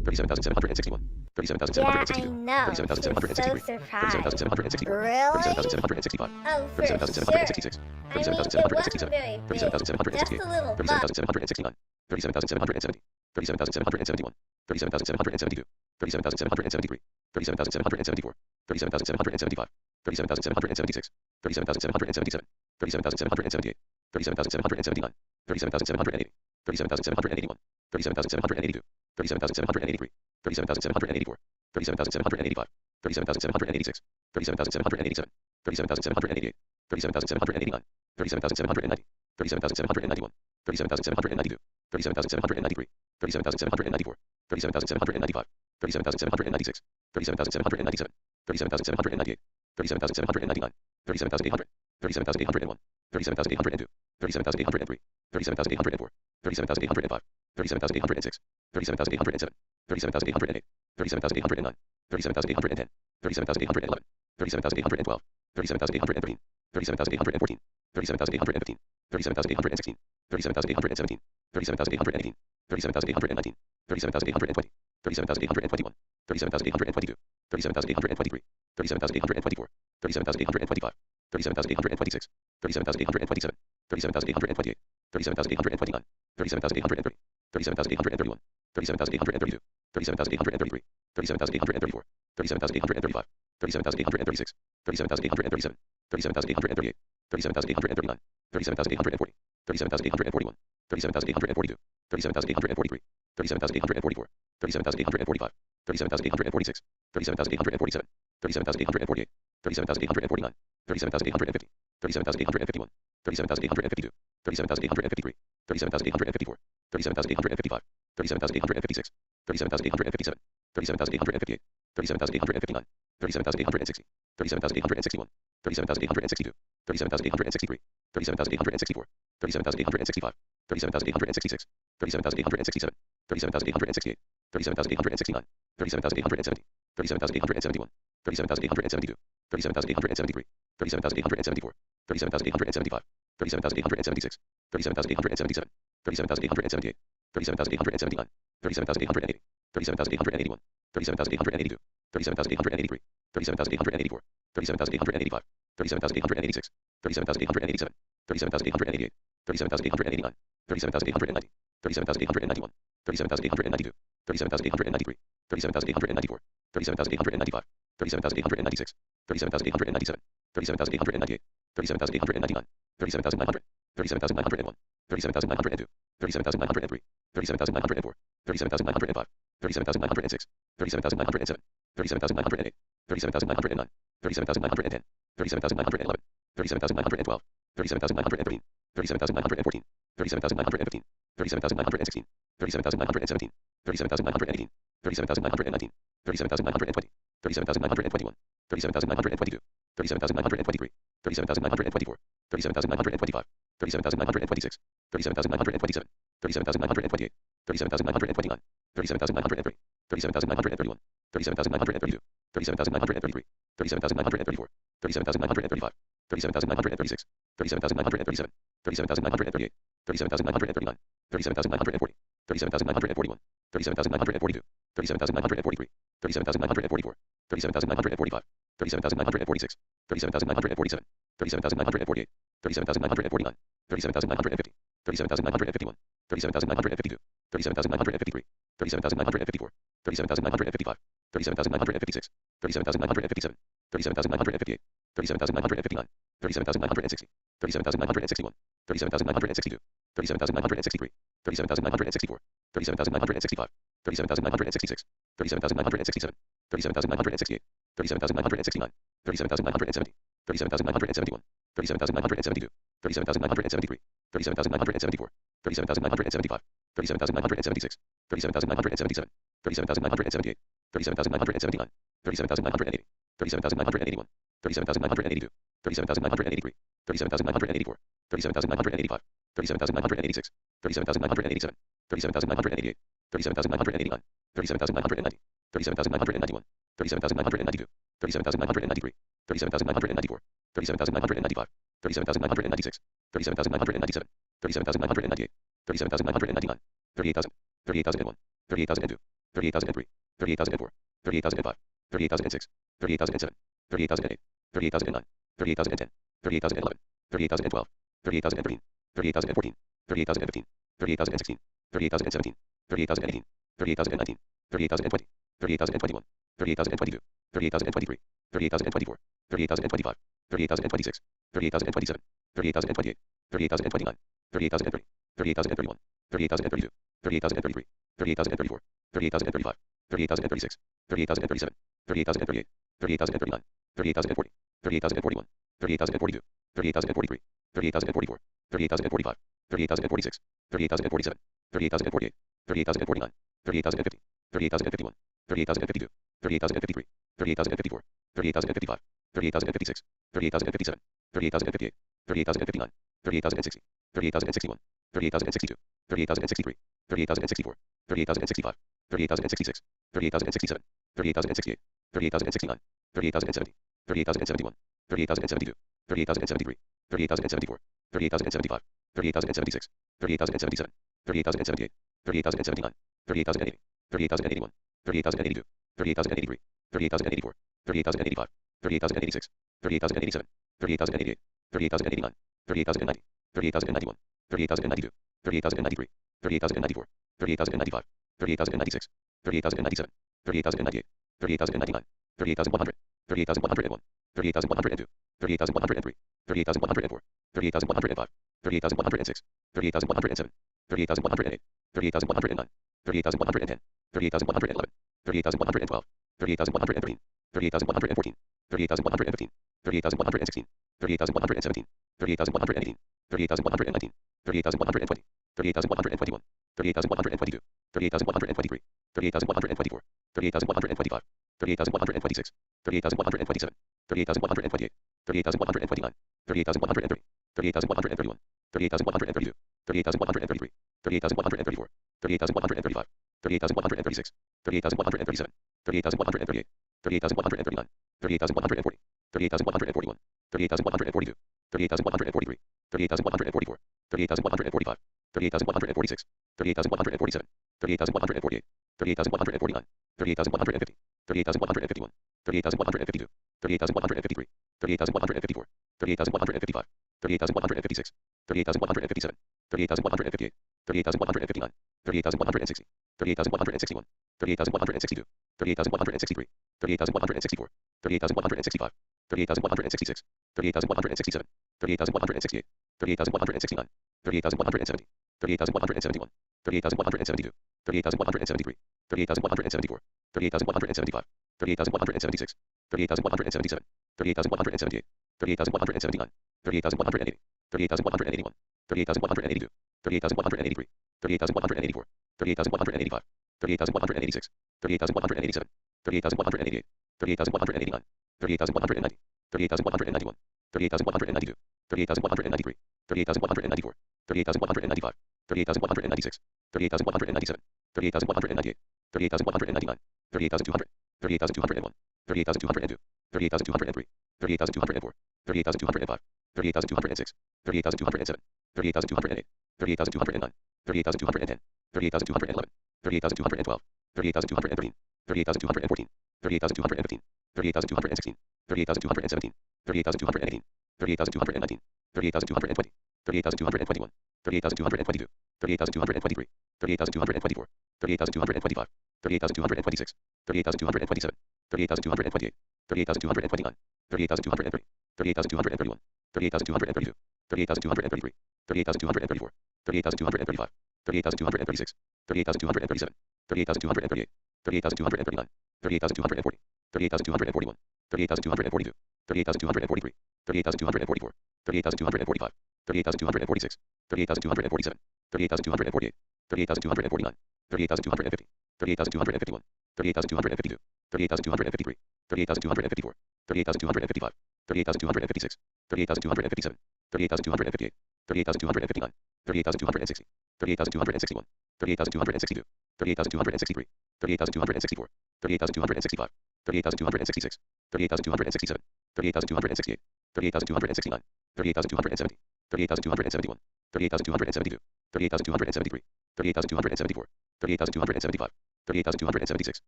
37,761. Yeah, 37,762. I know. She's so 37,763. surprised. 37,764. Really? 37,765. Oh, for sure. 37,766. I mean, it wasn't very big. 37,768. Just a little bump. 37,769. 37,770. 37,771. 37,772. 37,773. 37,774. 37,775. 37,776. 37,777. 37,778. 37,779. 37,780. 37,781. 37,782. 37,783. 37,784. 37,785. 37,786. 37,787. 37,788. 37,789. 37,790. 37,791. 37,792. 37,793. 37,794. 37,795. 37,796. 37,797. 37,798. 37,799. 37,800. 37,801. 37,802. 37,803. 37,804. 37,805. 37,806. 37,807. 37,808. 37,809. 37,810. 37,811. 37,812. 37,813. 37,814. 37,815. 37,816. 37,817. 37,818. 37,819. 37,820. 37,821. 37,822. 37,823. 37,824. 37,825. 37,826. 37,827. 37,828. 37,829. 37,830. 37,831. 37,832. 37,833. 37,834. 37,835. 37,836. 37,837. 37,838. 37,839. 37,840. 37,841. 37,842. 37,843. 37,844. 37,845. 37,846. 37,847. 37,848. 37,849. 37,850. 37,851. 37,852. 37,853. 37,854. 37,855. 37,856. 37,857. 37,858. 37,859. 37,860. 37,861. 37,862. 37,863. 37,864. 37,865. 37,866. 37,867. 37,868. 37,869. 37,870. 37,871. 37,872. 37,873. 37,874. 37,875. 37,876. 37,877. 37,878. 37,879. 37,880. 37,881. 37,882. 37,883. 37,884. 37,885. 37,886. 37,887. 37,888. 37,889. 37,890. 37,891. 37,892. 37,893. 37,894. 37,895. 37,896. 37,897. 37,898. 37,899. 37,900. 37,901. 37,902. 37,903. 37,904. 37,905. 37,906. 37,907. 37,908. 37,909. 37,910. 37,911. 37,912. 37,913. 37,914. 37,915. 37,916. 37,917. 37,918. 37,919. 37,920. 37,921. 37,922. 37,923. 37,924. 37,925. 37,926. 37,927. 37,928. 37,929. 37,930. 37,931. 37,932. 37,933. 37,934. 37,935. 37,936. 37,937. 37,938. 37,939. 37,940. 37,941. 37,942. 37,943. 37,944. 37,945. 37,946. 37,947. 37,948. 37,949. 37,950. 37,951. 37,952. 37,953. 37,954. 37,955. 37,956. 37,957. 37,958. 37,959. 37,960. 37,961. 37,962. 37,963. 37,964. 37,965. 37,966. 37,967. 37,968. 37,969. 37,970. 37,971. 37,972. 37,973. 37,974. 37,975. 37,976. 37,977. 37,978. 37,979. 37,980. 37,981. 37,982. 37,983. 37,984. 37,985. 37,986. 37,987. 37,988. 37,989. 37,990. 37,991. 37,992. 37,993. 37,994. 37,995. 37,996. 37,997. 37,998. 37,999. 38,000. 38,001. 38,002. 38,003, 38,004, 38,005, 38,006, 38,007, 38,008, 38,009, 38,010, 38,011, 38,012, 38,013, 38,014, 38,015, 38,016, 38,017, 38,018, 38,019, 38,020, 38,021, 38,022, 38,023, 38,024, 38,025, 38,026, 38,027, 38,028, 38,029, 38,030, 38,031, 38,032, 38,033, 38,034, 38,035, 38,036, 38,037, 38,038, 38,039, 38,040, 38,041, 38,042, 38,043, 38,044, 38,045, 38,046, 38,047, 38,048, 38,049, 38,050, 38,051, 38,052, 38,053, 38,054, 38,055, 38,056, 38,057, 38,058, 38,059, 38,060, 38,061, 38,062, 38,063, 38,064, 38,065, 38,066, 38,067, 38,068, 38,069, 38,070, 38,071, 38,072, 38,073, 38,074, 38,075, 38,076, 38,077, 38,078, 38,079, 38,080, 38,081, 38,082, 38,083, 38,084, 38,085, 38,086, 38,087, 38,088, 38,089, 38,090, 38,091, 38,092, 38,093, 38,094, 38,095, 38,096, 38,097, 38,098, 38,099, 38,100, 38,101, 38,102, 38,103, 38,104, 38,105, 38,106, 38,107, 38,108, 38,109, 30,110, 30,111, 30,112, 30,113, 30,114, 30,115, 30,116, 30,117, 30,118, 30,119, 30,120, 30,121, 30,122, 30,123, 30,124, 30,125, 30,126, 30,127, 30,128, 30,129, 30,130, 30,131, 30,132, 30,133, 30,134, 30,135, 30,136, 30,137, 30,138, 30,139, 30,140, 30,141, 30,142, 30,143, 30,144, 30,145, 30,146, 30,147, 30,148, 30,149, 30,150, 30,151, 30,152, 30,153, 30,154, 30,155, 30,156, 30,157, 30,158, 30,159, 30,160, 30,161, 30,162, 30,163, 30,164, 30,165, 30,166, 30,167, 30,168, 30,169, 30,170, 30,171, 30,172, 30,173, 30,174, 30,175, 30,176, 30,177, 30,178, 30,179, 30,180, 30,181, 30,182, 30,183, 30,184, 30,185, 30,186, 30,187, 30,188, 30,189, 30,190, 30,191, 30,192, 30,193, 30,194, 30,195, 30,196, 30,197, 30,198, 30,199, 30,200, 30,201, 30,202, 30,203, 30,204, 30,205, 30,206, 30,207, 30,208, 30,209, 30,210, 30,211, 30,212, 30,213, 30,214, 30,215, 30,216, 30,217, 30,218, 30,219, 30,220, 30,221, 30,222, 30,223, 30,224, 30,225, 30,226, 30,227, 30,228, 30,229, 30,230, 30,231, 30,232, 30,233, 30,234, 30,235, 30,236, 30,237, 30,238, 30,239, 30,240, 30,241, 30,242, 30,243, 30,244, 30,245, 30,246, 30,247, 30,248, 30,249, 30,250, 30,251, 30,252, 30,253, 30,254, 30,255, 30,256, 30,257, 30,258, 30,259, 30,260, 30,261, 30,262, 30,263, 30,264, 30,265, 30,266, 30,267, 30,268, 30,269, 30,270, 30,271, 30,272, 30,273, 30,274, 30,275, 38,276,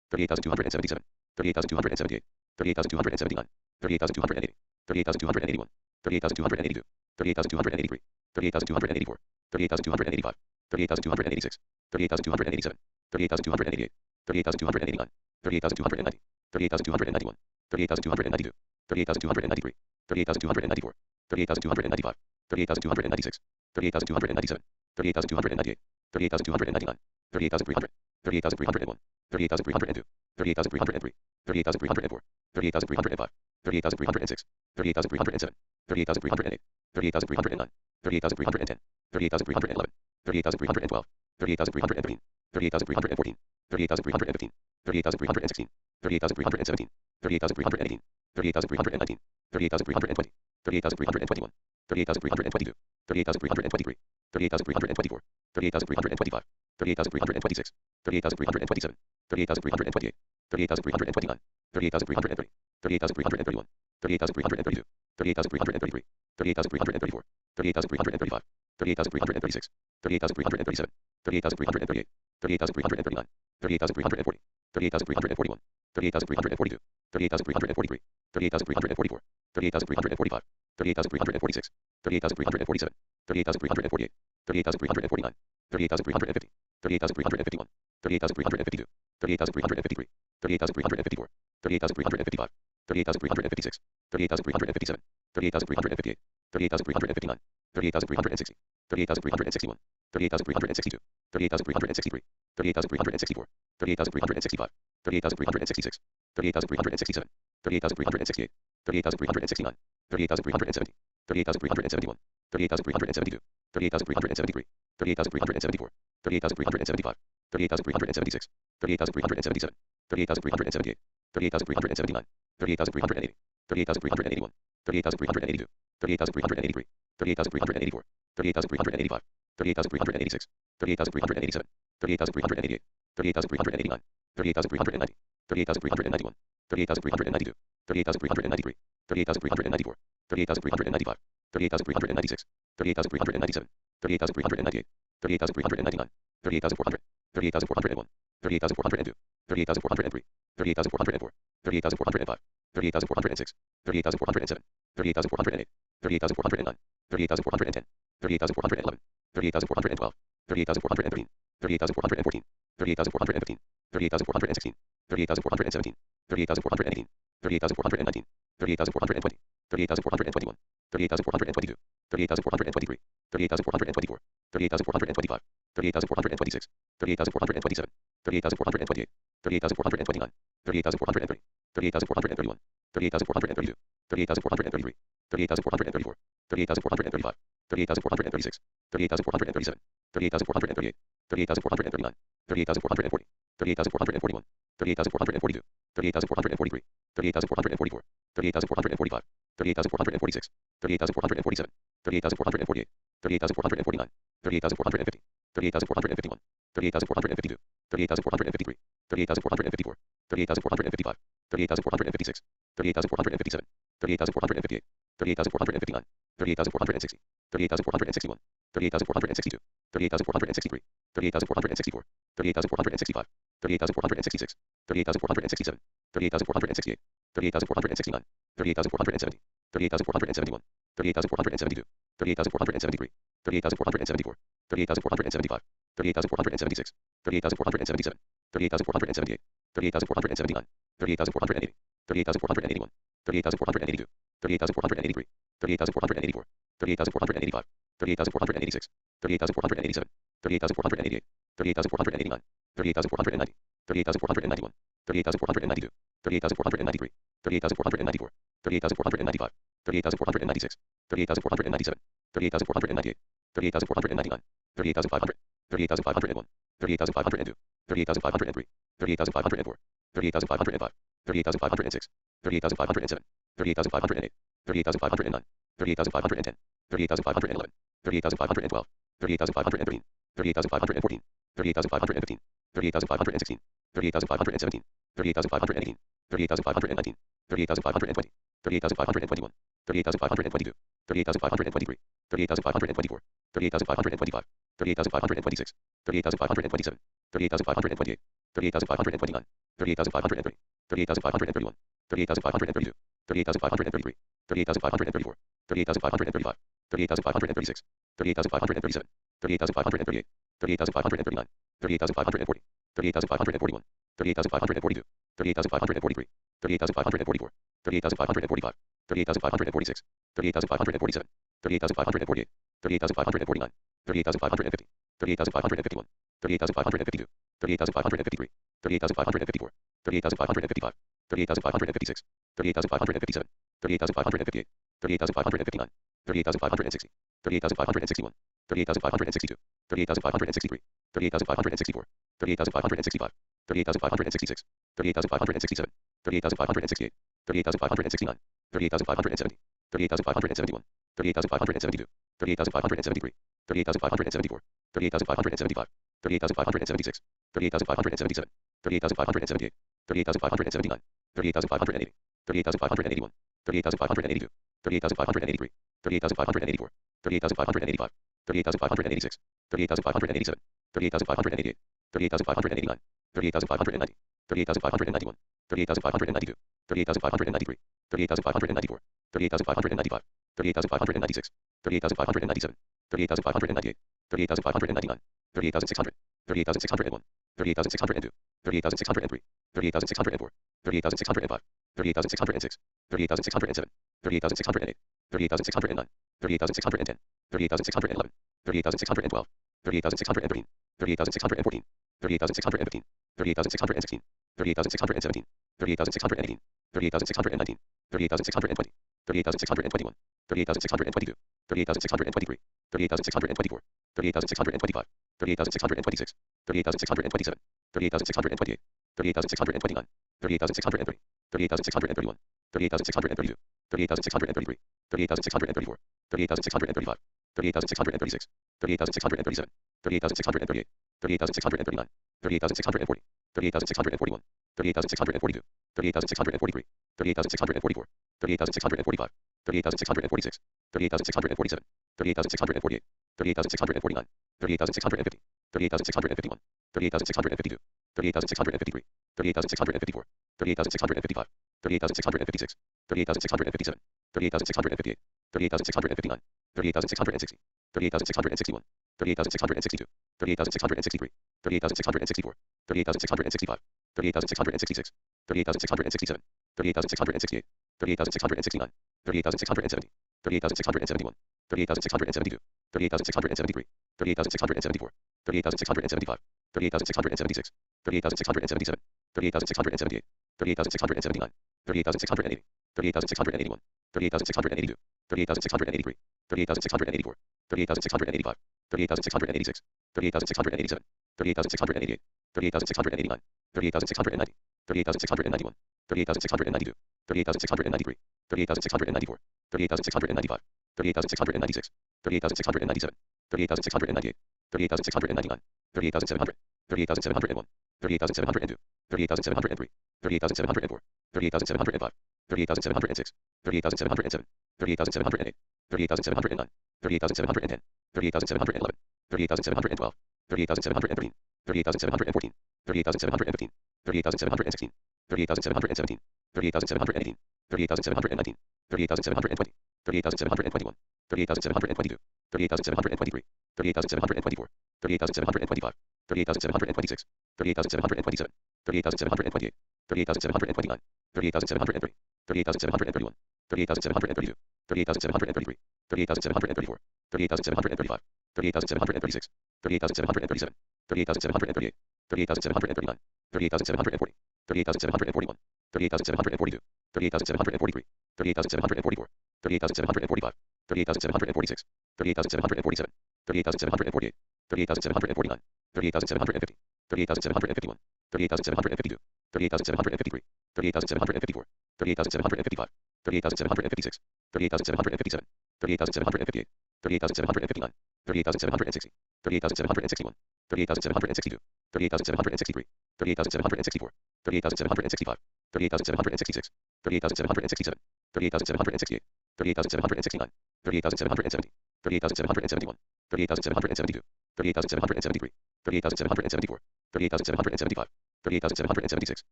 38,277, 38,278, 38,279, 38,280, 38,281, 38,282, 38,283, 38,284, 38,285, 38,286, 38,287, 38,288, 38,289, 38,290, 38,291, 38,292, 38,293, 38,294, 38,295, 38,296, 38,297, 38,298, 38,299, 38,300, 38,301, 38,302, 38,303, 38,304, 38,305, 38,306, 38,307, 38,308, 38,309, 38,310, 38,311, 38,312, 38,313, 38,314, 38,315, 38,316, 38,317, 38,318, 38,319, 38,320, 38,321, 38,322, 38,323, 38,324, 38,325, 38,326, 38,327, 38,328, 38,329, 38,330, 38,331, 38,332, 38,333, 38,334, 38,335, 38,336, 38,337, 38,338, 38,339, 38,340, 38,341, 38,342, 38,343, 38,344, 38,345, 38,346, 38,347, 38,348, 38,349, 38,350, 38,351, 38,352, 38,353, 38,354, 38,355, 38,356, 38,357, 38,358, 38,359, 38,360, 38,361, 38,362, 38,363, 38,364, 38,365, 38,366, 38,367, 38,368, 38,369, 38,370, 38,371, 38,372, 38,373, 38,374, 38,375, 38,376, 38,377, 38,378, 38,379, 38,380, 38,381, 38,382, 38,383, 38,384, 38,385, 38,386, 38,387, 38,388, 38,389, 38,390, 38,391, 38,392, 38,393, 38,394, 38,395, 38,396, 38,397, 38,398, 38,399, 38,400, 38,401, 38,402, 38,403, 38,404, 38,405, 38,406, 38,407, 38,408, 38,409, 38,410, 38,411, 38,412, 38,413, 38,414, 38,415, 38,416, 38,417, 38,418, 38,419, 38,420, 38,421, 38,422, 38,423, 38,424, 38,425, 38,426, 38,427, 38,428, 38,429, 38,430, 38,431, 38,432, 38,433, 38,434, 38,435, 38,436, 38,437, 38,438, 38,439, 38,440, 38,441, 38,442, 38,443, 38,444, 38,445, 38,446, 38,447, 38,448, 38,449, 38,450, 38,451, 38,452, 38,453, 38,454, 38,455, 38,456, 38,457, 38,458, 38,459, 38,460, 38,461, 38,462, 38,463, 38,464, 38,465, 38,466, 38,467, 38,468, 38,469, 38,470, 38,471, 38,472, 38,473, 38,474, 38,475, 38,476, 38,477, 38,478, 38,479, 38,480, 38,481, 38,482, 38,483, 38,484, 38,485, 38,486, 38,487, 38,488, 38,489, 38,490, 38,491, 38,492, 38,493, 38,494, 38,495, 38,496, 38,497, 38,498, 38,499, 38,500, 38,501, 38,502, 38,503, 38,504, 38,505, 38,506, 38,507, 38,508, 38,509, 38,510, 38,511, 38,512, 38,513, 38,514, 38,515, 38,516, 38,517, 38,518, 38,519, 38,520, 38,521, 38,522, 38,523, 38,524, 38,525, 38,526, 38,527, 38,528, 38,529, 38,530, 38,531, 38,532, 38,533, 38,534, 38,535, 38,536, 38,537, 38,538, 38,539, 38,540, 38,541, 38,542, 38,543, 38,544, 38,545, 38,546, 38,547, 38,548, 38,549, 38,550, 38,551, 38,552, 38,553, 38,554, 38,555, 38,556, 38,557, 38,558, 38,559, 38,560, 38,561, 38,562, 38,563, 38,564, 38,565, 38,566, 38,567, 38,568, 38,569, 38,570, 38,571, 38,572, 38,573, 38,574, 38,575, 38,576, 38,577, 38,578, 38,579, 38,580, 38,581, 38,582, 38,583, 38,584, 38,585, 38,586, 38,587, 38,588, 38,589, 38,590, 38,591, 38,592, 38,593, 38,594, 38,595, 38,596, 38,597, 38,598, 38,599, 38,600, 38,601, 38,602, 38,603, 38,604, 38,605, 38,606, 38,607, 38,608, 38,609, 38,610, 38,611, 38,612, 38,613, 38,614, 38,615, 38,616, 38,617, 38,618, 38,619, 38,620, 38,621, 38,622, 38,623, 38,624, 38,625, 38,626, 38,627, 38,628, 38,629, 38,630, 38,631, 38,632, 38,633, 38,634, 38,635, 38,636, 38,637, 38,638, 38,639, 38,640, 38,641, 38,642, 38,643, 38,644, 38,645, 38,646, 38,647, 38,648, 38,649, 38,650, 38,651, 38,652, 38,653, 38,654, 38,655, 38,656, 38,657, 38,658, 38,659, 38,660, 38,661, 38,662, 38,663, 38,664, 38,665, 38,666, 38,667, 38,668, 38,669, 38,670, 38,671, 38,672, 38,673, 38,674, 38,675, 38,676, 38,677, 38,678, 38,679, 38,680, 38,681, 38,682, 38,683, 38,684, 38,685, 38,686, 38,687, 38,688, 38,689, 38,690, 38,691, 38,692, 38,693, 38,694, 38,695, 38,696, 38,697, 38,698, 38,699, 38,700, 38,701, 38,702, 38,703, 38,704, 38,705, 38,706, 38,707, 38,708, 38,709, 38,710, 38,711, 38,712, 38,713, 38,714, 38,715, 38,716, 38,717, 38,718, 38,719, 38,720, 38,721, 38,722, 38,723, 38,724, 38,725, 38,726, 38,727, 38,728, 38,729, 38,730, 38,731, 38,732, 38,733, 38,734, 38,735, 38,736, 38,737, 38,738, 38,739, 38,740, 38,741, 38,742, 38,743, 38,744, 38,745, 38,746, 38,747, 38,748, 38,749, 38,750, 38,751, 38,752, 38,753, 38,754, 38,755, 38,756, 38,757, 38,758, 38,759, 38,760, 38,761, 38,762, 38,763, 38,764, 38,765, 38,766, 38,767, 38,768, 38,769, 38,770, 38,771, 38,772, 38,773, 38,774, 38,775, 38,776,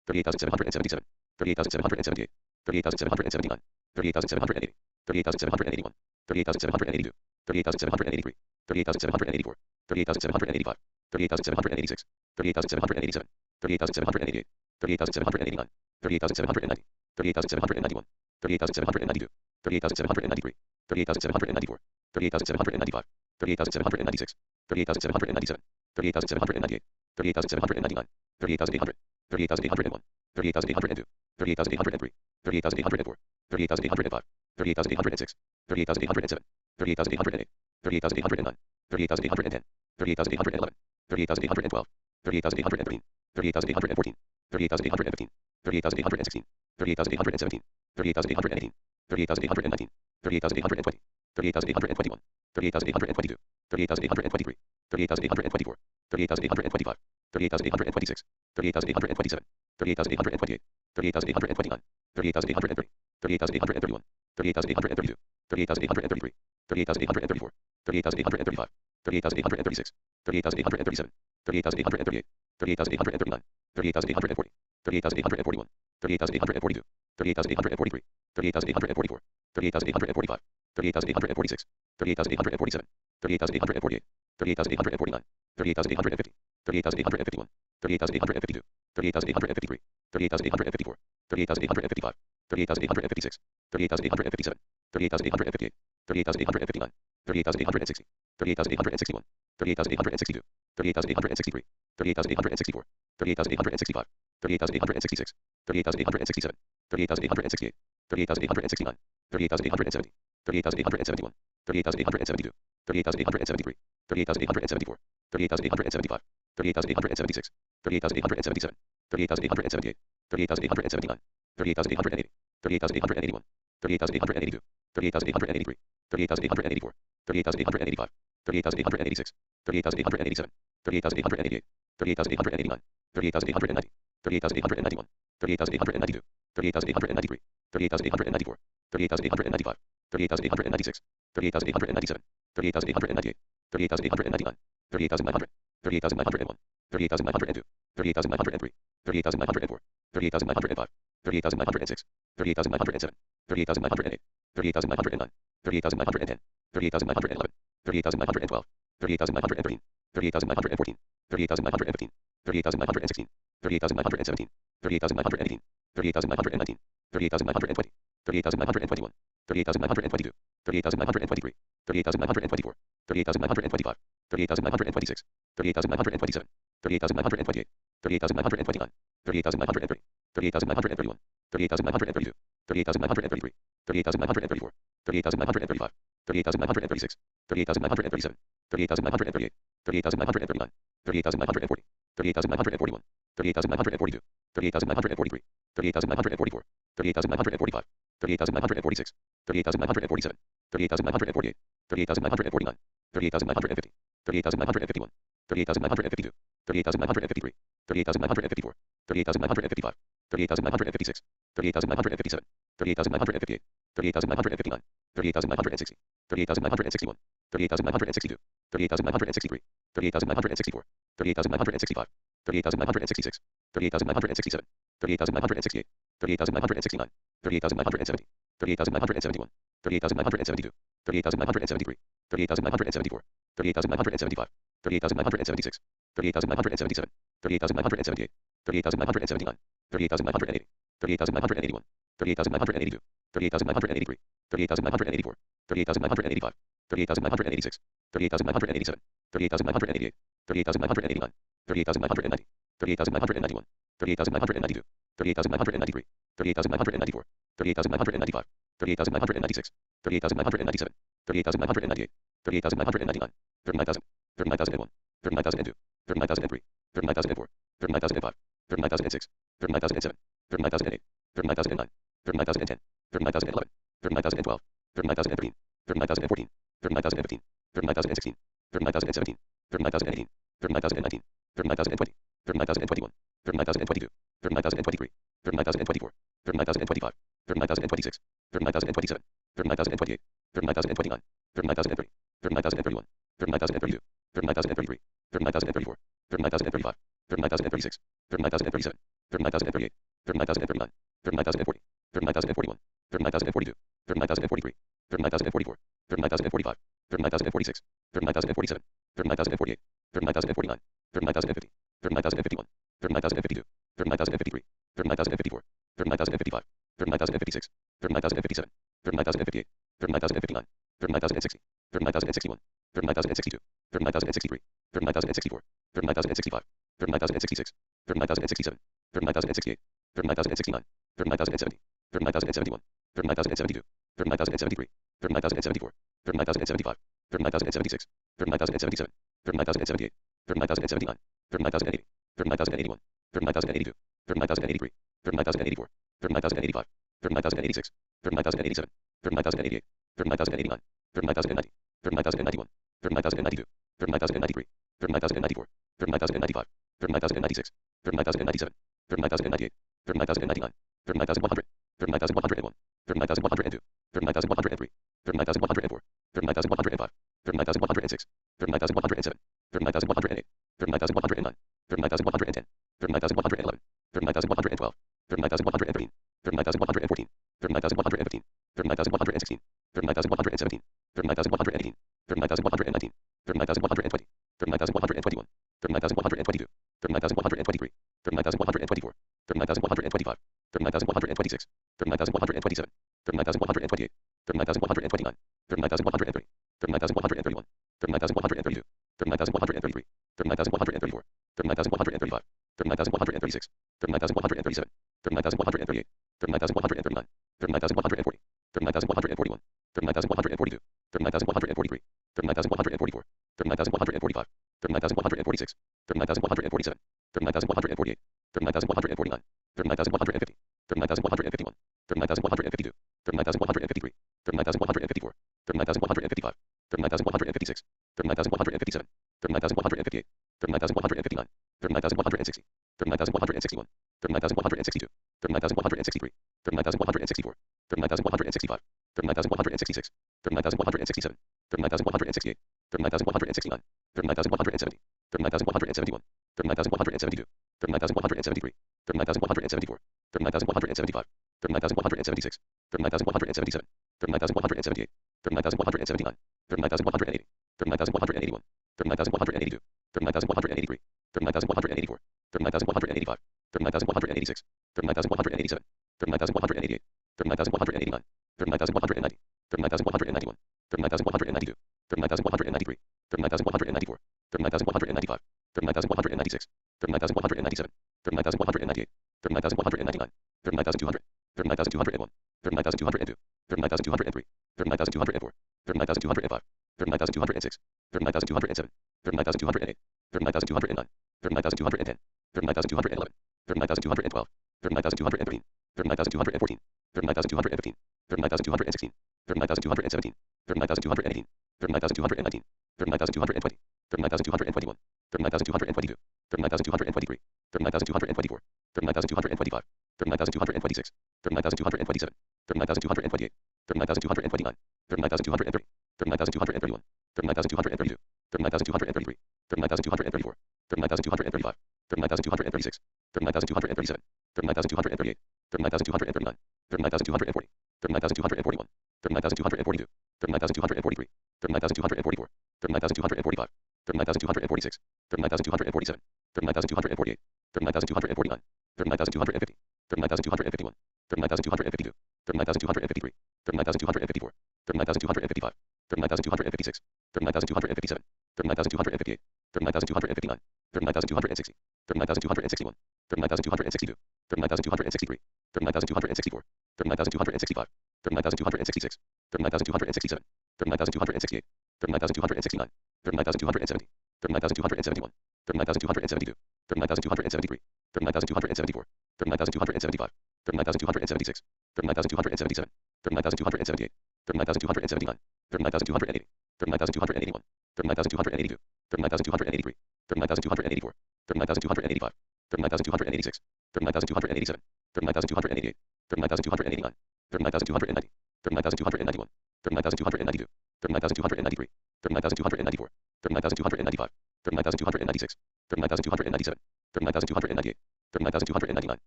38,777, 38,778, 38,779, 38,780, 38,781, 38,782, 38,783, 38,784, 38,785, 38,786, 38,787, 38,788, 38,789, 38,790, 38,791, 38,792, 38,793, 38,794, 38,795, 38,796, 38,797, 38,798, 38,799, 38,800, 38,801, 38,802, 38,803, 38,804, 38,805, 38,806, 38,807, 38,808, 38,809, 38,810, 38,811, 38,812, 38,813, 38,814, 38,815, 38,816, 38,817, 38,818, 38,819, 38,820, 38,821, 38,822, 38,823, 38,824, 38,825, 38,826, 38,827, 38,828, 38,829, 38,830, 38,831, 38,832, 38,833, 38,834, 38,835, 38,836, 38,837, 38,838, 38,839, 38,840, 38,841, 38,842, 38,843, 38,844, 38,845, 38,846, 38,847, 38,848, 38,849, 38,850, 38,851, 38,852, 38,853, 38,854, 38,855, 38,856, 38,857, 38,858, 38,859, 38,860, 38,861, 38,862, 38,863, 38,864, 38,865, 38,866, 38,867, 38,868, 38,869, 38,870, 38,871, 38,872, 38,873, 38,874, 38,875, 38,876, 38,877, 38,878, 38,879, 38,880, 38,881, 38,882, 38,883, 38,884, 38,885, 38,886, 38,887, 38,888, 38,889, 38,890, 38,891, 38,892, 38,893, 38,894, 38,895, 38,896, 38,897, 38,898, 38,899, 38,900, 38,901, 38,902, 38,903, 38,904, 38,905, 38,906, 38,907, 38,908, 38,909, 38,910, 38,911, 38,912, 38,913, 38,914, 38,915, 38,916, 38,917, 38,918, 38,919, 38,920, 38,921, 38,922, 38,923, 38,924, 38,925, 38,926, 38,927, 38,928, 38,929, 38,930, 38,931, 38,932, 38,933, 38,934, 38,935, 38,936, 38,937, 38,938, 38,939, 38,940, 38,941, 38,942, 38,943, 38,944, 38,945, 38,946, 38,947, 38,948, 38,949, 38,950, 38,951, 38,952, 38,953, 38,954, 38,955, 38,956, 38,957, 38,958, 38,959, 38,960, 38,961, 38,962, 38,963, 38,964, 38,965, 38,966, 38,967, 38,968, 38,969, 38,970, 38,971, 38,972, 38,973, 38,974, 38,975, 38,976, 38,977, 38,978, 38,979, 38,980, 38,981, 38,982, 38,983, 38,984, 38,985, 38,986, 38,987, 38,988, 38,989, 38,990, 38,991, 38,992, 38,993, 38,994, 38,995, 38,996, 38,997, 38,998, 38,999, 39,000, 39,001, 39,002, 39,003, 39,004, 39,005, 39,006, 39,007, 39,008, 39,009, 39,010, 39,011, 39,012, 39,013, 39,014, 39,015, 39,016, 39,017, 39,018, 39,019, 39,020, 39,021, 39,022, 39,023, 39,024, 39,025, 39,026, 39,027, 39,028, 39,029, 39,030, 39,031, 39,032, 39,033, 39,034, 39,035, 39,036, 39,037, 39,038, 39,039, 39,040, 39,041, 39,042, 39,043, 39,044, 39,045, 39,046, 39,047, 39,048, 39,049, 39,050, 39,051, 39,052, 39,053, 39,054, 39,055, 39,056, 39,057, 39,058, 39,059, 39,060, 39,061, 39,062, 39,063, 39,064, 39,065, 39,066, 39,067, 39,068, 39,069, 39,070, 39,071, 39,072, 39,073, 39,074, 39,075, 39,076, 39,077, 39,078, 39,079, 39,080, 39,081, 39,082, 39,083, 39,084, 39,085, 39,086, 39,087, 39,088, 39,089, 39,090, 39,091, 39,092, 39,093, 39,094, 39,095, 39,096, 39,097, 39,098, 39,099, 39,100, 39,101, 39,102, 39,103, 39,104, 39,105, 39,106, 39,107, 39,108, 39,109, 39,110, 39,111, 39,112, 39,113, 39,114, 39,115, 39,116, 39,117, 39,118, 39,119, 39,120, 39,121, 39,122, 39,123, 39,124, 39,125, 39,126, 39,127, 39,128, 39,129, 39,130, 39,131, 39,132, 39,133, 39,134, 39,135, 39,136, 39,137, 39,138, 39,139, 39,140, 39,141, 39,142, 39,143, 39,144, 39,145, 39,146, 39,147, 39,148, 39,149, 39,150, 39,151, 39,152, 39,153, 39,154, 39,155, 39,156, 39,157, 39,158, 39,159, 39,160, 39,161, 39,162, 39,163, 39,164, 39,165, 39,166, 39,167, 39,168, 39,169, 39,170, 39,171, 39,172, 39,173, 39,174, 39,175, 39,176, 39,177, 39,178, 39,179, 39,180, 39,181, 39,182, 39,183, 39,184, 39,185, 39,186, 39,187, 39,188, 39,189, 39,190, 39,191, 39,192, 39,193, 39,194, 39,195, 39,196, 39,197, 39,198, 39,199, 39,200, 39,201, 39,202, 39,203, 39,204, 39,205, 39,206, 39,207, 39,208, 39,209, 39,210, 39,211, 39,212, 39,213, 39,214, 39,215, 39,216, 39,217, 39,218, 39,219, 39,220, 39,221, 39,222, 39,223, 39,224, 39,225, 39,226, 39,227, 39,228, 39,229, 39,230, 39,231, 39,232, 39,233, 39,234, 39,235, 39,236, 39,237, 39,238, 39,239, 39,240, 39,241, 39,242, 39,243, 39,244, 39,245, 39,246, 39,247, 39,248, 39,249, 39,250, 39,251, 39,252, 39,253, 39,254, 39,255, 39,256, 39,257, 39,258, 39,259, 39,260, 39,261, 39,262, 39,263, 39,264, 39,265, 39,266, 39,267, 39,268, 39,269, 39,270, 39,271, 39,272, 39,273, 39,274, 39,275, 39,276, 39,277, 39,278, 39,279, 39,280, 39,281, 39,282, 39,283, 39,284, 39,285, 39,286, 39,287, 39,288, 39,289, 39,290, 39,291, 39,292, 39,293, 39,294, 39,294, 39,295, 39,296, 39,297, 39,298, 39,299,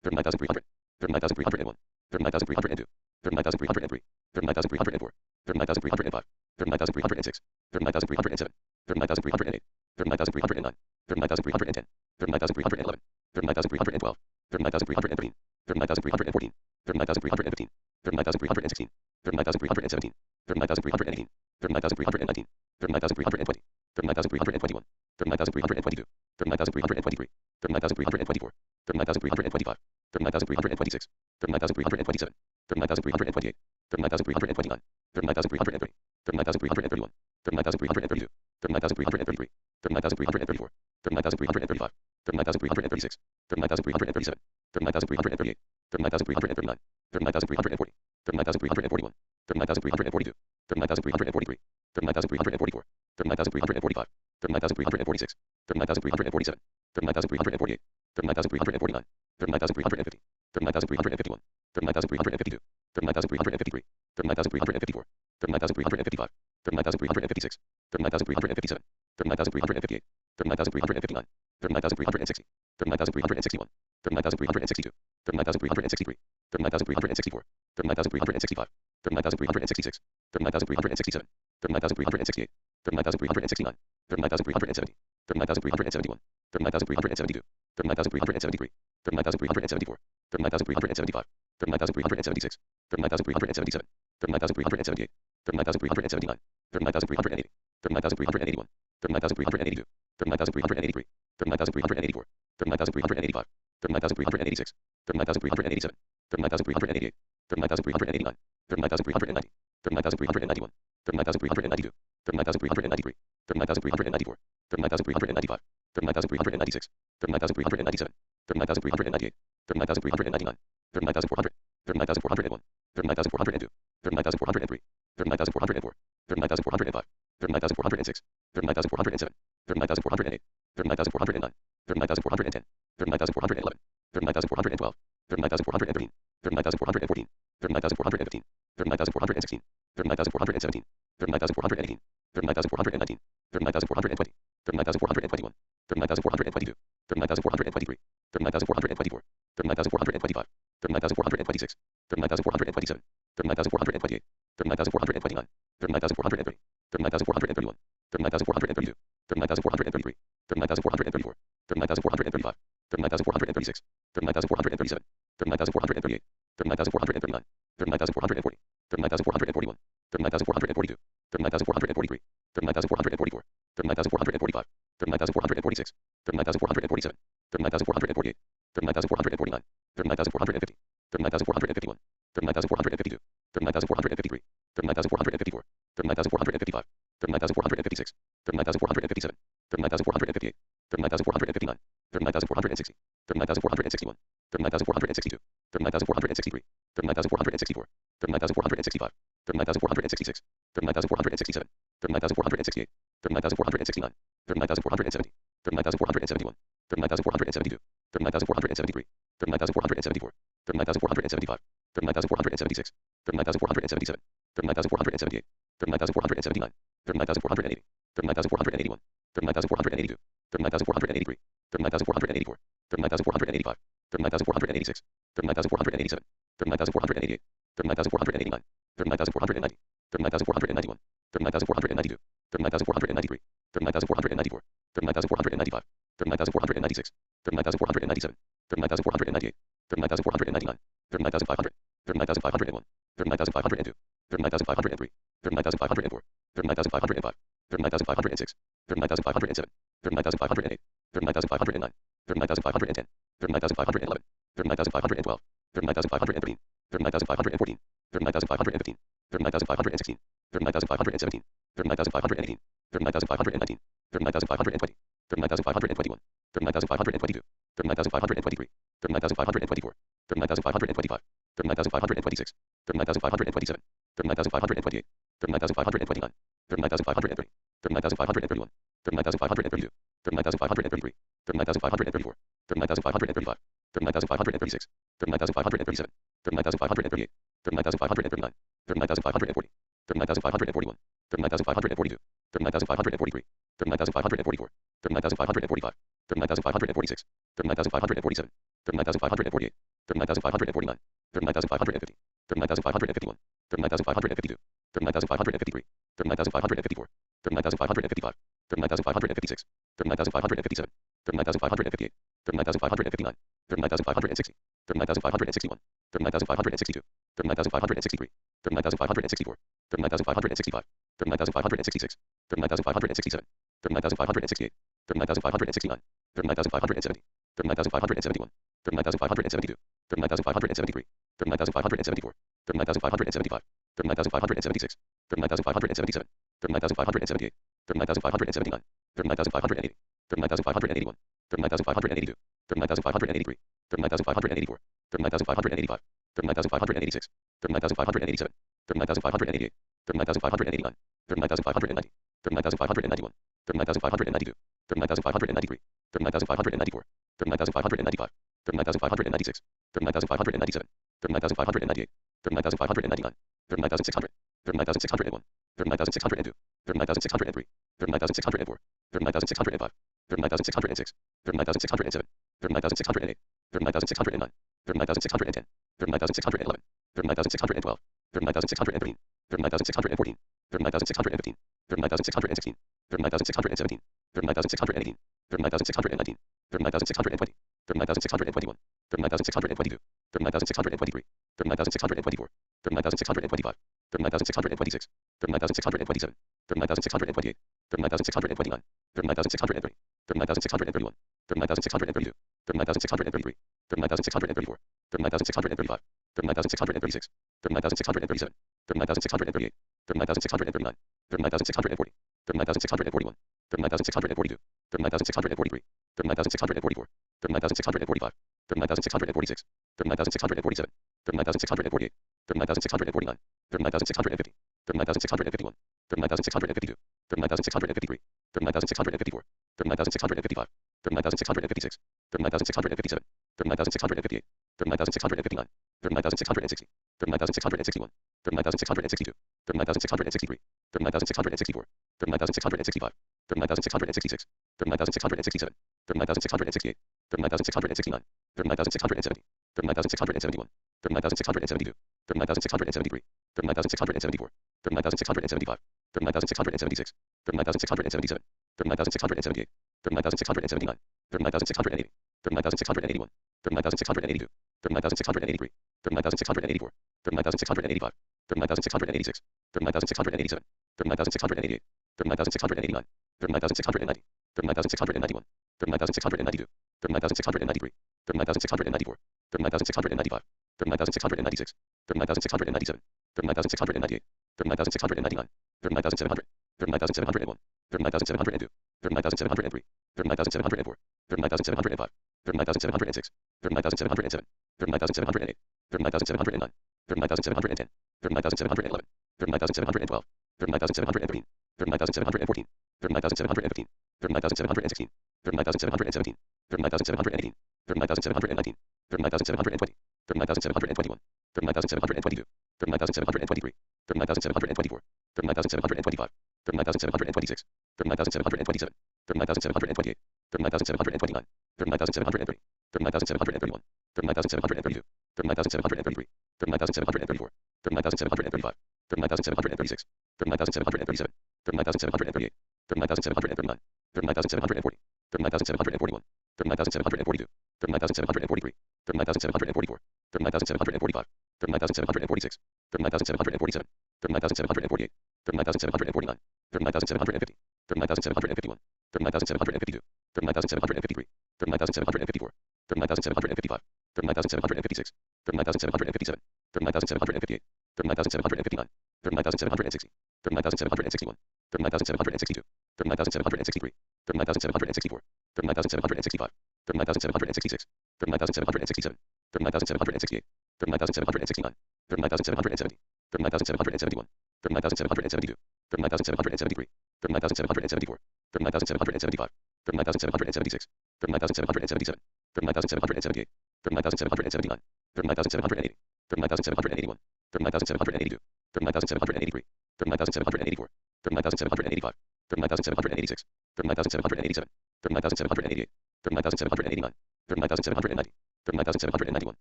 39,300, 39,301, 39,302, 39,303, 39,304, 39,305, 39,306, 39,307, 39,308, 39,309, 39,310, 39,311, 39,312, 39,313, 39,314, 39,315, 39,316, 39,317, 39,318, 39,319, 39,320, 39,321, 39,322, 39,323, 39,324, 39,325, 39,326, 39,327, 39,328, 39,329, 39,330, 39,331, 39,332, 39,333, 39,334, 39,335, 39,336, 39,337, 39,338, 39,339, 39,340, 39,341, 39,342, 39,343, 39,344, 39,345, 39,346, 39,347, 39,348, 39,349, 39,350, 39,351, 39,352, 39,353, 39,354, 39,355, 39,356, 39,357, 39,358, 39,359, 39,360, 39,361, 39,362, 39,363, 39,364, 39,365, 39,366, 39,367, 39,368, 39,369, 39,370, 39,371, 39,372, 39,373, 39,374, 39,375, 39,376, 39,377, 39,378, 39,379, 39,380, 39,381, 39,382, 39,383, 39,384, 39,385, 39,386, 39,387, 39,388, 39,389, 39,390, 39,391, 39,392, 39,393, 39,394, 39,395, 39,396, 39,397, 39,398, 39,399, 39,400, 39,401, 39,402, 39,403, 39,404, 39,405, 39,406, 39,407, 39,408, 39,409, 39,410, 39,411, 39,412, 39,413, 39,414, 39,415, 39,416, 39,417, 39,418, 39,419, 39,420, 39,421, 39,422, 39,423, 39,424, 39,425, 39,426, 39,427, 39,428, 39,429, 39,430, 39,431, 39,432, 39,433, 39,434, 39,435, 39,436, 39,437, 39,438, 39,439, 39,440, 39,441, 39,442, 39,443, 39,444, 39,445, 39,446, 39,447, 39,448, 39,449, 39,450, 39,451, 39,452, 39,453, 39,454, 39,455, 39,456, 39,457, 39,458, 39,459, 39,460, 39,461, 39,462, 39,463, 39,464, 39,465, 39,466, 39,467, 39,468, 39,469, 39,470, 39,471, 39,472, 39,473, 39,474, 39,475, 39,476, 39,477, 39,478, 39,479, 39,480, 39,481, 39,482, 39,483, 39,484, 39,485, 39,486, 39,487, 39,488, 39,489, 39,490, 39,491, 39,492, 39,493, 39,494, 39,495, 39,496, 39,497, 39,498, 39,499, 39,500, 39,501, 39,502, 39,503, 39,504, 39,505, 39,506, 39,507, 39,508, 39,509, 39,510, 39,511, 39,512, 39,513, 39,514, 39,515, 39,516, 39,517, 39,518, 39,519, 39,520, 39,521, 39,522, 39,523, 39,524, 39,525, 39,526, 39,527, 39,528, 39,529, 39,530, 39,531, 39,532, 39,533, 39,534, 39,535, 39,536, 39,537, 39,538, 39,539, 39,540, 39,541, 39,542, 39,543, 39,544, 39,545, 39,546, 39,547, 39,548, 39,549, 39,550, 39,551, 39,552, 39,553, 39,554, 39,555, 39,556, 39,557, 39,558, 39,559, 39,560, 39,561, 39,562, 39,563, 39,564, 39,565, 39,566, 39,567, 39,568, 39,569, 39,570, 39,571, 39,572, 39,573, 39,574, 39,575, 39,576, 39,577, 39,578, 39,579, 39,580, 39,581, 39,582, 39,583, 39,584, 39,585, 39,586, 39,587, 39,588, 39,589, 39,590, 39,591, 39,592, 39,593, 39,594, 39,595, 39,596, 39,597, 39,598, 39,599, 39,600, 39,601, 39,602, 39,603, 39,604, 39,605, 39,606, 39,607, 39,608, 39,609, 39,610, 39,611, 39,612, 39,613, 39,614, 39,615, 39,616, 39,617, 39,618, 39,619, 39,620, 39,621, 39,622, 39,623, 39,624, 39,625, 39,626, 39,627, 39,628, 39,629, 39,630, 39,631, 39,632, 39,633, 39,634, 39,635, 39,636, 39,637, 39,638, 39,639, 39,640, 39,641, 39,642, 39,643, 39,644, 39,645, 39,646, 39,647, 39,648, 39,649, 39,650, 39,651, 39,652, 39,653, 39,654, 39,655, 39,656, 39,657, 39,658, 39,659, 39,660, 39,661, 39,662, 39,663, 39,664, 39,665, 39,666, 39,667, 39,668, 39,669, 39,670, 39,671, 39,672, 39,673, 39,674, 39,675, 39,676, 39,677, 39,678, 39,679, 39,680, 39,681, 39,682, 39,683, 39,684, 39,685, 39,686, 39,687, 39,688, 39,689, 39,690, 39,691, 39,692, 39,693, 39,694, 39,695, 39,696, 39,697, 39,698, 39,699, 39,700, 39,701, 39,702, 39,703, 39,704, 39,705, 39,706, 39,707, 39,708, 39,709, 39,710, 39,711, 39,712, 39,713, 39,714, 39,715, 39,716, 39,717, 39,718, 39,719, 39,720, 39,721, 39,722, 39,723, 39,724, 39,725, 39,726, 39,727, 39,728, 39,729, 39,730, 39,731, 39,732, 39,733, 39,734, 39,735, 39,736, 39,737, 39,738, 39,739, 39,740, 39,741, 39,742, 39,743, 39,744, 39,745, 39,746, 39,747, 39,748, 39,749, 39,750, 39,751, 39,752, 39,753, 39,754, 39,755, 39,756, 39,757, 39,758, 39,759, 39,760, 39,761, 39,762, 39,763, 39,764, 39,765, 39,766, 39,767, 39,768, 39,769, 39,770, 39,771, 39,772, 39,773, 39,774, 39,775, 39,776, 39,777, 39,778, 39,779, 39,780, 39,781, 39,782, 39,783, 39,784, 39,785, 39,786, 39,787, 39,788, 39,789, 39,790, 39,791,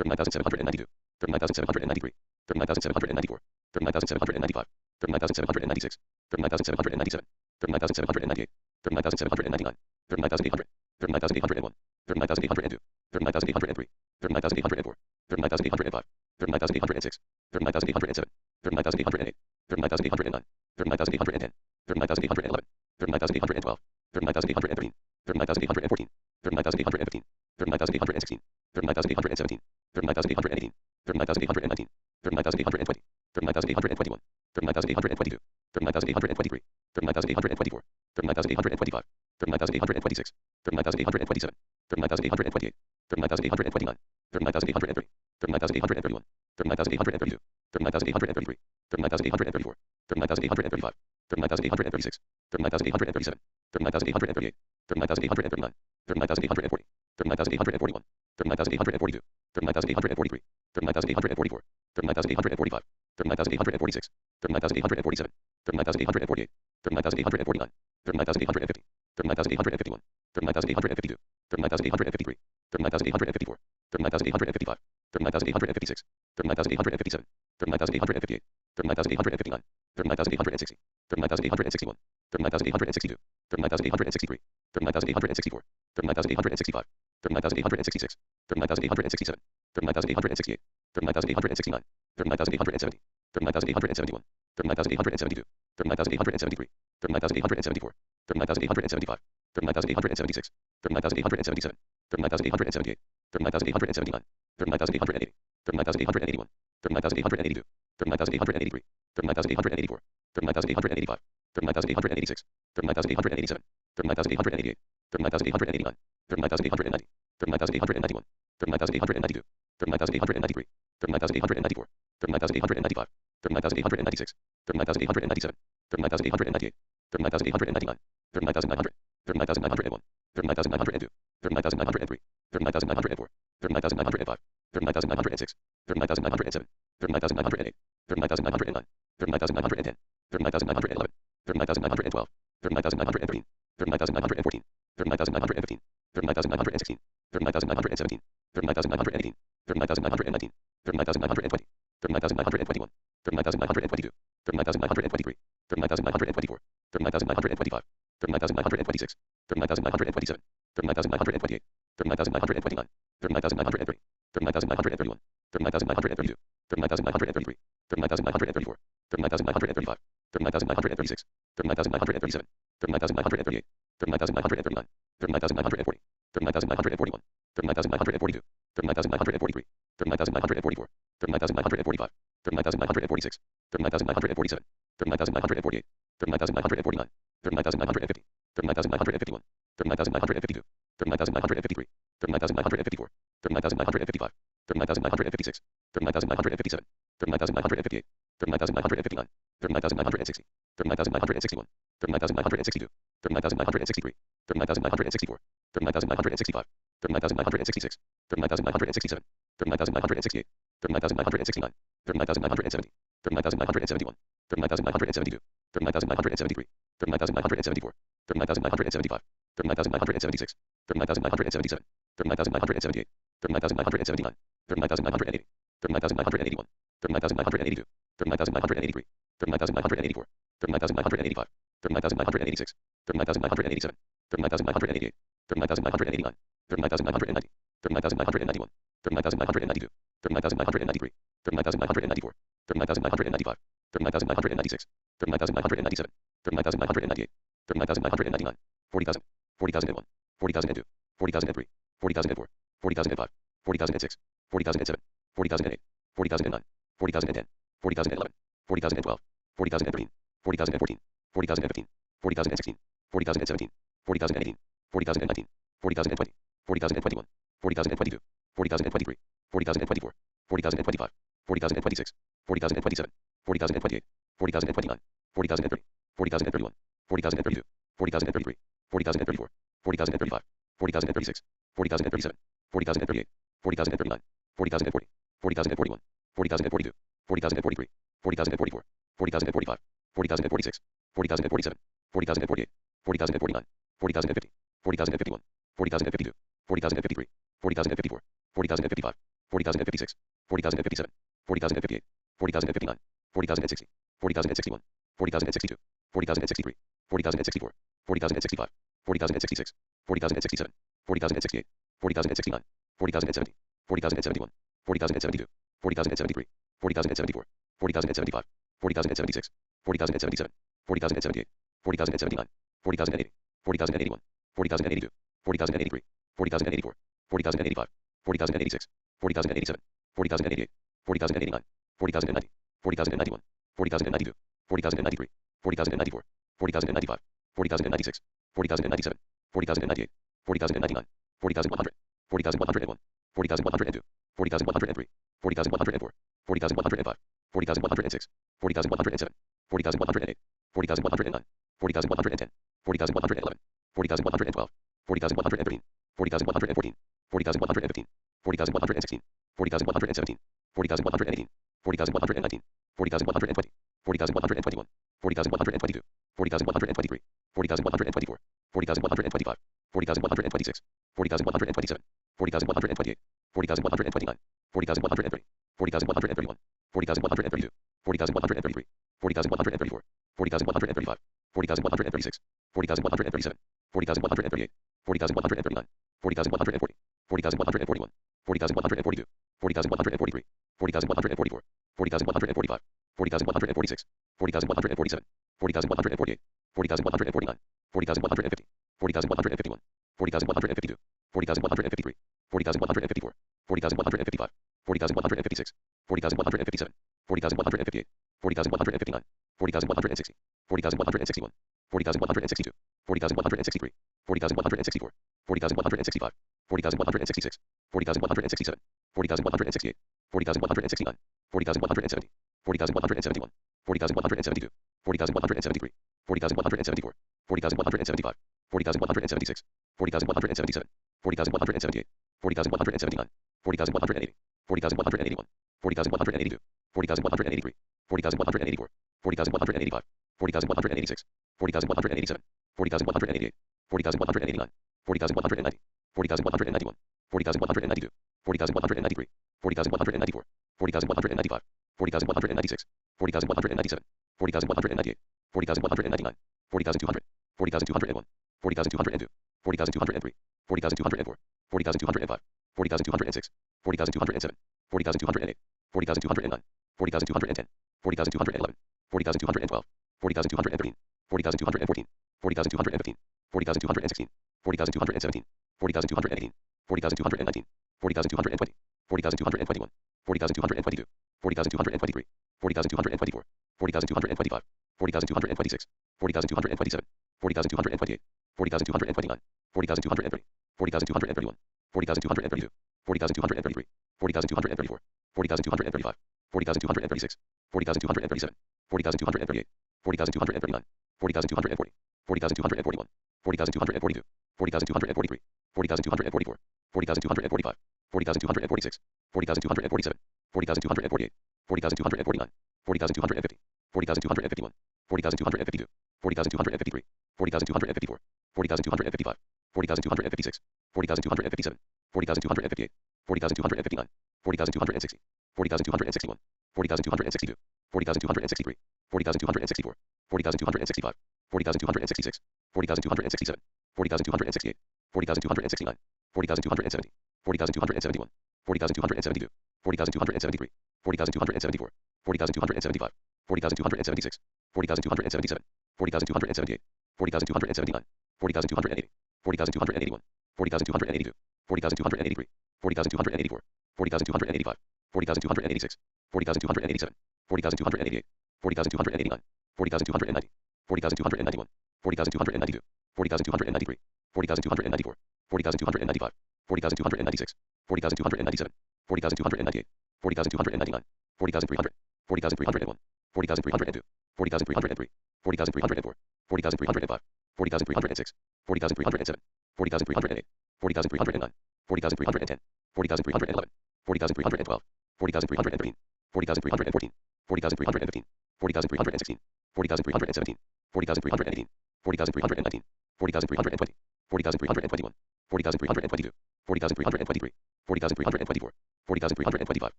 39,792, 39,793, 39,794, 39,795, 39,796, 39,797, 39,798, 39,799, 39,800, 39,801, 39,802, 39,803, 39,804, 39,805, 39,806, 39,807, 39,808, 39,809, 39,810, 39,811, 39,812, 39,813, 39,814, 39,815, 39,816, 39,817, 39,818, 39,819, 39,820, 39,821, 39,822, 39,823, 39,824, 39,825, 39,826, 39,827, 39,828, 39,829, 39,830, 39,831, 39,832, 39,833, 39,834, 39,835, 39,836, 39,837, 39,838, 39,839, 39,840, 39,841, 39,842, 39,843, 39,844, 39,845, 39,846, 39,847, 39,848, 39,849, 39,850, 39,851, 39,852, 39,853, 39,854, 39,855, 39,856, 39,857, 39,858, 39,859, 39,860, 39,861, 39,862, 39,863, 39,864, 39,865, 39,866, 39,867, 39,868, 39,869, 39,870, 39,871, 39,872, 39,873, 39,874, 39,875, 39,876, 39,877, 39,878, 39,879, 39,880, 39,881, 39,882, 39,883, 39,884, 39,885, 39,886, 39,887, 39,888, 39,889, 39,890, 39,891, 39,892, 39,893, 39,894, 39,895, 39,896, 39,897, 39,898, 39,899, 39,900, 39,901, 39,902, 39,903, 39,904, 39,905, 39,906, 39,907, 39,908, 39,909, 39,910, 39,911, 39,912, 39,913, 39,914, 39,915, 39,916, 39,917, 39,918, 39,919, 39,920, 39,921, 39,922, 39,923, 39,924, 39,925, 39,926, 39,927, 39,928, 39,929, 39,930, 39,931, 39,932, 39,933, 39,934, 39,935, 39,936, 39,937, 39,938, 39,939, 39,940, 39,941, 39,942, 39,943, 39,944, 39,945, 39,946, 39,947, 39,948, 39,949, 39,950, 39,951, 39,952, 39,953, 39,954, 39,955, 39,956, 39,957, 39,958, 39,959, 39,960, 39,961, 39,962, 39,963, 39,964, 39,965, 39,966, 39,967, 39,968, 39,969, 39,970, 39,971, 39,972, 39,973, 39,974, 39,975, 39,976, 39,977, 39,978, 39,979, 39,980, 39,981, 39,982, 39,983, 39,984, 39,985, 39,986, 39,987, 39,988, 39,989, 39,990, 39,991, 39,992, 39,993, 39,994, 39,995, 39,996, 39,997, 39,998, 39,999, 40,000, 40,001, 40,002, 40,003, 40,004, 40,005, 40,006, 40,007, 40,008, 40,009, 40,010, 40,011, 40,012, 40,013, 40,014, 40,015, 40,016, 40,017, 40,018, 40,019, 40,020, 40,021, 40,022, 40,023, 40,024, 40,025, 40,026, 40,027, 40,028, 40,029, 40,030, 40,031, 40,032, 40,033, 40,034, 40,035, 40,036, 40,037, 40,038, 40,039, 40,040, 40,041, 40,042, 40,043, 40,044, 40,045, 40,046, 40,047, 40,048, 40,049, 40,050, 40,051, 40,052, 40,053, 40,054, 40,055, 40,056, 40,057, 40,058, 40,059, 40,060, 40,061, 40,062, 40,063, 40,064, 40,065, 40,066, 40,067, 40,068, 40,069, 40,070, 40,071, 40,072, 40,073, 40,074, 40,075, 40,076, 40,077, 40,078, 40,079, 40,080, 40,081, 40,082, 40,083, 40,084, 40,085, 40,086, 40,087, 40,088, 40,089, 40,090, 40,091, 40,092, 40,093, 40,094, 40,095, 40,096, 40,097, 40,098, 40,099, 40,100, 40,101, 40,102, 40,103, 40,104, 40,105, 40,106, 40,107, 40,108, 40,109, 40,110, 40,111, 40,112, 40,113, 40,114, 40,115, 40,116, 40,117, 40,118, 40,119, 40,120, 40,121, 40,122, 40,123, 40,124, 40,125, 40,126, 40,127, 40,128, 40,129, 40,130, 40,131, 40,132, 40,133, 40,134, 40,135, 40,136, 40,137, 40,138, 40,139, 40,140, 40,141, 40,142, 40,143, 40,144, 40,145, 40,146, 40,147, 40,148, 40,149, 40,150, 40,151, 40,152, 40,153, 40,154, 40,155, 40,156, 40,157, 40,158, 40,159, 40,160, 40,161, 40,162, 40,163, 40,164, 40,165, 40,166, 40,167, 40,168, 40,169, 40,170, 40,171, 40,172, 40,173, 40,174, 40,175, 40,176, 40,177, 40,178, 40,179, 40,180, 40,181, 40,182, 40,183, 40,184, 40,185, 40,186, 40,187, 40,188, 40,189, 40,190, 40,191, 40,192, 40,193, 40,194, 40,195, 40,196, 40,197, 40,198, 40,199, 40,200, 40,201, 40,202, 40,203, 40,204, 40,205, 40,206, 40,207, 40,208, 40,209, 40,210, 40,211, 40,212, 40,213, 40,214, 40,215, 40,216, 40,217, 40,218, 40,219, 40,220, 40,221, 40,222, 40,223, 40,224, 40,225, 40,226, 40,227, 40,228, 40,229, 40,230, 40,231, 40,232, 40,233, 40,234, 40,235, 40,236, 40,237, 40,238, 40,239, 40,240, 40,241, 40,242, 40,243, 40,244, 40,245, 40,246, 40,247, 40,248, 40,249, 40,250, 40,251, 40,252, 40,253, 40,254, 40,255, 40,256, 40,257, 40,258, 40,259, 40,260, 40,261, 40,262, 40,263, 40,264, 40,265, 40,266, 40,267, 40,268, 40,269, 40,270, 40,271, 40,272, 40,273, 40,274, 40,275, 40,276, 40,277, 40,278, 40,279, 40,280, 40,281, 40,282, 40,283, 40,284, 40,285, 40,286, 40,287, 40,288, 40,289, 40,290, 40,291, 40,292, 40,293, 40,294, 40,295, 40,296, 40,297, 40,298, 40,299, 40,300, 40,301, 40,302, 40,303, 40,304, 40,305, 40,306, 40,307, 40,308, 40,309, 40,310, 40,311, 40,312, 40,313, 40,314, 40,315, 40,316, 40,317, 40,318, 40,319, 40,320, 40,321, 40,322, 40,323, 40,324, 40,325,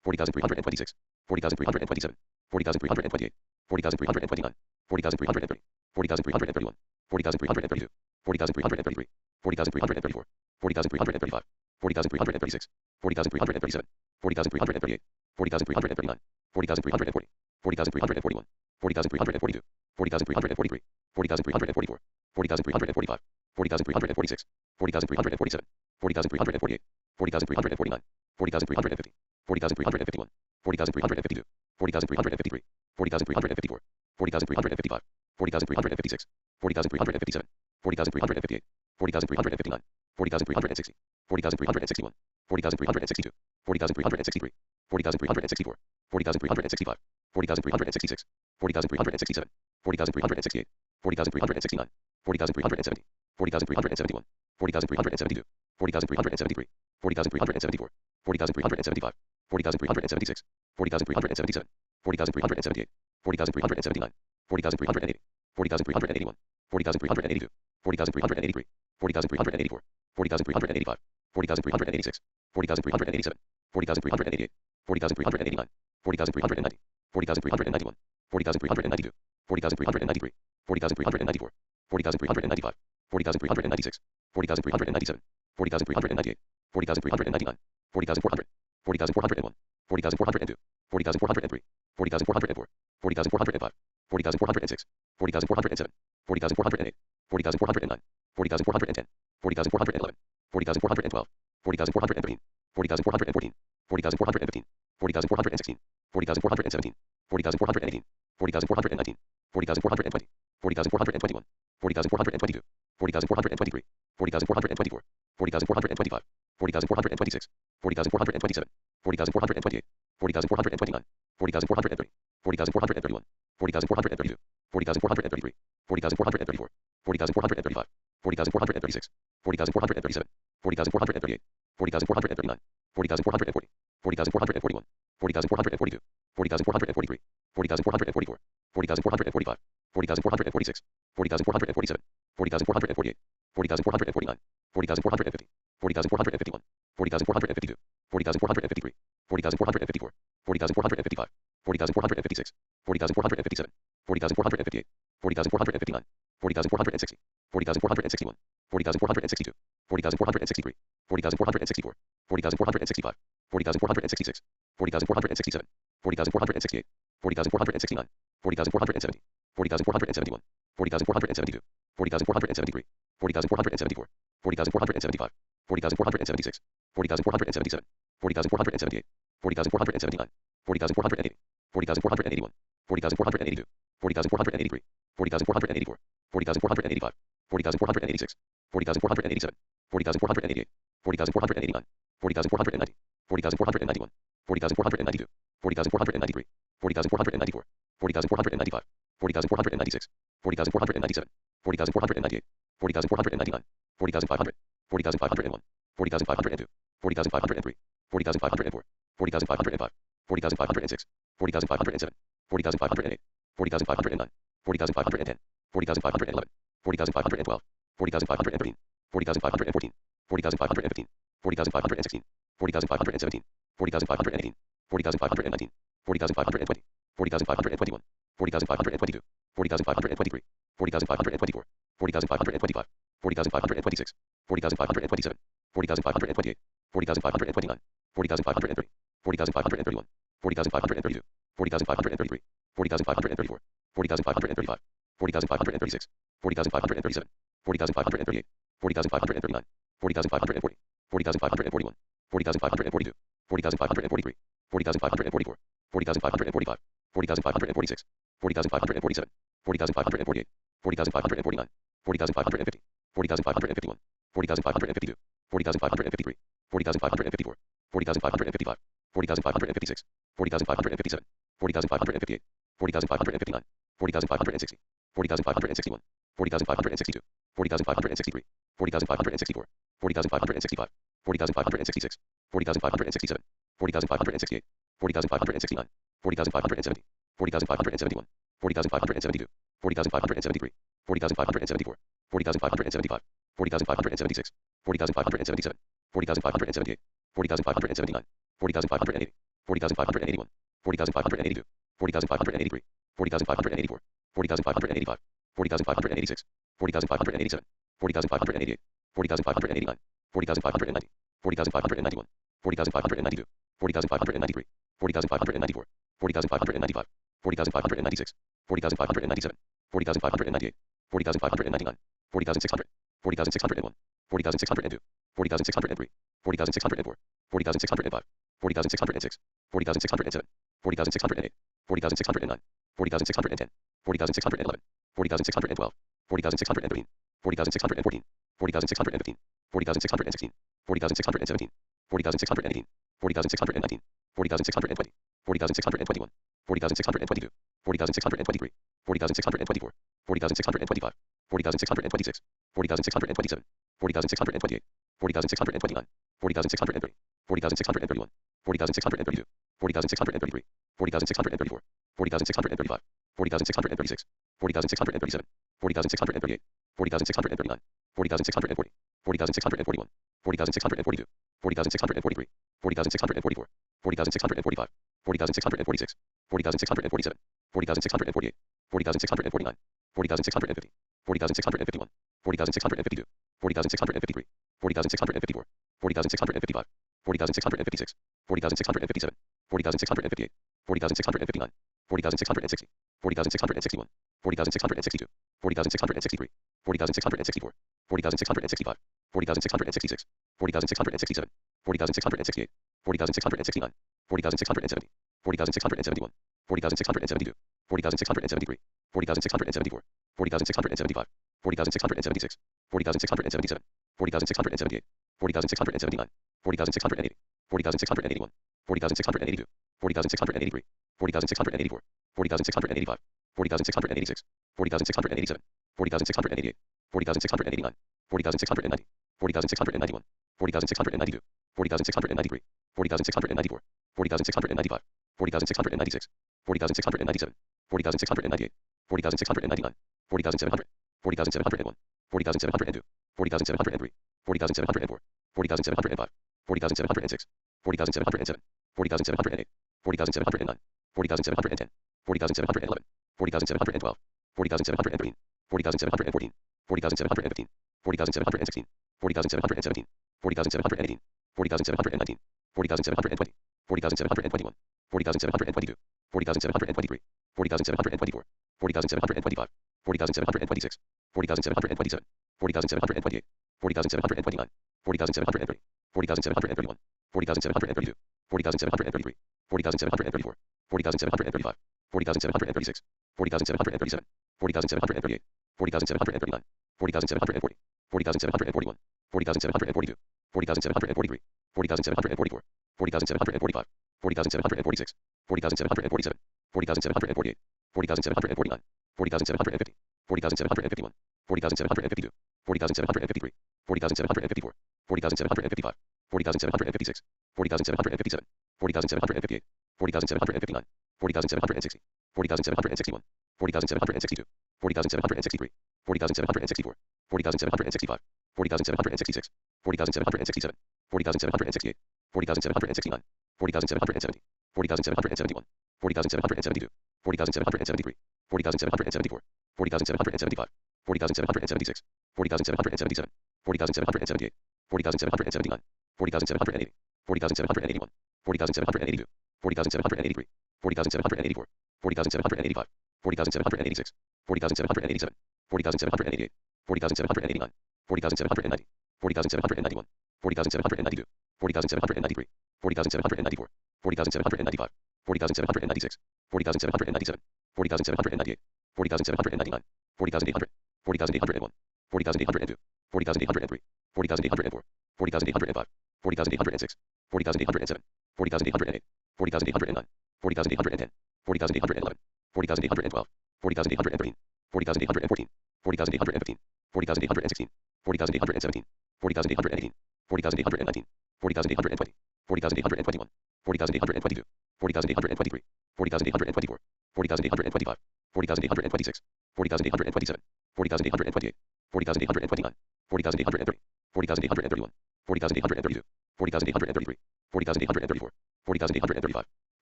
40,326, 40,327, 40,328, 40,329, 40,330, 40,331, 40,332, 40,333, 40,334, 40,335, 40,336, 40,337, 40,338, 40,339, 40,340, 40,341, 40,342, 40,343, 40,344, 40,345, 40,346, 40,347, 40,348, 40,349, 40,350, 40,351, 40,352, 40,353, 40,354, 40,355, 40,356, 40,357, 40,358, 40,359, 40,360, 40,361, 40,362, 40,363, 40,364, 40,365, 40,366, 40,367, 40,368, 40,369, 40,370, 40,371, 40,372, 40,373, 40,374, 40,375, 40,376, 40,377, 40,378, 40,379, 40,380, 40,381, 40,382, 40,383, 40,384, 40,385, 40,386, 40,387, 40,388, 40,389, 40,390, 40,391, 40,392, 40,393, 40,394, 40,395, 40,396, 40,397, 40,398, 40,399, 40,400, 40,401, 40,402, 40,403, 40,404, 40,405, 40,406, 40,407, 40,408, 40,409, 40,410, 40,411, 40,412, 40,413, 40,414, 40,415, 40,416, 40,417, 40,418, 40,419, 40,420, 40,421, 40,422, 40,423, 40,424, 40,425, 40,426, 40,427, 40,428, 40,429, 40,430, 40,431, 40,432, 40,433, 40,434, 40,435, 40,436, 40,437, 40,438, 40,439, 40,440, 40,441, 40,442, 40,443, 40,444, 40,445, 40,446, 40,447, 40,448, 40,449, 40,450, 40,451, 40,452, 40,453, 40,454, 40,455, 40,456, 40,457, 40,458, 40,459, 40,460, 40,461, 40,462, 40,463, 40,464, 40,465, 40,466, 40,467, 40,468, 40,469, 40,470, 40,471, 40,472, 40,473, 40,474, 40,475, 40,476, 40,477, 40,478, 40,479, 40,480, 40,481, 40,482, 40,483, 40,484, 40,485, 40,486, 40,487, 40,488, 40,489, 40,490, 40,491, 40,492, 40,493, 40,494, 40,495, 40,496, 40,497, 40,498, 40,499, 40,500, 40,501, 40,502, 40,503, 40,504, 40,505, 40,506, 40,507, 40,508, 40,509, 40,510, 40,511, 40,512, 40,513, 40,514, 40,515, 40,516, 40,517, 40,518, 40,519, 40,520, 40,521, 40,522, 40,523, 40,524, 40,525, 40,526, 40,527, 40,528, 40,529, 40,530, 40,531, 40,532, 40,533, 40,534, 40,535, 40,536, 40,537, 40,538, 40,539, 40,540, 40,541, 40,542, 40,543, 40,544, 40,545, 40,546, 40,547, 40,548, 40,549, 40,550, 40,551, 40,552, 40,553, 40,554, 40,555, 40,556, 40,557, 40,558, 40,559, 40,560, 40,561, 40,562, 40,563, 40,564, 40,565, 40,566, 40,567, 40,568, 40,569, 40,570, 40,571, 40,572, 40,573, 40,574, 40,575, 40,576, 40,577, 40,578, 40,579, 40,580, 40,581, 40,582, 40,583, 40,584, 40,585, 40,586, 40,587, 40,588, 40,589, 40,590, 40,591, 40,592, 40,593, 40,594, 40,595, 40,596, 40,597, 40,598, 40,599, 40,600, 40,601, 40,602, 40,603, 40,604, 40,605, 40,606, 40,607, 40,608, 40,609, 40,610, 40,611, 40,612, 40,613, 40,614, 40,615, 40,616, 40,617, 40,618, 40,619, 40,620, 40,621, 40,622, 40,623, 40,624, 40,625, 40,626, 40,627, 40,628, 40,629, 40,630, 40,631, 40,632, 40,633, 40,634, 40,635, 40,636, 40,637, 40,638, 40,639, 40,640, 40,641, 40,642, 40,643, 40,644, 40,645, 40,646, 40,647, 40,648, 40,649, 40,650, 40,651, 40,652, 40,653, 40,654, 40,655, 40,656, 40,657, 40,658, 40,659, 40,660, 40,661, 40,662, 40,663, 40,664, 40,665, 40,666, 40,667, 40,668, 40,669, 40,670, 40,671, 40,672, 40,673, 40,674, 40,675, 40,676, 40,677, 40,678, 40,679, 40,680, 40,681, 40,682, 40,683, 40,684, 40,685, 40,686, 40,687, 40,688, 40,689, 40,690, 40,691, 40,692, 40,693, 40,694, 40,695, 40,696, 40,697, 40,698, 40,699, 40,700, 40,701, 40,702, 40,703, 40,704, 40,705, 40,706, 40,707, 40,708, 40,709, 40,710, 40,711, 40,712, 40,713, 40,714, 40,715, 40,716, 40,717, 40,718, 40,719, 40,720, 40,721, 40,722, 40,723, 40,724, 40,725, 40,726, 40,727, 40,728, 40,729, 40,730, 40,731, 40,732, 40,733, 40,734, 40,735, 40,736, 40,737, 40,738, 40,739, 40,740, 40,741, 40,742, 40,743, 40,744, 40,745, 40,746, 40,747, 40,748, 40,749, 40,750, 40,751, 40,752, 40,753, 40,754, 40,755, 40,756, 40,757, 40,758, 40,759, 40,760, 40,761, 40,762, 40,763, 40,764, 40,765, 40,766, 40,767, 40,768, 40,769, 40,770, 40,771, 40,772, 40,773, 40,774, 40,775, 40,776, 40,777, 40,778, 40,779, 40,780, 40,781, 40,782, 40,783, 40,784, 40,785, 40,786, 40,787, 40,788, 40,789, 40,790, 40,791, 40,792, 40,793, 40,794, 40,795, 40,796, 40,797, 40,798, 40,799, 40,800, 40,801, 40,802, 40,803, 40,804, 40,805, 40,806, 40,807, 40,808, 40,809, 40,810, 40,811, 40,812, 40,813, 40,814, 40,815, 40,816, 40,817, 40,818, 40,819, 40,820, 40,821, 40,822, 40,823, 40,824, 40,825, 40,826, 40,827, 40,828, 40,829, 40,830, 40,831, 40,832, 40,833, 40,834, 40,835,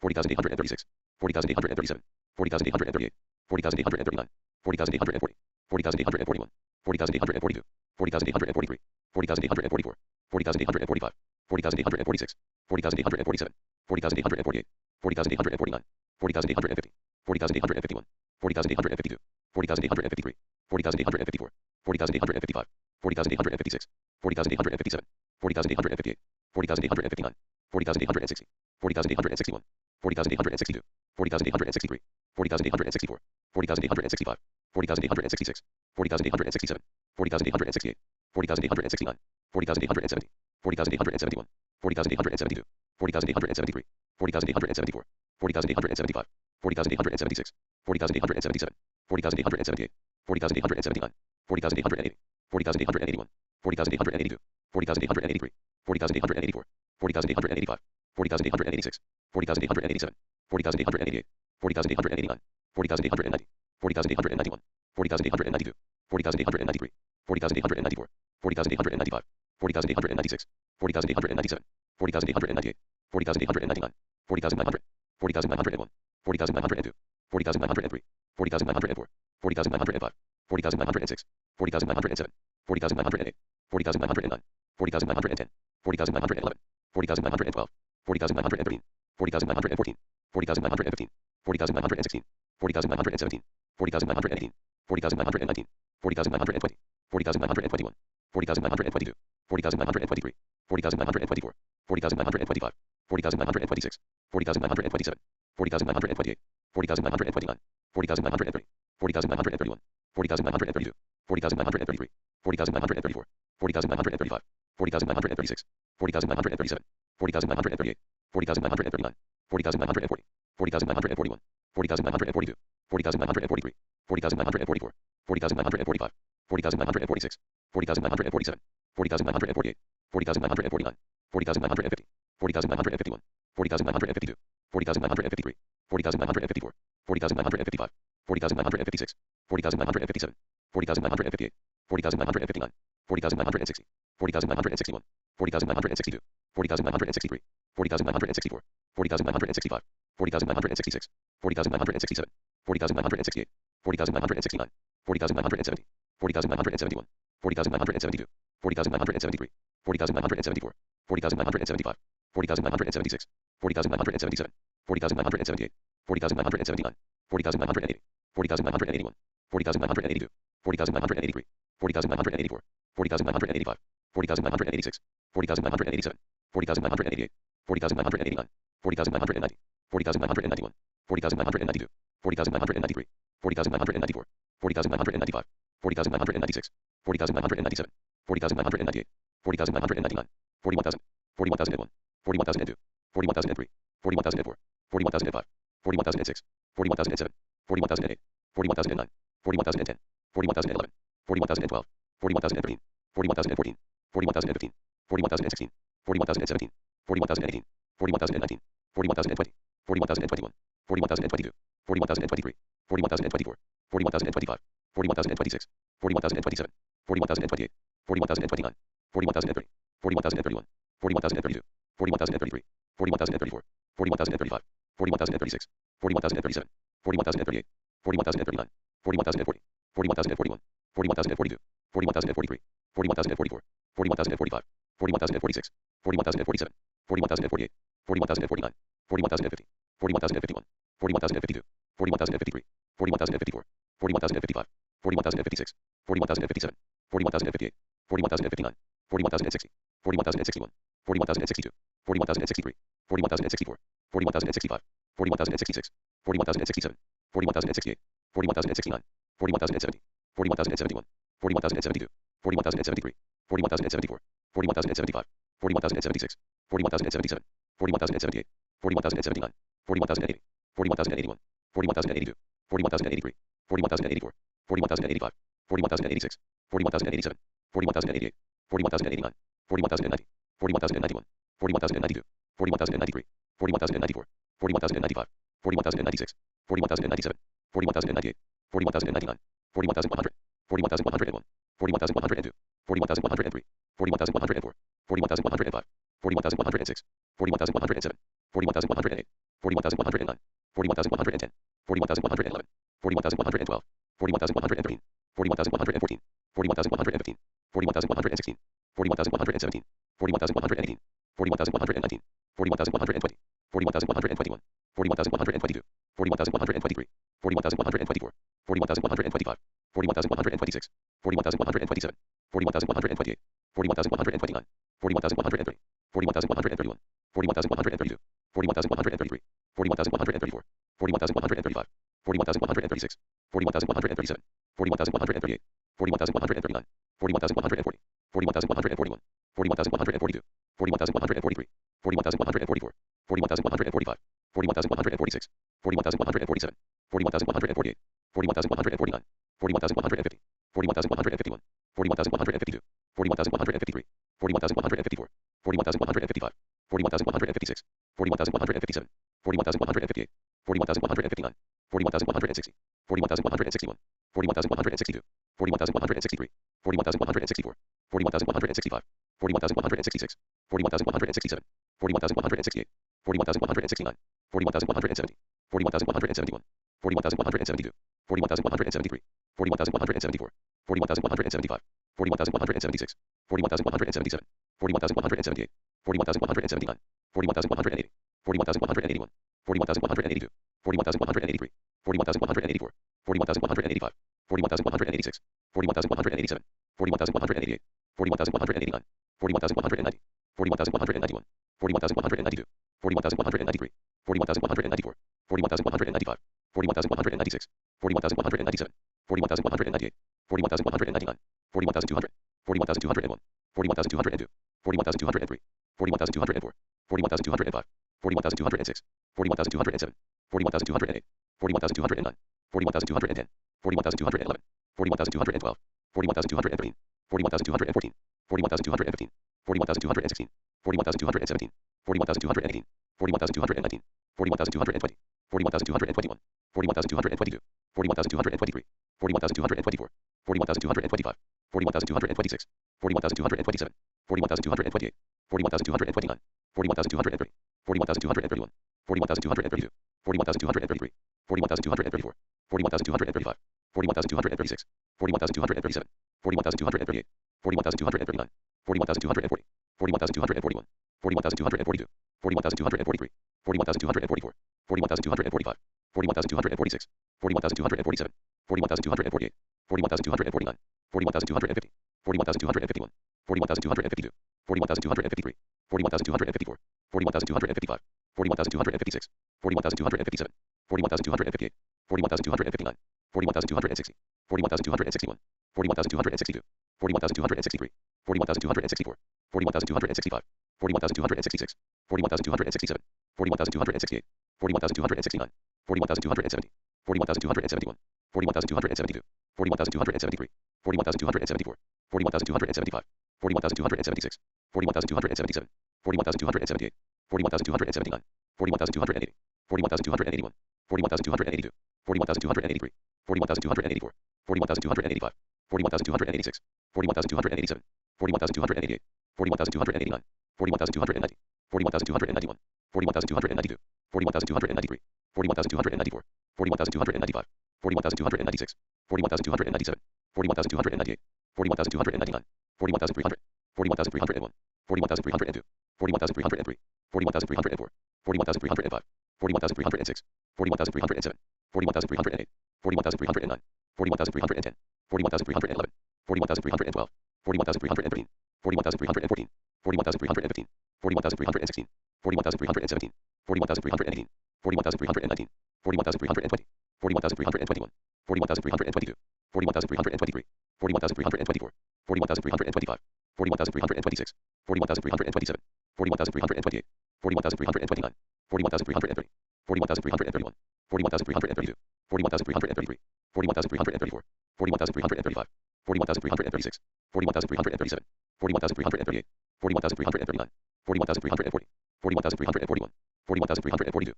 40,836, 40,837, 40,838, 40,839, 40,840, 40,841, 40,842, 40,843, 40,844, 40,845, 40,846, 40,847, 40,848, 40,849, 40,850, 40,851, 40,852, 40,853, 40,854, 40,855, 40,856, 40,857, 40,858, 40,859, 40,860, 40,861, 40,862, 40,863, 40,864, 40,865, 40,866, 40,867, 40,868, 40,869, 40,870, 40,871, 40,872, 40,873, 40,874, 40,875, 40,876, 40,877, 40,878, 40,879, 40,880, 40,881, 40,882, 40,883, 40,884, 40,885, 40,886, 40,887, 40,888, 40,889, 40,890, 40,891, 40,892, 40,893, 40,894, 40,895, 40,896, 40,897, 40,898, 40,899, 40,900, 40,901, 40,902, 40,903, 40,904, 40,905, 40,906, 40,907, 40,908, 40,909, 40,910, 40,911, 40,912, 40,913, 40,914, 40,915, 40,916, 40,917, 40,918, 40,919, 40,920, 40,921, 40,922, 40,923, 40,924, 40,925, 40,926, 40,927, 40,928, 40,929, 40,930, 40,931, 40,932, 40,933, 40,934, 40,935, 40,936, 40,937, 40,938, 40,939, 40,940, 40,941, 40,942, 40,943, 40,944, 40,945, 40,946, 40,947, 40,948, 40,949, 40,950, 40,951, 40,952, 40,953, 40,954, 40,955, 40,956, 40,957, 40,958, 40,959, 40,960, 40,961, 40,962, 40,963, 40,964, 40,965, 40,966, 40,967, 40,968, 40,969, 40,970, 40,971, 40,972, 40,973, 40,974, 40,975, 40,976, 40,977, 40,978, 40,979, 40,980, 40,981, 40,982, 40,983, 40,984, 40,985, 40,986, 40,987, 40,988, 40,989, 40,990, 40,991, 40,992, 40,993, 40,994, 40,995, 40,996, 40,997, 40,998, 40,999, 41,000, 41,001, 41,002, 41,003, 41,004, 41,005, 41,006, 41,007, 41,008, 41,009, 41,010, 41,011, 41,012, 41,013, 41,014, 41,015, 41,016, 41,017, 41,018, 41,019, 41,020, 41,021, 41,022, 41,023, 41,024, 41,025, 41,026, 41,027, 41,028, 41,029, 41,030, 41,031, 41,032, 41,033, 41,034, 41,035, 41,036, 41,037, 41,038, 41,039, 41,040, 41,041, 41,042, 41,043, 41,044, 41,045, 41,046, 41,047, 41,048, 41,049, 41,050, 41,051, 41,052, 41,053, 41,054, 41,055, 41,056, 41,057, 41,058, 41,059, 41,060, 41,061, 41,062, 41,063, 41,064, 41,065, 41,066, 41,067, 41,068, 41,069, 41,070, 41,071, 41,072, 41,073, 41,074, 41,075, 41,076, 41,077, 41,078, 41,079, 41,080, 41,081, 41,082, 41,083, 41,084, 41,085, 41,086, 41,087, 41,088, 41,089, 41,090, 41,091, 41,092, 41,093, 41,094, 41,095, 41,096, 41,097, 41,098, 41,099, 41,100, 41,101, 41,102, 41,103, 41,104, 41,105, 41,106, 41,107, 41,108, 41,109, 41,110, 41,111, 41,112, 41,113, 41,114, 41,115, 41,116, 41,117, 41,118, 41,119, 41,120, 41,121, 41,122, 41,123, 41,124, 41,125, 41,126, 41,127, 41,128, 41,129, 41,130, 41,131, 41,132, 41,133, 41,134, 41,135, 41,136, 41,137, 41,138, 41,139, 41,140, 41,141, 41,142, 41,143, 41,144, 41,145, 41,146, 41,147, 41,148, 41,149, 41,150, 41,151, 41,152, 41,153, 41,154, 41,155, 41,156, 41,157, 41,158, 41,159, 41,160, 41,161, 41,162, 41,163, 41,164, 41,165, 41,166, 41,167, 41,168, 41,169, 41,170, 41,171, 41,172, 41,173, 41,174, 41,175, 41,176, 41,177, 41,178, 41,179, 41,180, 41,181, 41,182, 41,183, 41,184, 41,185, 41,186, 41,187, 41,188, 41,189, 41,190, 41,191, 41,192, 41,193, 41,194, 41,195, 41,196, 41,197, 41,198, 41,199, 41,200, 41,201, 41,202, 41,203, 41,204, 41,205, 41,206, 41,207, 41,208, 41,209, 41,210, 41,211, 41,212, 41,213, 41,214, 41,215, 41,216, 41,217, 41,218, 41,219, 41,220, 41,221, 41,222, 41,223, 41,224, 41,225, 41,226, 41,227, 41,228, 41,229, 41,230, 41,231, 41,232, 41,233, 41,234, 41,235, 41,236, 41,237, 41,238, 41,239, 41,240, 41,241, 41,242, 41,243, 41,244, 41,245, 41,246, 41,247, 41,248, 41,249, 41,250, 41,251, 41,252, 41,253, 41,254, 41,255, 41,256, 41,257, 41,258, 41,259, 41,260, 41,261, 41,262, 41,263, 41,264, 41,265, 41,266, 41,267, 41,268, 41,269, 41,270, 41,271, 41,272, 41,273, 41,274, 41,275, 41,276, 41,277, 41,278, 41,279, 41,280, 41,281, 41,282, 41,283, 41,284, 41,285, 41,286, 41,287, 41,288, 41,289, 41,290, 41,291, 41,292, 41,293, 41,294, 41,295, 41,296, 41,297, 41,298, 41,299, 41,300, 41,301, 41,302, 41,303, 41,304, 41,305, 41,306, 41,307, 41,308, 41,309, 41,310, 41,311, 41,312, 41,313, 41,314, 41,315, 41,316, 41,317, 41,318, 41,319, 41,320, 41,321, 41,322, 41,323, 41,324, 41,325, 41,326, 41,327, 41,328, 41,329, 41,330, 41,331, 41,332, 41,333, 41,334, 41,335, 41,336, 41,337, 41,338, 41,339, 41,340, 41,341, 41,342,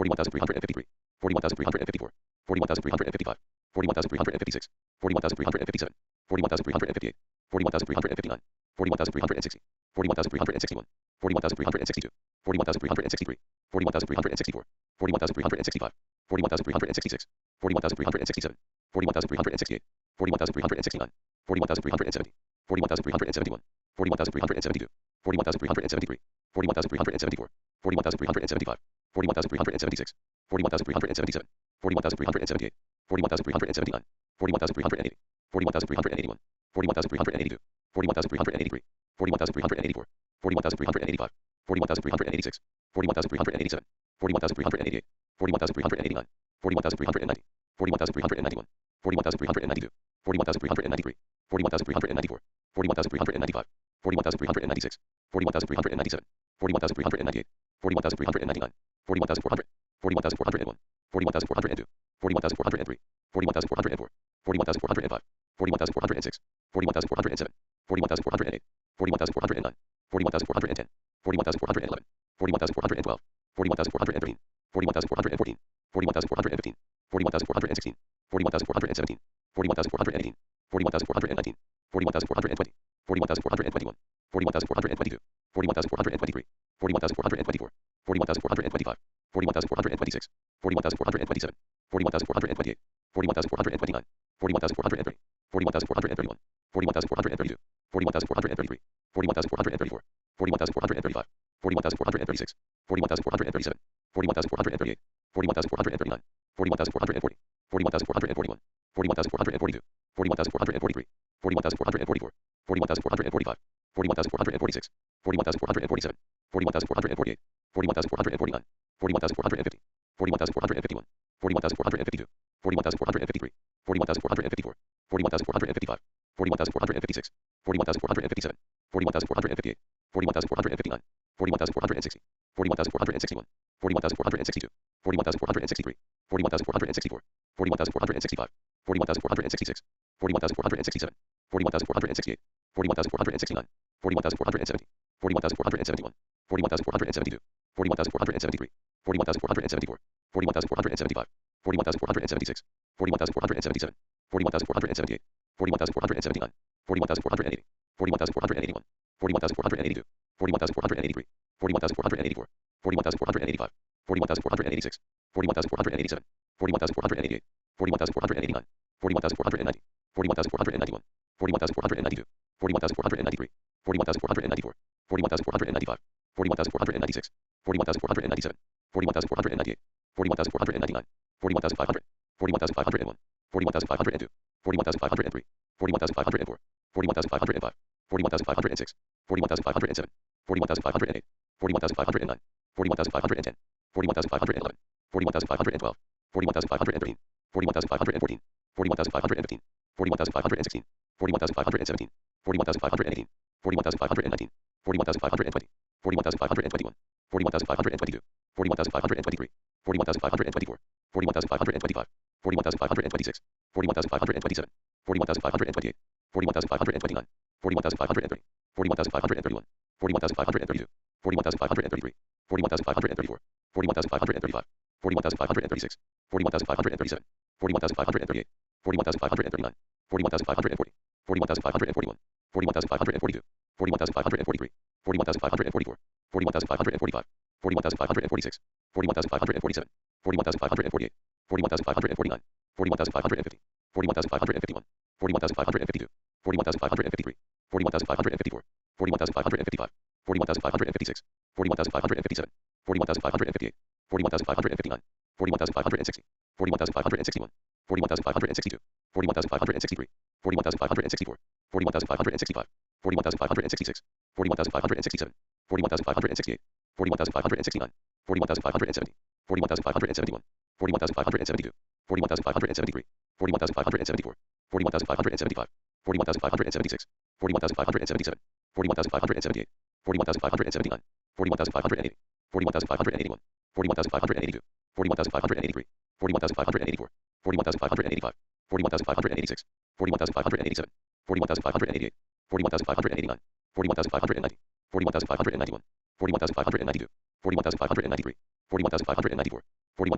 41,353, 41,354, 41,355, 41,356, 41,357, 41,358, 41,359, 41,360, 41,361, 41,362, 41,363, 41,364, 41,365, 41,366, 41,367, 41,368, 41,369, 41,370, 41,371, 41,372, 41,373, 41,374, 41,375, 41,376, 41,377, 41,378, 41,379, 41,380, 41,381, 41,382, 41,383, 41,384, 41,385, 41,386, 41,387, 41,388, 41,389, 41,390, 41,391, 41,392, 41,393, 41,394, 41,395, 41,396, 41,397, 41,398, 41,399, 41,400, 41,401, 41,402, 41,403, 41,404, 41,405, 41,406, 41,407, 41,408, 41,409, 41,410, 41,411, 41,412, 41,413, 41,414, 41,415, 41,416, 41,417, 41,418, 41,419, 41,420, 41,421, 41,422, 41,423, 41,424, 41,425, 41,426, 41,427, 41,428, 41,429, 41,430, 41,431, 41,432, 41,433, 41,434, 41,435, 41,436, 41,437, 41,438, 41,439, 41,440, 41,441, 41,442, 41,443, 41,444, 41,445, 41,446, 41,447, 41,448, 41,449, 41,450, 41,451, 41,452, 41,453, 41,454, 41,455, 41,456, 41,457, 41,458, 41,459, 41,460, 41,461, 41,462, 41,463, 41,464, 41,465, 41,466, 41,467, 41,468, 41,469, 41,470, 41,471, 41,472, 41,473, 41,474, 41,475, 41,476, 41,477, 41,478, 41,479, 41,480, 41,481, 41,482, 41,483, 41,484, 41,485, 41,486, 41,487, 41,488, 41,489, 41,490, 41,491, 41,492, 41,493, 41,494, 41,495, 41,496, 41,497, 41,498, 41,499, 41,500, 41,501, 41,502, 41,503, 41,504, 41,505, 41,506, 41,507, 41,508, 41,509, 41,510, 41,511, 41,512, 41,513, 41,514, 41,515, 41,516, 41,517, 41,518, 41,519, 41,520, 41,521, 41,522, 41,523, 41,524, 41,525, 41,526, 41,527, 41,528, 41,529, 41,530, 41,531, 41,532, 41,533, 41,534, 41,535, 41,536, 41,537, 41,538, 41,539, 41,540, 41,541, 41,542, 41,543, 41,544, 41,545, 41,546, 41,547, 41,548, 41,549, 41,550, 41,551, 41,552, 41,553, 41,554, 41,555, 41,556, 41,557, 41,558, 41,559, 41,560, 41,561, 41,562, 41,563, 41,564, 41,565, 41,566, 41,567, 41,568, 41,569, 41,570, 41,571, 41,572, 41,573, 41,574, 41,575, 41,576, 41,577, 41,578, 41,579, 41,580, 41,581, 41,582, 41,583, 41,584, 41,585, 41,586, 41,587, 41,588, 41,589, 41,590, 41,591, 41,592, 41,593, 41,594,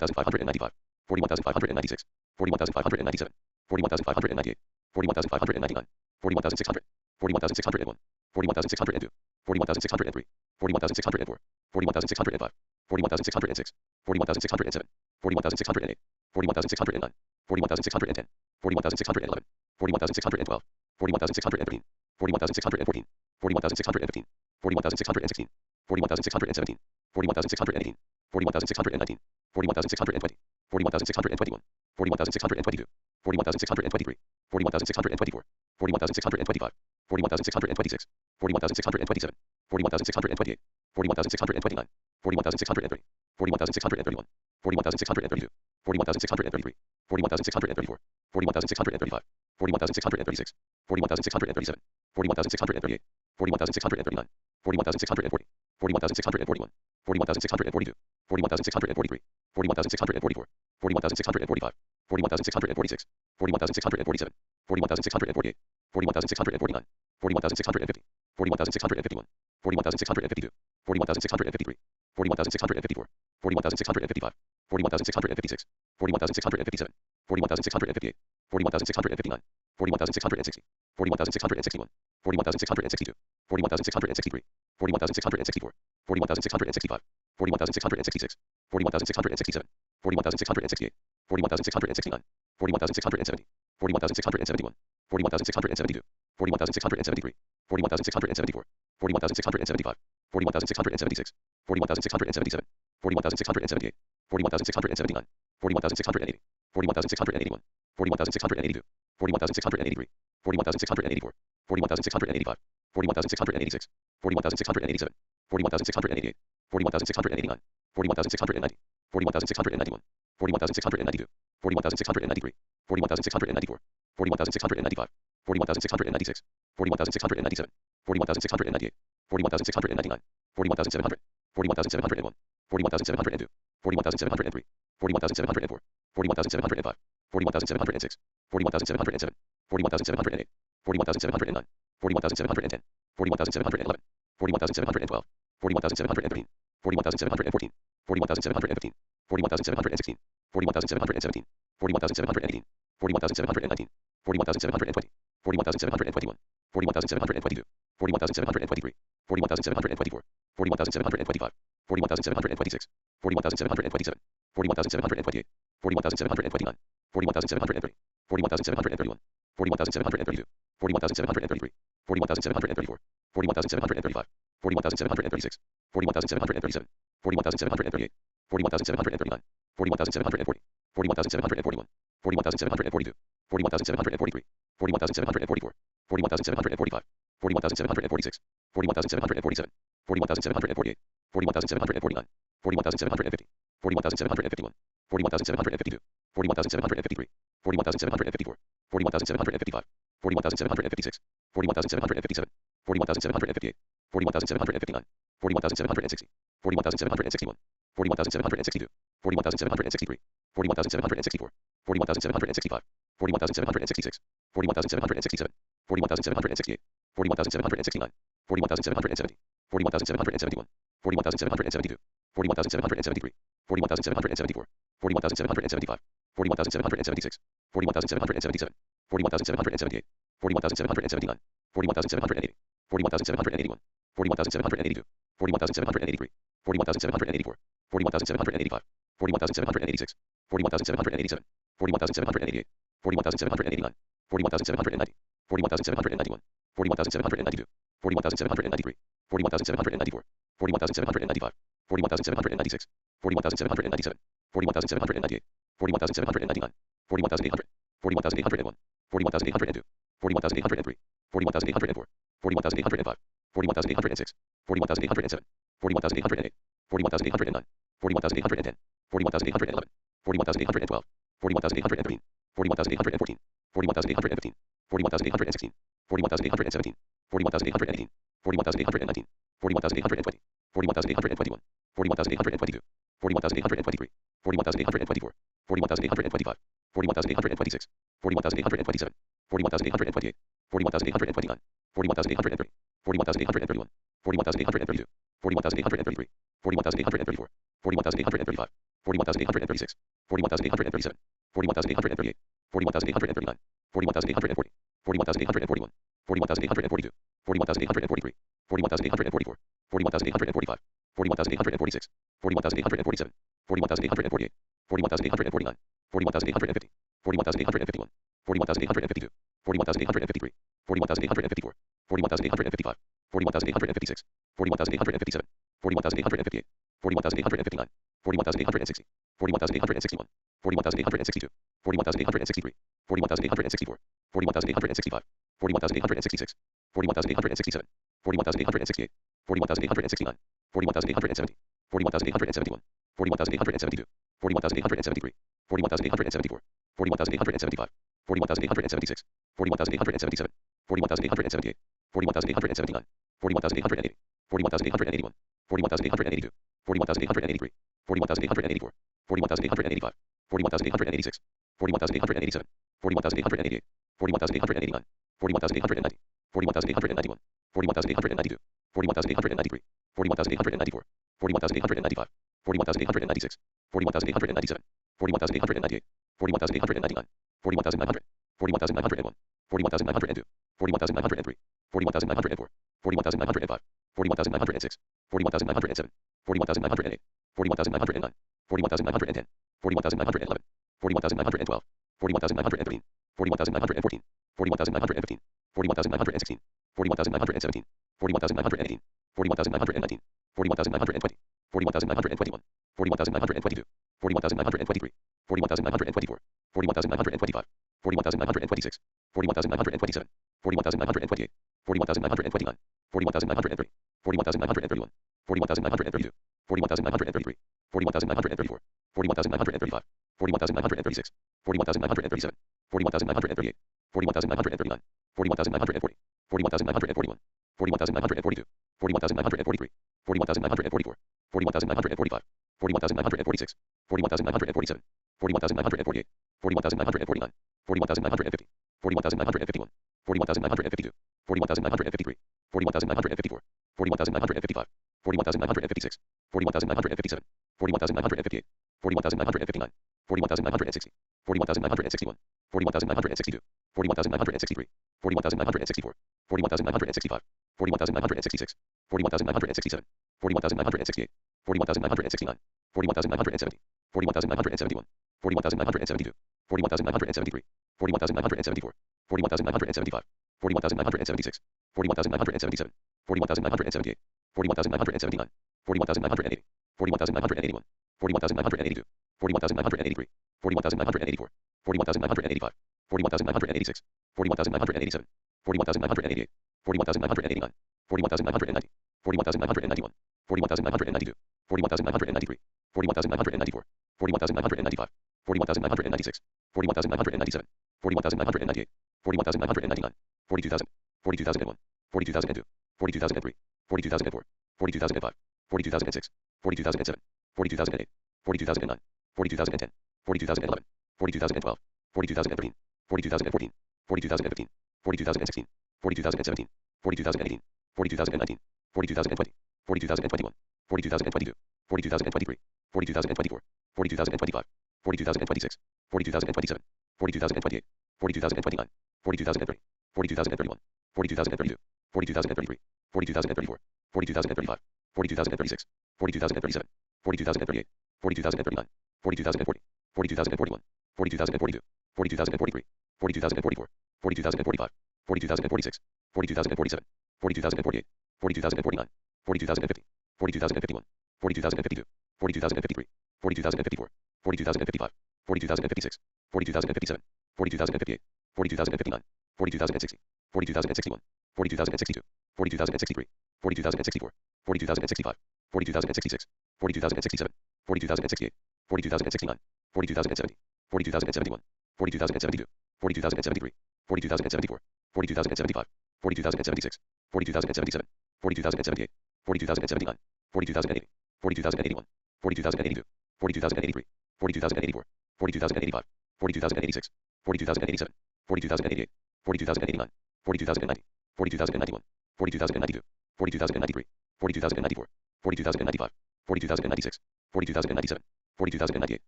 41,595, 41,596, 41,597, 41,598, 41,599, 41,600, 41,601, 41,602, 41,603, 41,604, 41,605, 41,606, 41,607, 41,608, 41,609, 41,610, 41,611, 41,612, 41,613, 41,614, 41,615, 41,616, 41,617, 41,618, 41,619, 41,620, 41,621, 41,622, 41,623, 41,624, 41,625, 41,626, 41,627, 41,628, 41,629, 41,630, 41,631, 41,632, 41,633, 41,634, 41,635, 41,636, 41,637, 41,638, 41,639, 41,640, 41,641, 41,642, 41,643, 41,644, 41,645, 41,646, 41,647, 41,648, 41,649, 41,650, 41,651, 41,652, 41,653, 41,654, 41,655, 41,656, 41,657, 41,658, 41,659, 41,660, 41,661, 41,662, 41,663, 41,664, 41,665, 41,666, 41,667, 41,668, 41,669, 41,670, 41,671, 41,672, 41,673, 41,674, 41,675, 41,676, 41,677, 41,678, 41,679, 41,680, 41,681, 41,682, 41,683, 41,684, 41,685, 41,686, 41,687, 41,688, 41,689, 41,690, 41,691, 41,692, 41,693, 41,694, 41,695, 41,696, 41,697, 41,698, 41,699, 41,700, 41,701, 41,702, 41,703, 41,704, 41,705, 41,706, 41,707, 41,708, 41,709, 41,710, 41,711, 41,712, 41,713, 41,714, 41,715, 41,716, 41,717, 41,718, 41,719, 41,720, 41,721, 41,722, 41,723, 41,724, 41,725, 41,726, 41,727, 41,728, 41,729, 41,730, 41,731, 41,732, 41,733, 41,734, 41,735, 41,736, 41,737, 41,738, 41,739, 41,740, 41,741, 41,742, 41,743, 41,744, 41,745, 41,746, 41,747, 41,748, 41,749, 41,750, 41,751, 41,752, 41,753, 41,754, 41,755, 41,756, 41,757, 41,758, 41,759, 41,760, 41,761, 41,762, 41,763, 41,764, 41,765, 41,766, 41,767, 41,768, 41,769, 41,770, 41,771, 41,772, 41,773, 41,774, 41,775, 41,776, 41,777, 41,778, 41,779, 41,780, 41,781, 41,782, 41,783, 41,784, 41,785, 41,786, 41,787, 41,788, 41,789, 41,790, 41,791, 41,792, 41,793, 41,794, 41,795, 41,796, 41,797, 41,798, 41,799, 41,800, 41,801, 41,802, 41,803, 41,804, 41,805, 41,806, 41,807, 41,808, 41,809, 41,810, 41,811, 41,812, 41,813, 41,814, 41,815, 41,816, 41,817, 41,818, 41,819, 41,820, 41,821, 41,822, 41,823, 41,824, 41,825, 41,826, 41,827, 41,828, 41,829, 41,830, 41,831, 41,832, 41,833, 41,834, 41,835, 41,836, 41,837, 41,838, 41,839, 41,840, 41,841, 41,842, 41,843, 41,844, 41,845, 41,846, 41,847, 41,848, 41,849, 41,850, 41,851, 41,852, 41,853, 41,854, 41,855, 41,856, 41,857, 41,858, 41,859, 41,860, 41,861, 41,862, 41,863, 41,864, 41,865, 41,866, 41,867, 41,868, 41,869, 41,870, 41,871, 41,872, 41,873, 41,874, 41,875, 41,876, 41,877, 41,878, 41,879, 41,880, 41,881, 41,882, 41,883, 41,884, 41,885, 41,886, 41,887, 41,888, 41,889, 41,890, 41,891, 41,892, 41,893, 41,894, 41,895, 41,896, 41,897, 41,898, 41,899, 41,900, 41,901, 41,902, 41,903, 41,904, 41,905, 41,906, 41,907, 41,908, 41,909, 41,910, 41,911, 41,912, 41,913, 41,914, 41,915, 41,916, 41,917, 41,918, 41,919, 41,920, 41,921, 41,922, 41,923, 41,924, 41,925, 41,926, 41,927, 41,928, 41,929, 41,930, 41,931, 41,932, 41,933, 41,934, 41,935, 41,936, 41,937, 41,938, 41,939, 41,940, 41,941, 41,942, 41,943, 41,944, 41,945, 41,946, 41,947, 41,948, 41,949, 41,950, 41,951, 41,952, 41,953, 41,954, 41,955, 41,956, 41,957, 41,958, 41,959, 41,960, 41,961, 41,962, 41,963, 41,964, 41,965, 41,966, 41,967, 41,968, 41,969, 41,970, 41,971, 41,972, 41,973, 41,974, 41,975, 41,976, 41,977, 41,978, 41,979, 41,980, 41,981, 41,982, 41,983, 41,984, 41,985, 41,986, 41,987, 41,988, 41,989, 41,990, 41,991, 41,992, 41,993, 41,994, 41,995, 41,996, 41,997, 41,998, 41,999, 42,000, 42,001, 42,002, 42,003, 42,004, 42,005, 42,006, 42,007, 42,008, 42,009, 42,010, 42,011, 42,012, 42,013, 42,014, 42,015, 42,016, 42,017, 42,018, 42,019, 42,020, 42,021, 42,022, 42,023, 42,024, 42,025, 42,026, 42,027, 42,028, 42,029, 42,030, 42,031, 42,032, 42,033, 42,034, 42,035, 42,036, 42,037, 42,038, 42,039, 42,040, 42,041, 42,042, 42,043, 42,044, 42,045, 42,046, 42,047, 42,048, 42,049, 42,050, 42,051, 42,052, 42,053, 42,054, 42,055, 42,056, 42,057, 42,058, 42,059, 42,060, 42,061, 42,062, 42,063, 42,064, 42,065, 42,066, 42,067, 42,068, 42,069, 42,070, 42,071, 42,072, 42,073, 42,074, 42,075, 42,076, 42,077, 42,078, 42,079, 42,080, 42,081, 42,082, 42,083, 42,084, 42,085, 42,086, 42,087, 42,088, 42,089, 42,090, 42,091, 42,092, 42,093, 42,094, 42,095, 42,096, 42,097, 42,098,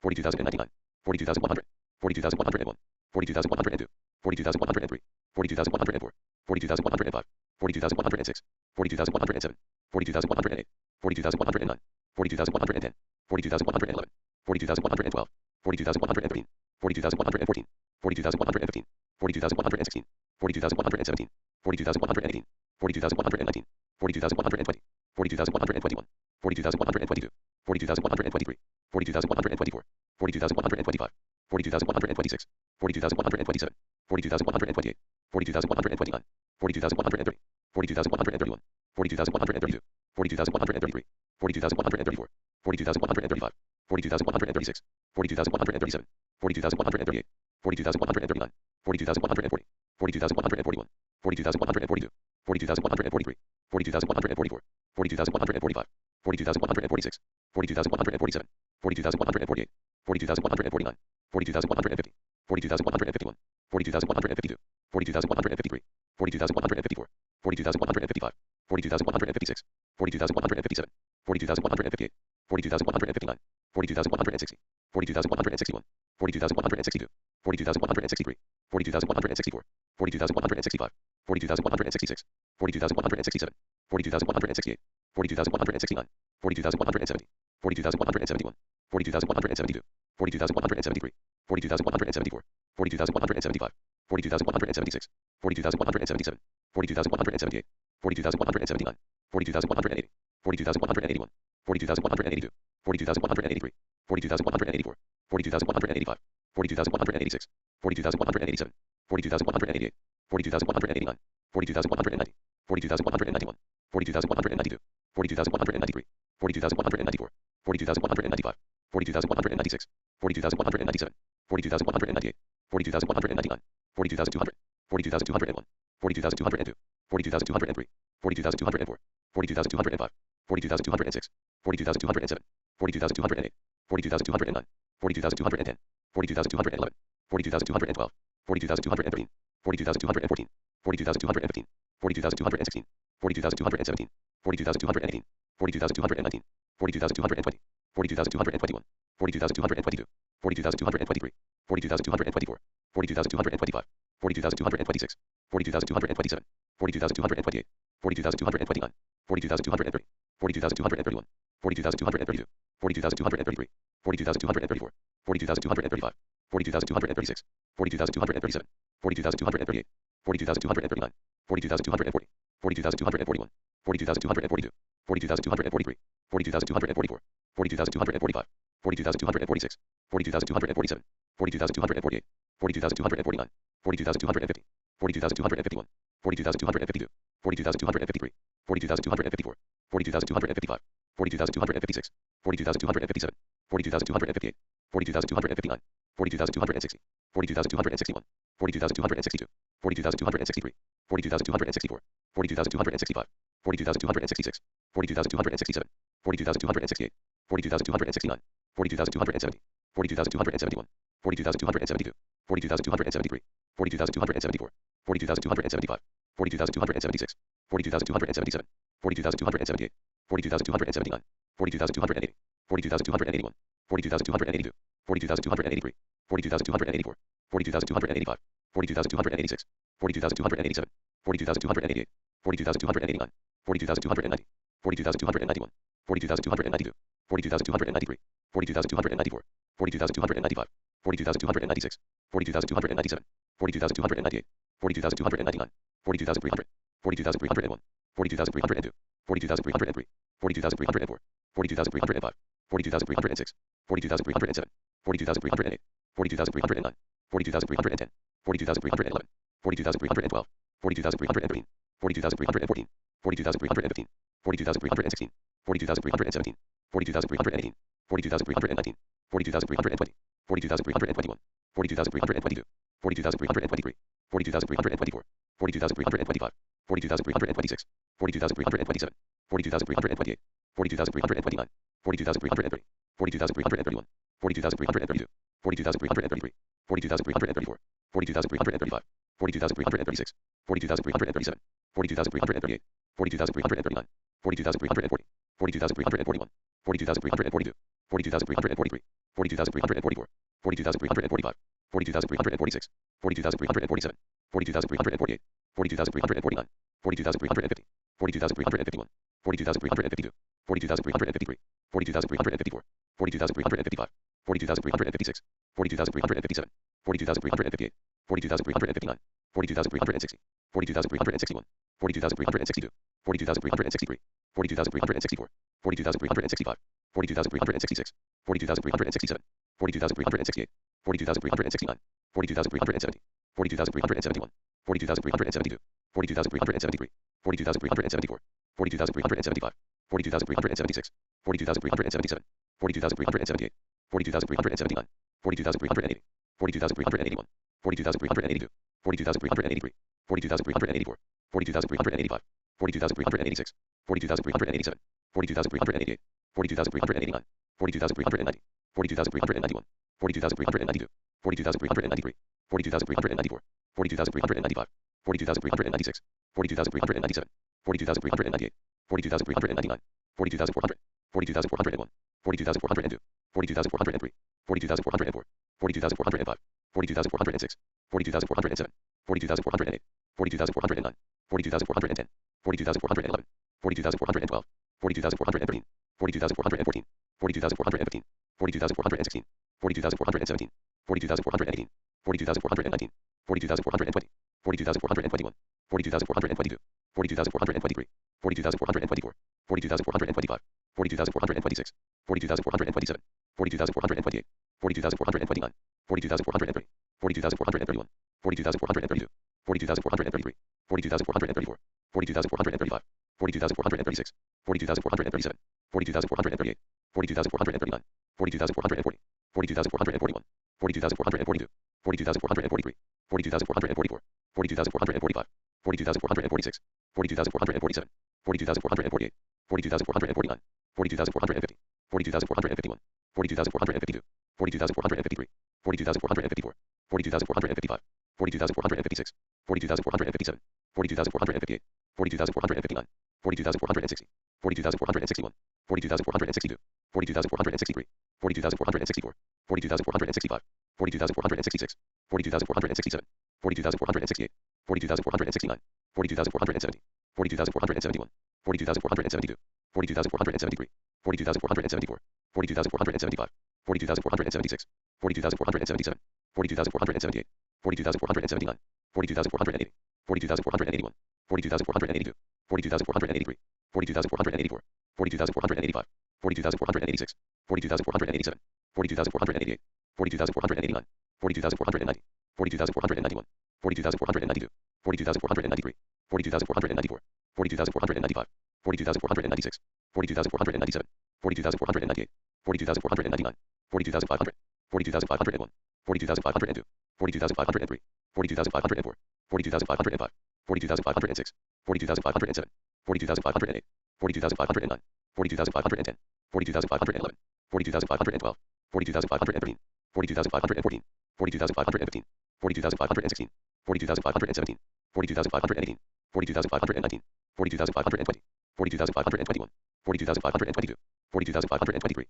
42,099, 42,100, 42,101, 42,102, 42,103, 42,104, 42,105, 42,106, 42,107, 42,108, 42,109, 42,110, 42,111, 42,112, 42,113, 42,114, 42,115, 42,116, 42,117, 42,118, 42,119, 42,120, 42,121, 42,122, 42,123, 42,124, 42,125, 42,126, 42,127, 42,128, 42,129, 42,130, 42,131, 42,132, 42,133, 42,134, 42,135, 42,136, 42,137, 42,138, 42,139, 42,140, 42,141, 42,142, 42,143, 42,144, 42,145, 42,146, 42,147, 42,148, 42,149, 42,150, 42,151, 42,152, 42,153, 42,154, 42,155, 42,156, 42,157, 42,158, 42,159, 42,160, 42,161, 42,162, 42,163, 42,164, 42,165, 42,166, 42,167, 42,168, 42,169, 42,170, 42,171, 42,172, 42,173, 42,174, 42,175, 42,176, 42,177, 42,178, 42,179, 42,180, 42,181, 42,182, 42,183, 42,184, 42,185, 42,186, 42,187, 42,188, 42,189, 42,190, 42,191, 42,192, 42,193, 42,194, 42,195, 42,196, 42,197, 42,198, 42,199, 42,200, 42,201, 42,202, 42,203, 42,204, 42,205, 42,206, 42,207, 42,208, 42,209, 42,210, 42,211, 42,212, 42,213, 42,214, 42,215, 42,216, 42,217, 42,218, 42,219, 42,220, 42,221, 42,222, 42,223, 42,224, 42,225, 42,226, 42,227, 42,228, 42,229, 42,230, 42,231, 42,232, 42,233, 42,234, 42,235, 42,236, 42,237, 42,238, 42,239, 42,240, 42,241, 42,242, 42,243, 42,244, 42,245, 42,246, 42,247, 42,248, 42,249, 42,250, 42,251, 42,252, 42,253, 42,254, 42,255, 42,256, 42,257, 42,258, 42,259, 42,260, 42,261, 42,262, 42,263, 42,264, 42,265, 42,266, 42,267, 42,268, 42,269, 42,270, 42,271, 42,272, 42,273, 42,274, 42,275, 42,276, 42,277, 42,278, 42,279, 42,280, 42,281, 42,282, 42,283, 42,284, 42,285, 42,286, 42,287, 42,288, 42,289, 42,290, 42,291, 42,292, 42,293, 42,294, 42,295, 42,296, 42,297, 42,298, 42,299, 42,300, 42,301, 42,302, 42,303, 42,304, 42,305, 42,306, 42,307, 42,308, 42,309, 42,310, 42,311, 42,312, 42,313, 42,314, 42,315, 42,316, 42,317, 42,318, 42,319, 42,320, 42,321, 42,322, 42,323, 42,324, 42,325, 42,326, 42,327, 42,328, 42,329, 42,330, 42,331, 42,332, 42,333, 42,334, 42,335, 42,336, 42,337, 42,338, 42,339, 42,340, 42,341, 42,342, 42,343, 42,344, 42,345, 42,346, 42,347, 42,348, 42,349, 42,350, 42,351, 42,352, 42,353, 42,354, 42,355, 42,356, 42,357, 42,358, 42,359, 42,360, 42,361, 42,362, 42,363, 42,364, 42,365, 42,366, 42,367, 42,368, 42,369, 42,370, 42,371, 42,372, 42,373, 42,374, 42,375, 42,376, 42,377, 42,378, 42,379, 42,380, 42,381, 42,382, 42,383, 42,384, 42,385, 42,386, 42,387, 42,388, 42,389, 42,390, 42,391, 42,392, 42,393, 42,394, 42,395, 42,396, 42,397, 42,398, 42,399, 42,400, 42,401, 42,402, 42,403, 42,404, 42,405, 42,406, 42,407, 42,408, 42,409, 42,410, 42,411, 42,412, 42,413, 42,414, 42,415, 42,416, 42,417, 42,418, 42,419, 42,420, 42,421, 42,422, 42,423, 42,424, 42,425, 42,426, 42,427, 42,428, 42,429, 42,430, 42,431, 42,432, 42,433, 42,434, 42,435, 42,436, 42,437, 42,438, 42,439, 42,440, 42,441, 42,442, 42,443, 42,444, 42,445, 42,446, 42,447, 42,448, 42,449, 42,450, 42,451, 42,452, 42,453, 42,454, 42,455, 42,456, 42,457, 42,458, 42,459, 42,460, 42,461, 42,462, 42,463, 42,464, 42,465, 42,466, 42,467, 42,468, 42,469, 42,470, 42,471, 42,472, 42,473, 42,474, 42,475, 42,476, 42,477, 42,478, 42,479, 42,480, 42,481, 42,482, 42,483, 42,484, 42,485, 42,486, 42,487, 42,488, 42,489, 42,490, 42,491, 42,492, 42,493, 42,494, 42,495, 42,496, 42,497, 42,498, 42,499, 42,500, 42,501, 42,502, 42,503, 42,504, 42,505, 42,506, 42,507, 42,508, 42,509, 42,510, 42,511, 42,512, 42,513, 42,514, 42,515, 42,516, 42,517, 42,518, 42,519, 42,520, 42,521, 42,522, 42,523,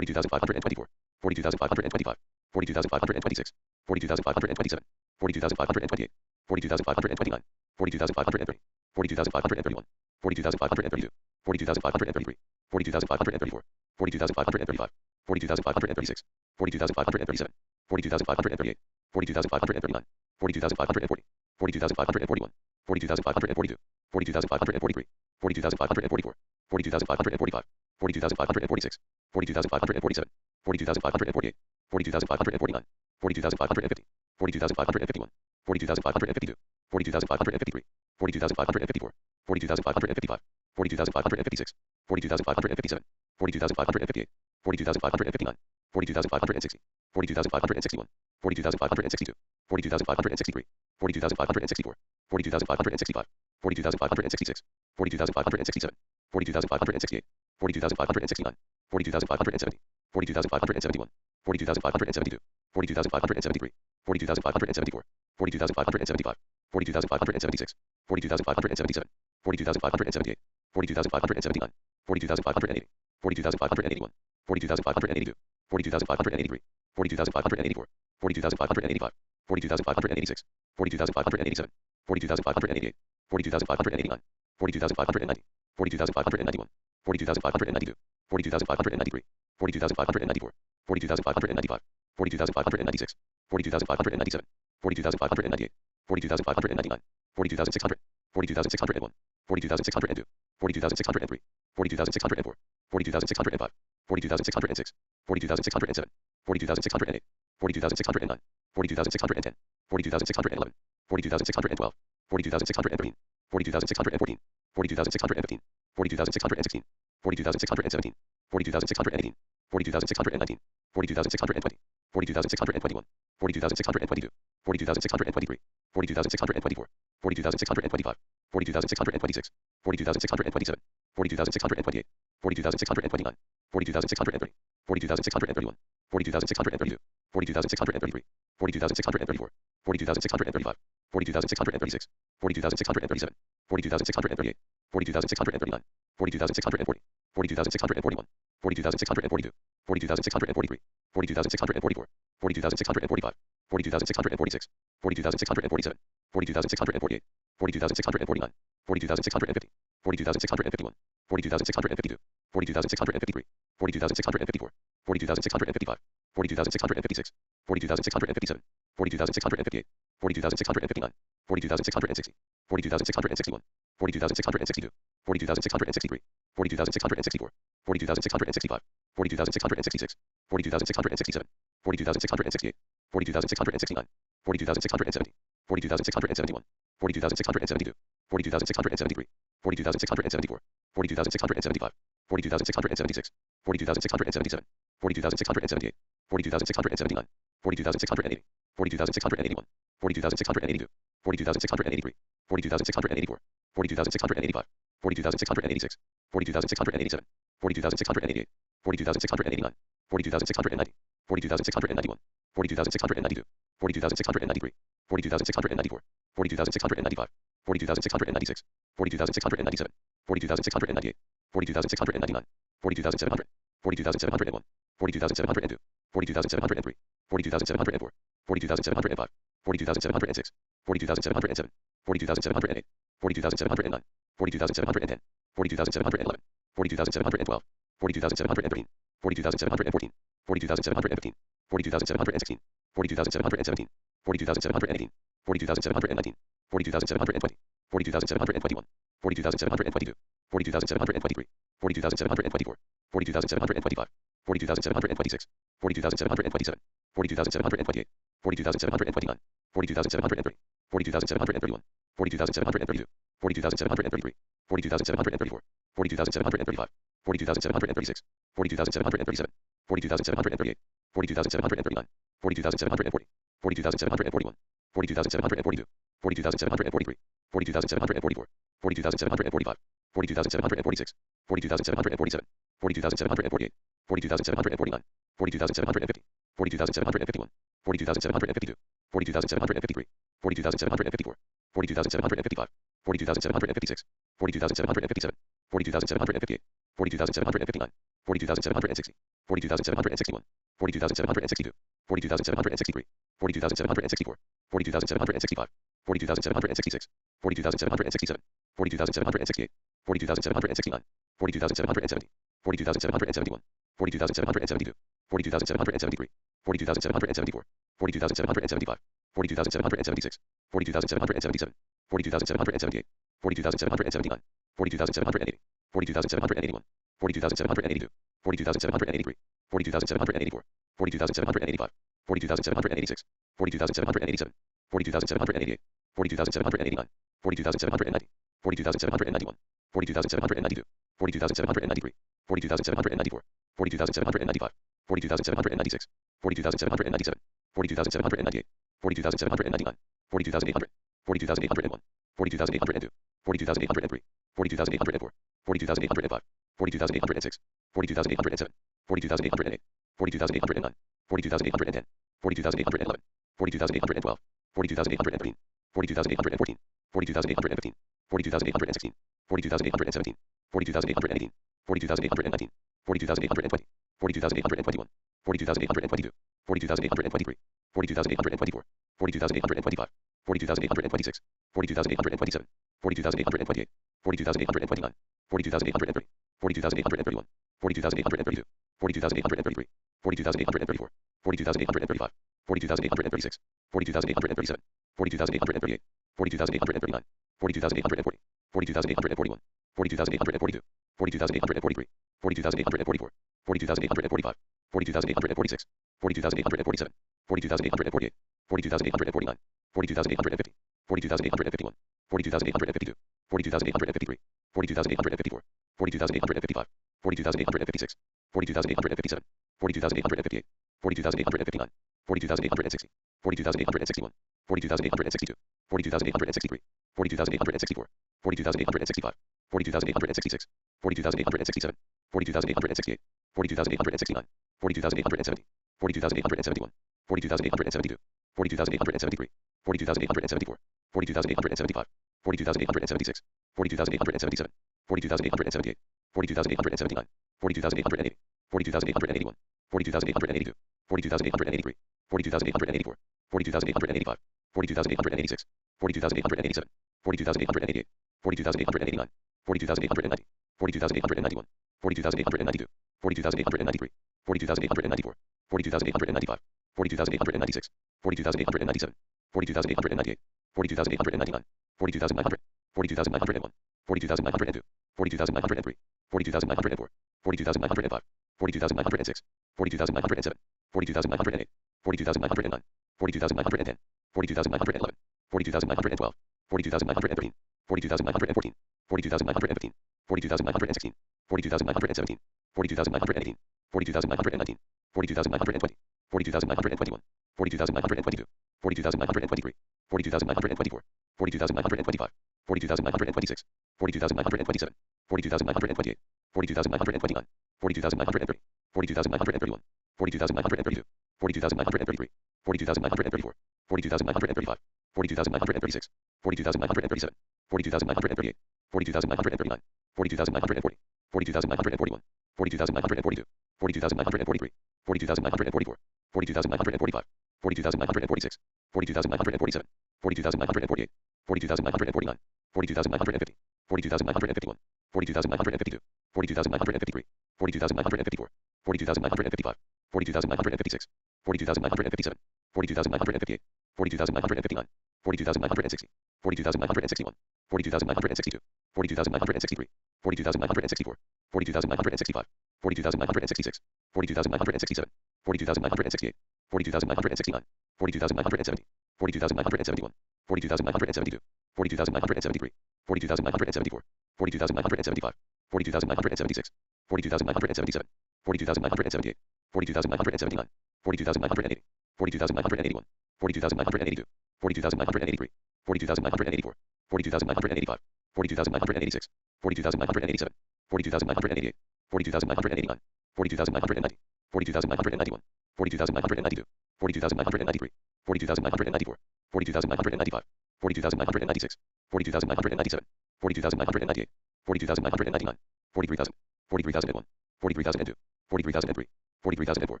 42,524, 42,525, 42,526, 42,527, 42,528, 42,529, 42,530, 42,531, 42,532, 42,533, 42,534, 42,535, 42,536, 42,537, 42,538, 42,539, 42,540, 42,541, 42,542, 42,543, 42,544, 42,545, 42,546, 42,547, 42,548, 42,549, 42,550, 42,551, 42,552, 42,553, 42,554, 42,555, 42,556, 42,557, 42,558, 42,559, 42,560, 42,561, 42,562, 42,563, 42,564, 42,565, 42,566, 42,567, 42,568, 42,569, 42,570, 42,571, 42,572, 42,573, 42,574, 42,575, 42,576, 42,577, 42,578, 42,579, 42,580, 42,581, 42,582, 42,583, 42,584, 42,585, 42,586, 42,587, 42,588, 42,589, 42,590, 42,591, 42,592, 42,593, 42,594, 42,595, 42,596, 42,597, 42,598, 42,599, 42,600, 42,601, 42,602, 42,603, 42,604, 42,605, 42,606, 42,607, 42,608, 42,609, 42,610, 42,611, 42,612, 42,613, 42,614, 42,615, 42,616, 42,617, 42,618, 42,619, 42,620, 42,621, 42,622, 42,623, 42,624, 42,625, 42,626, 42,627, 42,628, 42,629, 42,630, 42,631, 42,632, 42,633, 42,634, 42,635, 42,636, 42,637, 42,638, 42,639, 42,640, 42,641, 42,642, 42,643, 42,644, 42,645, 42,646, 42,647, 42,648, 42,649, 42,650, 42,651, 42,652, 42,653, 42,654, 42,655, 42,656, 42,657, 42,658, 42,659, 42,660, 42,661, 42,662, 42,663, 42,664, 42,665, 42,666, 42,667, 42,668, 42,669, 42,670, 42,671, 42,672, 42,673, 42,674, 42,675, 42,676, 42,677, 42,678, 42,679, 42,680, 42,681, 42,682, 42,683, 42,684, 42,685, 42,686, 42,687, 42,688, 42,689, 42,690, 42,691, 42,692, 42,693, 42,694, 42,695, 42,696, 42,697, 42,698, 42,699, 42,700, 42,701, 42,702, 42,703, 42,704, 42,705, 42,706, 42,707, 42,708, 42,709, 42,710, 42,711, 42,712, 42,713, 42,714, 42,715, 42,716, 42,717, 42,718, 42,719, 42,720, 42,721, 42,722, 42,723, 42,724, 42,725, 42,726, 42,727, 42,728, 42,729, 42,730, 42,731, 42,732, 42,733, 42,734, 42,735, 42,736, 42,737, 42,738, 42,739, 42,740, 42,741, 42,742, 42,743, 42,744, 42,745, 42,746, 42,747, 42,748, 42,749, 42,750, 42,751, 42,752, 42,753, 42,754, 42,755, 42,756, 42,757, 42,758, 42,759, 42,760, 42,761, 42,762, 42,763, 42,764, 42,765, 42,766, 42,767, 42,768, 42,769, 42,770, 42,771, 42,772, 42,773, 42,774, 42,775, 42,776, 42,777, 42,778, 42,779, 42,780, 42,781, 42,782, 42,783, 42,784, 42,785, 42,786, 42,787, 42,788, 42,789, 42,790, 42,791, 42,792, 42,793, 42,794, 42,795, 42,796, 42,797, 42,798, 42,799, 42,800, 42,801, 42,802, 42,803, 42,804, 42,805, 42,806, 42,807, 42,808, 42,809, 42,810, 42,811, 42,812, 42,813, 42,814, 42,815, 42,816, 42,817, 42,818, 42,819, 42,820, 42,821, 42,822, 42,823, 42,824, 42,825, 42,826, 42,827, 42,828, 42,829, 42,830, 42,831, 42,832, 42,833, 42,834, 42,835, 42,836, 42,837, 42,838, 42,839, 42,840, 42,841, 42,842, 42,843, 42,844, 42,845, 42,846, 42,847, 42,848, 42,849, 42,850, 42,851, 42,852, 42,853, 42,854, 42,855, 42,856, 42,857, 42,858, 42,859, 42,860, 42,861, 42,862, 42,863, 42,864, 42,865, 42,866, 42,867, 42,868, 42,869, 42,870, 42,871, 42,872, 42,873, 42,874, 42,875, 42,876, 42,877, 42,878, 42,879, 42,880, 42,881, 42,882, 42,883, 42,884, 42,885, 42,886, 42,887, 42,888, 42,889, 42,890, 42,891, 42,892, 42,893, 42,894, 42,895, 42,896, 42,897, 42,898, 42,899, 42,900, 42,901, 42,902, 42,903, 42,904, 42,905, 42,906, 42,907, 42,908, 42,909, 42,910, 42,911, 42,912, 42,913, 42,914, 42,915, 42,916, 42,917, 42,918, 42,919, 42,920, 42,921, 42,922, 42,923, 42,924, 42,925, 42,926, 42,927, 42,928, 42,929, 42,930, 42,931, 42,932, 42,933, 42,934, 42,935, 42,936, 42,937, 42,938, 42,939, 42,940, 42,941, 42,942, 42,943, 42,944, 42,945, 42,946, 42,947, 42,948, 42,949, 42,950, 42,951, 42,952, 42,953, 42,954, 42,955, 42,956, 42,957, 42,958, 42,959, 42,960, 42,961, 42,962, 42,963, 42,964, 42,965, 42,966, 42,967, 42,968, 42,969, 42,970, 42,971, 42,972, 42,973, 42,974, 42,975, 42,976, 42,977, 42,978, 42,979, 42,980, 42,981, 42,982, 42,983, 42,984, 42,985, 42,986, 42,987, 42,988, 42,989, 42,990, 42,991, 42,992, 42,993, 42,994, 42,995, 42,996, 42,997, 42,998, 42,999, 43,000, 43,001, 43,002, 43,003, 43,004,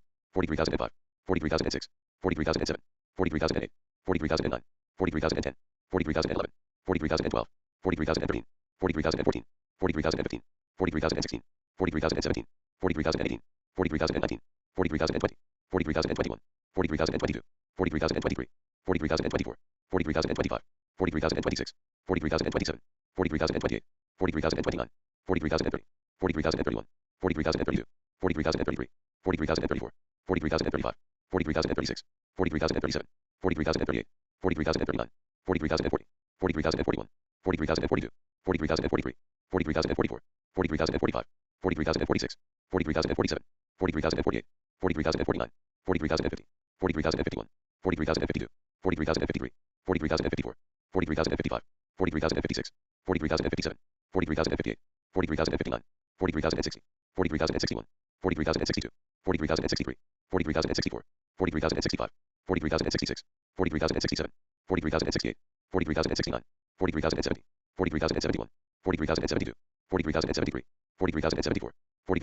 43,005, 43,006, 43,007, 43,008, 43,009, 43,010, 43,011, 43,012, 43,013, 43,014, 43,015, 43,016, 43,017, 43,018, 43,019, 43,020, 43,021, 43,022, 43,023, 43,024, 43,025, 43,026, 43,027, 43,028, 43,029, 43,030, 43,031, 43,032, 43,033, 43,034, 43,035, 43,036, 43,037, 43,038, 43,039, 43,040, 43,041, 43,042, 43,043, 43,044, 43,045, 43,046, 43,047, 43,048, 43,049, 43,050, 43,051, 43,052, 43,053, 43,054, 43,055, 43,056, 43,057, 43,058, 43,059, 43,060, 43,061, 43,062, 43,063, 43,064, 43,065, 43,066, 43,067, 43,068, 43,069, 43,070, 43,071, 43,072, 43,073, 43,074,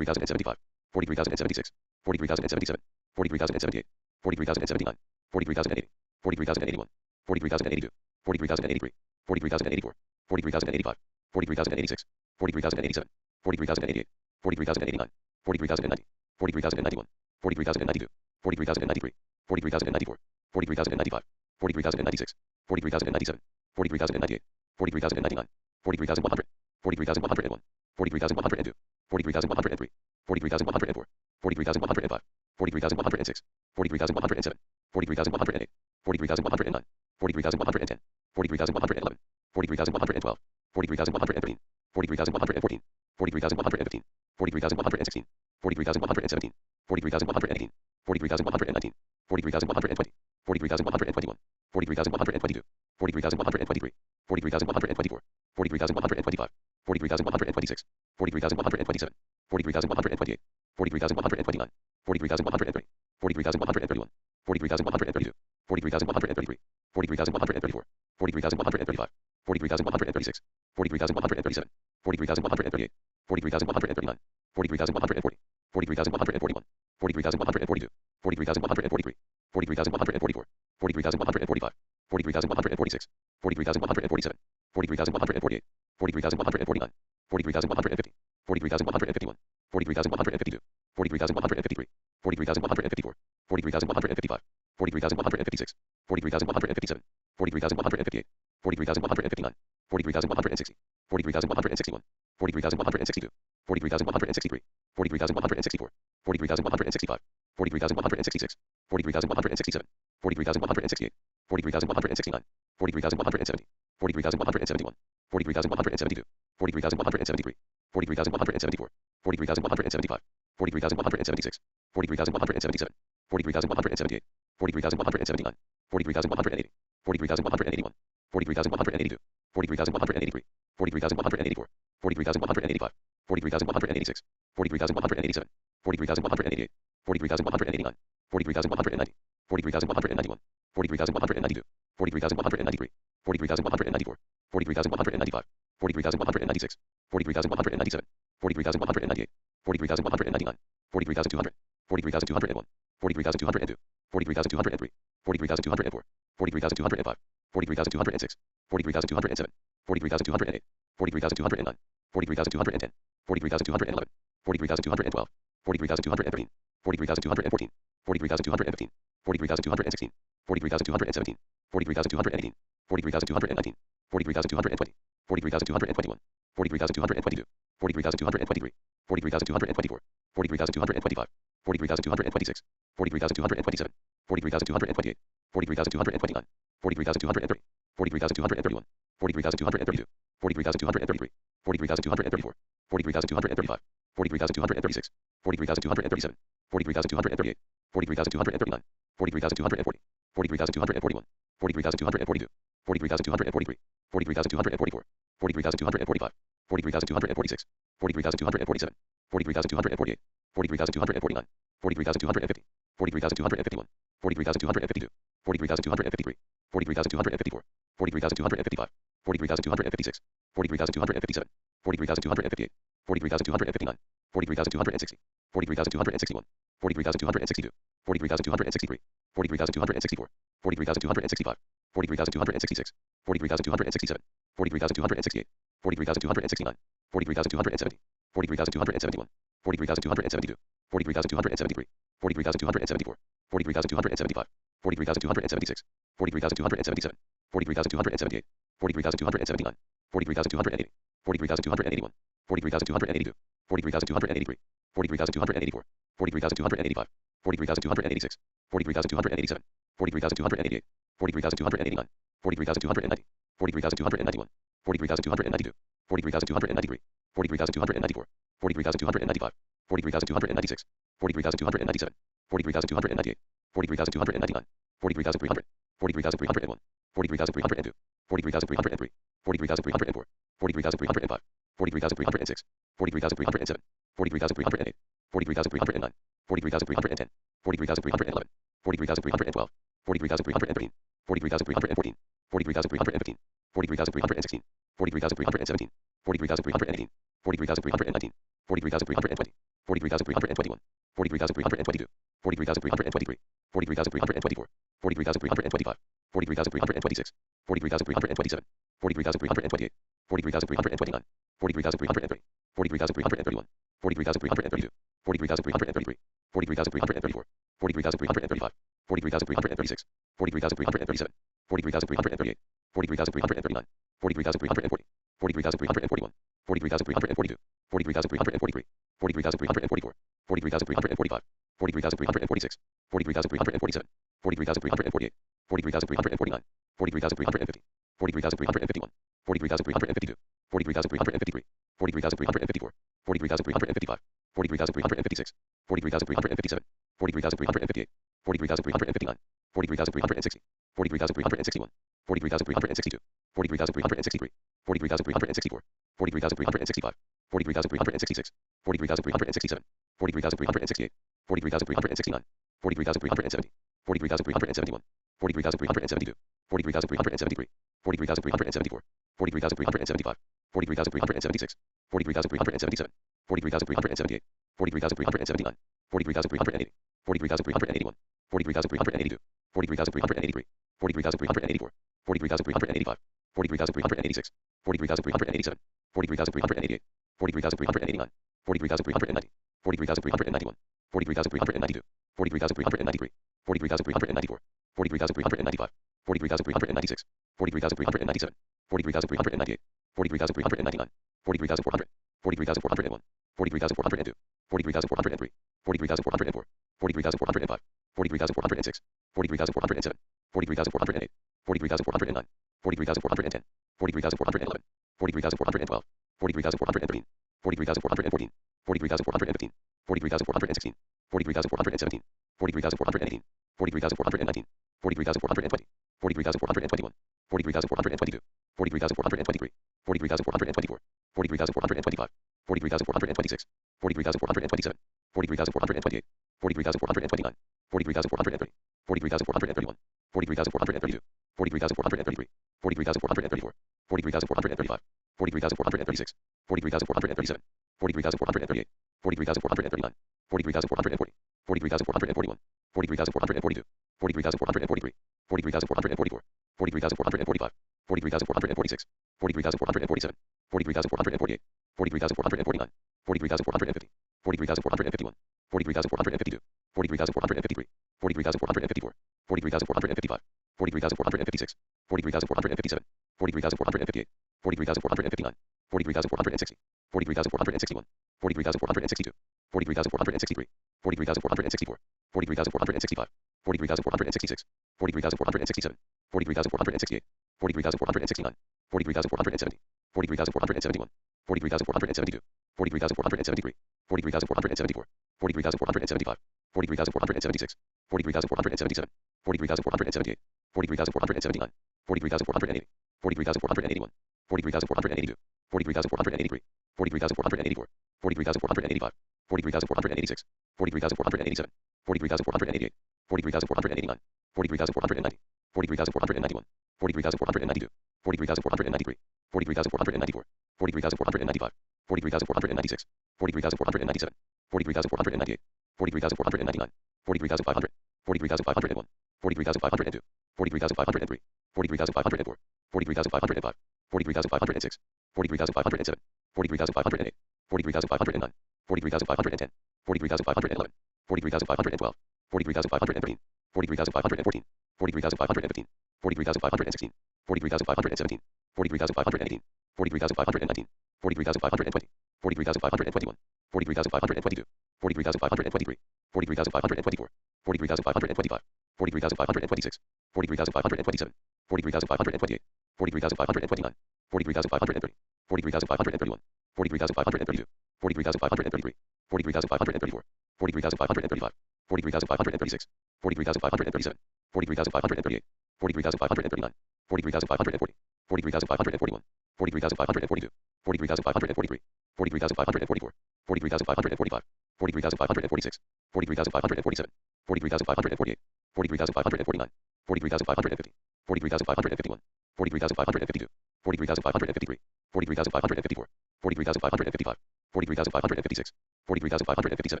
43,075, 43,076, 43,077, 43,078, 43,079, 43,080, 43,081, 43,082, 43,083, 43,084, 43,085, 43,086, 43,087, 43,088, 43,089, 43,090, 43,091, 43,092, 43,093, 43,094, 43,095, 43,096, 43,097, 43,098, 43,099, 43,100, 43,101, 43,102, 43,103, 43,104, 43,105, 43,106, 43,107, 43,108, 43,109, 43,110, 43,111, 43,112, 43,113, 43,114, 43,115, 43,116, 43,117, 43,118, 43,119, 43,120, 43,121, 43,122, 43,123, 43,124, 43,125, 43,126, 43,127, 43,128, 43,129, 43,130, 43,131, 43,132, 43,133, 43,134, 43,135, 43,136, 43,137, 43,138, 43,139, 43,140, 43,141, 43,142, 43,143, 43,144, 43,145, 43,146, 43,147, 43,148, 43,149, 43,150, 43,151, 43,152, 43,153, 43,154, 43,155, 43,156, 43,157, 43,158, 43,159, 43,160, 43,161, 43,162, 43,163, 43,164, 43,165, 43,166, 43,167, 43,168, 43,169, 43,170, 43,171, 43,172, 43,173, 43,174, 43,175, 43,176, 43,177, 43,178, 43,179, 43,180, 43,181, 43,182, 43,183, 43,184, 43,185, 43,186, 43,187, 43,188, 43,189, 43,190, 43,191, 43,192, 43,193, 43,194, 43,195, 43,196, 43,197, 43,198, 43,199, 43,200, 43,201, 43,202, 43,203, 43,204, 43,205, 43,206, 43,207, 43,208, 43,209, 43,210, 43,211, 43,212, 43,213, 43,214, 43,215, 43,216, 43,217, 43,218, 43,219, 43,220, 43,221, 43,222, 43,223, 43,224, 43,225, 43,226, 43,227, 43,228, 43,229, 43,230, 43,231, 43,232, 43,233, 43,234, 43,235, 43,236, 43,237, 43,238, 43,239, 43,240, 43,241, 43,242, 43,243, 43,244, 43,245, 43,246, 43,247, 43,248, 43,249, 43,250, 43,251, 43,252, 43,253, 43,254, 43,255, 43,256, 43,257, 43,258, 43,259, 43,260, 43,261, 43,262, 43,263, 43,264, 43,265, 43,266, 43,267, 43,268, 43,269, 43,270, 43,271, 43,272, 43,273, 43,274, 43,275, 43,276, 43,277, 43,278, 43,279, 43,280, 43,281, 43,282, 43,283, 43,284, 43,285, 43,286, 43,287, 43,288, 43,289, 43,290, 43,291, 43,292, 43,293, 43,294, 43,295, 43,296, 43,297, 43,298, 43,299, 43,300, 43,301, 43,302, 43,303, 43,304, 43,305, 43,306, 43,307, 43,308, 43,309, 43,310, 43,311, 43,312, 43,313, 43,314, 43,315, 43,316, 43,317, 43,318, 43,319, 43,320, 43,321, 43,322, 43,323, 43,324, 43,325, 43,326, 43,327, 43,328, 43,329, 43,330, 43,331, 43,332, 43,333, 43,334, 43,335, 43,336, 43,337, 43,338, 43,339, 43,340, 43,341, 43,342, 43,343, 43,344, 43,345, 43,346, 43,347, 43,348, 43,349, 43,350, 43,351, 43,352, 43,353, 43,354, 43,355, 43,356, 43,357, 43,358, 43,359, 43,360, 43,361, 43,362, 43,363, 43,364, 43,365, 43,366, 43,367, 43,368, 43,369, 43,370, 43,371, 43,372, 43,373, 43,374, 43,375, 43,376, 43,377, 43,378, 43,379, 43,380, 43,381, 43,382, 43,383, 43,384, 43,385, 43,386, 43,387, 43,388, 43,389, 43,390, 43,391, 43,392, 43,393, 43,394, 43,395, 43,396, 43,397, 43,398, 43,399, 43,400, 43,401, 43,402, 43,403, 43,404, 43,405, 43,406, 43,407, 43,408, 43,409, 43,410, 43,411, 43,412, 43,413, 43,414, 43,415, 43,416, 43,417, 43,418, 43,419, 43,420, 43,421, 43,422, 43,423, 43,424, 43,425, 43,426, 43,427, 43,428, 43,429, 43,430, 43,431, 43,432, 43,433, 43,434, 43,435, 43,436, 43,437, 43,438, 43,439, 43,440, 43,441, 43,442, 43,443, 43,444, 43,445, 43,446, 43,447, 43,448, 43,449, 43,450, 43,451, 43,452, 43,453, 43,454, 43,455, 43,456, 43,457, 43,458, 43,459, 43,460, 43,461, 43,462, 43,463, 43,464, 43,465, 43,466, 43,467, 43,468, 43,469, 43,470, 43,471, 43,472, 43,473, 43,474, 43,475, 43,476, 43,477, 43,478, 43,479, 43,480, 43,481, 43,482, 43,483, 43,484, 43,485, 43,486, 43,487, 43,488, 43,489, 43,490, 43,491, 43,492, 43,493, 43,494, 43,495, 43,496, 43,497, 43,498, 43,499, 43,500, 43,501, 43,502, 43,503, 43,504, 43,505, 43,506, 43,507, 43,508, 43,509, 43,510, 43,511, 43,512, 43,513, 43,514, 43,515, 43,516, 43,517, 43,518, 43,519, 43,520, 43,521, 43,522, 43,523, 43,524, 43,525, 43,526, 43,527, 43,528, 43,529, 43,530, 43,531, 43,532, 43,533, 43,534, 43,535, 43,536, 43,537, 43,538, 43,539, 43,540, 43,541, 43,542, 43,543, 43,544, 43,545, 43,546, 43,547, 43,548, 43,549, 43,550, 43,551, 43,552, 43,553, 43,554, 43,555, 43,556, 43,557,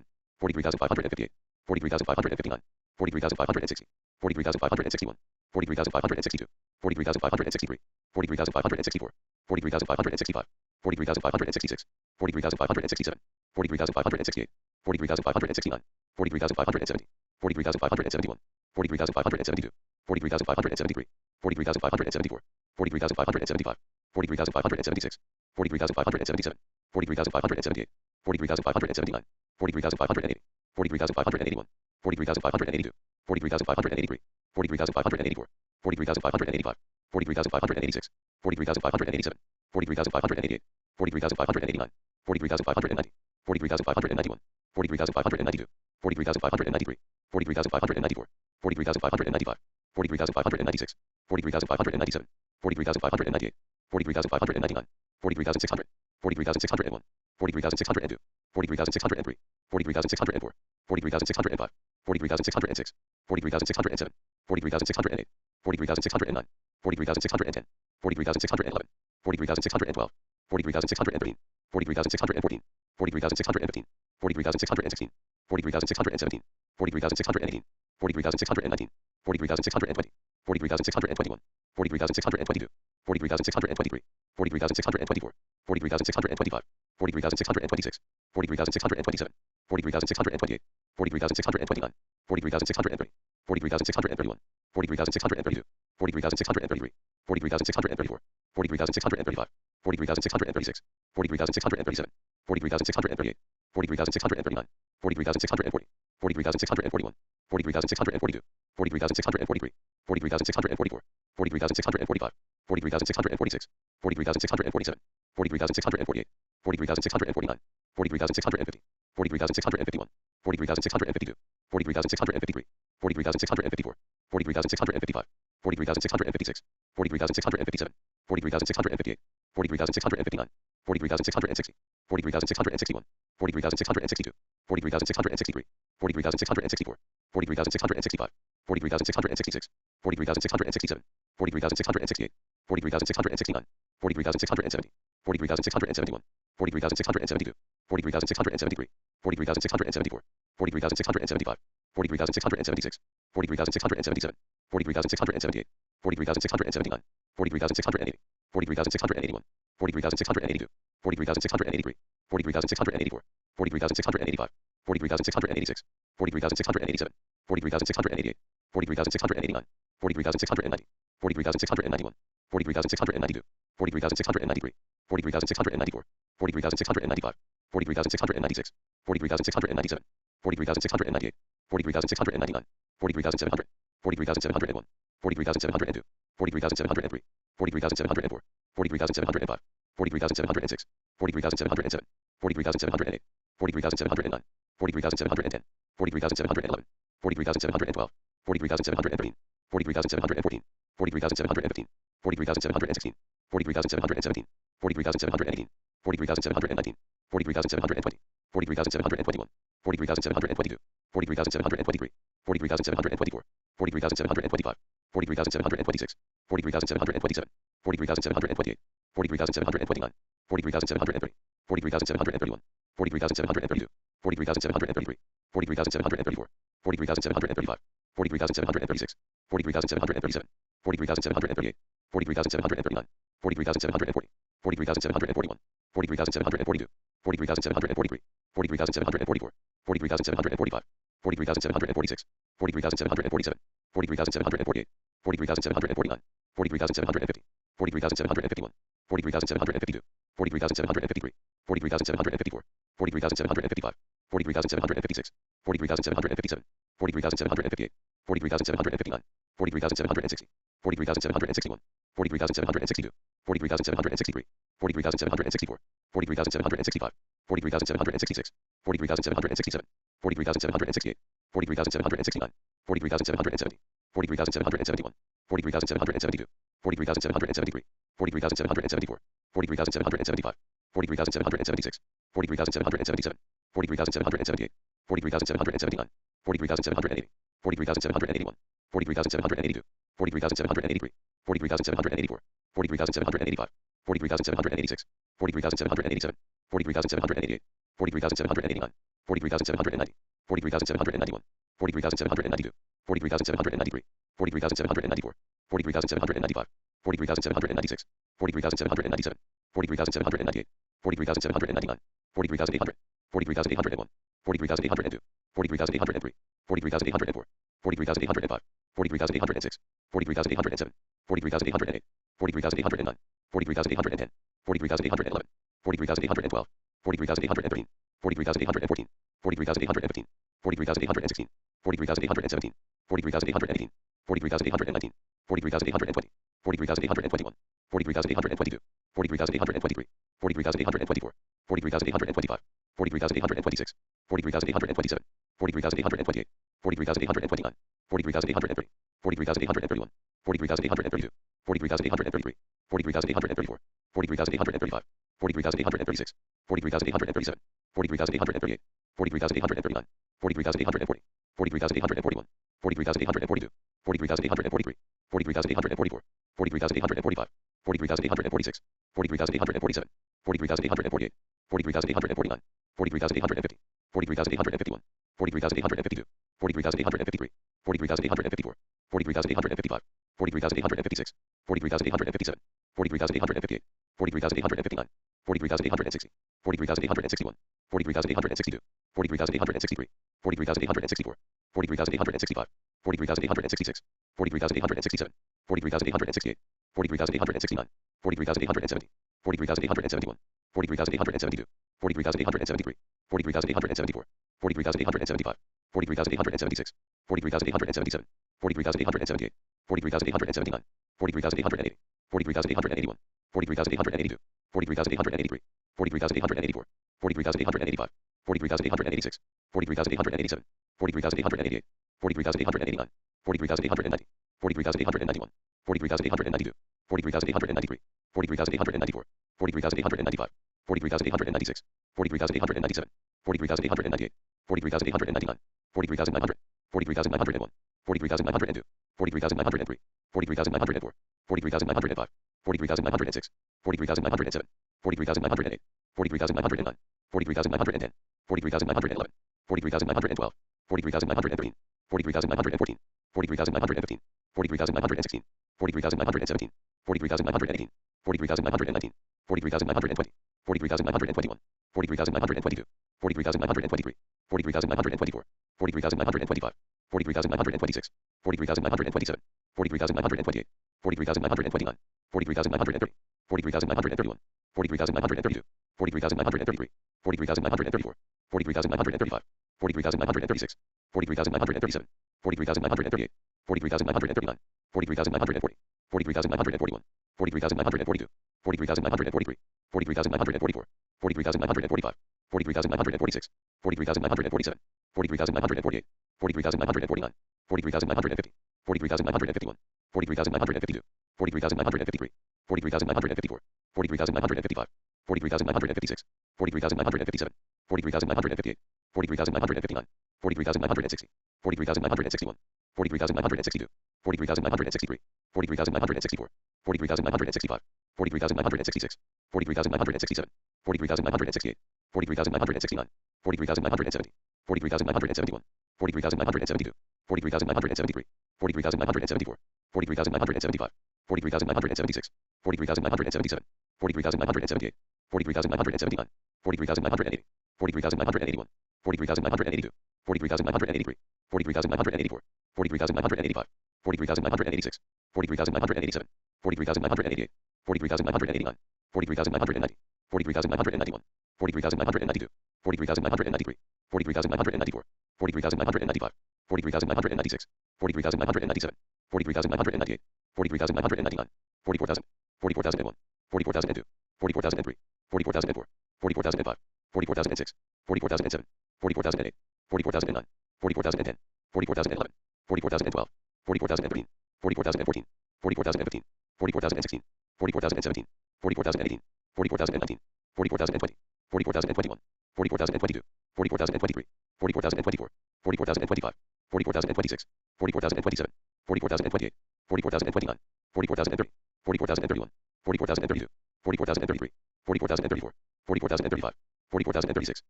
43,558, 43,559, 43,560, 43,561, 43,562, 43,563, 43,564, 43,565, 43,566, 43,567, 43,568, 43,569, 43,570, 43,571, 43,572, 43,573, 43,574, 43,575, 43,576, 43,577, 43,578, 43,579, 43,580, 43,581, 43,582, 43,583, 43,584, 43,585, 43,586, 43,587, 43,588, 43,589, 43,590, 43,591, 43,592, 43,593, 43,594, 43,595, 43,596, 43,597, 43,598, 43,599, 43,600, 43,601, 43,602, 43,603, 43,604, 43,605, 43,606, 43,607, 43,608, 43,609, 43,610, 43,611, 43,612, 43,613, 43,614, 43,615, 43,616, 43,617, 43,618, 43,619, 43,620, 43,621, 43,622, 43,623, 43,624, 43,625, 43,626, 43,627, 43,628, 43,629, 43,630, 43,631, 43,632, 43,633, 43,634, 43,635, 43,636, 43,637, 43,638, 43,639, 43,640, 43,641, 43,642, 43,643, 43,644, 43,645, 43,646, 43,647, 43,648, 43,649, 43,650, 43,651, 43,652, 43,653, 43,654, 43,655, 43,656, 43,657, 43,658, 43,659, 43,660, 43,661, 43,662, 43,663, 43,664, 43,665, 43,666, 43,667, 43,668, 43,669, 43,670, 43,671, 43,672, 43,673, 43,674, 43,675, 43,676, 43,677, 43,678, 43,679, 43,680, 43,681, 43,682, 43,683, 43,684, 43,685, 43,686, 43,687, 43,688, 43,689, 43,690, 43,691, 43,692, 43,693, 43,694, 43,695, 43,696, 43,697, 43,698, 43,699, 43,700, 43,701, 43,702, 43,703, 43,704, 43,705, 43,706, 43,707, 43,708, 43,709, 43,710, 43,711, 43,712, 43,713, 43,714, 43,715, 43,716, 43,717, 43,718, 43,719, 43,720, 43,721, 43,722, 43,723, 43,724, 43,725, 43,726, 43,727, 43,728, 43,729, 43,730, 43,731, 43,732, 43,733, 43,734, 43,735, 43,736, 43,737, 43,738, 43,739, 43,740, 43,741, 43,742, 43,743, 43,744, 43,745, 43,746, 43,747, 43,748, 43,749, 43,750, 43,751, 43,752, 43,753, 43,754, 43,755, 43,756, 43,757, 43,758, 43,759, 43,760, 43,761, 43,762, 43,763, 43,764, 43,765, 43,766, 43,767, 43,768, 43,769, 43,770, 43,771, 43,772, 43,773, 43,774, 43,775, 43,776, 43,777, 43,778, 43,779, 43,780, 43,781, 43,782, 43,783, 43,784, 43,785, 43,786, 43,787, 43,788, 43,789, 43,790, 43,791, 43,792, 43,793, 43,794, 43,795, 43,796, 43,797, 43,798, 43,799, 43,800, 43,801, 43,802, 43,803, 43,804, 43,805, 43,806, 43,807, 43,808, 43,809, 43,810, 43,811, 43,812, 43,813, 43,814, 43,815, 43,816, 43,817, 43,818, 43,819, 43,820, 43,821, 43,822, 43,823, 43,824, 43,825, 43,826, 43,827, 43,828, 43,829, 43,830, 43,831, 43,832, 43,833, 43,834, 43,835, 43,836, 43,837, 43,838, 43,839, 43,840, 43,841, 43,842, 43,843, 43,844, 43,845, 43,846, 43,847, 43,848, 43,849, 43,850, 43,851, 43,852, 43,853, 43,854, 43,855, 43,856, 43,857, 43,858, 43,859, 43,860, 43,861, 43,862, 43,863, 43,864, 43,865, 43,866, 43,867, 43,868, 43,869, 43,870, 43,871, 43,872, 43,873, 43,874, 43,875, 43,876, 43,877, 43,878, 43,879, 43,880, 43,881, 43,882, 43,883, 43,884, 43,885, 43,886, 43,887, 43,888, 43,889, 43,890, 43,891, 43,892, 43,893, 43,894, 43,895, 43,896, 43,897, 43,898, 43,899, 43,900, 43,901, 43,902, 43,903, 43,904, 43,905, 43,906, 43,907, 43,908, 43,909, 43,910, 43,911, 43,912, 43,913, 43,914, 43,915, 43,916, 43,917, 43,918, 43,919, 43,920, 43,921, 43,922, 43,923, 43,924, 43,925, 43,926, 43,927, 43,928, 43,929, 43,930, 43,931, 43,932, 43,933, 43,934, 43,935, 43,936, 43,937, 43,938, 43,939, 43,940, 43,941, 43,942, 43,943, 43,944, 43,945, 43,946, 43,947, 43,948, 43,949, 43,950, 43,951, 43,952, 43,953, 43,954, 43,955, 43,956, 43,957, 43,958, 43,959, 43,960, 43,961, 43,962, 43,963, 43,964, 43,965, 43,966, 43,967, 43,968, 43,969, 43,970, 43,971, 43,972, 43,973, 43,974, 43,975, 43,976, 43,977, 43,978, 43,979, 43,980, 43,981, 43,982, 43,983, 43,984, 43,985, 43,986, 43,987, 43,988, 43,989, 43,990, 43,991, 43,992, 43,993, 43,994, 43,995, 43,996, 43,997, 43,998, 43,999, 44,000, 44,001, 44,002, 44,003, 44,004, 44,005, 44,006, 44,007, 44,008, 44,009, 44,010, 44,011, 44,012, 44,013, 44,014, 44,015, 44,016, 44,017, 44,018, 44,019, 44,020, 44,021, 44,022, 44,023, 44,024, 44,025, 44,026, 44,027, 44,028, 44,029, 44,030, 44,031, 44,032, 44,033, 44,034, 44,035, 44,036,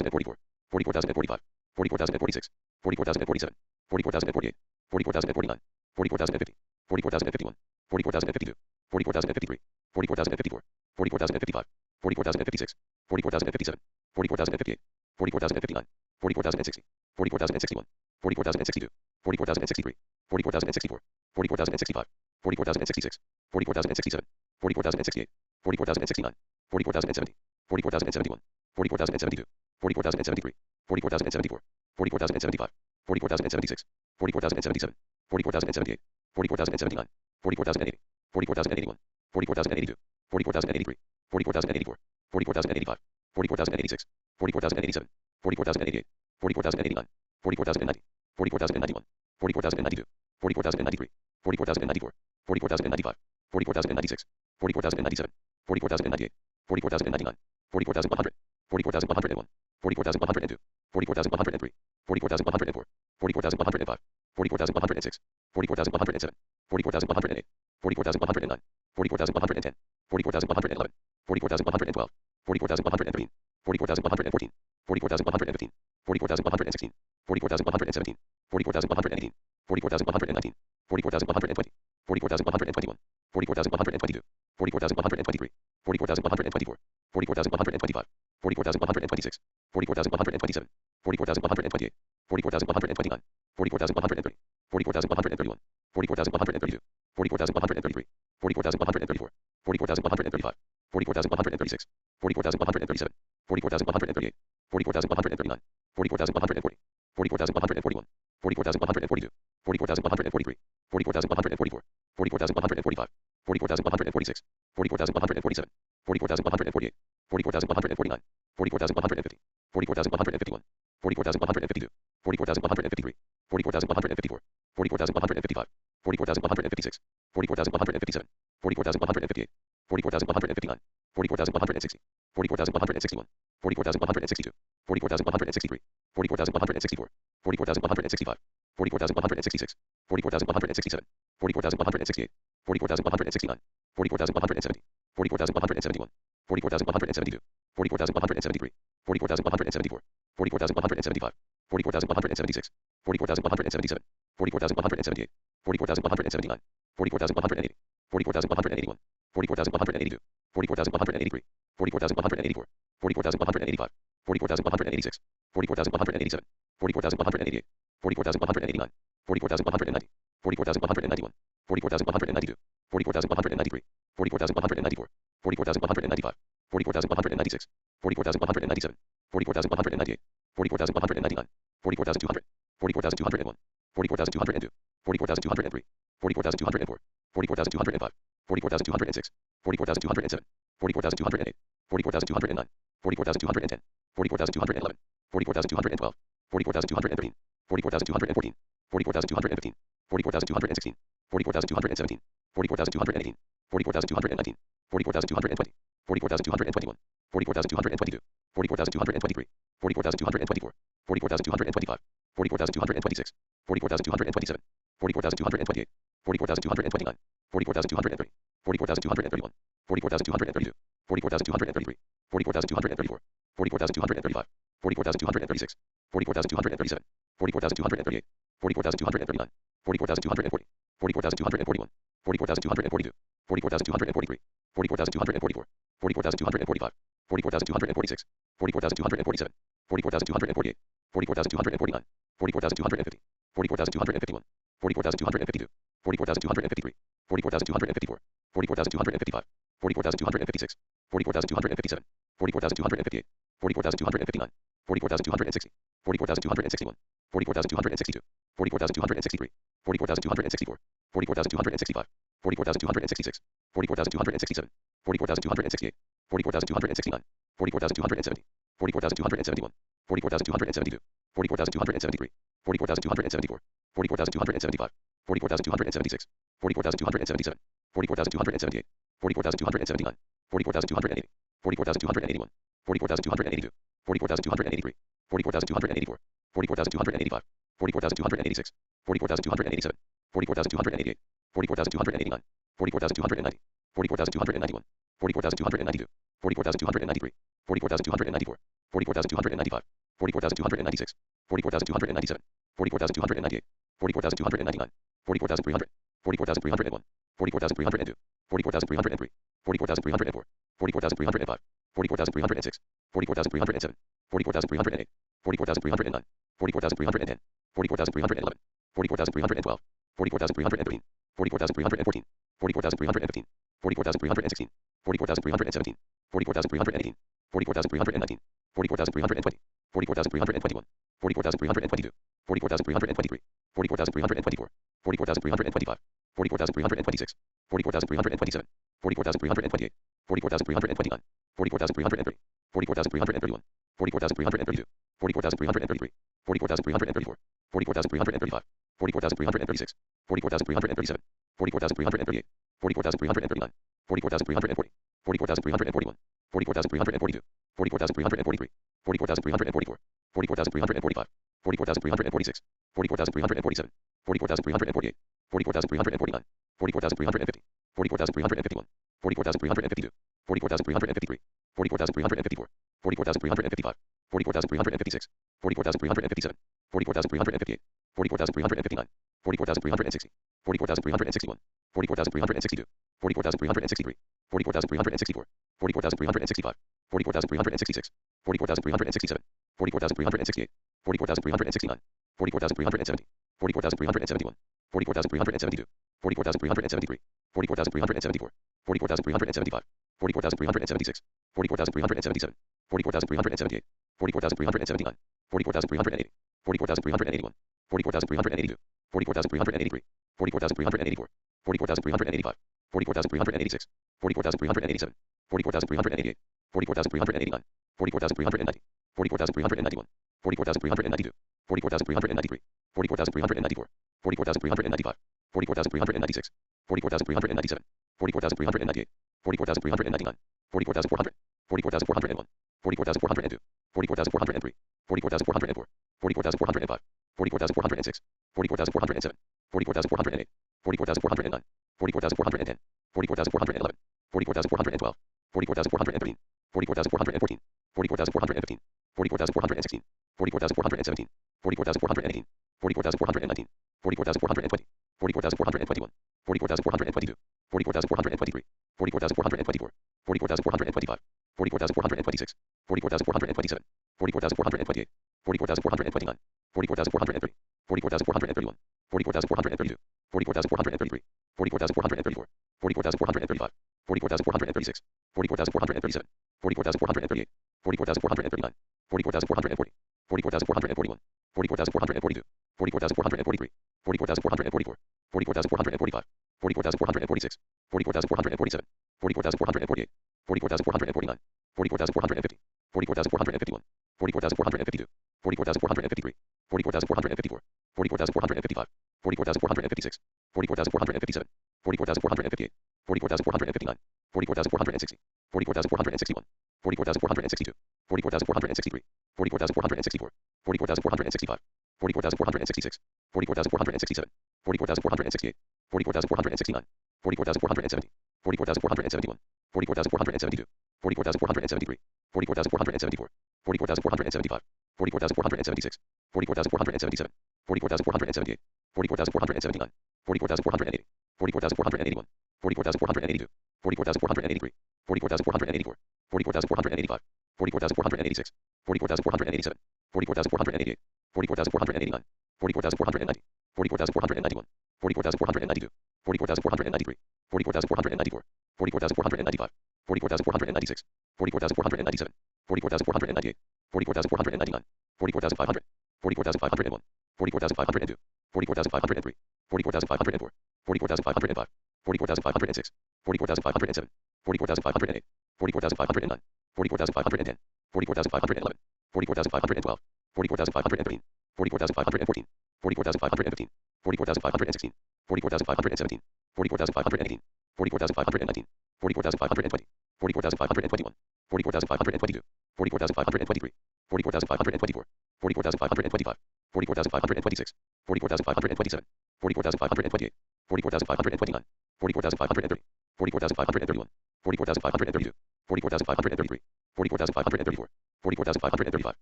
44,044, 44,045, 44,046, 44,047, 44,048, 44,049, 44,050, 44,051, 44,052, 44,053, 44,054, 44,055, 44,056, 44,057, 44,058, 44,059, 44,060, 44,061, 44,062, 44,063, 44,064, 44,065, 44,066, 44,067, 44,068, 44,069, 44,070, 44,071, 44,072, 44,073, 44,074, 44,075, 44,076, 44,077, 44,078, 44,079, 44,080, 44,081, 44,082, 44,083, 44,084, 44,085, 44,086, 44,087, 44,088, 44,089, 40,090, 40,091, 40,092, 40,093, 40,094, 40,095, 40,096, 40,097, 40,098, 40,099, 40,100, 40,101, 40,102, 40,103, 40,104, 40,105, 40,106, 40,107, 40,108, 40,109, 40,110, 40,111, 40,112, 40,113, 40,114, 40,115, 40,116, 40,117, 40,118, 40,119, 40,120, 40,121, 40,122, 40,123, 40,124, 40,125, 40,126, 40,127, 40,128, 40,129, 40,130, 40,131, 40,132, 40,133, 40,134, 40,135, 40,136, 40,137, 40,138, 40,139, 40,140, 40,141, 40,142, 40,143, 40,144, 40,145, 40,146, 40,147, 40,148, 40,149, 40,150, 40,151, 40,152, 40,153, 40,154, 40,155, 40,156, 40,157, 40,158, 40,159, 40,160, 40,161, 40,162, 40,163, 40,164, 40,165, 40,166, 40,167, 40,168, 40,169, 40,170, 40,171, 40,172, 40,173, 40,174, 40,175, 40,176, 40,177, 40,178, 40,179, 40,180, 40,181, 40,182, 40,183, 40,184, 40,185, 40,186, 40,187, 40,188, 40,189, 40,190, 40,191, 40,192, 40,193, 40,194, 40,195, 40,196, 40,197, 40,198, 40,199, 40,200, 40,201, 40,202, 40,203, 40,204, 40,205, 40,206, 40,207, 40,208, 40,209, 40,210, 40,211, 40,212, 40,213, 40,214, 40,215, 40,216, 40,217, 40,218, 40,219, 40,220, 40,221, 40,222, 40,223, 40,224, 40,225, 40,226, 40,227, 40,228, 40,229, 40,230, 40,231, 40,232, 40,233, 40,234, 40,235, 40,236, 40,237, 40,238, 40,239, 40,240, 40,241, 40,242, 40,243, 40,244, 40,245, 40,246, 40,247, 40,248, 40,249, 40,250, 40,251, 40,252, 40,253, 40,254, 40,255, 40,256, 40,257, 40,258, 40,259, 40,260, 40,261, 40,262, 40,263, 40,264, 40,265, 40,266, 40,267, 40,268, 40,269, 40,270, 40,271, 40,272, 40,273, 40,274, 40,275, 40,276, 40,277, 40,278, 40,279, 40,280, 40,281, 40,282, 40,283, 40,284, 40,285, 40,286, 40,287, 40,288, 40,289, 40,290, 40,291, 40,292, 40,293, 44,294, 44,295, 44,296, 44,297, 44,298, 44,299, 44,300, 44,301, 44,302, 44,303, 44,304, 44,305, 44,306, 44,307, 44,308, 44,309, 44,310, 44,311, 44,312, 44,313, 44,314, 44,315, 44,316, 44,317, 44,318, 44,319, 44,320, 44,321, 44,322, 44,323, 44,324, 44,325, 44,326, 44,327, 44,328, 44,329, 44,330, 44,331, 44,332, 44,333, 44,334, 44,335, 44,336, 44,337, 44,338, 44,339, 44,340, 44,341, 44,342, 44,343, 44,344, 44,345, 44,346, 44,347, 44,348, 44,349, 44,350, 44,351, 44,352, 44,353, 44,354, 44,355, 44,356, 44,357, 44,358, 44,359, 44,360, 44,361, 44,362, 44,363, 44,364, 44,365, 44,366, 44,367, 44,368, 44,369, 44,370, 44,371, 44,372, 44,373, 44,374, 44,375, 44,376, 44,377, 44,378, 44,379, 44,380, 44,381, 44,382, 44,383, 44,384, 44,385, 44,386, 44,387, 44,388, 44,389, 44,390, 44,391, 44,392, 44,393, 44,394, 44,395, 44,396, 44,397, 44,398, 44,399, 44,400, 44,401, 44,402, 44,403, 44,404, 44,405, 44,406, 44,407, 44,408, 44,409, 44,410, 44,411, 44,412, 44,413, 44,414, 44,415, 44,416, 44,417, 44,418, 44,419, 44,420, 44,421, 44,422, 44,423, 44,424, 44,425, 44,426, 44,427, 44,428, 44,429, 44,430, 44,431, 44,432, 44,433, 44,434, 44,435, 44,436, 44,437, 44,438, 44,439, 44,440, 44,441, 44,442, 44,443, 44,444, 44,445, 44,446, 44,447, 44,448, 44,449, 44,450, 44,451, 44,452, 44,453, 44,454, 44,455, 44,456, 44,457, 44,458, 44,459, 44,460, 44,461, 44,462, 44,463, 44,464, 44,465, 44,466, 44,467, 44,468, 44,469, 44,470, 44,471, 44,472, 44,473, 44,474, 44,475, 44,476, 44,477, 44,478, 44,479, 44,480, 44,481, 44,482, 44,483, 44,484, 44,485, 44,486, 44,487, 44,488, 44,489, 44,490, 44,491, 44,492, 44,493, 44,494, 44,495, 44,496, 44,497, 44,498, 44,499, 44,500, 44,501, 44,502, 44,503, 44,504, 44,505, 44,506, 44,507, 44,508, 44,509, 44,510, 44,511, 44,512, 44,513, 44,514, 44,515, 44,516, 44,517, 44,518, 44,519, 44,520, 44,521, 44,522, 44,523, 44,524, 44,525, 44,526, 44,527, 44,528, 44,529, 44,530, 44,531, 44,532, 44,533, 44,534, 44,535,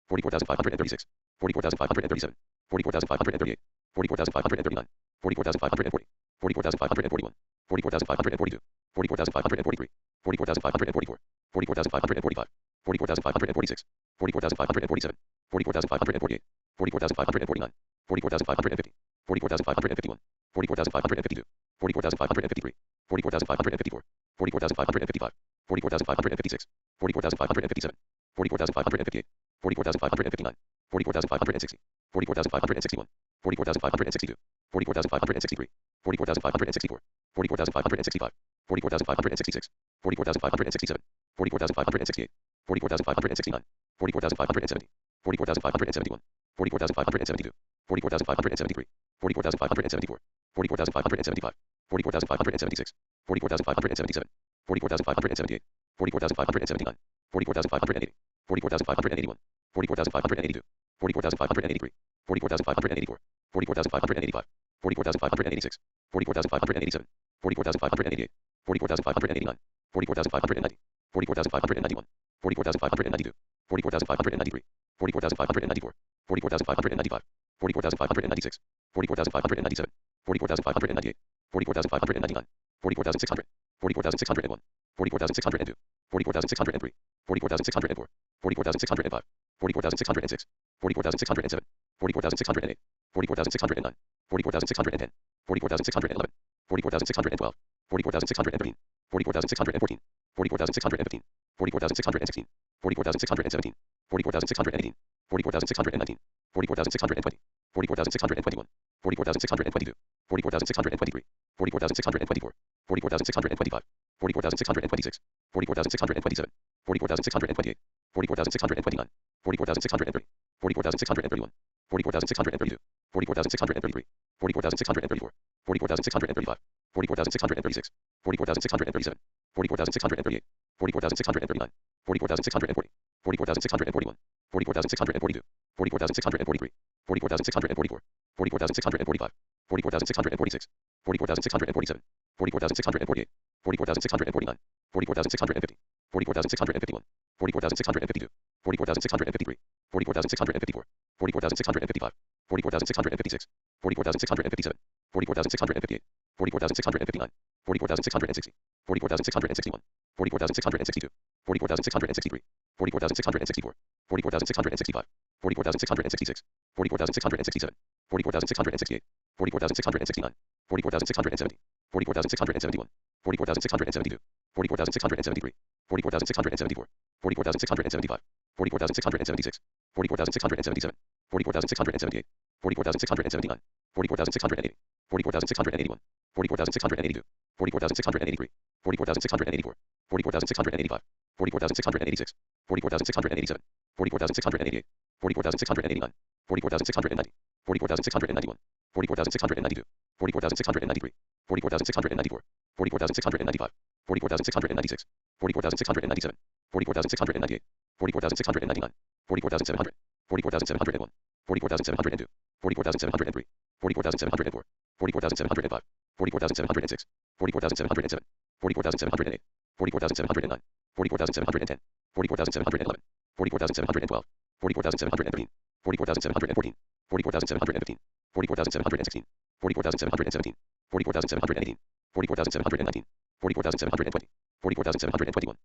44,536, 44,537, 44,538, 44,539, 44,540, 44,541, 44,542, 44,543, 44,544, 44,545, 44,546, 44,547, 44,548, 44,549, 44,550, 44,551, 44,552, 44,553, 44,554, 44,555, 44,556, 44,557, 44,558, 44,559, 44,560, 44,561, 44,562, 44,563, 44,564, 44,565, 44,566, 44,567, 44,568, 44,569, 44,570, 44,571, 44,572, 44,573, 44,574, 44,575, 44,576, 44,577, 44,578, 44,579, 44,580, 44,581, 44,582, 44,583, 44,584, 44,585, 44,586, 44,587, 44,588, 44,589, 44,590, 44,591, 44,592, 44,593, 44,594, 44,595, 44,596, 44,597, 44,598, 44,599, 44,600, 44,601, 44,602, 44,603, 44,604, 44,605, 44,606, 44,607, 44,608, 44,609, 44,610, 44,611, 44,612, 44,613, 44,614, 44,615, 44,616, 44,617, 44,618, 44,619, 44,620, 44,621, 44,622, 44,623, 44,624, 44,625, 44,626, 44,627, 44,628, 44,629, 44,630, 44,631, 44,632, 44,633, 44,634, 44,635, 44,636, 44,637, 44,638, 44,639, 44,640, 44,641, 44,642, 44,643, 44,644, 44,645, 44,646, 44,647, 44,648, 44,649, 44,650, 44,651, 44,652, 44,653, 44,654, 44,655, 44,656, 44,657, 44,658, 44,659, 44,660, 44,661, 44,662, 44,663, 44,664, 44,665, 44,666, 44,667, 44,668, 44,669, 44,670, 44,671, 44,672, 44,673, 44,674, 44,675, 44,676, 44,677, 44,678, 44,679, 44,680, 44,681, 44,682, 44,683, 44,684, 44,685, 44,686, 44,687, 44,688, 44,689, 44,690, 44,691, 44,692, 44,693, 44,694, 44,695, 44,696, 44,697, 44,698, 44,699, 44,700, 44,701, 44,702, 44,703, 44,704, 44,705, 44,706, 44,707, 44,708, 44,709, 44,710, 44,711, 44,712, 44,713, 44,714, 44,715, 44,716, 44,717, 44,718, 44,719, 44,720, 44,721,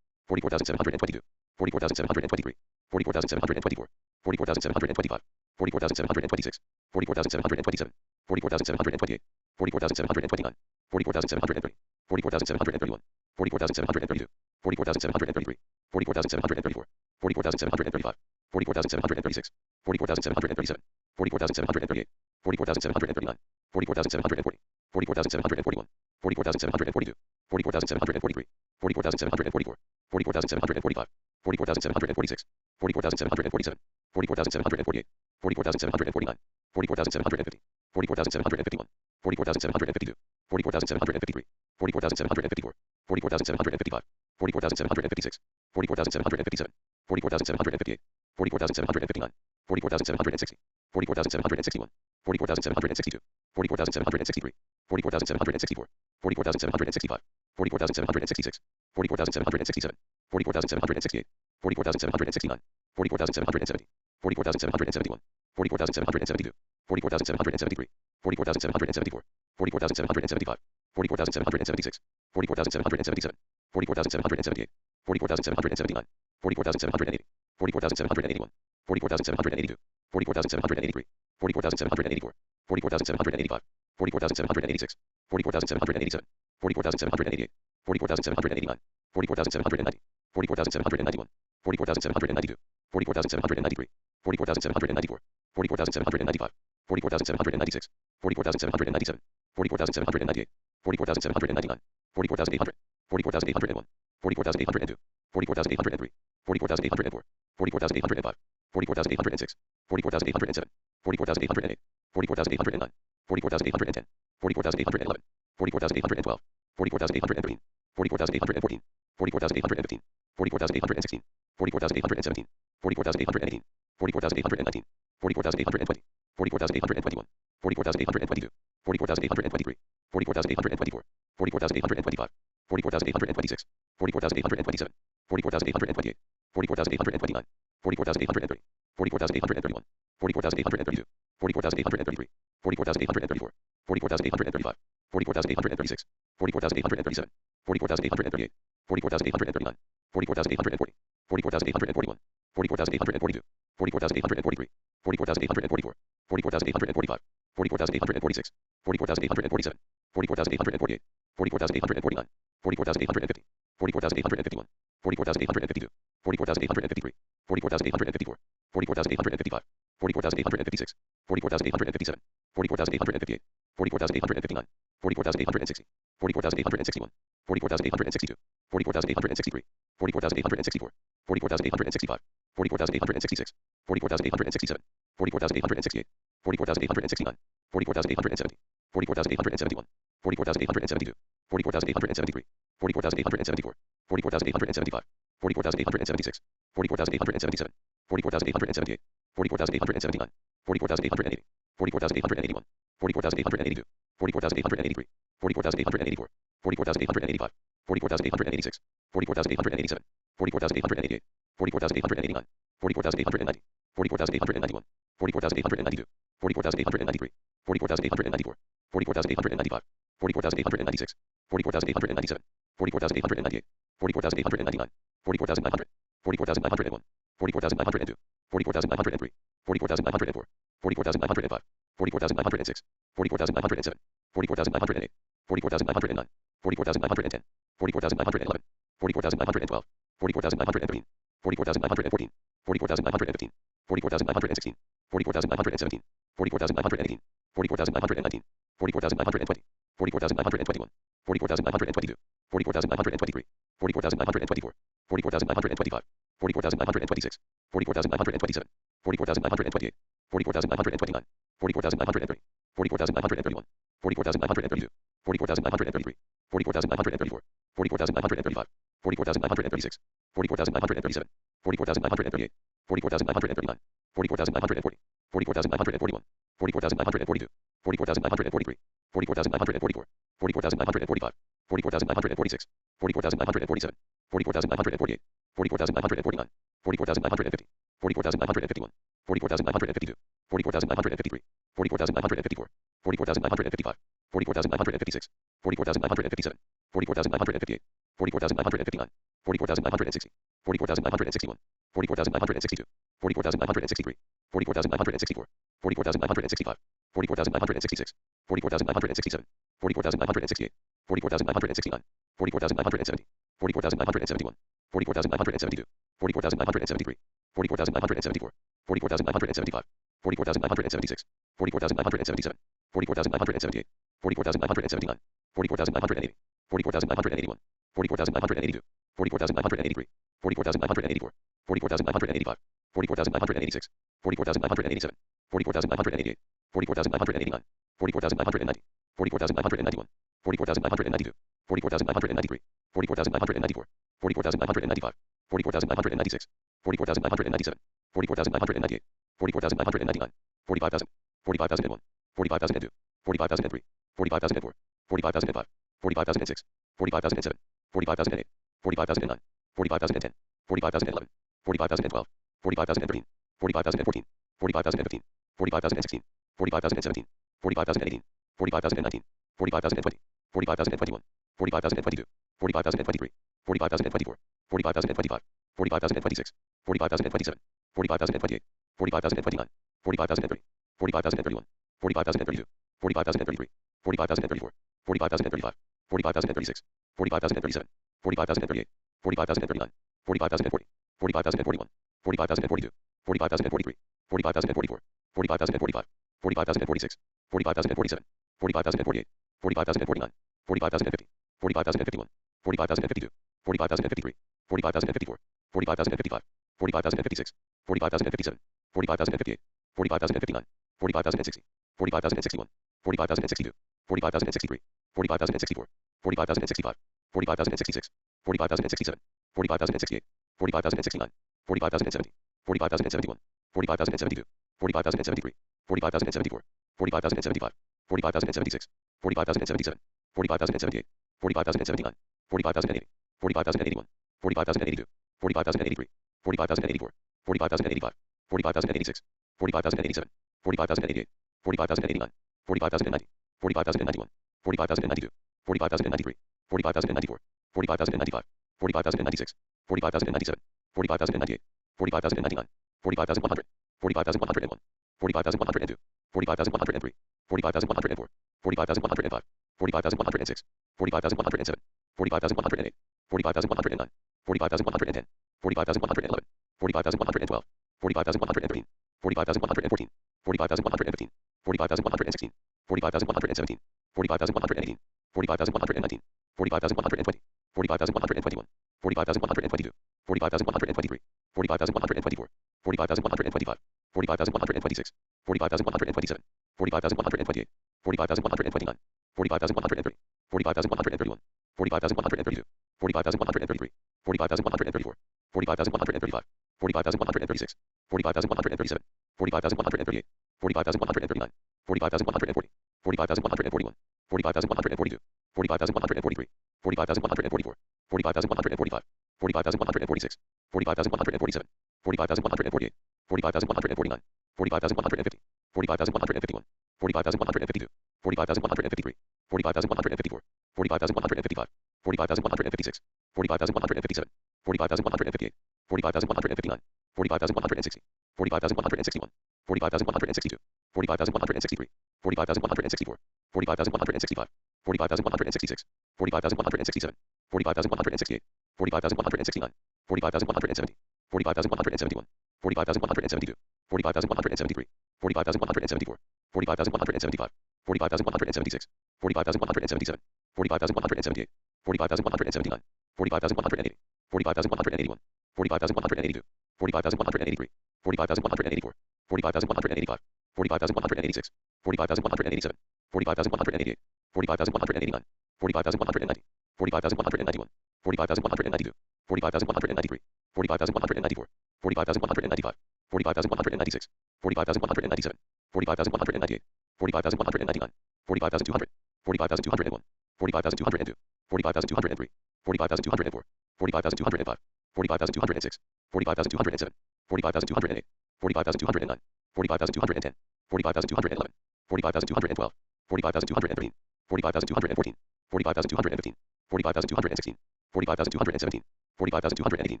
44,722, 44,723, 44,724, 44,725, 44,726, 44,727, 44,728, 44,729, 44,730, 44,731, 44,732, 44,733, 44,734, 44,735, 44,736, 44,737, 44,738, 44,739, 44,740, 44,741, 44,742, 44,743, 44,744, 44,745, 44,746, 44,747, 44,748, 44,749, 44,750, 44,751, 44,752, 44,753, 44,754, 44,755, 44,756, 44,757, 44,758, 44,759, 44,760, 44,761, 44,762, 44,763, 44,764, 44,765, 44,766, 44,767, 44,768, 44,769, 44,770, 44,771, 44,772, 44,773, 44,774, 44,775, 44,776, 44,777, 44,778, 44,779, 44,780, 44,781, 44,782, 44,783, 44,784, 44,785, 44,786, 44,787, 44,788, 44,789, 44,790, 44,791, 44,792, 44,793, 44,794, 44,795, 44,796, 44,797, 44,798, 44,799, 44,800, 44,801, 44,802, 44,803, 44,804, 44,805, 44,806, 44,807, 44,808, 44,809, 44,810, 44,811, 44,812, 44,813, 44,814, 44,815, 44,816, 44,817, 44,818, 44,819, 44,820, 44,821, 44,822, 44,823, 44,824, 44,825, 44,826, 44,827, 44,828, 44,829, 44,830, 44,831, 44,832, 44,833, 44,834, 44,835, 44,836, 44,837, 44,838, 44,839, 44,840, 44,841, 44,842, 44,843, 44,844, 44,845, 44,846, 44,847, 44,848, 44,849, 44,850, 44,851, 44,852, 44,853, 44,854, 44,855, 44,856, 44,857, 44,858, 44,859, 44,860, 44,861, 44,862, 44,863, 44,864, 44,865, 44,866, 44,867, 44,868, 44,869, 44,870, 44,871, 44,872, 44,873, 44,874, 44,875, 44,876, 44,877, 44,878, 44,879, 44,880, 44,881, 44,882, 44,883, 44,884, 44,885, 44,886, 44,887, 44,888, 44,889, 44,890, 44,891, 44,892, 44,893, 44,894, 44,895, 44,896, 44,897, 44,898, 44,899, 40,900, 40,901, 40,902, 40,903, 40,904, 40,905, 40,906, 40,907, 40,908, 40,909, 40,910, 40,911, 40,912, 40,913, 40,914, 40,915, 40,916, 40,917, 40,918, 40,919, 40,920, 40,921, 40,922, 40,923, 40,924, 40,925, 40,926, 40,927, 40,928, 40,929, 40,930, 40,931, 40,932, 40,933, 40,934, 40,935, 40,936, 40,937, 40,938, 40,939, 40,940, 40,941, 40,942, 40,943, 40,944, 40,945, 40,946, 40,947, 40,948, 40,949, 40,950, 40,951, 40,952, 40,953, 40,954, 40,955, 40,956, 40,957, 40,958, 40,959, 40,960, 40,961, 40,962, 40,963, 40,964, 40,965, 40,966, 40,967, 40,968, 40,969, 40,970, 40,971, 40,972, 40,973, 40,974, 40,975, 40,976, 40,977, 40,978, 40,979, 40,980, 40,981, 40,982, 40,983, 40,984, 40,985, 40,986, 40,987, 40,988, 40,989, 40,990, 40,991, 40,992, 40,993, 40,994, 40,995, 40,996, 40,997, 40,998, 40,999, 45,000, 45,001, 45,002, 45,003, 45,004, 45,005, 45,006, 45,007, 45,008, 45,009, 45,010, 45,011, 45,012, 45,013, 45,014, 45,015, 45,016, 45,017, 45,018, 45,019, 45,020, 45,021, 45,022, 45,023, 45,024, 45,025, 45,026, 45,027, 45,028, 45,029, 45,030, 45,031, 45,032, 45,033, 45,034, 45,035, 45,036, 45,037, 45,038, 45,039, 45,040, 45,041, 45,042, 45,043, 45,044, 45,045, 45,046, 45,047, 45,048, 45,049, 45,050, 45,051, 45,052, 45,053, 45,054, 45,055, 45,056, 45,057, 45,058, 45,059, 45,060, 45,061, 45,062, 45,063, 45,064, 45,065, 45,066, 45,067, 45,068, 45,069, 45,070, 45,071, 45,072, 45,073, 45,074, 45,075, 45,076, 45,077, 45,078, 45,079, 45,080, 45,081, 45,082, 45,083, 45,084, 45,085, 45,086, 45,087, 45,088, 45,089, 45,090, 45,091, 45,092, 45,093, 45,094, 45,095, 45,096, 45,097, 45,098, 45,099, 40,100, 40,101, 40,102, 40,103, 40,104, 40,105, 40,106, 40,107, 40,108, 40,109, 40,110, 40,111, 40,112, 40,113, 40,114, 40,115, 40,116, 40,117, 40,118, 40,119, 40,120, 40,121, 40,122, 40,123, 40,124, 40,125, 40,126, 40,127, 40,128, 40,129, 40,130, 40,131, 40,132, 40,133, 40,134, 40,135, 40,136, 40,137, 40,138, 40,139, 40,140, 40,141, 40,142, 40,143, 40,144, 40,145, 40,146, 40,147, 40,148, 40,149, 40,150, 40,151, 40,152, 40,153, 40,154, 40,155, 40,156, 40,157, 40,158, 40,159, 40,160, 40,161, 40,162, 40,163, 40,164, 40,165, 40,166, 40,167, 40,168, 40,169, 40,170, 40,171, 40,172, 40,173, 40,174, 40,175, 40,176, 40,177, 40,178, 40,179, 40,180, 40,181, 40,182, 40,183, 40,184, 40,185, 40,186, 40,187, 40,188, 40,189, 40,190, 40,191, 40,192, 40,193, 40,194, 40,195, 40,196, 40,197, 40,198, 40,199, 40,200, 40,201, 40,202, 40,203, 40,204, 40,205, 40,206, 40,207, 40,208, 40,209, 40,210, 40,211, 40,212, 40,213, 40,214, 40,215, 40,216, 40,217, 40,218,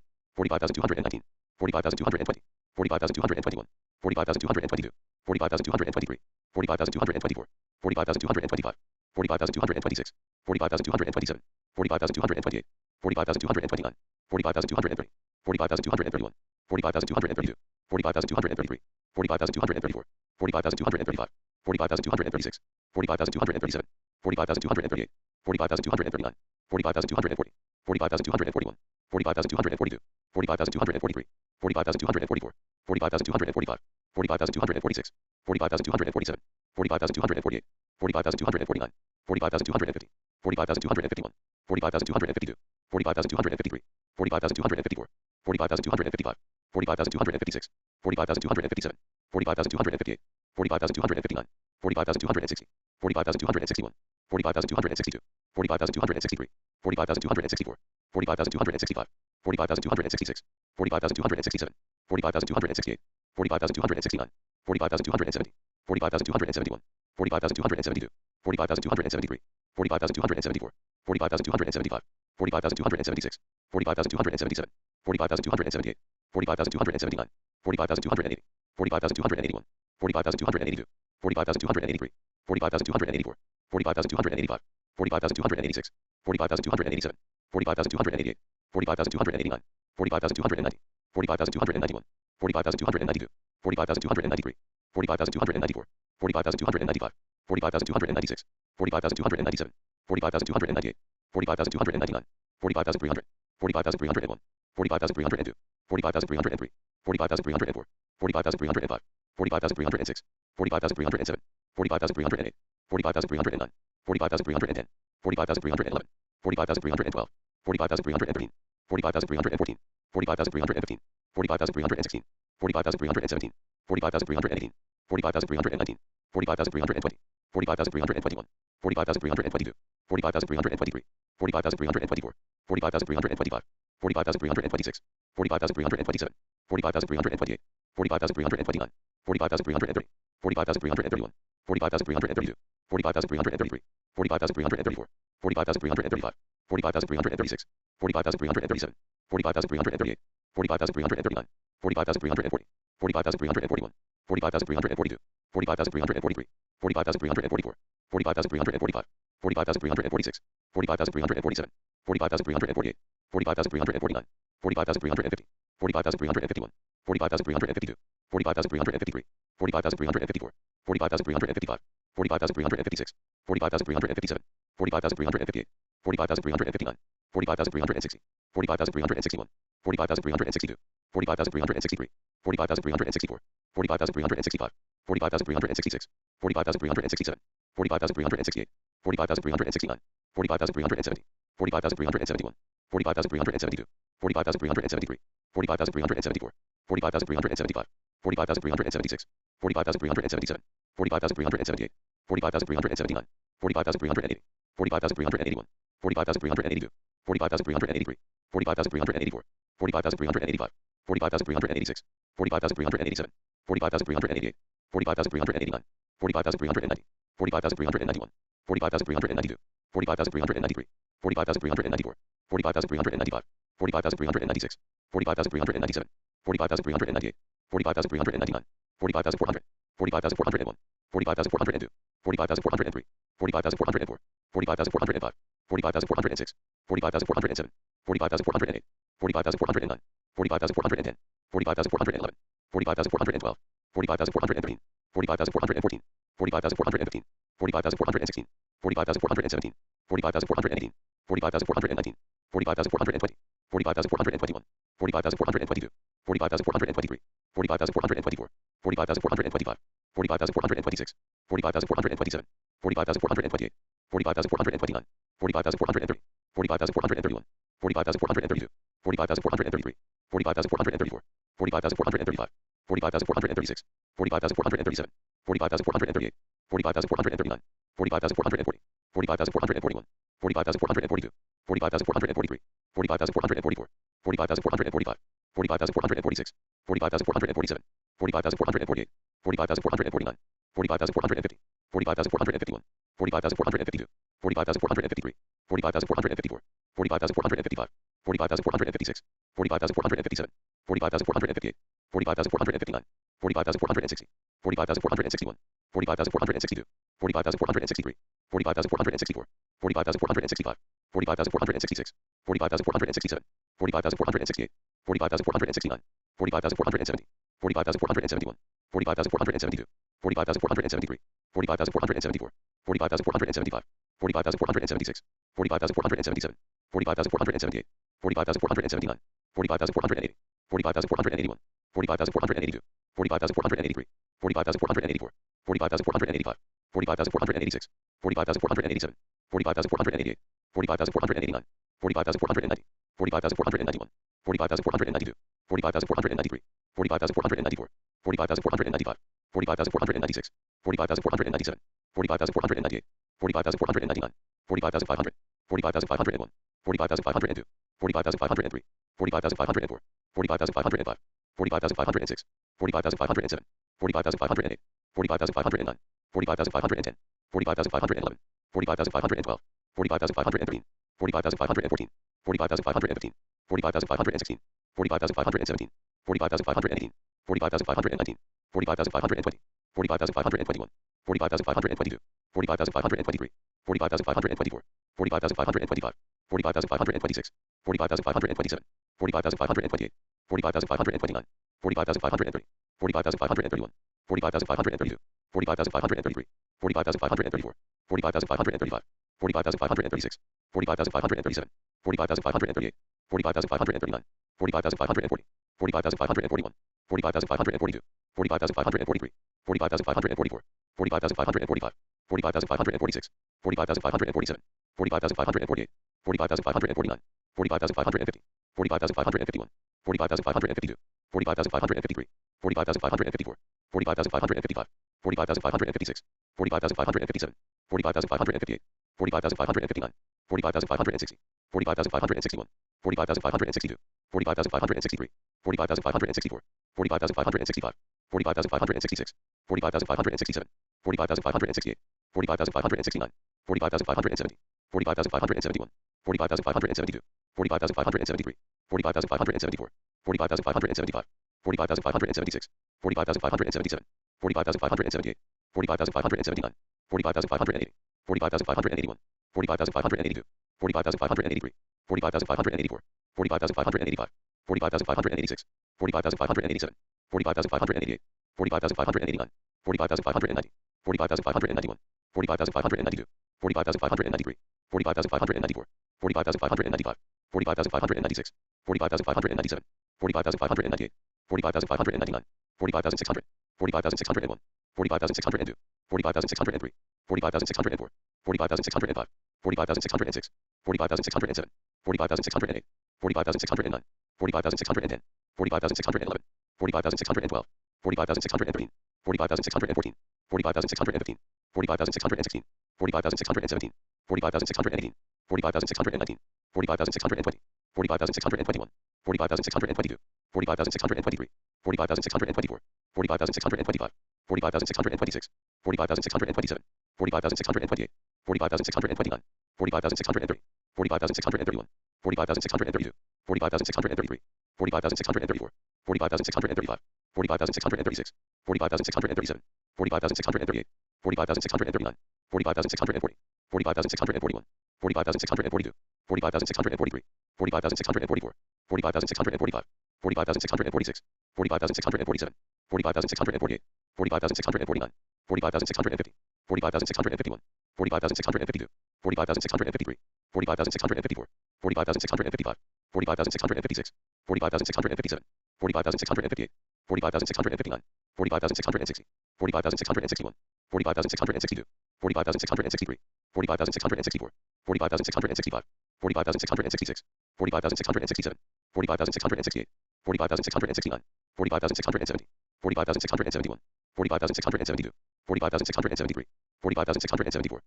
40,219, 40,220, 40,221, 40,222, 40,223, 40,224, 40,225, 40,226, 40,227, 40,228, 40,229, 40,230, 40,231, 40,232, 40,233, 40,234, 40,235, 40,236, 40,237, 40,238, 40,239, 40,240, 40,241, 40,242, 40,243, 40,244, 40,245, 40,246, 40,247, 40,248, 40,249, 40,250, 40,251, 40,252, 40,253, 40,254, 40,255, 40,256, 40,257, 40,258, 40,259, 40,260, 40,261, 45,262, 45,263, 45,264, 45,265, 45,266, 45,267, 45,268, 45,269, 45,270, 45,271, 45,272, 45,273, 45,274, 45,275, 45,276, 45,277, 45,278, 45,279, 45,280, 45,281, 45,282, 45,283, 45,284, 45,285, 45,286, 45,287, 45,288, 45,289, 45,290, 45,291, 45,292, 45,293, 45,294, 45,295, 45,296, 45,297, 45,298, 45,299, 45,300, 45,301, 45,302, 45,303, 45,304, 45,305, 45,306, 45,307, 45,308, 45,309, 45,310, 45,311, 45,312, 45,313, 45,314, 45,315, 45,316, 45,317, 45,318, 45,319, 45,320, 45,321, 45,322, 45,323, 45,324, 45,325, 45,326, 45,327, 45,328, 45,329, 45,330, 45,331, 45,332, 45,333, 45,334, 45,335, 45,336, 45,337, 45,338, 45,339, 45,340, 45,341, 45,342, 45,343, 45,344, 45,345, 45,346, 45,347, 45,348, 45,349, 45,350, 45,351, 45,352, 45,353, 45,354, 45,355, 45,356, 45,357, 45,358, 45,359, 45,360, 45,361, 45,362, 45,363, 45,364, 45,365, 45,366, 45,367, 45,368, 45,369, 45,370, 45,371, 45,372, 45,373, 45,374, 45,375, 45,376, 45,377, 45,378, 45,379, 45,380, 45,381, 45,382, 45,383, 45,384, 45,385, 45,386, 45,387, 45,388, 45,389, 45,390, 45,391, 45,392, 45,393, 45,394, 45,395, 45,396, 45,397, 45,398, 45,399, 45,400, 45,401, 45,402, 45,403, 45,404, 45,405, 45,406, 45,407, 45,408, 45,409, 45,410, 45,411, 45,412, 45,413, 45,414, 45,415, 45,416, 45,417, 45,418, 45,419, 45,420, 45,421, 45,422, 45,423, 45,424, 45,425, 45,426, 45,427, 45,428, 45,429, 45,430, 45,431, 45,432, 45,433, 45,434, 45,435, 45,436, 45,437, 45,438, 45,439, 45,440, 45,441, 45,442, 45,443, 45,444, 45,445, 45,446, 45,447, 45,448, 45,449, 45,450, 45,451, 45,452, 45,453, 45,454, 45,455, 45,456, 45,457, 45,458, 45,459, 45,460, 45,461, 45,462, 45,463, 45,464, 45,465, 45,466, 45,467, 45,468, 45,469, 45,470, 45,471, 45,472, 45,473, 45,474, 45,475, 45,476, 45,477, 45,478, 45,479, 45,480, 45,481, 45,482, 45,483, 45,484, 45,485, 45,486, 45,487, 45,488, 45,489, 45,490, 45,491, 45,492, 45,493, 45,494, 45,495, 45,496, 45,497, 45,498, 45,499, 45,500, 45,501, 45,502, 45,503, 45,504, 45,505, 45,506, 45,507, 45,508, 45,509, 45,510, 45,511, 45,512, 45,513, 45,514, 45,515, 45,516, 45,517, 45,518, 45,519, 45,520, 45,521, 45,522, 45,523, 45,524, 45,525, 45,526, 45,527, 45,528, 45,529, 45,530, 45,531, 45,532, 45,533, 45,534, 45,535, 45,536, 45,537, 45,538, 45,539, 45,540, 45,541, 45,542, 45,543, 45,544, 45,545, 45,546, 45,547, 45,548, 45,549, 45,550, 45,551, 45,552, 45,553, 45,554, 45,555, 45,556, 45,557, 45,558, 45,559, 45,560, 45,561, 45,562, 45,563, 45,564, 45,565, 45,566, 45,567, 45,568, 45,569, 45,570, 45,571, 45,572, 45,573, 45,574, 45,575, 45,576, 45,577, 45,578, 45,579, 45,580, 45,581, 45,582, 45,583, 45,584, 45,585, 45,586, 45,587, 45,588, 45,589, 45,590, 45,591, 45,592, 45,593, 45,594, 45,595, 45,596, 45,597, 45,598, 45,599, 45,600, 45,601, 45,602, 45,603, 45,604, 45,605, 45,606, 45,607, 45,608, 45,609, 45,610, 45,611, 45,612, 45,613, 45,614, 45,615, 45,616, 45,617, 45,618, 45,619, 45,620, 45,621, 45,622, 45,623, 45,624, 45,625, 45,626, 45,627, 45,628, 45,629, 45,630, 45,631, 45,632, 45,633, 45,634, 45,635, 45,636, 45,637, 45,638, 45,639, 45,640, 45,641, 45,642, 45,643, 45,644, 45,645, 45,646, 45,647, 45,648, 45,649, 45,650, 45,651, 45,652, 45,653, 45,654, 45,655, 45,656, 45,657, 45,658, 45,659, 45,660, 45,661, 45,662, 45,663, 45,664, 45,665, 45,666, 45,667, 45,668, 45,669, 45,670, 45,671, 45,672, 45,673, 45,674,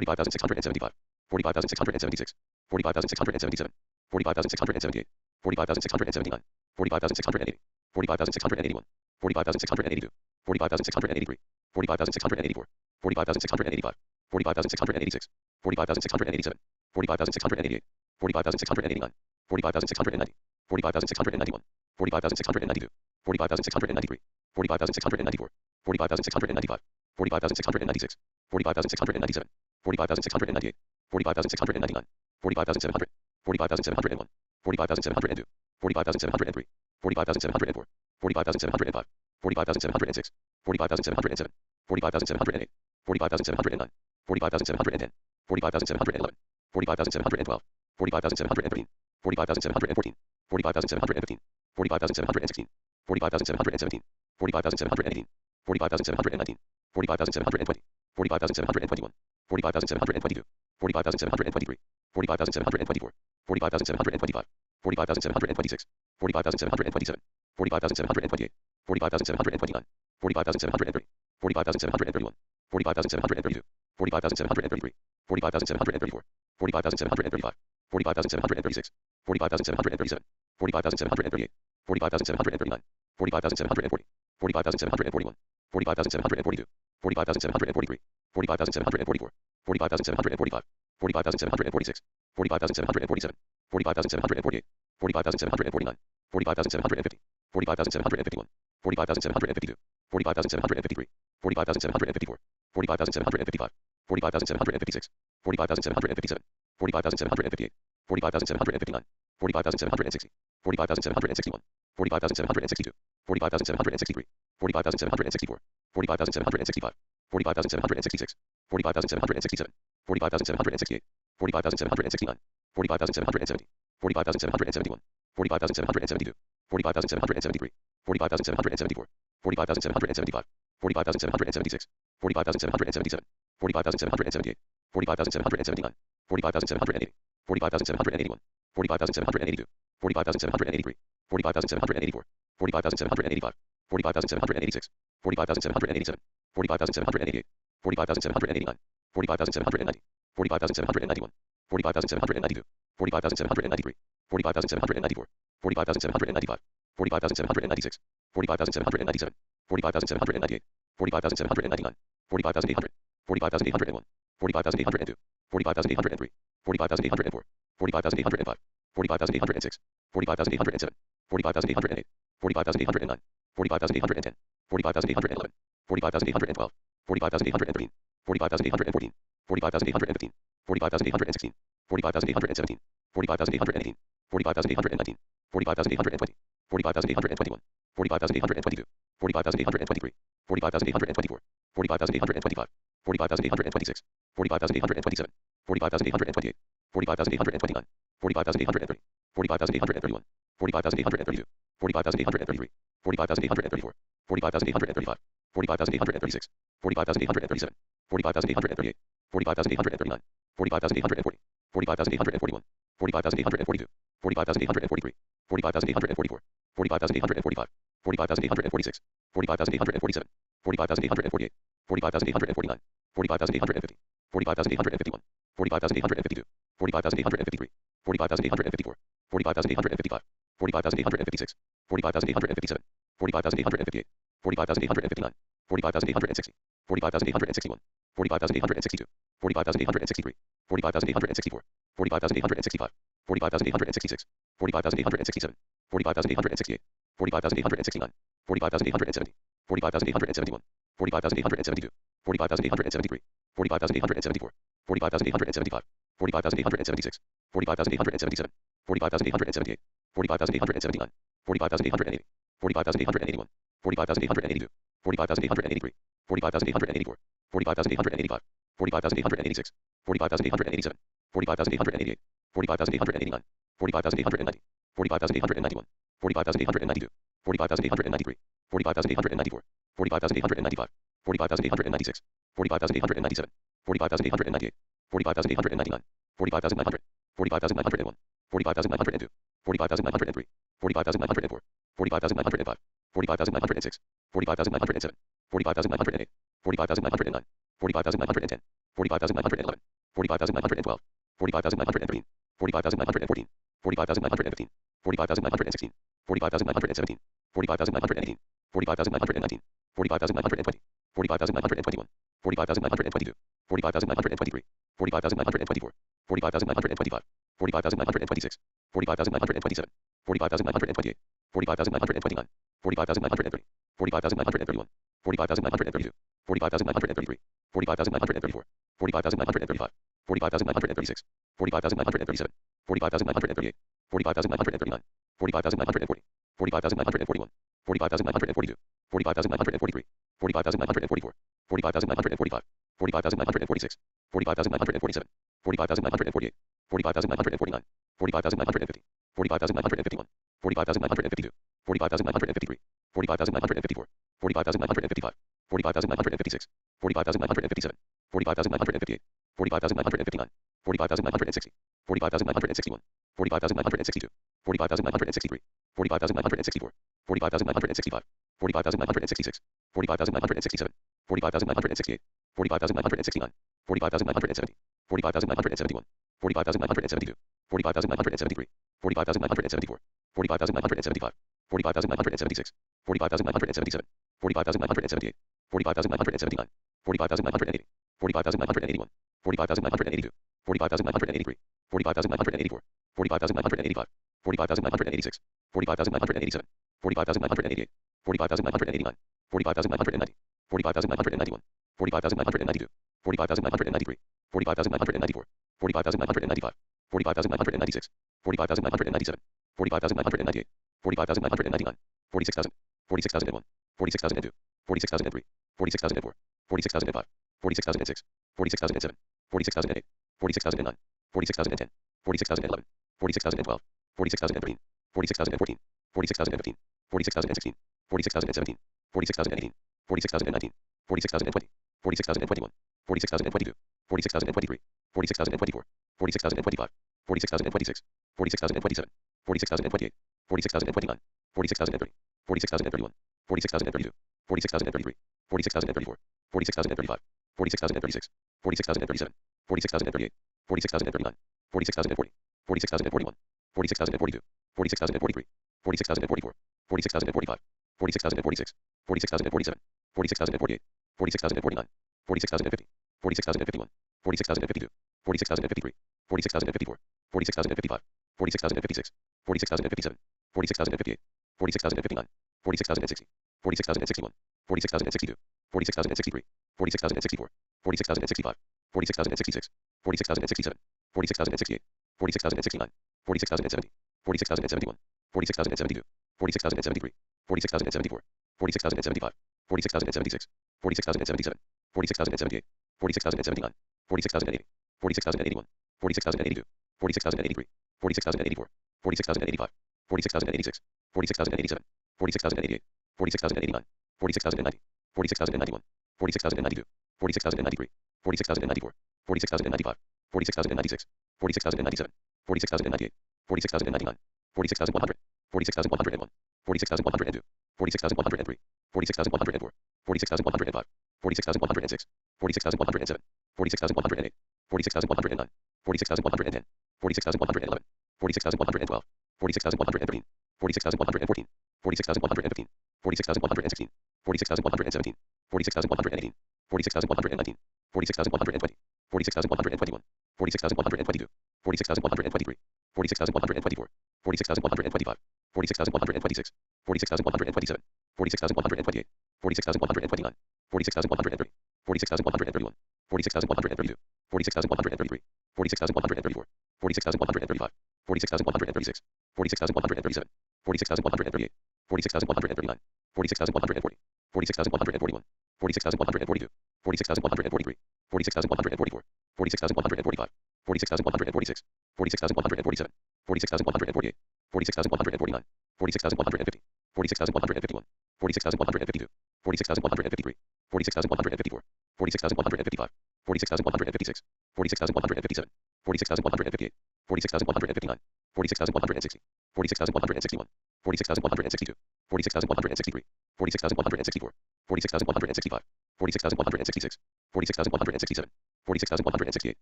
45,675, 45,676, 45,677, 45,678, 45,679, 45,680, 45,681, 45,682, 45,683, 45,684, 45,685, 45,686, 45,687, 45,688, 45,689, 45,690, 45,691, 45,692, 45,693, 45,694, 45,695, 45,696, 45,697, 45,698, 45,699, 45,700, 45,701, 45,702, 45,703, 45,704, 45,705, 45,706, 45,707, 45,708, 45,709, 45,710, 45,711, 45,712, 45,713, 45,714, 45,715, 45,716, 45,717, 45,718, 45,719, 45,720, 45,721, 45,722, 45,723, 45,724, 45,725, 45,726, 45,727, 45,728, 45,729, 45,730, 45,731, 45,732, 45,733, 45,734, 45,735, 45,736, 45,737, 45,738, 45,739, 45,740, 45,741, 45,742, 45,743, 45,744, 45,745, 45,746, 45,747, 45,748, 45,749, 45,750, 45,751, 45,752, 45,753, 45,754, 45,755, 45,756, 45,757, 45,758, 45,759, 45,760, 45,761, 45,762, 45,763, 45,764, 45,765, 45,766, 45,767, 45,768, 45,769, 45,770, 45,771, 45,772, 45,773, 45,774, 45,775, 45,776, 45,777, 45,778, 45,779, 45,780, 45,781, 45,782, 45,783, 45,784, 45,785, 45,786, 45,787, 45,788, 45,789, 45,790, 45,791, 45,792, 45,793, 45,794, 45,795, 45,796, 45,797, 45,798, 45,799, 40,800, 40,801, 40,802, 40,803, 40,804, 40,805, 40,806, 40,807, 40,808, 40,809, 40,810, 40,811, 40,812, 40,813, 40,814, 40,815, 40,816, 40,817, 40,818, 40,819, 40,820, 40,821, 40,822, 40,823, 40,824, 40,825, 40,826, 40,827, 40,828, 40,829, 40,830, 40,831, 40,832, 40,833, 40,834, 40,835, 40,836, 40,837, 40,838, 40,839, 40,840, 40,841, 40,842, 40,843, 40,844, 40,845, 40,846, 40,847, 40,848, 40,849, 40,850, 40,851, 40,852, 40,853, 40,854, 40,855, 40,856, 40,857, 40,858, 40,859, 40,860, 40,861, 40,862, 40,863, 40,864, 40,865, 40,866, 40,867, 40,868, 40,869, 40,870, 40,871, 40,872, 40,873, 40,874, 40,875, 40,876, 40,877, 40,878, 40,879, 40,880, 40,881, 40,882, 40,883, 40,884, 40,885, 40,886, 40,887, 40,888, 40,889, 40,890, 40,891, 40,892, 40,893, 40,894, 40,895, 40,896, 40,897, 40,898, 40,899, 40,900, 40,901, 40,902, 40,903, 40,904, 40,905, 40,906, 40,907, 40,908, 40,909, 40,910, 40,911, 40,912, 40,913, 40,914, 40,915, 40,916, 40,917, 40,918, 40,919, 40,920, 40,921, 40,922, 40,923, 40,924, 40,925, 40,926, 40,927, 40,928, 40,929, 40,930, 40,931, 40,932, 40,933, 40,934, 40,935, 40,936, 40,937, 40,938, 40,939, 40,940, 40,941, 40,942, 40,943, 40,944, 40,945, 40,946, 40,947, 40,948, 40,949, 40,950, 40,951, 40,952, 40,953, 40,954, 40,955, 40,956, 40,957, 40,958, 40,959, 40,960, 40,961, 40,962, 40,963, 40,964, 40,965, 40,966, 40,967, 40,968, 45,969, 45,970, 45,971, 45,972, 45,973, 45,974, 45,975, 45,976, 45,977, 45,978, 45,979, 45,980, 45,981, 45,982, 45,983, 45,984, 45,985, 45,986, 45,987, 45,988, 45,989, 45,990, 45,991, 45,992, 45,993, 45,994, 45,995, 45,996, 45,997, 45,998, 45,999, 46,000, 46,001, 46,002, 46,003, 46,004, 46,005, 46,006, 46,007, 46,008, 46,009, 46,010, 46,011, 46,012, 46,013, 46,014, 46,015, 46,016, 46,017, 46,018, 46,019, 46,020, 46,021, 46,022, 46,023, 46,024, 46,025, 46,026, 46,027, 46,028, 46,029, 46,030, 46,031, 46,032, 46,033, 46,034, 46,035, 46,036, 46,037, 46,038, 46,039, 46,040, 46,041, 46,042, 46,043, 46,044, 46,045, 46,046, 46,047, 46,048, 46,049, 46,050, 46,051, 46,052, 46,053, 46,054, 46,055, 46,056, 46,057, 46,058, 46,059, 46,060, 46,061, 46,062, 46,063, 46,064, 46,065, 46,066, 46,067, 46,068, 46,069, 46,070, 46,071, 46,072, 46,073, 46,074, 46,075, 46,076, 46,077, 46,078, 46,079, 46,080, 46,081, 46,082, 46,083, 46,084, 46,085, 46,086, 46,087, 46,088, 46,089, 46,090, 46,091, 46,092, 46,093, 46,094, 46,095, 46,096, 46,097, 46,098, 46,099, 46,100, 46,101, 46,102, 46,103, 46,104, 46,105, 46,106, 46,107, 46,108, 46,109, 46,110, 46,111, 46,112, 46,113, 46,114, 46,115, 46,116, 46,117, 46,118, 46,119, 46,120, 46,121, 46,122, 46,123, 46,124, 46,125, 46,126, 46,127, 46,128, 46,129, 46,130, 46,131, 46,132, 46,133, 46,134, 46,135, 46,136, 46,137, 46,138, 46,139, 46,140, 46,141, 46,142, 46,143, 46,144, 46,145, 46,146, 46,147, 46,148, 46,149, 46,150, 46,151, 46,152, 46,153, 46,154, 46,155, 46,156, 46,157, 46,158, 46,159, 46,160, 46,161, 46,162, 46,163, 46,164, 46,165, 46,166, 46,167, 46,168,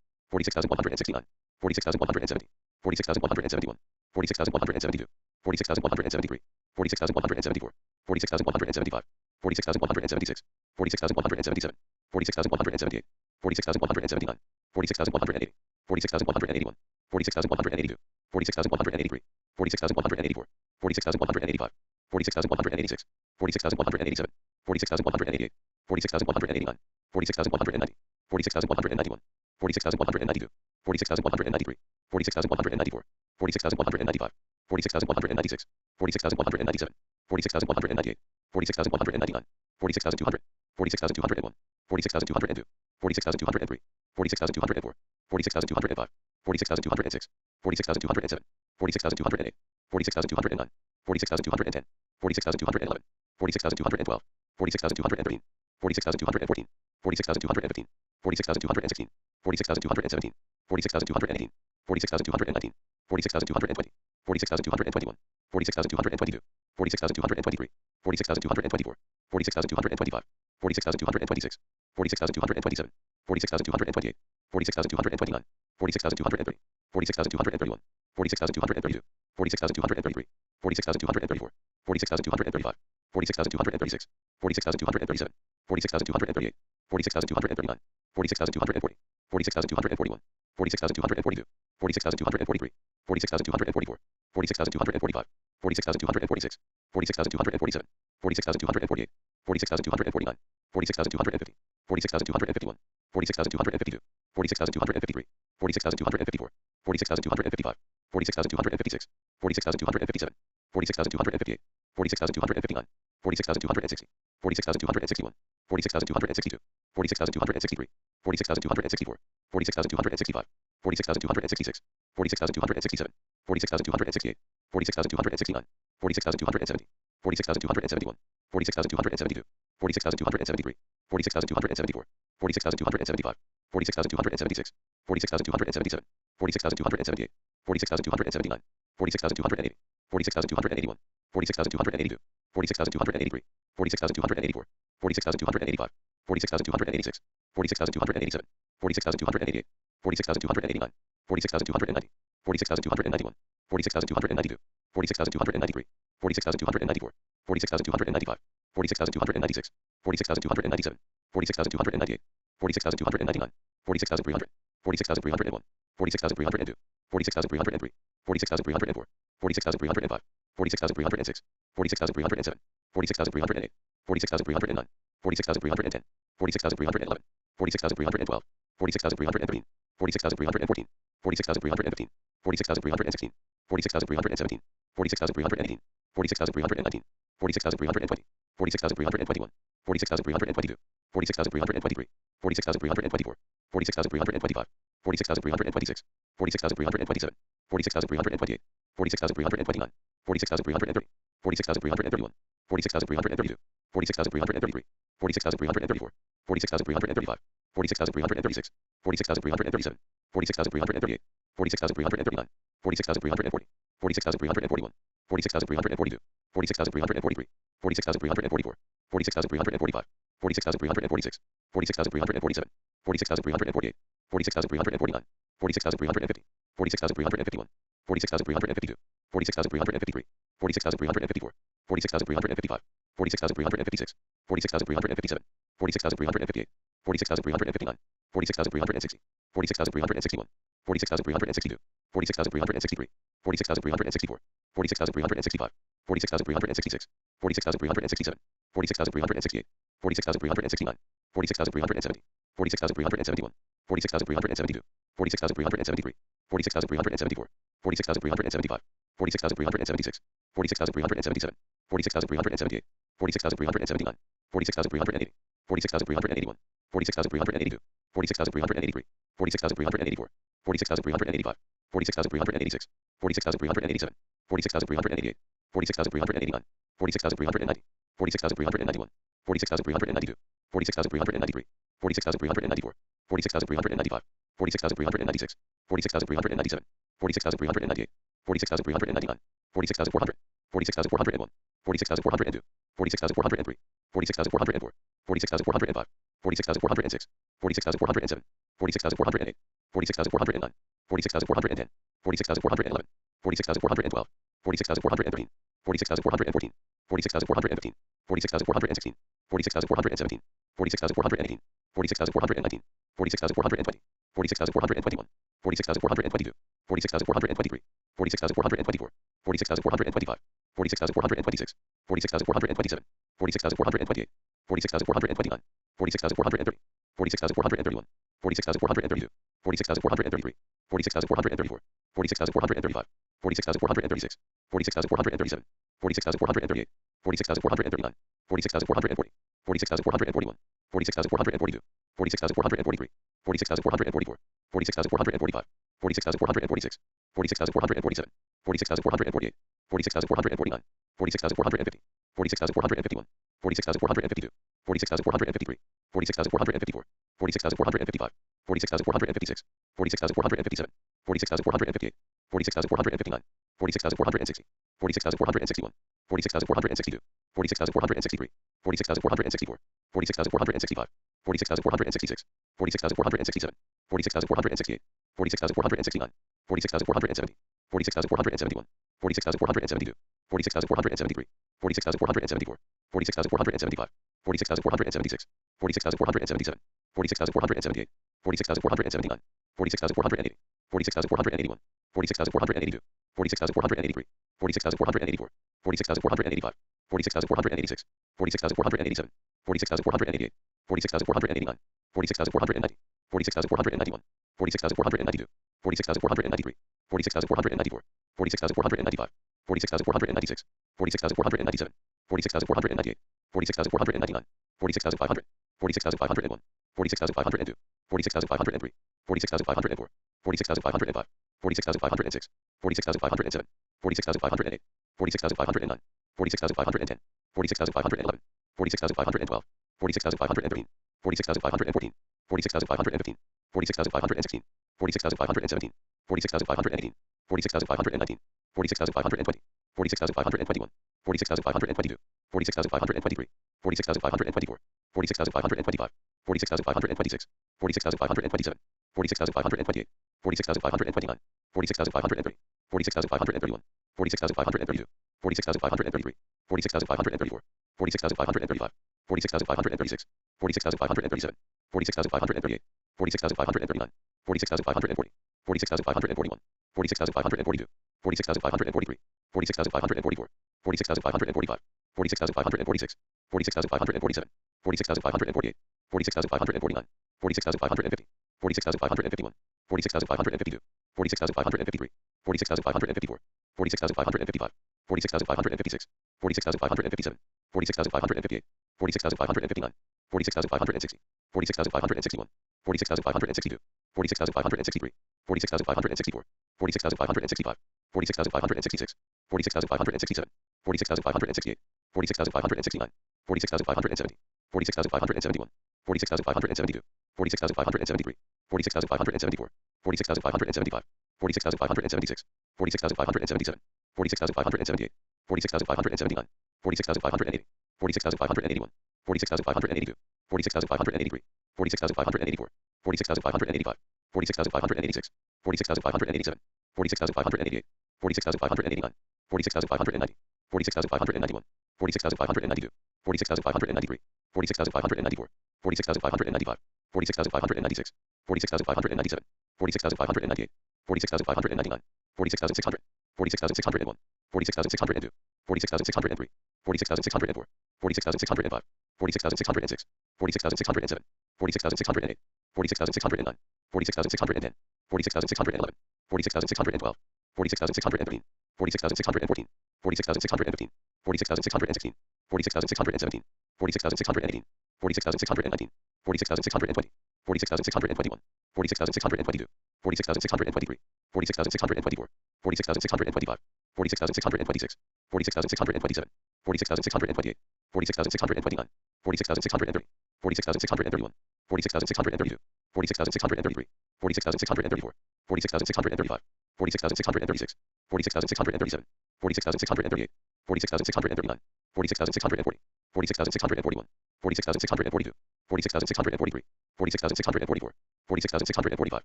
46,169, 46,170, 46,171, 46,172, 46,173, 46,174, 46,175, 46,176, 46,177, 46,178, 46,179, 46,180, 46,181, 46,182, 46,183, 46,184, 46,185, 46,186, 46,187, 46,188, 46,189, 46,190, 46,191, 46,192, 46,193, 46,194, 46,195, 46,196, 46,197, 46,198, 46,199, 46,200, 46,201, 46,202, 46,203, 46,204, 46,205, 46,206, 46,207, 46,208, 46,209, 46,210, 46,211, 46,212, 46,213, 46,214, 46,215, 46,216, 46,217, 46,218, 46,219, 46,220, 46,221, 46,222, 46,223, 46,224, 46,225, 46,226, 46,227, 46,228, 46,229, 46,230, 46,231, 46,232, 46,233, 46,234, 46,235, 46,236, 46,237, 46,238, 46,239, 46,240, 46,241, 46,242, 46,243, 46,244, 46,245, 46,246, 46,247, 46,248, 46,249, 46,250, 46,251, 46,252, 46,253, 46,254, 46,255, 46,256, 46,257, 46,258, 46,259, 46,260, 46,261, 46,262, 46,263, 46,264, 46,265, 46,266, 46,267, 46,268, 46,269, 46,270, 46,271, 46,272, 46,273, 46,274, 46,275, 46,276, 46,277, 46,278, 46,279, 46,280, 46,281, 46,282, 46,283, 46,284, 46,285, 46,286, 46,287, 46,288, 46,289, 46,290, 46,291, 46,292, 46,293, 46,294, 46,295, 46,296, 46,297, 46,298, 46,299, 46,300, 46,301, 46,302, 46,303, 46,304, 46,305, 46,306, 46,307, 46,308, 46,309, 46,310, 46,311, 46,312, 46,313, 46,314, 46,315, 46,316, 46,317, 46,318, 46,319, 46,320, 46,321, 46,322, 46,323, 46,324, 46,325, 46,326, 46,327, 46,328, 46,329, 46,330, 46,331, 46,332, 46,333, 46,334, 46,335, 46,336, 46,337, 46,338, 46,339, 46,340, 46,341, 46,342, 46,343, 46,344, 46,345, 46,346, 46,347, 46,348, 46,349, 46,350, 46,351, 46,352, 46,353, 46,354, 46,355, 46,356, 46,357, 46,358, 46,359, 46,360, 46,361, 46,362, 46,363, 46,364, 46,365, 46,366, 46,367, 46,368, 46,369, 46,370, 46,371, 46,372, 46,373, 46,374, 46,375, 46,376, 46,377, 46,378, 46,379, 46,380, 46,381, 46,382, 46,383, 46,384, 46,385, 46,386, 46,387, 46,388, 46,389, 46,390, 46,391, 46,392, 46,393, 46,394, 46,395, 46,396, 46,397, 46,398, 46,399, 46,400, 46,401, 46,402, 46,403, 46,404, 46,405, 46,406, 46,407, 46,408, 46,409, 46,410, 46,411, 46,412, 46,413, 46,414, 46,415, 46,416, 46,417, 46,418, 46,419, 46,420, 46,421, 46,422, 46,423, 46,424, 46,425, 46,426, 46,427, 46,428, 46,429, 46,430, 46,431, 46,432, 46,433, 46,434, 46,435, 46,436, 46,437, 46,438, 46,439, 46,440, 46,441, 46,442, 46,443, 46,444, 46,445, 46,446, 46,447, 46,448, 46,449, 46,450, 46,451, 46,452, 46,453, 46,454, 46,455, 46,456, 46,457, 46,458, 46,459, 46,460, 46,461, 46,462, 46,463, 46,464, 46,465, 46,466, 46,467, 46,468, 46,469, 46,470, 46,471, 46,472, 46,473, 46,474, 46,475, 46,476, 46,477, 46,478, 46,479, 46,480, 46,481, 46,482, 46,483, 46,484, 46,485, 46,486, 46,487, 46,488, 46,489, 46,490, 46,491, 46,492, 46,493, 46,494, 46,495, 46,496, 46,497, 46,498, 46,499, 46,500, 46,501, 46,502, 46,503, 46,504, 46,505, 46,506, 46,507, 46,508, 46,509, 46,510, 46,511, 46,512, 46,513, 46,514, 46,515, 46,516, 46,517, 46,518, 46,519, 46,520, 46,521, 46,522, 46,523, 46,524, 46,525, 46,526, 46,527, 46,528, 46,529, 46,530, 46,531, 46,532, 46,533, 46,534, 46,535, 46,536, 46,537, 46,538, 46,539, 46,540, 46,541, 46,542, 46,543, 46,544, 46,545, 46,546, 46,547, 46,548, 46,549, 46,550, 46,551, 46,552, 46,553, 46,554, 46,555, 46,556, 46,557, 46,558, 46,559, 46,560, 46,561, 46,562, 46,563, 46,564, 46,565, 46,566, 46,567, 46,568, 46,569, 46,570, 46,571, 46,572, 46,573, 46,574, 46,575, 46,576, 46,577, 46,578, 46,579, 46,580, 46,581, 46,582, 46,583, 46,584, 46,585, 46,586, 46,587, 46,588, 46,589, 46,590, 46,591, 46,592, 46,593, 46,594, 46,595, 46,596, 46,597, 46,598, 46,599, 46,600, 46,601, 46,602, 46,603, 46,604, 46,605, 46,606, 46,607, 46,608, 46,609, 46,610, 46,611, 46,612, 46,613, 46,614, 46,615, 46,616, 46,617, 46,618, 46,619, 46,620, 46,621, 46,622, 46,623, 46,624, 46,625, 46,626, 46,627, 46,628, 46,629, 46,630, 46,631, 46,632, 46,633, 46,634, 46,635, 46,636, 46,637, 46,638, 46,639, 46,640, 46,641, 46,642, 46,643, 46,644, 46,645,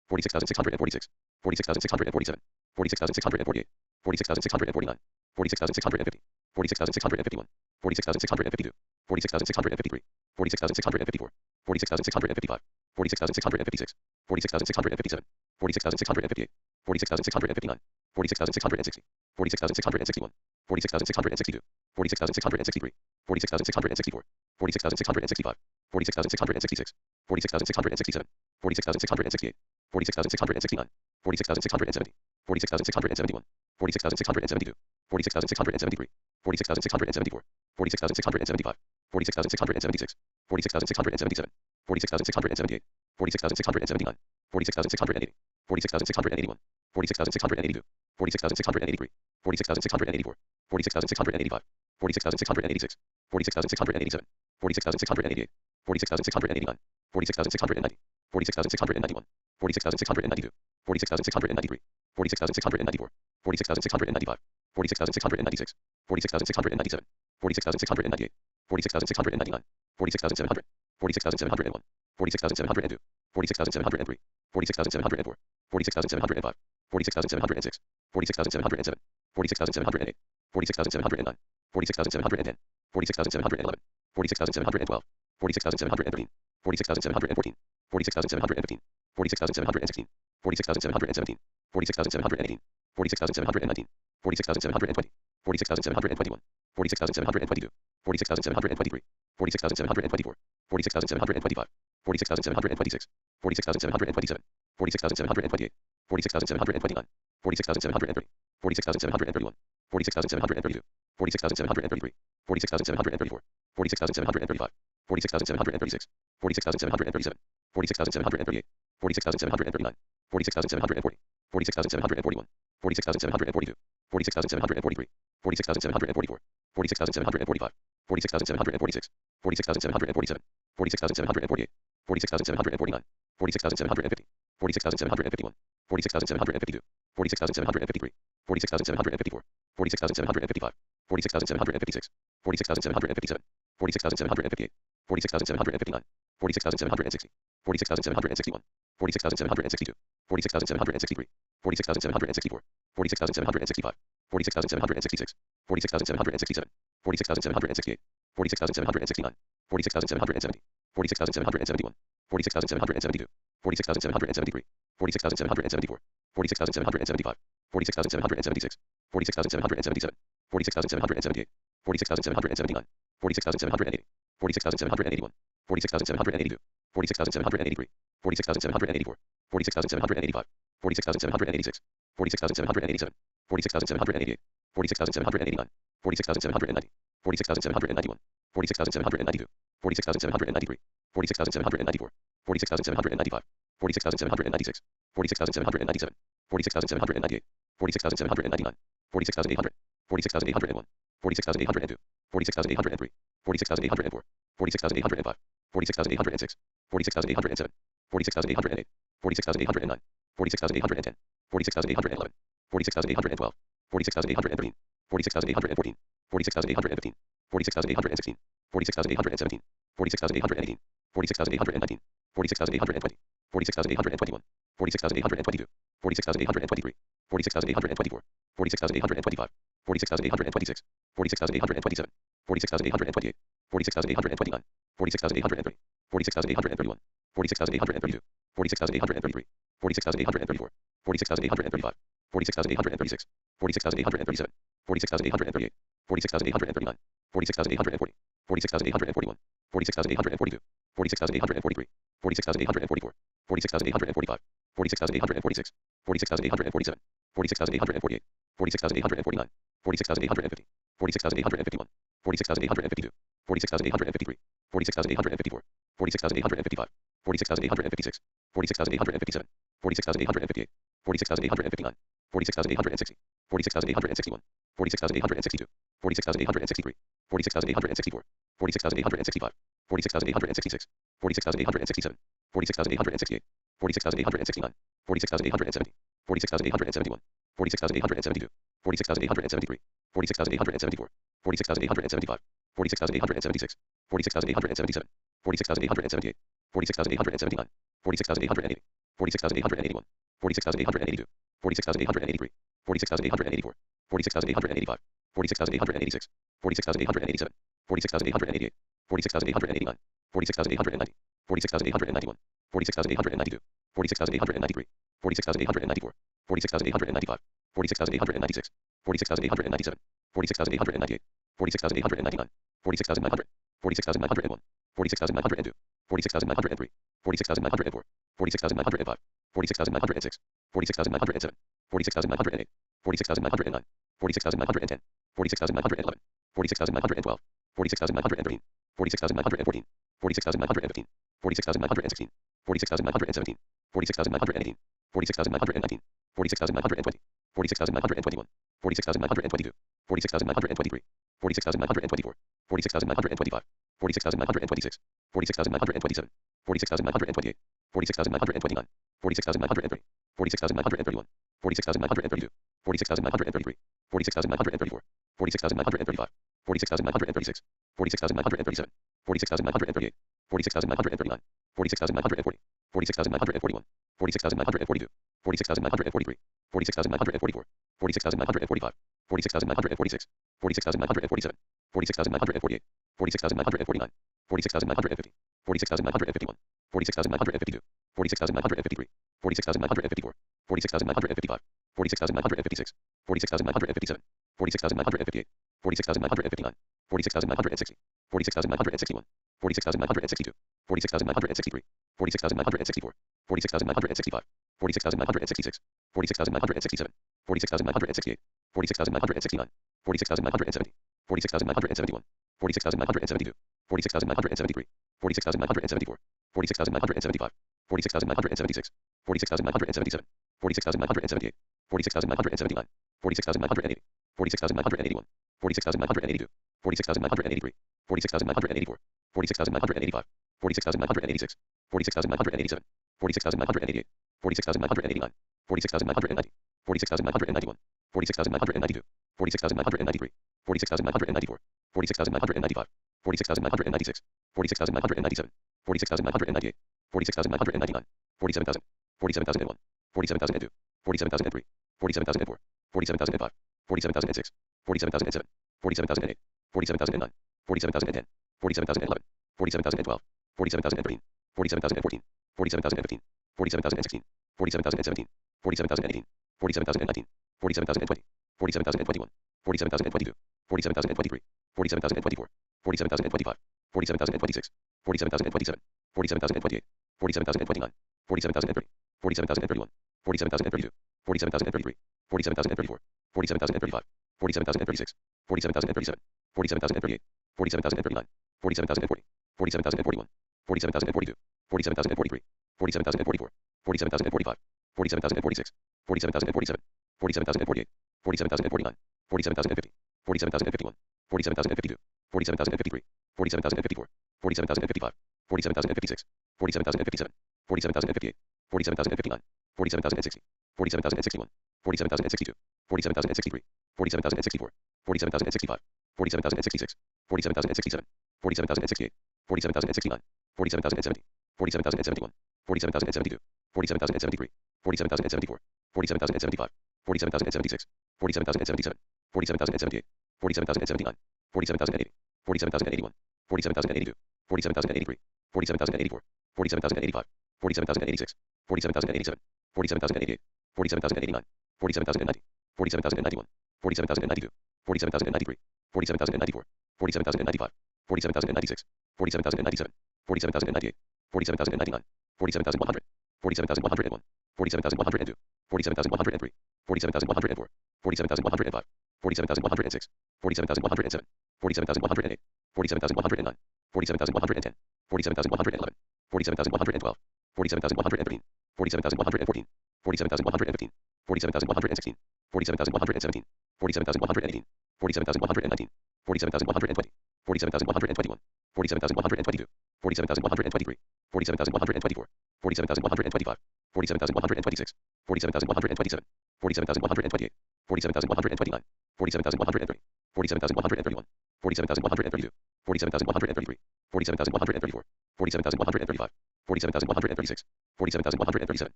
46,646, 46,647, 46,648, 46,649, 46,650, 46,651, 46,652, 46,653, 46,654, 46,655, 46,656, 46,657, 46,658, 46,659, 46,660, 46,661, 46,662, 46,663, 46,664, 46,665, 46,666, 46,667, 46,668, 46,669, 46,670, 46,671, 46,672, 46,673, 46,674, 46,675, 46,676, 46,677, 46,678, 46,679, 46,680, 46,681, 46,682, 46,683, 46,684, 46,685, 46,686, 46,687, 46,688, 46,689, 46,690, 46,691, 46,692, 46,693, 46,694, 46,695, 46,696, 46,697, 46,698, 46,699, 46,700, 46,701, 46,702, 46,703, 46,704, 46,705, 46,706, 46,707, 46,708, 46,709, 46,710, 46,711, 46,712, 46,713, 46,714, 46,715, 46,716, 46,717, 46,718, 46,719, 46,720, 46,721, 46,722, 46,723, 46,724, 46,725, 46,726, 46,727, 46,728, 46,729, 46,730, 46,731, 46,732, 46,733, 46,734, 46,735, 46,736, 46,737, 46,738, 46,739, 46,740, 46,741, 46,742, 46,743, 46,744, 46,745, 46,746, 46,747, 46,748, 46,749, 46,750, 46,751, 46,752, 46,753, 46,754, 46,755, 46,756, 46,757, 46,758, 46,759, 46,760, 46,761, 46,762, 46,763, 46,764, 46,765, 46,766, 46,767, 46,768, 46,769, 46,770, 46,771, 46,772, 46,773, 46,774, 46,775, 46,776, 46,777, 46,778, 46,779, 46,780, 46,781, 46,782, 46,783, 46,784, 46,785, 46,786, 46,787, 46,788, 46,789, 46,790, 46,791, 46,792, 46,793, 46,794, 46,795, 46,796, 46,797, 46,798, 46,799, 46,800, 46,801, 46,802, 46,803, 46,804, 46,805, 46,806, 46,807, 46,808, 46,809, 46,810, 46,811, 46,812, 46,813, 46,814, 46,815, 46,816, 46,817, 46,818, 46,819, 46,820, 46,821, 46,822, 46,823, 46,824, 46,825, 46,826, 46,827, 46,828, 46,829, 46,830, 46,831, 46,832, 46,833, 46,834, 46,835, 46,836, 46,837, 46,838, 46,839, 46,840, 46,841, 46,842, 46,843, 46,844, 46,845, 46,846, 46,847, 46,848, 46,849, 46,850, 46,851, 46,852, 46,853, 46,854, 46,855, 46,856, 46,857, 46,858, 46,859, 46,860, 46,861, 46,862, 46,863, 46,864, 46,865, 46,866, 46,867, 46,868, 46,869, 46,870, 46,871, 46,872, 46,873, 46,874, 46,875, 46,876, 46,877, 46,878, 46,879, 46,880, 46,881, 46,882, 46,883, 46,884, 46,885, 46,886, 46,887, 46,888, 46,889, 46,890, 46,891, 46,892, 46,893, 46,894, 46,895, 46,896, 46,897, 46,898, 46,899, 46,900, 46,901, 46,902, 46,903, 46,904, 46,905, 46,906, 46,907, 46,908, 46,909, 46,910, 46,911, 46,912, 46,913, 46,914, 46,915, 46,916, 46,917, 46,918, 46,919, 46,920, 46,921, 46,922, 46,923, 46,924, 46,925, 46,926, 46,927, 46,928, 46,929, 46,930, 46,931, 46,932, 46,933, 46,934, 46,935, 46,936, 46,937, 46,938, 46,939, 46,940, 46,941, 46,942, 46,943, 46,944, 46,945, 46,946, 46,947, 46,948, 46,949, 46,950, 46,951, 46,952, 46,953, 46,954, 46,955, 46,956, 46,957, 46,958, 46,959, 46,960, 46,961, 46,962, 46,963, 46,964, 46,965, 46,966, 46,967, 46,968, 46,969, 46,970, 46,971, 46,972, 46,973, 46,974, 46,975, 46,976, 46,977, 46,978, 46,979, 46,980, 46,981, 46,982, 46,983, 46,984, 46,985, 46,986, 46,987, 46,988, 46,989, 46,990, 46,991, 46,992, 46,993, 46,994, 46,995, 46,996, 46,997, 46,998, 46,999, 47,000, 47,001, 47,002, 47,003, 47,004, 47,005, 47,006, 47,007, 47,008, 47,009, 47,010, 47,011, 47,012, 47,013, 47,014, 47,015, 47,016, 47,017, 47,018, 47,019, 47,020, 47,021, 47,022, 47,023, 47,024, 47,025, 47,026, 47,027, 47,028, 47,029, 47,030, 47,031, 47,032, 47,033, 47,034, 47,035, 47,036, 47,037, 47,038, 47,039, 47,040, 47,041, 47,042, 47,043, 47,044, 47,045, 47,046, 47,047, 47,048, 47,049, 47,050, 47,051, 47,052, 47,053, 47,054, 47,055, 47,056, 47,057, 47,058, 47,059, 47,060, 47,061, 47,062, 47,063, 47,064, 47,065, 47,066, 47,067, 47,068, 47,069, 47,070, 47,071, 47,072, 47,073, 47,074, 47,075, 47,076, 47,077, 47,078, 47,079, 47,080, 47,081, 47,082, 47,083, 47,084, 47,085, 47,086, 47,087, 47,088, 47,089, 47,090, 47,091, 47,092, 47,093, 47,094, 47,095, 47,096, 47,097, 47,098, 47,099, 47,100, 47,101, 47,102, 47,103, 47,104, 47,105, 47,106, 47,107, 47,108, 47,109, 47,110, 47,111, 47,112, 47,113, 47,114, 47,115, 47,116, 47,117, 47,118, 47,119, 47,120, 47,121, 47,122, 47,123, 47,124, 47,125, 47,126, 47,127, 47,128, 47,129, 47,130, 47,131, 47,132, 47,133, 47,134, 47,135, 47,136, 47,137,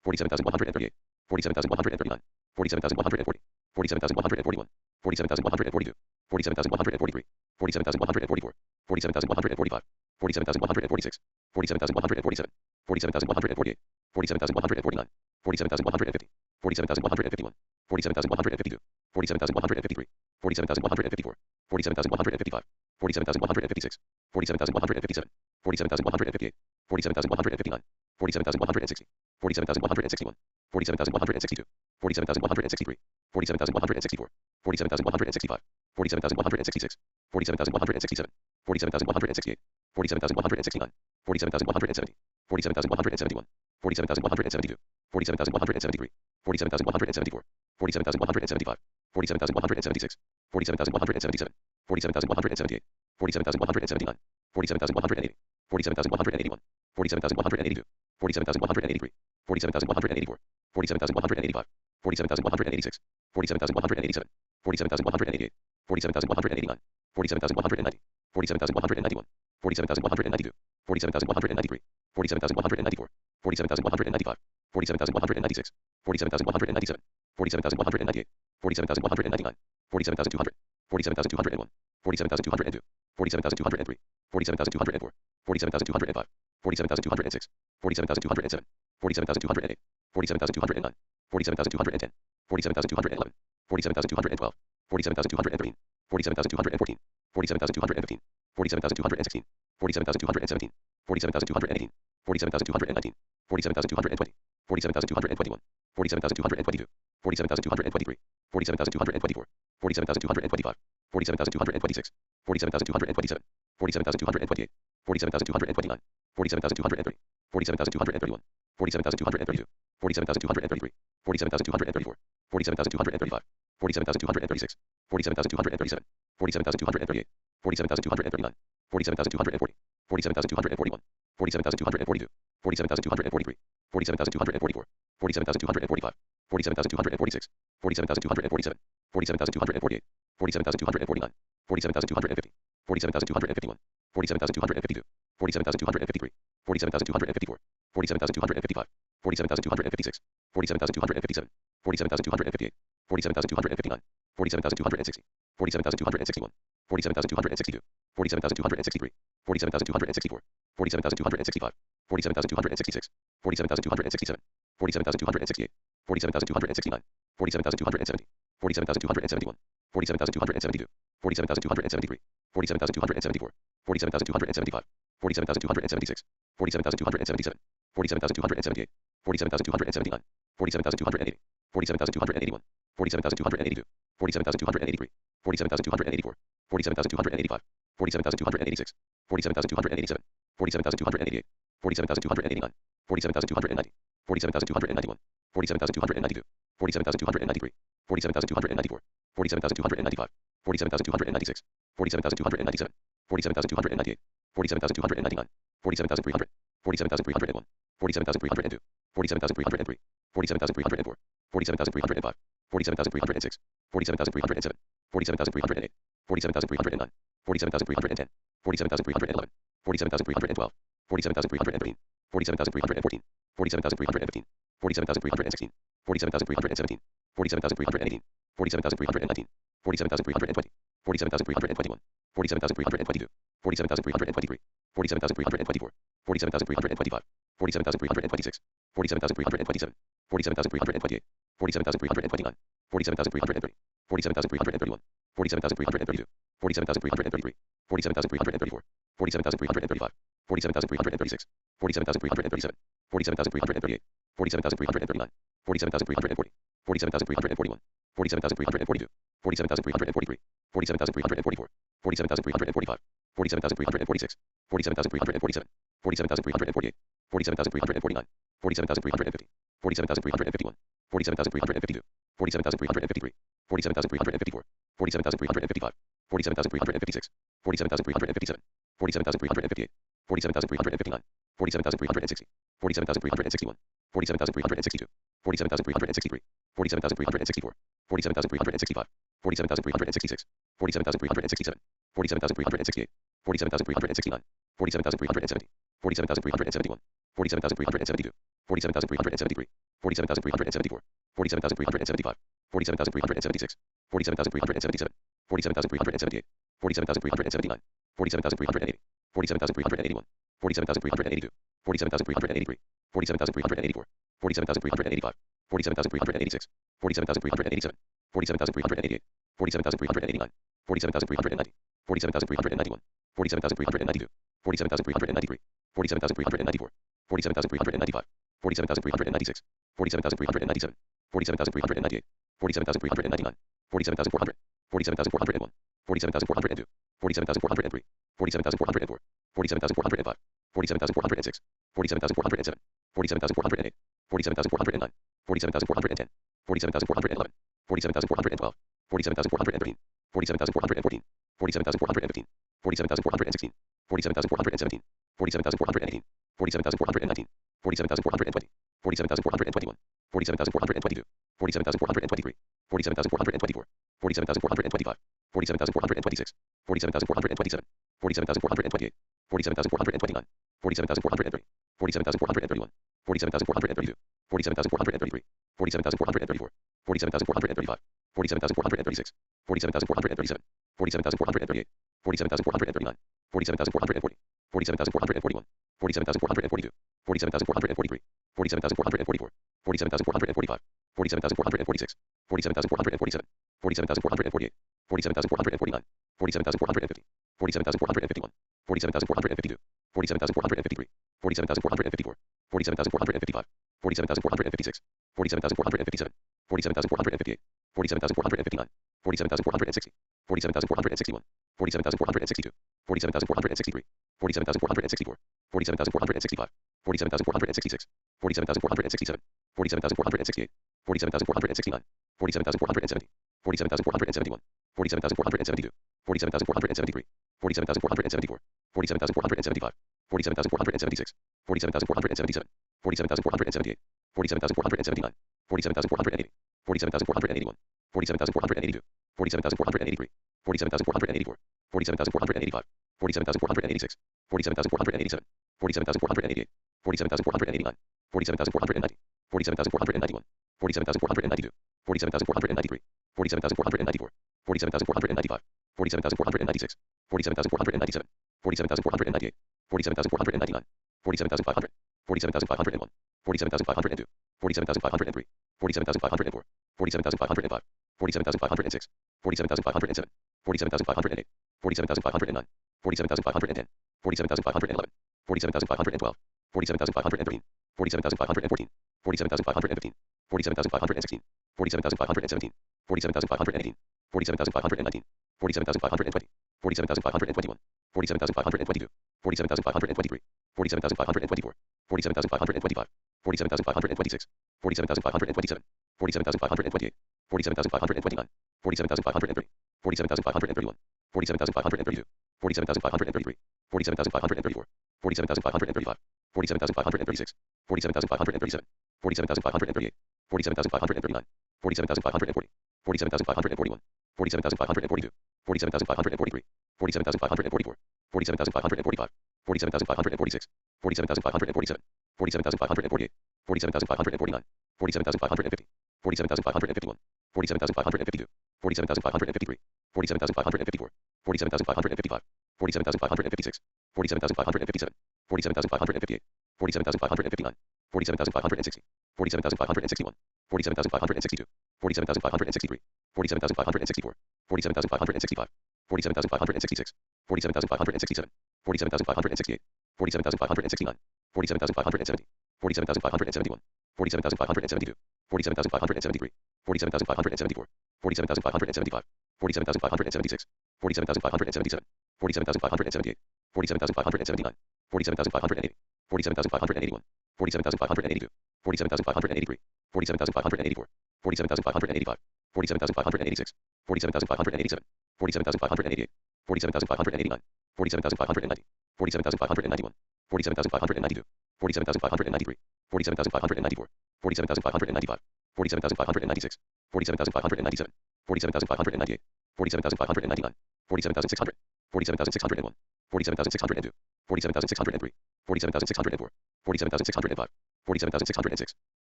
47,138, 47,139, 47,140, 47,141, 47,142, 47,143, 47,144, 47,145, 47,146, 47,147, 47,148, 47,149, 47,150, 47,151, 47,152, 47,153, 47,154, 47,155, 47,156, 47,157, 47,158, 47,159, 47,160, 47,161, 47,162, 47,163, 47,164, 47,165, 47,166, 47,167, 47,168, 47,169, 47,170, 47,171, 47,172, 47,173, 47,174, 47,175, 47,176, 47,177, 47,178, 47,179, 47,180, 47,181, 47,182, 47,183, 47,184, 47,185, 47,186, 47,187, 47,188, 47,189, 47,190, 47,191, 47,192, 47,193, 47,194, 47,195, 47,196, 47,197, 47,198, 47,199, 47,200, 47,201, 47,202, 47,203, 47,204, 47,205, 47,206, 47,207, 47,208, 47,209, 47,210, 47,211, 47,212, 47,213, 47,214, 47,215, 47,216, 47,217, 47,218, 47,219, 47,220, 47,221, 47,222, 47,223, 47,224, 47,225, 47,226, 47,227, 47,228, 47,229, 47,230, 47,231, 47,232, 47,233, 47,234, 47,235, 47,236, 47,237, 47,238, 47,239, 47,240, 47,241, 47,242, 47,243, 47,244, 47,245, 47,246, 47,247, 47,248, 47,249, 47,250, 47,251, 47,252, 47,253, 47,254, 47,255, 47,256, 47,257, 47,258, 47,259, 47,260, 47,261, 47,262, 47,263, 47,264, 47,265, 47,266, 47,267, 47,268, 47,269, 47,270, 47,271, 47,272, 47,273, 47,274, 47,275, 47,276, 47,277, 47,278, 47,279, 47,280, 47,281, 47,282, 47,283, 47,284, 47,285, 47,286, 47,287, 47,288, 47,289, 47,290, 47,291, 47,292, 47,293, 47,294, 47,295, 47,296, 47,297, 47,298, 47,299, 47,300, 47,301, 47,302, 47,303, 47,304, 47,305, 47,306, 47,307, 47,308, 47,309, 47,310, 47,311, 47,312, 47,313, 47,314, 47,315, 47,316, 47,317, 47,318, 47,319, 47,320, 47,321, 47,322, 47,323, 47,324, 47,325, 47,326, 47,327, 47,328, 47,329, 47,330, 47,331, 47,332, 47,333, 47,334, 47,335, 47,336, 47,337, 47,338, 47,339, 47,340, 47,341, 47,342, 47,343, 47,344, 47,345, 47,346, 47,347, 47,348, 47,349, 47,350, 47,351, 47,352, 47,353, 47,354, 47,355, 47,356, 47,357, 47,358, 47,359, 47,360, 47,361, 47,362, 47,363, 47,364, 47,365, 47,366, 47,367, 47,368, 47,369, 47,370, 47,371, 47,372, 47,373, 47,374, 47,375, 47,376, 47,377, 47,378, 47,379, 47,380, 47,381, 47,382, 47,383, 47,384, 47,385, 47,386, 47,387, 47,388, 47,389, 47,390, 47,391, 47,392, 47,393, 47,394, 47,395, 47,396, 47,397, 47,398, 47,399, 47,400, 47,401, 47,402, 47,403, 47,404, 47,405, 47,406, 47,407, 47,408, 47,409, 47,410, 47,411, 47,412, 47,413, 47,414, 47,415, 47,416, 47,417, 47,418, 47,419, 47,420, 47,421, 47,422, 47,423, 47,424, 47,425, 47,426, 47,427, 47,428, 47,429, 47,430, 47,431, 47,432, 47,433, 47,434, 47,435, 47,436, 47,437, 47,438, 47,439, 47,440, 47,441, 47,442, 47,443, 47,444, 47,445, 47,446, 47,447, 47,448, 47,449, 47,450, 47,451, 47,452, 47,453, 47,454, 47,455, 47,456, 47,457, 47,458, 47,459, 47,460, 47,461, 47,462, 47,463, 47,464, 47,465, 47,466, 47,467, 47,468, 47,469, 47,470, 47,471, 47,472, 47,473, 47,474, 47,475, 47,476, 47,477, 47,478, 47,479, 47,480, 47,481, 47,482, 47,483, 47,484, 47,485, 47,486, 47,487, 47,488, 47,489, 47,490, 47,491, 47,492, 47,493, 47,494, 47,495, 47,496, 47,497, 47,498, 47,499, 47,500, 47,501, 47,502, 47,503, 47,504, 47,505, 47,506, 47,507, 47,508, 47,509, 47,510, 47,511, 47,512, 47,513, 47,514, 47,515, 47,516, 47,517, 47,518, 47,519, 47,520, 47,521, 47,522, 47,523, 47,524, 47,525, 47,526, 47,527, 47,528, 47,529, 47,530, 47,531, 47,532, 47,533, 47,534, 47,535, 47,536, 47,537, 47,538, 47,539, 47,540, 47,541, 47,542, 47,543, 47,544, 47,545, 47,546, 47,547, 47,548, 47,549, 47,550, 47,551, 47,552, 47,553, 47,554, 47,555, 47,556, 47,557, 47,558, 47,559, 47,560, 47,561, 47,562, 47,563, 47,564, 47,565, 47,566, 47,567, 47,568, 47,569, 47,570, 47,571, 47,572, 47,573, 47,574, 47,575, 47,576, 47,577, 47,578, 47,579, 47,580, 47,581, 47,582, 47,583, 47,584, 47,585, 47,586, 47,587, 47,588, 47,589, 47,590, 47,591, 47,592, 47,593, 47,594, 47,595, 47,596, 47,597, 47,598, 47,599, 47,600, 47,601, 47,602, 47,603, 47,604, 47,605, 47,606,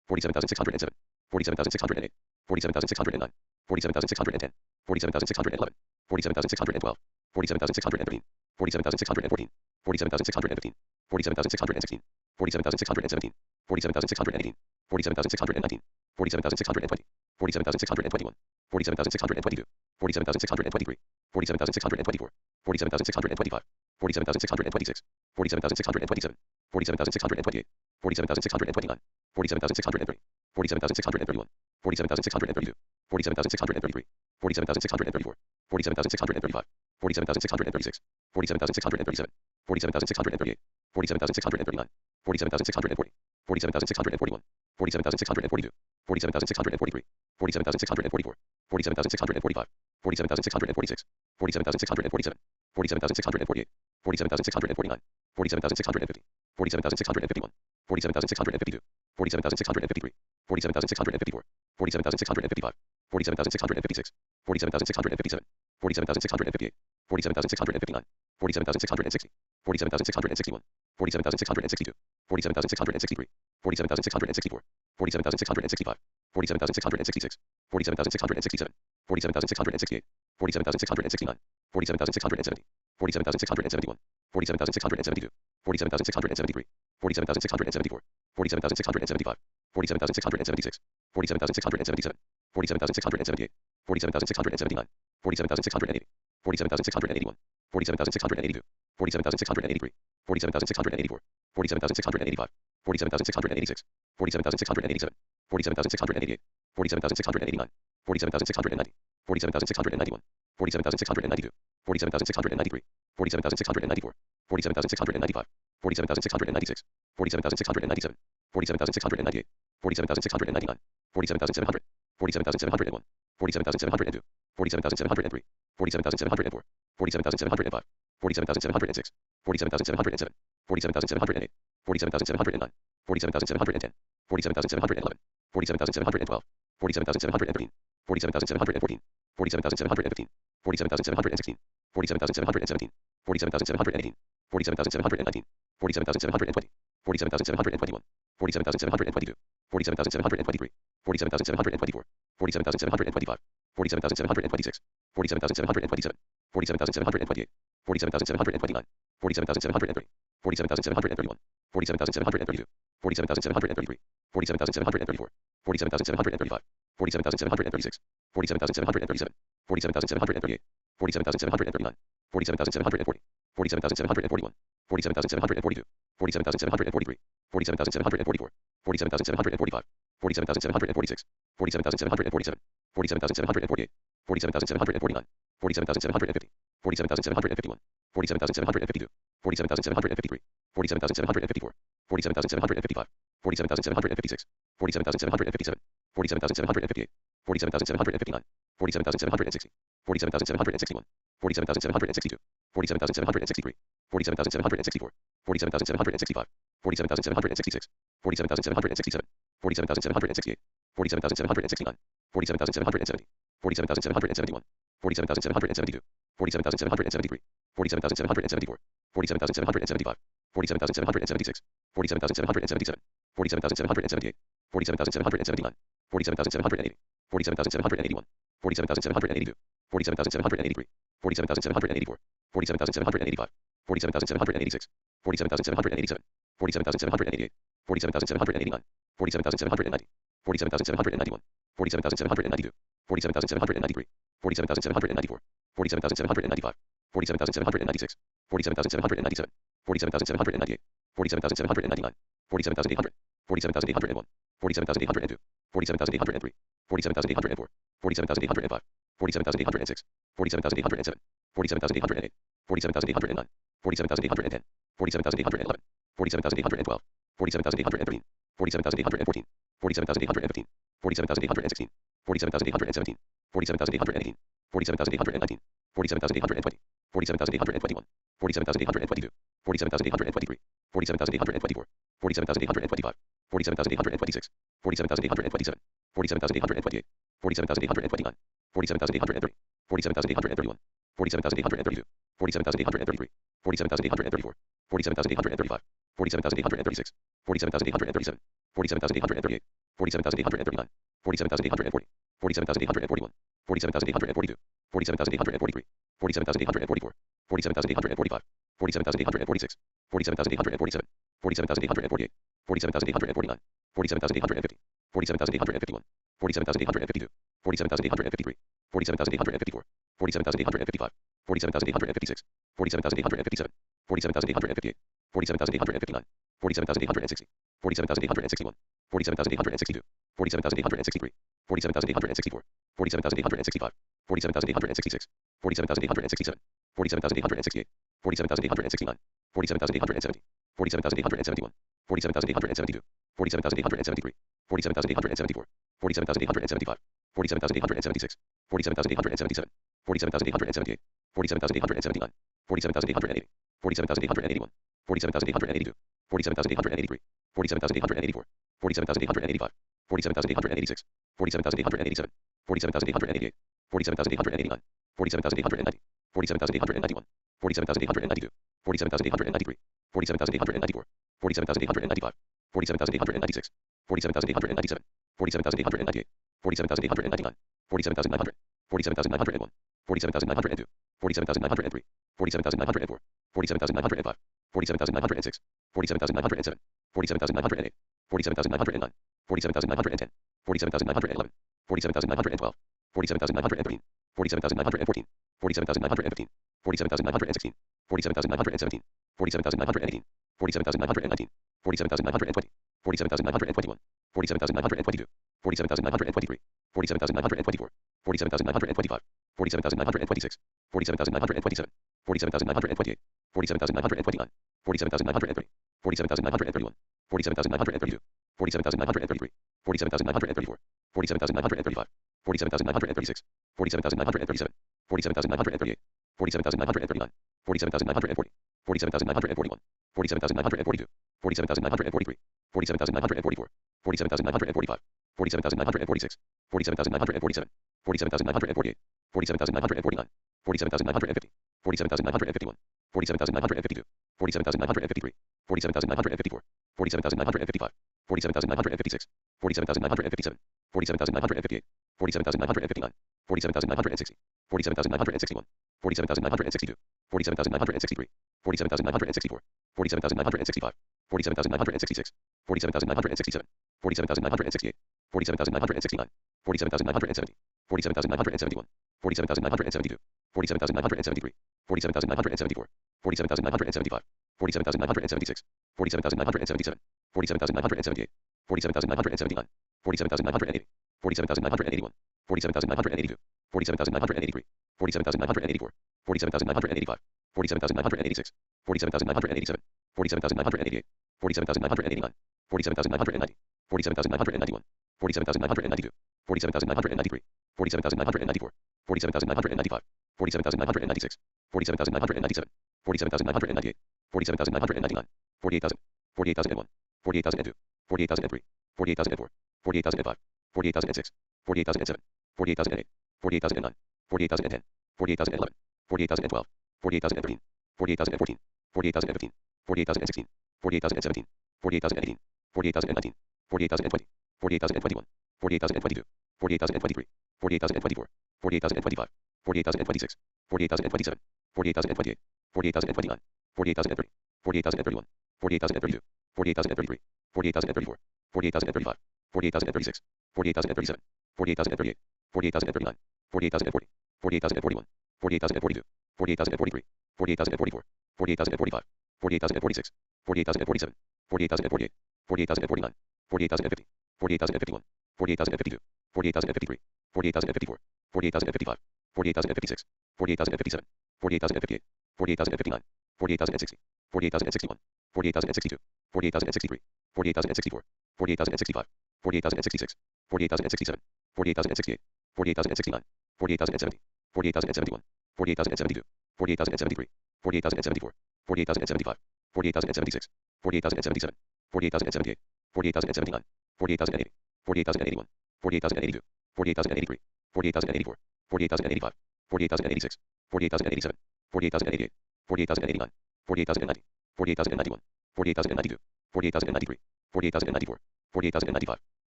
47,607, 47,608, 47,609, 47,610, 47,611, 47,612, 47,613, 47,614, 47,615, 47,616, 47,617, 47,618, 47,619, 47,620, 47,621, 47,622, 47,623, 47,624, 47,625, 47,626, 47,627, 47,628, 47,629, 47,630, 47,631, 47,632, 47,633, 47,634, 47,635, 47,636, 47,637, 47,638, 47,639, 47,640, 47,641, 47,642, 47,643, 47,644, 47,645, 47,646, 47,647, 47,648, 47,649, 47,650, 47,651, 47,652, 47,653, 47,654, 47,655, 47,656, 47,657, 47,658, 47,659, 47,660, 47,661, 47,662, 47,663, 47,664, 47,665, 47,666, 47,667, 47,668, 47,669, 47,670, 47,671, 47,672, 47,673, 47,674, 47,675, 47,676, 47,677, 47,678, 47,679, 47,680, 47,681, 47,682, 47,683, 47,684, 47,685, 47,686, 47,687, 47,688, 47,689, 47,690, 47,691, 47,692, 47,693, 47,694, 47,695, 47,696, 47,697, 47,698, 47,699, 47,700, 47,701, 47,702, 47,703, 47,704, 47,705, 47,706, 47,707, 47,708, 47,709, 47,710, 47,711, 47,712, 47,713, 47,714, 47,715, 47,716, 47,717, 47,718, 47,719, 47,720, 47,721, 47,722, 47,723, 47,724, 47,725, 47,726, 47,727, 47,728, 47,729, 47,730, 47,731, 47,732, 47,733, 47,734, 47,735, 47,736, 47,737, 47,738, 47,739, 47,740, 47,741, 47,742, 47,743, 47,744, 47,745, 47,746, 47,747, 47,748, 47,749, 47,750, 47,751, 47,752, 47,753, 47,754, 47,755, 47,756, 47,757, 47,758, 47,759, 47,760, 47,761, 47,762, 47,763, 47,764, 47,765, 47,766, 47,767, 47,768, 47,769, 47,770, 47,771, 47,772, 47,773, 47,774, 47,775, 47,776, 47,777, 47,778, 47,779, 47,780, 47,781, 47,782, 47,783, 47,784, 47,785, 47,786, 47,787, 47,788, 47,789, 47,790, 47,791, 47,792, 47,793, 47,794, 47,795, 47,796, 47,797, 47,798, 47,799, 47,800, 47,801, 47,802, 47,803, 47,804, 47,805, 47,806, 47,807, 47,808, 47,809, 47,810, 47,811, 47,812, 47,813, 47,814, 47,815, 47,816, 47,817, 47,818, 47,819, 47,820, 47,821, 47,822, 47,823, 47,824, 47,825, 47,826, 47,827, 47,828, 47,829, 47,830, 47,831, 47,832, 47,833, 47,834, 47,835, 47,836, 47,837, 47,838, 47,839, 47,840, 47,841, 47,842, 47,843, 47,844, 47,845, 47,846, 47,847, 47,848, 47,849, 47,850, 47,851, 47,852, 47,853, 47,854, 47,855, 47,856, 47,857, 47,858, 47,859, 47,860, 47,861, 47,862, 47,863, 47,864, 47,865, 47,866, 47,867, 47,868, 47,869, 47,870, 47,871, 47,872, 47,873, 47,874, 47,875, 47,876, 47,877, 47,878, 47,879, 47,880, 47,881, 47,882, 47,883, 47,884, 47,885, 47,886, 47,887, 47,888, 47,889, 47,890, 47,891, 47,892, 47,893, 47,894, 47,895, 47,896, 47,897, 47,898, 47,899, 47,900, 47,901, 47,902, 47,903, 47,904, 47,905, 47,906, 47,907, 47,908, 47,909, 47,910, 47,911, 47,912, 47,913, 47,914, 47,915, 47,916, 47,917, 47,918, 47,919, 47,920, 47,921, 47,922, 47,923, 47,924, 47,925, 47,926, 47,927, 47,928, 47,929, 47,930, 47,931, 47,932, 47,933, 47,934, 47,935, 47,936, 47,937, 47,938, 47,939, 47,940, 47,941, 47,942, 47,943, 47,944, 47,945, 47,946, 47,947, 47,948, 47,949, 47,950, 47,951, 47,952, 47,953, 47,954, 47,955, 47,956, 47,957, 47,958, 47,959, 47,960, 47,961, 47,962, 47,963, 47,964, 47,965, 47,966, 47,967, 47,968, 47,969, 47,970, 47,971, 47,972, 47,973, 47,974, 47,975, 47,976, 47,977, 47,978, 47,979, 47,980, 47,981, 47,982, 47,983, 47,984, 47,985, 47,986, 47,987, 47,988, 47,989, 47,990, 47,991, 47,992, 47,993, 47,994, 47,995, 47,996, 47,997, 47,998, 47,999, 48,000, 48,001, 48,002, 48,003, 48,004, 48,005, 48,006, 48,007, 48,008, 48,009, 48,010, 48,011, 48,012, 48,013, 48,014, 48,015, 48,016, 48,017, 48,018, 48,019, 48,020, 48,021, 48,022, 48,023, 48,024, 48,025, 48,026, 48,027, 48,028, 48,029, 48,030, 48,031, 48,032, 48,033, 48,034, 48,035, 48,036, 48,037, 48,038, 48,039, 48,040, 48,041, 48,042, 48,043, 48,044, 48,045, 48,046, 48,047, 48,048, 48,049, 48,050, 48,051, 48,052, 48,053, 48,054, 48,055, 48,056, 48,057, 48,058, 48,059, 48,060, 48,061, 48,062, 48,063, 48,064, 48,065, 48,066, 48,067, 48,068, 48,069, 48,070, 48,071, 48,072, 48,073, 48,074, 48,075, 48,076, 48,077, 48,078, 48,079, 48,080, 48,081, 48,082, 48,083, 48,084, 48,085, 48,086, 48,087, 48,088, 48,089, 48,090, 48,091, 48,092, 48,093, 48,094, 48,095,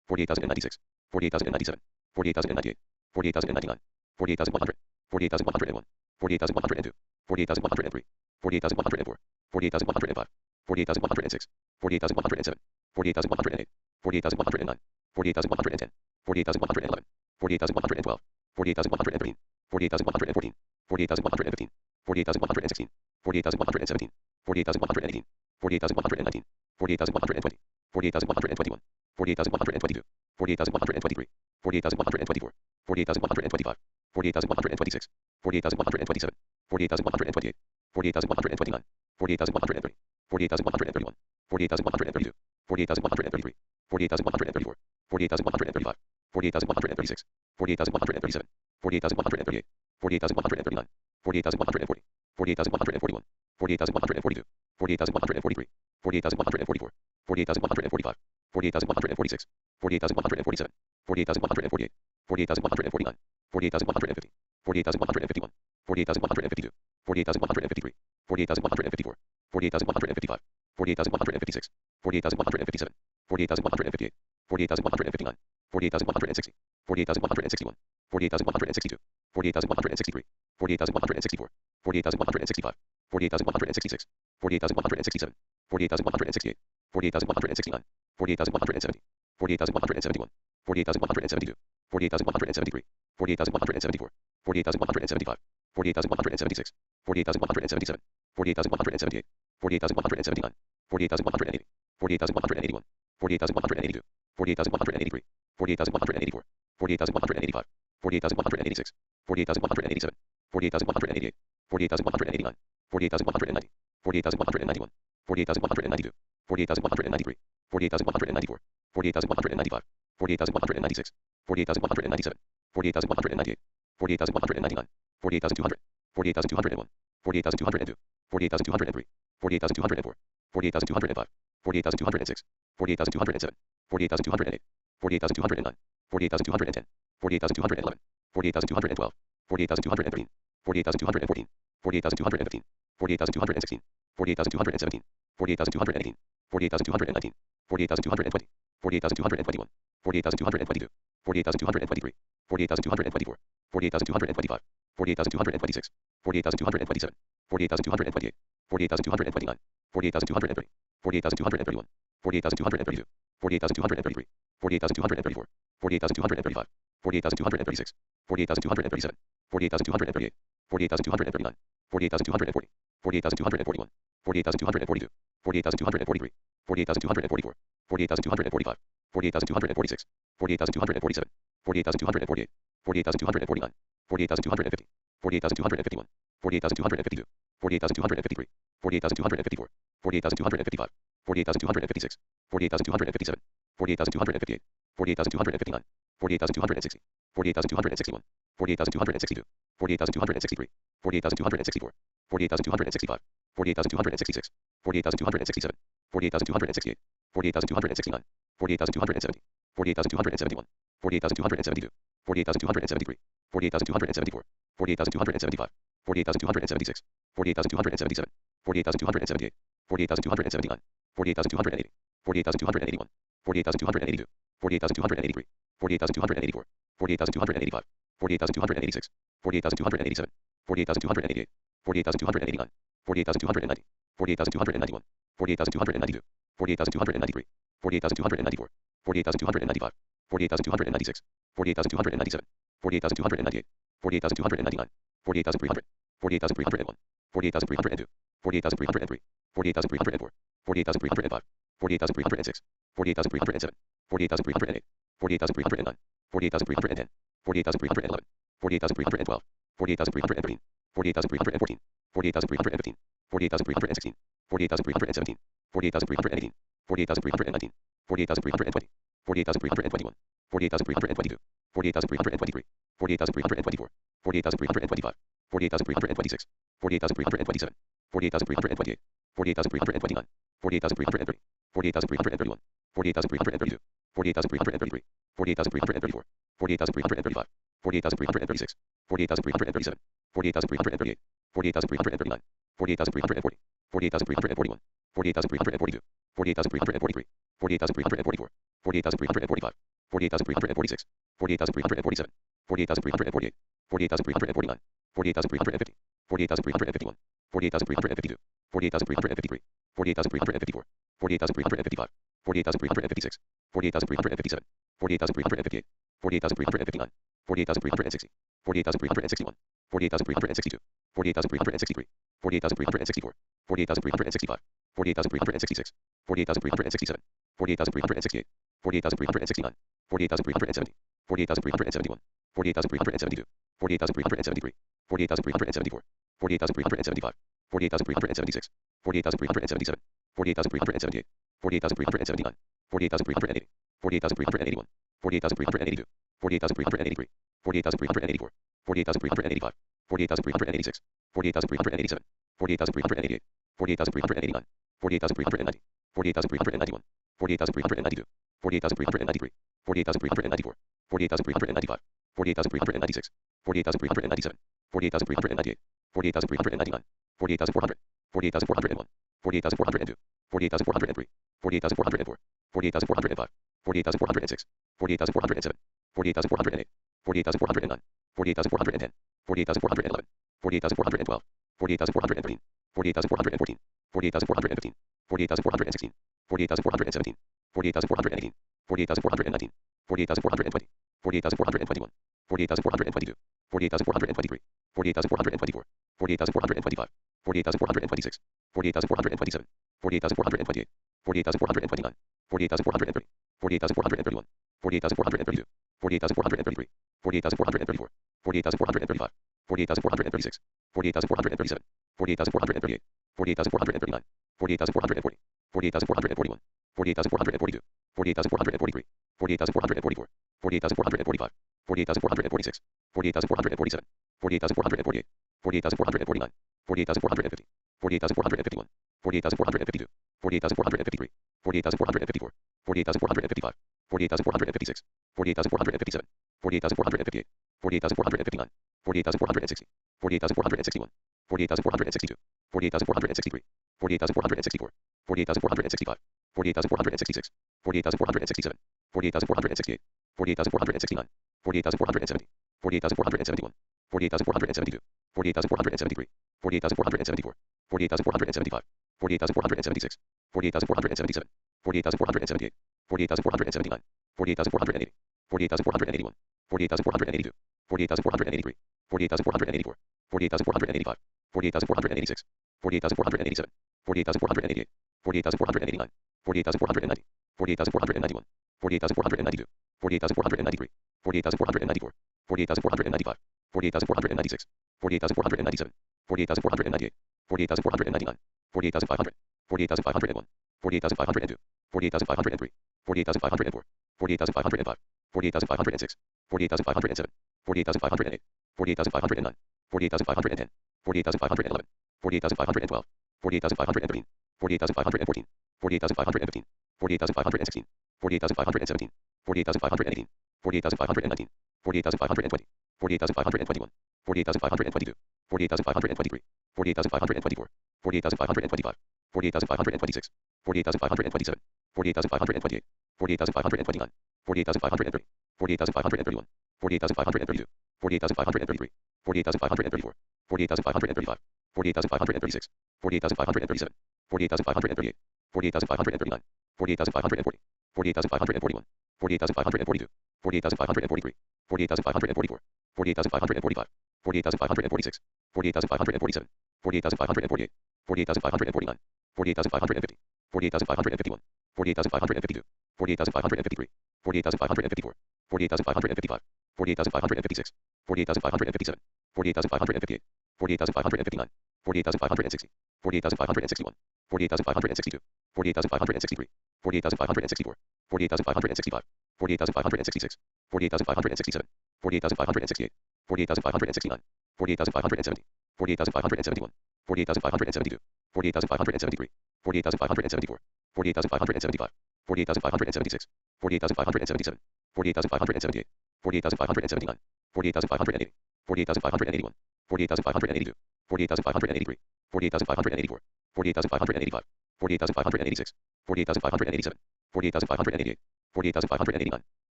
48,096, 48,097, 48,098, 48,099, 48,100, 48,101, 48,102, 48,103, 48,104, 48,105, 48,106, 48,107, 48,108, 48,109, 48,110, 48,111, 48,112, 48,113, 48,114, 48,115, 48,116, 48,117, 48,118, 48,119, 48,120, 48,121, 48,122, 48,123, 48,124, 48,125, 48,126, 48,127, 48,128, 48,129, 48,130, 48,131, 48,132, 48,133, 48,134, 48,135, 48,136, 48,137, 48,138, 48,139, 48,140, 48,141, 48,142, 48,143, 48,144, 48,145, 48,146, 48,147, 48,148, 48,149, 48,150, 48,151, 48,152, 48,153, 48,154, 48,155, 48,156, 48,157, 48,158, 48,159, 48,160, 48,161, 48,162, 48,163, 48,164, 48,165, 48,166, 48,167, 48,168, 48,169, 48,170, 48,171, 48,172, 48,173, 48,174, 48,175, 48,176, 48,177, 48,178, 48,179, 48,180, 48,181, 48,182, 48,183, 48,184, 48,185, 48,186, 48,187, 48,188, 48,189, 48,190, 48,191, 48,192, 48,193, 48,194, 48,195, 48,196, 48,197, 48,198, 48,199, 48,200, 48,201, 48,202, 48,203, 48,204, 48,205, 48,206, 48,207, 48,208, 48,209, 48,210, 48,211, 48,212, 48,213, 48,214, 48,215, 48,216, 48,217, 48,218, 48,219, 48,220, 48,221, 48,222, 48,223, 48,224, 48,225, 48,226, 48,227, 48,228, 48,229, 48,230, 48,231, 48,232, 48,233, 48,234, 48,235, 48,236, 48,237, 48,238, 48,239, 48,240, 48,241, 48,242, 48,243, 48,244, 48,245, 48,246, 48,247, 48,248, 48,249, 48,250, 48,251, 48,252, 48,253, 48,254, 48,255, 48,256, 48,257, 48,258, 48,259, 48,260, 48,261, 48,262, 48,263, 48,264, 48,265, 48,266, 48,267, 48,268, 48,269, 48,270, 48,271, 48,272, 48,273, 48,274, 48,275, 48,276, 48,277, 48,278, 48,279, 48,280, 48,281, 48,282, 48,283, 48,284, 48,285, 48,286, 48,287, 48,288, 48,289, 48,290, 48,291, 48,292, 48,293, 48,294, 48,295, 48,296, 48,297, 48,298, 48,299, 48,300, 48,301, 48,302, 48,303, 48,304, 48,305, 48,306, 48,307, 48,308, 48,309, 48,310, 48,311, 48,312, 48,313, 48,314, 48,315, 48,316, 48,317, 48,318, 48,319, 48,320, 48,321, 48,322, 48,323, 48,324, 48,325, 48,326, 48,327, 48,328, 48,329, 48,330, 48,331, 48,332, 48,333, 48,334, 48,335, 48,336, 48,337, 48,338, 48,339, 48,340, 48,341, 48,342, 48,343, 48,344, 48,345, 48,346, 48,347, 48,348, 48,349, 48,350, 48,351, 48,352, 48,353, 48,354, 48,355, 48,356, 48,357, 48,358, 48,359, 48,360, 48,361, 48,362, 48,363, 48,364, 48,365, 48,366, 48,367, 48,368, 48,369, 48,370, 48,371, 48,372, 48,373, 48,374, 48,375, 48,376, 48,377, 48,378, 48,379, 48,380, 48,381, 48,382, 48,383, 48,384, 48,385, 48,386, 48,387, 48,388, 48,389, 48,390, 48,391, 48,392, 48,393, 48,394, 48,395, 48,396, 48,397, 48,398, 48,399, 48,400, 48,401, 48,402, 48,403, 48,404, 48,405, 48,406, 48,407, 48,408, 48,409, 48,410, 48,411, 48,412, 48,413, 48,414, 48,415, 48,416, 48,417, 48,418, 48,419, 48,420, 48,421, 48,422, 48,423, 48,424, 48,425, 48,426, 48,427, 48,428, 48,429, 48,430, 48,431, 48,432, 48,433, 48,434, 48,435, 48,436, 48,437, 48,438, 48,439, 48,440, 48,441, 48,442, 48,443, 48,444, 48,445, 48,446, 48,447, 48,448, 48,449, 48,450, 48,451, 48,452, 48,453, 48,454, 48,455, 48,456, 48,457, 48,458, 48,459, 48,460, 48,461, 48,462, 48,463, 48,464, 48,465, 48,466, 48,467, 48,468, 48,469, 48,470, 48,471, 48,472, 48,473, 48,474, 48,475, 48,476, 48,477, 48,478, 48,479, 48,480, 48,481, 48,482, 48,483, 48,484, 48,485, 48,486, 48,487, 48,488, 48,489, 48,490, 48,491, 48,492, 48,493, 48,494, 48,495, 48,496, 48,497, 48,498, 48,499, 48,500, 48,501, 48,502, 48,503, 48,504, 48,505, 48,506, 48,507, 48,508, 48,509, 48,510, 48,511, 48,512, 48,513, 48,514, 48,515, 48,516, 48,517, 48,518, 48,519, 48,520, 48,521, 48,522, 48,523, 48,524, 48,525, 48,526, 48,527, 48,528, 48,529, 48,530, 48,531, 48,532, 48,533, 48,534, 48,535, 48,536, 48,537, 48,538, 48,539, 48,540, 48,541, 48,542, 48,543, 48,544, 48,545, 48,546, 48,547, 48,548, 48,549, 48,550, 48,551, 48,552, 48,553, 48,554, 48,555, 48,556, 48,557, 48,558, 48,559, 48,560, 48,561, 48,562, 48,563, 48,564, 48,565, 48,566, 48,567, 48,568, 48,569, 48,570, 48,571, 48,572, 48,573, 48,574, 48,575, 48,576, 48,577, 48,578, 48,579, 48,580, 48,581, 48,582, 48,583, 48,584, 48,585, 48,586, 48,587, 48,588, 48,589,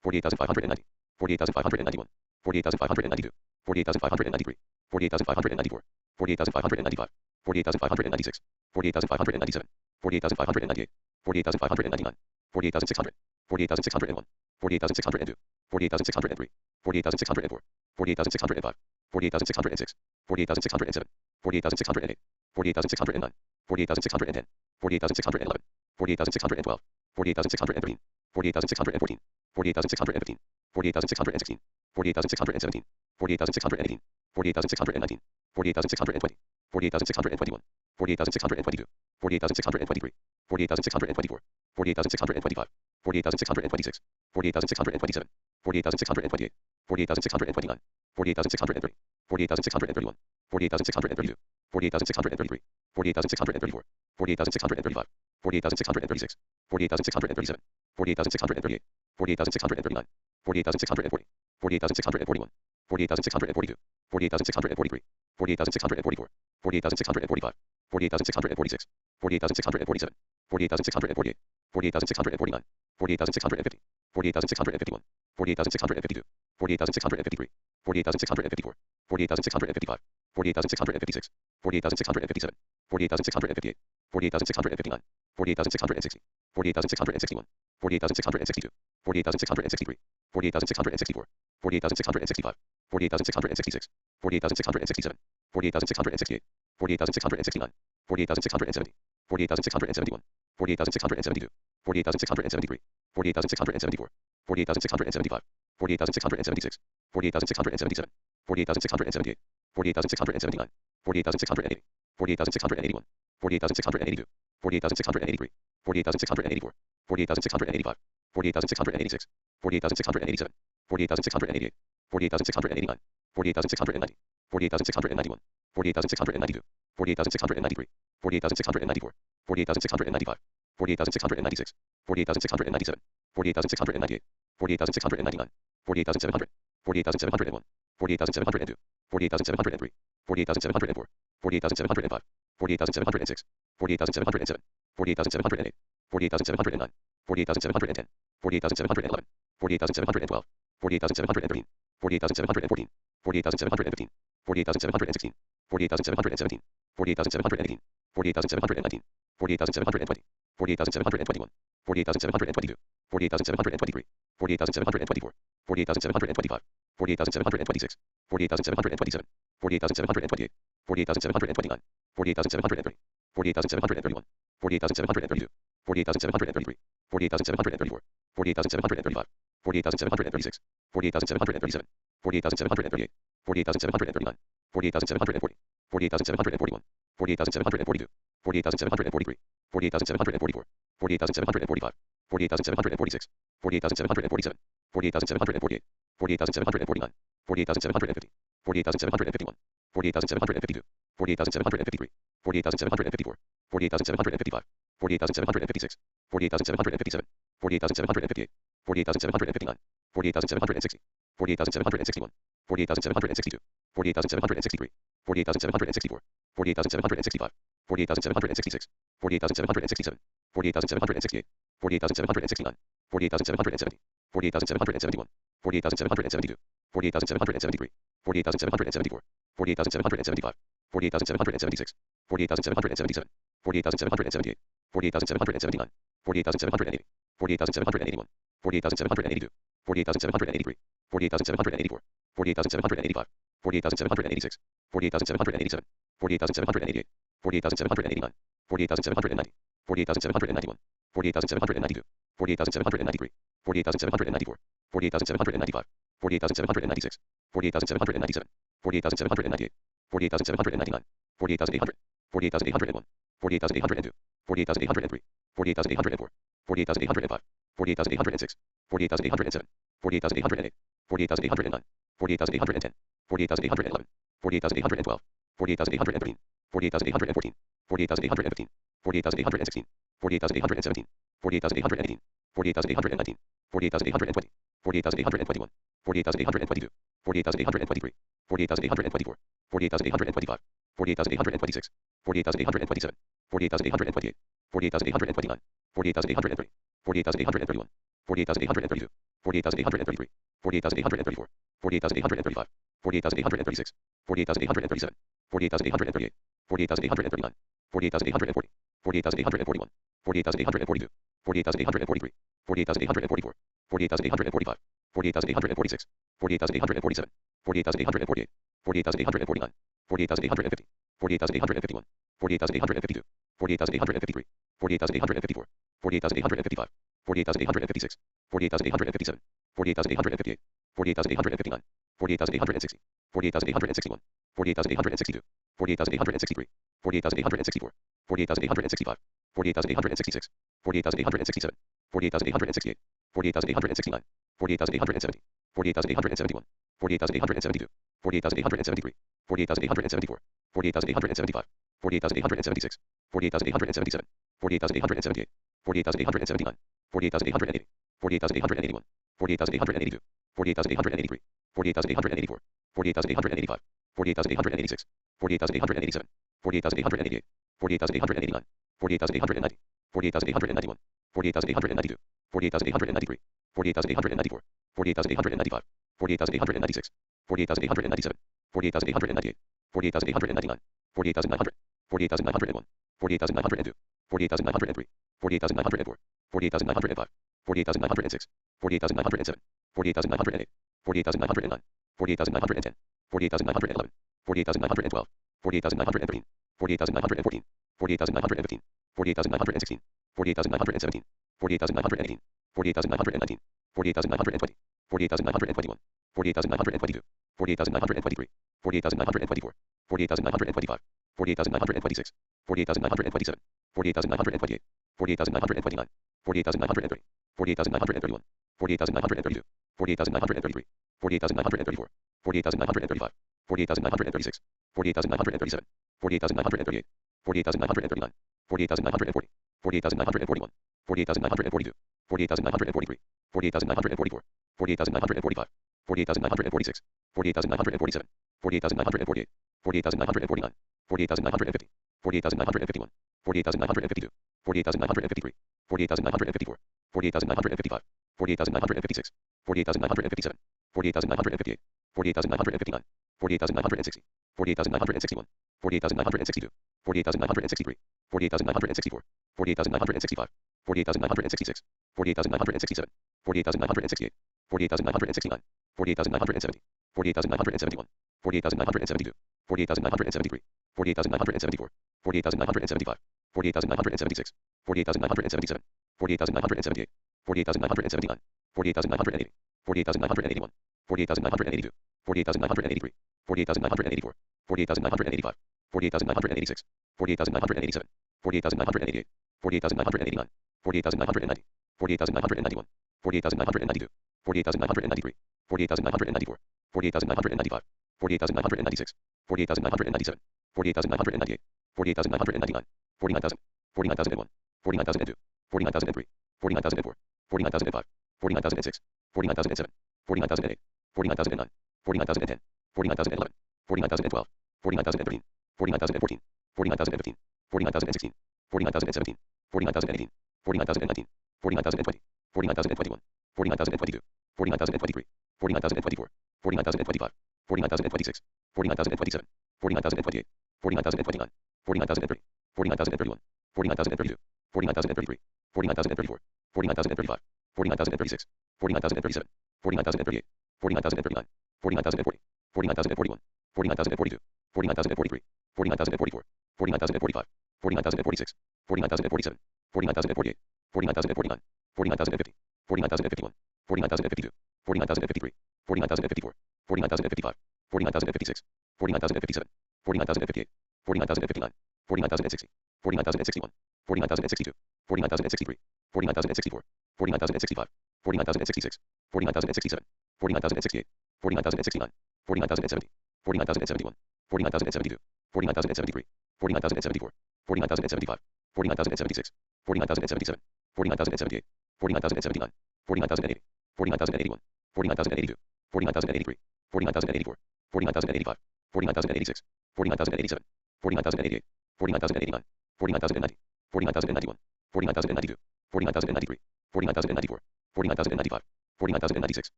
48,590, 48,591, 48,592, 48,593, 48,594, 48,595, 48,596, 48,597, 48,598, 48,599, 48,600, 48,601, 48,602, 48,603, 48,604, 48,605, 48,606, 48,607, 48,608, 48,609, 48,610, 48,611, 48,612, 48,613, 48,614, 48,615, 48,616, 48,617, 48,618, 48,619, 48,620, 48,621, 48,622, 48,623, 48,624, 48,625, 48,626, 48,627, 48,628, 48,629, 48,630, 48,631, 48,632, 48,633, 48,634, 48,635, 48,636, 48,637, 48,638, 48,638, 48,639, 48,640, 48,641, 48,643, 48,644, 48,645, 48,646, 48,647, 48,648, 48,649, 48,650, 48,651, 48,652, 48,653, 48,654, 48,655, 48,656, 48,657, 48,658, 48,659, 48,660, 48,661, 48,662, 48,663, 48,664, 48,665, 48,666, 48,667, 48,668, 48,669, 48,670, 48,671, 48,672, 48,673, 48,674, 48,675, 48,676, 48,677, 48,678, 48,679, 48,680, 48,681, 48,682, 48,683, 48,684, 48,685, 48,686, 48,687, 48,688, 48,689, 48,690, 48,691, 48,692, 48,693, 48,694, 48,695, 48,696, 48,697, 48,698, 48,699, 48,700, 48,701, 48,702, 48,703, 48,704, 48,705, 48,706, 48,707, 48,708, 48,709, 48,710, 48,711, 48,712, 48,713, 48,714, 48,715, 48,716, 48,717, 48,718, 48,719, 48,720, 4721, 4722, 4723, 4724, 4725, 4726, 4727, 4728, 4729, 4730, 4731, 4732, 4733, 4734, 4735, 4736, 4737, 4738, 4739, 4740, 4741, 4742, 4743, 4744, 4745, 4746, 4747, 4748, 4749, 4750, 4751, 4752, 4753, 4754, 4755, 4756, 4757, 4758, 4759, 4760, 4761, 4762, 4763, 4764, 4765, 4766, 4767, 4768, 4769, 4770, 4771, 4772, 4773, 4774, 4775, 4776, 4777, 4778, 4779, 4780, 4781, 4782, 4783, 4784, 4785, 4786, 4787, 4788, 4789, 4790, 4791, 4792, 4793, 4794, 4795, 4796, 4797, 4798, 4799, 48,800, 48,801, 48,802, 48,803, 48,804, 48,805, 48,806, 48,807, 48,808, 48,809, 48,810, 48,811, 48,812, 48,813, 48,814, 48,815, 48,816, 48,817, 48,818, 48,819, 48,820, 48,821, 48,822, 48,823, 48,824, 48,825, 48,826, 48,827, 48,828, 48,829, 48,830, 48,831, 48,832, 48,833, 48,834, 48,835, 48,836, 48,837, 48,838, 48,839, 48,840, 48,841, 48,842, 48,843, 48,844, 48,845, 48,846, 48,847, 48,848, 48,849, 48,850, 48,851, 48,852, 48,853, 48,854, 48,855, 48,856, 48,857, 48,858, 48,859, 48,860, 48,861, 48,862, 48,863, 48,864, 48,865, 48,866, 48,867, 48,868, 48,869, 48,870, 48,871, 48,872, 48,873, 48,874, 48,875, 48,876, 48,877, 48,878, 48,879, 48,880, 48,881, 48,882, 48,883, 48,884, 48,885, 48,886, 48,887, 48,888, 48,889, 48,890, 48,891, 48,892, 48,893, 48,894, 48,895, 48,896, 48,897, 48,898, 48,899, 48,900, 48,901, 48,902, 48,903, 48,904, 48,905, 48,906, 48,907, 48,908, 48,909, 48,910, 48,911, 48,912, 48,913, 48,914, 48,915, 48,916, 48,917, 48,918, 48,919, 48,920, 48,921, 48,922, 48,923, 48,924, 48,925, 48,926, 48,927, 48,928, 48,929, 48,930, 48,931, 48,932, 48,933, 48,934, 48,935, 48,936, 48,937, 48,938, 48,939, 48,940, 48,941, 48,942, 48,943, 48,944, 48,945, 48,946, 48,947, 48,948, 48,949, 48,950, 48,951, 48,952, 48,953, 48,954, 48,955, 48,956, 48,957, 48,958, 48,959, 48,960, 48,961, 48,962, 48,963, 48,964, 48,965, 48,966, 48,967, 48,968, 48,969, 48,970, 48,971, 48,972, 48,973, 48,974, 48,975, 48,976, 48,977, 48,978, 48,979, 48,980, 48,981, 48,982, 48,983, 48,984, 48,985, 48,986, 48,987, 48,988, 48,989, 48,990, 48,991, 48,992, 48,993, 48,994, 48,995, 48,996, 48,997, 48,998, 48,999, 49,000, 49,001, 49,002, 49,003, 49,004, 49,005, 49,006, 49,007, 49,008, 49,009, 49,010, 49,011, 49,012, 49,013, 49,014, 49,015, 49,016, 49,017, 49,018, 49,019, 49,020, 49,021, 49,022, 49,023, 49,024, 49,025, 49,026, 49,027, 49,028, 49,029, 49,030, 49,031, 49,032, 49,033, 49,034, 49,035, 49,036, 49,037, 49,038, 49,039, 49,040, 49,041, 49,042, 49,043, 49,044, 49,045, 49,046, 49,047, 49,048, 49,049, 49,050, 49,051, 49,052, 49,053, 49,054, 49,055, 49,056, 49,057, 49,058, 49,059, 49,060, 49,061, 49,062, 49,063, 49,064, 49,065, 49,066, 49,067, 49,068, 49,069, 49,070, 49,071, 49,072, 49,073, 49,074, 49,075, 49,076, 49,077, 49,078, 49,079, 49,080, 49,081, 49,082, 49,083, 49,084, 49,085, 49,086, 49,087, 49,088, 49,089, 40,090, 40,091, 40,092, 40,093, 40,094, 40,095, 40,096,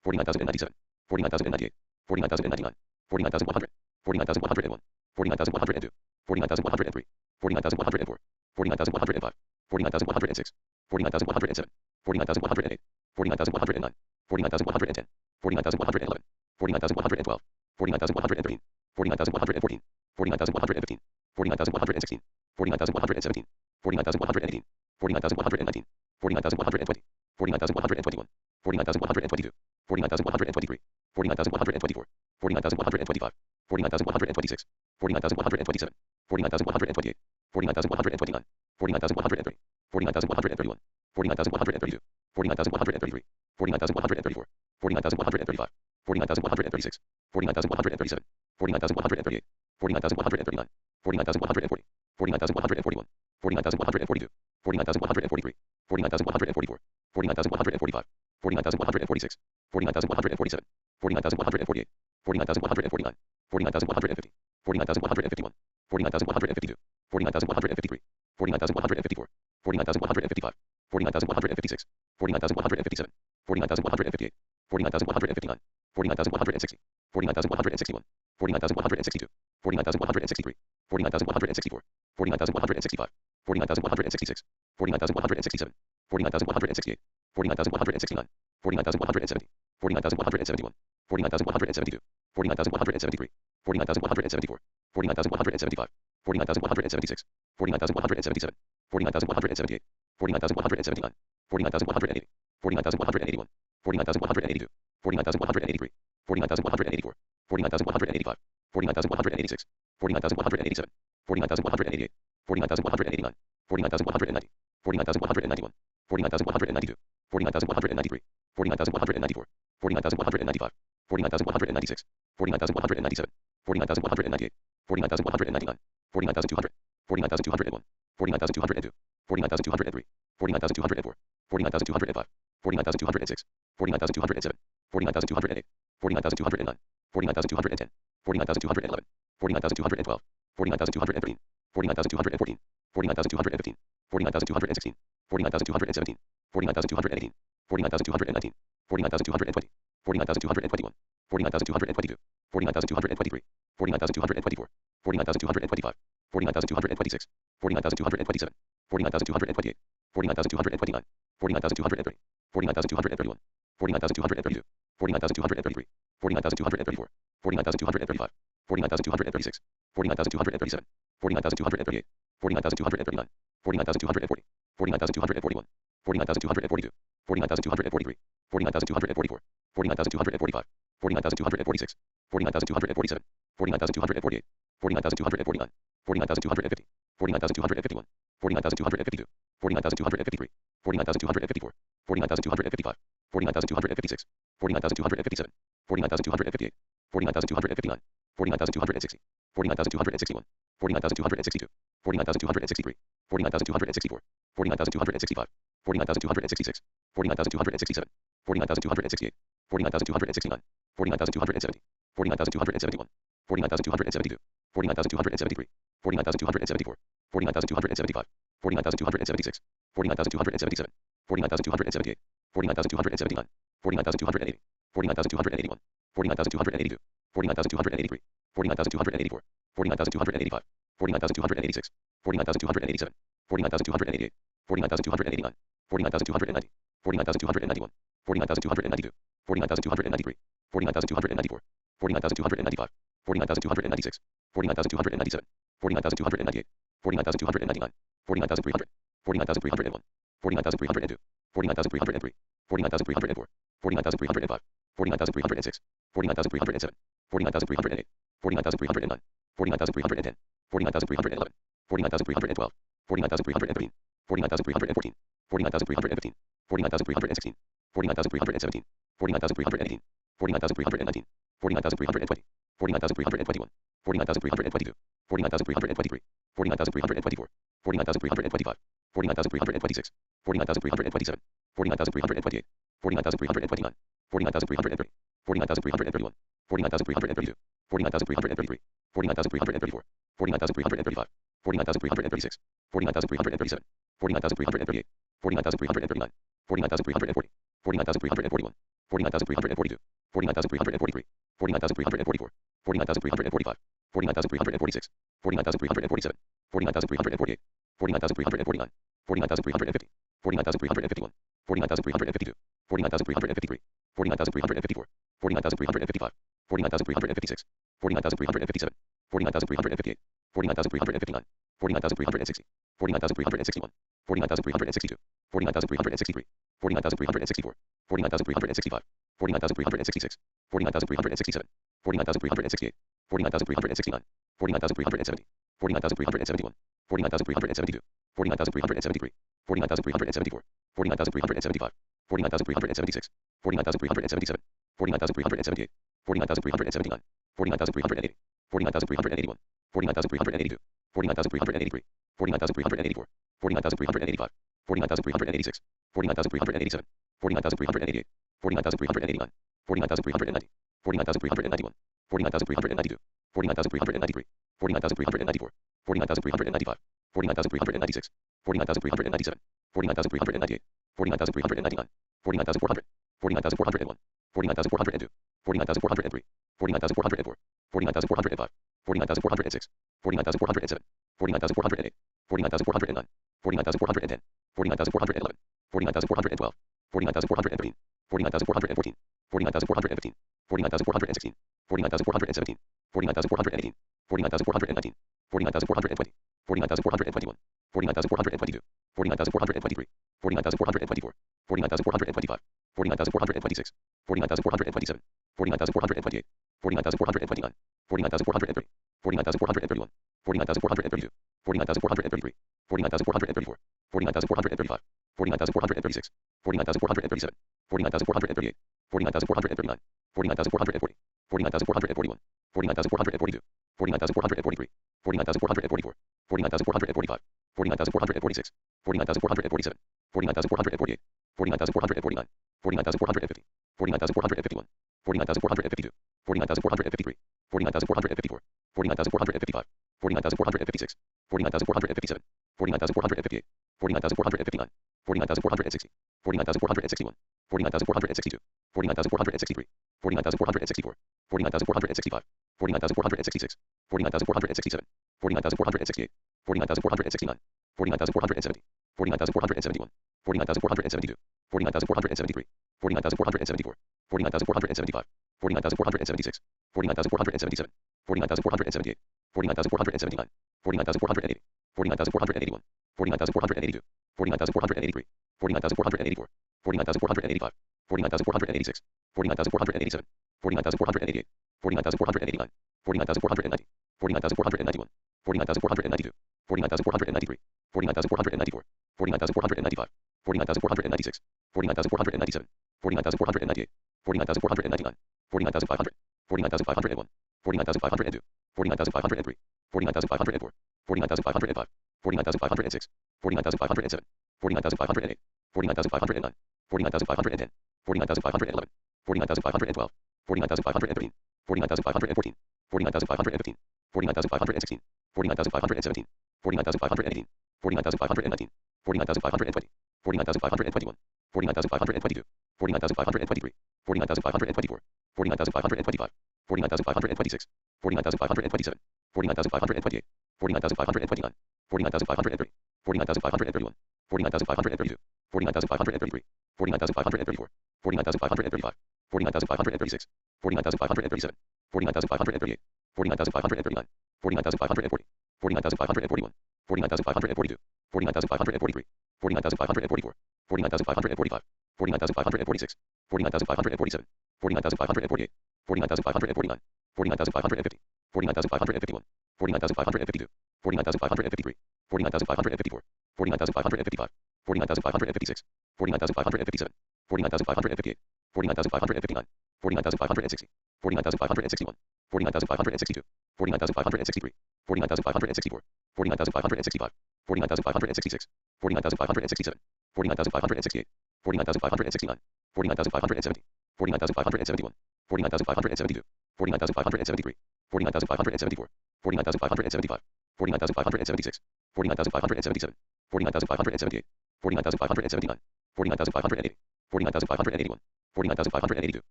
40,097, 40,098, 40,099, 40,100, 40,101, 40,102, 40,103, 40,104, 40,105, 40,106, 40,107, 40,108, 40,109, 40,110, 40,111, 40,112, 40,113, 40,114, 40,115, 40,116, 40,117, 40,118, 40,119, 40,120, 40,121, 40,122, 40,123, 40,124, 40,125, 40,126, 40,127, 40,128, 40,129, 40,130, 40,131, 40,132, 40,133, 40,134, 40,135, 40,136, 40,137, 40,138, 40,139, 40,140, 40,141, 40,142, 49,143, 49,144, 49,145, 49,146, 49,147, 49,148, 49,149, 49,150, 49,151, 49,152, 49,153, 49,154, 49,155, 49,156, 49,157, 49,158, 49,159, 49,160, 49,161, 49,162, 49,163, 49,164, 49,165, 49,166, 49,167, 49,168, 49,169, 49,170, 49,171, 49,172, 49,173, 49,174, 49,175, 49,176, 49,177, 49,178, 49,179, 49,180, 49,181, 49,182, 49,183, 49,184, 49,185, 49,186, 49,187, 49,188, 49,189, 49,190, 49,191, 49,192, 49,193, 49,194, 49,195, 49,196, 49,197, 49,198, 49,199, 49,200, 49,201, 49,202, 49,203, 49,204, 49,205, 49,206, 49,207, 49,208, 49,209, 49,210, 49,211, 49,212, 49,213, 49,214, 49,215, 49,216, 49,217, 49,218, 49,219, 49,220, 49,221, 49,222, 49,223, 49,224, 49,225, 49,226, 49,227, 49,228, 49,229, 49,230, 49,231, 49,232, 49,233, 49,234, 49,235, 49,236, 49,237, 49,238, 49,239, 49,240, 49,241, 49,242, 49,243, 49,244, 49,245, 49,246, 49,247, 49,248, 49,249, 49,250, 49,251, 49,252, 49,253, 49,254, 49,255, 49,256, 49,257, 49,258, 49,259, 49,260, 49,261, 49,262, 49,263, 49,264, 49,265, 49,266, 49,267, 49,268, 49,269, 49,270, 49,271, 49,272, 49,273, 49,274, 49,275, 49,276, 49,277, 49,278, 49,279, 49,280, 49,281, 49,282, 49,283, 49,284, 49,285, 49,286, 49,287, 49,288, 49,289, 49,290, 49,291, 49,292, 49,293, 49,294, 49,295, 49,296, 49,297, 49,298, 49,299, 49,300, 49,301, 49,302, 49,303, 49,304, 49,305, 49,306, 49,307, 49,308, 49,309, 49,310, 49,311, 49,312, 49,313, 49,314, 49,315, 49,316, 49,317, 49,318, 49,319, 49,320, 49,321, 49,322, 49,323, 49,324, 49,325, 49,326, 49,327, 49,328, 49,329, 49,330, 49,331, 49,332, 49,333, 49,334, 49,335, 49,336, 49,337, 49,338, 49,339, 49,340, 49,341, 49,342, 49,343, 49,344, 49,345, 49,346, 49,347, 49,348, 49,349, 49,350, 49,351, 49,352, 49,353, 49,354, 49,355, 49,356, 49,357, 49,358, 49,359, 49,360, 49,361, 49,362, 49,363, 49,364, 49,365, 49,366, 49,367, 49,368, 49,369, 49,370, 49,371, 49,372, 49,373, 49,374, 49,375, 49,376, 49,377, 49,378, 49,379, 49,380, 49,381, 49,382, 49,383, 49,384, 49,385, 49,386, 49,387, 49,388, 49,389, 49,390, 49,391, 49,392, 49,393, 49,394, 49,395, 49,396, 49,397, 49,398, 49,399, 49,400, 49,401, 49,402, 49,403, 49,404, 49,405, 49,406, 49,407, 49,408, 49,409, 49,410, 49,411, 49,412, 49,413, 49,414, 49,415, 49,416, 49,417, 49,418, 49,419, 49,420, 49,421, 49,422, 49,423, 49,424, 49,425, 49,426, 49,427, 49,428, 49,429, 49,430, 49,431, 49,432, 49,433, 49,434, 49,435, 49,436, 49,437, 49,438, 49,439, 49,440, 49,441, 49,442, 49,443, 49,444, 49,445, 49,446, 49,447, 49,448, 49,449, 49,450, 49,451, 49,452, 49,453, 49,454, 49,455, 49,456, 49,457, 49,458, 49,459, 49,460, 49,461, 49,462, 49,463, 49,464, 49,465, 49,466, 49,467, 49,468, 49,469, 49,470, 49,471, 49,472, 49,473, 49,474, 49,475, 49,476, 49,477, 49,478, 49,479, 49,480, 49,481, 49,482, 49,483, 49,484, 49,485, 49,486, 49,487, 49,488, 49,489, 49,490, 49,491, 49,492, 49,493, 49,494, 49,495, 49,496, 49,497, 49,498, 49,499, 49,500, 49,501, 49,502, 49,503, 49,504, 49,505, 49,506, 49,507, 49,508, 49,509, 49,510, 49,511, 49,512, 49,513, 49,514, 49,515, 49,516, 49,517, 49,518, 49,519, 49,520, 49,521, 49,522, 49,523, 49,524, 49,525, 49,526, 49,527, 49,528, 49,529, 40,530, 40,531, 40,532, 40,533, 40,534, 40,535, 40,536, 40,537, 40,538, 40,539, 40,540, 40,541, 40,542, 40,543, 40,544, 40,545, 40,546, 40,547, 40,548, 40,549, 40,550, 40,551, 40,552, 40,553, 40,554, 40,555, 40,556, 40,557, 40,558, 40,559, 40,560, 40,561, 40,562, 40,563, 40,564, 40,565, 40,566, 40,567, 40,568, 40,569, 40,570, 40,571, 40,572, 40,573, 40,574, 40,575, 40,576, 40,577, 40,578, 40,579, 40,580, 40,581, 40,582,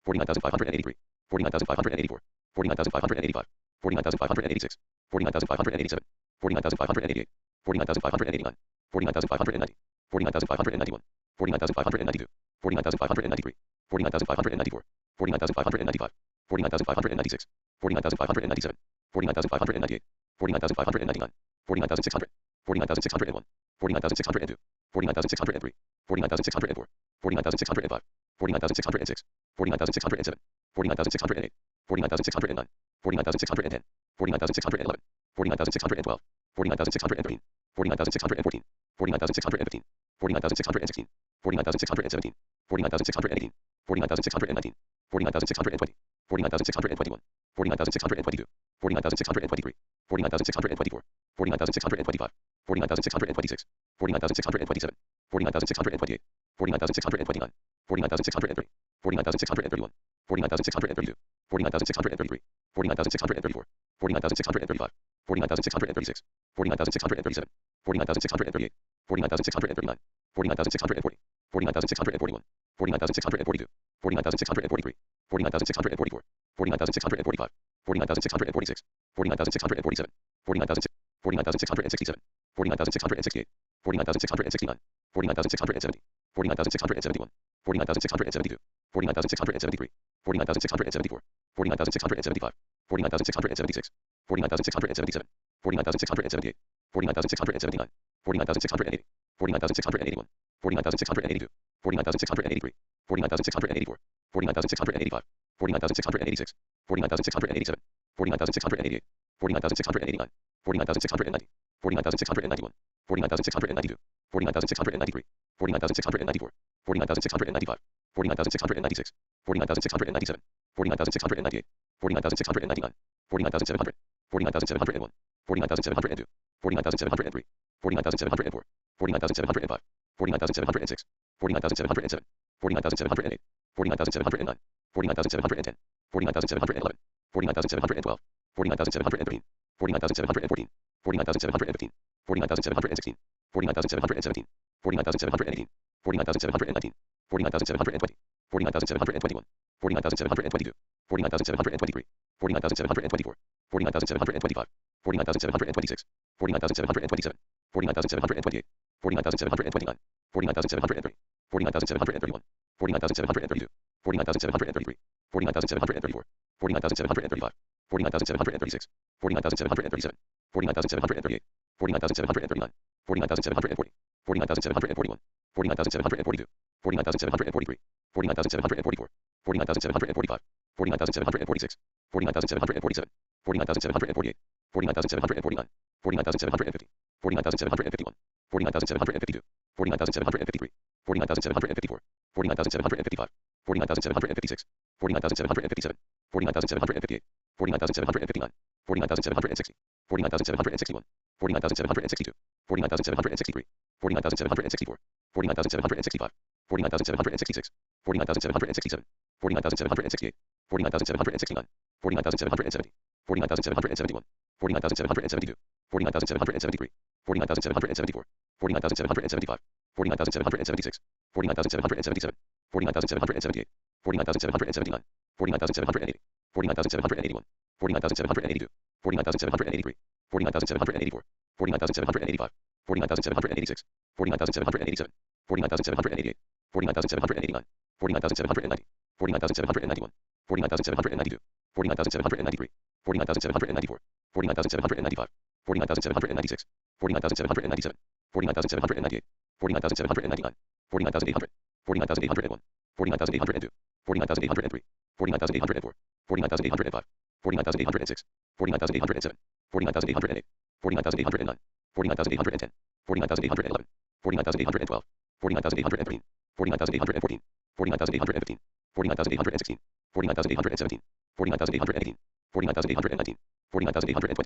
40,583, 40,584, 40,585, 40,586, 40,587, 40,588, 40,589, 40,590, 40,591, 40,592, 40,593, 40,594, 40,595, 40,596, 40,597, 40,598, 40,599, 40,600, 40,601, 40,602, 40,603, 40,604, 40,605, 40,606, 40,607, 40,608, 40,609, 40,610, 40,611, 40,612, 40,613, 40,614, 40,615, 40,616, 40,617, 40,618, 40,619, 40,620, 40,621, 40,622, 40,623, 40,624, 40,625, 49,626, 49,627, 49,628, 49,629, 49,630, 49,631, 49,632, 49,633, 49,634, 49,635, 49,636, 49,637, 49,638, 49,639, 49,640, 49,641, 49,642, 49,643, 49,644, 49,645, 49,646, 49,647, 49,667, 49,668, 49,669, 49,670, 49,671, 49,672, 49,673, 49,674, 49,675, 49,676, 49,677, 49,678, 49,679, 49,680, 49,681, 49,682, 49,683, 49,684, 49,685, 49,686, 49,687, 49,688, 49,689, 49,690, 49,691, 49,692, 49,693, 49,694, 49,695, 49,696, 49,697, 49,698, 49,699, 40,700, 40,701, 40,702, 40,703, 40,704, 40,705, 40,706, 40,707, 40,708, 40,709, 40,710, 40,711, 40,712, 40,713, 40,714, 40,715, 40,716, 40,717, 40,718, 40,719, 40,720, 40,721, 40,722, 40,723, 40,724, 40,725, 40,726, 40,727, 40,728, 40,729, 40,730, 40,731, 40,732, 40,733, 40,734, 40,735, 40,736, 40,737, 40,738, 40,739, 40,740, 40,741, 40,742, 40,743, 40,744, 40,745, 40,746, 40,747, 40,748, 40,749, 40,750, 40,751, 40,752, 40,753, 40,754, 40,755, 40,756, 40,757, 40,758, 40,759, 40,760, 40,761, 40,762, 40,763, 40,764, 40,765, 40,766, 40,767, 40,768, 40,769, 40,770, 40,771, 40,772, 40,773, 40,774, 40,775, 40,776, 40,777, 40,778, 40,779, 40,780, 40,781, 40,782, 40,783, 40,784, 40,785, 40,786, 40,787, 40,788, 40,789, 40,790, 40,791, 40,792, 40,793, 40,794, 40,795, 40,796, 40,797, 40,798, 40,799, 40,800, 40,801, 40,802, 40,803, 40,804, 40,805, 40,806, 40,807, 40,808, 40,809, 40,810, 40,811, 40,812, 40,813, 40,814, 40,815, 40,816, 40,817, 40,818, 40,819, 40,820,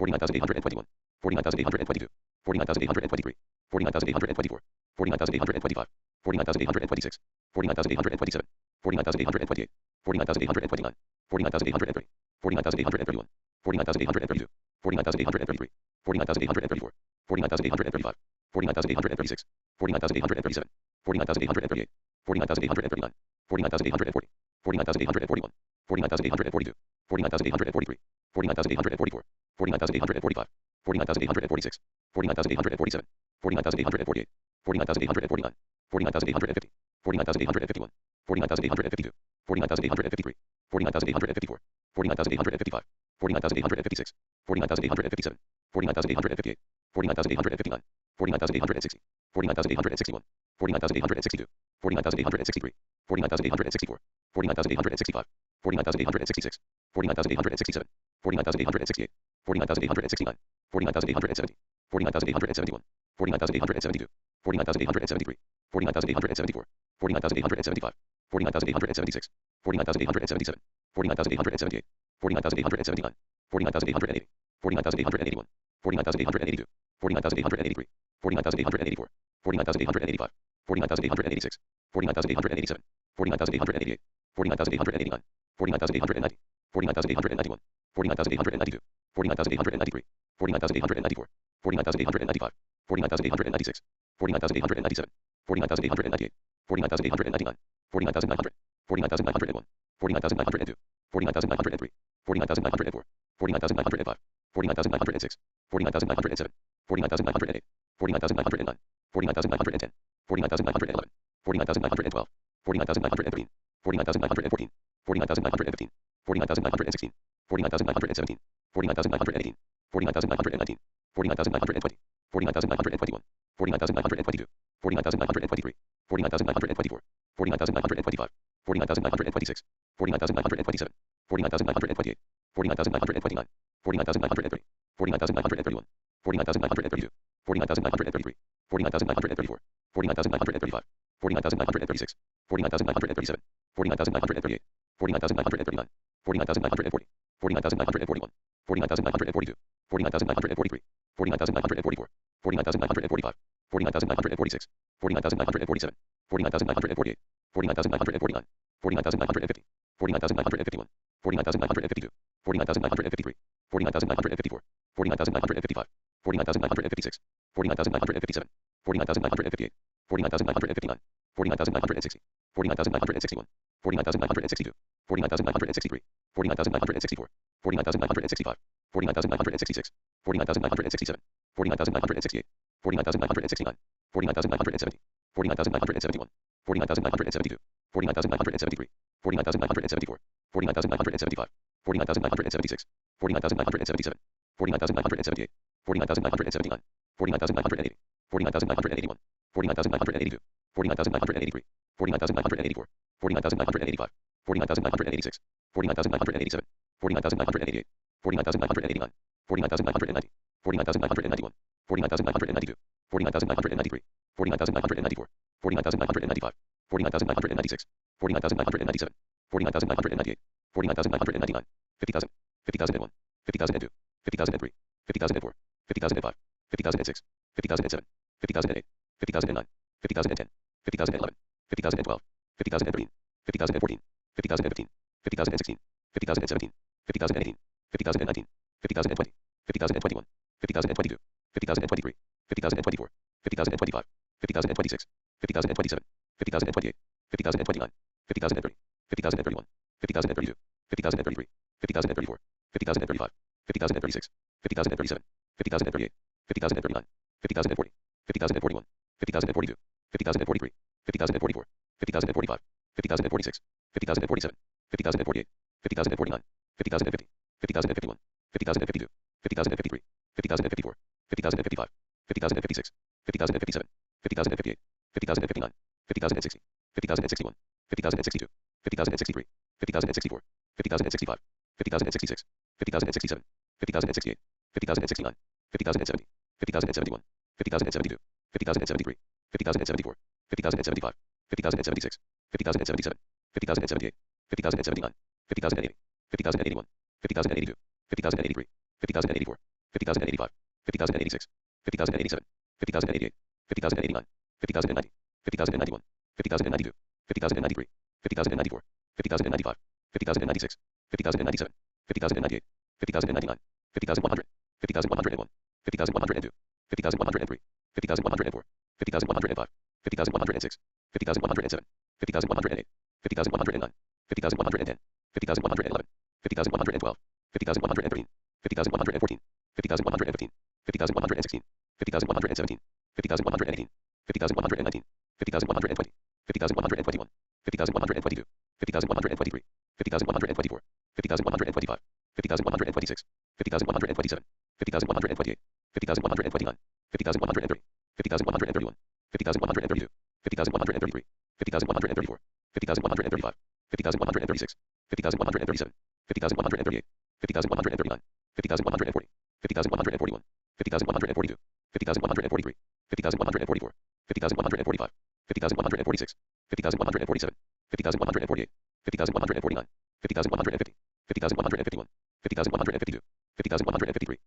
40,821, 40,822, 40,823, 40,824, 40,825, 40,826, 40,827, 40,828, 40,829, 40,830, 40,831, 40,832, 40,833, 40,834, 40,835, 40,836, 40,837, 40,838, 40,839, 40,840, 40,841, 40,842, 40,843, 40,844, 40,845, 40,846, 40,847, 40,848, 40,849, 40,850, 40,851, 40,852, 40,853, 40,854, 40,855, 40,856, 40,857, 40,858, 40,859, 40,860, 40,861, 40,862, 40,863, 40,864, 40,865, 40,866, 40,867, 40,868, 40,869, 40,870, 40,871, 40,872, 40,873, 40,874, 40,875, 40,876, 40,877, 40,878, 40,879, 40,880, 49,881, 49,882, 49,883, 49,884, 49,885, 49,886, 49,887, 49,888, 49,889, 49,890, 49,891, 49,892, 49,893, 49,894, 49,895, 49,896, 49,897, 49,898, 49,899, 49,900, 49,901, 49,902, 49,903, 49,904, 49,905, 49,906, 49,907, 49,908, 49,909, 49,910, 49,911, 49,912, 49,913, 49,914, 49,915, 49,916, 49,917, 49,918, 49,919, 49,920, 49,921, 49,922, 49,923, 49,924, 49,925, 49,926, 49,927, 49,928, 49,929, 49,930, 49,931, 49,932, 49,933, 49,934, 49,935, 49,936, 49,937, 49,938, 49,939, 49,940, 49,941, 49,942, 49,943, 49,944, 49,945, 49,946, 49,947, 49,948, 49,949, 49,950, 49,951, 49,952, 49,953, 49,954, 49,955, 49,956, 49,957, 49,958, 49,959, 49,960, 49,961, 49,962, 49,963, 49,964, 49,965, 49,966, 49,967, 49,968, 49,969, 49,970, 49,971, 49,972, 49,973, 49,974, 49,975, 49,976, 49,977, 49,978, 49,979, 49,980, 49,981, 49,982, 49,983, 49,984, 49,985, 49,986, 49,987, 49,988, 49,989, 49,990, 49,991, 49,992, 49,993, 49,994, 49,995, 49,996, 49,997, 49,998, 49,999, 50,000, 50,001, 50,002, 50,003, 50,004, 50,005, 50,006, 50,007, 50,008, 50,009, 50,010, 50,011, 50,012, 50,013, 50,014, 50,015, 50,016, 50,017, 50,018, 50,019, 50,020, 50,021, 50,022, 50,023, 50,024, 50,025, 50,026, 50,027, 50,028, 50,029, 50,030, 50,031, 50,032, 50,033, 50,034, 50,035, 50,036, 50,037, 50,038, 50,039, 50,040, 50,041, 50,042, 50,043, 50,044, 50,045, 50,046, 50,047, 50,048, 50,049, 50,050, 50,051, 50,052, 50,053, 50,054, 50,055, 50,056, 50,057, 50,058, 50,059, 50,060, 50,061, 50,062, 50,063, 50,064, 50,065, 50,066, 50,067, 50,068, 50,069, 50,070, 50,071, 50,072, 50,073, 50,074, 50,075, 50,076, 50,077, 50,078, 50,079, 50,080, 50,081, 50,082, 50,083, 50,084, 50,085, 50,086, 50,087, 50,088, 50,089, 50,090, 50,091, 50,092, 50,093, 50,094, 50,095, 50,096, 50,097, 50,098, 50,099, 50,100, 50,101, 50,102, 50,103, 50,104, 50,105, 50,106, 50,107, 50,108, 50,109, 50,110, 50,111, 50,112, 50,113, 50,114, 50,115, 50,116, 50,117, 50,118, 50,119, 50,120, 50,121, 50,122, 50,123, 50,124, 50,125, 50,126, 50,127, 50,128, 50,129, 50,130, 50,131, 50,132, 50,133, 50,134, 50,135, 50,136, 50,137, 50,138, 50,139, 50,140, 50,141, 50,142, 50,143, 50,144, 50,145, 50,146, 50,147, 50,148, 50,149, 50,150, 50,151, 50,152, 50,153,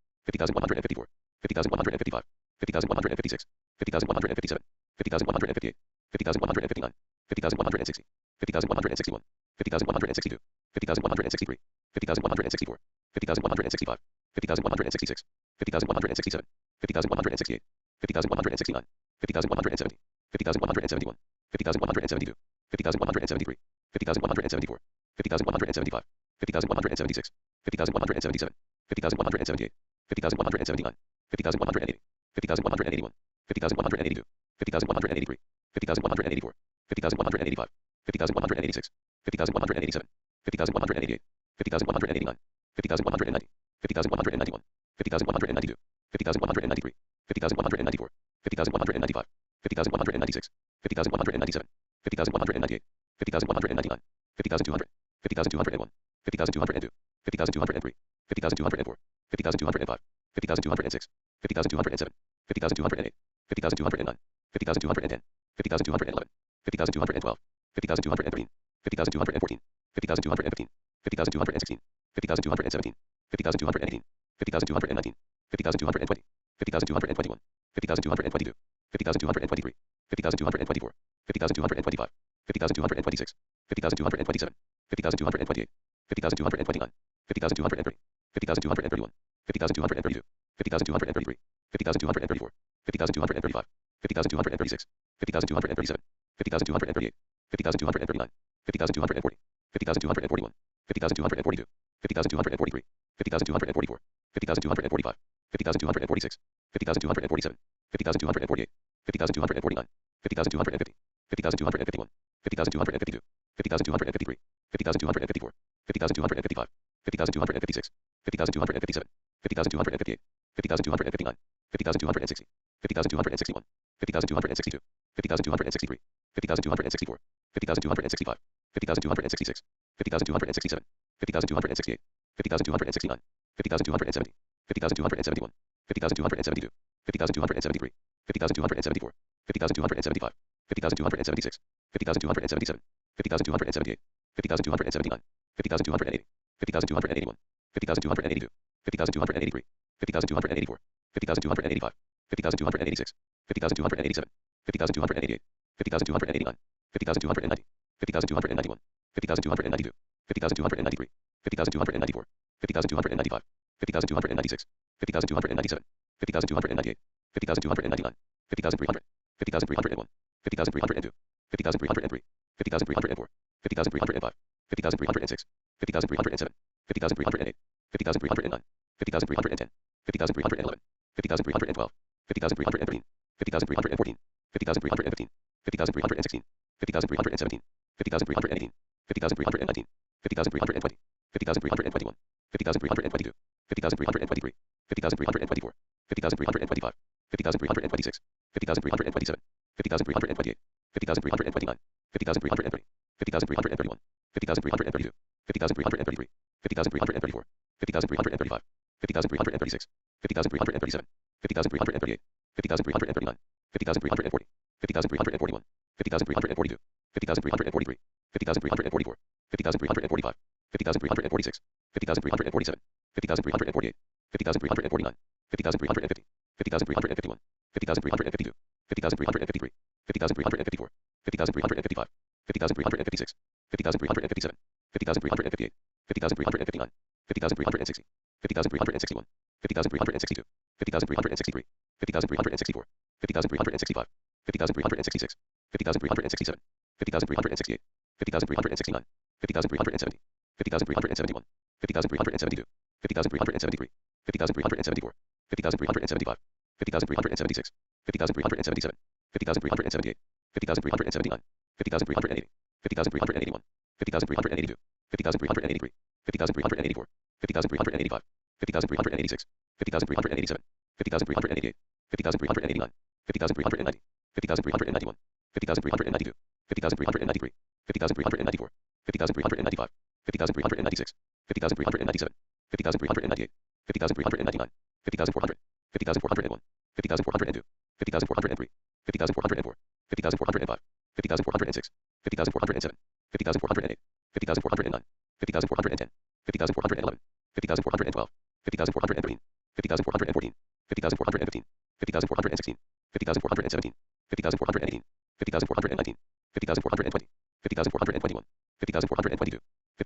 50,163, 50,164, 50,165, 50,166, 50,167, 50,168, 50,169, 50,170, 50,171, 50,172, 50,173, 50,174, 50,175, 50,176, 50,177, 50,178, 50,179, 50,180, 50,181, 50,182, 50,183, 50,184, 50,185, 50,186, 50,187, 50,188, 50,189, 50,190, 50,191, 50,192, 50,193, 50,194, 50,195, 50,196, 50,197, 50,198, 50,199, 50,200, 50,201, 50,202, 50,203, 50,204, 50,205, 50,206, 50,207, 50,208, 50,209, 50,210, 50,211, 50,212, 50,213, 50,214, 50,215, 50,216, 50,217, 50,218, 50,219, 50,220, 50,221, 50,222, 50,223, 50,224, 50,225, 50,226, 50,227, 50,228, 50,229, 50,230, 50,231, 50,232, 50,233, 50,234, 50,235, 50,236, 50,237, 50,238, 50,239, 50,240, 50,241, 50,242, 50,243, 50,244, 50,245, 50,246, 50,247, 50,248, 50,249, 50,250, 50,251, 50,252, 50,253, 50,254, 50,255, 50,256, 50,257, 50,258, 50,259, 50,260, 50,261, 50,262, 50,263, 50,264, 50,265, 50,266, 50,267, 50,268, 50,269, 50,270, 50,271, 50,272, 50,273, 50,274, 50,275, 50,276, 50,277, 50,278, 50,279, 50,280, 50,281, 50,282, 50,283, 50,284, 50,285, 50,286, 50,287, 50,288, 50,289, 50,290, 50,291, 50,292, 50,293, 50,294, 50,295, 50,296, 50,297, 50,298, 50,299, 50,300, 50,301, 50,302, 50,303, 50,304, 50,305, 50,306, 50,307, 50,308, 50,309, 50,310, 50,311, 50,312, 50,313, 50,314, 50,315, 50,316, 50,317, 50,318, 50,319, 50,320, 50,321, 50,322, 50,323, 50,324, 50,325, 50,326, 50,327, 50,328, 50,329, 50,330, 50,331, 50,332, 50,333, 50,334, 50,335, 50,336, 50,337, 50,338, 50,339, 50,340, 50,341, 50,342, 50,343, 50,344, 50,345, 50,346, 50,347, 50,348, 50,349, 50,350, 50,351, 50,352, 50,353, 50,354, 50,355, 50,356, 50,357, 50,358, 50,359, 50,360, 50,361, 50,362, 50,363, 50,364, 50,365, 50,366, 50,367, 50,368, 50,369, 50,370, 50,371, 50,372, 50,373, 50,374, 50,375, 50,376, 50,377, 50,378, 50,379, 50,380, 50,381, 50,382, 50,383, 50,384, 50,385, 50,386, 50,387, 50,388, 50,389, 50,390, 50,391, 50,392, 50,393, 50,394, 50,395, 50,396, 50,397, 50,398, 50,399, 50,400, 50,401, 50,402, 50,403, 50,404, 50,405, 50,406, 50,407, 50,408, 50,409, 50,410, 50,411, 50,412, 50,413, 50,414, 50,415, 50,416, 50,417, 50,418, 50,419, 50,420, 50,421, 50,422,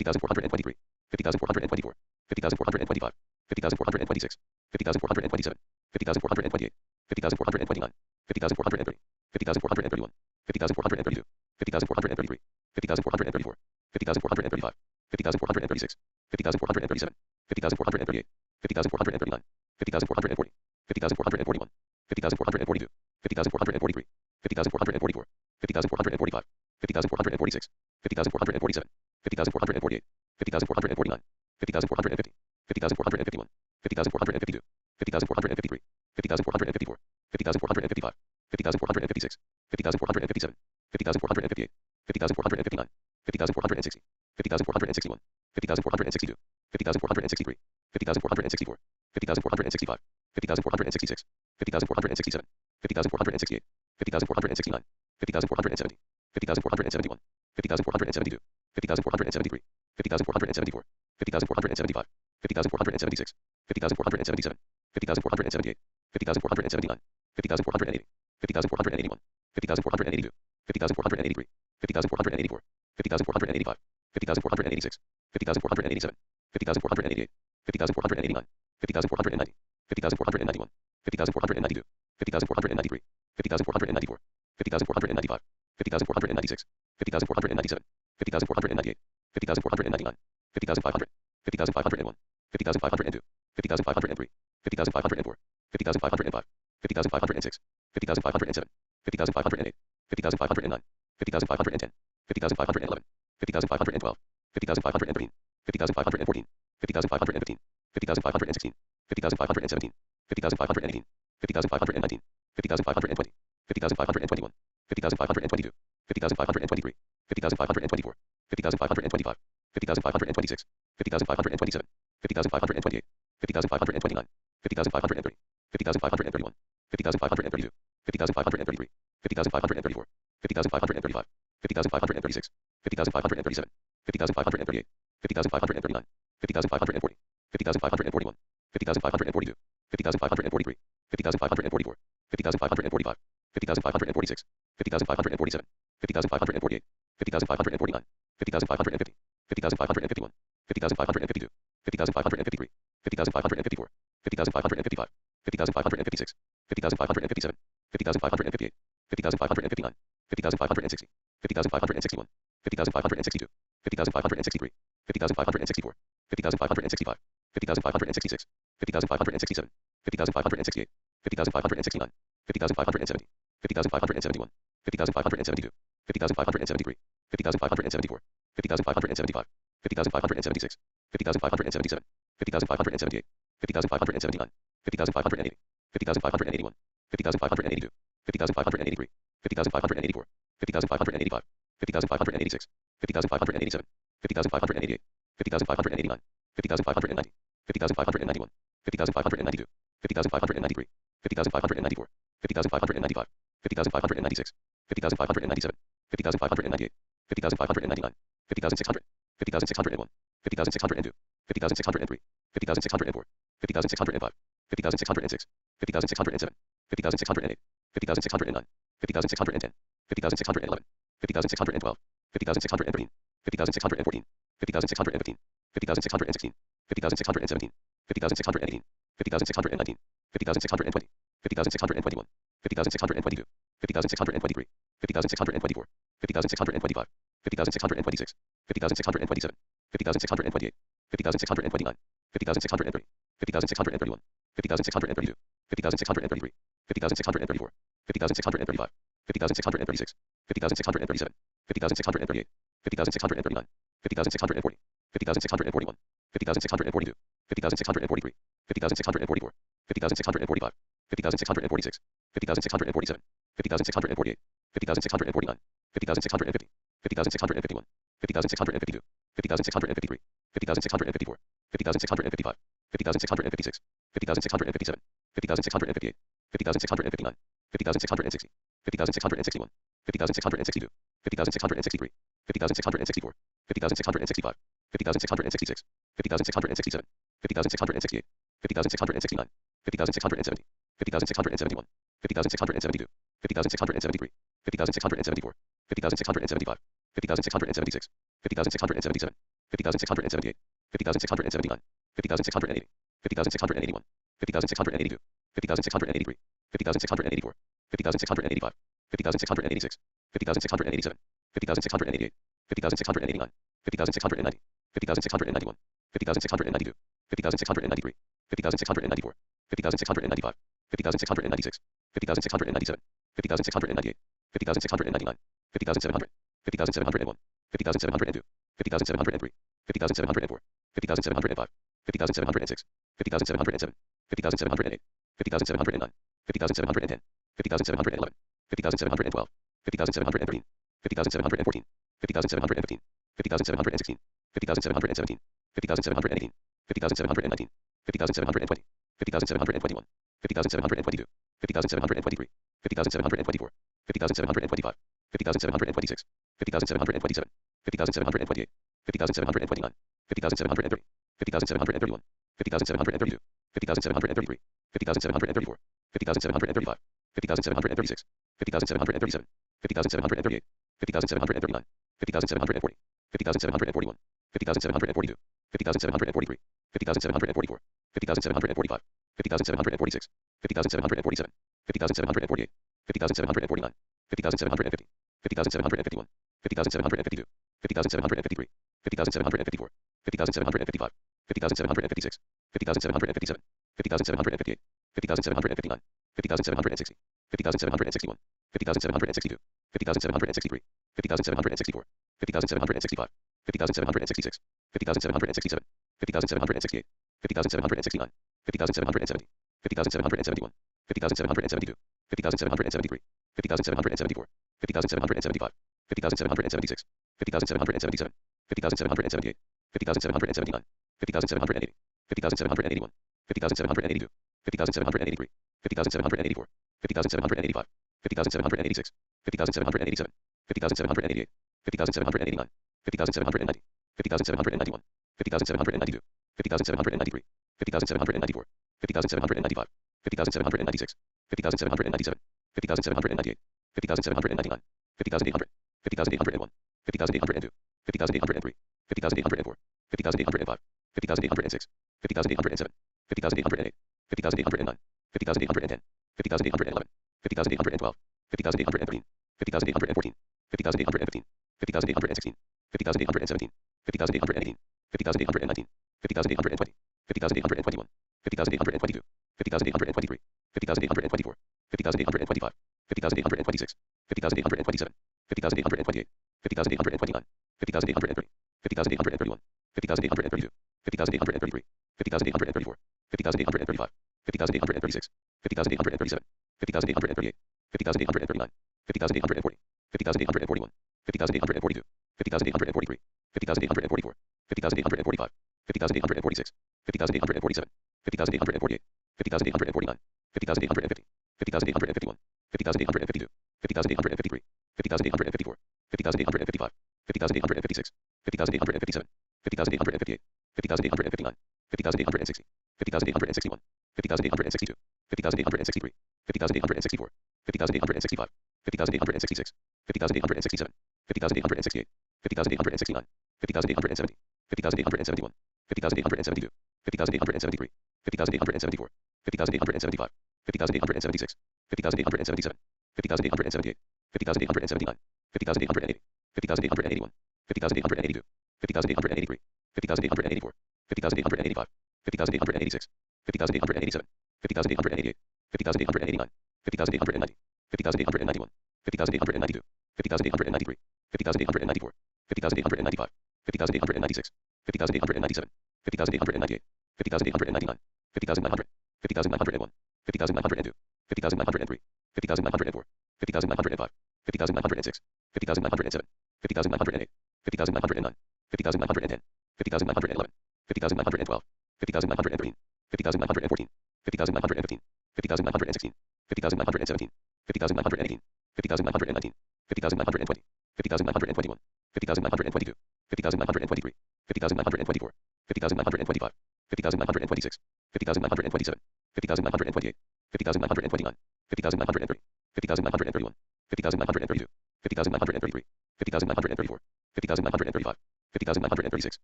50,423, 50,424, 50,425, 50,426, 50,427, 50,428, 50,429, 50,430, 50,431, 50,432, 50,433, 50,434, 50,435, 50,436, 50,437, 50,438, 50,439, 50,440, 50,441, 50,442, 50,443, 50,444, 50,445, 50,446, 50,447, 50,448, 50,449, 50,450, 50,451, 50,452, 50,453, 50,454, 50,455, 50,456, 50,457, 50,458, 50,459, 50,460, 50,461, 50,462, 50,463, 50,464, 50,465, 50,466, 50,467, 50,468, 50,469, 50,470, 50,471, 50,472, 50,473, 50,474, 50,475, 50,476, 50,477, 50,478, 50,479, 50,480, 50,481, 50,482, 50,483, 50,484, 50,485, 50,486, 50,487, 50,488, 50,489, 50,490, 50,491, 50,492, 50,493, 50,494, 50,495, 50,496, 50,497, 50,498, 50,499, 50,500, 50,501, 50,502, 50,503, 50,504, 50,505, 50,506, 50,507, 50,508, 50,509, 50,510, 50,511, 50,512, 50,513, 50,514, 50,515, 50,516, 50,517, 50,518, 50,519, 50,520, 50,521, 50,522, 50,523, 50,524, 50,525, 50,526, 50,527, 50,528, 50,529, 50,530, 50,531, 50,532, 50,533, 50,534, 50,535, 50,536, 50,537, 50,538, 50,539, 50,540, 50,541, 50,542, 50,543, 50,544, 50,545, 50,546, 50,547, 50,548, 50,549, 50,550, 50,551, 50,552, 50,553, 50,554, 50,555, 50,556, 50,557, 50,558, 50,559, 50,560, 50,561, 50,562, 50,563, 50,564, 50,565, 50,566, 50,567, 50,568, 50,569, 50,570, 50,571, 50,572, 50,573, 50,574, 50,575, 50,576, 50,577, 50,578, 50,579, 50,580, 50,581, 50,582, 50,583, 50,584, 50,585, 50,586, 50,587, 50,588, 50,589, 50,590, 50,591, 50,592, 50,593, 50,594, 50,595, 50,596, 50,597, 50,598, 50,599, 50,600, 50,601, 50,602, 50,603, 50,604, 50,605, 50,606, 50,607, 50,608, 50,609, 50,610, 50,611, 50,612, 50,613, 50,614, 50,615, 50,616, 50,617, 50,618, 50,619, 50,620, 50,621, 50,622, 50,623, 50,624, 50,625, 50,626, 50,627, 50,628, 50,629, 50,630, 50,631, 50,632, 50,633, 50,634, 50,635, 50,636, 50,637, 50,638, 50,639, 50,640, 50,641, 50,642, 50,643, 50,644, 50,645, 50,646, 50,647, 50,648, 50,649, 50,650, 50,651, 50,652, 50,653, 50,654, 50,655, 50,656, 50,657, 50,658, 50,659, 50,660, 50,661, 50,662, 50,663, 50,664, 50,665, 50,666, 50,667, 50,668, 50,669, 50,670, 50,671, 50,672, 50,673, 50,674, 50,675, 50,676, 50,677, 50,678, 50,679, 50,680, 50,681, 50,682, 50,683, 50,684, 50,685, 50,686, 50,687, 50,688, 50,689, 50,690, 50,691, 50,692, 50,693, 50,694, 50,695, 50,696, 50,697, 50,698, 50,699, 50,700, 50,701, 50,702, 50,703, 50,704, 50,705, 50,706, 50,707, 50,708, 50,709, 50,710, 50,711, 50,712, 50,713, 50,714, 50,715, 50,716, 50,717, 50,718, 50,719, 50,720, 50,721, 50,722, 50,723, 50,724, 50,725, 50,726, 50,727, 50,728, 50,729, 50,730, 50,731, 50,732, 50,733, 50,734, 50,735, 50,736, 50,737, 50,738, 50,739, 50,740, 50,741, 50,742, 50,743, 50,744, 50,745, 50,746, 50,747, 50,748, 50,749, 50,750, 50,751, 50,752, 50,753, 50,754, 50,755, 50,756, 50,757, 50,758, 50,759, 50,760, 50,761, 50,762, 50,763, 50,764, 50,765, 50,766, 50,767, 50,768, 50,769, 50,770, 50,771, 50,772, 50,773, 50,774, 50,775, 50,776, 50,777, 50,778, 50,779, 50,780, 50,781, 50,782, 50,783, 50,784, 50,785, 50,786, 50,787, 50,788, 50,789, 50,790, 50,791, 50,792, 50,793, 50,794, 50,795, 50,796, 50,797, 50,798, 50,799, 50,800, 50,801, 50,802, 50,803, 50,804, 50,805, 50,806, 50,807, 50,808, 50,809, 50,810, 50,811, 50,812, 50,813, 50,814, 50,815, 50,816, 50,817, 50,818, 50,819, 50,820, 50,821, 50,822, 50,823, 50,824, 50,825, 50,826, 50,827, 50,828, 50,829, 50,830, 50,831, 50,832, 50,833, 50,834, 50,835, 50,836, 50,837, 50,838, 50,839, 50,840, 50,841, 50,842, 50,843, 50,844, 50,845, 50,846, 50,847, 50,848, 50,849, 50,850, 50,851, 50,852, 50,853, 50,854, 50,855, 50,856, 50,857, 50,858, 50,859, 50,860, 50,861, 50,862, 50,863, 50,864, 50,865, 50,866, 50,867, 50,868, 50,869, 50,870, 50,871, 50,872, 50,873, 50,874, 50,875, 50,876, 50,877, 50,878, 50,879, 50,880, 50,881, 50,882, 50,883, 50,884, 50,885, 50,886, 50,887, 50,888, 50,889, 50,890, 50,891, 50,892, 50,893, 50,894, 50,895, 50,896, 50,897, 50,898, 50,899, 50,900, 50,901, 50,902, 50,903, 50,904, 50,905, 50,906, 50,907, 50,908, 50,909, 50,910, 50,911, 50,912, 50,913, 50,914, 50,915, 50,916, 50,917, 50,918, 50,919, 50,920, 50,921, 50,922, 50,923, 50,924, 50,925, 50,926, 50,927, 50,928, 50,929, 50,930, 50,931, 50,932, 50,933, 50,934, 50,935, 50,936,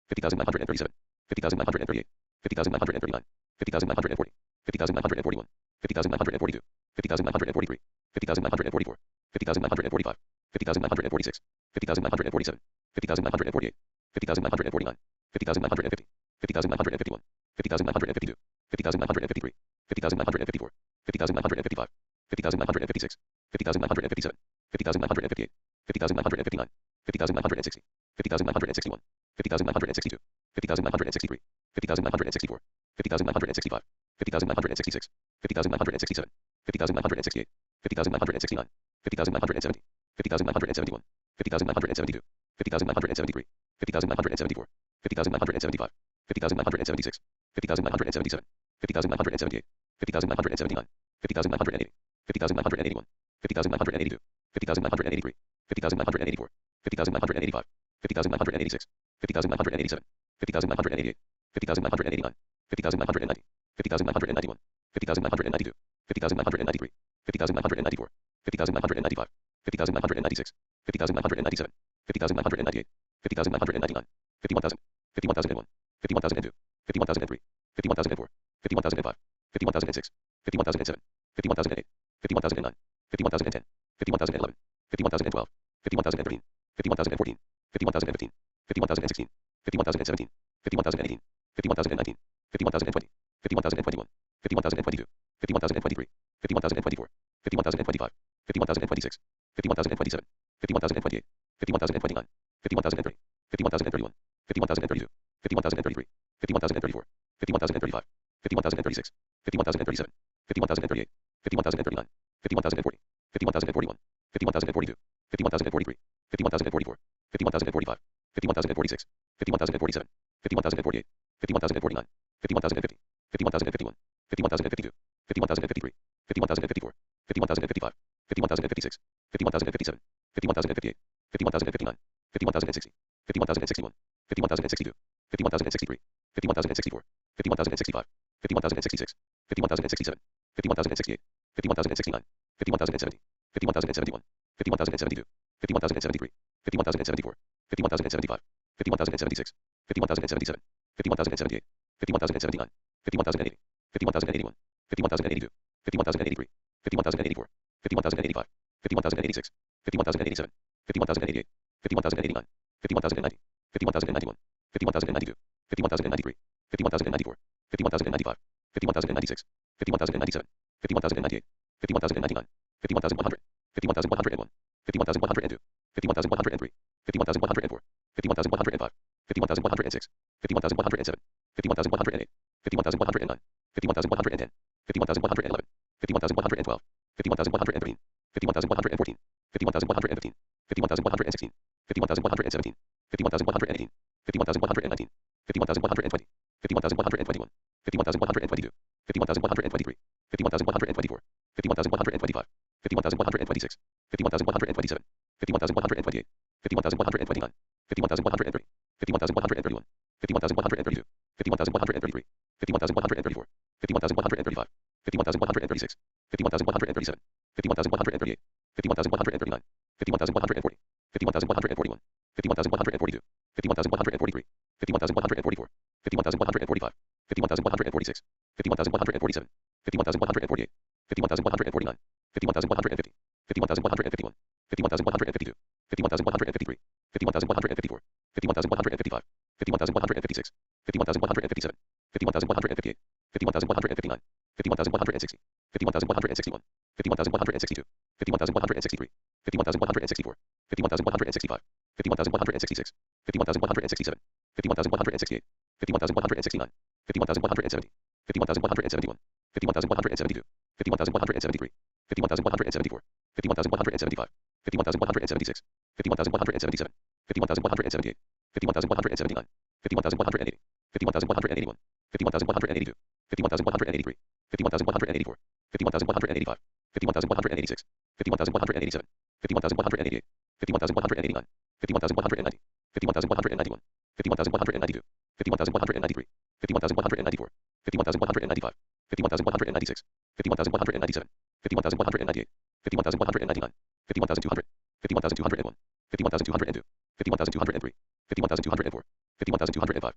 50,937, 50,938, 50,939, 50,940, 50,941, 50,942, 50,943, 50,944, 50,945, 50,946, 50,947, 50,948, 50,949, 50,950, 50,951, 50,952, 50,953, 50,954, 50,955, 50,956, 50,957, 50,958, 50,959, 50,960, 50,961, 50,962, 50,963, 50,964, 50,965, 50,966, 50,967, 50,968, 50,969, 50,970, 50,971, 50,972, 50,973, 50,974, 50,975, 50,976, 50,977, 50,978, 50,979, 50,980, 50,981, 50,982, 50,983, 50,984, 50,985, 50,986, 50,987, 50,988, 50,989, 50,990, 50,991, 50,992, 50,993, 50,994, 50,995, 50,996, 50,997, 50,998, 50,999, 51,000, 51,001, 51,002, 51,003, 51,004, 51,005, 51,006, 51,007, 51,008, 51,009, 51,010, 51,011, 51,012, 51,013, 51,014, 51,015, 51,016, 51,017, 51,018, 51,019, 51,020, 51,021, 51,022, 51,023, 51,024, 51,025, 51,026, 51,027, 51,028, 51,029, 51,030, 51,031, 51,032, 51,033, 51,034, 51,035, 51,036, 51,037, 51,038, 51,039, 51,040, 51,041, 51,042, 51,043, 51,044, 51,045, 51,046, 51,047, 51,048, 51,049, 51,050, 51,051, 51,052, 51,053, 51,054, 51,055, 51,056, 51,057, 51,058, 51,059, 51,060, 51,061, 51,062, 51,063, 51,064, 51,065, 51,066, 51,067, 51,068, 51,069, 51,070, 51,071, 51,072, 51,073, 51,074, 51,075, 51,076, 51,077, 51,078, 51,079, 51,080, 51,081, 51,082, 51,083, 51,084, 51,085, 51,086, 51,087, 51,088, 51,089, 51,090, 51,091, 51,092, 51,093, 51,094, 51,095, 51,096, 51,097, 51,098, 51,099, 51,100, 51,101, 51,102, 51,103, 51,104, 51,105, 51,106, 51,107, 51,108, 51,109, 51,110, 51,111, 51,112, 51,113, 51,114, 51,115, 51,116, 51,117, 51,118, 51,119, 51,120, 51,121, 51,122, 51,123, 51,124, 51,125, 51,126, 51,127, 51,128, 51,129, 51,130, 51,131, 51,132, 51,133, 51,134, 51,135, 51,136, 51,137, 51,138, 51,139, 51,140, 51,141, 51,142, 51,143, 51,144, 51,145, 51,146, 51,147, 51,148, 51,149, 51,150, 51,151, 51,152, 51,153, 51,154, 51,155, 51,156, 51,157, 51,158, 51,159, 51,160, 51,161, 51,162, 51,163, 51,164, 51,165, 51,166, 51,167, 51,168, 51,169, 51,170, 51,171, 51,172, 51,173, 51,174, 51,175, 51,176, 51,177, 51,178, 51,179, 51,180, 51,181, 51,182, 51,183, 51,184, 51,185, 51,186, 51,187, 51,188, 51,189, 51,190, 51,191, 51,192, 51,193, 51,194, 51,195, 51,196, 51,197, 51,198, 51,199, 51,200, 51,201, 51,202, 51,203, 51,204, 51,205,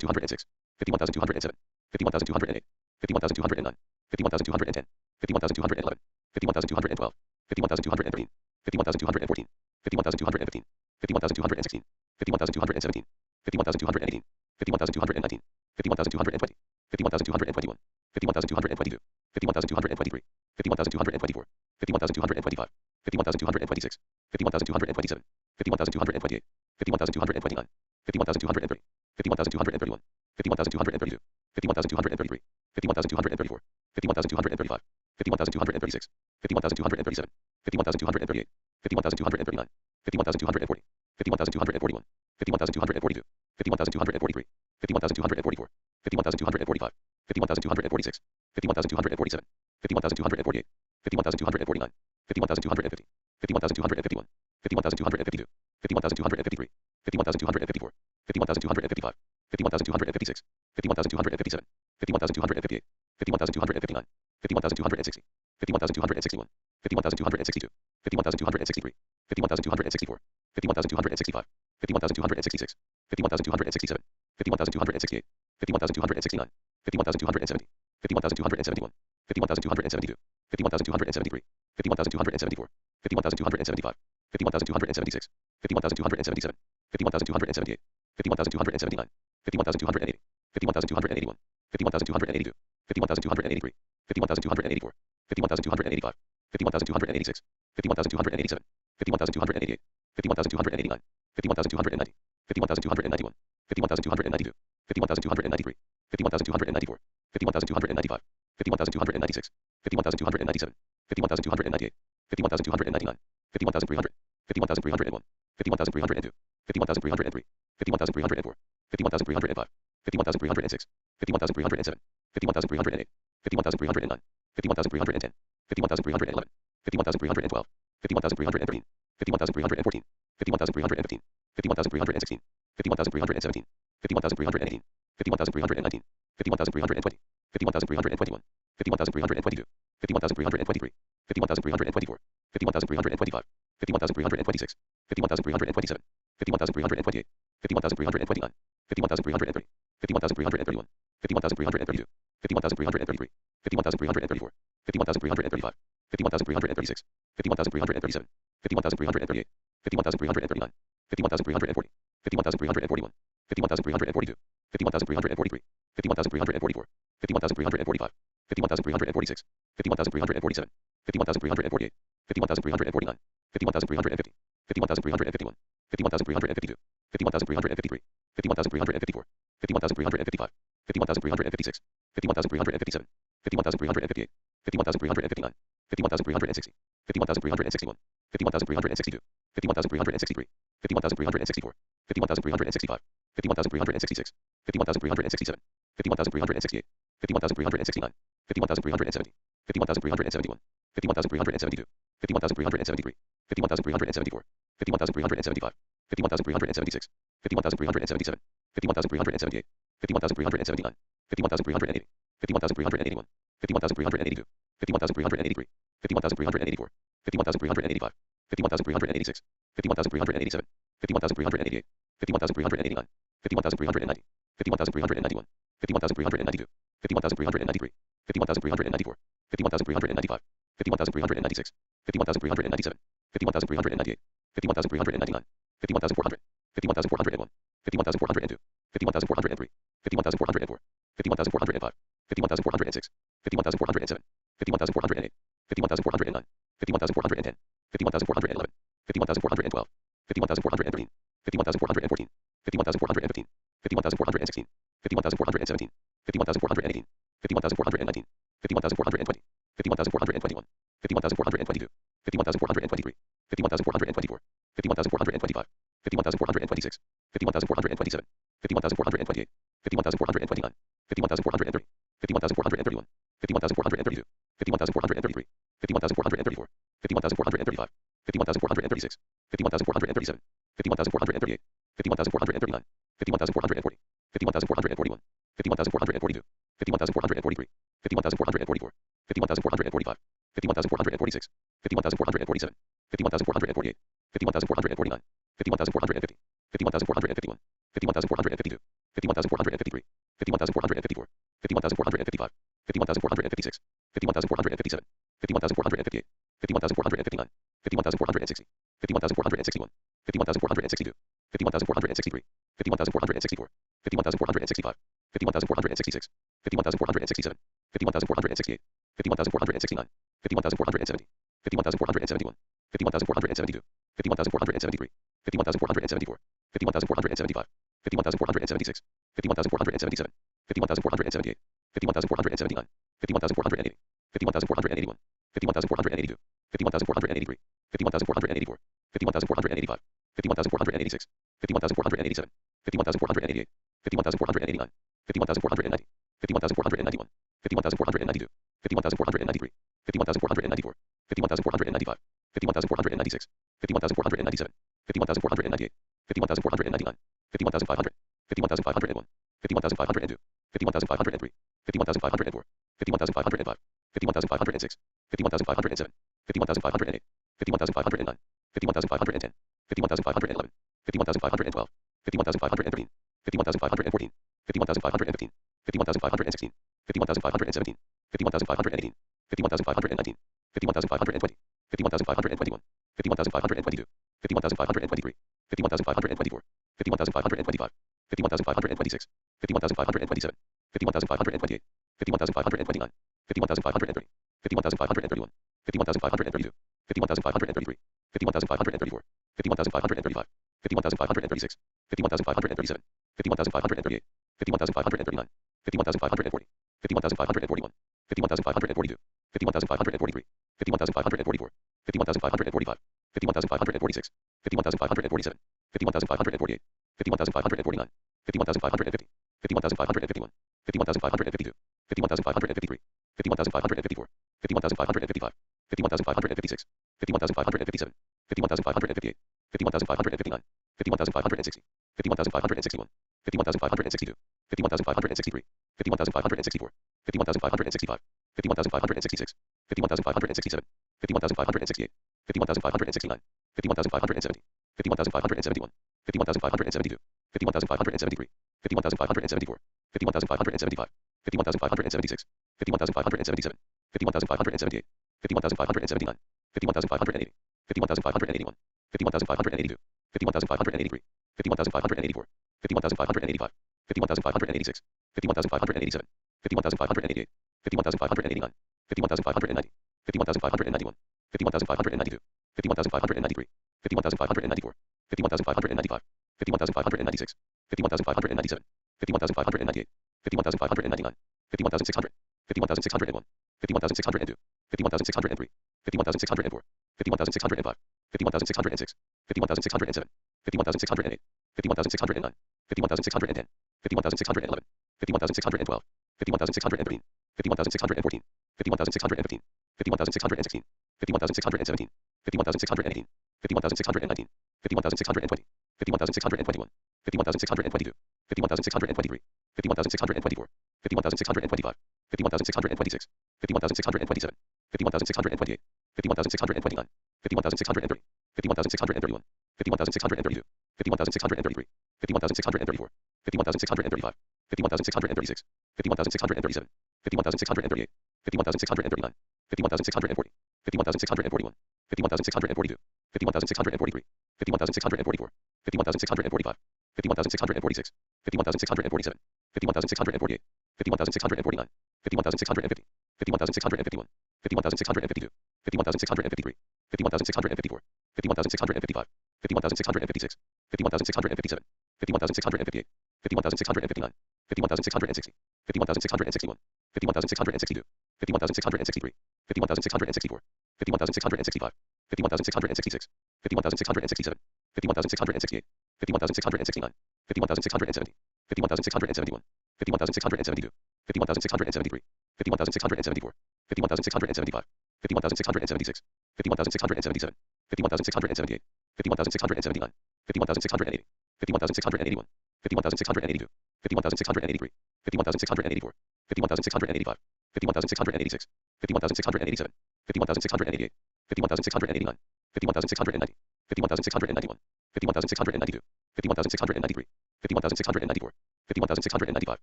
51,206, 51,207, 51,208, 51,209, 51,210, 51,211, 51,212, 51,213, 51,214, 51,215, 51,216, 51,217, 51,218, 51,219, 51,220, 51,221, 51,222, 51,223, 51,224, 51,225, 51,226, 51,227, 51,228, 51,229, 51,230, 51,231, 51,232, 51,233, 51,234, 51,235, 51,236, 51,237, 51,238, 51,239, 51,240, 51,241, 51,242, 51,243, 51,244, 51,245, 51,246, 51,247, 51,248, 51,249, 51,250, 51,251, 51,252, 51,253, 51,254, 51,255, 51,256, 51,257, 51,258, 51,259, 51,260, 51,261, 51,262, 51,263, 51,264, 51,265, 51,266, 51,267, 51,268, 51,269, 51,270, 51,271, 51,272, 51,273, 51,274, 51,275, 51,276, 51,277, 51,278, 51,279, 51,280, 51,281, 51,282, 51,283, 51,284, 51,285, 51,286, 51,287, 51,288, 51,289, 51,290, 51,291, 51,292, 51,293, 51,294, 51,295, 51,296, 51,297, 51,298, 51,299, 51,300, 51,301, 51,302, 51,303, 51,304, 51,305, 51,306, 51,307, 51,308, 51,309, 51,310, 51,311, 51,312, 51,313, 51,314, 51,315, 51,316, 51,317, 51,318, 51,319, 51,320, 51,321, 51,322, 51,323, 51,324, 51,325, 51,326, 51,327, 51,328, 51,329, 51,330, 51,331, 51,332, 51,333, 51,334, 51,335, 51,336, 51,337, 51,338, 51,339, 51,340, 51,341, 51,342, 51,343, 51,344, 51,345, 51,346, 51,347, 51,348, 51,349, 51,350, 51,351, 51,352, 51,353, 51,354, 51,355, 51,356, 51,357, 51,358, 51,359, 51,360, 51,361, 51,362, 51,363, 51,364, 51,365, 51,366, 51,367, 51,368, 51,369, 51,370, 51,371, 51,372, 51,373, 51,374, 51,375, 51,376, 51,377, 51,378, 51,379, 51,380, 51,381, 51,382, 51,383, 51,384, 51,385, 51,386, 51,387, 51,388, 51,389, 51,390, 51,391, 51,392, 51,393, 51,394, 51,395, 51,396, 51,397, 51,398, 51,399, 51,400, 51,401, 51,402, 51,403, 51,404, 51,405, 51,406, 51,407, 51,408, 51,409, 51,410, 51,411, 51,412, 51,413, 51,414, 51,415, 51,416, 51,417, 51,418, 51,419, 51,420, 51,421, 51,422, 51,423, 51,424, 51,425, 51,426, 51,427, 51,428, 51,429, 51,430, 51,431, 51,432, 51,433, 51,434, 51,435, 51,436, 51,437, 51,438, 51,439, 51,440, 51,441, 51,442, 51,443, 51,444, 51,445, 51,446, 51,447, 51,448, 51,449, 51,450, 51,451, 51,452, 51,453, 51,454, 51,455, 51,456, 51,457, 51,458, 51,459, 51,460, 51,461, 51,462, 51,463, 51,464, 51,465, 51,466, 51,467, 51,468, 51,469, 51,470, 51,471, 51,472, 51,473, 51,474, 51,475, 51,476, 51,477, 51,478, 51,479, 51,480, 51,481, 51,482, 51,483, 51,484, 51,485, 51,486, 51,487, 51,488, 51,489, 51,490, 51,491, 51,492, 51,493, 51,494, 51,495, 51,496, 51,497, 51,498, 51,499, 51,500, 51,501, 51,502, 51,503, 51,504, 51,505, 51,506, 51,507, 51,508, 51,509, 51,510, 51,511, 51,512, 51,513, 51,514, 51,515, 51,516, 51,517, 51,518, 51,519, 51,520, 51,521, 51,522, 51,523, 51,524, 51,525, 51,526, 51,527, 51,528, 51,529, 51,530, 51,531, 51,532, 51,533, 51,534, 51,535, 51,536, 51,537, 51,538, 51,539, 51,540, 51,541, 51,542, 51,543, 51,544, 51,545, 51,546, 51,547, 51,548, 51,549, 51,550, 51,551, 51,552, 51,553, 51,554, 51,555, 51,556, 51,557, 51,558, 51,559, 51,560, 51,561, 51,562, 51,563, 51,564, 51,565, 51,566, 51,567, 51,568, 51,569, 51,570, 51,571, 51,572, 51,573, 51,574, 51,575, 51,576, 51,577, 51,578, 51,579, 51,580, 51,581, 51,582, 51,583, 51,584, 51,585, 51,586, 51,587, 51,588, 51,589, 51,590, 51,591, 51,592, 51,593, 51,594, 51,595, 51,596, 51,597, 51,598, 51,599, 51,600, 51,601, 51,602, 51,603, 51,604, 51,605, 51,606, 51,607, 51,608, 51,609, 51,610, 51,611, 51,612, 51,613, 51,614, 51,615, 51,616, 51,617, 51,618, 51,619, 51,620, 51,621, 51,622, 51,623, 51,624, 51,625, 51,626, 51,627, 51,628, 51,629, 51,630, 51,631, 51,632, 51,633, 51,634, 51,635, 51,636, 51,637, 51,638, 51,639, 51,640, 51,641, 51,642, 51,643, 51,644, 51,645, 51,646, 51,647, 51,648, 51,649, 51,650, 51,651, 51,652, 51,653, 51,654, 51,655, 51,656, 51,657, 51,658, 51,659, 51,660, 51,661, 51,662, 51,663, 51,664, 51,665, 51,666, 51,667, 51,668, 51,669, 51,670, 51,671, 51,672, 51,673, 51,674, 51,675, 51,676, 51,677, 51,678, 51,679, 51,680, 51,681, 51,682, 51,683, 51,684, 51,685, 51,686, 51,687, 51,688, 51,689, 51,690, 51,691, 51,692, 51,693, 51,694, 51,695,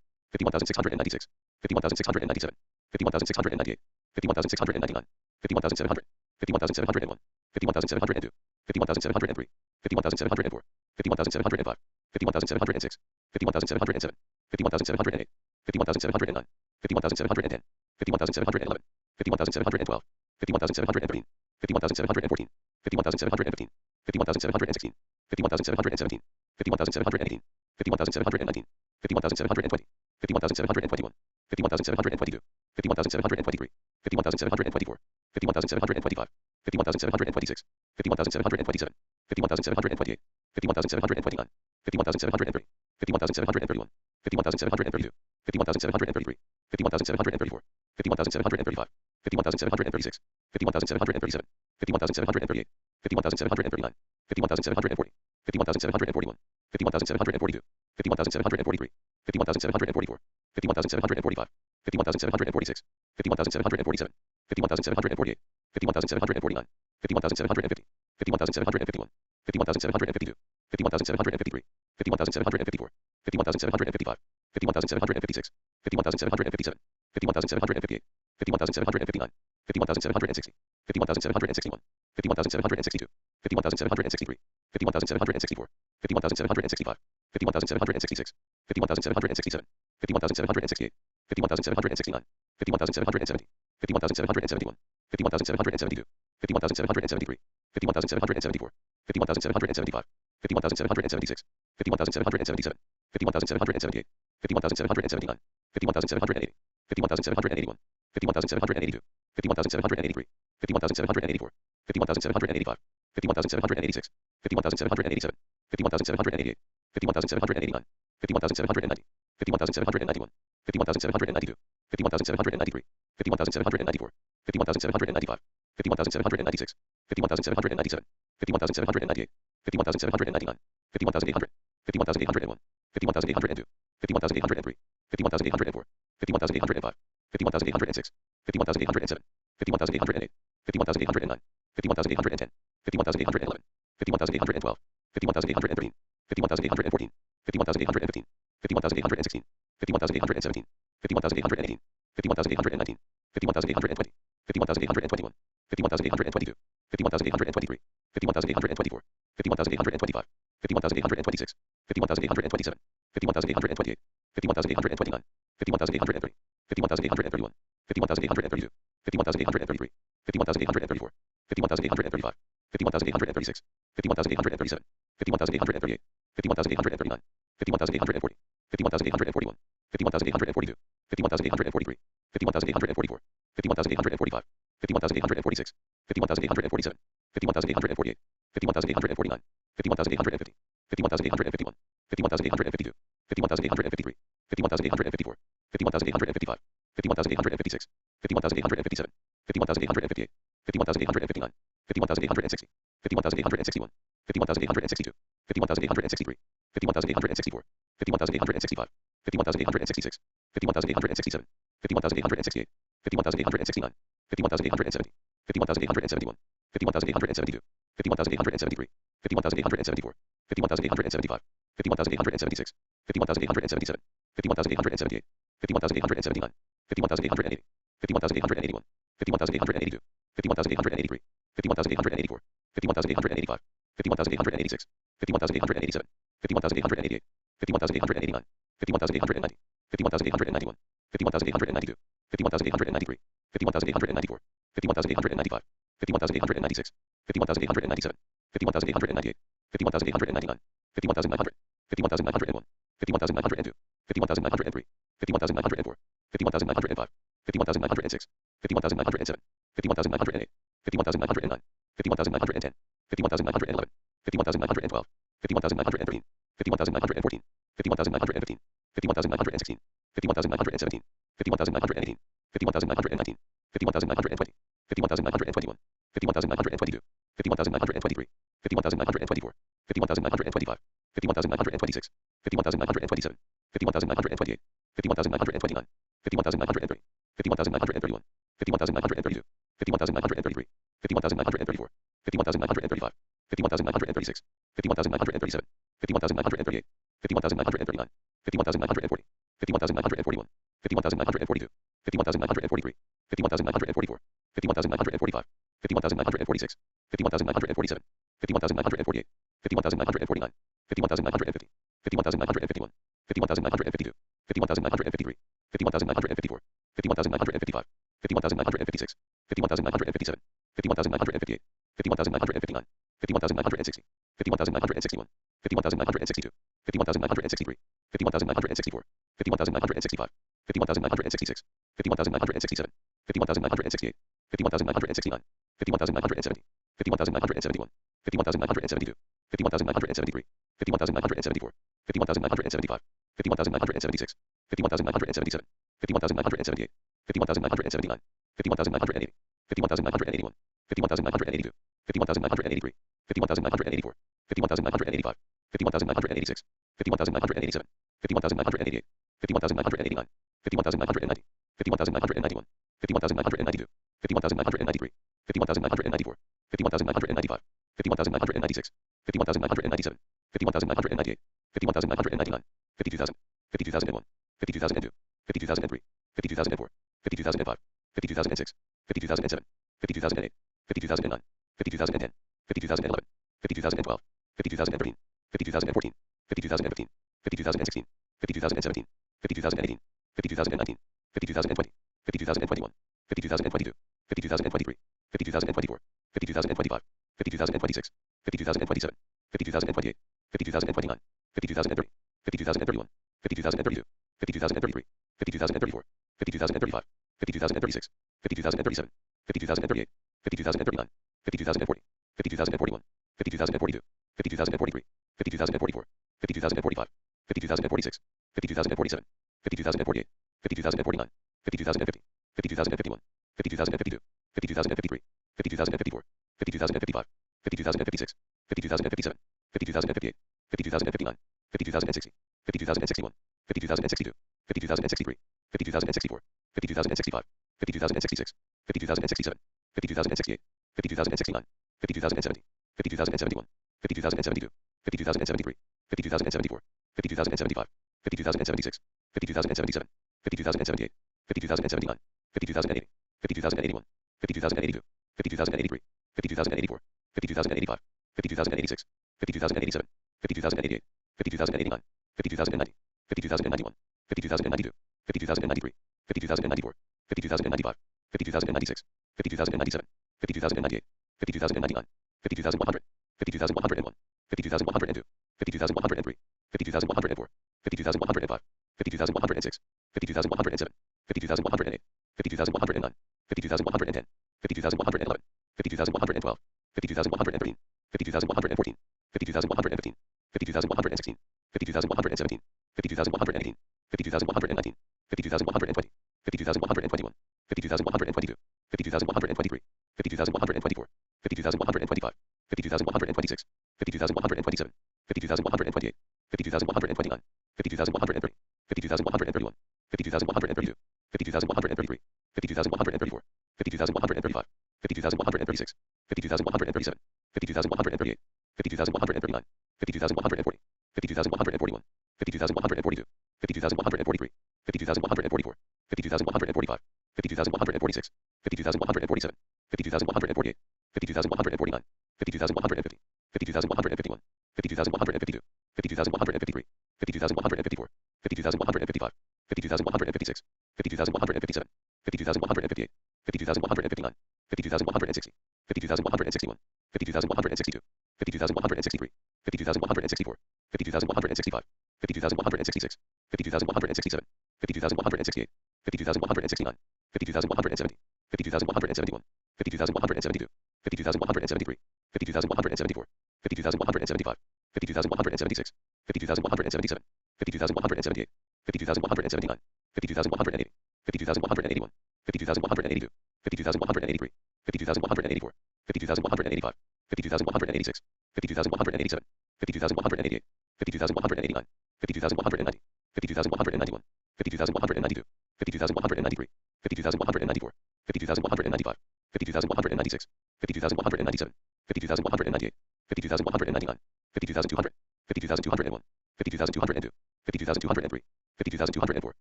51,696, 51,697, 51,698, 51,699, 51,700, 51,701, 51,702, 51,703, 51,704, 51,705, 51,706, 51,707, 51,708, 51,709, 51,710, 51,711, 51,712, 51,713, 51,714, 51,715, 51,716, 51,717, 51,718, 51,719, 51,720, 51,721, 51,722, 51,723, 51,724, 51,725, 51,726, 51,727, 51,728, 51,729, 51,730, 51,731, 51,732, 51,733, 51,734, 51,735, 51,736, 51,737, 51,738, 51,739, 51,740, 51,741, 51,742, 51,743, 51,744, 51,745, 51,746, 51,747, 51,748, 51,749, 51,750, 51,751, 51,752, 51,753, 51,754, 51,755, 51,756, 51,757, 51,758, 51,759, 51,760, 51,761, 51,762, 51,763, 51,764, 51,765, 51,766, 51,767, 51,768, 51,769, 51,770, 51,771, 51,772, 51,773, 51,774, 51,775, 51,776, 51,777, 51,778, 51,779, 51,780, 51,781, 51,782, 51,783, 51,784, 51,785, 51,786, 51,787, 51,788, 51,789, 51,790, 51,791, 51,792, 51,793, 51,794, 51,795, 51,796, 51,797, 51,798, 51,799, 51,800, 51,801, 51,802, 51,803, 51,804, 51,805, 51,806, 51,807, 51,808, 51,809, 51,810, 51,811, 51,812, 51,813, 51,814, 51,815, 51,816, 51,817, 51,818, 51,819, 51,820, 51,821, 51,822, 51,823, 51,824, 51,825, 51,826, 51,827, 51,828, 51,829, 51,830, 51,831, 51,832, 51,833, 51,834, 51,835, 51,836, 51,837, 51,838, 51,839, 51,840, 51,841, 51,842, 51,843, 51,844, 51,845, 51,846, 51,847, 51,848, 51,849, 51,850, 51,851, 51,852, 51,853, 51,854, 51,855, 51,856, 51,857, 51,858, 51,859, 51,860, 51,861, 51,862, 51,863, 51,864, 51,865, 51,866, 51,867, 51,868, 51,869, 51,870, 51,871, 51,872, 51,873, 51,874, 51,875, 51,876, 51,877, 51,878, 51,879, 51,880, 51,881, 51,882, 51,883, 51,884, 51,885, 51,886, 51,887, 51,888, 51,889, 51,890, 51,891, 51,892, 51,893, 51,894, 51,895, 51,896, 51,897, 51,898, 51,899, 51,900, 51,901, 51,902, 51,903, 51,904, 51,905, 51,906, 51,907, 51,908, 51,909, 51,910, 51,911, 51,912, 51,913, 51,914, 51,915, 51,916, 51,917, 51,918, 51,919, 51,920, 51,921, 51,922, 51,923, 51,924, 51,925, 51,926, 51,927, 51,928, 51,929, 51,930, 51,931, 51,932, 51,933, 51,934, 51,935, 51,936, 51,937, 51,938, 51,939, 51,940, 51,941, 51,941, 51,942, 51,943, 51,944, 51,945, 51,946, 51,947, 51,948, 51,949, 51,950, 51,951, 51,952, 51,953, 51,954, 51,955, 51,956, 51,957, 51,958, 51,959, 51,960, 51,961, 51,962, 51,963, 51,964, 51,965, 51,966, 51,967, 51,968, 51,969, 51,970, 51,971, 51,972, 51,973, 51,974, 51,975, 51,976, 51,977, 51,978, 51,979, 51,980, 51,981, 51,982, 51,983, 51,984, 51,985, 51,986, 51,987, 51,988, 51,989, 51,990, 51,991, 51,992, 51,993, 51,994, 51,995, 51,996, 51,997, 51,998, 51,999, 52,000, 52,001, 52,002, 52,003, 52,004, 52,005, 52,006, 52,007, 52,008, 52,009, 52,010, 52,011, 52,012, 52,013, 52,014, 52,015, 52,016, 52,017, 52,018, 52,019, 52,020, 52,021, 52,022, 52,023, 52,024, 52,025, 52,026, 52,027, 52,028, 52,029, 52,030, 52,031, 52,032, 52,033, 52,034, 52,035, 52,036, 52,037, 52,038, 52,039, 52,040, 52,041, 52,042, 52,043, 52,044, 52,045, 52,046, 52,047, 52,048, 52,049, 52,050, 52,051, 52,052, 52,053, 52,054, 52,055, 52,056, 52,057, 52,058, 52,059, 52,060, 52,061, 52,062, 52,063, 52,064, 52,065, 52,066, 52,067, 52,068, 52,069, 52,070, 52,071, 52,072, 52,073, 52,074, 52,075, 52,076, 52,077, 52,078, 52,079, 52,080, 52,081, 52,082, 52,083, 52,084, 52,085, 52,086, 52,087, 52,088, 52,089, 50,090, 50,091, 50,092, 50,093, 50,094, 50,095, 50,096, 50,097, 50,098, 50,099, 50,100, 50,101, 50,102, 50,103, 50,104, 50,105, 50,106, 50,107, 50,108, 50,109, 50,110, 50,111, 50,112, 50,113, 50,114, 50,115, 50,116, 50,117, 50,118, 50,119, 50,120, 50,121, 50,122, 50,123, 50,124, 50,125, 50,126, 50,127, 50,128, 50,129, 50,130, 50,131, 50,132, 50,133, 50,134, 50,135, 50,136, 50,137, 50,138, 50,139, 50,140, 50,141, 50,142, 50,143, 50,144, 50,145, 50,146, 50,147, 50,148, 50,149, 50,150, 50,151, 50,152, 50,153, 50,154, 50,155, 50,156, 50,157, 50,158, 50,159, 50,160, 50,161, 50,162, 50,163, 50,164, 50,165, 50,166, 50,167, 50,168, 50,169, 50,170, 50,171, 50,172, 50,173, 50,174, 50,175, 50,176, 50,177, 50,178, 50,179, 50,180, 50,181, 50,182, 50,183, 50,184, 50,185, 50,186, 50,187, 50,188, 50,189, 50,190, 50,191, 50,192, 50,193, 50,194, 50,195, 50,196, 50,197, 50,198, 50,199, 50,200, 50,201, 50,202, 50,203, 50,204,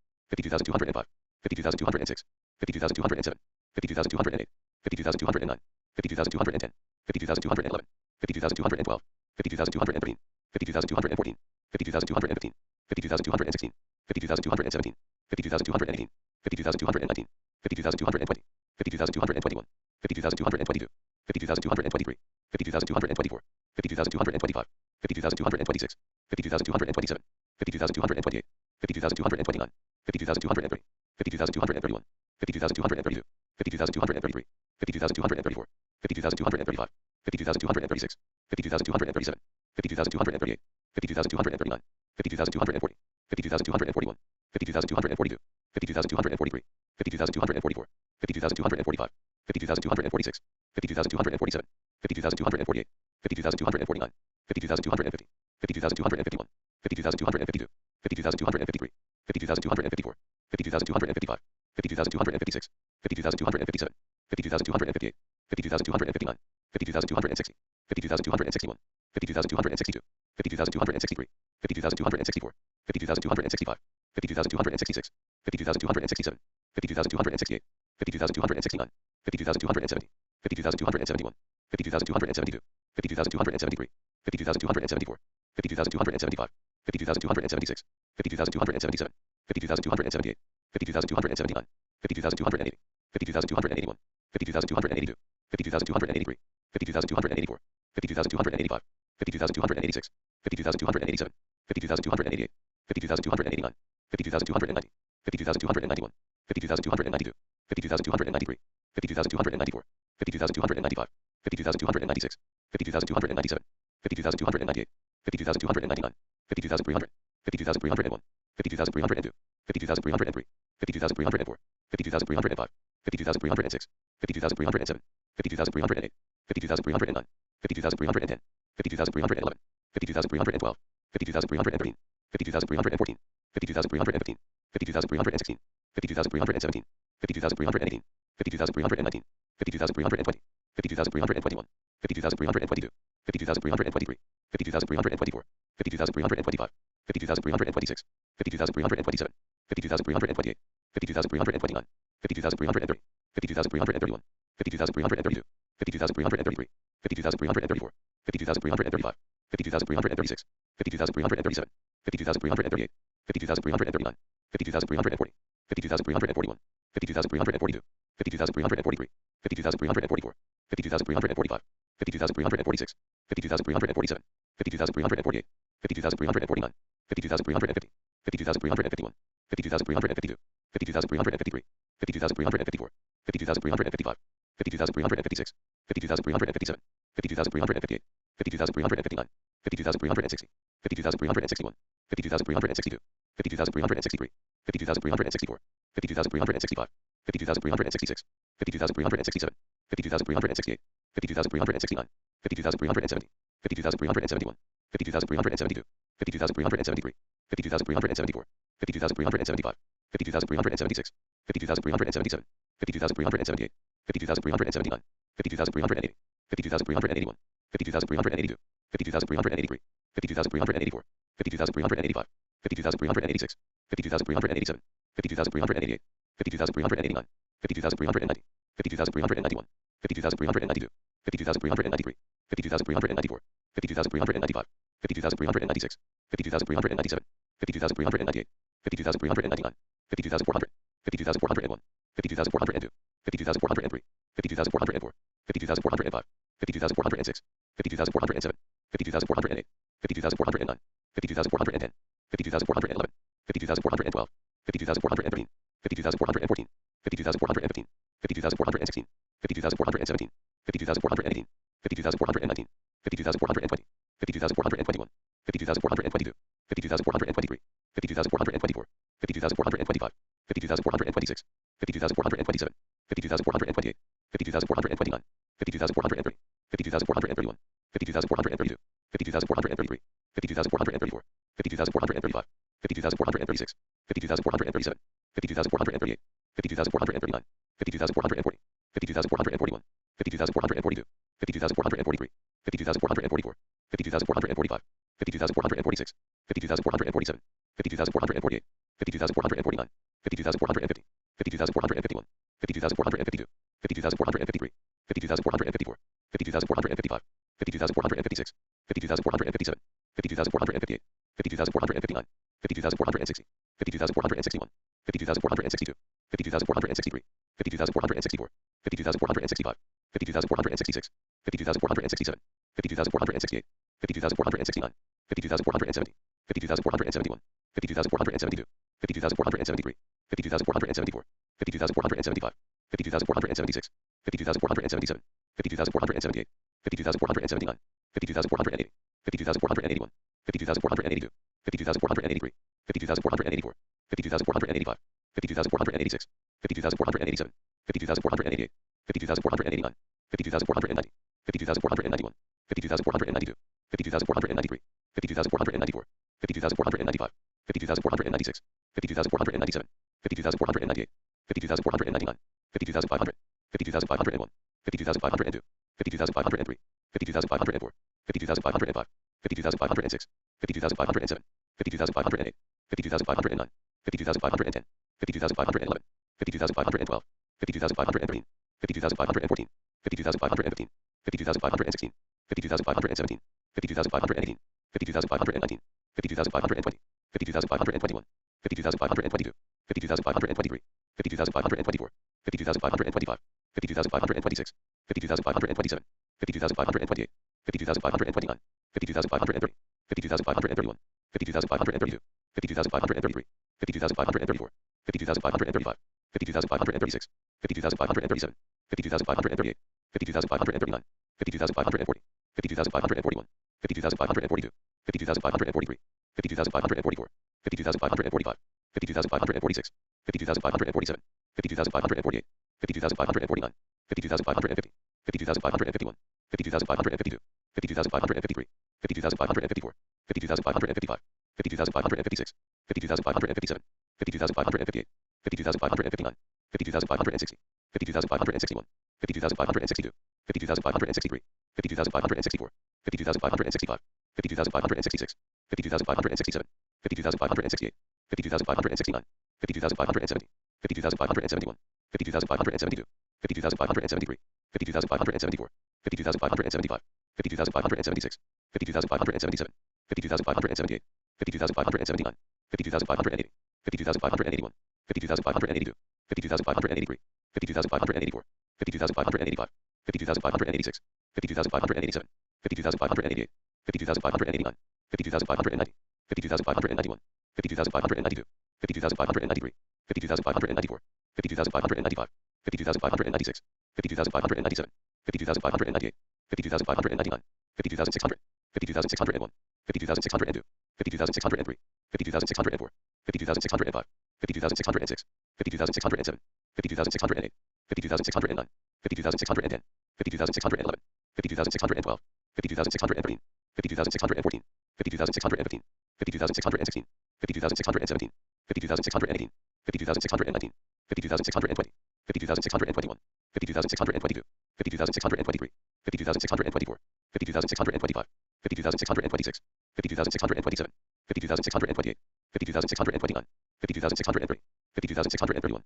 52,205, 52,206, 52,207, 52,208, 52,209, 52,210, 52,211, 52,212, 52,213, 52,214, 52,215, 52,216, 52,217, 52,218, 52,219, 52,220, 52,221, 52,222, 52,223, 52,224, 52,225, 52,226, 52,227, 52,228, 52,229, 52,230, 52,231, 52,232, 52,233, 52,234, 52,235, 52,236, 52,237, 52,238, 52,239, 52,240, 52,241, 52,242, 52,243, 52,244, 52,245, 52,246, 52,247, 52,248, 52,249, 52,250, 52,251, 52,252, 52,253, 52,254, 52,255, 52,256, 52,257, 52,258, 52,259, 52,260, 52,261, 52,262, 52,263, 52,264, 52,265, 52,266, 52,267, 52,268, 52,269, 52,270, 52,271, 52,272, 52,273, 52,274, 52,275, 52,276, 52,277, 52,278, 52,279, 52,280, 52,281, 52,282, 52,283, 52,284, 52,285, 52,286, 52,287, 52,288, 52,289, 52,290, 52,291, 52,292, 52,293, 52,294, 52,295, 52,296, 52,297, 52,298, 52,299, 52,300, 52,301, 52,302, 52,303, 52,304, 52,305, 52,306, 52,307, 52,308, 52,309, 52,310, 52,311, 52,312, 52,313, 52,314, 52,315, 52,316, 52,317, 52,318, 52,319, 52,320, 52,321, 52,322, 52,323, 52,324, 50,325, 50,326, 50,327, 50,328, 50,329, 50,330, 50,331, 50,332, 50,333, 50,334, 50,335, 50,336, 50,337, 50,338, 50,339, 50,340, 50,341, 50,342, 50,343, 50,344, 50,345, 50,346, 50,347, 50,348, 50,349, 50,350, 50,351, 50,352, 50,353, 50,354, 50,355, 50,356, 50,357, 50,358, 50,359, 50,360, 50,361, 50,362, 50,363, 50,364, 50,365, 50,366, 50,367, 50,368, 50,369, 50,370, 50,371, 50,372, 50,373, 50,374, 50,375, 50,376, 50,377, 50,378, 50,379, 50,380, 50,381, 50,382, 50,383, 50,384, 50,385, 50,386, 50,387, 50,388, 50,389, 50,390, 50,391, 50,392, 50,393, 50,394, 50,395, 50,396, 50,397, 50,398, 50,399, 50,400, 50,401, 50,402, 50,403, 50,404, 50,405, 50,406, 50,407, 50,408, 50,409, 50,410, 50,411, 50,412, 50,413, 50,414, 50,415, 50,416, 50,417, 50,418, 50,419, 50,420, 50,421, 50,422, 50,423, 50,424, 50,425, 50,426, 50,427, 50,428, 50,429, 50,430, 50,431, 50,432, 50,433, 50,434, 50,435, 50,436, 50,437, 50,438, 50,439, 50,440, 50,441, 50,442, 50,443, 50,444, 50,445, 50,446, 50,447, 50,448, 50,449, 52,450, 52,451, 52,452, 52,453, 52,454, 52,455, 52,456, 52,457, 52,458, 52,459, 52,460, 52,461, 52,462, 52,463, 52,464, 52,465, 52,466, 52,467, 52,468, 52,469, 52,470, 52,471, 52,472, 52,473, 52,474, 52,475, 52,476, 52,477, 52,478, 52,479, 52,480, 52,481, 52,482, 52,483, 52,484, 52,485, 52,486, 52,487, 52,488, 52,489, 52,490, 52,491, 52,492, 52,493, 52,494, 52,495, 52,496, 52,497, 52,498, 52,499, 52,500, 52,501, 52,502, 52,503, 52,504, 52,505, 52,506, 52,507, 52,508, 52,509, 52,510, 52,511, 52,512, 52,513, 52,514, 52,515, 52,516, 52,517, 52,518, 52,519, 52,520, 52,521, 52,522, 52,523, 52,524, 52,525, 52,526, 52,527, 52,528, 52,529, 52,530, 52,531, 52,532, 52,533, 52,534, 52,535, 52,536, 52,537, 52,538, 52,539, 52,540, 52,541, 52,542, 52,543, 52,544, 52,545, 52,546, 52,547, 52,548, 52,549, 52,550, 52,551, 52,552, 52,553, 52,554, 52,555, 52,556, 52,557, 52,558, 52,559, 52,560, 52,561, 52,562, 52,563, 52,564, 52,565, 52,566, 52,567, 52,568, 52,569, 52,570, 52,571, 52,572, 52,573, 52,574, 52,575, 52,576, 52,577, 52,578, 52,579, 52,580, 52,581, 52,582, 52,583, 52,584, 52,585, 52,586, 52,587, 52,588, 52,589, 52,590, 52,591, 52,592, 52,593, 52,594, 52,595, 52,596, 52,597, 52,598, 52,599, 52,600, 52,601, 52,602, 52,603, 52,604, 52,605, 52,606, 52,607, 52,608, 52,609, 52,610, 52,611, 52,612, 52,613, 52,614, 52,615, 52,616, 52,617, 52,618, 52,619, 52,620, 52,621, 52,622, 52,623, 52,624, 52,625, 52,626, 52,627, 52,628, 52,629, 52,630, 52,631, 52,632,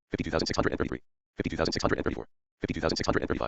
52,633, 52,634, 52,635,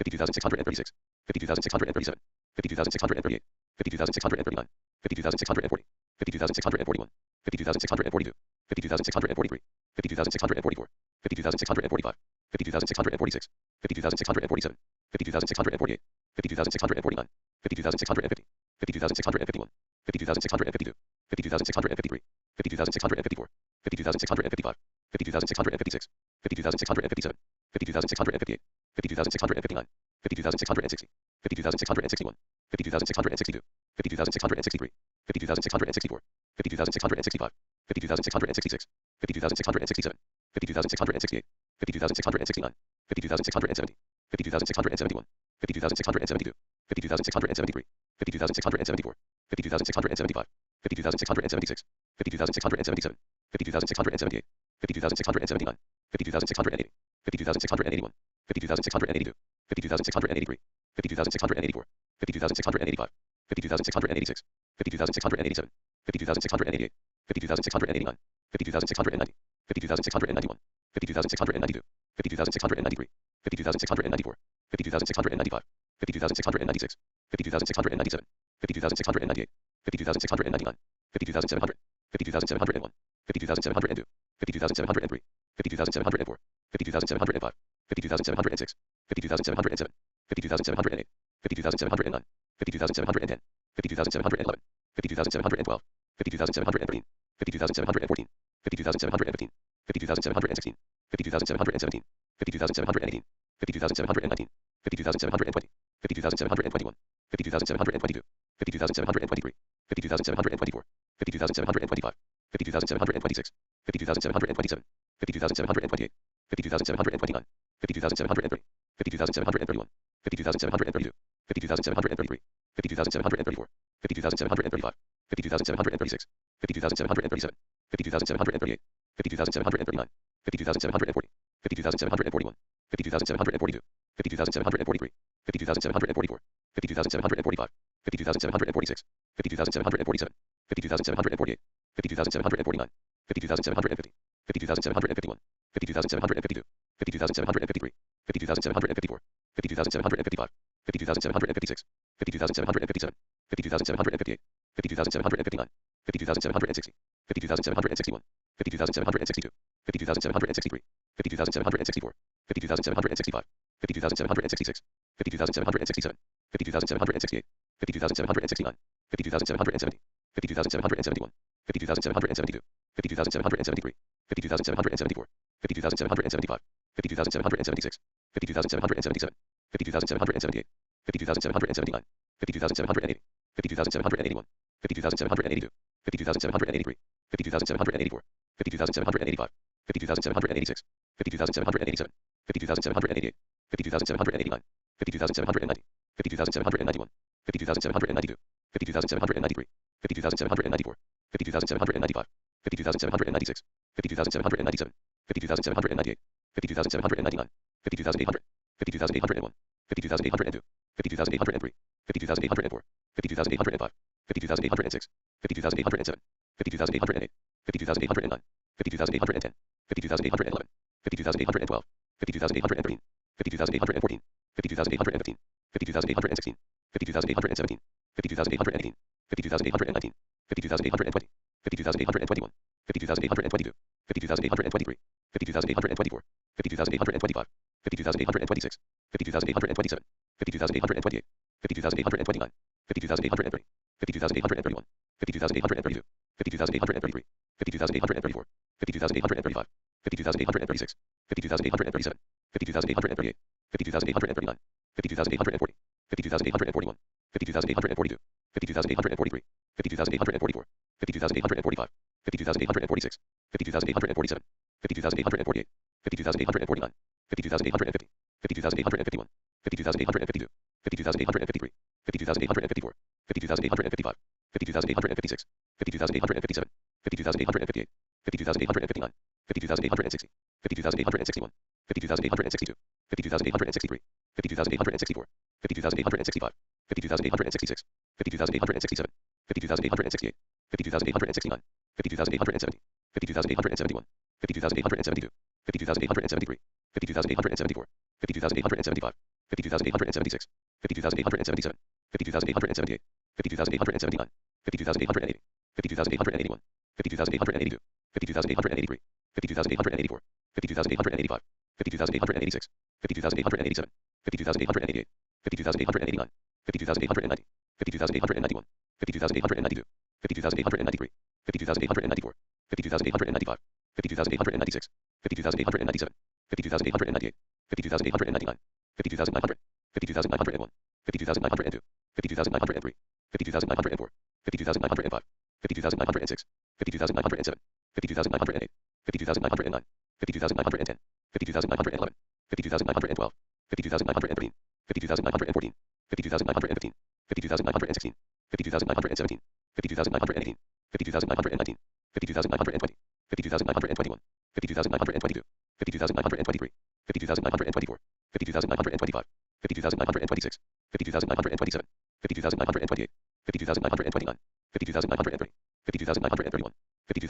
52,636, 52,637, 52,638, 52,639, 52,640, 52,641, 52,642, 52,643, 52,644, 52,645, 52,646, 52,647, 52,648, 52,649, 52,650, 52,651, 52,652, 52,653, 52,654, 52,655, 52,656, 52,657, 52,658, 52,659, 52,660, 52,661, 52,662, 52,663, 52,664, 52,665, 52,666, 52,667, 52,668, 52,669, 52,670, 52,671, 52,672, 52,673, 52,674, 52,675, 52,676, 52,677, 52,678, 52,679, 52,680, 52,681, 52,682, 52,683, 52,684, 52,685, 52,686, 52,687, 52,688, 52,689, 52,690, 52,691, 52,692, 52,693, 52,694, 52,695, 52,696, 52,697, 52,698, 52,699, 52,700, 52,701, 52,702, 52,703, 52,704, 52,705, 52,706, 52,707, 52,708, 52,709, 52,710, 52,711, 52,712, 52,713, 52,714, 52,715, 52,716, 52,717, 52,718, 52,719, 52,720, 52,721, 52,722, 52,723, 52,724, 52,725, 52,726, 52,727, 52,728, 52,729, 52,730, 52,731, 52,732, 52,733, 52,734, 52,735, 52,736, 52,737, 52,738, 52,739, 52,740, 52,741, 52,742, 52,743, 52,744, 52,745, 52,746, 52,747, 52,748, 52,749, 50,750, 50,751, 50,752, 50,753, 50,754, 50,755, 50,756, 50,757, 50,758, 50,759, 50,760, 50,761, 50,762, 50,763, 50,764, 50,765, 50,766, 50,767, 50,768, 50,769, 50,770, 50,771, 50,772, 50,773, 50,774, 50,775, 50,776, 50,777, 50,778, 50,779, 50,780, 50,781, 50,782, 50,783, 50,784, 50,785, 50,786, 50,787, 50,788, 50,789, 50,790, 50,791, 50,792, 50,793, 50,794, 50,795, 50,796, 50,797, 50,798, 50,799, 50,800, 50,801, 50,802, 50,803, 50,804, 50,805, 50,806, 50,807, 50,808, 50,809, 50,810, 50,811, 50,812, 50,813, 50,814, 50,815, 50,816, 50,817, 50,818, 50,819, 50,820, 50,821, 50,822, 50,823, 50,824, 50,825, 50,826, 50,827, 50,828, 50,829, 50,830, 50,831, 50,832, 50,833, 50,834, 50,835, 50,836, 50,837, 50,838, 50,839, 50,840, 50,841, 50,842, 50,843, 50,844, 50,845, 50,846, 50,847, 50,848, 50,849, 50,850, 50,851, 50,852, 50,853, 50,854, 50,855, 50,856, 50,857, 50,858, 50,859, 50,860, 50,861, 50,862, 50,863, 50,864, 50,865, 50,866, 50,867, 50,868, 50,869, 50,870, 50,871, 50,872, 50,873, 50,874, 50,875, 50,876, 50,877, 50,878, 50,879, 50,880, 50,881, 50,882, 50,883, 50,884, 50,885, 50,886, 50,887, 50,888, 50,889, 50,890, 50,891, 50,892, 50,893, 50,894, 50,895, 50,896, 50,897, 50,898, 50,899, 50,900, 50,901, 50,902, 50,903, 50,904, 50,905, 50,906, 50,907, 50,908, 50,909, 50,910, 50,911, 50,912, 50,913, 50,914, 50,915, 50,916, 50,917, 50,918, 50,919, 50,920, 50,921, 50,922, 50,923, 50,924, 50,925, 50,926, 50,927, 50,928, 50,929, 50,930, 50,931, 50,931,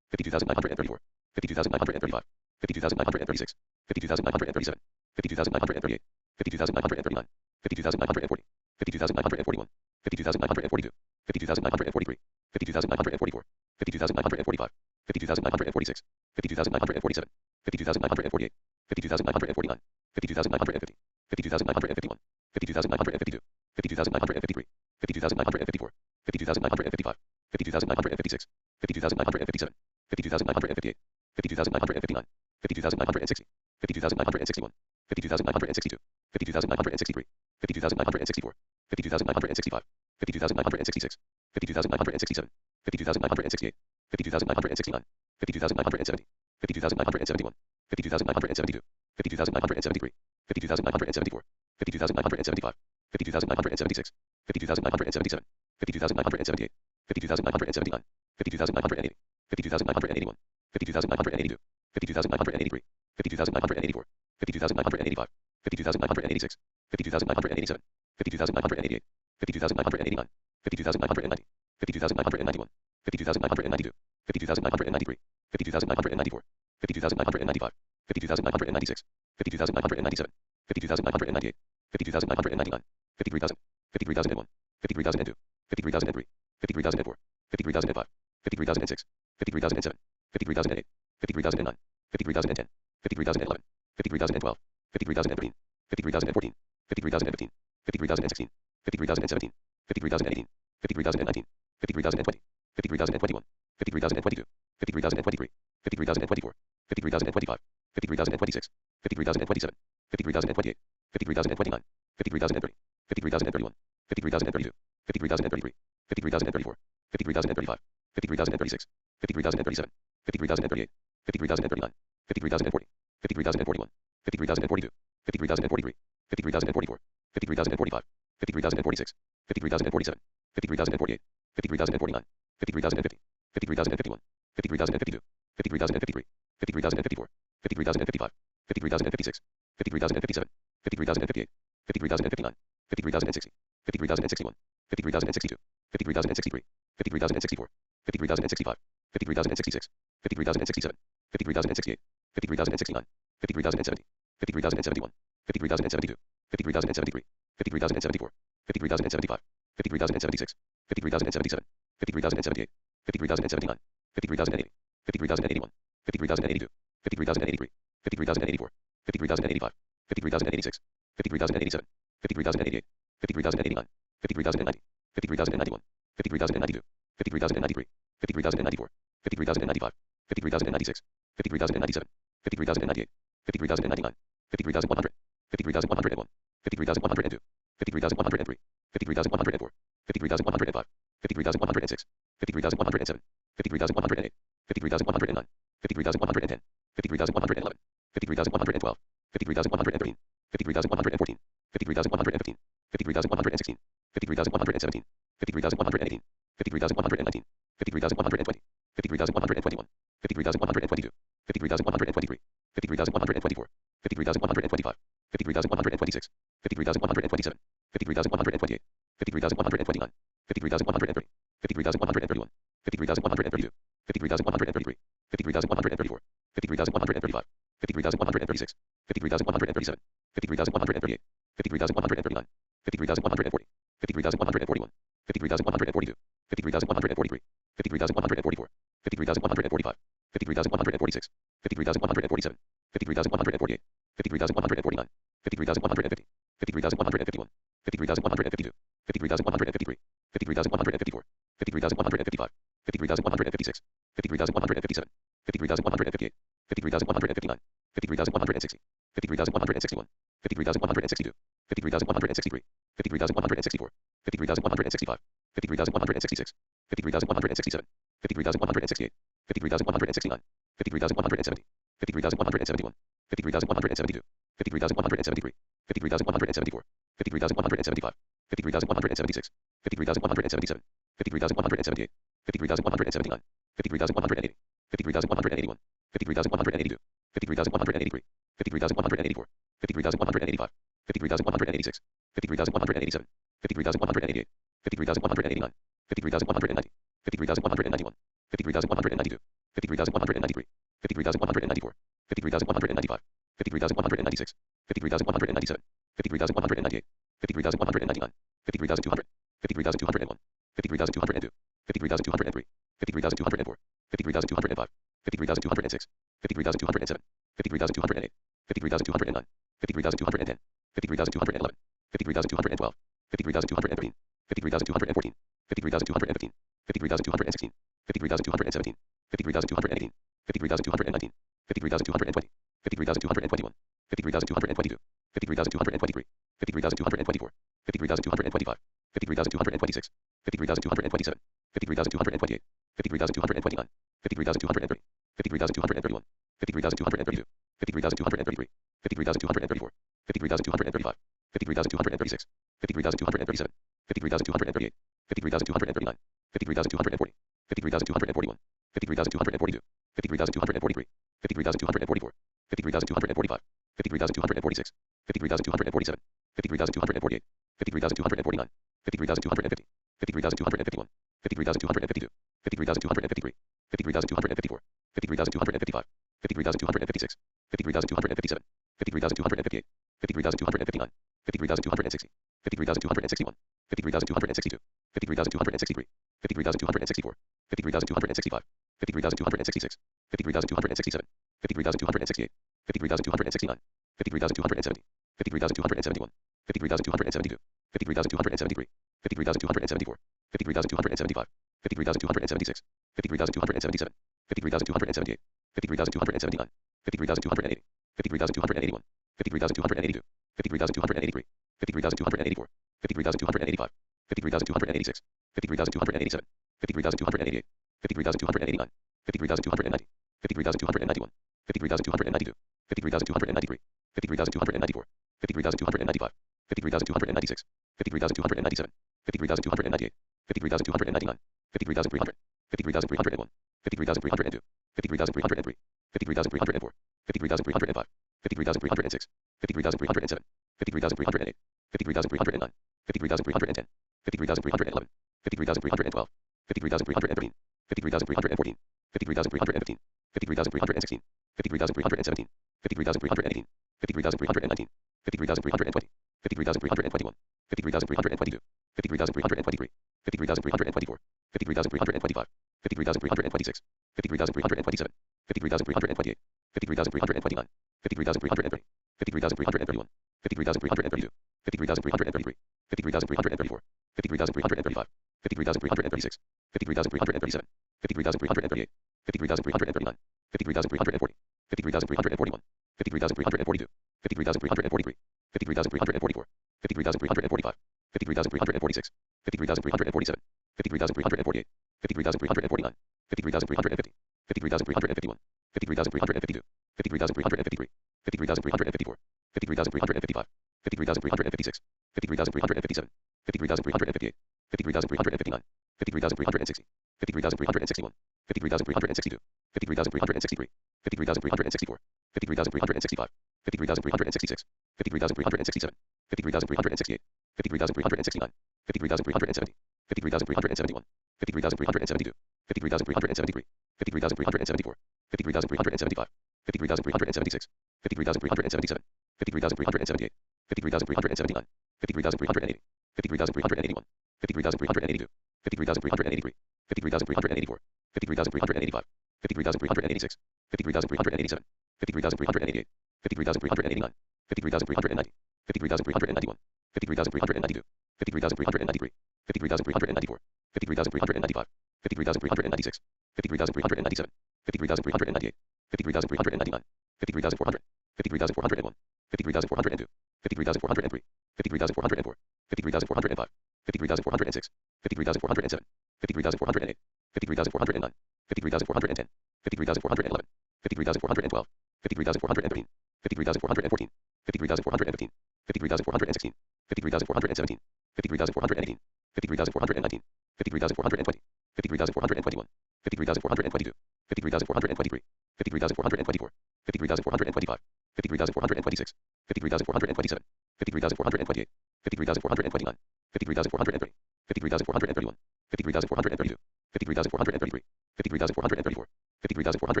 52,934, 52,935, 52,936, 52,937, 52,938, 52,939, 52,940, 52,941, 52,942, 52,943, 52,944, 52,945, 52,946, 52,947, 52,948, 52,949, 52,950, 52,951, 52,952, 52,953, 52,954, 52,955, 52,956, 52,957, 52,958, 52,959, 52,960, 52,961, 52,962, 52,963, 52,964, 52,965, 52,966, 52,967, 52,968, 52,969, 52,970, 52,971, 52,972, 52,973, 52,974, 52,975, 52,976, 52,977, 52,978, 52,979, 52,980, 52,981, 52,982, 52,983, 52,984, 52,985, 52,986, 52,987, 52,988, 52,989, 52,990, 52,991, 52,992, 52,993, 52,994, 52,995, 52,996, 52,997, 52,998, 52,999, 53,000, 53,001, 53,002, 53,003, 53,004, 53,005, 53,006, 53,007, 53,008, 53,009, 53,010, 53,011, 53,012, 53,013, 53,014, 53,015, 53,016, 53,017, 53,018, 53,019, 53,020, 53,021, 53,022, 53,023, 53,024, 53,025, 53,026, 53,027, 53,028, 53,029, 53,030, 53,031, 53,032, 53,033, 53,034, 53,035, 53,036, 53,037, 53,038, 53,039, 53,040, 53,041, 53,042, 53,043, 53,044, 53,045, 53,046, 53,047, 53,048, 53,049, 53,050, 53,051, 53,052, 53,053, 53,054, 53,055, 53,056, 53,057, 53,058, 53,059, 53,060, 53,061, 53,062, 53,063, 53,064, 53,065, 53,066, 53,067, 53,068, 53,069, 53,070, 53,071, 53,072, 53,073, 53,074, 53,075, 53,076, 53,077, 53,078, 53,079, 50,080, 50,081, 50,082, 50,083, 50,084, 50,085, 50,086, 50,087, 50,088, 50,089, 50,090, 50,091, 50,092, 50,093, 50,094, 50,095, 50,096, 50,097, 50,098, 50,099, 50,100, 50,101, 50,102, 50,103, 50,104, 50,105, 50,106, 50,107, 50,108, 50,109, 50,110, 50,111, 50,112, 50,113, 50,114, 50,115, 50,116, 50,117, 50,118, 50,119, 50,120, 50,121, 50,122, 50,123, 50,124, 50,125, 50,126, 50,127, 50,128, 50,129, 50,130, 50,131, 50,132, 50,133, 50,134, 50,135, 50,136, 50,137, 50,138, 50,139, 50,140, 50,141, 50,142, 50,143, 50,144, 50,145, 50,146, 50,147, 50,148, 50,149, 50,150, 50,151, 50,152, 50,153, 50,154, 50,155, 50,156, 50,157, 50,158, 50,159, 50,160, 50,161, 50,162, 50,163, 50,164, 50,165, 50,166, 50,167, 50,168, 50,169, 50,170, 50,171, 50,172, 50,173, 50,174, 50,175, 50,176, 50,177, 50,178, 50,179, 50,180, 50,181, 50,182, 50,183, 50,184, 50,185, 50,186, 50,187, 50,188, 50,189, 50,190, 50,191, 50,192, 50,193, 53,193, 53,194, 53,195, 53,196, 53,197, 53,198, 53,199, 53,200, 53,201, 53,202, 53,203, 53,204, 53,205, 53,206, 53,207, 53,208, 53,209, 53,210, 53,211, 53,212, 53,213, 53,214, 53,215, 53,216, 53,217, 53,218, 53,219, 53,220, 53,221, 53,222, 53,223, 53,224, 53,225, 53,226, 53,227, 53,228, 53,229, 53,230, 53,231, 53,232, 53,233, 53,234, 53,235, 53,236, 53,237, 53,238, 53,239, 53,240, 53,241, 53,242, 53,243, 53,244, 53,245, 53,246, 53,247, 53,248, 53,249, 53,250, 53,251, 53,252, 53,253, 53,254, 53,255, 53,256, 53,257, 53,258, 53,259, 53,260, 53,261, 53,262, 53,263, 53,264, 53,265, 53,266, 53,267, 53,268, 53,269, 53,270, 53,271, 53,272, 53,273, 53,274, 53,275, 53,276, 53,277, 53,278, 53,279, 53,280, 53,281, 53,282, 53,283, 53,284, 53,285, 53,286, 53,287, 53,288, 53,289, 53,290, 53,291, 53,292, 53,293, 53,294, 53,295, 53,296, 53,297, 53,298, 53,299, 53,300, 53,301, 53,302, 53,303, 53,304, 53,305, 53,306, 53,307, 53,308, 53,309, 53,310, 53,311, 53,312, 53,313, 53,314, 53,315, 53,316, 53,317, 53,318, 53,319, 53,320, 53,321, 53,322, 53,323, 53,324, 53,325, 53,326, 53,327, 53,328, 53,329, 53,330, 53,331, 53,332, 53,333, 53,334, 53,335, 53,336, 53,337, 53,338, 53,339, 53,340, 53,341, 53,342, 53,343, 53,344, 53,345, 53,346, 53,347, 53,348, 53,349, 53,350, 53,351, 53,352, 53,353, 53,354, 53,355, 53,356, 53,357, 53,358, 53,359, 53,360, 53,361, 53,362, 53,363, 53,364, 53,365, 53,366, 53,367, 53,368, 53,369, 53,370, 53,371, 53,372, 53,373, 53,374, 53,375, 53,376, 53,377, 53,378, 53,379, 53,380, 53,381, 53,382, 53,383, 53,384, 53,385, 53,386, 53,387, 53,388, 53,389, 53,390, 53,391, 53,392, 53,393, 53,394, 53,395, 53,396, 53,397, 53,398, 53,399, 53,400, 53,401, 53,402, 53,403, 53,404, 53,405, 53,406, 53,407, 53,408, 53,409, 53,410, 53,411, 53,412, 53,413, 53,414, 53,415, 53,416, 53,417, 53,418, 53,419, 53,420, 53,421, 53,422, 53,423, 53,424, 53,425, 53,426, 53,427, 53,428, 53,429, 53,430, 53,431, 53,432, 53,433, 53,434, 53,435,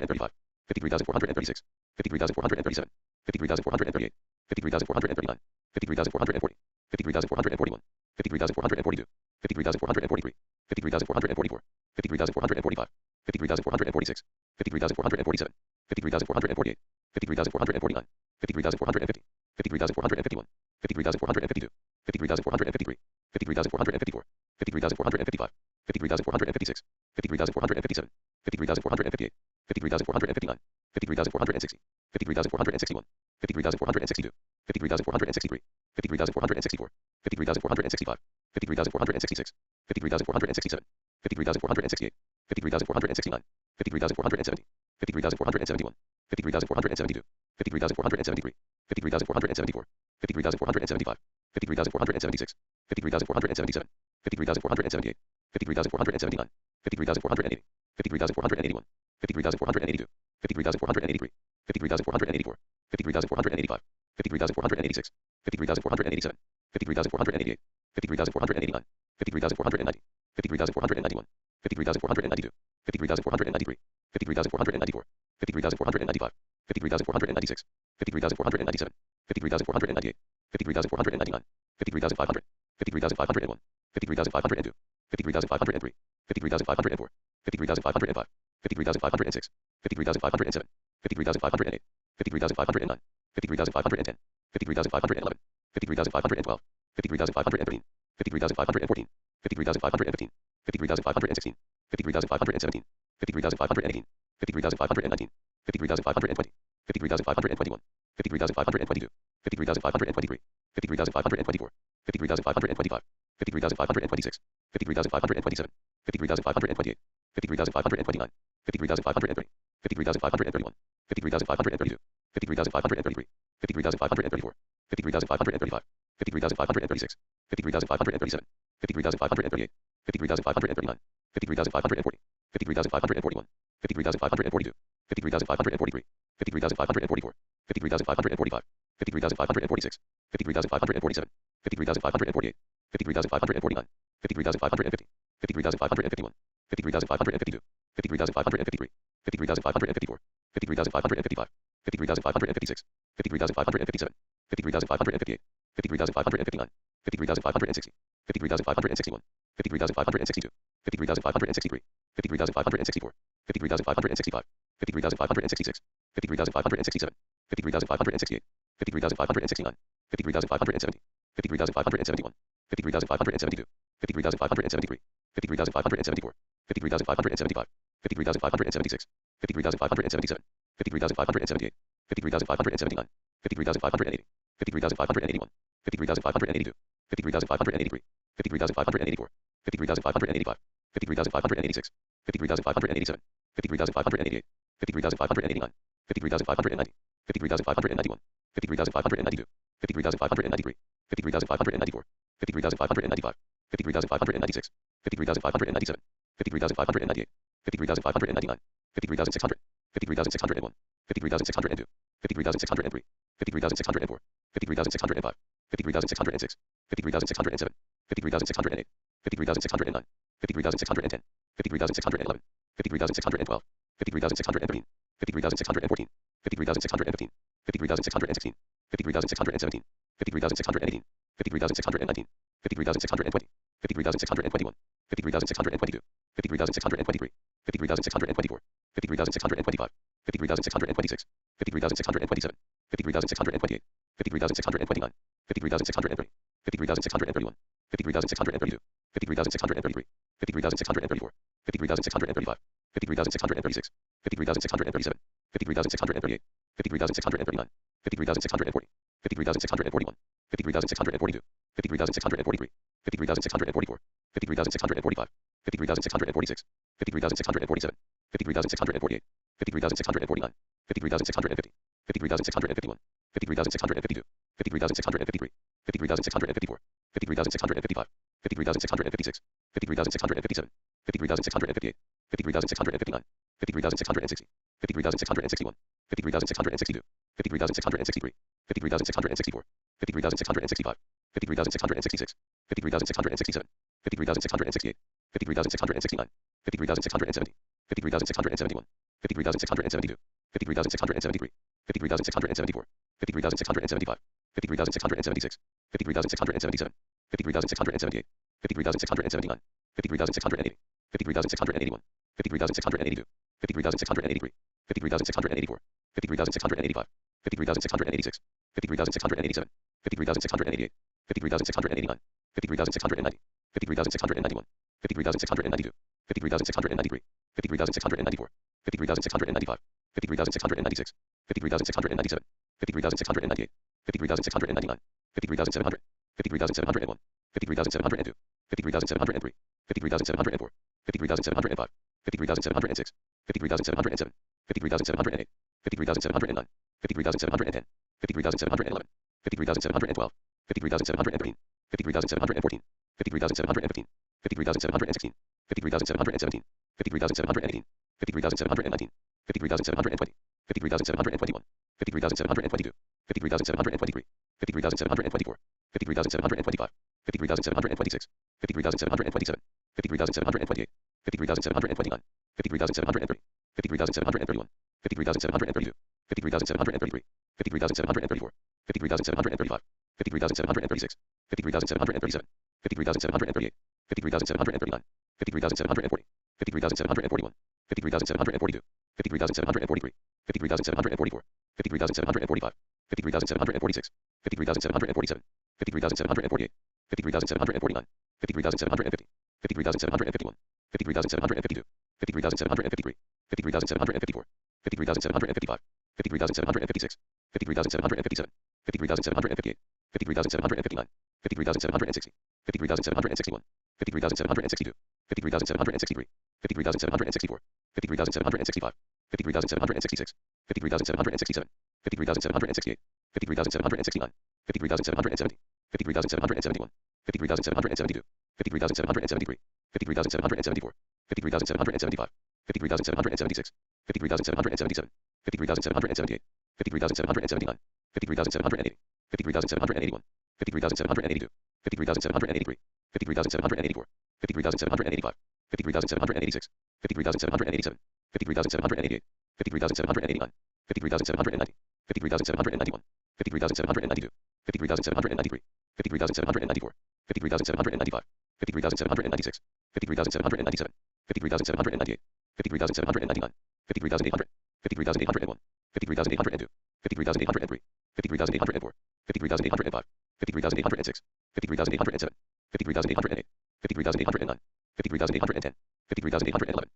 53,435, 53,436, 53,437, 53,438, 53,439, 53,440, 53,441, 53,442, 53,443, 53,444, 53,445, 53,446, 53,447, 53,448, 53,449, 53,450, 53,451, 53,452, 53,453, 53,454, 53,455, 53,456, 53,457, 53,458, 53,459, 53,460, 53,461, 53,462, 53,463, 53,464, 53,465, 53,466, 53,467, 53,468, 53,469, 53,470, 53,471, 53,472, 53,473, 53,474, 53,475, 53,476, 53,477, 53,478, 53,479, 53,480, 53,481, 53,482, 53,483, 53,484, 53,485, 53,486, 53,487, 53,488, 53,489, 53,490, 53,491, 53,492, 53,493, 53,494, 53,495, 53,496, 53,497, 53,498, 53,499, 53,500, 53,501, 53,502, 53,503, 53,504, 53,505, 53,506, 53,507, 53,508, 53,509, 53,510, 53,511, 53,512, 53,513, 53,514, 53,515, 53,516, 53,517, 53,518, 53,519, 53,520, 53,521, 53,522, 53,523, 53,524, 53,525, 53,526, 53,527, 53,528, 53,529, 53,530, 53,531, 53,532, 53,533, 53,534, 53,535, 53,536, 53,537, 53,538, 53,539, 53,540, 53,541, 53,542, 53,543, 53,544, 53,545, 53,546, 53,547, 53,548, 53,549, 53,550, 53,551, 53,552, 53,553, 53,554, 53,555, 53,556, 53,557, 53,558, 53,559, 53,560, 53,561, 53,562, 53,563, 53,564, 53,565, 53,566, 53,567, 53,568, 53,569, 53,570, 53,571, 53,572, 53,573, 53,574, 53,575, 53,576, 53,577, 53,578, 53,579, 53,580, 53,581, 53,582, 53,583, 53,584, 53,585, 53,586, 53,587, 53,588, 53,589, 53,590, 53,591, 53,592, 53,593, 53,594, 53,595, 53,596, 53,597, 53,598, 50,599, 50,600, 50,601, 50,602, 50,603, 50,604, 50,605, 50,606, 50,607, 50,608, 50,609, 50,610, 50,611, 50,612, 50,613, 50,614, 50,615, 50,616, 50,617, 50,618, 50,619, 50,620, 50,621, 50,622, 50,623, 50,624, 50,625, 50,626, 50,627, 50,628, 50,629, 50,630, 50,631, 50,632, 50,633, 50,634, 50,635, 50,636, 50,637, 50,638, 50,639, 50,640, 50,641, 50,642, 50,643, 50,644, 50,645, 50,646, 50,647, 50,648, 50,649, 50,650, 50,651, 50,652, 50,653, 50,654, 50,655, 50,656, 50,657, 50,658, 50,659, 50,660, 50,661, 50,662, 50,663, 50,664, 50,665, 50,666, 50,667, 50,668, 50,669, 50,670, 50,671, 53,672, 53,673, 53,674, 53,675, 53,676, 53,677, 53,678, 53,679, 53,680, 53,681, 53,682, 53,683, 53,684, 53,685, 53,686, 53,687, 53,688, 53,689, 53,690, 53,691, 53,692, 53,693, 53,694, 53,695, 53,696, 53,697, 53,698, 53,699, 53,700, 53,701, 53,702, 53,703, 53,704, 53,705, 53,706, 53,707, 53,708, 53,709, 53,710, 53,711, 53,712, 53,713, 53,714, 53,715, 53,716, 53,717, 53,718, 53,719, 53,720, 53,721, 53,722, 53,723, 53,724, 53,725, 53,726, 53,727, 53,728, 53,729, 53,730, 53,731, 53,732, 53,733, 53,734, 53,735, 53,736, 53,737, 53,738, 53,739, 53,740, 53,741, 53,742, 53,743, 53,744, 53,745, 53,746, 53,747, 53,748, 53,749, 53,750, 53,751, 53,752, 53,753, 53,754, 53,755, 53,756, 53,757, 53,758, 53,759, 53,760, 53,761, 53,762, 53,763, 53,764, 53,765, 53,766, 53,767, 53,768, 53,769, 53,770, 53,771, 53,772, 53,773, 53,774, 53,775, 53,776, 53,777, 53,778, 53,779, 53,780, 53,781, 53,782, 53,783, 53,784, 53,785, 53,786, 53,787, 53,788, 53,789, 53,790, 53,791, 53,792, 53,793, 53,794, 53,795, 53,796, 53,797, 53,798, 53,799, 53,800, 53,801, 53,802, 53,803, 53,804, 53,805, 53,806, 53,807, 53,808, 53,809, 53,810, 53,811,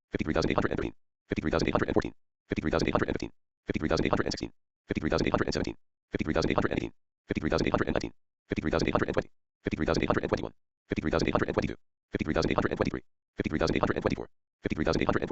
53,812, 53,813, 53,814, 53,815, 53,816, 53,817, 53,818, 53,819, 53,820, 53,821, 53,822, 53,823, 53,824, 53,825,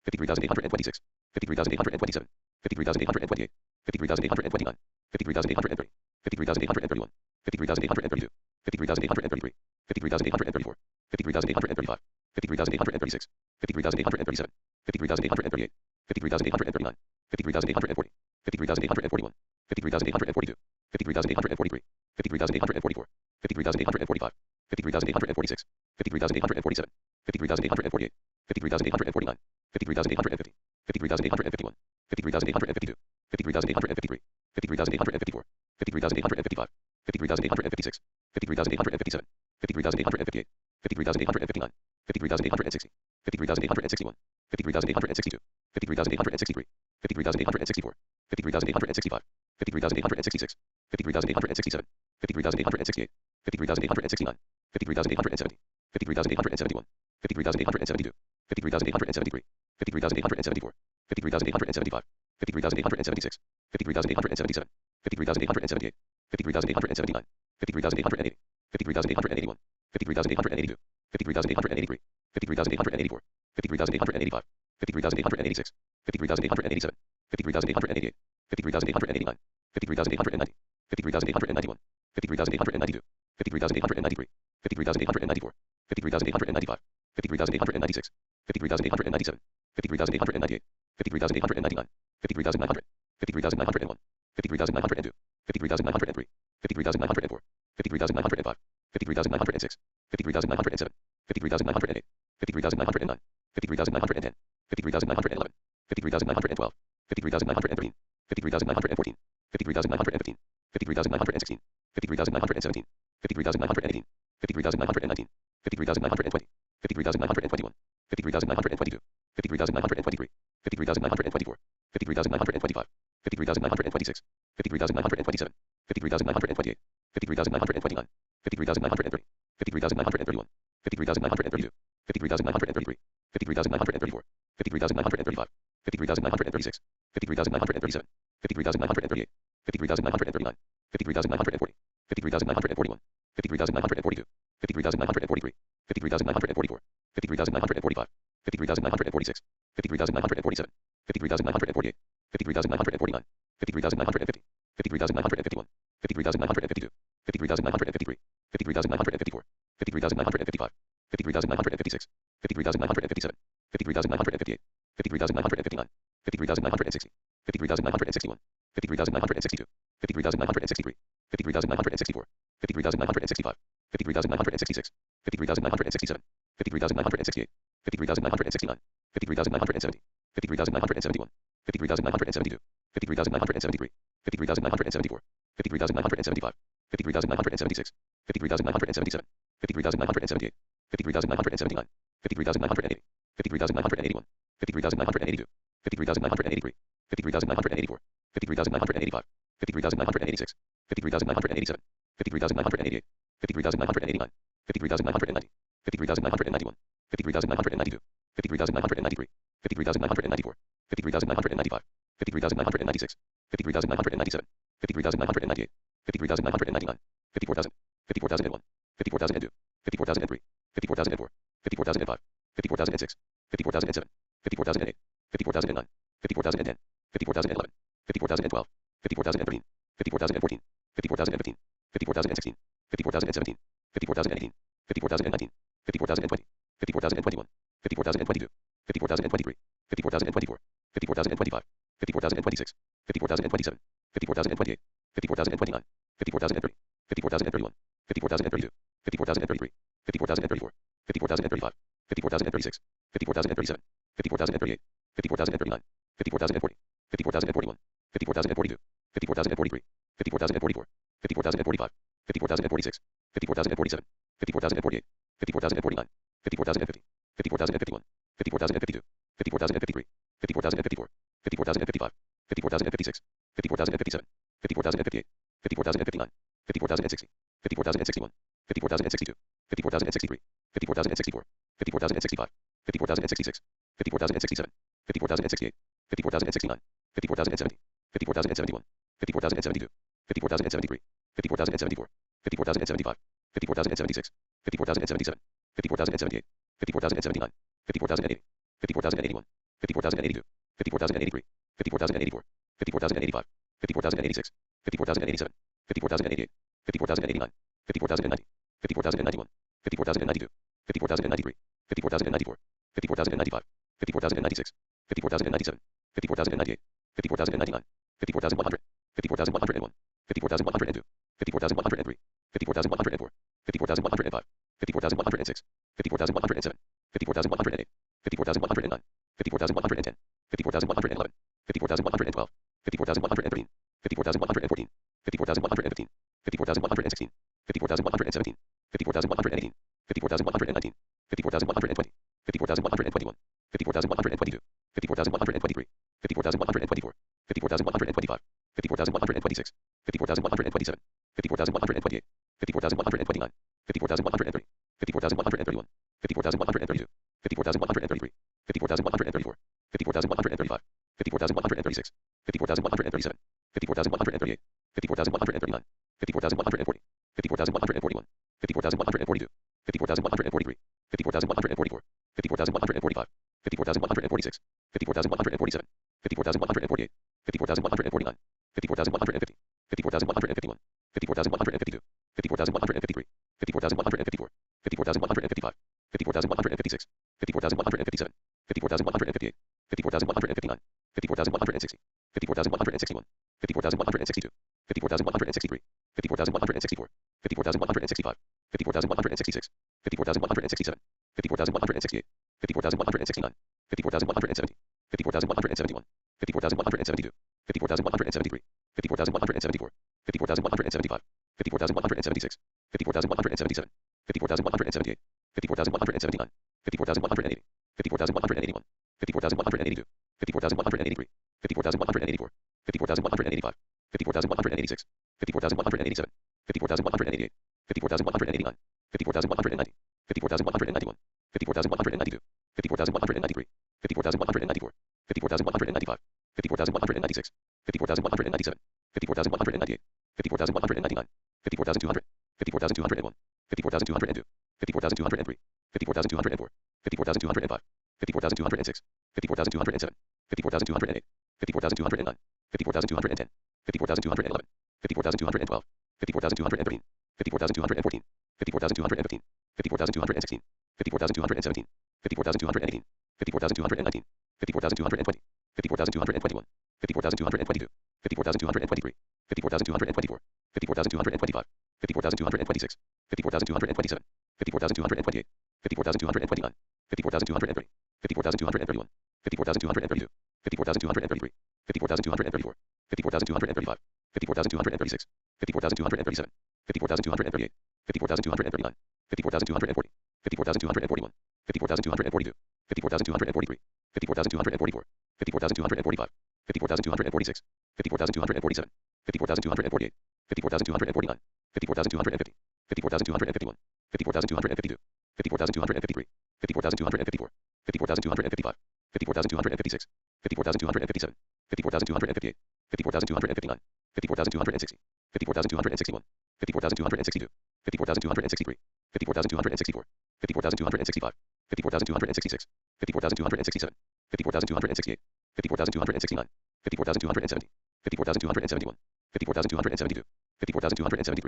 53,826, 53,827, 53,828, 53,829, 53,830, 53,831, 53,832, 53,833, 53,834, 53,835, 53,836, 53,837, 53,838, 53,839, 53,840, 53,841, 53,842, 53,843, 53,844, 53,845, 53,846, 53,847, 53,848, 53,849, 53,850, 53,851, 53,852, 53,853, 53,854, 53,855, 53,856, 53,857, 53,858, 53,859, 53,860, 53,861, 53,862, 53,863, 53,864, 53,865, 53,866, 53,867, 53,868, 53,869, 53,870, 53,871, 53,872, 53,873, 53,874, 53,875, 53,876, 53,877, 53,878, 53,879, 53,880, 53,881, 53,882, 53,883, 53,884, 53,885, 53,886, 53,887, 53,888, 53,889, 53,890, 53,891, 53,892, 53,893, 53,894, 53,895, 53,896, 53,897, 53,898, 53,899, 53,900, 53,901, 53,902, 53,903, 53,904, 53,905, 53,906, 53,907, 53,908, 53,909, 53,910, 53,911, 53,912, 53,913, 53,914, 53,915, 53,916, 53,917, 53,918, 53,919, 53,920, 53,921, 53,922, 53,923, 53,924, 53,925, 53,926, 53,927, 53,928, 53,929, 53,930, 53,931, 53,932, 53,933, 53,934, 53,935, 53,936, 53,937, 53,938, 53,939, 53,940, 53,941, 53,942, 53,943, 53,944, 53,945, 53,946, 53,947, 53,948, 53,949, 53,950, 53,951, 53,952, 53,953, 53,954, 53,955, 53,956, 53,957, 53,958, 53,959, 53,960, 53,961, 53,962, 53,963, 53,964, 53,965, 53,966, 53,967, 53,968, 53,969, 53,970, 53,971, 53,972, 53,973, 53,974, 53,975, 53,976, 53,977, 53,978, 53,979, 53,980, 53,981, 53,982, 53,983, 53,984, 53,985, 53,986, 53,987, 53,988, 53,989, 53,990, 53,991, 53,992, 53,993, 53,994, 53,995, 53,996, 53,997, 53,998, 53,999, 54,000, 54,001, 54,002, 54,003, 54,004, 54,005, 54,006, 54,007, 54,008, 54,009, 54,010, 54,011, 54,012, 54,013, 54,014, 54,015, 54,016, 54,017, 54,018, 54,019, 54,020, 54,021, 54,022, 54,023, 54,024, 54,025, 54,026, 54,027, 54,028, 54,029, 54,030, 54,031, 54,032, 54,033, 54,034, 54,035, 54,036, 54,037, 54,038, 54,039, 54,040, 54,041, 54,042, 54,043, 54,044, 54,045, 54,046, 54,047, 54,048, 54,049, 54,050, 54,051, 54,052, 54,053, 54,054, 54,055, 54,056, 54,057, 54,058, 54,059, 54,060, 54,061, 54,062, 54,063, 54,064, 54,065, 54,066, 54,067, 54,068, 54,069, 54,070, 54,071, 54,072, 54,073, 54,074, 54,075, 54,076, 54,077, 54,078, 54,079, 54,080, 54,081, 54,082, 54,083, 54,084, 54,085, 54,086, 54,087, 54,088, 54,089, 54,090, 54,091, 54,092, 54,093, 54,094, 54,095, 54,096, 54,097, 54,098, 54,099, 54,100, 54,101, 54,102, 54,103, 54,104, 54,105, 54,106, 54,107, 54,108, 54,109, 54,110, 54,111, 54,112, 54,113, 54,114, 54,115, 54,116, 54,117, 54,118, 54,119, 54,120, 54,121, 54,122, 54,123, 54,124, 54,125, 54,126, 54,127, 54,128, 54,129, 54,130, 54,131, 54,132, 54,133, 54,134, 54,135, 54,136, 54,137, 54,138, 54,139, 54,140, 54,141, 54,142, 54,143, 54,144, 54,145, 54,146, 54,147, 54,148, 54,149, 54,150, 54,151, 54,152, 54,153, 54,154, 54,155, 54,156, 54,157, 54,158, 54,159, 54,160, 54,161, 54,162, 54,163, 54,164, 54,165, 54,166, 54,167, 54,168, 54,169, 54,171, 54,172, 54,173, 54,174, 54,175, 54,176, 54,177, 54,178, 54,179, 54,180, 54,181, 54,182, 54,183, 54,184, 54,185, 54,186, 54,187, 54,188, 54,189, 54,190, 54,191, 54,192, 54,193, 54,194, 54,195, 54,196, 54,197, 54,198, 54,199, 54,200, 54,201, 54,202, 54,203, 54,204, 54,205, 54,206, 54,207, 54,208, 54,209, 54,210, 54,211, 54,212, 54,213, 54,214, 54,215, 54,216, 54,217, 54,218, 54,219, 54,220, 54,221, 54,222, 54,223, 54,224, 54,225, 54,226, 54,227, 54,228, 54,229, 54,230, 54,231, 54,232, 54,233, 54,234, 54,235, 54,236, 54,237, 54,238, 54,239, 54,240, 54,241, 54,242, 54,243, 54,244, 54,245, 54,246, 54,247, 54,248, 54,249, 54,250, 54,251, 54,252, 54,253, 54,254, 54,255, 54,256, 54,257, 54,258, 54,259, 54,260, 54,261, 54,262, 54,263, 54,264, 54,265, 54,266, 54,267, 54,268, 54,269, 54,270, 54,271, 54,272, 54,273,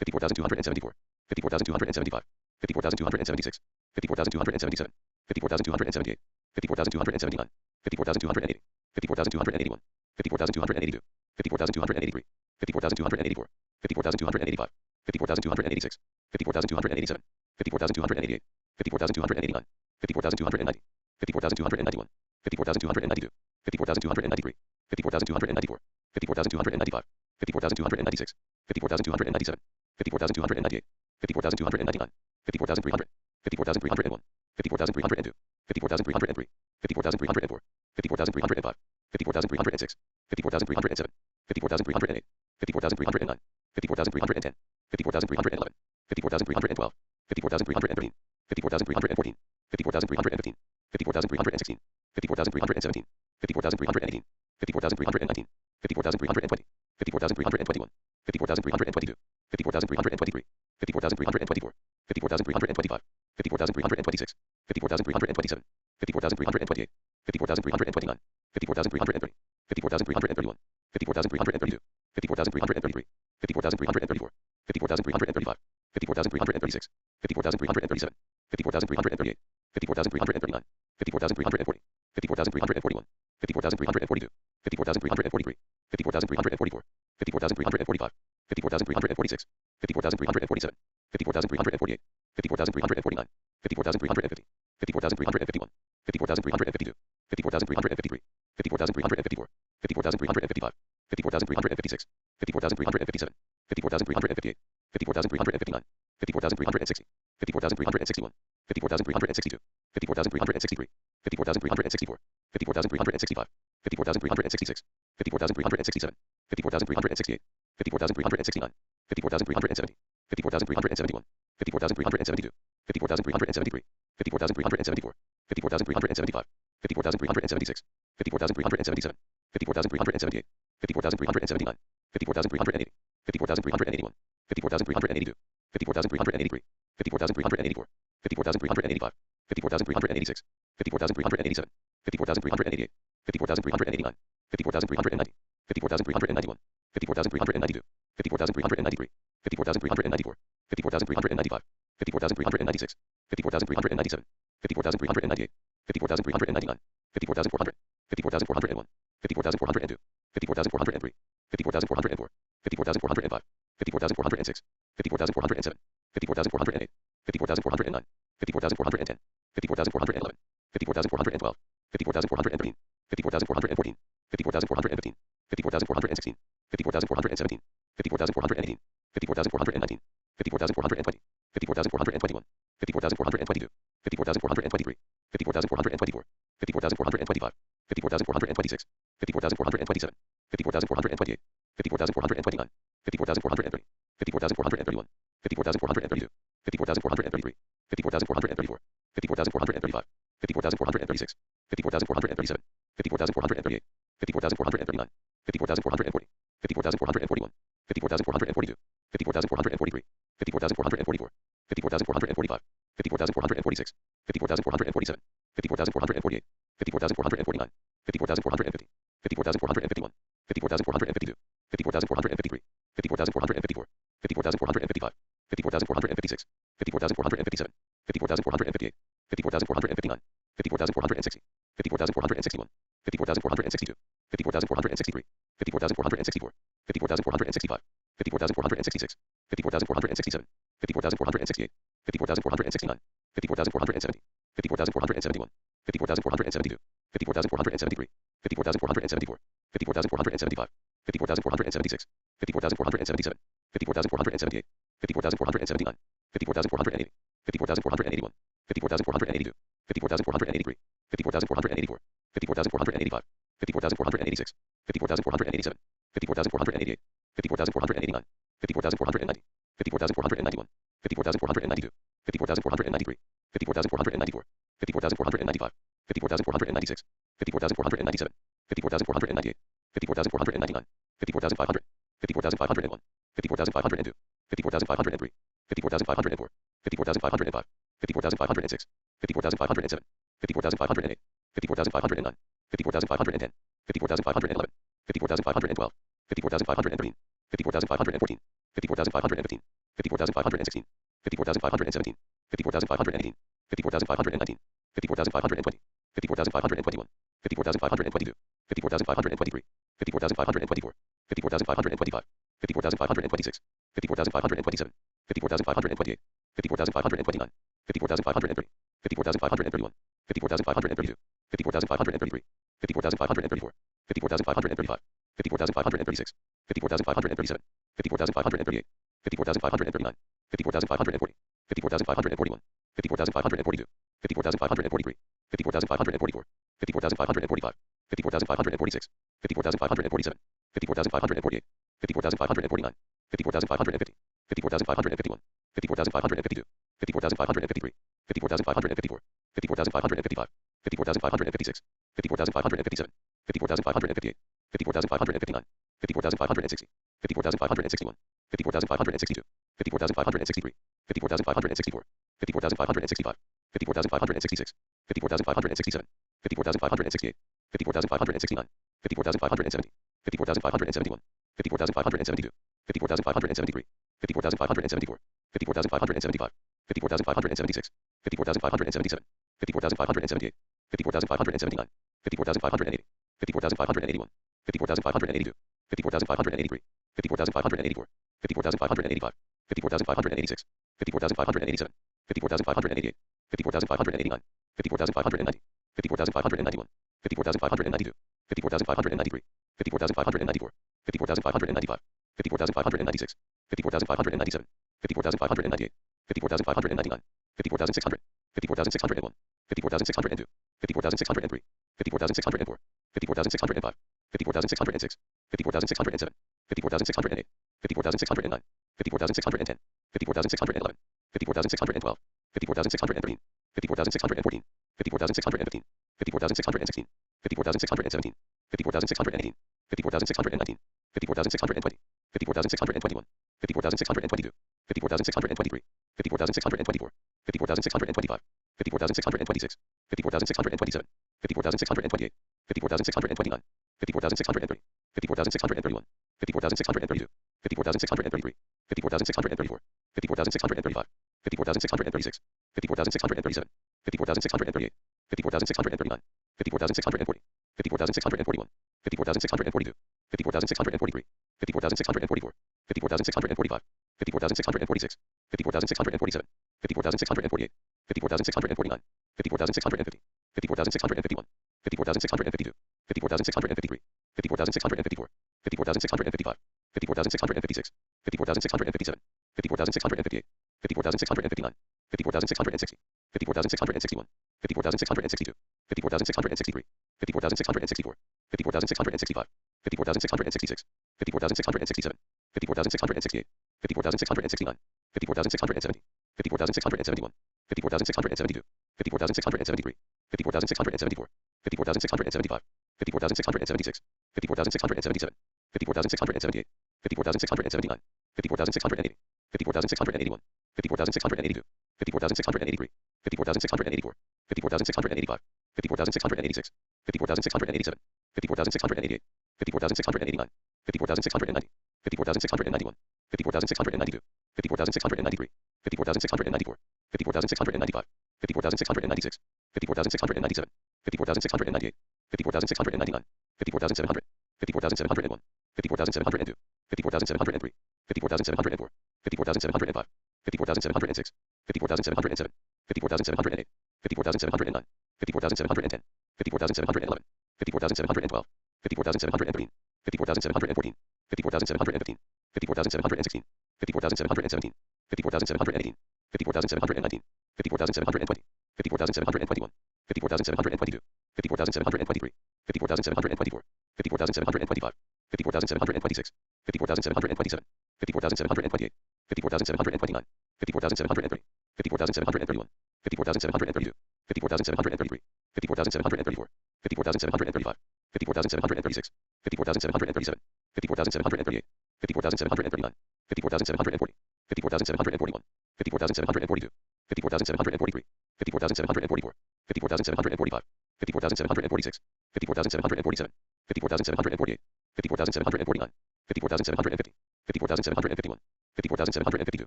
54,274, 54,275, 54,276, 54,277, 54,278, 54,279, 54,280, 54,281, 54,282, 54,283, 54,284, 54,285, 54,286, 54,287, 54,288, 54,289, 54,290, 54,291, 54,292, 54,293, 54,294, 54,295, 54,296, 54,297, 54,298, 54,299, 54,300, 54,301, 54,302, 54,303, 54,304, 54,305, 54,306, 54,307, 54,308, 54,309, 54,310, 54,311, 54,312, 54,313, 54,314, 54,315, 54,316, 54,317, 54,318, 54,319, 54,320, 54,321, 54,322, 54,323, 54,324, 54,325, 54,326, 54,327, 54,328, 54,329, 54,330, 54,331, 54,332, 54,333, 54,334, 54,335, 54,336, 54,337, 54,338, 54,339, 54,340, 54,341, 54,342, 54,343, 54,344, 54,345, 54,346, 54,347, 54,348, 54,349, 54,350, 54,351, 54,352, 54,353, 54,354, 54,355, 54,356, 54,357, 54,358, 54,359, 54,360, 54,361, 54,362, 54,363, 54,364, 54,365, 54,366, 54,367, 54,368, 54,369, 54,370, 54,371, 54,372, 54,373, 54,374, 54,375, 54,376, 54,377, 54,378, 54,379, 54,380, 54,381, 54,382, 54,383, 54,384, 54,385, 54,386, 54,387, 54,388, 54,389, 54,390, 54,391, 54,392, 54,393, 54,394, 54,395, 54,396, 54,397, 54,398, 54,399, 54,400, 54,401, 54,402, 54,403, 54,404, 54,405, 54,406, 54,407, 54,408, 54,409, 54,410, 54,411, 54,412, 54,413, 50,414, 54,415, 54,416, 54,417, 54,418, 54,419, 54,420, 54,421, 54,422, 54,423, 54,424, 54,425, 54,426, 54,427, 54,428, 54,429, 54,430, 54,431, 54,432, 54,433, 54,434, 54,435, 54,436, 54,437, 54,438, 54,439, 54,440, 54,441, 54,442, 54,443, 54,444, 54,445, 54,446, 54,447, 54,448, 54,449, 54,450, 54,451, 54,452, 54,453, 54,454, 54,455, 54,456, 54,457, 54,458, 54,459, 54,460, 54,461, 54,462, 54,463, 54,464, 54,465, 54,466, 54,467, 54,468, 54,469, 54,470, 54,471, 54,472, 54,473, 54,474, 54,475, 54,476, 54,477, 54,478, 54,479, 54,480, 54,481, 54,482, 54,483, 54,484, 54,485, 54,486, 54,487, 54,488, 54,489, 54,490, 54,491, 54,492, 54,493, 54,494, 54,495, 54,496, 54,497, 54,498, 54,499, 50,500, 50,501, 50,502, 50,503, 50,504, 50,505, 50,506, 50,507, 50,508, 50,509, 50,510, 50,511, 50,512, 50,513, 50,514, 50,515, 50,516, 50,517, 50,518, 50,519, 50,520, 50,521, 50,522, 50,523, 50,524, 50,525, 50,526, 50,527, 50,528, 50,529, 50,530, 50,531, 50,532, 50,533, 50,534, 50,535, 50,536, 50,537, 50,538, 50,539, 50,540, 50,541, 50,542, 50,543, 50,544, 50,545, 50,546, 50,547, 50,548, 50,549, 50,550, 50,551, 50,552, 50,553, 50,554, 50,555, 50,556, 50,557, 50,558, 50,559, 50,560, 50,561, 50,562, 50,563, 50,564, 50,565, 50,566, 50,567, 50,568, 50,569, 50,570, 50,571, 50,572, 50,573, 50,574, 50,575, 50,576, 50,577, 50,578, 50,579, 50,580, 50,581, 50,582, 50,583, 50,584, 50,585, 50,586, 50,587, 50,588, 50,589, 50,590, 50,591, 50,592, 50,593, 50,594, 50,595, 50,596, 50,597, 50,598, 50,599, 50,600, 50,601, 50,602, 50,603, 50,604, 50,605, 50,606, 50,607, 50,608, 50,609, 50,610, 50,611, 50,612, 50,613, 50,614, 50,615, 50,616, 50,617, 50,618, 50,619, 50,620, 50,621, 50,622, 50,623, 50,624, 50,625, 50,626, 50,627, 50,628, 50,629, 50,630, 50,631, 50,632, 50,633, 50,634, 50,635, 50,636, 50,637, 50,638, 50,639, 50,640, 50,641, 50,642, 50,643, 50,644, 50,645, 50,646, 50,647, 50,648, 50,649, 50,650, 50,651, 50,652, 50,653, 54,654, 54,655, 54,656, 54,657, 54,658, 54,659, 54,660, 54,661, 54,662, 54,663, 54,664, 54,665, 54,666, 54,667, 54,668, 54,669, 54,670, 54,671, 54,672, 54,673, 54,674, 54,675, 54,676, 54,677, 54,678, 54,679, 54,680, 54,681, 54,682, 54,683, 54,684, 54,685, 54,686, 54,687, 54,688, 54,689, 54,690, 54,691, 54,692, 54,693, 54,694, 54,695, 54,696, 54,697, 54,698, 54,699, 54,700, 54,701, 54,702, 54,703, 54,704, 54,705, 54,706, 54,707, 54,708, 54,709, 54,710, 54,711, 54,712, 54,713, 54,714, 54,715, 54,716, 54,717, 54,718, 54,719, 54,720, 54,721, 54,722, 54,723, 54,724, 54,725, 54,726, 54,727, 54,728, 54,729, 54,730, 54,731, 54,732, 54,733, 54,734, 54,735, 54,736, 54,737, 54,738, 54,739, 54,740, 54,741, 54,742, 54,743, 54,744, 54,745, 54,746, 54,747, 54,748, 54,749, 54,750, 54,751, 54,752,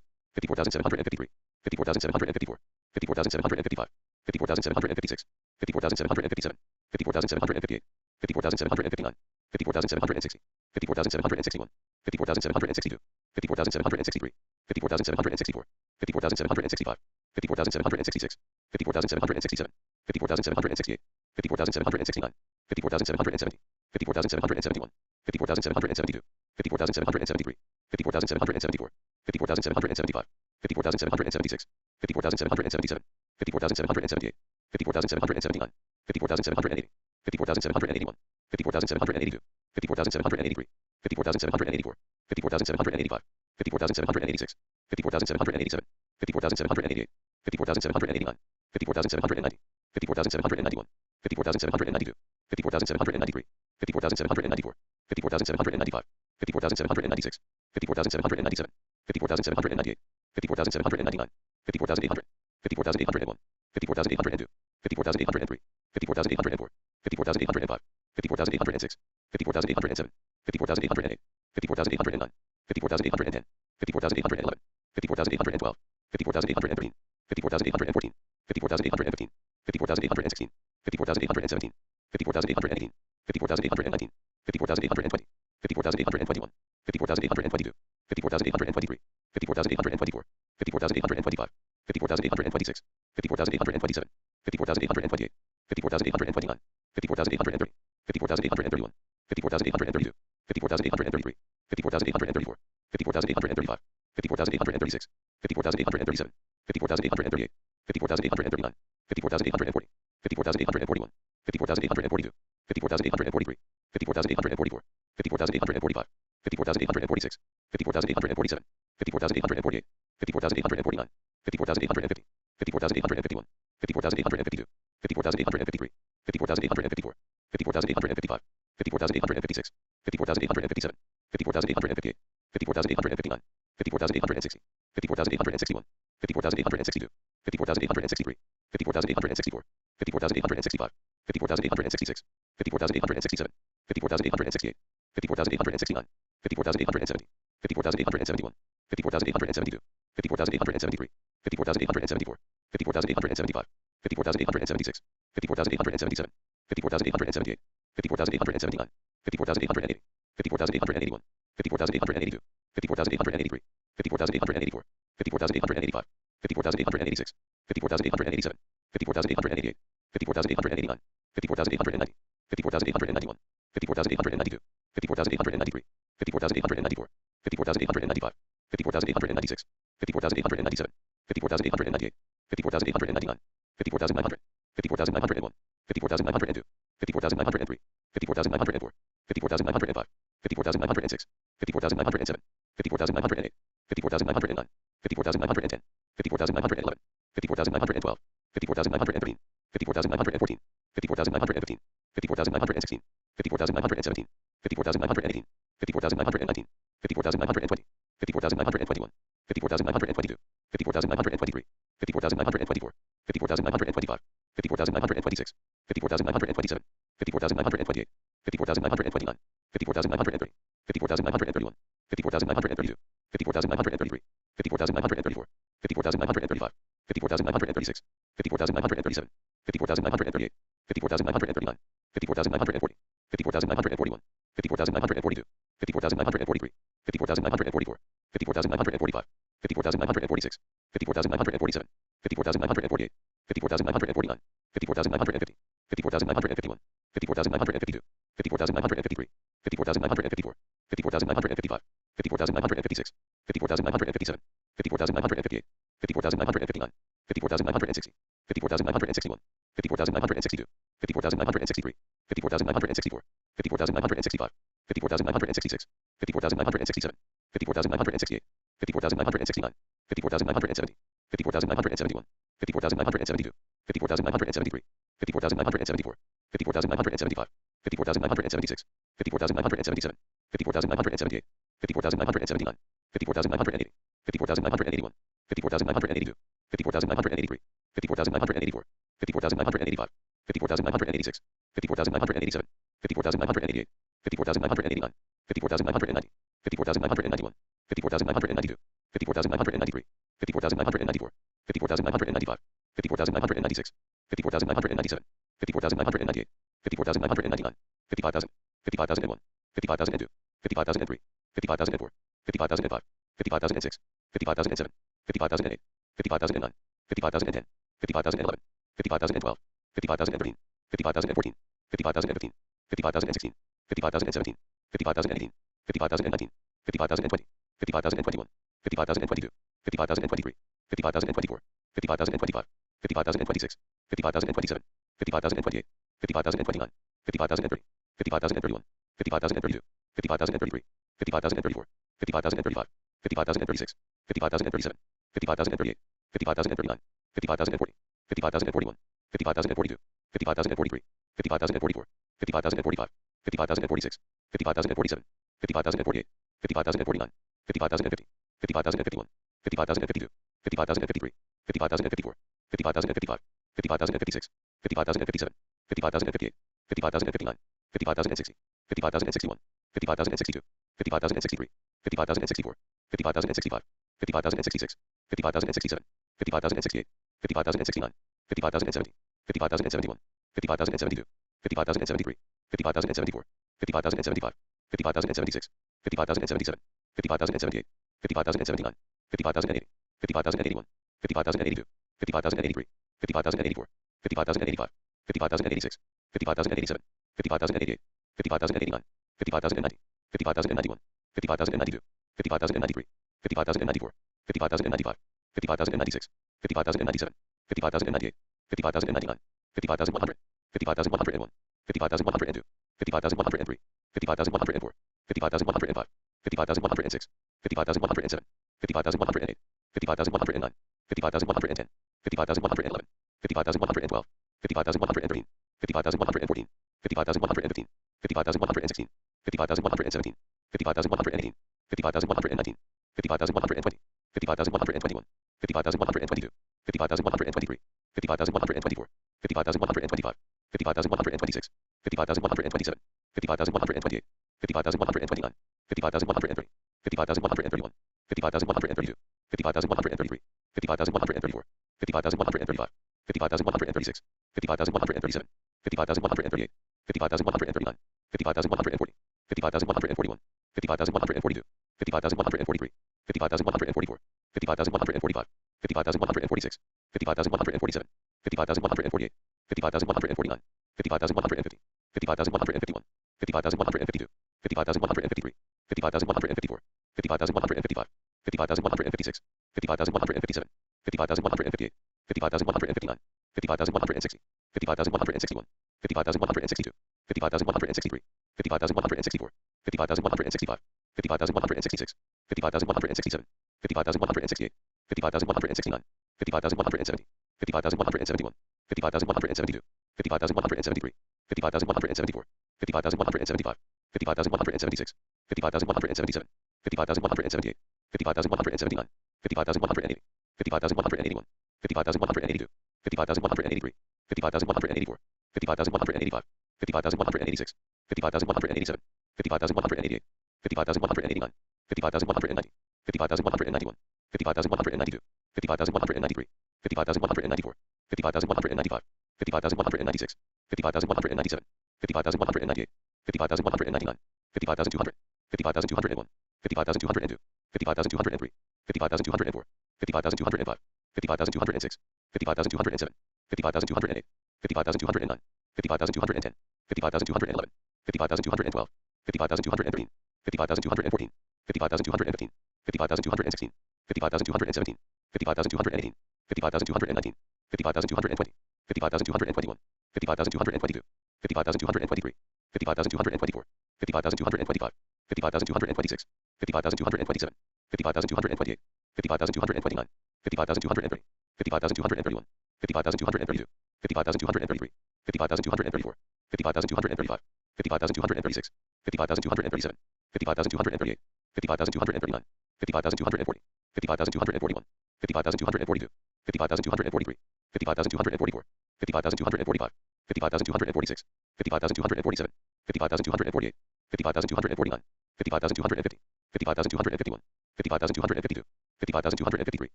54,753, 54,754, 54,755, 54,756, 54,757, 54,758, 54,759, 54,760, 54,761, 54,762, 54,763, 54,764, 54,765, 54,766, 54,767, 54,768, 54,769, 54,770, 54,771, 54,772, 54,773, 54,774, 54,775, 54,776, 54,777, 54,778, 54,779, 54,780, 54,781, 54,782, 54,783, 54,784, 54,785, 54,786, 54,787, 54,788, 54,789, 54,790, 54,791, 54,792, 54,793, 54,794, 54,795, 54,796, 54,797, 54,798, 54,799, 54,800, 54,801, 54,802, 54,803, 54,804, 54,805, 54,806, 54,807, 54,808, 54,809, 54,810, 54,811, 54,812, 54,813, 54,814, 54,815, 54,816, 54,817, 54,818, 54,819, 54,820, 54,821, 54,822, 54,823, 54,824, 54,825, 54,826, 54,827, 54,828, 54,829, 54,830, 54,831, 54,832, 54,833, 54,834, 54,835, 54,836, 54,837, 54,838, 54,839, 54,840, 54,841, 54,842, 54,843, 54,844, 54,845, 54,846, 54,847, 54,848, 54,849, 54,850, 54,851, 54,852, 54,853, 54,854, 54,855, 54,856, 54,857, 54,858, 54,859, 54,860, 54,861, 54,862, 54,863, 54,864, 54,865, 54,866, 54,867, 54,868, 54,869, 54,870, 54,871, 54,872, 54,873, 54,874, 54,875, 54,876, 54,877, 54,878, 54,879, 54,880, 54,881, 54,882, 54,883, 54,884, 54,885, 54,886, 54,887, 54,888, 54,889, 54,890, 54,891, 54,891, 54,892, 54,893, 54,894, 54,895, 54,896, 54,897, 54,898, 54,899, 54,900, 54,901, 54,902, 54,903, 54,904, 54,905, 54,906, 54,907, 54,908, 54,909, 54,910, 54,911, 54,912, 54,913, 54,914, 54,915, 54,916, 54,917, 54,918, 54,919, 54,920, 54,921, 54,922, 54,923, 54,924, 54,925, 54,926, 54,927, 54,928, 54,929, 54,930, 54,931, 54,932, 54,933, 54,934, 54,935, 54,936, 54,937, 54,938, 54,939, 54,940, 54,941, 54,942, 54,943, 54,944, 54,945, 54,946, 54,947, 54,948, 54,949, 54,950, 54,951, 54,952, 54,953, 54,954, 54,955, 54,956, 54,957, 54,958, 54,959, 54,960, 54,961, 54,962, 54,963, 54,964, 54,965, 54,966, 54,967, 54,968, 54,969, 54,970, 54,971, 54,972, 54,973, 54,974, 54,975, 54,976, 54,977, 54,978, 54,979, 54,980, 54,981, 54,982, 54,983, 54,984, 54,985, 54,986, 54,987, 54,988, 54,989, 54,990, 54,991, 54,992, 54,993, 54,994, 54,995, 54,996, 54,997, 54,998, 54,999, 55,000, 55,001, 55,002, 55,003, 55,004, 55,005, 55,006, 55,007, 55,008, 55,009, 55,010, 55,011, 55,012, 55,013, 55,014, 55,015, 55,016, 55,017, 55,018, 55,019, 55,020, 55,021, 55,022, 55,023, 55,024, 55,025, 55,026, 55,027, 55,028, 55,029, 55,030, 55,031, 55,032, 55,033, 55,034, 55,035, 55,036, 55,037, 55,038, 55,039, 55,040, 55,041, 55,042, 55,043, 55,044, 55,045, 55,046, 55,047, 55,048, 55,049, 55,050, 55,051, 55,052, 55,053, 55,054, 55,055, 55,056, 55,057, 55,058, 55,059, 55,060, 55,061, 55,062, 55,063, 55,064, 55,065, 55,066, 55,067, 55,068, 55,069, 55,070, 55,071, 55,072, 55,073, 55,074, 55,075, 55,076, 55,077, 55,078, 55,079, 50,080, 50,081, 50,082, 50,083, 50,084, 50,085, 50,086, 50,087, 50,088, 50,089, 50,090, 50,091, 50,092, 50,093, 50,094, 50,095, 50,096, 50,097, 50,098, 50,099, 50,100, 50,101, 50,102, 50,103, 50,104, 50,105, 50,106, 50,107, 50,108, 50,109, 50,110, 50,111, 50,112, 50,113, 50,114, 50,115, 50,116, 50,117, 50,118, 50,119, 50,120, 50,121, 50,122, 50,123, 50,124, 50,125, 50,126, 50,127, 50,128, 50,129, 50,130, 50,131, 50,132, 50,133, 50,134, 50,135, 50,136, 50,137, 50,138, 50,139, 50,140, 50,141, 50,142, 50,143, 50,144, 50,145, 50,146, 50,147, 50,148, 50,149, 50,150, 55,151, 55,152, 55,153, 55,154, 55,155, 55,156, 55,157, 55,158, 55,159, 55,160, 55,161, 55,162, 55,163, 55,164, 55,165, 55,166, 55,167, 55,168, 55,169, 55,170, 55,171, 55,172, 55,173, 55,174, 55,175, 55,176, 55,177, 55,178, 55,179, 55,180, 55,181, 55,182, 55,183, 55,184, 55,185, 55,186, 55,187, 55,188, 55,189, 55,190, 55,191, 55,192, 55,193, 55,194, 55,195, 55,196, 55,197, 55,198, 55,199, 55,200, 55,201, 55,202, 55,203, 55,204, 55,205, 55,206, 55,207, 55,208, 55,209, 55,210, 55,211, 55,212, 55,213, 55,214, 55,215, 55,216, 55,217, 55,218, 55,219, 50,220, 50,221, 50,222, 50,223, 50,224, 50,225, 50,226, 50,227, 50,228, 50,229, 50,230, 50,231, 50,232, 50,233, 50,234, 50,235, 50,236, 50,237, 50,238, 50,239, 50,240, 50,241, 50,242, 50,243, 50,244, 50,245, 50,246, 50,247, 50,248, 50,249, 50,250, 50,251, 50,252, 50,253,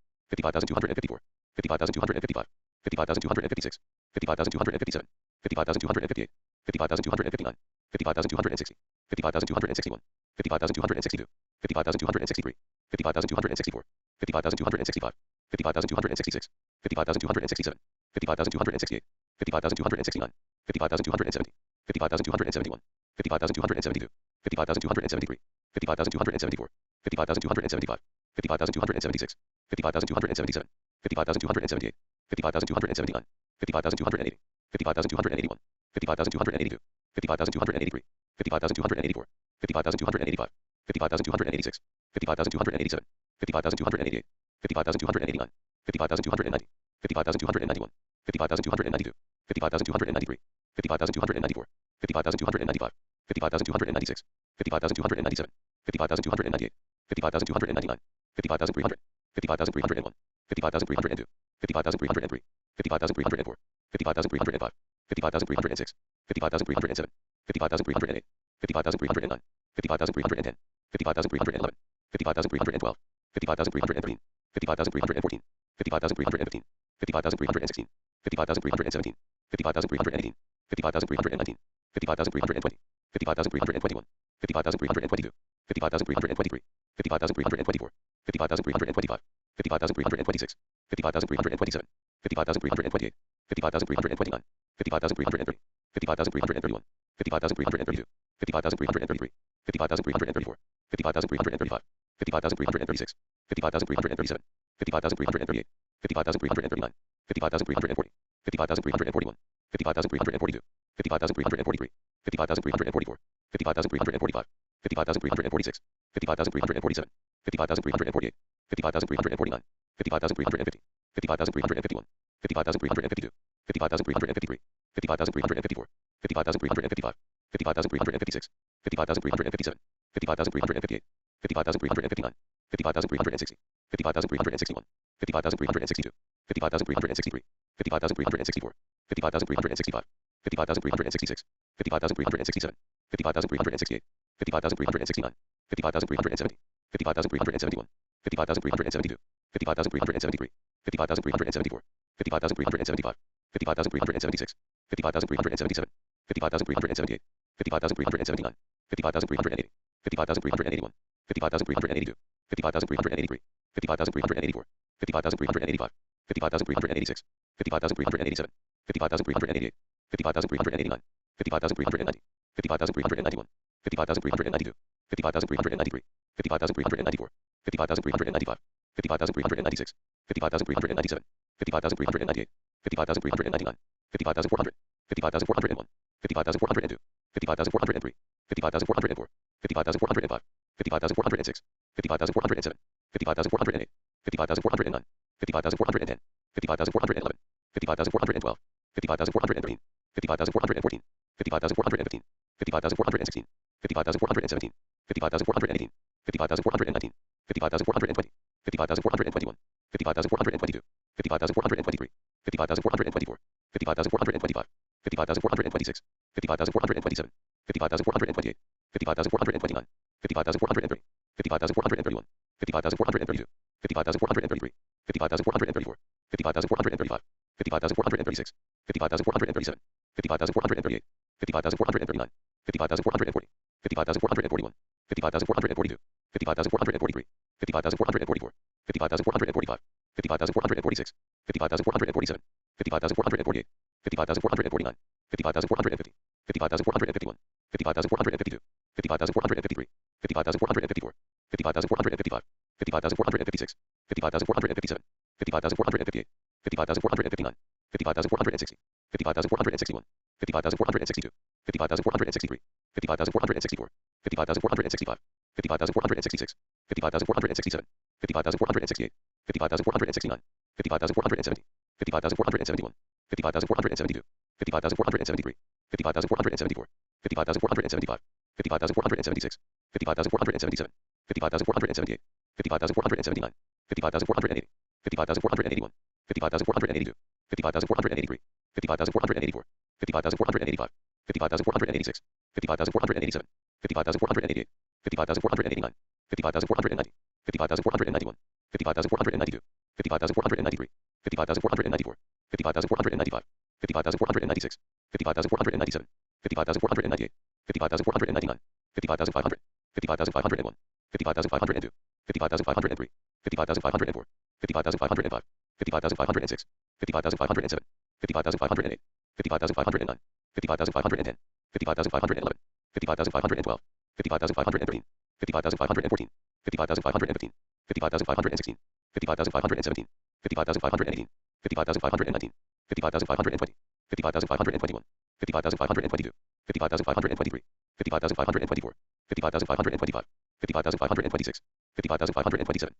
50,254, 50,255, 50,256, 50,257, 50,258, 50,259, 50,260, 50,261, 50,262, 50,263, 50,264, 50,265, 50,266, 50,267, 50,268, 50,269, 50,270, 50,271, 50,272, 50,273, 50,274, 50,275, 50,276, 50,277, 50,278, 50,279, 50,280, 50,281, 50,282, 50,283, 50,284, 50,285, 50,286, 50,287, 50,288, 50,289, 50,290, 50,291, 50,292, 50,293, 50,294, 50,295, 50,296, 50,297, 50,298, 50,299, 50,300, 50,301, 50,302, 50,303, 50,304, 50,305, 50,306, 50,307, 50,308, 50,309, 50,310, 50,311, 50,312, 50,313, 50,314, 50,315, 50,316, 50,317, 50,318, 50,319, 50,320, 50,321, 50,322, 50,323, 50,324, 50,325, 50,326, 50,327, 50,328, 50,329, 50,330, 50,331, 50,332, 50,333, 50,334, 50,335, 50,336, 50,337, 50,338, 50,339, 50,340, 50,341, 50,342, 50,343, 50,344, 50,345, 50,346, 50,347, 50,348, 50,349, 50,350, 50,351, 50,352, 50,353, 50,354, 50,355, 50,356, 50,357, 50,358, 50,359, 50,360, 50,361, 50,362, 50,363, 50,364, 50,365, 50,366, 50,367, 50,368, 50,369, 50,370, 50,371, 50,372, 50,373, 50,374, 50,375, 50,376, 50,377, 50,378, 50,379, 50,380, 50,381, 50,382, 50,383, 50,384, 50,385, 50,386, 50,387, 50,388, 50,389, 55,390, 55,391, 55,392, 55,393, 55,394, 55,395, 55,396, 55,397, 55,398, 55,399, 55,400, 55,401, 55,402, 55,403, 55,404, 55,405, 55,406, 55,407, 55,408, 55,409, 55,410, 55,411, 55,412, 55,413, 55,414, 55,415, 55,416, 55,417, 55,418, 55,419, 55,420, 55,421, 55,422, 55,423, 55,424, 55,425, 55,426, 55,427, 55,428, 55,429, 55,430, 55,431, 55,432, 55,433, 55,434, 55,435, 55,436, 55,437, 55,438, 55,439, 55,440, 55,441, 55,442, 55,443, 55,444, 55,445, 55,446, 55,447, 55,448, 55,449, 55,450, 55,451, 55,452, 55,453, 55,454, 55,455, 55,456, 55,457, 55,458, 55,459, 55,460, 55,461, 55,462, 55,463, 55,464, 55,465, 55,466, 55,467, 55,468, 55,469, 55,470, 55,471, 55,472, 55,473, 55,474, 55,475, 55,476, 55,477, 55,478, 55,479, 55,480, 55,481, 55,482, 55,483, 55,484, 55,485, 55,486, 55,487, 55,488, 55,489, 55,490, 55,491, 55,492, 55,493, 55,494, 55,495, 55,496, 55,497, 55,498, 55,499, 55,500, 55,501, 55,502, 55,503, 55,504, 55,505, 55,506, 55,507, 55,508, 55,509, 55,510, 55,511, 55,512, 55,513, 55,514, 55,515, 55,516, 55,517, 55,518, 55,519, 55,520, 55,521, 55,522, 55,523, 55,524, 55,525, 55,526, 55,527,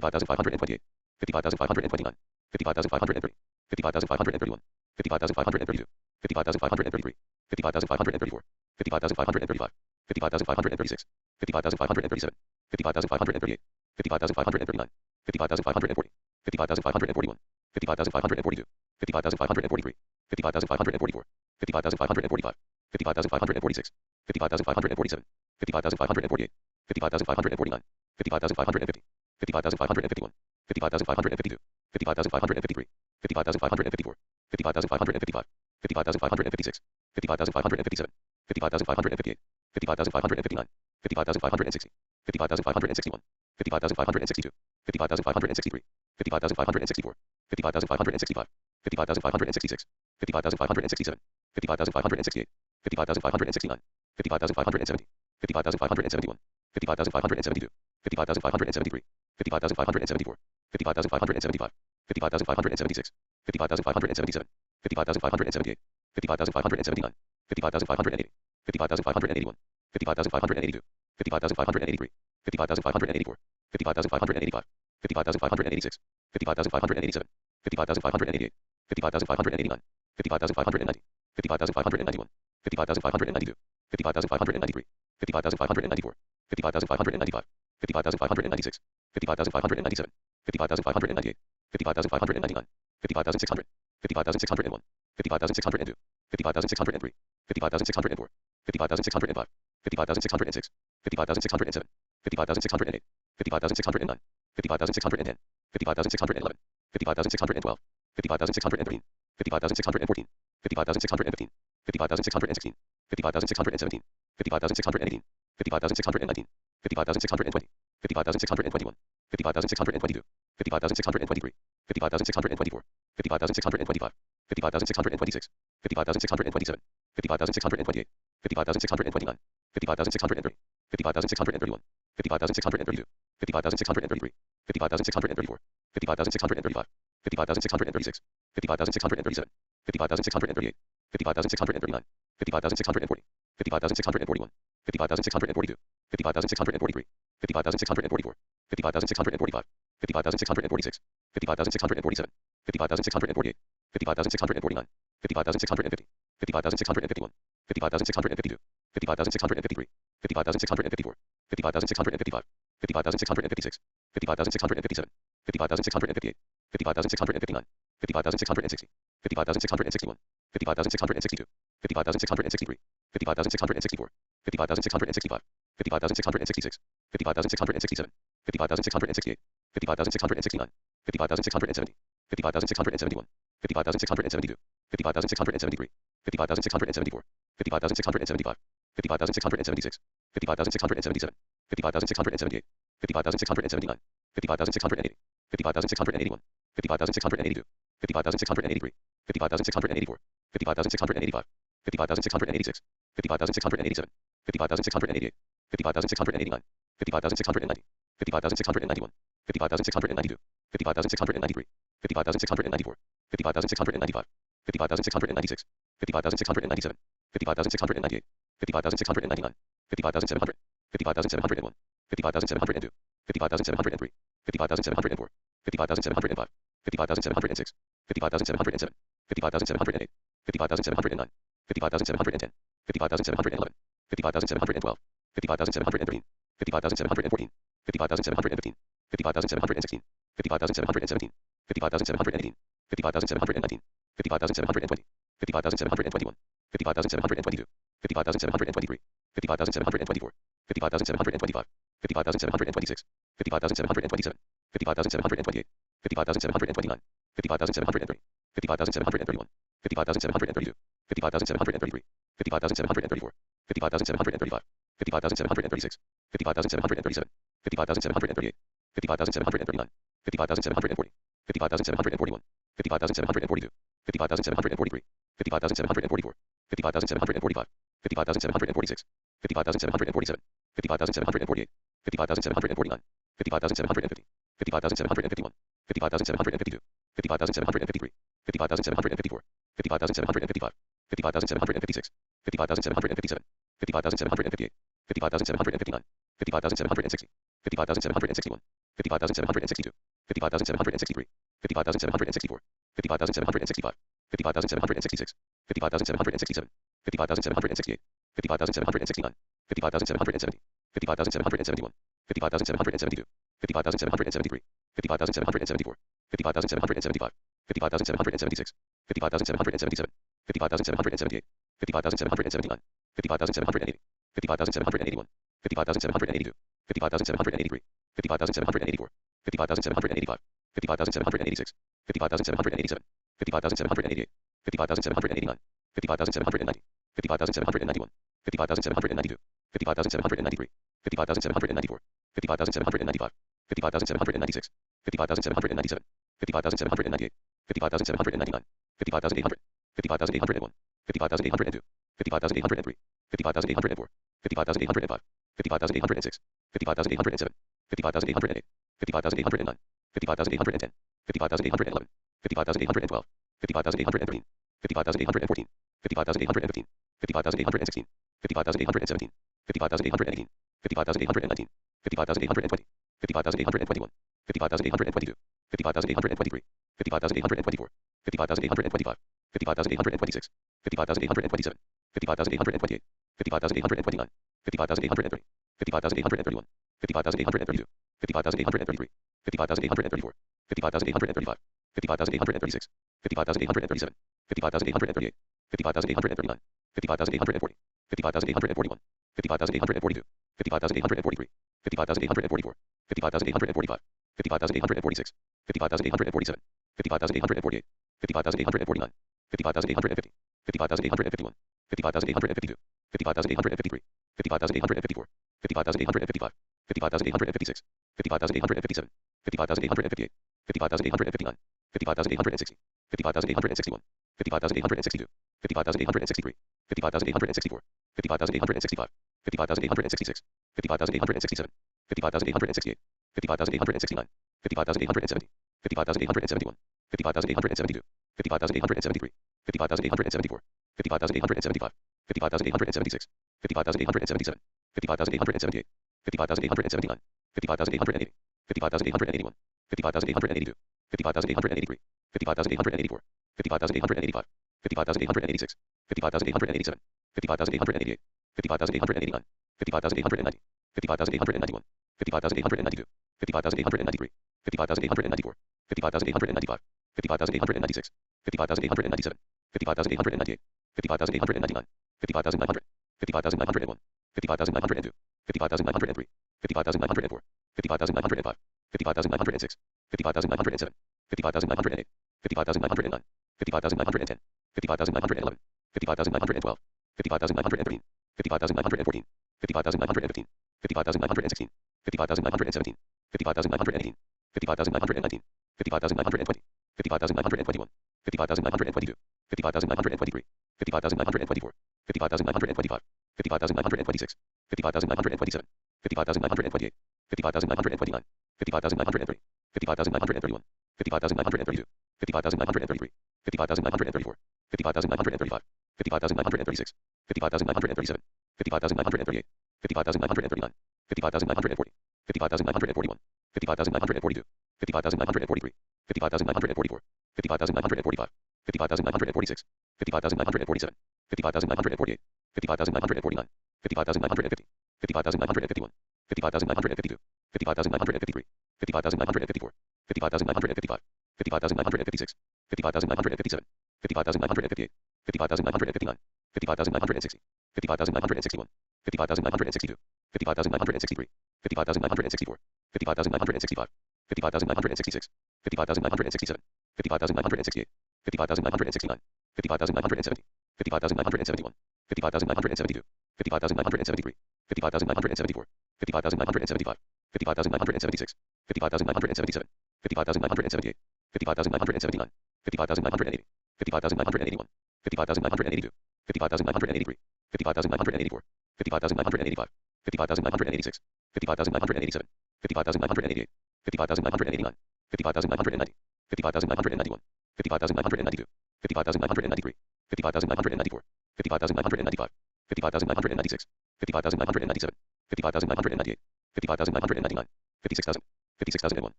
55,528, 55,529, 55,530, 55,531, 55,532, 55,533, 55,534, 55,535, 55,536, 55,537, 55,538, 55,539, 55,540, 55,541, 55,542, 55,543, 55,544, 55,545, 55,546, 55,547, 55,548, 55,549, 55,550, 55,551, 55,552, 55,553, 55,554, 55,555, 55,556, 55,557, 55,558, 55,559, 55,560, 55,561, 55,562, 55,563, 55,564, 55,565, 55,566, 55,567, 55,568, 55,569, 55,570, 55,571, 55,572, 55,573, 55,574, 55,575, 55,576, 55,577, 55,578, 55,579, 55,580, 55,581, 55,582, 55,583, 55,584, 55,585, 55,586, 55,587, 55,588, 55,589, 55,590, 55,591, 55,592, 55,593, 55,594, 55,595, 55,596, 55,597, 55,598, 55,599, 55,600, 55,601, 55,602, 55,603, 55,604, 55,605, 55,606, 55,607, 55,608, 55,609, 55,610, 55,611, 55,612, 55,613, 55,614, 55,615, 55,616, 55,617, 55,618, 55,619, 55,620, 55,621, 55,622, 55,623, 55,624, 55,625, 55,626, 55,627, 55,628, 55,629, 55,630, 55,631, 55,632, 55,633, 55,634, 55,635, 55,636, 55,637, 55,638, 55,639, 55,640, 55,641, 55,642, 55,643, 55,644, 55,645, 55,646, 55,647, 55,648, 55,649, 55,650, 55,651, 55,652, 55,653, 55,654, 55,655, 55,656, 55,657, 55,658, 55,659, 55,660, 55,661, 55,662, 55,663, 55,664, 55,665, 55,666, 55,667, 55,668, 55,669, 55,670, 55,671, 55,672, 55,673, 55,674, 55,675, 55,676, 55,677, 55,678, 55,679, 55,680, 55,681, 55,682, 55,683, 55,684, 55,685, 55,686, 55,687, 55,688, 55,689, 55,690, 55,691, 55,692, 55,693, 55,694, 55,695, 55,696, 55,697, 55,698, 55,699, 55,700, 55,701, 55,702, 55,703, 55,704, 55,705, 55,706, 55,707, 55,708, 55,709, 55,710, 55,711, 55,712, 55,713, 55,714, 55,715, 55,716, 55,717, 55,718, 55,719, 55,720, 55,721, 55,722, 55,723, 55,724, 55,725, 55,726, 55,727, 55,728, 55,729, 55,730, 55,731, 55,732, 55,733, 55,734, 55,735, 55,736, 55,737, 55,738, 55,739, 55,740, 55,741, 55,742, 55,743, 55,744, 55,745, 55,746, 55,747, 55,748, 55,749, 55,750, 55,751, 55,752, 55,753, 55,754, 55,755, 55,756, 55,757, 55,758, 55,759, 55,760, 55,761, 55,762, 55,763, 55,764, 55,765, 55,766, 55,767, 55,768, 55,769, 55,770, 55,771, 55,772, 55,773, 55,774, 55,775, 55,776, 55,777, 55,778, 55,779, 55,780, 55,781, 55,782, 55,783, 55,784, 55,785, 55,786, 55,787, 55,788, 55,789, 55,790, 55,791, 55,792, 55,793, 55,794, 55,795, 55,796, 55,797, 55,798, 55,799, 55,800, 55,801, 55,802, 55,803, 55,804, 55,805, 55,806, 55,807, 55,808, 55,809, 55,810, 55,811, 55,812, 55,813, 55,814, 55,815, 55,816, 55,817, 55,818, 55,819, 55,820, 55,821, 55,822, 55,823, 55,824, 55,825, 55,826, 55,827, 55,828, 55,829, 55,830, 55,831, 55,832, 55,833, 55,834, 55,835, 55,836, 55,837, 55,838, 55,839, 55,840, 55,841, 55,842, 55,843, 55,844, 55,845, 55,846, 55,847, 55,848, 55,849, 55,850, 55,851, 55,852, 55,853, 55,854, 55,855, 55,856, 55,857, 55,858, 55,859, 55,860, 55,861, 55,862, 55,863, 55,864, 55,865, 55,866, 55,867, 55,868, 55,869, 50,870, 50,871, 50,872, 50,873, 50,874, 50,875, 50,876, 50,877, 50,878, 50,879, 50,880, 50,881, 50,882, 50,883, 50,884, 50,885, 50,886, 50,887, 50,888, 50,889, 50,890, 50,891, 50,892, 50,893, 50,894, 50,895, 50,896, 50,897, 50,898, 50,899, 50,900, 50,901, 50,902, 50,903, 50,904, 50,905, 50,906, 50,907, 50,908, 50,909, 50,910, 50,911, 50,912, 50,913, 50,914, 50,915, 50,916, 50,917, 50,918, 50,919, 50,920, 50,921, 50,922, 50,923, 50,924, 50,925, 50,926, 50,927, 50,928, 50,929, 50,930, 50,931, 50,932, 50,933, 50,934, 50,935, 50,936, 50,937, 50,938, 50,939, 50,940, 50,941, 50,942, 50,943, 50,944, 50,945, 50,946, 50,947, 50,948, 50,949, 50,950, 50,951, 50,952, 50,953, 50,954, 50,955, 50,956, 50,957, 50,958, 50,959, 50,960, 50,961, 50,962, 50,963, 50,964, 50,965, 50,966, 50,967, 50,968, 50,969, 50,970, 50,971, 50,972, 50,973, 50,974, 50,975, 50,976, 50,977, 50,978, 50,979, 50,980, 50,981, 50,982, 50,983, 50,984, 50,985, 50,986, 50,987, 50,988, 50,989, 50,990, 50,991, 50,992, 50,993, 50,994, 50,995, 50,996, 50,997, 50,998, 50,999, 56,000, 56,001,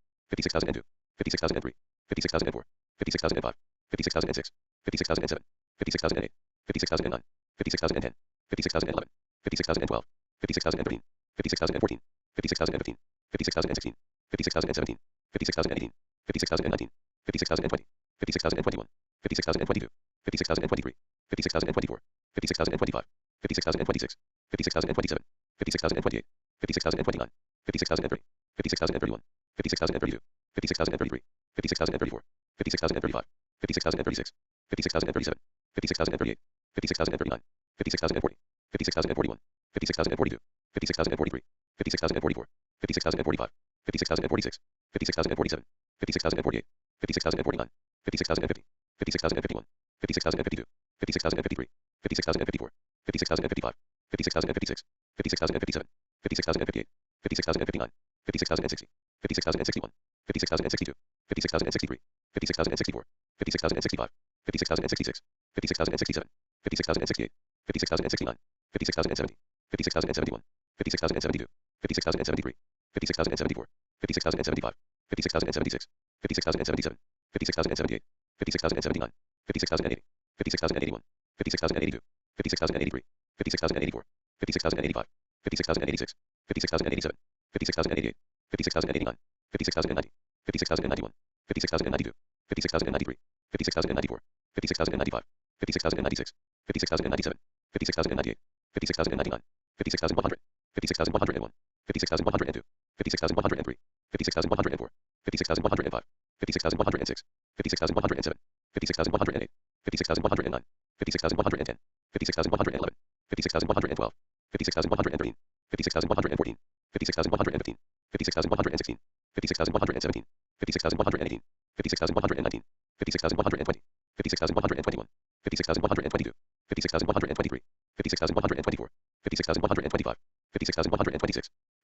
56,002, 56,003, 56,004, 56,005, 56,006, 56,007, 56,008, 56,009, 56,010, 56,011, 56,012, 56,013, 56,014, 56,015, 56,016, 56,017, 56,018, 56,019, 56,020, 56,021, 56,022, 56,023, 56,024, 56,025, 56,026, 56,027, 56,028, 56,029, 56,030, 56,031, 56,032, 56,033, 56,034, 56,035, 56,036, 56,037, 56,038, 56,039, 56,040, 56,041, 56,042, 56,043, 56,044, 56,045, 56,046, 56,047, 56,048, 56,049, 56,050, 56,051, 56,052, 56,053, 56,054, 56,055, 56,056, 56,057, 56,058, 56,059, 56,060, 56,061, 56,062, 56,063, 56,064, 56,065, 56,066, 56,067, 56,068, 56,069, 56,070, 56,071, 56,072, 56,073, 56,074, 56,075, 56,076, 56,077, 56,078, 56,079, 56,080, 56,081, 56,082, 56,083, 56,084, 56,085, 56,086, 56,087, 56,088, 56,089, 56,090, 56,091, 56,092, 56,093, 56,094, 56,095, 56,096, 56,097, 56,098, 56,099, 56,100, 56,101, 56,102, 56,103, 56,104, 56,105, 56,106, 56,107, 56,108, 56,109, 56,110, 56,111, 56,112, 56,113, 56,114, 56,115, 56,116, 56,117, 56,118, 56,119, 56,120, 56,121, 56,122, 56,123,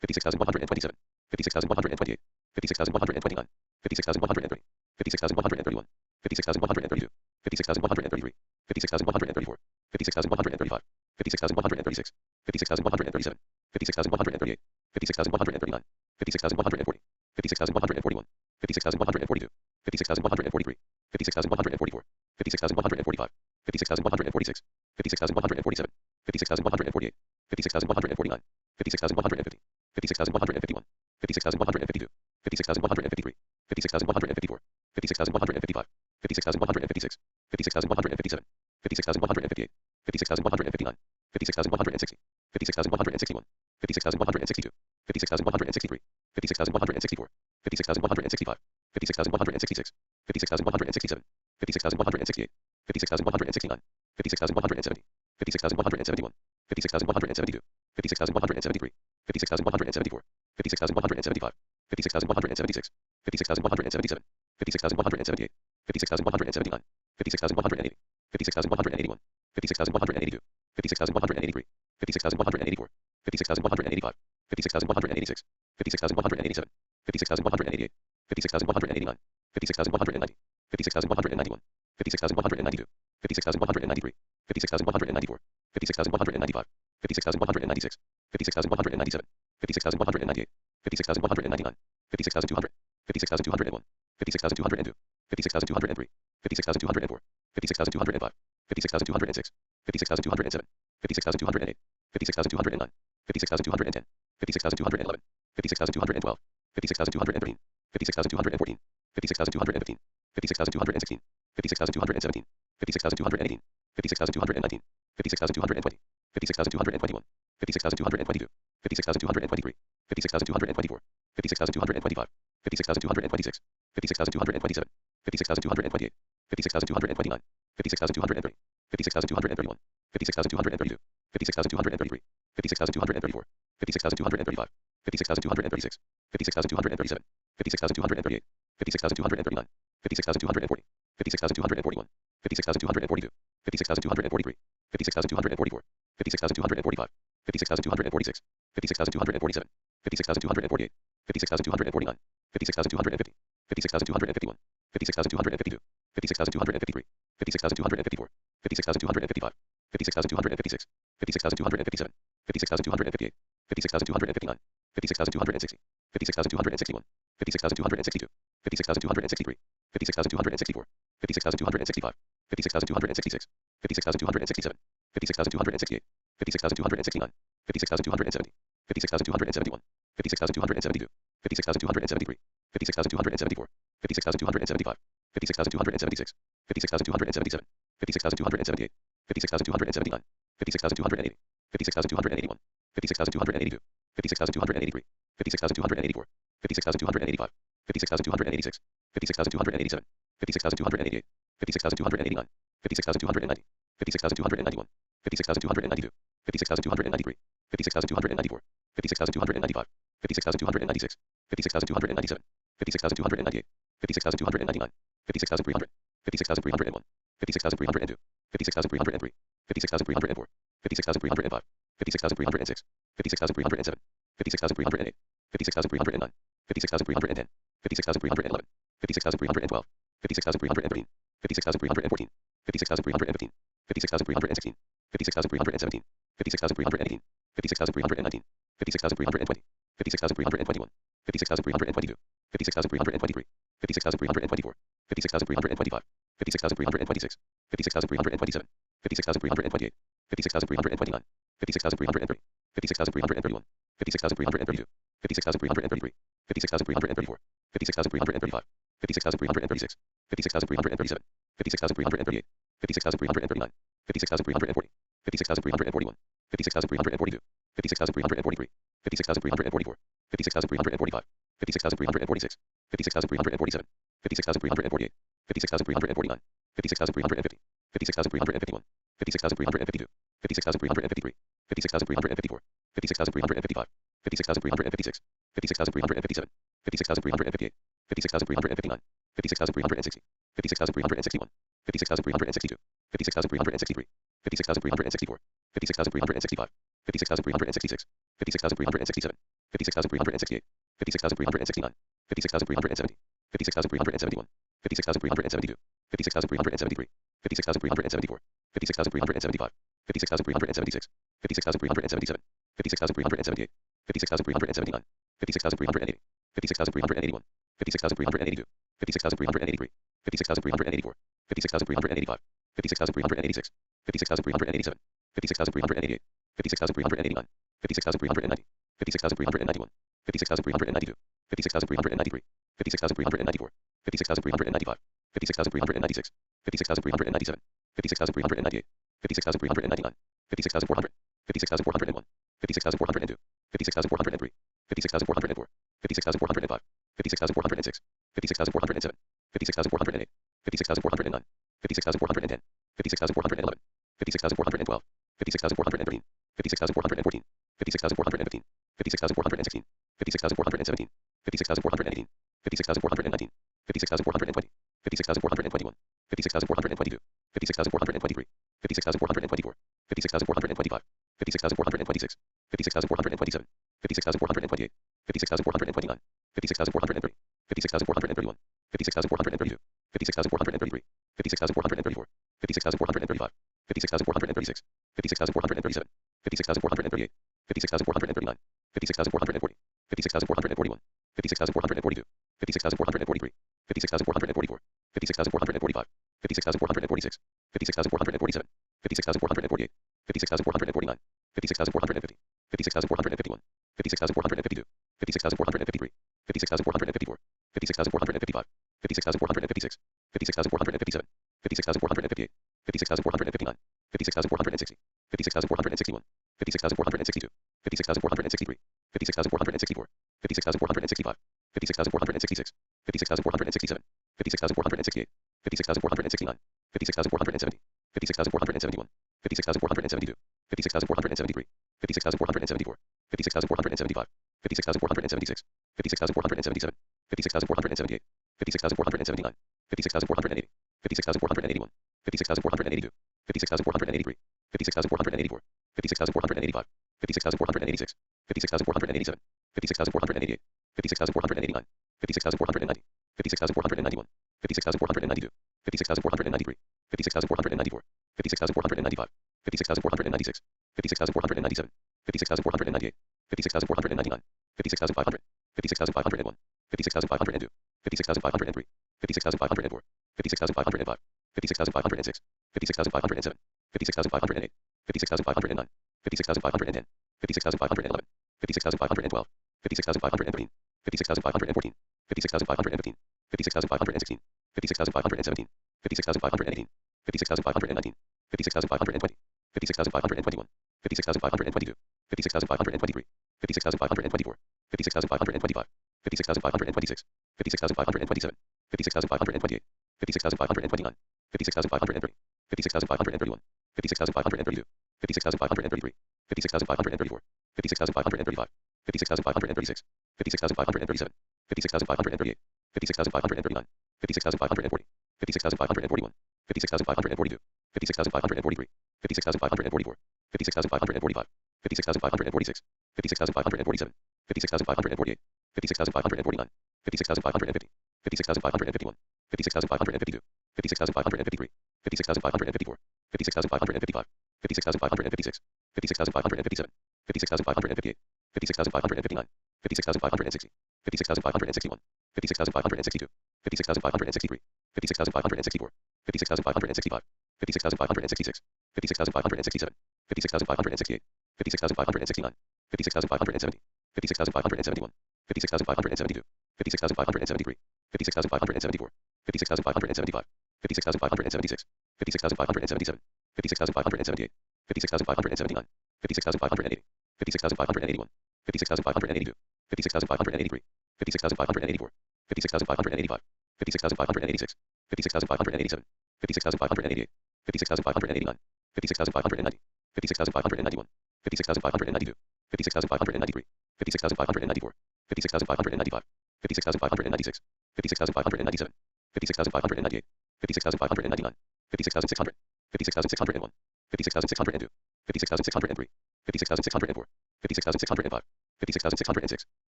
56,127, 56,128, 56,129, 56,130, 56,131, 56,132, 56,133, 56,134, 56,135, 56,136, 56,137, 56,138, 56,139, 56,140, 56,141, 56,142, 56,143, 56,144, 56,145, 56,146, 56,147, 56,148, 56,149, 56,150, 56,151, 56,152, 56,153, 56,154, 56,155, 56,156, 56,157, 56,158, 56,159, 56,160, 56,161, 56,162, 56,163, 56,164, 56,165, 56,166, 56,167, 56,168, 56,169, 56,170, 56,171, 56,172, 56,173, 56,174, 56,175, 56,176, 56,177, 56,178, 56,179, 56,180, 56,181, 56,182, 56,183, 56,184, 56,185, 56,186, 56,187, 56,188, 56,189, 56,190, 56,191, 56,192, 56,193, 56,194, 56,195, 56,196, 56,197, 56,198, 56,199, 56,200, 56,201, 56,202, 56,203, 56,204, 56,205, 56,206, 56,207, 56,208, 56,209, 56,210, 56,211, 56,212, 56,213, 56,214, 56,215, 56,216, 56,217, 56,218, 56,219, 56,220, 56,221, 56,222, 56,223, 56,224, 56,225, 56,226, 56,227, 56,228, 56,229, 56,230, 56,231, 56,232, 56,233, 56,234, 56,235, 56,236, 56,237, 56,238, 56,239, 56,240, 56,241, 56,242, 56,243, 56,244, 56,245, 56,246, 56,247, 56,248, 56,249, 56,250, 56,251, 56,252, 56,253, 56,254, 56,255, 56,256, 56,257, 56,258, 56,259, 56,260, 56,261, 56,262, 56,263, 56,264, 56,265, 56,266, 56,267, 56,268, 56,269, 56,270, 56,271, 56,272, 56,273, 56,274, 56,275, 56,276, 56,277, 56,278, 56,279, 56,280, 56,281, 56,282, 56,283, 56,284, 56,285, 56,286, 56,287, 56,288, 56,289, 56,290, 56,291, 56,292, 56,293, 56,294, 56,295, 56,296, 56,297, 56,298, 56,299, 56,300, 56,301, 56,302, 56,303, 56,304, 56,305, 56,306, 56,307, 56,308, 56,309, 56,310, 56,311, 56,312, 56,313, 56,314, 56,315, 56,316, 56,317, 56,318, 56,319, 56,320, 56,321, 56,322, 56,323, 56,324, 56,325, 56,326, 56,327, 56,328, 56,329, 56,330, 56,331, 56,332, 56,333, 56,334, 56,335, 56,336, 56,337, 56,338, 56,339, 56,340, 56,341, 56,342, 56,343, 56,344, 56,345, 56,346, 56,347, 56,348, 56,349, 56,350, 56,351, 56,352, 56,353, 56,354, 56,355, 56,356, 56,357, 56,358, 56,359, 56,360, 56,361, 56,362, 56,363, 56,364, 56,365, 56,366, 56,367, 56,368, 56,369, 56,370, 56,371, 56,372, 56,373, 56,374, 56,375, 56,376, 56,377, 56,378, 56,379, 56,380, 56,381, 56,382, 56,383, 56,384, 56,385, 56,386, 56,387, 56,388, 56,389, 56,390, 56,391, 56,392, 56,393, 56,394, 56,395, 56,396, 56,397, 56,398, 56,399, 56,400, 56,401, 56,402, 56,403, 56,404, 56,405, 56,406, 56,407, 56,408, 56,409, 56,410, 56,411, 56,412, 56,413, 56,414, 56,415, 56,416, 56,417, 56,418, 56,419, 56,420, 56,421, 56,422, 56,423, 56,424, 56,425, 56,426, 56,427, 56,428, 56,429, 56,430, 56,431, 56,432, 56,433, 56,434, 56,435, 56,436, 56,437, 56,438, 56,439, 56,440, 56,441, 56,442, 56,443, 56,444, 56,445, 56,446, 56,447, 56,448, 56,449, 56,450, 56,451, 56,452, 56,453, 56,454, 56,455, 56,456, 56,457, 56,458, 56,459, 56,460, 56,461, 56,462, 56,463, 56,464, 56,465, 56,466, 56,467, 56,468, 56,469, 56,470, 56,471, 56,472, 56,473, 56,474, 56,475, 56,476, 56,477, 56,478, 56,479, 56,480, 56,481, 56,482, 56,483, 56,484, 56,485, 56,486, 56,487, 56,488, 56,489, 56,490, 56,491, 56,492, 56,493, 56,494, 56,495, 56,496, 56,497, 56,498, 56,499, 56,500, 56,501, 56,502, 56,503, 56,504, 56,505, 56,506, 56,507, 56,508, 56,509, 56,510, 56,511, 56,512, 56,513, 56,514, 56,515, 56,516, 56,517, 56,518, 56,519, 56,520, 56,521, 56,522, 56,523, 56,524, 56,525, 56,526, 56,527, 56,528, 56,529, 56,530, 56,531, 56,532, 56,533, 56,534, 56,535, 56,536, 56,537, 56,538, 56,539, 56,540, 56,541, 56,542, 56,543, 56,544, 56,545, 56,546, 56,547, 56,548, 56,549, 56,550, 56,551, 56,552, 56,553, 56,554, 56,555, 56,556, 56,557, 56,558, 56,559, 56,560, 56,561, 56,562, 56,563, 56,564, 56,565, 56,566, 56,567, 56,568, 56,569, 56,570, 56,571, 56,572, 56,573, 56,574, 56,575, 56,576, 56,577, 56,578, 56,579, 56,580, 56,581, 56,582, 56,583, 56,584, 56,585, 56,586, 56,587, 56,588, 56,589, 56,590, 56,591, 56,592, 56,593, 56,594, 56,595, 56,596, 56,597, 56,598, 56,599, 56,600, 56,601, 56,602, 56,603, 56,604, 56,605, 56,606,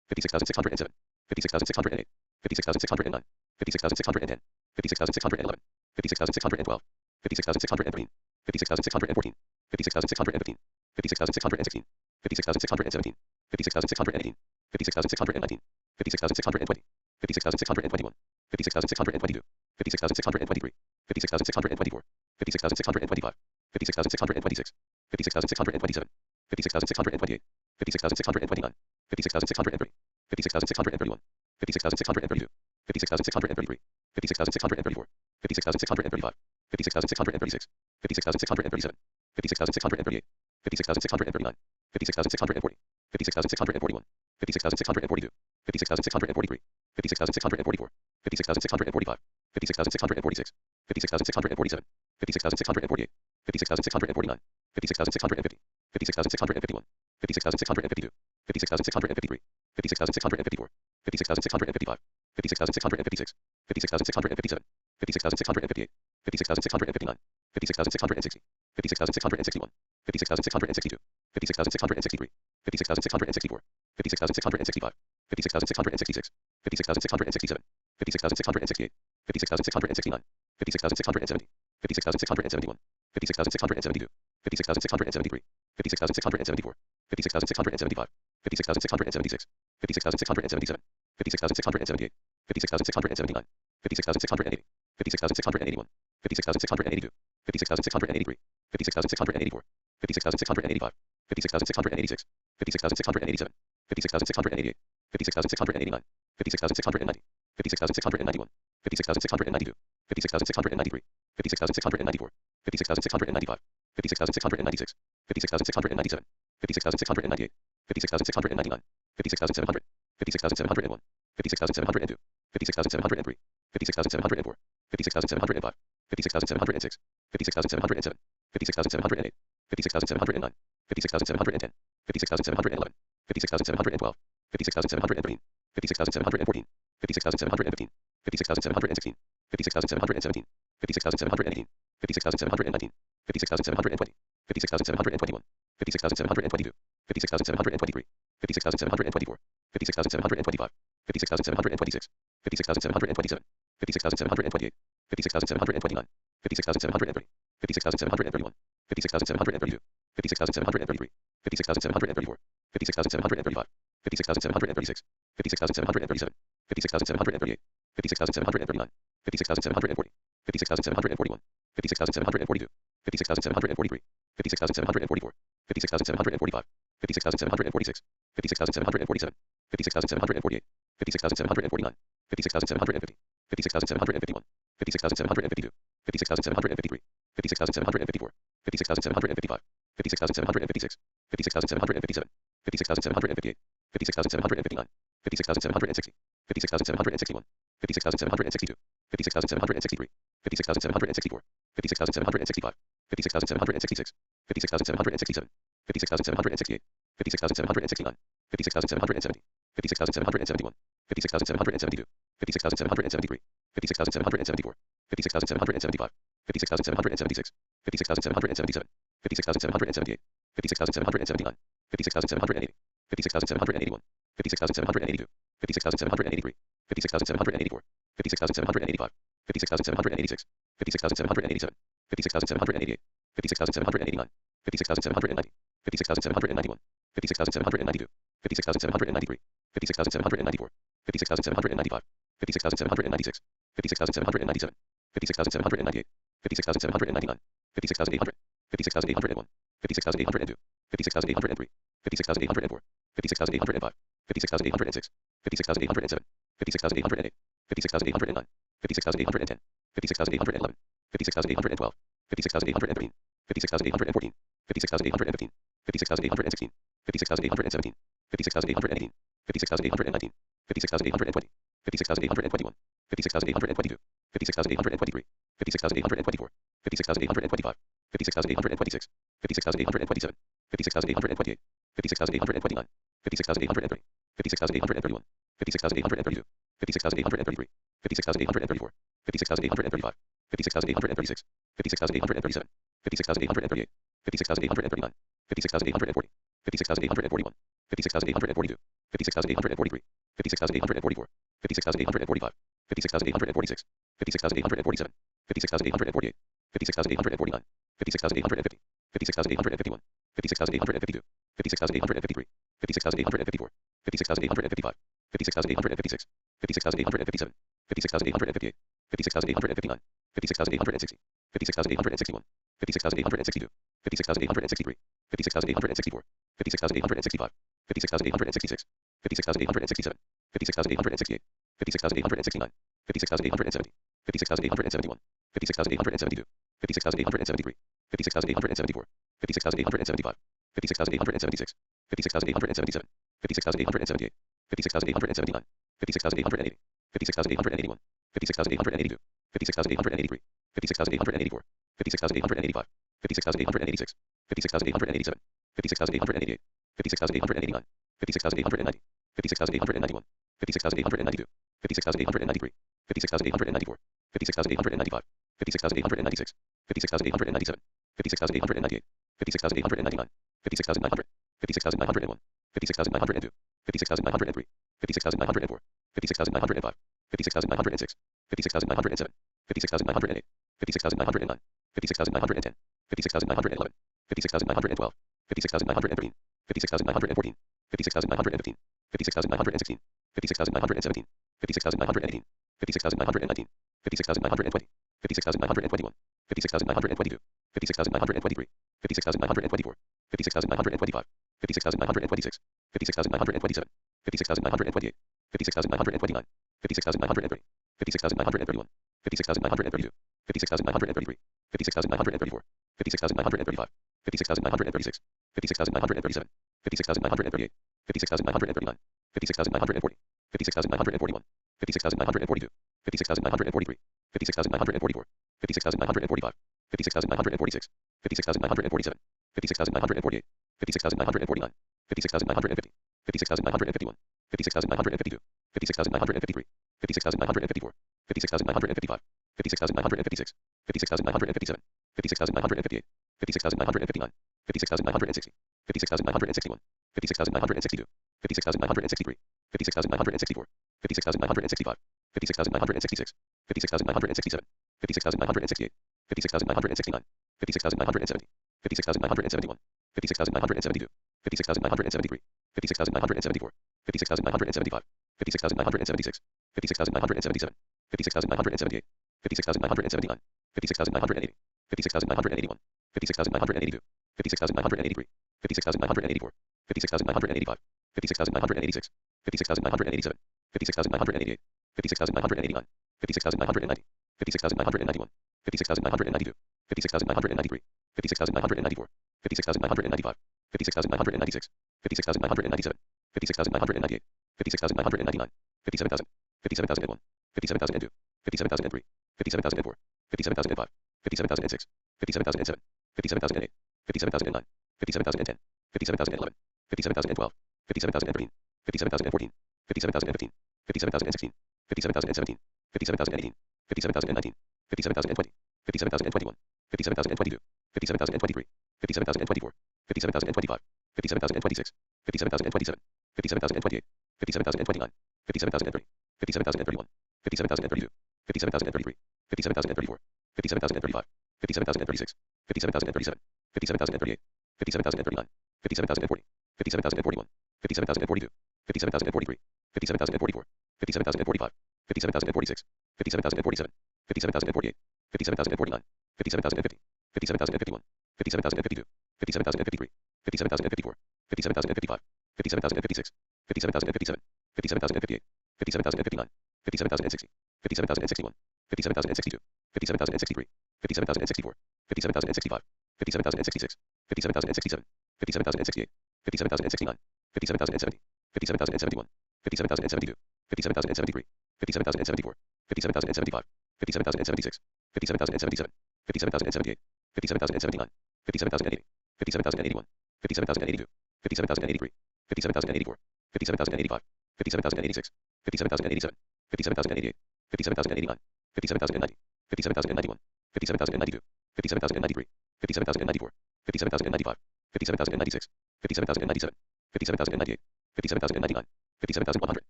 56,607, 56,608, 56,609, 56,610, 56,611, 56,612, 56,613, 56,614, 56,615, 56,616, 56,617, 56,618, 56,619, 56,620, 56,621, 56,622, 56,623, 56,624, 56,625, 56,626, 56,627, 56,628, 56,629, 56,630, 56,631, 56,632, 56,633, 56,634, 56,635, 56,636, 56,637, 56,638, 56,639, 56,640, 56,641, 56,642, 56,643, 56,644, 56,645, 56,646, 56,647, 56,648, 56,649, 56,650, 56,651, 56,652, 56,653, 56,654, 56,655, 56,656, 56,657, 56,658, 56,659, 56,660, 56,661, 56,662, 56,663, 56,664, 56,665, 56,666, 56,667, 56,668, 56,669, 56,670, 56,671, 56,672, 56,673, 56,674, 56,675, 56,676, 56,677, 56,678, 56,679, 56,680, 56,681, 56,682, 56,683, 56,684, 56,685, 56,686, 56,687, 56,688, 56,689, 56,690, 56,691, 56,692, 56,693, 56,694, 56,695, 56,696, 56,697, 56,698, 56,699, 56,700, 56,701, 56,702, 56,703, 56,704, 56,705, 56,706, 56,707, 56,708, 56,709, 56,710, 56,711, 56,712, 56,713, 56,714, 56,715, 56,716, 56,717, 56,718, 56,719, 56,720, 56,721, 56,722, 56,723, 56,724, 56,725, 56,726, 56,727, 56,728, 56,729, 56,730, 56,731, 56,732, 56,733, 56,734, 56,735, 56,736, 56,737, 56,738, 56,739, 56,740, 56,741, 56,742, 56,743, 56,744, 56,745, 56,746, 56,747, 56,748, 56,749, 56,750, 56,751, 56,752, 56,753, 56,754, 56,755, 56,756, 56,757, 56,758, 56,759, 56,760, 56,761, 56,762, 56,763, 56,764, 56,765, 56,766, 56,767, 56,768, 56,769, 56,770, 56,771, 56,772, 56,773, 56,774, 56,775, 56,776, 56,777, 56,778, 56,779, 56,780, 56,781, 56,782, 56,783, 56,784, 56,785, 56,786, 56,787, 56,788, 56,789, 56,790, 56,791, 56,792, 56,793, 56,794, 56,795, 56,796, 56,797, 56,798, 56,799, 56,800, 56,801, 56,802, 56,803, 56,804, 56,805, 56,806, 56,807, 56,808, 56,809, 56,810, 56,811, 56,812, 56,813, 56,814, 56,815, 56,816, 56,817, 56,818, 56,819, 56,820, 56,821, 56,822, 56,823, 56,824, 56,825, 56,826, 56,827, 56,828, 56,829, 56,830, 56,831, 56,832, 56,833, 56,834, 56,835, 56,836, 56,837, 56,838, 56,839, 56,840, 56,841, 56,842, 56,843, 56,844, 56,845, 56,846, 56,847, 56,848, 56,849, 56,850, 56,851, 56,852, 56,853, 56,854, 56,855, 56,856, 56,857, 56,858, 56,859, 56,860, 56,861, 56,862, 56,863, 56,864, 56,865, 56,866, 56,867, 56,868, 56,869, 56,870, 56,871, 56,872, 56,873, 56,874, 56,875, 56,876, 56,877, 56,878, 56,879, 56,880, 56,881, 56,882, 56,883, 56,884, 56,885, 56,886, 56,887, 56,888, 56,889, 56,890, 56,891, 56,892, 56,893, 56,894, 56,895, 56,896, 56,897, 56,898, 56,899, 56,900, 56,901, 56,902, 56,903, 56,904, 56,905, 56,906, 56,907, 56,908, 56,909, 56,910, 56,911, 56,912, 56,913, 56,914, 56,915, 56,916, 56,917, 56,918, 56,919, 56,920, 56,921, 56,922, 56,923, 56,924, 56,925, 56,926, 56,927, 56,928, 56,929, 56,930, 56,931, 56,932, 56,933, 56,934, 56,935, 56,936, 56,937, 56,938, 56,939, 56,940, 56,941, 56,942, 56,943, 56,944, 56,945, 56,946, 56,947, 56,948, 56,949, 56,950, 56,951, 56,952, 56,953, 56,954, 56,955, 56,956, 56,957, 56,958, 56,959, 56,960, 56,961, 56,962, 56,963, 56,964, 56,965, 56,966, 56,967, 56,968, 56,969, 56,970, 56,971, 56,972, 56,973, 56,974, 56,975, 56,976, 56,977, 56,978, 56,979, 56,980, 56,981, 56,982, 56,983, 56,984, 56,985, 56,986, 56,987, 56,988, 56,989, 56,990, 56,991, 56,992, 56,993, 56,994, 56,995, 56,996, 56,997, 56,998, 56,999, 57,000, 57,001, 57,002, 57,003, 57,004, 57,005, 57,006, 57,007, 57,008, 57,009, 57,010, 57,011, 57,012, 57,013, 57,014, 57,015, 57,016, 57,017, 57,018, 57,019, 57,020, 57,021, 57,022, 57,023, 57,024, 57,025, 57,026, 57,027, 57,028, 57,029, 57,030, 57,031, 57,032, 57,033, 57,034, 57,035, 57,036, 57,037, 57,038, 57,039, 57,040, 57,041, 57,042, 57,043, 57,044, 57,045, 57,046, 57,047, 57,048, 57,049, 57,050, 57,051, 57,052, 57,053, 57,054, 57,055, 57,056, 57,057, 57,058, 57,059, 57,060, 57,061, 57,062, 57,063, 57,064, 57,065, 57,066, 57,067, 57,068, 57,069, 57,070, 57,071, 57,072, 57,073, 57,074, 57,075, 57,076, 57,077, 57,078, 57,079, 57,080, 57,081, 57,082, 57,083, 57,084, 57,085, 57,086, 57,087, 57,088, 57,089, 57,090, 57,091, 57,092, 57,093, 57,094, 57,095, 57,096, 57,097, 57,098, 57,099, 57,100,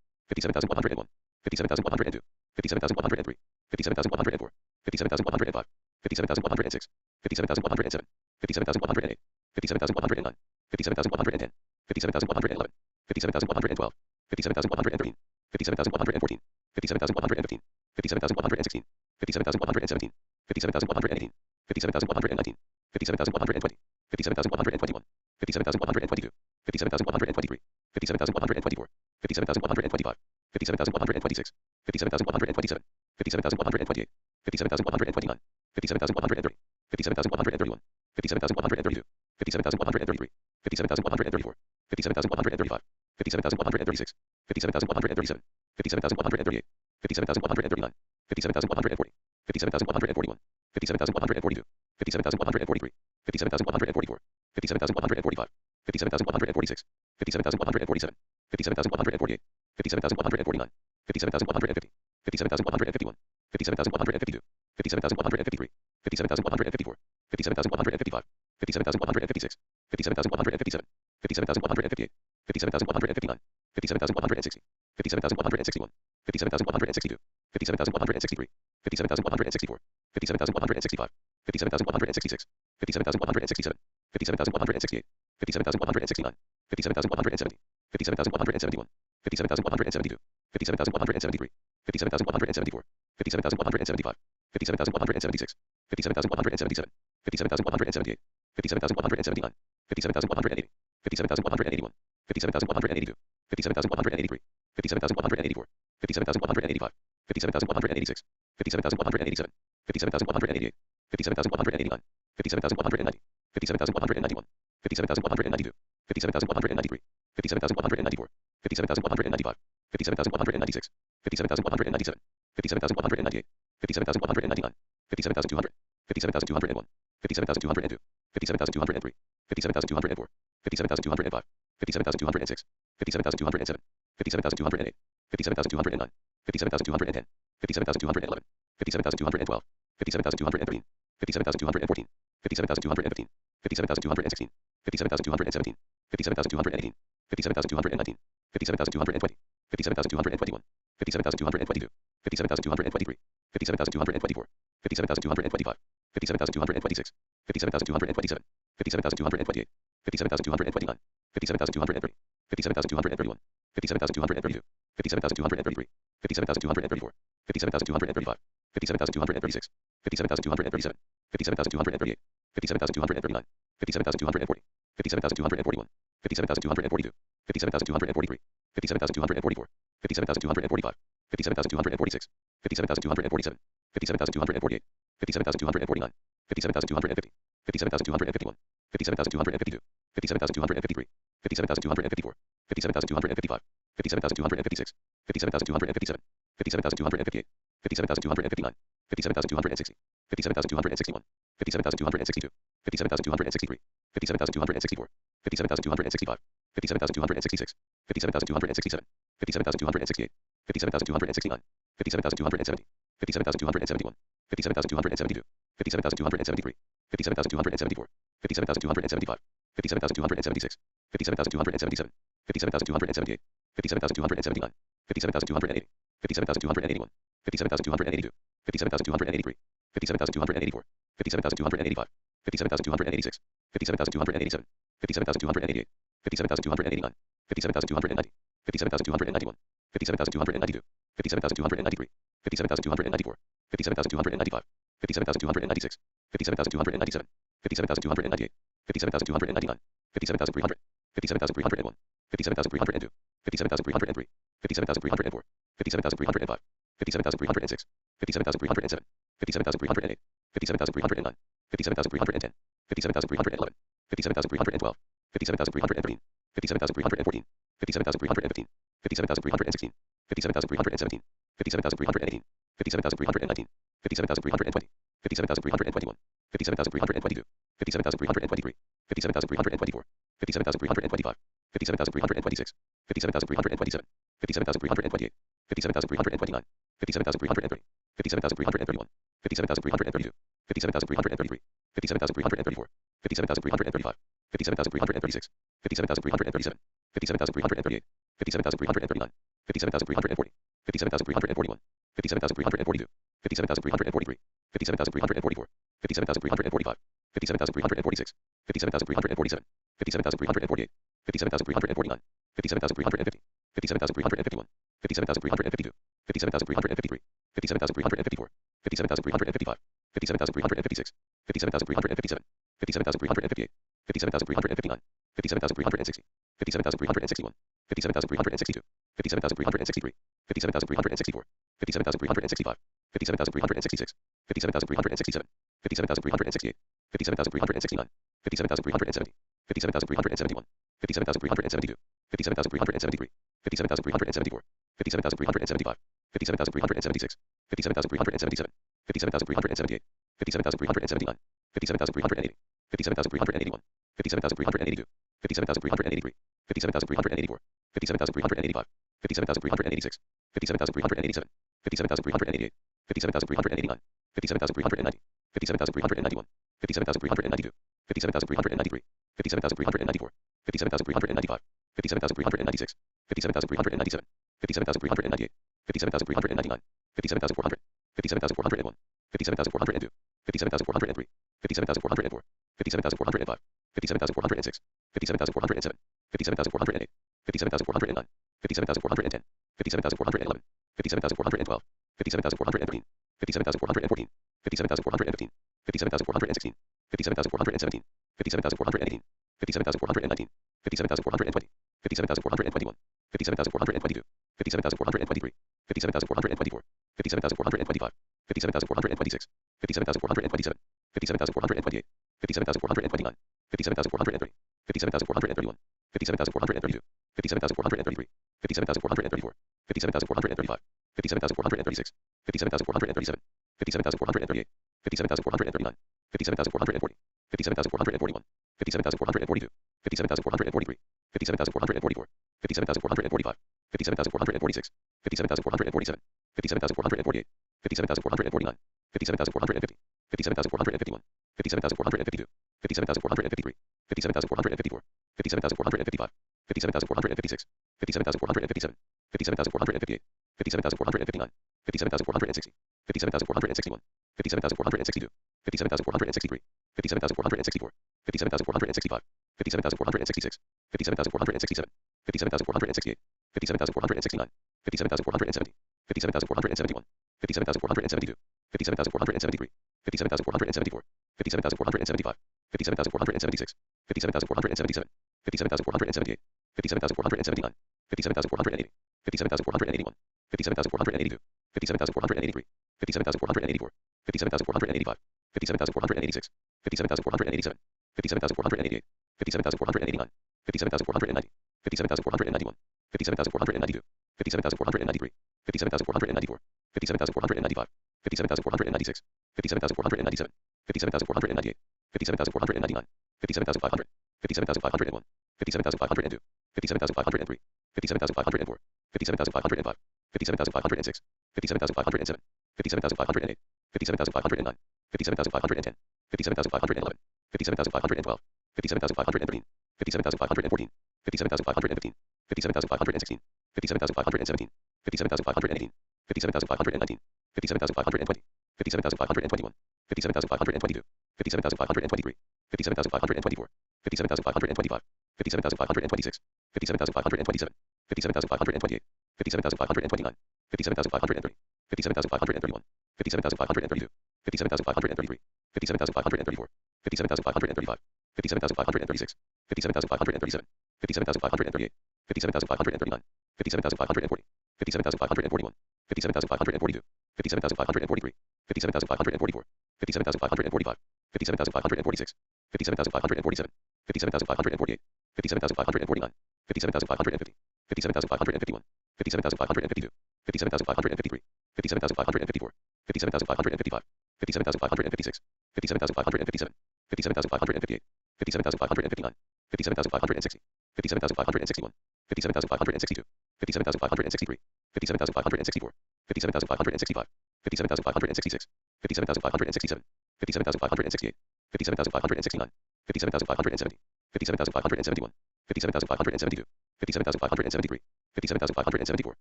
57,101, 57,102, 57,103, 57,104, 57,105, 57,106, 57,107, 57,108, 57,109, 57,110, 57,111, 57,112, 57,113, 57,114, 57,115, 57,116, 57,117, 57,118, 57,119, 57,120, 57,121, 57,122, 57,123, 57,124, 57,125, 57,126, 57,127, 57,128, 57,129, 57,130, 57,131, 57,132, 57,133, 57,134, 57,135, 57,136, 57,137, 57,138, 57,139, 57,140, 57,141, 57,142, 57,143, 57,144, 57,145, 57,146, 57,147, 57,148, 57,149, 57,150, 57,151, 57,152, 57,153, 57,154, 57,155, 57,156, 57,157, 57,158, 57,159, 57,160, 57,161, 57,162, 57,163, 57,164, 57,165, 57,166, 57,167, 57,168, 57,169, 57,170, 57,171, 57,172, 57,173, 57,174, 57,175, 57,176, 57,177, 57,178, 57,179, 57,180, 57,181, 57,182, 57,183, 57,184, 57,185, 57,186, 57,187, 57,188, 57,189, 57,190, 57,191, 57,192, 57,193, 57,194, 57,195, 57,196, 57,197, 57,198, 57,199, 57,200, 57,201, 57,202, 57,203, 57,204, 57,205, 57,206, 57,207, 57,208, 57,209, 57,210, 57,211, 57,212, 57,213, 57,214, 57,215, 57,216, 57,217, 57,218, 57,219, 57,220, 57,221, 57,222, 57,223, 57,224, 57,225, 57,226, 57,227, 57,228, 57,229, 57,230, 57,231, 57,232, 57,233, 57,234, 57,235, 57,236, 57,237, 57,238, 57,239, 57,240, 57,241, 57,242, 57,243, 57,244, 57,245, 57,246, 57,247, 57,248, 57,249, 57,250, 57,251, 57,252, 57,253, 57,254, 57,255, 57,256, 57,257, 57,258, 57,259, 57,260, 57,261, 57,262, 57,263, 57,264, 57,265, 57,266, 57,267, 57,268, 57,269, 57,270, 57,271, 57,272, 57,273, 57,274, 57,275, 57,276, 57,277, 57,278, 57,279, 57,280, 57,281, 57,282, 57,283, 57,284, 57,285, 57,286, 57,287, 57,288, 57,289, 57,290, 57,291, 57,292, 57,293, 57,294, 57,295, 57,296, 57,297, 57,298, 57,299, 57,300, 57,301, 57,302, 57,303, 57,304, 57,305, 57,306, 57,307, 57,308, 57,309, 57,310, 57,311, 57,312, 57,313, 57,314, 57,315, 57,316, 57,317, 57,318, 57,319, 57,320, 57,321, 57,322, 57,323, 57,324, 57,325, 57,326, 57,327, 57,328, 57,329, 57,330, 57,331, 57,332, 57,333, 57,334, 57,335, 57,336, 57,337, 57,338, 57,339, 57,340, 57,341, 57,342, 57,343, 57,344, 57,345, 57,346, 57,347, 57,348, 57,349, 57,350, 57,351, 57,352, 57,353, 57,354, 57,355, 57,356, 57,357, 57,358, 57,359, 57,360, 57,361, 57,362, 57,363, 57,364, 57,365, 57,366, 57,367, 57,368, 57,369, 57,370, 57,371, 57,372, 57,373, 57,374, 57,375, 57,376, 57,377, 57,378, 57,379, 57,380, 57,381, 57,382, 57,383, 57,384, 57,385, 57,386, 57,387, 57,388, 57,389, 57,390, 57,391, 57,392, 57,393, 57,394, 57,395, 57,396, 57,397, 57,398, 57,399, 57,400, 57,401, 57,402, 57,403, 57,404, 57,405, 57,406, 57,407, 57,408, 57,409, 57,410, 57,411, 57,412, 57,413, 57,414, 57,415, 57,416, 57,417, 57,418, 57,419, 57,420, 57,421, 57,422, 57,423, 57,424, 57,425, 57,426, 57,427, 57,428, 57,429, 57,430, 57,431, 57,432, 57,433, 57,434, 57,435, 57,436, 57,437, 57,438, 57,439, 57,440, 57,441, 57,442, 57,443, 57,444, 57,445, 57,446, 57,447, 57,448, 57,449, 57,450, 57,451, 57,452, 57,453, 57,454, 57,455, 57,456, 57,457, 57,458, 57,459, 57,460, 57,461, 57,462, 57,463, 57,464, 57,465, 57,466, 57,467, 57,468, 57,469, 57,470, 57,471, 57,472, 57,473, 57,474, 57,475, 57,476, 57,477, 57,478, 57,479, 57,480, 57,481, 57,482, 57,483, 57,484, 57,485, 57,486, 57,487, 57,488, 57,489, 57,490, 57,491, 57,492, 57,493, 57,494, 57,495, 57,496, 57,497, 57,498, 57,499, 57,500, 57,501, 57,502, 57,503, 57,504, 57,505, 57,506, 57,507, 57,508, 57,509, 57,510, 57,511, 57,512, 57,513, 57,514, 57,515, 57,516, 57,517, 57,518, 57,519, 57,520, 57,521, 57,522, 57,523, 57,524, 57,525, 57,526, 57,527, 57,528, 57,529, 57,530, 57,531, 57,532, 57,533, 57,534, 57,535, 57,536, 57,537, 57,538, 57,539, 57,540, 57,541, 57,542, 57,543, 57,544, 57,545, 57,546, 57,547, 57,548, 57,549, 57,550, 57,551, 57,552, 57,553, 57,554, 57,555, 57,556, 57,557, 57,558, 57,559, 57,560, 57,561, 57,562, 57,563, 57,564, 57,565, 57,566, 57,567, 57,568, 57,569, 57,570, 57,571, 57,572, 57,573, 57,574,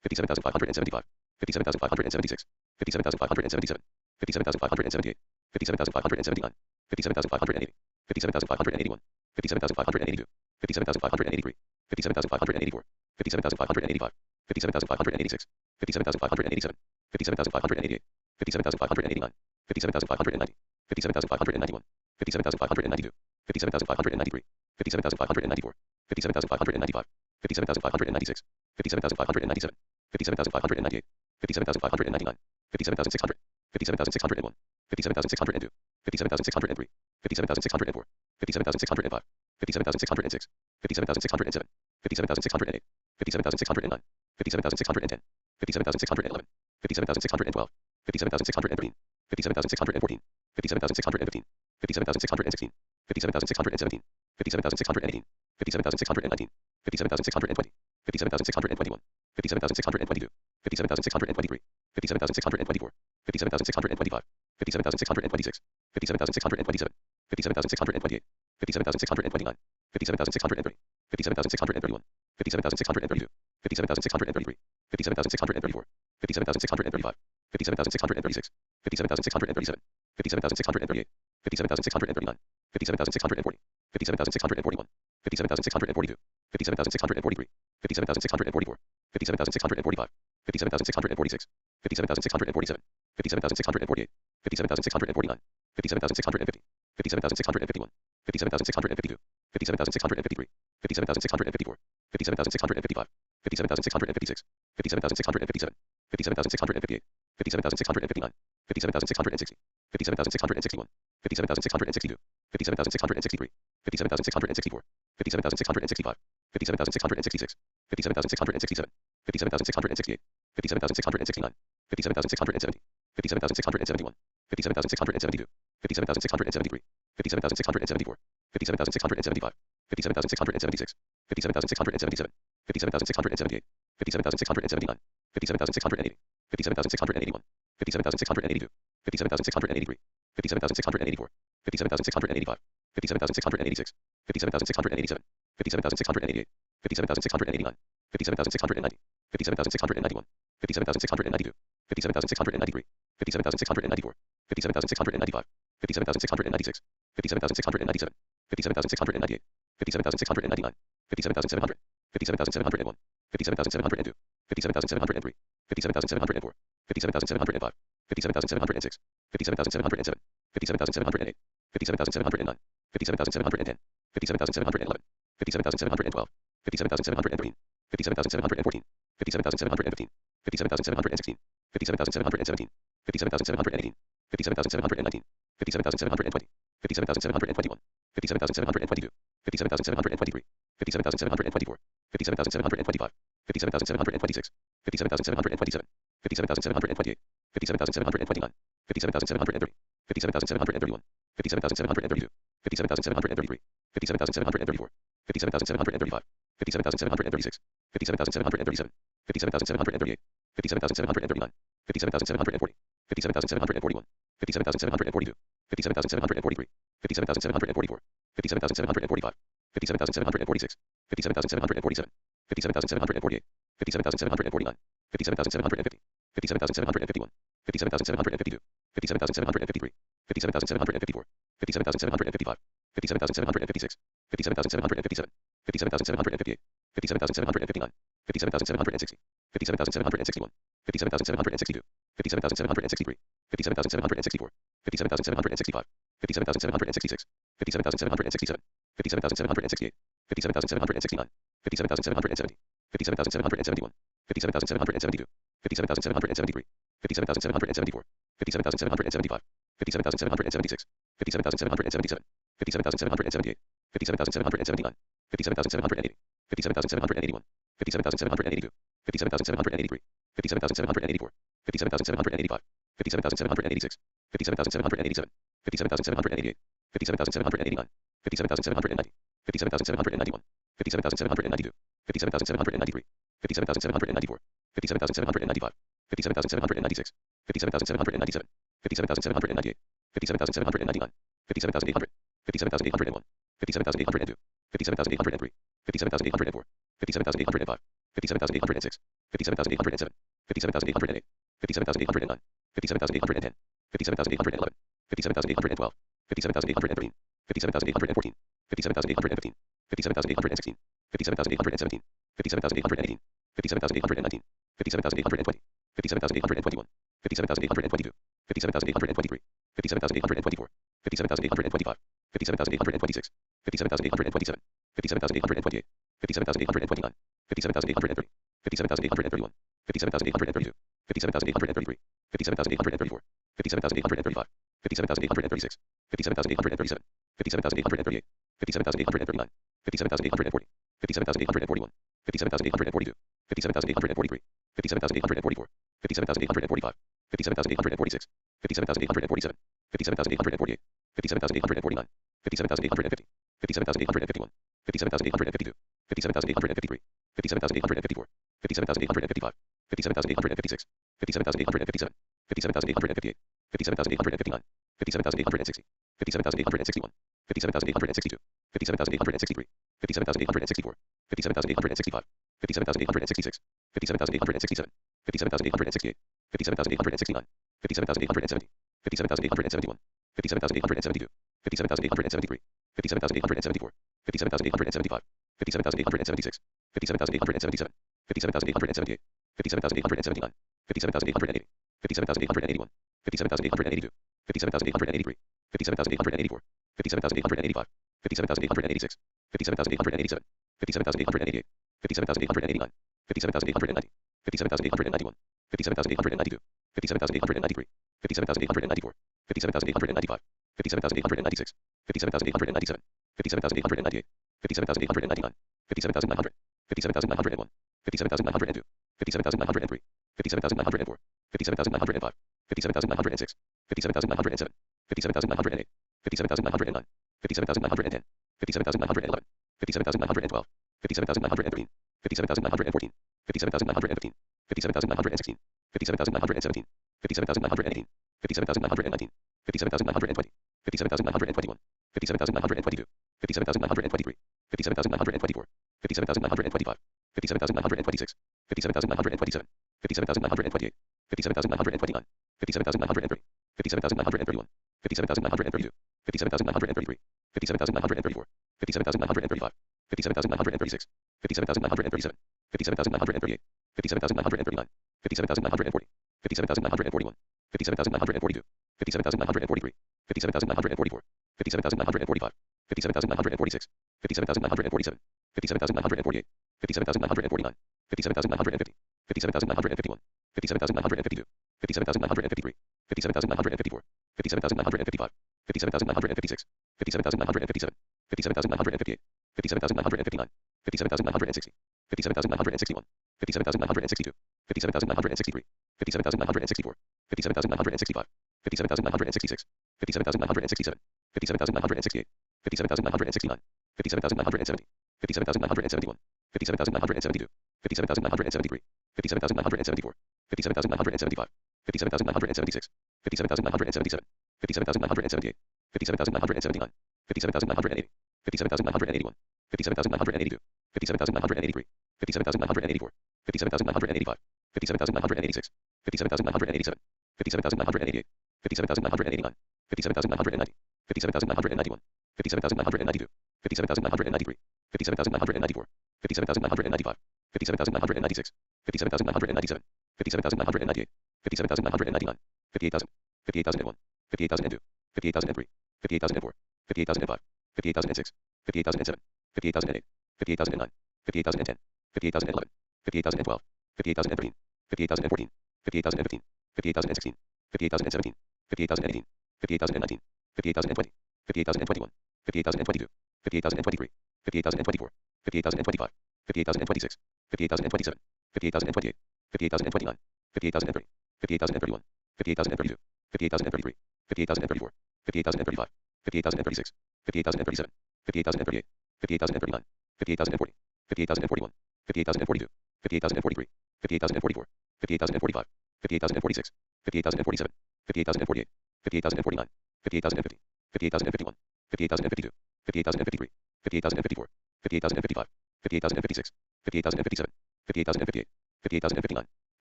57,575, 57,576, 57,577, 57,578, 57,579, 57,580, 57,581, 57,582, 57,583, 57,584, 57,585, 57,586, 57,587, 57,588, 57,589, 57,590, 57,591, 57,592, 57,593, 57,594, 57,595, 57,596, 57,597, 57,598, 57,599, 57,600, 57,601, 57,602, 57,603, 57,604, 57,605, 57,606, 57,607, 57,608, 57,609, 57,610, 57,611, 57,612, 57,613, 57,614, 57,615, 57,616, 57,617, 57,618, 57,619, 57,620, 57,621, 57,622, 57,623, 57,624, 57,625, 57,626, 57,627, 57,628, 57,629, 57,630, 57,631, 57,632, 57,633, 57,634, 57,635, 57,636, 57,637, 57,638, 57,639, 57,640, 57,641, 57,642, 57,643, 57,644, 57,645, 57,646, 57,647, 57,648, 57,649, 57,650, 57,651, 57,652, 57,653, 57,654, 57,655, 57,656, 57,657, 57,658, 57,659, 57,660, 57,661, 57,662, 57,663, 57,664, 57,665, 57,666, 57,667, 57,668, 57,669, 57,670, 57,671, 57,672, 57,673, 57,674, 57,675, 57,676, 57,677, 57,678, 57,679, 57,680, 57,681, 57,682, 57,683, 57,684, 57,685, 57,686, 57,687, 57,688, 57,689, 57,690, 57,691, 57,692, 57,693, 57,694, 57,695, 57,696, 57,697, 57,698, 57,699, 57,700, 57,701, 57,702, 57,703, 57,704, 57,705, 57,706, 57,707, 57,708, 57,709, 57,710, 57,711, 57,712, 57,713, 57,714, 57,715, 57,716, 57,717, 57,718, 57,719, 57,720, 57,721, 57,722, 57,723, 57,724, 57,725, 57,726, 57,727, 57,728, 57,729, 57,730, 57,731, 57,732, 57,733, 57,734, 57,735, 57,736, 57,737, 57,738, 57,739, 57,740, 57,741, 57,742, 57,743, 57,744, 57,745, 57,746, 57,747, 57,748, 57,749, 57,750, 57,751, 57,752, 57,753, 57,754, 57,755, 57,756, 57,757, 57,758, 57,759, 57,760, 57,761, 57,762, 57,763, 57,764, 57,765, 57,766, 57,767, 57,768, 57,769, 57,770, 57,771, 57,772, 57,773, 57,774, 57,775, 57,776, 57,777, 57,778, 57,779, 57,780, 57,781, 57,782, 57,783, 57,784, 57,785, 57,786, 57,787, 57,788, 57,789, 57,790, 57,791, 57,792, 57,793, 57,794, 57,795, 57,796, 57,797, 57,798, 57,799, 57,800, 57,801, 57,802, 57,803, 57,804, 57,805, 57,806, 57,807, 57,808, 57,809, 57,810, 57,811, 57,812, 57,813, 57,814, 57,815, 57,816, 57,817, 57,818, 57,819, 57,820, 57,821, 57,822, 57,823, 57,824, 57,825, 57,826, 57,827, 57,828, 57,829, 57,830, 57,831, 57,832, 57,833, 57,834, 57,835, 57,836, 57,837, 57,838, 57,839, 57,840, 57,841, 57,842, 57,843, 57,844, 57,845, 57,846, 57,847, 57,848, 57,849, 57,850, 57,851, 57,852, 57,853, 57,854, 57,855, 57,856, 57,857, 57,858, 57,859, 57,860, 57,861, 57,862, 57,863, 57,864, 57,865, 57,866, 57,867, 57,868, 57,869, 57,870, 57,871, 57,872, 57,873, 57,874, 57,875, 57,876, 57,877, 57,878, 57,879, 57,880, 57,881, 57,882, 57,883, 57,884, 57,885, 57,886, 57,887, 57,888, 57,889, 57,890, 57,891, 57,892, 57,893, 57,894, 57,895, 57,896, 57,897, 57,898, 57,899, 57,900, 57,901, 57,902, 57,903, 57,904, 57,905, 57,906, 57,907, 57,908, 57,909, 57,910, 57,911, 57,912, 57,913, 57,914, 57,915, 57,916, 57,917, 57,918, 57,919, 57,920, 57,921, 57,922, 57,923, 57,924, 57,925, 57,926, 57,927, 57,928, 57,929, 57,930, 57,931, 57,932, 57,933, 57,934, 57,935, 57,936, 57,937, 57,938, 57,939, 57,940, 57,941, 57,942, 57,943, 57,944, 57,945, 57,946, 57,947, 57,948, 57,949, 57,950, 57,951, 57,952, 57,953, 57,954, 57,955, 57,956, 57,957, 57,958, 57,959, 57,960, 57,961, 57,962, 57,963, 57,964, 57,965, 57,966, 57,967, 57,968, 57,969, 57,970, 57,971, 57,972, 57,973, 57,974, 57,975, 57,976, 57,977, 57,978, 57,979, 57,980, 57,981, 57,982, 57,983, 57,984, 57,985, 57,986, 57,987, 57,988, 57,989, 57,990, 57,991, 57,992, 57,993, 57,994, 57,995, 57,996, 57,997, 57,998, 57,999, 58,000, 58,001, 58,002, 58,003, 58,004, 58,005, 58,006, 58,007, 58,008, 58,009, 58,010, 58,011, 58,012, 58,013, 58,014, 58,015, 58,016, 58,017, 58,018, 58,019, 58,020, 58,021, 58,022, 58,023, 58,024, 58,025, 58,026, 58,027, 58,028, 58,029, 58,030, 58,031, 58,032, 58,033, 58,034, 58,035, 58,036, 58,037, 58,038, 58,039, 58,040, 58,041, 58,042, 58,043, 58,044, 58,045, 58,046, 58,047, 58,048, 58,049, 58,050, 58,051, 58,052, 58,053, 58,054, 58,055, 58,056, 58,057, 58,058, 58,059,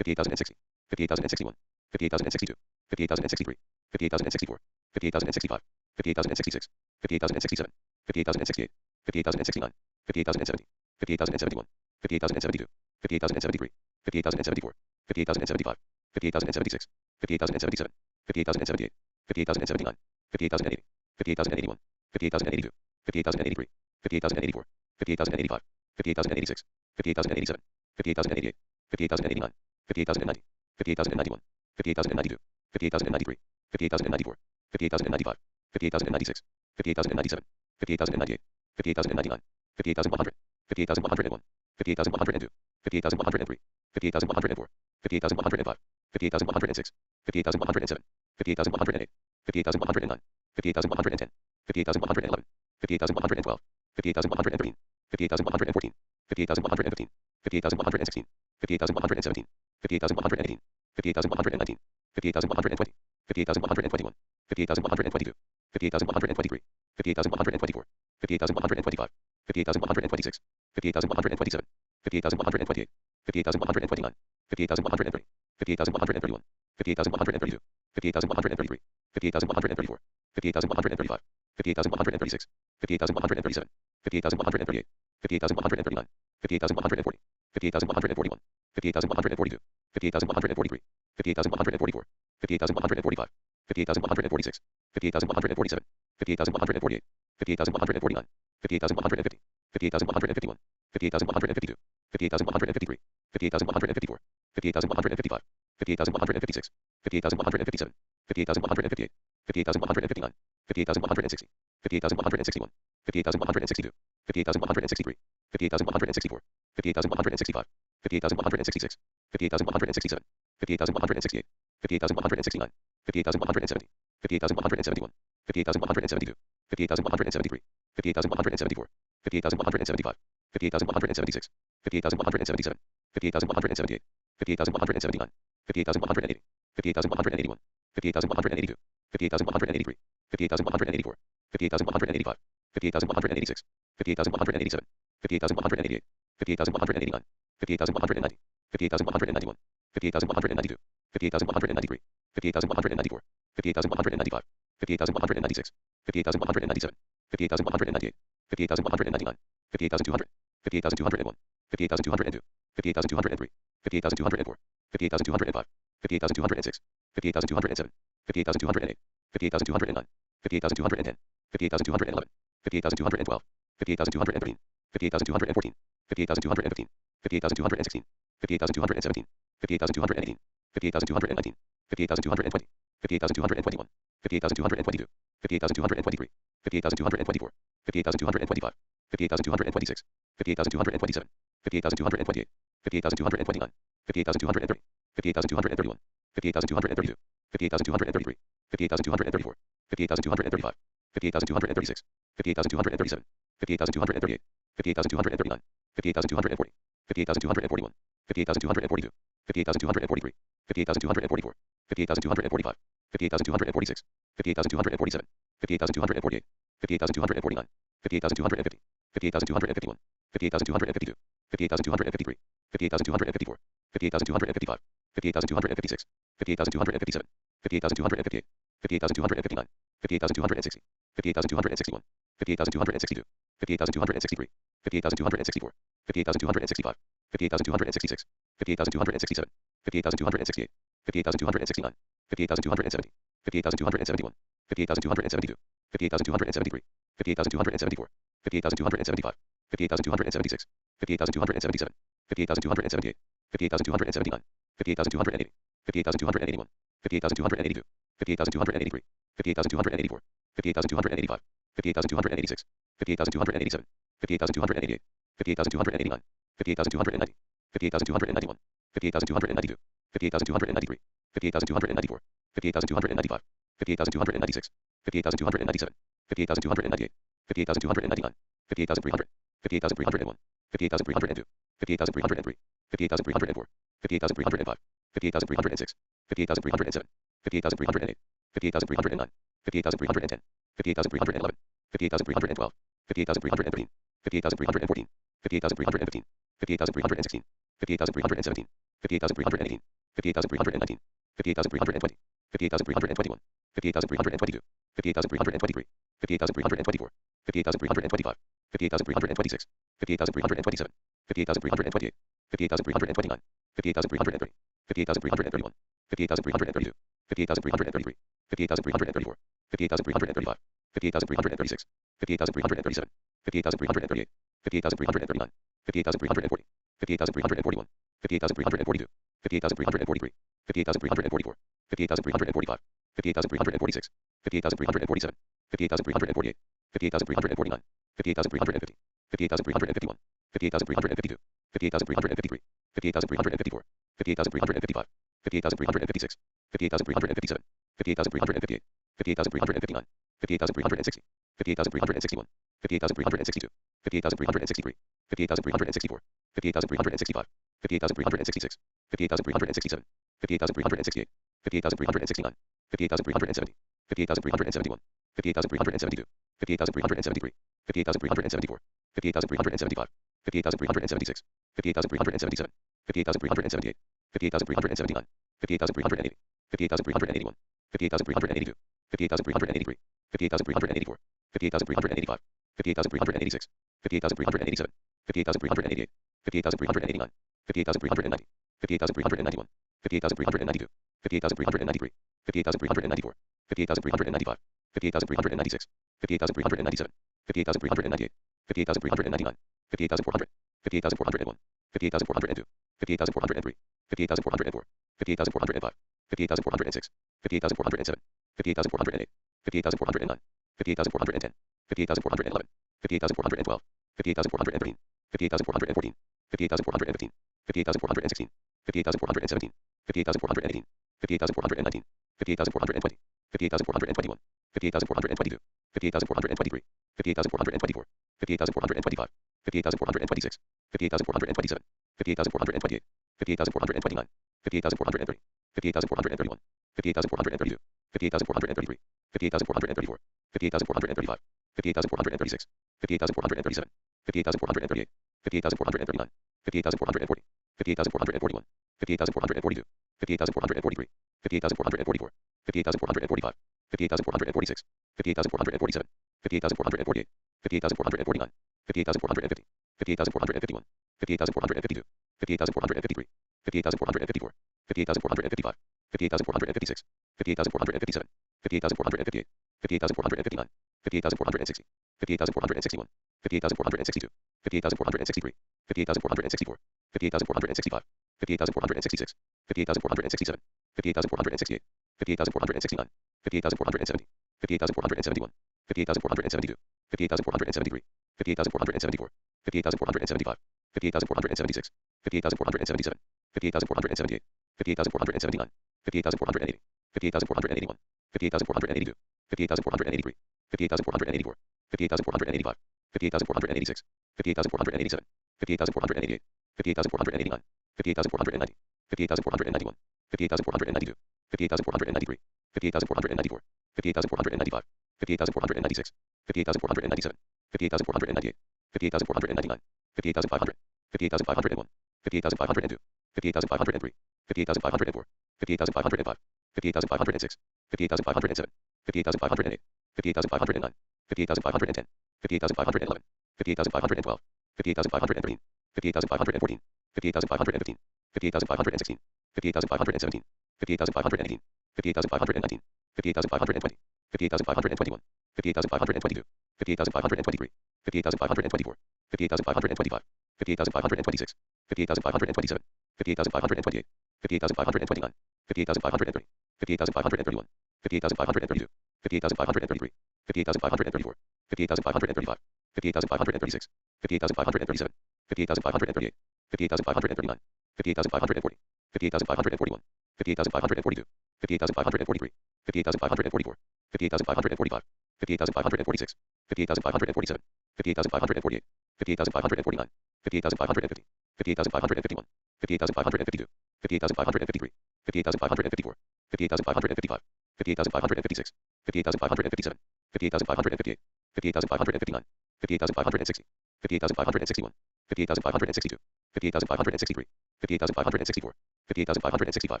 58,060, 58,061, 58,062, 58,063, 58,064, 58,065, 58,066, 58,067, 58,068, 58,069, 58,070, 58,071, 58,072, 58,073, 58,074, 58,075, 58,076, 58,077, 58,078, 58,079, 58,080, 58,081, 58,082, 58,083, 58,084, 58,085, 58,086, 58,087, 58,088, 58,089, 58,090, 58,091, 58,092, 58,093, 58,094, 58,095, 58,096, 58,097, 58,098, 58,099, 58,100, 58,101, 58,102, 58,103, 58,104, 58,105, 58,106, 58,107, 58,108, 58,109, 58,110, 58,111, 58,112, 58,113, 58,114, 58,115, 58,116, 58,117, 58,118, 58,119, 58,120, 58,121, 58,122, 58,123, 58,124, 58,125, 58,126, 58,127, 58,128, 58,129, 58,130, 58,131, 58,132, 58,133, 58,134, 58,135, 58,136, 58,137, 58,138, 58,139, 58,140, 58,141, 58,142, 58,143, 58,144, 58,145, 58,146, 58,147, 58,148, 58,149, 58,150, 58,151, 58,152, 58,153, 58,154, 58,155, 58,156, 58,157, 58,158, 58,159, 58,160, 58,161, 58,162, 58,163, 58,164, 58,165, 58,166, 58,167, 58,168, 58,169, 58,170, 58,171, 58,172, 58,173, 58,174, 58,175, 58,176, 58,177, 58,178, 58,179, 58,180, 58,181, 58,182, 58,183, 58,184, 58,185, 58,186, 58,187, 58,188, 58,189, 58,190, 58,191, 58,192, 58,193, 58,194, 58,195, 58,196, 58,197, 58,198, 58,199, 58,200, 58,201, 58,202, 58,203, 58,204, 58,205, 58,206, 58,207, 58,208, 58,209, 58,210, 58,211, 58,212, 58,213, 58,214, 58,215, 58,216, 58,217, 58,218, 58,219, 58,220, 58,221, 58,222, 58,223, 58,224, 58,225, 58,226, 58,227, 58,228, 58,229, 58,230, 58,231, 58,232, 58,233, 58,234, 58,235, 58,236, 58,237, 58,238, 58,239, 58,240, 58,241, 58,242, 58,243, 58,244, 58,245, 58,246, 58,247, 58,248, 58,249, 58,250, 58,251, 58,252, 58,253, 58,254, 58,255, 58,256, 58,257, 58,258, 58,259, 58,260, 58,261, 58,262, 58,263, 58,264, 58,265, 58,266, 58,267, 58,268, 58,269, 58,270, 58,271, 58,272, 58,273, 58,274, 58,275, 58,276, 58,277, 58,278, 58,279, 58,280, 58,281, 58,282, 58,283, 58,284, 58,285, 58,286, 58,287, 58,288, 58,289, 58,290, 58,291, 58,292, 58,293, 58,294, 58,295, 58,296, 58,297, 58,298, 58,299, 58,300, 58,301, 58,302, 58,303, 58,304, 58,305, 58,306, 58,307, 58,308, 58,309, 58,310, 58,311, 58,312, 58,313, 58,314, 58,315, 58,316, 58,317, 58,318, 58,319, 58,320, 58,321, 58,322, 58,323, 58,324, 58,325, 58,326, 58,327, 58,328, 58,329, 58,330, 58,331, 58,332, 58,333, 58,334, 58,335, 58,336, 58,337, 58,338, 58,339, 58,340, 58,341, 58,342, 58,343, 58,344, 58,345, 58,346, 58,347, 58,348, 58,349, 58,350, 58,351, 58,352, 58,353, 58,354, 58,355, 58,356, 58,357, 58,358, 58,359, 58,360, 58,361, 58,362, 58,363, 58,364, 58,365, 58,366, 58,367, 58,368, 58,369, 58,370, 58,371, 58,372, 58,373, 58,374, 58,375, 58,376, 58,377, 58,378, 58,379, 58,380, 58,381, 58,382, 58,383, 58,384, 58,385, 58,386, 58,387, 58,388, 58,389, 58,390, 58,391, 58,392, 58,393, 58,394, 58,395, 58,396, 58,397, 58,398, 58,399, 58,400, 58,401, 58,402, 58,403, 58,404, 58,405, 58,406, 58,407, 58,408, 58,409, 58,410, 58,411, 58,412, 58,413, 58,414, 58,415, 58,416, 58,417, 58,418, 58,419, 58,420, 58,421, 58,422, 58,423, 58,424, 58,425, 58,426, 58,427, 58,428, 58,429, 58,430, 58,431, 58,432, 58,433, 58,434, 58,435, 58,436, 58,437, 58,438, 58,439, 58,440, 58,441, 58,442, 58,443, 58,444, 58,445, 58,446, 58,447, 58,448, 58,449, 58,450, 58,451, 58,452, 58,453, 58,454, 58,455, 58,456, 58,457, 58,458, 58,459, 58,460, 58,461, 58,462, 58,463, 58,464, 58,465, 58,466, 58,467, 58,468, 58,469, 58,470, 58,471, 58,472, 58,473, 58,474, 58,475, 58,476, 58,477, 58,478, 58,479, 58,480, 58,481, 58,482, 58,483, 58,484, 58,485, 58,486, 58,487, 58,488, 58,489, 58,490, 58,491, 58,492, 58,493, 58,494, 58,495, 58,496, 58,497, 58,498, 58,499, 58,500, 58,501, 58,502, 58,503, 58,504, 58,505, 58,506, 58,507, 58,508, 58,509, 58,510, 58,511, 58,512, 58,513, 58,514, 58,515, 58,516, 58,517, 58,518, 58,519, 58,520, 58,521, 58,522, 58,523, 58,524, 58,525, 58,526, 58,527, 58,528, 58,529, 58,530, 58,531, 58,532, 58,533, 58,534, 58,535, 58,536, 58,537, 58,538, 58,539, 58,540, 58,541, 58,542, 58,543, 58,544, 58,545, 58,546, 58,547, 58,548, 58,549, 58,550, 58,551, 58,552, 58,553, 58,554, 58,555, 58,556, 58,557, 58,558, 58,559, 58,560, 58,561, 58,562, 58,563, 58,564, 58,565,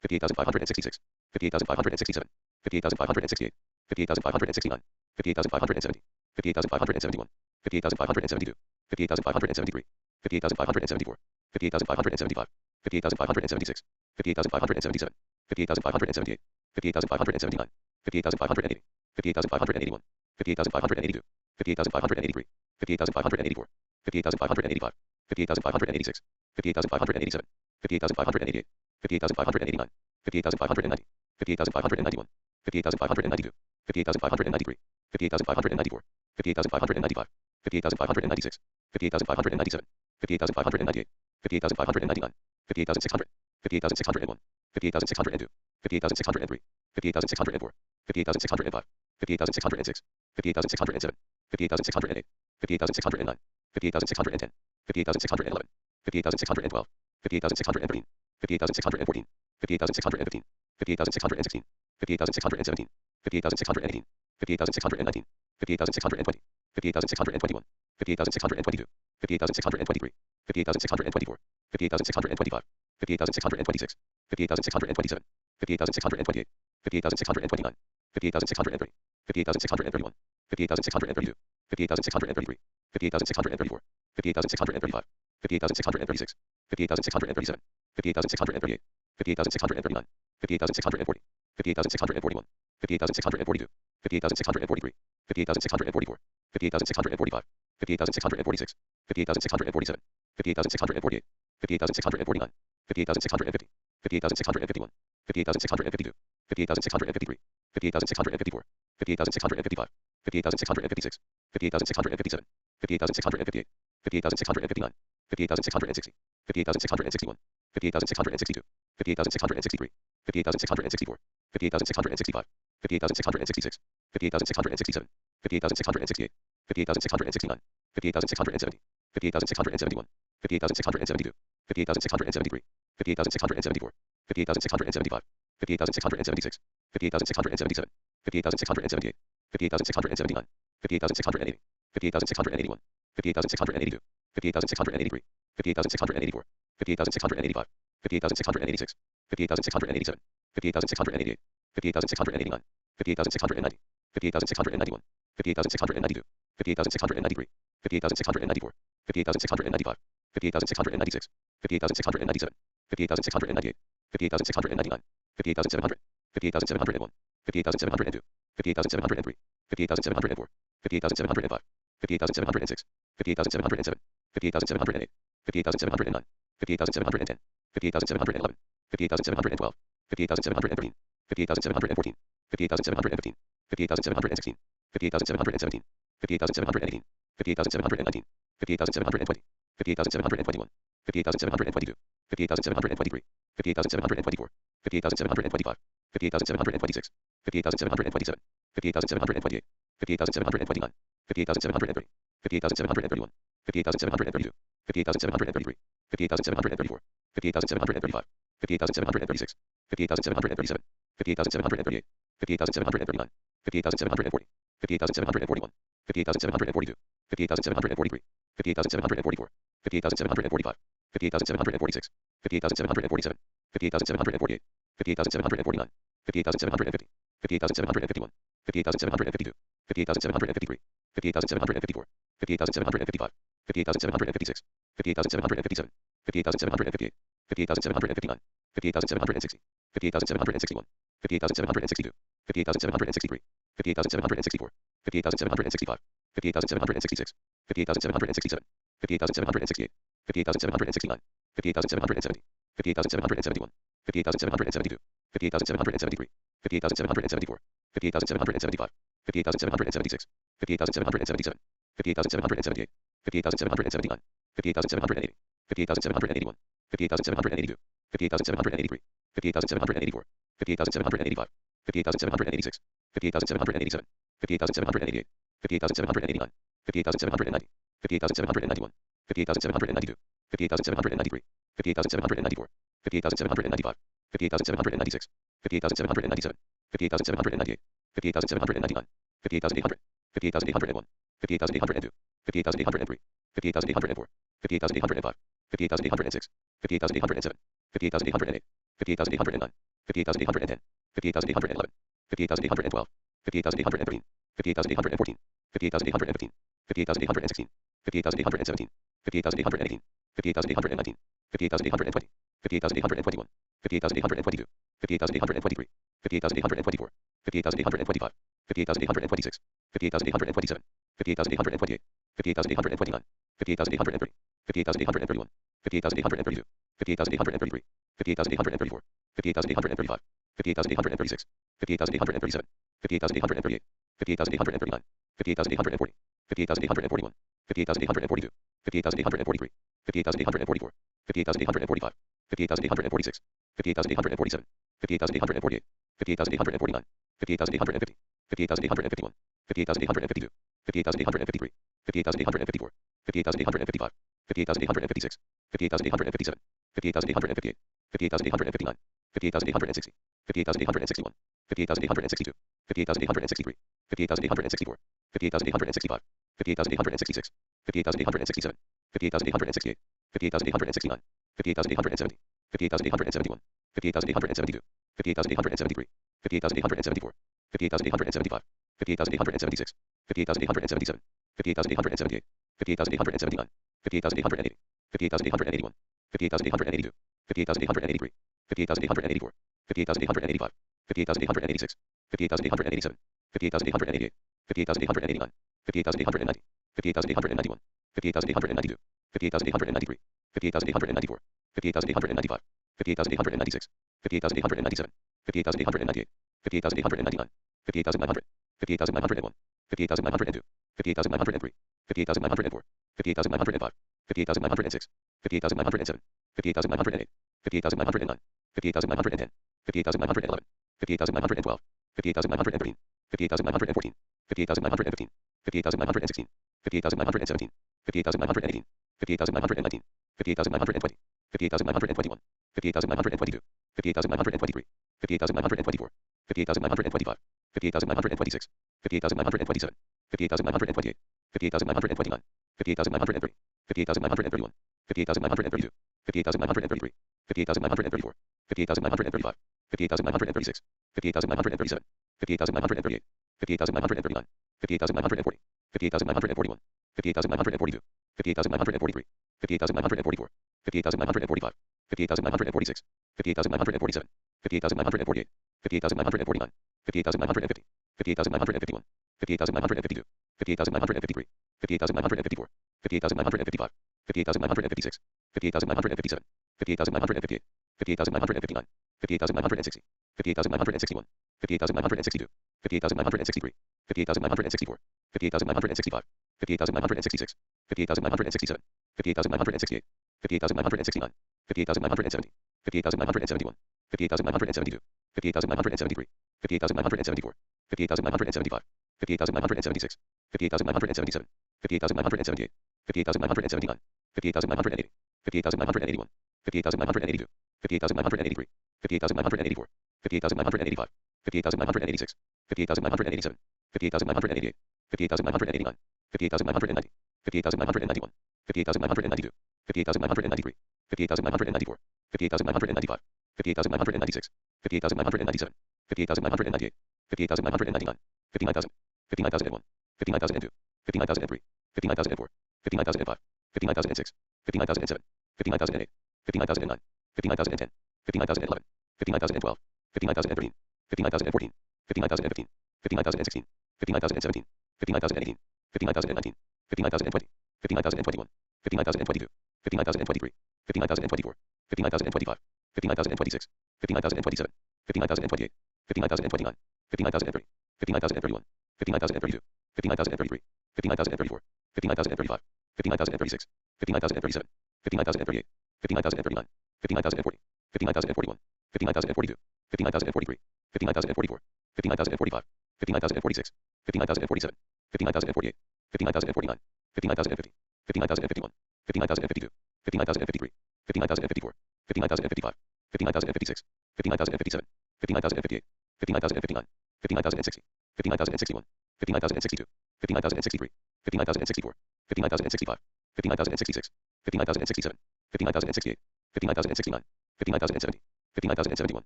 58,566, 58,567, 58,568, 58,569, 58,570, 58,571, 58,572, 58,573, 58,574, 58,575, 58,576, 58,577, 58,578, 58,579, 58,580, 58,581, 58,582, 58,583, 58,584, 58,585, 58,586, 58,587, 58,588, 58,589, 58,590, 58,591, 58,592, 58,593, 58,594, 58,595, 58,596, 58,597, 58,598, 58,599, 58,600, 58,601, 58,602, 58,603, 58,604, 58,605, 58,606, 58,607, 58,608, 58,609, 58,610, 58,611, 58,612, 58,613, 58,614, 58,615, 58,616, 58,617, 58,618, 58,619, 58,620, 58,621, 58,622, 58,623, 58,624, 58,625, 58,626, 58,627, 58,628, 58,629, 58,630, 58,631, 58,632, 58,633, 58,634, 58,635, 58,636, 58,637, 58,638, 58,639, 58,640, 58,641, 58,642, 58,643, 58,644, 58,645, 58,646, 58,647, 58,648, 58,649, 58,650, 58,651, 58,652, 58,653, 58,654, 58,655, 58,656, 58,657, 58,658, 58,659, 58,660, 58,661, 58,662, 58,663, 58,664, 58,665, 58,666, 58,667, 58,668, 58,669, 58,670, 58,671, 58,672, 58,673, 58,674, 58,675, 58,676, 58,677, 58,678, 58,679, 58,680, 58,681, 58,682, 58,683, 58,684, 58,685, 58,686, 58,687, 58,688, 58,689, 58,690, 58,691, 58,692, 58,693, 58,694, 58,695, 58,696, 58,697, 58,698, 58,699, 58,700, 58,701, 58,702, 58,703, 58,704, 58,705, 58,706, 58,707, 58,708, 58,709, 58,710, 58,711, 58,712, 58,713, 58,714, 58,715, 58,716, 58,717, 58,718, 58,719, 58,720, 58,721, 58,722, 58,723, 58,724, 58,725, 58,726, 58,727, 58,728, 58,729, 58,730, 58,731, 58,732, 58,733, 58,734, 58,735, 58,736, 58,737, 58,738, 58,739, 58,740, 58,741, 58,742, 58,743, 58,744, 58,745, 58,746, 58,747, 58,748, 58,749, 58,750, 58,751, 58,752, 58,753, 58,754, 58,755, 58,756, 58,757, 58,758, 58,759, 58,760, 58,761, 58,762, 58,763, 58,764, 58,765, 58,766, 58,767, 58,768, 58,769, 58,770, 58,771, 58,772, 58,773, 58,774, 58,775, 58,776, 58,777, 58,778, 58,779, 58,780, 58,781, 58,782, 58,783, 58,784, 58,785, 58,786, 58,787, 58,788, 58,789, 58,790, 58,791, 58,792, 58,793, 58,794, 58,795, 58,796, 58,797, 58,798, 58,799, 58,800, 58,801, 58,802, 58,803, 58,804, 58,805, 58,806, 58,807, 58,808, 58,809, 58,810, 58,811, 58,812, 58,813, 58,814, 58,815, 58,816, 58,817, 58,818, 58,819, 58,820, 58,821, 58,822, 58,823, 58,824, 58,825, 58,826, 58,827, 58,828, 58,829, 58,830, 58,831, 58,832, 58,833, 58,834, 58,835, 58,836, 58,837, 58,838, 58,839, 58,840, 58,841, 58,842, 58,843, 58,844, 58,845, 58,846, 58,847, 58,848, 58,849, 58,850, 58,851, 58,852, 58,853, 58,854, 58,855, 58,856, 58,857, 58,858, 58,859, 58,860, 58,861, 58,862, 58,863, 58,864, 58,865, 58,866, 58,867, 58,868, 58,869, 58,870, 58,871, 58,872, 58,873, 58,874, 58,875, 58,876, 58,877, 58,878, 58,879, 58,880, 58,881, 58,882, 58,883, 58,884, 58,885, 58,886, 58,887, 58,888, 58,889, 58,890, 58,891, 58,892, 58,893, 58,894, 58,895, 58,896, 58,897, 58,898, 58,899, 58,900, 58,901, 58,902, 58,903, 58,904, 58,905, 58,906, 58,907, 58,908, 58,909, 58,910, 58,911, 58,912, 58,913, 58,914, 58,915, 58,916, 58,917, 58,918, 58,919, 58,920, 58,921, 58,922, 58,923, 58,924, 58,925, 58,926, 58,927, 58,928, 58,929, 58,930, 58,931, 58,932, 58,933, 58,934, 58,935, 58,936, 58,937, 58,938, 58,939, 58,940, 58,941, 58,942, 58,943, 58,944, 58,945, 58,946, 58,947, 58,948, 58,949, 58,950, 58,951, 58,952, 58,953, 58,954, 58,955, 58,956, 58,957, 58,958, 58,959, 58,960, 58,961, 58,962, 58,963, 58,964, 58,965, 58,966, 58,967, 58,968, 58,969, 58,970, 58,971, 58,972, 58,973, 58,974, 58,975, 58,976, 58,977, 58,978, 58,979, 58,980, 58,981, 58,982, 58,983, 58,984, 58,985, 58,986, 58,987, 58,988, 58,989, 58,990, 58,991, 58,992, 58,993, 58,994, 58,995, 58,996, 58,997, 58,998, 58,999, 59,000, 59,001, 59,002, 59,003, 59,004, 59,005, 59,006, 59,007, 59,008, 59,009, 59,010, 59,011, 59,012, 59,013, 59,014, 59,015, 59,016, 59,017, 59,018, 59,019, 59,020, 59,021, 59,022, 59,023, 59,024, 59,025, 59,026, 59,027, 59,028, 59,029, 59,030, 59,031, 59,032, 59,033, 59,034, 59,035, 59,036, 59,037, 59,038, 59,039, 59,040, 59,041, 59,042, 59,043, 59,044, 59,045, 59,046, 59,047, 59,048, 59,049, 59,050, 59,051, 59,052, 59,053, 59,054, 59,055, 59,056, 59,057, 59,058, 59,059, 59,060, 59,061, 59,062, 59,063, 59,064, 59,065, 59,066, 59,067, 59,068, 59,069, 59,070, 59,071,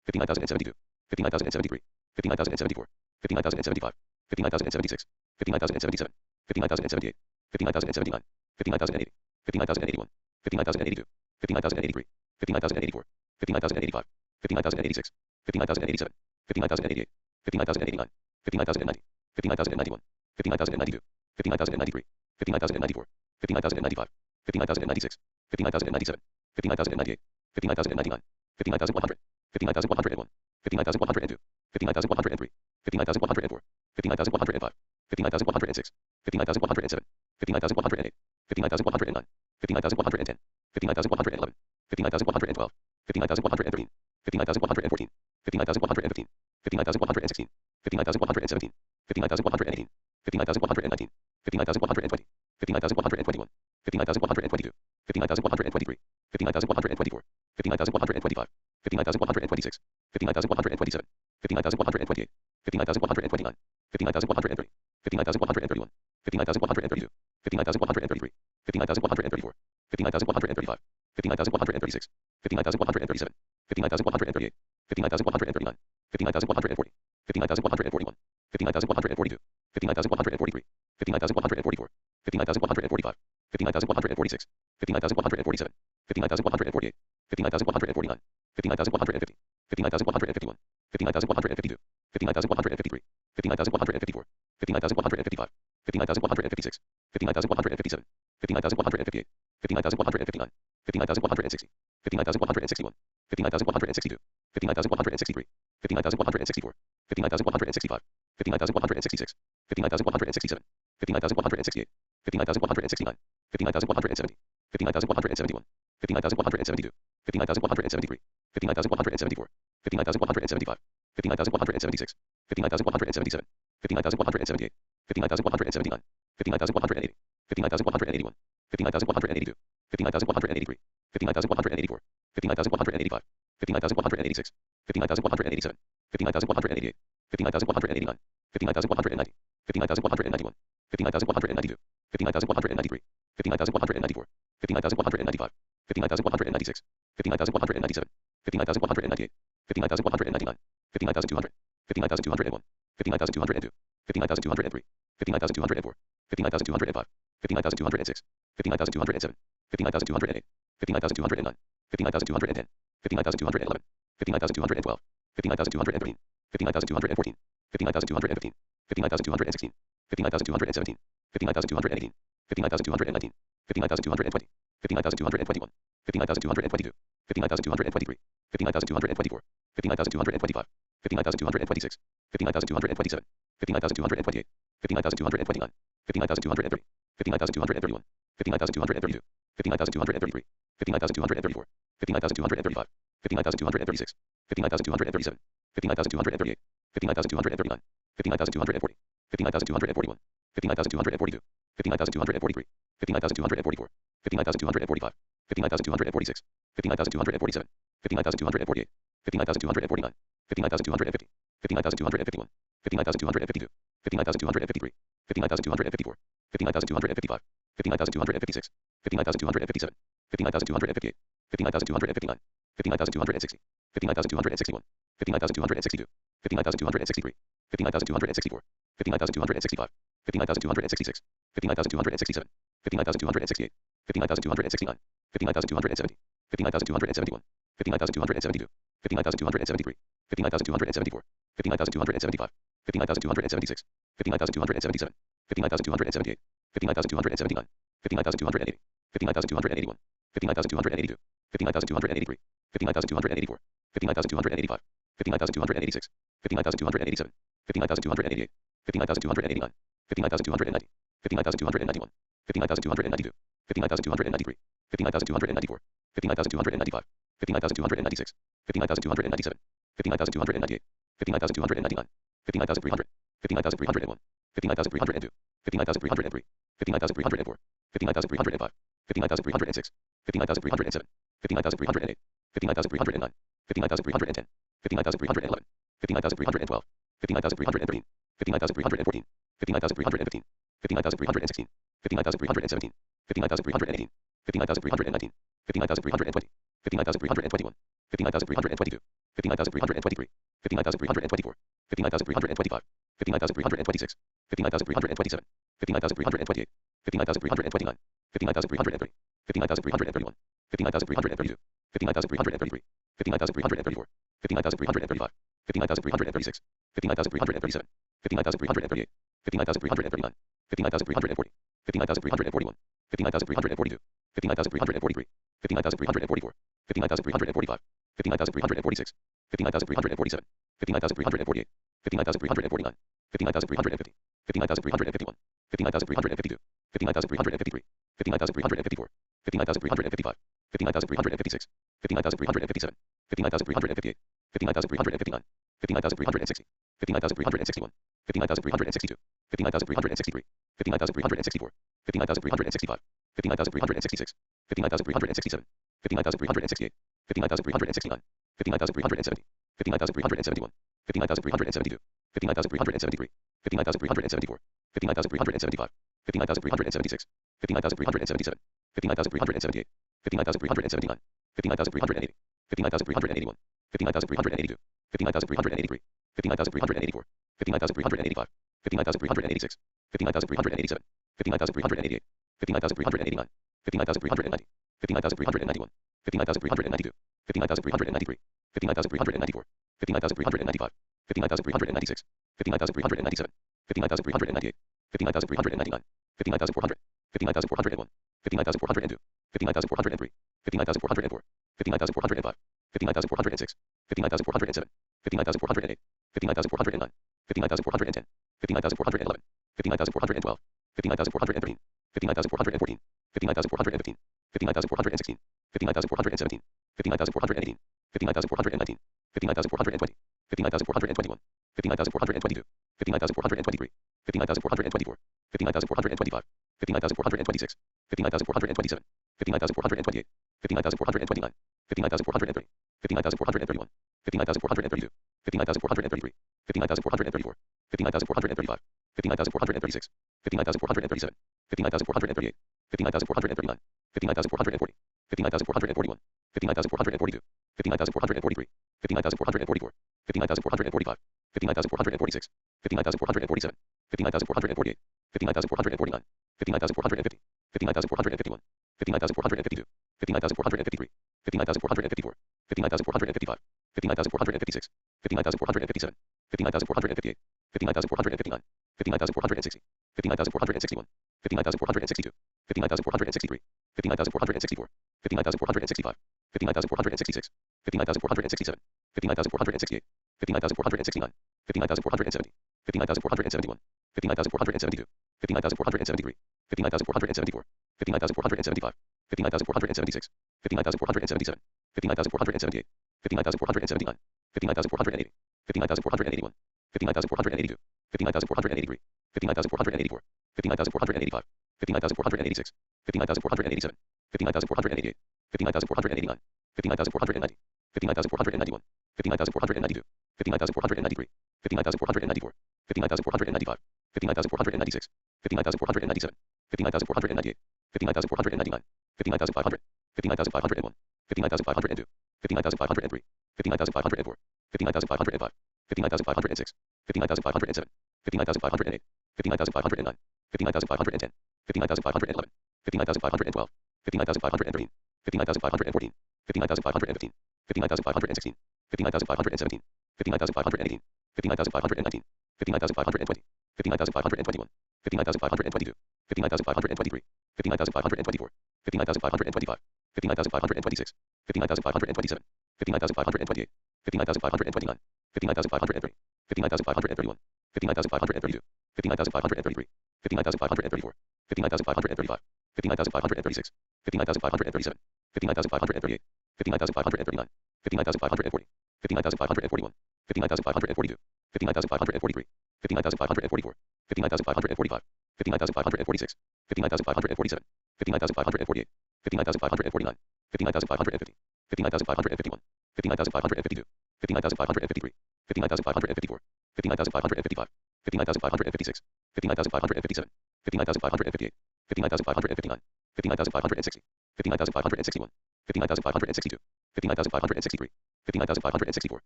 59,072, 59,073, 59,074, 59,075, 59,076, 59,077, 59,078, 59,079, 59,080, 59,081, 59,082, 59,083, 59,084, 59,085, 59,086, 59,087, 59,088, 59,089, 59,090, 59,091, 59,092, 59,093, 59,094, 59,095, 59,096, 59,097, 59,098, 59,099, 59,100, 59,101, 59,102, 59,103, 59,104, 59,105, 59,106, 59,107, 59,108, 59,109, 59,110, 59,111, 59,112, 59,113, 59,114, 59,115, 59,116, 59,117, 59,118, 59,119, 59,120, 59,121, 59,122, 59,123, 59,124, 59,125, 59,126, 59,127, 59,128, 59,129, 59,130, 59,131, 59,132, 59,133, 59,134, 59,135, 59,136, 59,137, 59,138, 59,139, 59,140, 59,141, 59,142, 59,143, 59,144, 59,145, 59,146, 59,147, 59,148, 59,149, 59,150, 59,151, 59,152, 59,153, 59,154, 59,155, 59,156, 59,157, 59,158, 59,159, 59,160, 59,161, 59,162, 59,163, 59,164, 59,165, 59,166, 59,167, 59,168, 59,169, 59,170, 59,171, 59,172, 59,173, 59,174, 59,175, 59,176, 59,177, 59,178, 59,179, 59,180, 59,181, 59,182, 59,183, 59,184, 59,185, 59,186, 59,187, 59,188, 59,189, 59,190, 59,191, 59,192, 59,193, 59,194, 59,195, 59,196, 59,197, 59,198, 59,199, 59,200, 59,201, 59,202, 59,203, 59,204, 59,205, 59,206, 59,207, 59,208, 59,209, 59,210, 59,211, 59,212, 59,213, 59,214, 59,215, 59,216, 59,217, 59,218, 59,219, 59,220, 59,221, 59,222, 59,223, 59,224, 59,225, 59,226, 59,227, 59,228, 59,229, 59,230, 59,231, 59,232, 59,233, 59,234, 59,235, 59,236, 59,237, 59,238, 59,239, 59,240, 59,241, 59,242, 59,243, 59,244, 59,245, 59,246, 59,247, 59,248, 59,249, 59,250, 59,251, 59,252, 59,253, 59,254, 59,255, 59,256, 59,257, 59,258, 59,259, 59,260, 59,261, 59,262, 59,263, 59,264, 59,265, 59,266, 59,267, 59,268, 59,269, 59,270, 59,271, 59,272, 59,273, 59,274, 59,275, 59,276, 59,277, 59,278, 59,279, 59,280, 59,281, 59,282, 59,283, 59,284, 59,285, 59,286, 59,287, 59,288, 59,289, 59,290, 59,291, 59,292, 59,293, 59,294, 59,295, 59,296, 59,297, 59,298, 59,299, 59,300, 59,301, 59,302, 59,303, 59,304, 59,305, 59,306, 59,307, 59,308, 59,309, 59,310, 59,311, 59,312, 59,313, 59,314, 59,315, 59,316, 59,317, 59,318, 59,319, 59,320, 59,321, 59,322, 59,323, 59,324, 59,325, 59,326, 59,327, 59,328, 59,329, 59,330, 59,331, 59,332, 59,333, 59,334, 59,335, 59,336, 59,337, 59,338, 59,339, 59,340, 59,341, 59,342, 59,343, 59,344, 59,345, 59,346, 59,347, 59,348, 59,349, 59,350, 59,351, 59,352, 59,353, 59,354, 59,355, 59,356, 59,357, 59,358, 59,359, 59,360, 59,361, 59,362, 59,363, 59,364, 59,365, 59,366, 59,367, 59,368, 59,369, 59,370, 59,371, 59,372, 59,373, 59,374, 59,375, 59,376, 59,377, 59,378, 59,379, 59,380, 59,381, 59,382, 59,383, 59,384, 59,385, 59,386, 59,387, 59,388, 59,389, 59,390, 59,391, 59,392, 59,393, 59,394, 59,395, 59,396, 59,397, 59,398, 59,399, 59,400, 59,401, 59,402, 59,403, 59,404, 59,405, 59,406, 59,407, 59,408, 59,409, 59,410, 59,411, 59,412, 59,413, 59,414, 59,415, 59,416, 59,417, 59,418, 59,419, 59,420, 59,421, 59,422, 59,423, 59,424, 59,425, 59,426, 59,427, 59,428, 59,429, 59,430, 59,431, 59,432, 59,433, 59,434, 59,435, 59,436, 59,437, 59,438, 59,439, 59,440, 59,441, 59,442, 59,443, 59,444, 59,445, 59,446, 59,447, 59,448, 59,449, 59,450, 59,451, 59,452, 59,453, 59,454, 59,455, 59,456, 59,457, 59,458, 59,459, 59,460, 59,461, 59,462, 59,463, 59,464, 59,465, 59,466, 59,467, 59,468, 59,469, 59,470, 59,471, 59,472, 59,473, 59,474, 59,475, 59,476, 59,477, 59,478, 59,479, 59,480, 59,481, 59,482, 59,483, 59,484, 59,485, 59,486, 59,487, 59,488, 59,489, 59,490, 59,491, 59,492, 59,493, 59,494, 59,495, 59,496, 59,497, 59,498, 59,499, 59,500, 59,501, 59,502, 59,503, 59,504, 59,505, 59,506, 59,507, 59,508, 59,509, 59,510, 59,511, 59,512, 59,513, 59,514, 59,515, 59,516, 59,517, 59,518, 59,519, 59,520, 59,521, 59,522, 59,523, 59,524, 59,525, 59,526, 59,527, 59,528, 59,529, 59,530, 59,531, 59,532, 59,533, 59,534, 59,535, 59,536, 59,537, 59,538, 59,539, 59,540, 59,541, 59,542, 59,543, 59,544, 59,545, 59,546, 59,547, 59,548, 59,549, 59,550, 59,551, 59,552, 59,553, 59,554, 59,555, 59,556, 59,557, 59,558, 59,559, 59,560, 59,561, 59,562, 59,563, 59,564,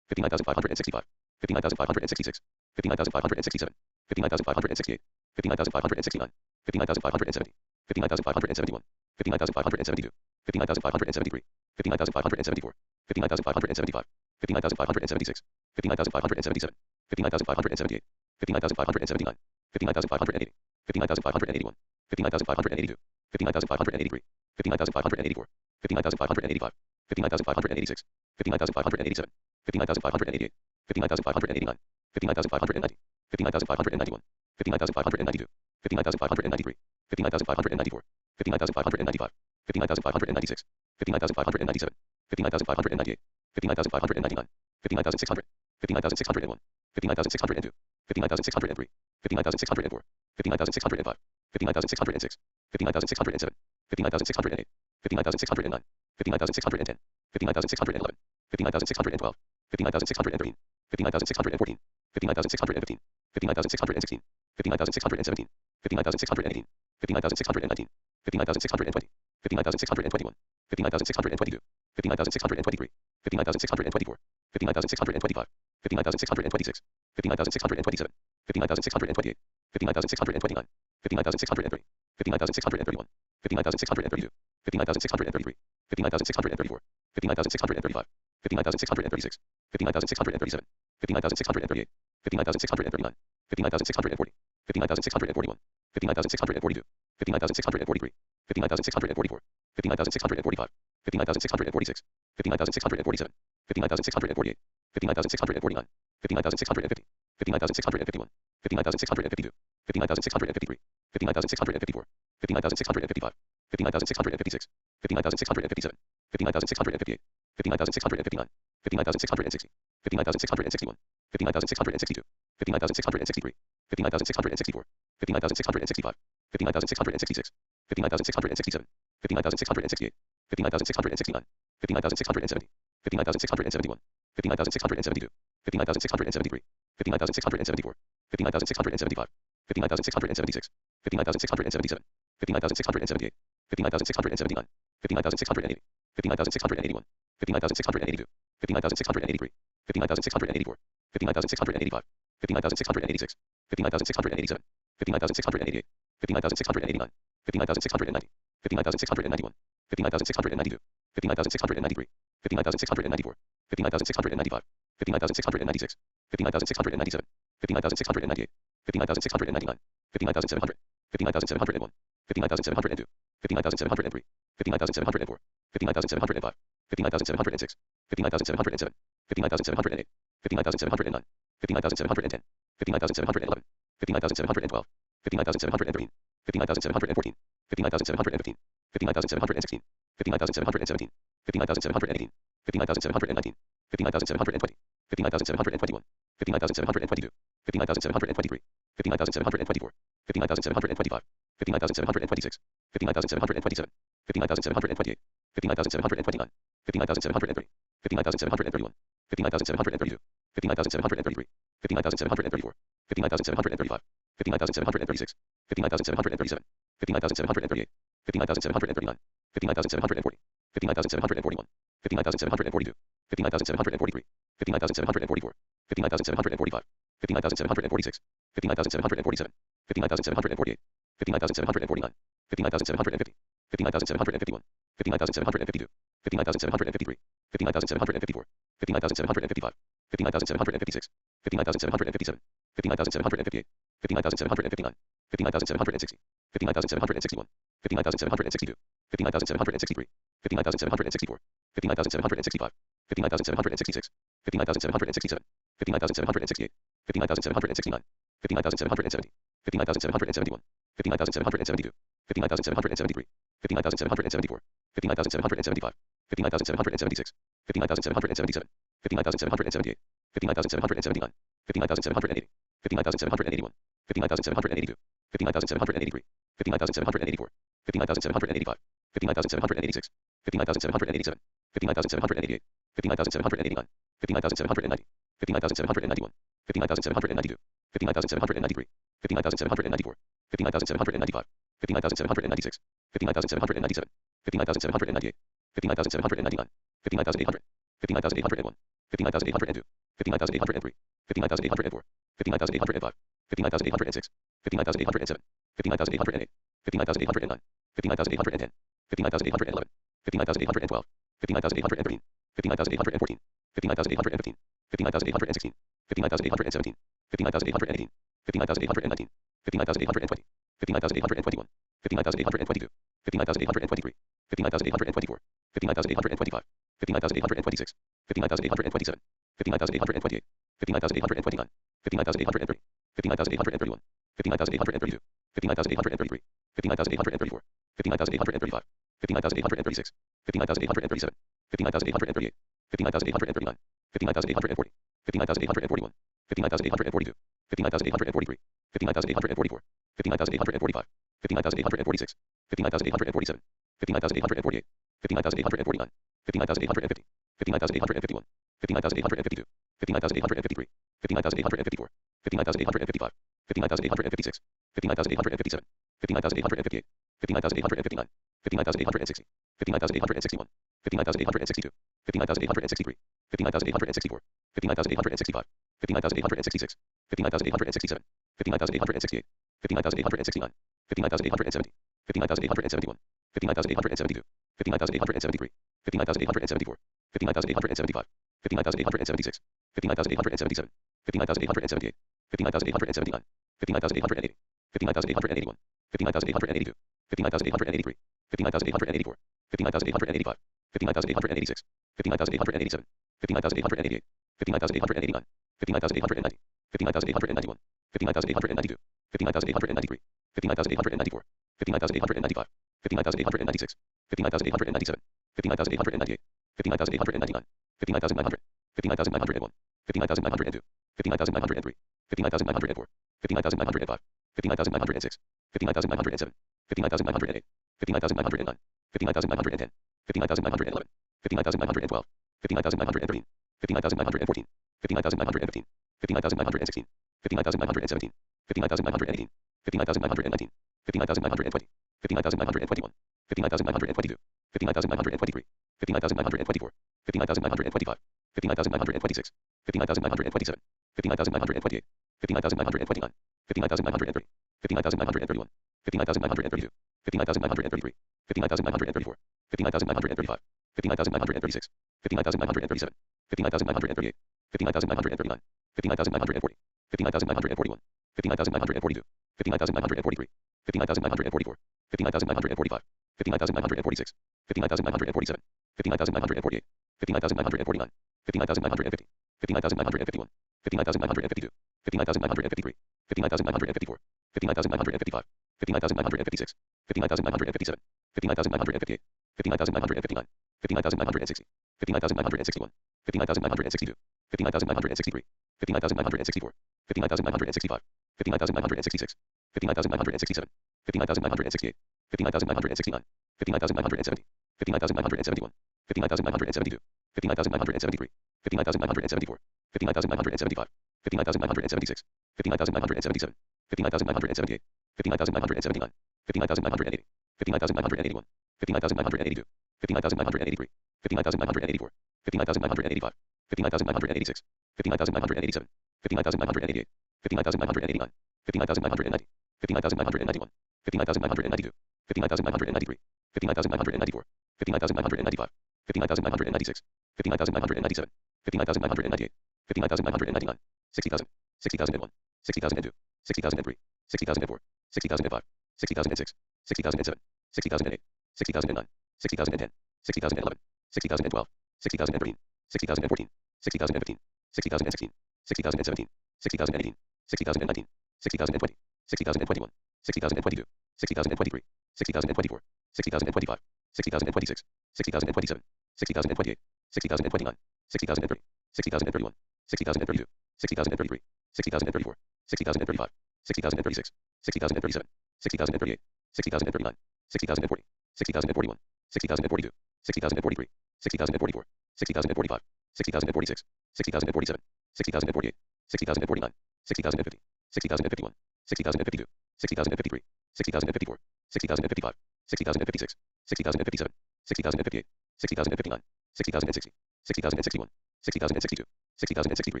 59,565, 59,566, 59,567, 59,568, 59,569, 59,570, 59,571, 59,572, 59,573, 59,574, 59,575, 59,576, 59,577, 59,578, 59,579, 59,580, 59,581, 59,582, 59,583, 59,584, 59,585, 59,586, 59,587, 59,588, 59,589, 59,590, 59,591, 59,592, 59,593, 59,594, 59,595, 59,596, 59,597, 59,598, 59,599, 59,600, 59,601, 59,602, 59,603, 59,604, 59,605, 59,606, 59,607, 59,608, 59,609, 59,610, 59,611, 59,612, 59,613, 59,614, 59,615, 59,616, 59,617, 59,618, 59,619, 59,620, 59,621, 59,622, 59,623, 59,624, 59,625, 59,626, 59,627, 59,628, 59,629, 59,630, 59,631, 59,632, 59,633, 59,634, 59,635, 59,636, 59,637, 59,638, 59,639, 59,640, 59,641, 59,642, 59,643, 59,644, 59,645, 59,646, 59,647, 59,648, 59,649, 59,650, 59,651, 59,652, 59,653, 59,654, 59,655, 59,656, 59,657, 59,658, 59,659, 59,660, 59,661, 59,662, 59,663, 59,664, 59,665, 59,666, 59,667, 59,668, 59,669, 59,670, 59,671, 59,672, 59,673, 59,674, 59,675, 59,676, 59,677, 59,678, 59,679, 59,680, 59,681, 59,682, 59,683, 59,684, 59,685, 59,686, 59,687, 59,688, 59,689, 59,690, 59,691, 59,692, 59,693, 59,694, 59,695, 59,696, 59,697, 59,698, 59,699, 59,700, 59,701, 59,702, 59,703, 59,704, 59,705, 59,706, 59,707, 59,708, 59,709, 59,710, 59,711, 59,712, 59,713, 59,714, 59,715, 59,716, 59,717, 59,718, 59,719, 59,720, 59,721, 59,722, 59,723, 59,724, 59,725, 59,726, 59,727, 59,728, 59,729, 59,730, 59,731, 59,732, 59,733, 59,734, 59,735, 59,736, 59,737, 59,738, 59,739, 59,740, 59,741, 59,742, 59,743, 59,744, 59,745, 59,746, 59,747, 59,748, 59,749, 59,750, 59,751, 59,752, 59,753, 59,754, 59,755, 59,756, 59,757, 59,758, 59,759, 59,760, 59,761, 59,762, 59,763, 59,764, 59,765, 59,766, 59,767, 59,768, 59,769, 59,770, 59,771, 59,772, 59,773, 59,774, 59,775, 59,776, 59,777, 59,778, 59,779, 59,780, 59,781, 59,782, 59,783, 59,784, 59,785, 59,786, 59,787, 59,788, 59,789, 59,790, 59,791, 59,792, 59,793, 59,794, 59,795, 59,796, 59,797, 59,798, 59,799, 59,800, 59,801, 59,802, 59,803, 59,804, 59,805, 59,806, 59,807, 59,808, 59,809, 59,810, 59,811, 59,812, 59,813, 59,814, 59,815, 59,816, 59,817, 59,818, 59,819, 59,820, 59,821, 59,822, 59,823, 59,824, 59,825, 59,826, 59,827, 59,828, 59,829, 59,830, 59,831, 59,832, 59,833, 59,834, 59,835, 59,836, 59,837, 59,838, 59,839, 59,840, 59,841, 59,842, 59,843, 59,844, 59,845, 59,846, 59,847, 59,848, 59,849, 59,850, 59,851, 59,852, 59,853, 59,854, 59,855, 59,856, 59,857, 59,858, 59,859, 59,860, 59,861, 59,862, 59,863, 59,864, 59,865, 59,866, 59,867, 59,868, 59,869, 59,870, 59,871, 59,872, 59,873, 59,874, 59,875, 59,876, 59,877, 59,878, 59,879, 59,880, 59,881, 59,882, 59,883, 59,884, 59,885, 59,886, 59,887, 59,888, 59,889, 59,890, 59,891, 59,892, 59,893, 59,894, 59,895, 59,896, 59,897, 59,898, 59,899, 59,900, 59,901, 59,902, 59,903, 59,904, 59,905, 59,906, 59,907, 59,908, 59,909, 59,910, 59,911, 59,912, 59,913, 59,914, 59,915, 59,916, 59,917, 59,918, 59,919, 59,920, 59,921, 59,922, 59,923, 59,924, 59,925, 59,926, 59,927, 59,928, 59,929, 59,930, 59,931, 59,932, 59,933, 59,934, 59,935, 59,936, 59,937, 59,938, 59,939, 59,940, 59,941, 59,942, 59,943, 59,944, 59,945, 59,946, 59,947, 59,948, 59,949, 59,950, 59,951, 59,952, 59,953, 59,954, 59,955, 59,956, 59,957, 59,958, 59,959, 59,960, 59,961, 59,962, 59,963, 59,964, 59,965, 59,966, 59,967, 59,968, 59,969, 59,970, 59,971, 59,972, 59,973, 59,974, 59,975, 59,976, 59,977, 59,978, 59,979, 59,980, 59,981, 59,982, 59,983, 59,984, 59,985, 59,986, 59,987, 59,988, 59,989, 59,990, 59,991, 59,992, 59,993, 59,994, 59,995, 59,996, 59,997, 59,998, 59,999, 60,000, 60,001, 60,002, 60,003, 60,004, 60,005, 60,006, 60,007, 60,008, 60,009, 60,010, 60,011, 60,012, 60,013, 60,014, 60,015, 60,016, 60,017, 60,018, 60,019, 60,020, 60,021, 60,022, 60,023, 60,024, 60,025, 60,026, 60,027, 60,028, 60,029, 60,030, 60,031, 60,032, 60,033, 60,034, 60,035, 60,036, 60,037, 60,038, 60,039, 60,040, 60,041, 60,042, 60,043, 60,044, 60,045, 60,046, 60,047, 60,048, 60,049, 60,050, 60,051, 60,052, 60,053, 60,054, 60,055, 60,056, 60,057, 60,058, 60,059, 60,060, 60,061, 60,062, 60,063,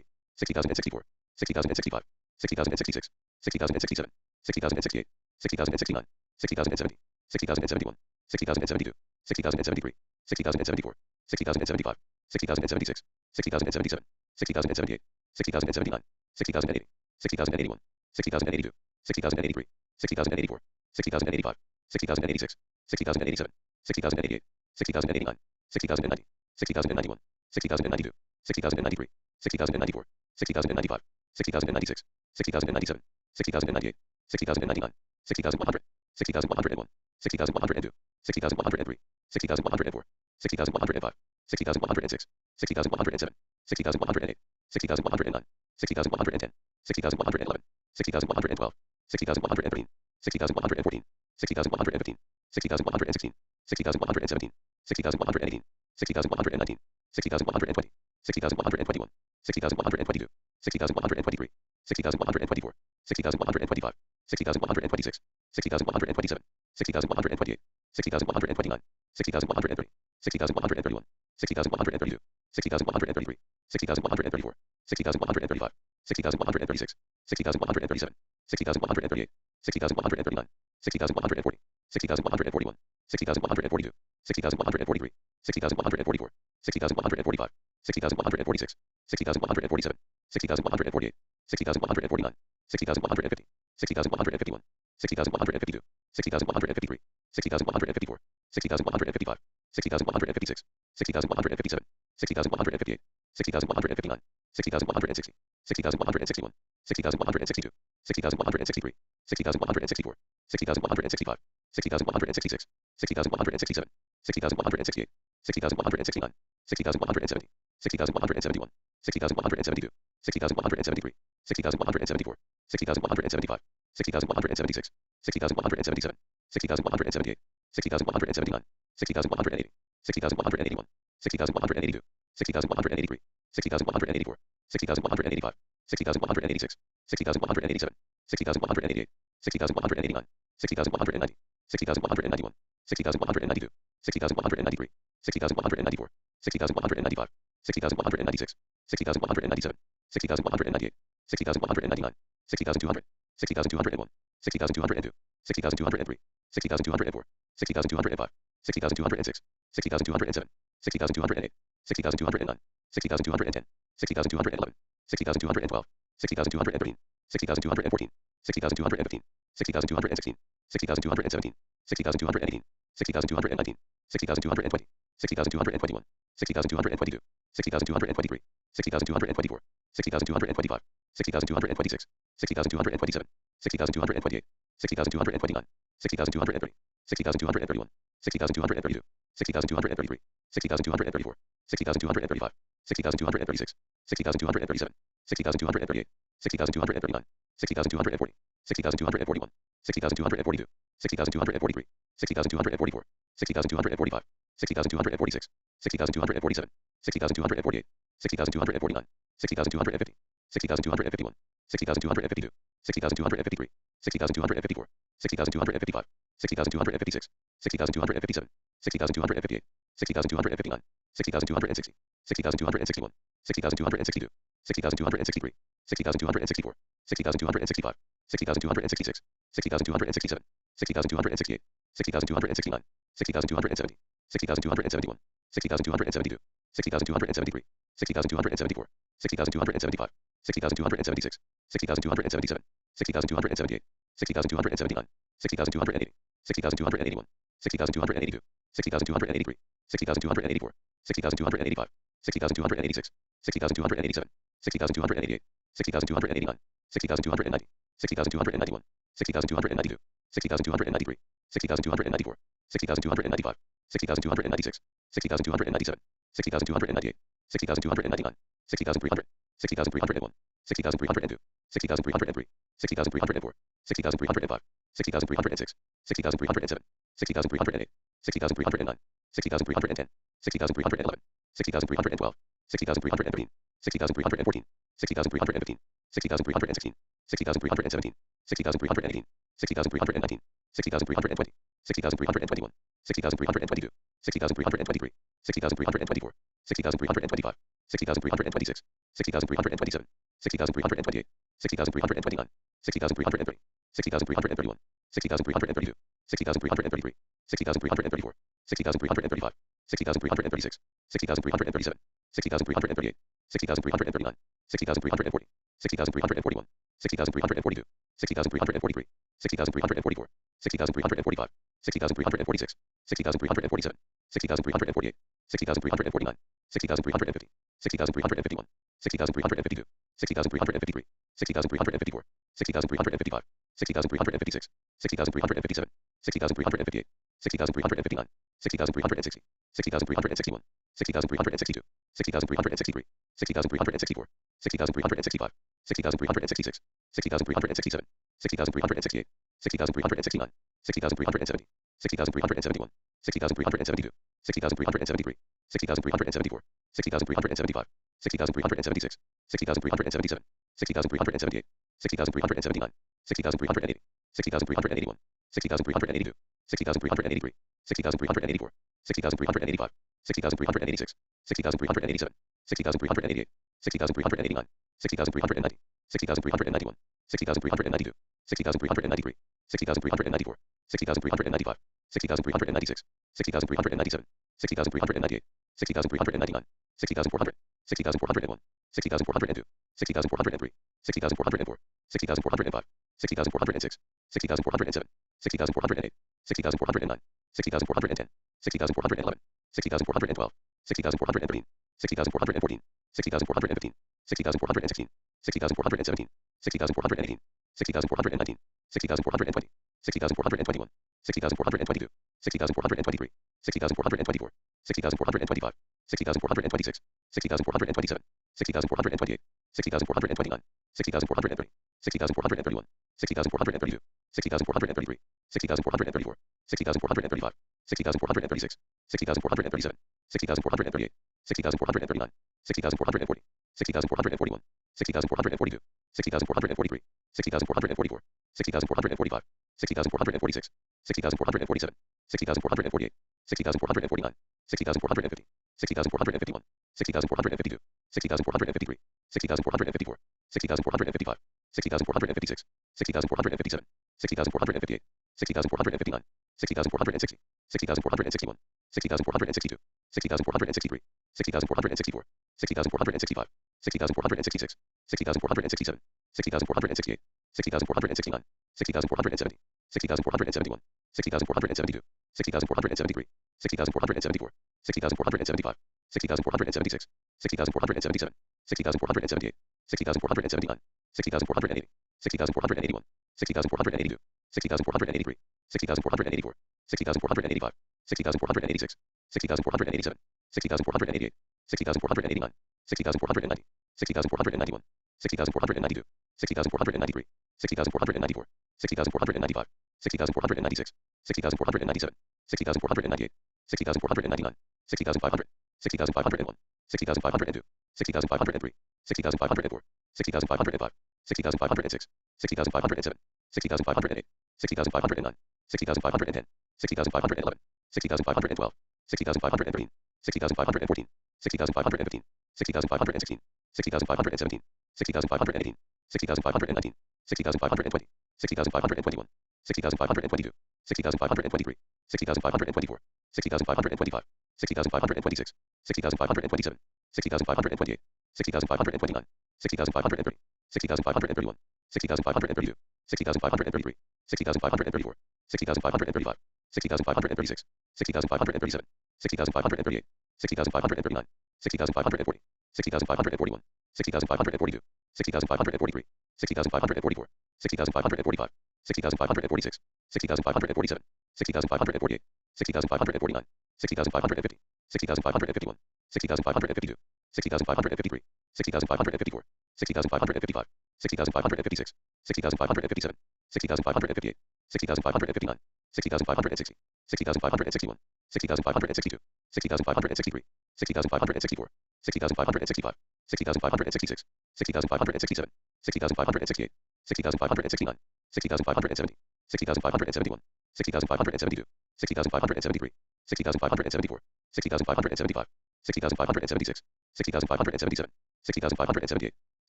60,064, 60,065, 60,066, 60,067, 60,068, 60,069, 60,070, 60,071, 60,072, 60,073, 60,074, 60,075, 60,076, 60,077, 60,078, 60,079, 60,080, 60,081, 60,082, 60,083, 60,084, 60,085, 60,086, 60,087, 60,088, 60,089, 60,090, 60,091, 60,092, 60,093, 60,094, 60,095, 60,096, 60,097, 60,098, 60,099, 60,100, 60,101, 60,102, 60,103, 60,104, 60,105, 60,106, 60,107, 60,108, 60,109, 60,110, 60,111, 60,112, 60,113, 60,114, 60,115, 60,116, 60,117, 60,118, 60,119, 60,120, 60,121, 60,122, 60,123, 60,124, 60,125, 60,126, 60,127, 60,128, 60,129, 60,130, 60,131, 60,132, 60,133, 60,134, 60,135, 60,136, 60,137, 60,138, 60,139, 60,140, 60,141, 60,142, 60,143, 60,144, 60,145, 60,146, 60,147, 60,148, 60,149, 60,150, 60,151, 60,152, 60,153, 60,154, 60,155, 60,156, 60,157, 60,158, 60,159, 60,160, 60,161, 60,162, 60,163, 60,164, 60,165, 60,166, 60,167, 60,168, 60,169, 60,170, 60,171, 60,172, 60,173, 60,174, 60,175, 60,176, 60,177, 60,178, 60,179, 60,180, 60,181, 60,182, 60,183, 60,184, 60,185, 60,186, 60,187, 60,188, 60,189, 60,190, 60,191, 60,192, 60,193, 60,194, 60,195, 60,196, 60,197, 60,198, 60,199, 60,200, 60,201, 60,202, 60,203, 60,204, 60,205, 60,206, 60,207, 60,208, 60,209, 60,210, 60,211, 60,212, 60,213, 60,214, 60,215, 60,216, 60,217, 60,218, 60,219, 60,220, 60,221, 60,222, 60,223, 60,224, 60,225, 60,226, 60,227, 60,228, 60,229, 60,230, 60,231, 60,232, 60,233, 60,234, 60,235, 60,236, 60,237, 60,238, 60,239, 60,240, 60,241, 60,242, 60,243, 60,244, 60,245, 60,246, 60,247, 60,248, 60,249, 60,250, 60,251, 60,252, 60,253, 60,254, 60,255, 60,256, 60,257, 60,258, 60,259, 60,260, 60,261, 60,262, 60,263, 60,264, 60,265, 60,266, 60,267, 60,268, 60,269, 60,270, 60,271, 60,272, 60,273, 60,274, 60,275, 60,276, 60,277, 60,278, 60,279, 60,280, 60,281, 60,282, 60,283, 60,284, 60,285, 60,286, 60,287, 60,288, 60,289, 60,290, 60,291, 60,292, 60,293, 60,294, 60,295, 60,296, 60,297, 60,298, 60,299, 60,300, 60,301, 60,302, 60,303, 60,304, 60,305, 60,306, 60,307, 60,308, 60,309, 60,310, 60,311, 60,312, 60,313, 60,314, 60,315, 60,316, 60,317, 60,318, 60,319, 60,320, 60,321, 60,322, 60,323, 60,324, 60,325, 60,326, 60,327, 60,328, 60,329, 60,330, 60,331, 60,332, 60,333, 60,334, 60,335, 60,336, 60,337, 60,338, 60,339, 60,340, 60,341, 60,342, 60,343, 60,344, 60,345, 60,346, 60,347, 60,348, 60,349, 60,350, 60,351, 60,352, 60,353, 60,354, 60,355, 60,356, 60,357, 60,358, 60,359, 60,360, 60,361, 60,362, 60,363, 60,364, 60,365, 60,366, 60,367, 60,368, 60,369, 60,370, 60,371, 60,372, 60,373, 60,374, 60,375, 60,376, 60,377, 60,378, 60,379, 60,380, 60,381, 60,382, 60,383, 60,384, 60,385, 60,386, 60,387, 60,388, 60,389, 60,390, 60,391, 60,392, 60,393, 60,394, 60,395, 60,396, 60,397, 60,398, 60,399, 60,400, 60,401, 60,402, 60,403, 60,404, 60,405, 60,406, 60,407, 60,408, 60,409, 60,410, 60,411, 60,412, 60,413, 60,414, 60,415, 60,416, 60,417, 60,418, 60,419, 60,420, 60,421, 60,422, 60,423, 60,424, 60,425, 60,426, 60,427, 60,428, 60,429, 60,430, 60,431, 60,432, 60,433, 60,434, 60,435, 60,436, 60,437, 60,438, 60,439, 60,440, 60,441, 60,442, 60,443, 60,444, 60,445, 60,446, 60,447, 60,448, 60,449, 60,450, 60,451, 60,452, 60,453, 60,454, 60,455, 60,456, 60,457, 60,458, 60,459, 60,460, 60,461, 60,462, 60,463, 60,464, 60,465, 60,466, 60,467, 60,468, 60,469, 60,470, 60,471, 60,472, 60,473, 60,474, 60,475, 60,476, 60,477, 60,478, 60,479, 60,480, 60,481, 60,482, 60,483, 60,484, 60,485, 60,486, 60,487, 60,488, 60,489, 60,490, 60,491, 60,492, 60,493, 60,494, 60,495, 60,496, 60,497, 60,498, 60,499, 60,500, 60,501, 60,502, 60,503, 60,504, 60,505, 60,506, 60,507, 60,508, 60,509, 60,510, 60,511, 60,512, 60,513, 60,514, 60,515, 60,516, 60,517, 60,518, 60,519, 60,520, 60,521, 60,522, 60,523, 60,524, 60,525, 60,526, 60,527, 60,528, 60,529, 60,530, 60,531, 60,532, 60,533, 60,534, 60,535, 60,536, 60,537, 60,538, 60,539, 60,540, 60,541, 60,542, 60,543, 60,544, 60,545, 60,546, 60,547, 60,548, 60,549, 60,550, 60,551, 60,552, 60,553, 60,554, 60,555, 60,556, 60,557, 60,558, 60,559, 60,560, 60,561, 60,562, 60,563, 60,564, 60,565, 60,566, 60,567, 60,568, 60,569, 60,570, 60,571, 60,572, 60,573, 60,574, 60,575, 60,576, 60,577, 60,578,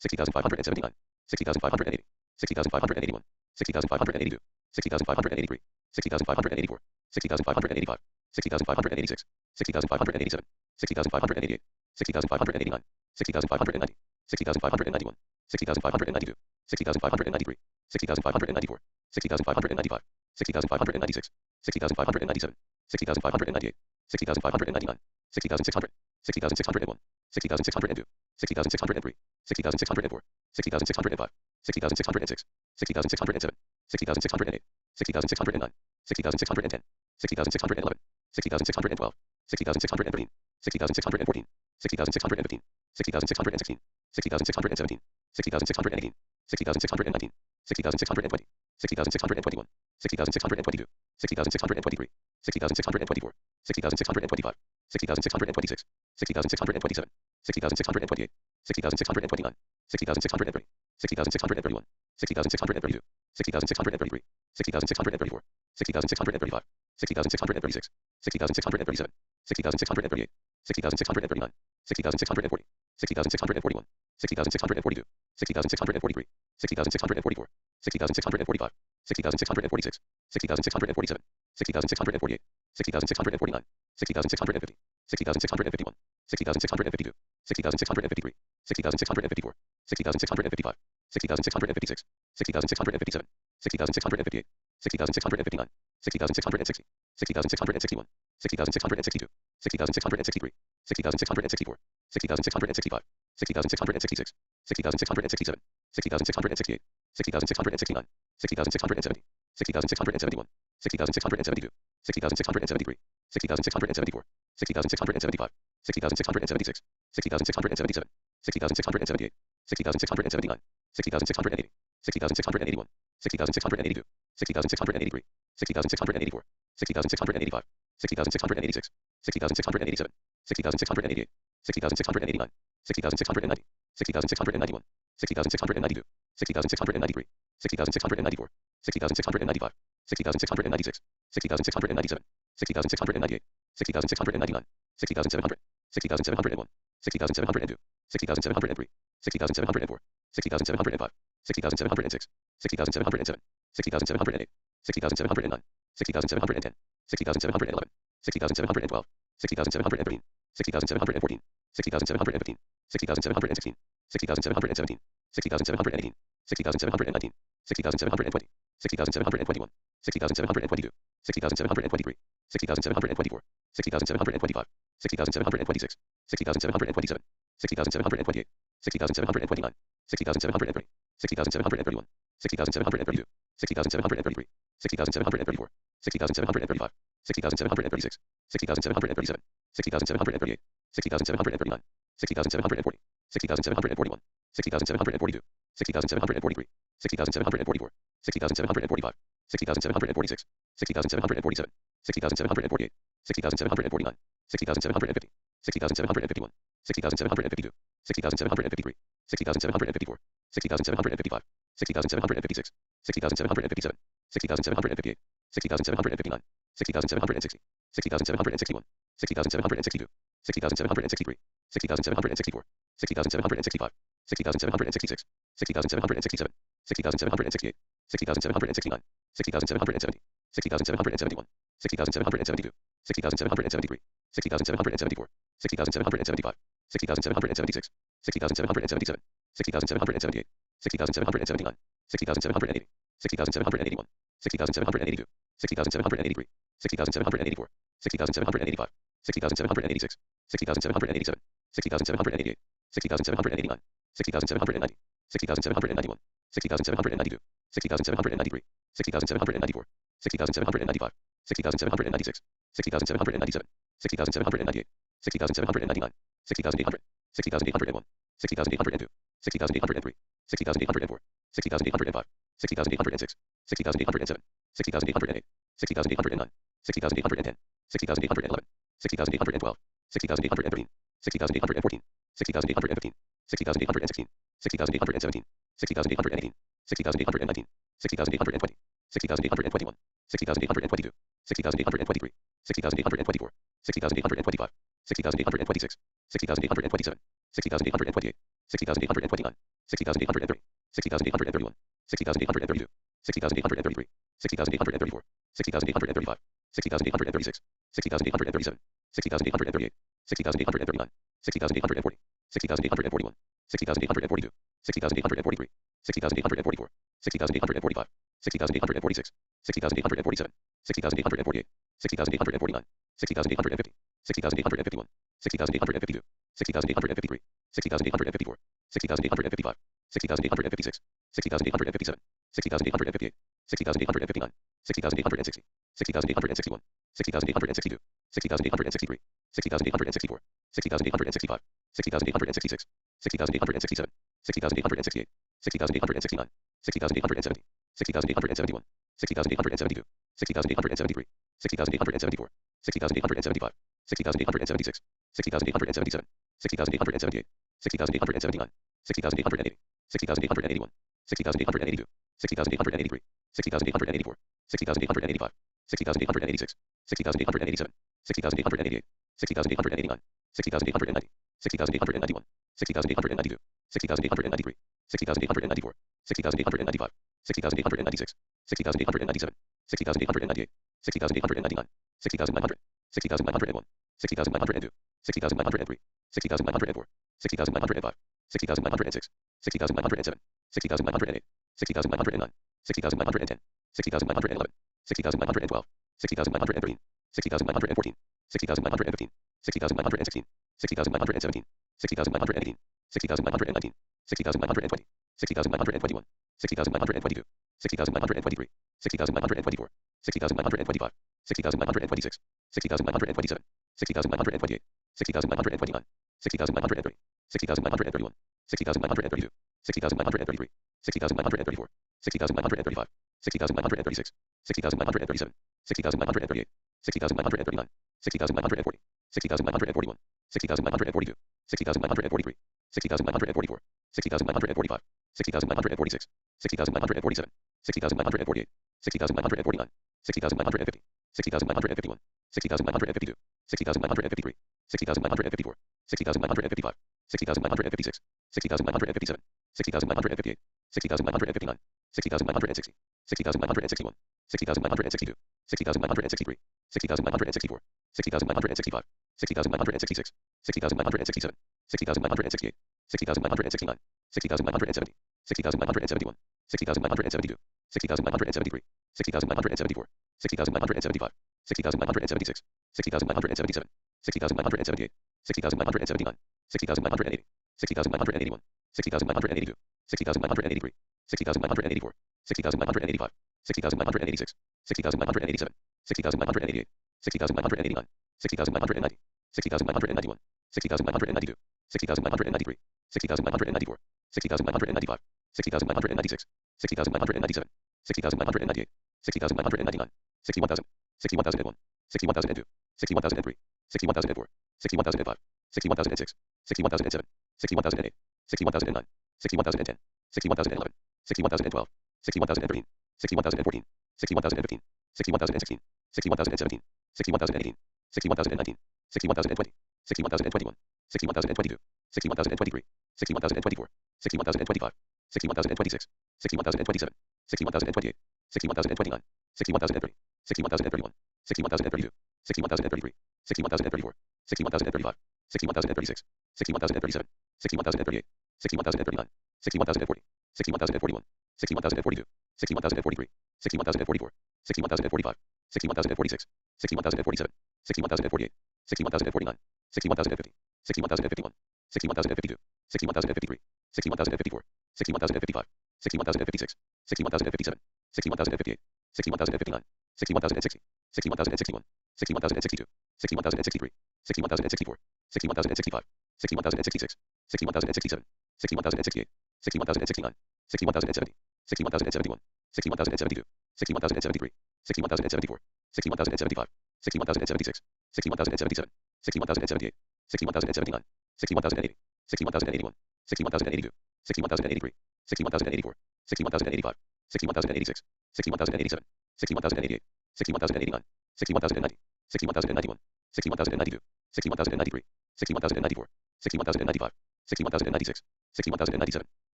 60,579, 60,580, 60,581, 60,582, 60,583, 60,584, 60,585, 60,586, 60,587, 60,588, 60,589, 60,590, 60,591, 60,592, 60,593, 60,594, 60,595, 60,596, 60,597, 60,598, 60,599, 60,600, 60,601, 60,602, 60,603, 60,604, 60,605, 60,606, 60,607, 60,608, 60,609, 60,610, 60,611, 60,612, 60,613, 60,614, 60,615, 60,616, 60,617, 60,618, 60,619, 60,620, 60,621, 60,622, 60,623, 60,624, 60,625, 60,626, 60,627, 60,628, 60,629, 60,630, 60,631, 60,632, 60,633, 60,634, 60,635, 60,636, 60,637, 60,638, 60,639, 60,640, 60,641, 60,642, 60,643, 60,644, 60,645, 60,646, 60,647, 60,648, 60,649, 60,650, 60,651, 60,652, 60,653, 60,654, 60,655, 60,656, 60,657, 60,658, 60,659, 60,660, 60,661, 60,662, 60,663, 60,664, 60,665, 60,666, 60,667, 60,668, 60,669, 60,670, 60,671, 60,672, 60,673, 60,674, 60,675, 60,676, 60,677, 60,678, 60,679, 60,680, 60,681, 60,682, 60,683, 60,684, 60,685, 60,686, 60,687, 60,688, 60,689, 60,690, 60,691, 60,692, 60,693, 60,694, 60,695, 60,696, 60,697, 60,698, 60,699, 60,700, 60,701, 60,702, 60,703, 60,704, 60,705, 60,706, 60,707, 60,708, 60,709, 60,710, 60,711, 60,712, 60,713, 60,714, 60,715, 60,716, 60,717, 60,718, 60,719, 60,720, 60,721, 60,722, 60,723, 60,724, 60,725, 60,726, 60,727, 60,728, 60,729, 60,730, 60,731, 60,732, 60,733, 60,734, 60,735, 60,736, 60,737, 60,738, 60,739, 60,740, 60,741, 60,742, 60,743, 60,744, 60,745, 60,746, 60,747, 60,748, 60,749, 60,750, 60,751, 60,752, 60,753, 60,754, 60,755, 60,756, 60,757, 60,758, 60,759, 60,760, 60,761, 60,762, 60,763, 60,764, 60,765, 60,766, 60,767, 60,768, 60,769, 60,770, 60,771, 60,772, 60,773, 60,774, 60,775, 60,776, 60,777, 60,778, 60,779, 60,780, 60,781, 60,782, 60,783, 60,784, 60,785, 60,786, 60,787, 60,788, 60,789, 60,790, 60,791, 60,792, 60,793, 60,794, 60,795, 60,796, 60,797, 60,798, 60,799, 60,800, 60,801, 60,802, 60,803, 60,804, 60,805, 60,806, 60,807, 60,808, 60,809, 60,810, 60,811, 60,812, 60,813, 60,814, 60,815, 60,816, 60,817, 60,818, 60,819, 60,820, 60,821, 60,822, 60,823, 60,824, 60,825, 60,826, 60,827, 60,828, 60,829, 60,830, 60,831, 60,832, 60,833, 60,834, 60,835, 60,836, 60,837, 60,838, 60,839, 60,840, 60,841, 60,842, 60,843, 60,844, 60,845, 60,846, 60,847, 60,848, 60,849, 60,850, 60,851, 60,852, 60,853, 60,854, 60,855, 60,856, 60,857, 60,858, 60,859, 60,860, 60,861, 60,862, 60,863, 60,864, 60,865, 60,866, 60,867, 60,868, 60,869, 60,870, 60,871, 60,872, 60,873, 60,874, 60,875, 60,876, 60,877, 60,878, 60,879, 60,880, 60,881, 60,882, 60,883, 60,884, 60,885, 60,886, 60,887, 60,888, 60,889, 60,890, 60,891, 60,892, 60,893, 60,894, 60,895, 60,896, 60,897, 60,898, 60,899, 60,900, 60,901, 60,902, 60,903, 60,904, 60,905, 60,906, 60,907, 60,908, 60,909, 60,910, 60,911, 60,912, 60,913, 60,914, 60,915, 60,916, 60,917, 60,918, 60,919, 60,920, 60,921, 60,922, 60,923, 60,924, 60,925, 60,926, 60,927, 60,928, 60,929, 60,930, 60,931, 60,932, 60,933, 60,934, 60,935, 60,936, 60,937, 60,938, 60,939, 60,940, 60,941, 60,942, 60,943, 60,944, 60,945, 60,946, 60,947, 60,948, 60,949, 60,950, 60,951, 60,952, 60,953, 60,954, 60,955, 60,956, 60,957, 60,958, 60,959, 60,960, 60,961, 60,962, 60,963, 60,964, 60,965, 60,966, 60,967, 60,968, 60,969, 60,970, 60,971, 60,972, 60,973, 60,974, 60,975, 60,976, 60,977, 60,978, 60,979, 60,980, 60,981, 60,982, 60,983, 60,984, 60,985, 60,986, 60,987, 60,988, 60,989, 60,990, 60,991, 60,992, 60,993, 60,994, 60,995, 60,996, 60,997, 60,998, 60,999, 61,000, 61,001, 61,002, 61,003, 61,004, 61,005, 61,006, 61,007, 61,008, 61,009, 61,010, 61,011, 61,012, 61,013, 61,014, 61,015, 61,016, 61,017, 61,018, 61,019, 61,020, 61,021, 61,022, 61,023, 61,024, 61,025, 61,026, 61,027, 61,028, 61,029, 61,030, 61,031, 61,032, 61,033, 61,034, 61,035, 61,036, 61,037, 61,038, 61,039, 61,040, 61,041, 61,042, 61,043, 61,044, 61,045, 61,046, 61,047, 61,048, 61,049, 61,050, 61,051, 61,052, 61,053, 61,054, 61,055, 61,056, 61,057, 61,058, 61,059, 61,060, 61,061, 61,062, 61,063, 61,064, 61,065, 61,066, 61,067, 61,068, 61,069, 61,070, 61,071, 61,072, 61,073, 61,074, 61,075, 61,076, 61,077, 61,078, 61,079, 61,080, 61,081, 61,082, 61,083, 61,084, 61,085, 61,086, 61,087, 61,088, 61,089, 61,090, 61,091, 61,092, 61,093, 61,094, 61,095, 61,096, 61,097,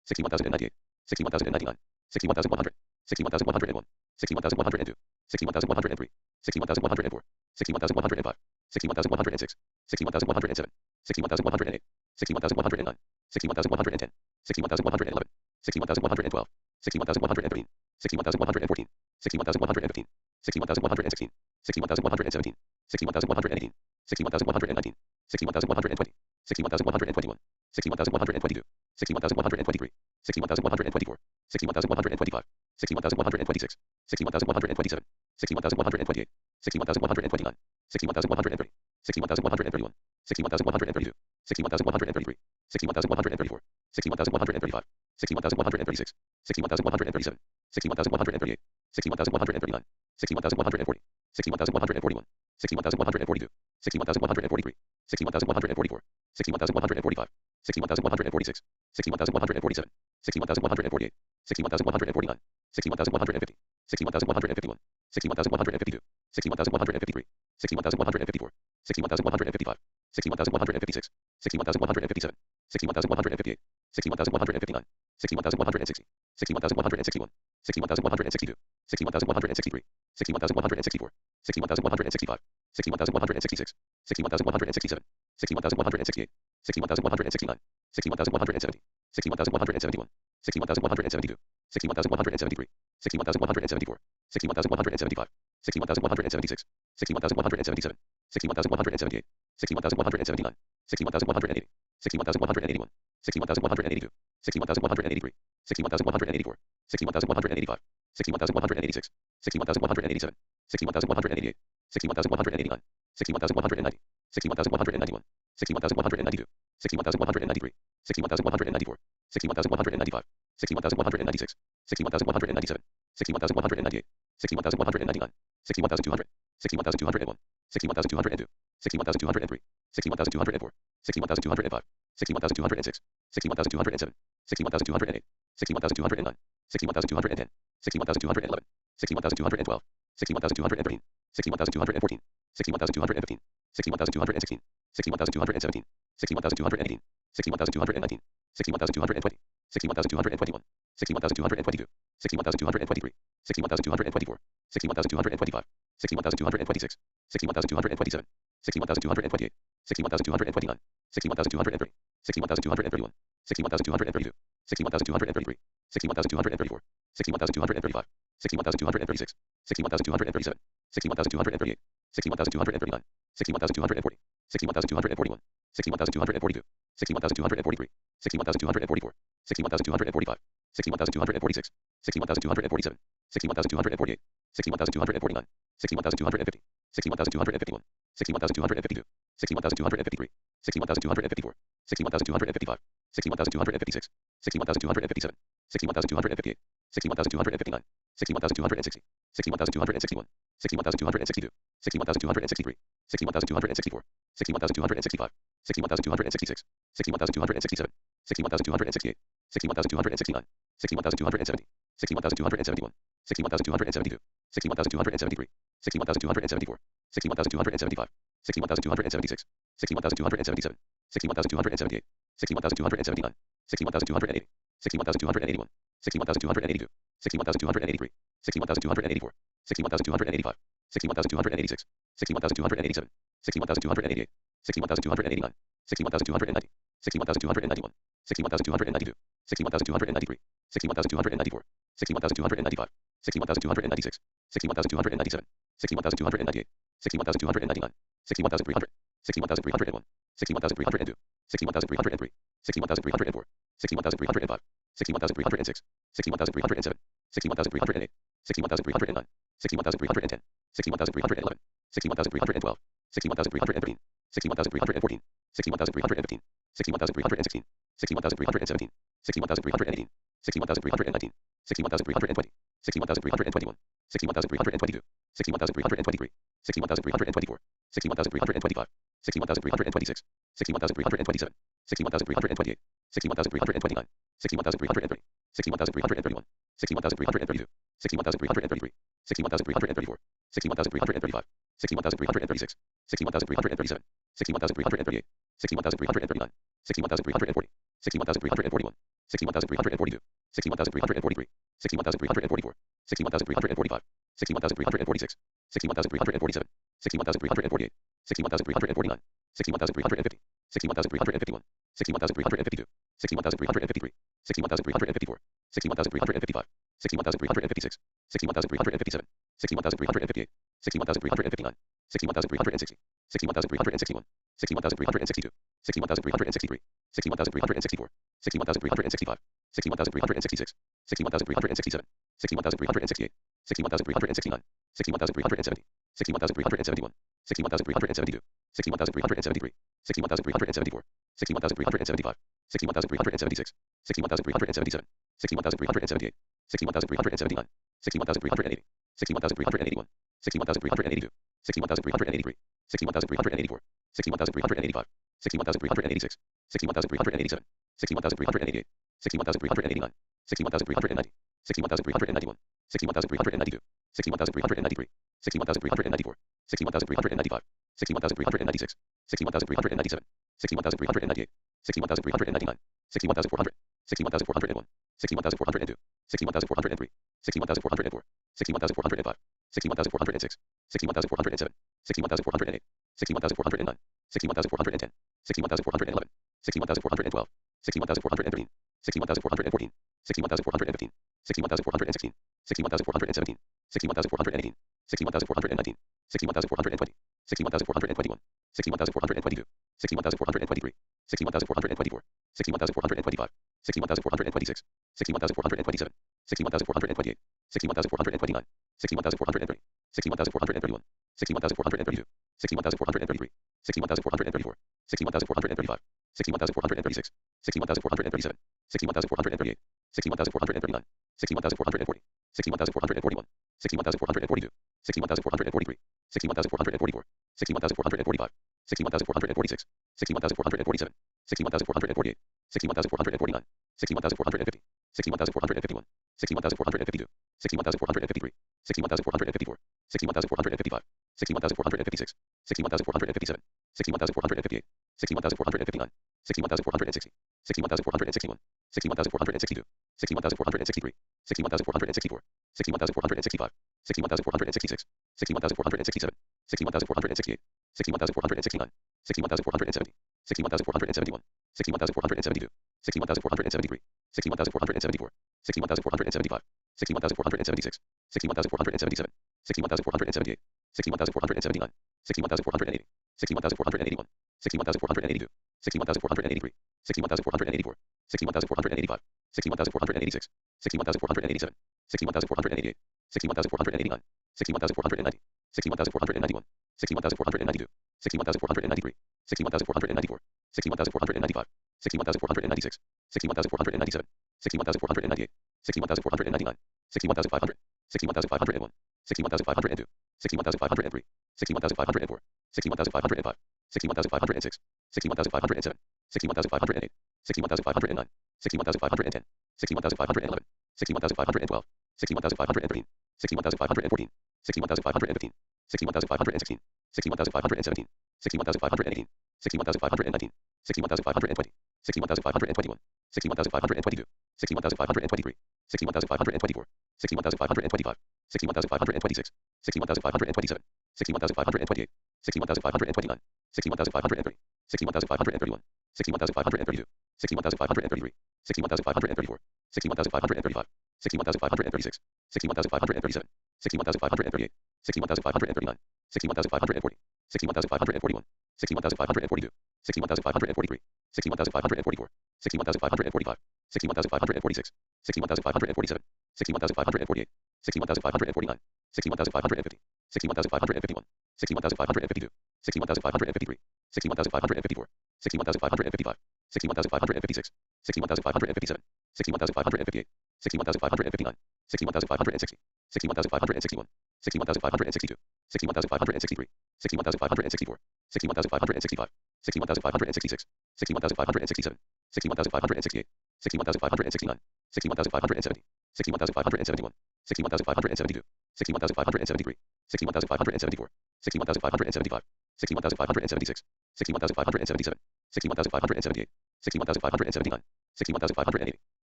61,098, 61,099, 61,100, 61,101, 61,102, 61,103, 61,104, 61,105, 61,106, 61,107, 61,108, 61,109, 61,110, 61,111, 61,112, 61,113, 61,114, 61,115, 61,116, 61,117, 61,118, 61,119, 61,120, 61,121, 61,122, 61,123, 61,124, 61,125, 61,126, 61,127, 61,128, 61,129, 61,130, 61,131, 61,132, 61,133, 61,134, 61,135, 61,136, 61,137, 61,138, 61,139, 61,140, 61,141, 61,142, 61,143, 61,144, 61,145, 61,146, 61,147, 61,148, 61,149, 61,150, 61,151, 61,152, 61,153, 61,154, 61,155, 61,156, 61,157, 61,158, 61,159, 61,160, 61,161, 61,162, 61,163, 61,164, 61,165, 61,166, 61,167, 61,168, 61,169, 61,170, 61,171, 61,172, 61,173, 61,174, 61,175, 61,176, 61,177, 61,178, 61,179, 61,180, 61,181, 61,182, 61,183, 61,184, 61,185, 61,186, 61,187, 61,188, 61,189, 61,190, 61,191, 61,192, 61,193, 61,194, 61,195, 61,196, 61,197, 61,198, 61,199, 61,200, 61,201, 61,202, 61,203, 61,204, 61,205, 61,206, 61,207, 61,208, 61,209, 61,210, 61,211, 61,212, 61,213, 61,214, 61,215, 61,216, 61,217, 61,218, 61,219, 61,220, 61,221, 61,222, 61,223, 61,224, 61,225, 61,226, 61,227, 61,228, 61,229, 61,230, 61,231, 61,232, 61,233, 61,234, 61,235, 61,236, 61,237, 61,238, 61,239, 61,240, 61,241, 61,242, 61,243, 61,244, 61,245, 61,246, 61,247, 61,248, 61,249, 61,250, 61,251, 61,252, 61,253, 61,254, 61,255, 61,256, 61,257, 61,258, 61,259, 61,260, 61,261, 61,262, 61,263, 61,264, 61,265, 61,266, 61,267, 61,268, 61,269, 61,270, 61,271, 61,272, 61,273, 61,274, 61,275, 61,276, 61,277, 61,278, 61,279, 61,280, 61,281, 61,282, 61,283, 61,284, 61,285, 61,286, 61,287, 61,288, 61,289, 61,290, 61,291, 61,292, 61,293, 61,294, 61,295, 61,296, 61,297, 61,298, 61,299, 61,300, 61,301, 61,302, 61,303, 61,304, 61,305, 61,306, 61,307, 61,308, 61,309, 61,310, 61,311, 61,312, 61,313, 61,314, 61,315, 61,316, 61,317, 61,318, 61,319, 61,320, 61,321, 61,322, 61,323, 61,324, 61,325, 61,326, 61,327, 61,328, 61,329, 61,330, 61,331, 61,332, 61,333, 61,334, 61,335, 61,336, 61,337, 61,338, 61,339, 61,340, 61,341, 61,342, 61,343, 61,344, 61,345, 61,346, 61,347, 61,348, 61,349, 61,350, 61,351, 61,352, 61,353, 61,354, 61,355, 61,356, 61,357, 61,358, 61,359, 61,360, 61,361, 61,362, 61,363, 61,364, 61,365, 61,366, 61,367, 61,368, 61,369, 61,370, 61,371, 61,372, 61,373, 61,374, 61,375, 61,376, 61,377, 61,378, 61,379, 61,380, 61,381, 61,382, 61,383, 61,384, 61,385, 61,386, 61,387, 61,388, 61,389, 61,390, 61,391, 61,392, 61,393, 61,394, 61,395, 61,396, 61,397, 61,398, 61,399, 61,400, 61,401, 61,402, 61,403, 61,404, 61,405, 61,406, 61,407, 61,408, 61,409, 61,410, 61,411, 61,412, 61,413, 61,414, 61,415, 61,416, 61,417, 61,418, 61,419, 61,420, 61,421, 61,422, 61,423, 61,424, 61,425, 61,426, 61,427, 61,428, 61,429, 61,430, 61,431, 61,432, 61,433, 61,434, 61,435, 61,436, 61,437, 61,438, 61,439, 61,440, 61,441, 61,442, 61,443, 61,444, 61,445, 61,446, 61,447, 61,448, 61,449, 61,450, 61,451, 61,452, 61,453, 61,454, 61,455, 61,456, 61,457, 61,458, 61,459, 61,460, 61,461, 61,462, 61,463, 61,464, 61,465, 61,466, 61,467, 61,468, 61,469, 61,470, 61,471, 61,472, 61,473, 61,474, 61,475, 61,476, 61,477, 61,478, 61,479, 61,480, 61,481, 61,482, 61,483, 61,484, 61,485, 61,486, 61,487, 61,488, 61,489, 61,490, 61,491, 61,492, 61,493, 61,494, 61,495, 61,496, 61,497, 61,498, 61,499, 61,500, 61,501, 61,502, 61,503, 61,504, 61,505, 61,506, 61,507, 61,508, 61,509, 61,510, 61,511, 61,512, 61,513, 61,514, 61,515, 61,516, 61,517, 61,518, 61,519, 61,520, 61,521, 61,522, 61,523, 61,524, 61,525, 61,526, 61,527, 61,528, 61,529, 61,530, 61,531, 61,532, 61,533, 61,534, 61,535, 61,536, 61,537, 61,538, 61,539, 61,540, 61,541, 61,542, 61,543, 61,544, 61,545, 61,546, 61,547, 61,548, 61,549, 61,550, 61,551, 61,552, 61,553, 61,554, 61,555, 61,556, 61,557, 61,558, 61,559, 61,560, 61,561, 61,562, 61,563, 61,564, 61,565, 61,566, 61,567, 61,568, 61,569, 61,570, 61,571, 61,572, 61,573, 61,574, 61,575, 61,576, 61,577, 61,578, 61,579, 61,580,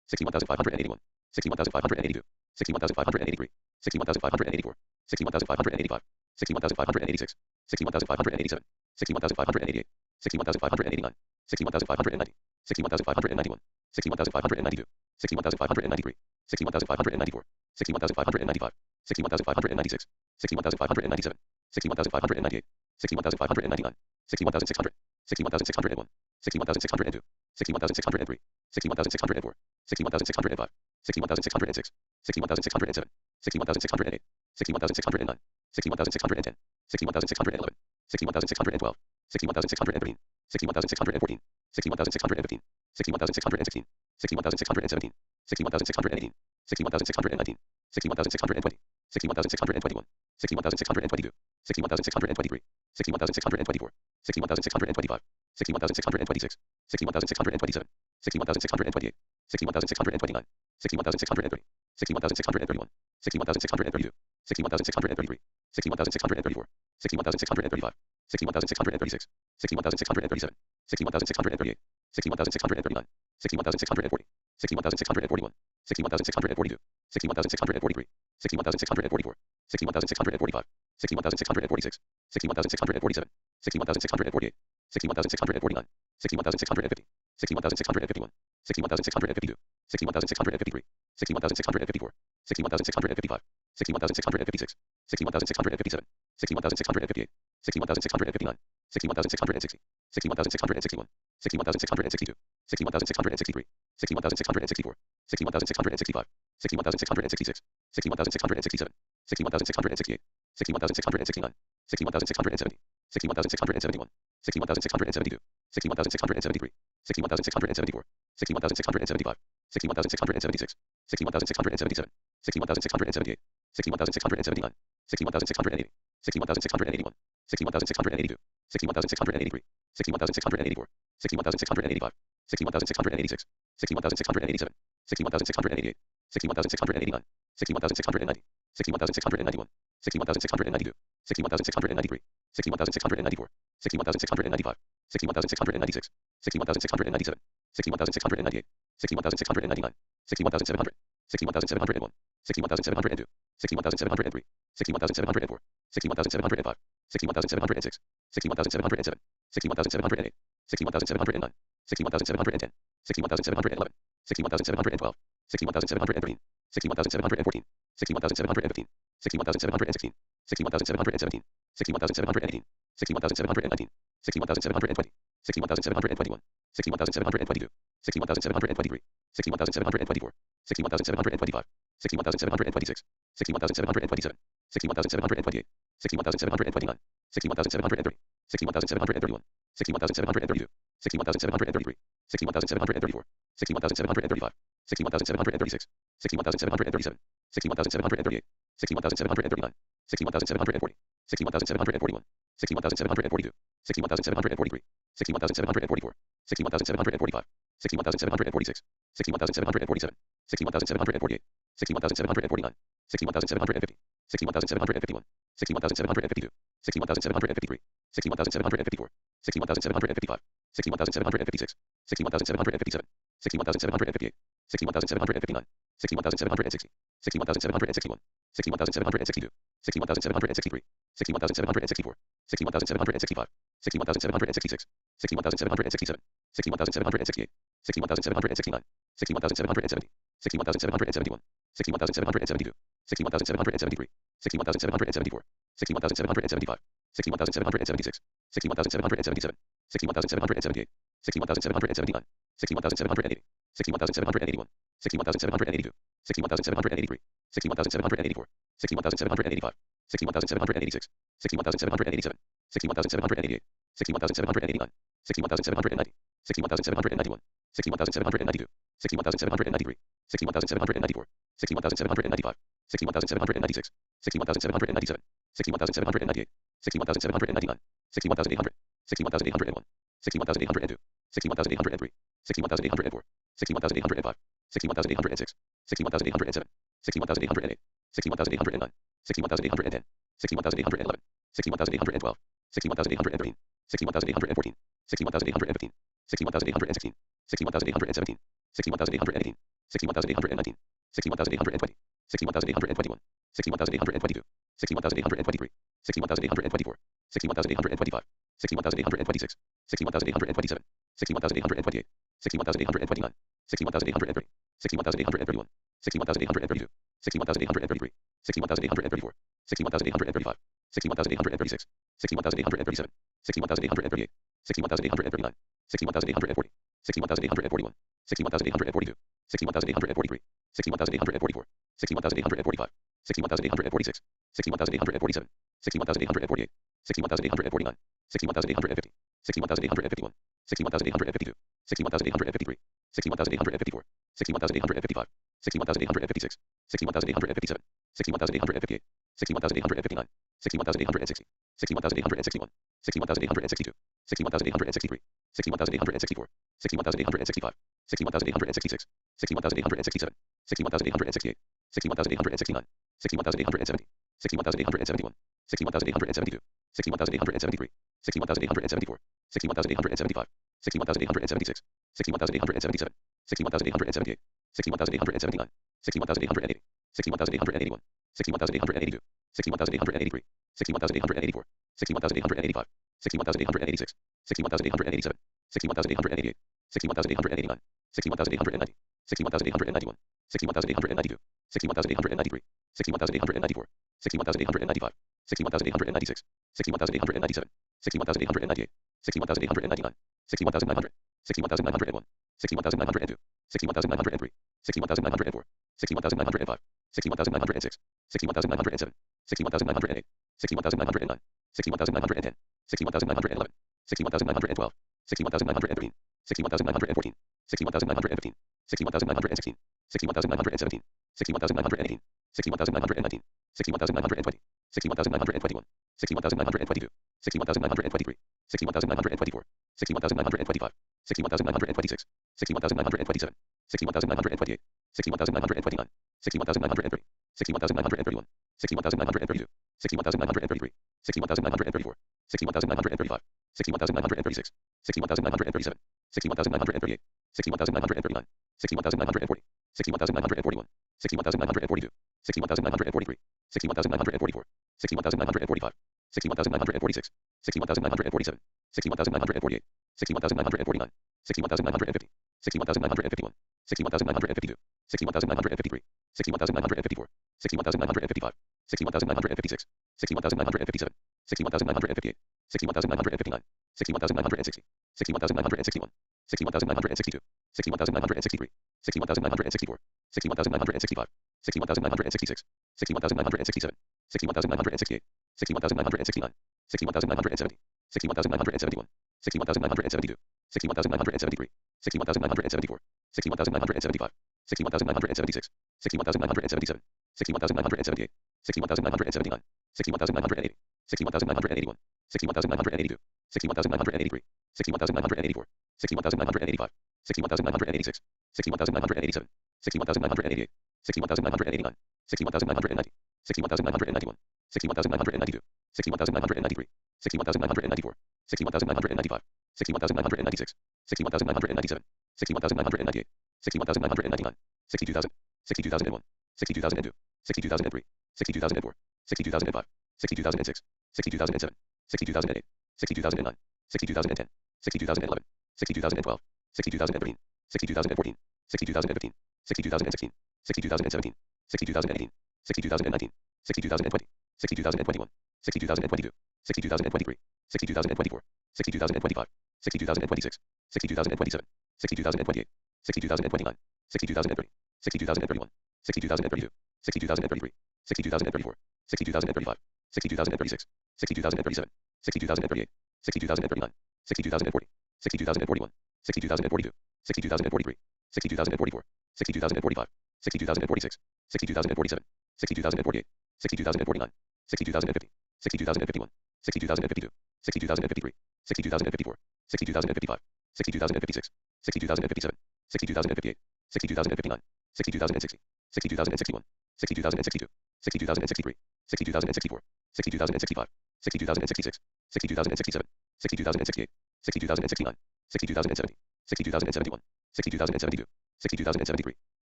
61,581, 61,582, 61,583, 61,584, 61,585, 61,586, 61,587, 61,588, 61,589, 61,590, 61,591, 61,592, 61,593, 61,594, 61,595, 61,596, 61,597, 61,598, 61,599, 61,600, 61,601, 61,602, 61,603, 61,604, 61,605, 61,606, 61,607, 61,608, 61,609, 61,610, 61,611, 61,612, 61,613, 61,614, 61,615, 61,616, 61,617, 61,618, 61,619, 61,620, 61,621, 61,622, 61,623, 61,624, 61,625, 61,626, 61,627, 61,628, 61,629, 61,630, 61,631, 61,632, 61,633, 61,634, 61,635, 61,636, 61,637, 61,638, 61,639, 61,640, 61,641, 61,642, 61,643, 61,644, 61,645, 61,646, 61,647, 61,648, 61,649, 61,650, 61,651, 61,652, 61,653, 61,654, 61,655, 61,656, 61,657, 61,658, 61,659, 61,660, 61,661, 61,662, 61,663, 61,664, 61,665, 61,666, 61,667, 61,668, 61,669, 61,670, 61,671, 61,672, 61,673, 61,674, 61,675, 61,676, 61,677, 61,678, 61,679, 61,680, 61,681, 61,682, 61,683, 61,684, 61,685, 61,686, 61,687, 61,688, 61,689, 61,690, 61,691, 61,692, 61,693, 61,694, 61,695, 61,696, 61,697, 61,698, 61,699, 61,700, 61,701, 61,702, 61,703, 61,704, 61,705, 61,706, 61,707, 61,708, 61,709, 61,710, 61,711, 61,712, 61,713, 61,714, 61,715, 61,716, 61,717, 61,718, 61,719, 61,720, 61,721, 61,722, 61,723, 61,724, 61,725, 61,726, 61,727, 61,728, 61,729, 61,730, 61,731, 61,732, 61,733, 61,734, 61,735, 61,736, 61,737, 61,738, 61,739, 61,740, 61,741, 61,742, 61,743, 61,744, 61,745, 61,746, 61,747, 61,748, 61,749, 61,750, 61,751, 61,752, 61,753, 61,754, 61,755, 61,756, 61,757, 61,758, 61,759, 61,760, 61,761, 61,762, 61,763, 61,764, 61,765, 61,766, 61,767, 61,768, 61,769, 61,770, 61,771, 61,772, 61,773, 61,774, 61,775, 61,776, 61,777, 61,778, 61,779, 61,780, 61,781, 61,782, 61,783, 61,784, 61,785, 61,786, 61,787, 61,788, 61,789, 61,790, 61,791, 61,792, 61,793, 61,794, 61,795, 61,796, 61,797, 61,798, 61,799, 61,800, 61,801, 61,802, 61,803, 61,804, 61,805, 61,806, 61,807, 61,808, 61,809, 61,810, 61,811, 61,812, 61,813, 61,814, 61,815, 61,816, 61,817, 61,818, 61,819, 61,820, 61,821, 61,822, 61,823, 61,824, 61,825, 61,826, 61,827, 61,828, 61,829, 61,830, 61,831, 61,832, 61,833, 61,834, 61,835, 61,836, 61,837, 61,838, 61,839, 61,840, 61,841, 61,842, 61,843, 61,844, 61,845, 61,846, 61,847, 61,848, 61,849, 61,850, 61,851, 61,852, 61,853, 61,854, 61,855, 61,856, 61,857, 61,858, 61,859, 61,860, 61,861, 61,862, 61,863, 61,864, 61,865, 61,866, 61,867, 61,868, 61,869, 61,870, 61,871, 61,872, 61,873, 61,874, 61,875, 61,876, 61,877, 61,878, 61,879, 61,880, 61,881, 61,882, 61,883, 61,884, 61,885, 61,886, 61,887, 61,888, 61,889, 61,890, 61,891, 61,892, 61,893, 61,894, 61,895, 61,896, 61,897, 61,898, 61,899, 61,900, 61,901, 61,902, 61,903, 61,904, 61,905, 61,906, 61,907, 61,908, 61,909, 61,910, 61,911, 61,912, 61,913, 61,914, 61,915, 61,916, 61,917, 61,918, 61,919, 61,920, 61,921, 61,922, 61,923, 61,924, 61,925, 61,926, 61,927, 61,928, 61,929, 61,930, 61,931, 61,932, 61,933, 61,934, 61,935, 61,936, 61,937, 61,938, 61,939, 61,940, 61,941, 61,942, 61,943, 61,944, 61,945, 61,946, 61,947, 61,948, 61,949, 61,950, 61,951, 61,952, 61,953, 61,954, 61,955, 61,956, 61,957, 61,958, 61,959, 61,960, 61,961, 61,962, 61,963, 61,964, 61,965, 61,966, 61,967, 61,968, 61,969, 61,970, 61,971, 61,972, 61,973, 61,974, 61,975, 61,976, 61,977, 61,978, 61,979, 61,980, 61,981, 61,982, 61,983, 61,984, 61,985, 61,986, 61,987, 61,988, 61,989, 61,990, 61,991, 61,992, 61,993, 61,994, 61,995, 61,996, 61,997, 61,998, 61,999, 62,000, 62,001, 62,002, 62,003, 62,004, 62,005, 62,006, 62,007, 62,008, 62,009, 62,010, 62,011, 62,012, 62,013, 62,014, 62,015, 62,016, 62,017, 62,018, 62,019, 62,020, 62,021, 62,022, 62,023, 62,024, 62,025, 62,026, 62,027, 62,028, 62,029, 60,030, 60,031, 60,032, 60,033, 60,034, 60,035, 60,036, 60,037, 60,038, 60,039, 60,040, 60,041, 60,042, 60,043, 60,044, 60,045, 60,046, 60,047, 60,048, 60,049, 60,050, 60,051, 60,052, 60,053, 60,054, 60,055, 60,056, 60,057, 60,058, 60,059, 60,060, 60,061, 60,062, 60,063, 60,064, 60,065, 60,066, 60,067, 60,068, 60,069, 60,070, 60,071, 60,072, 60,073,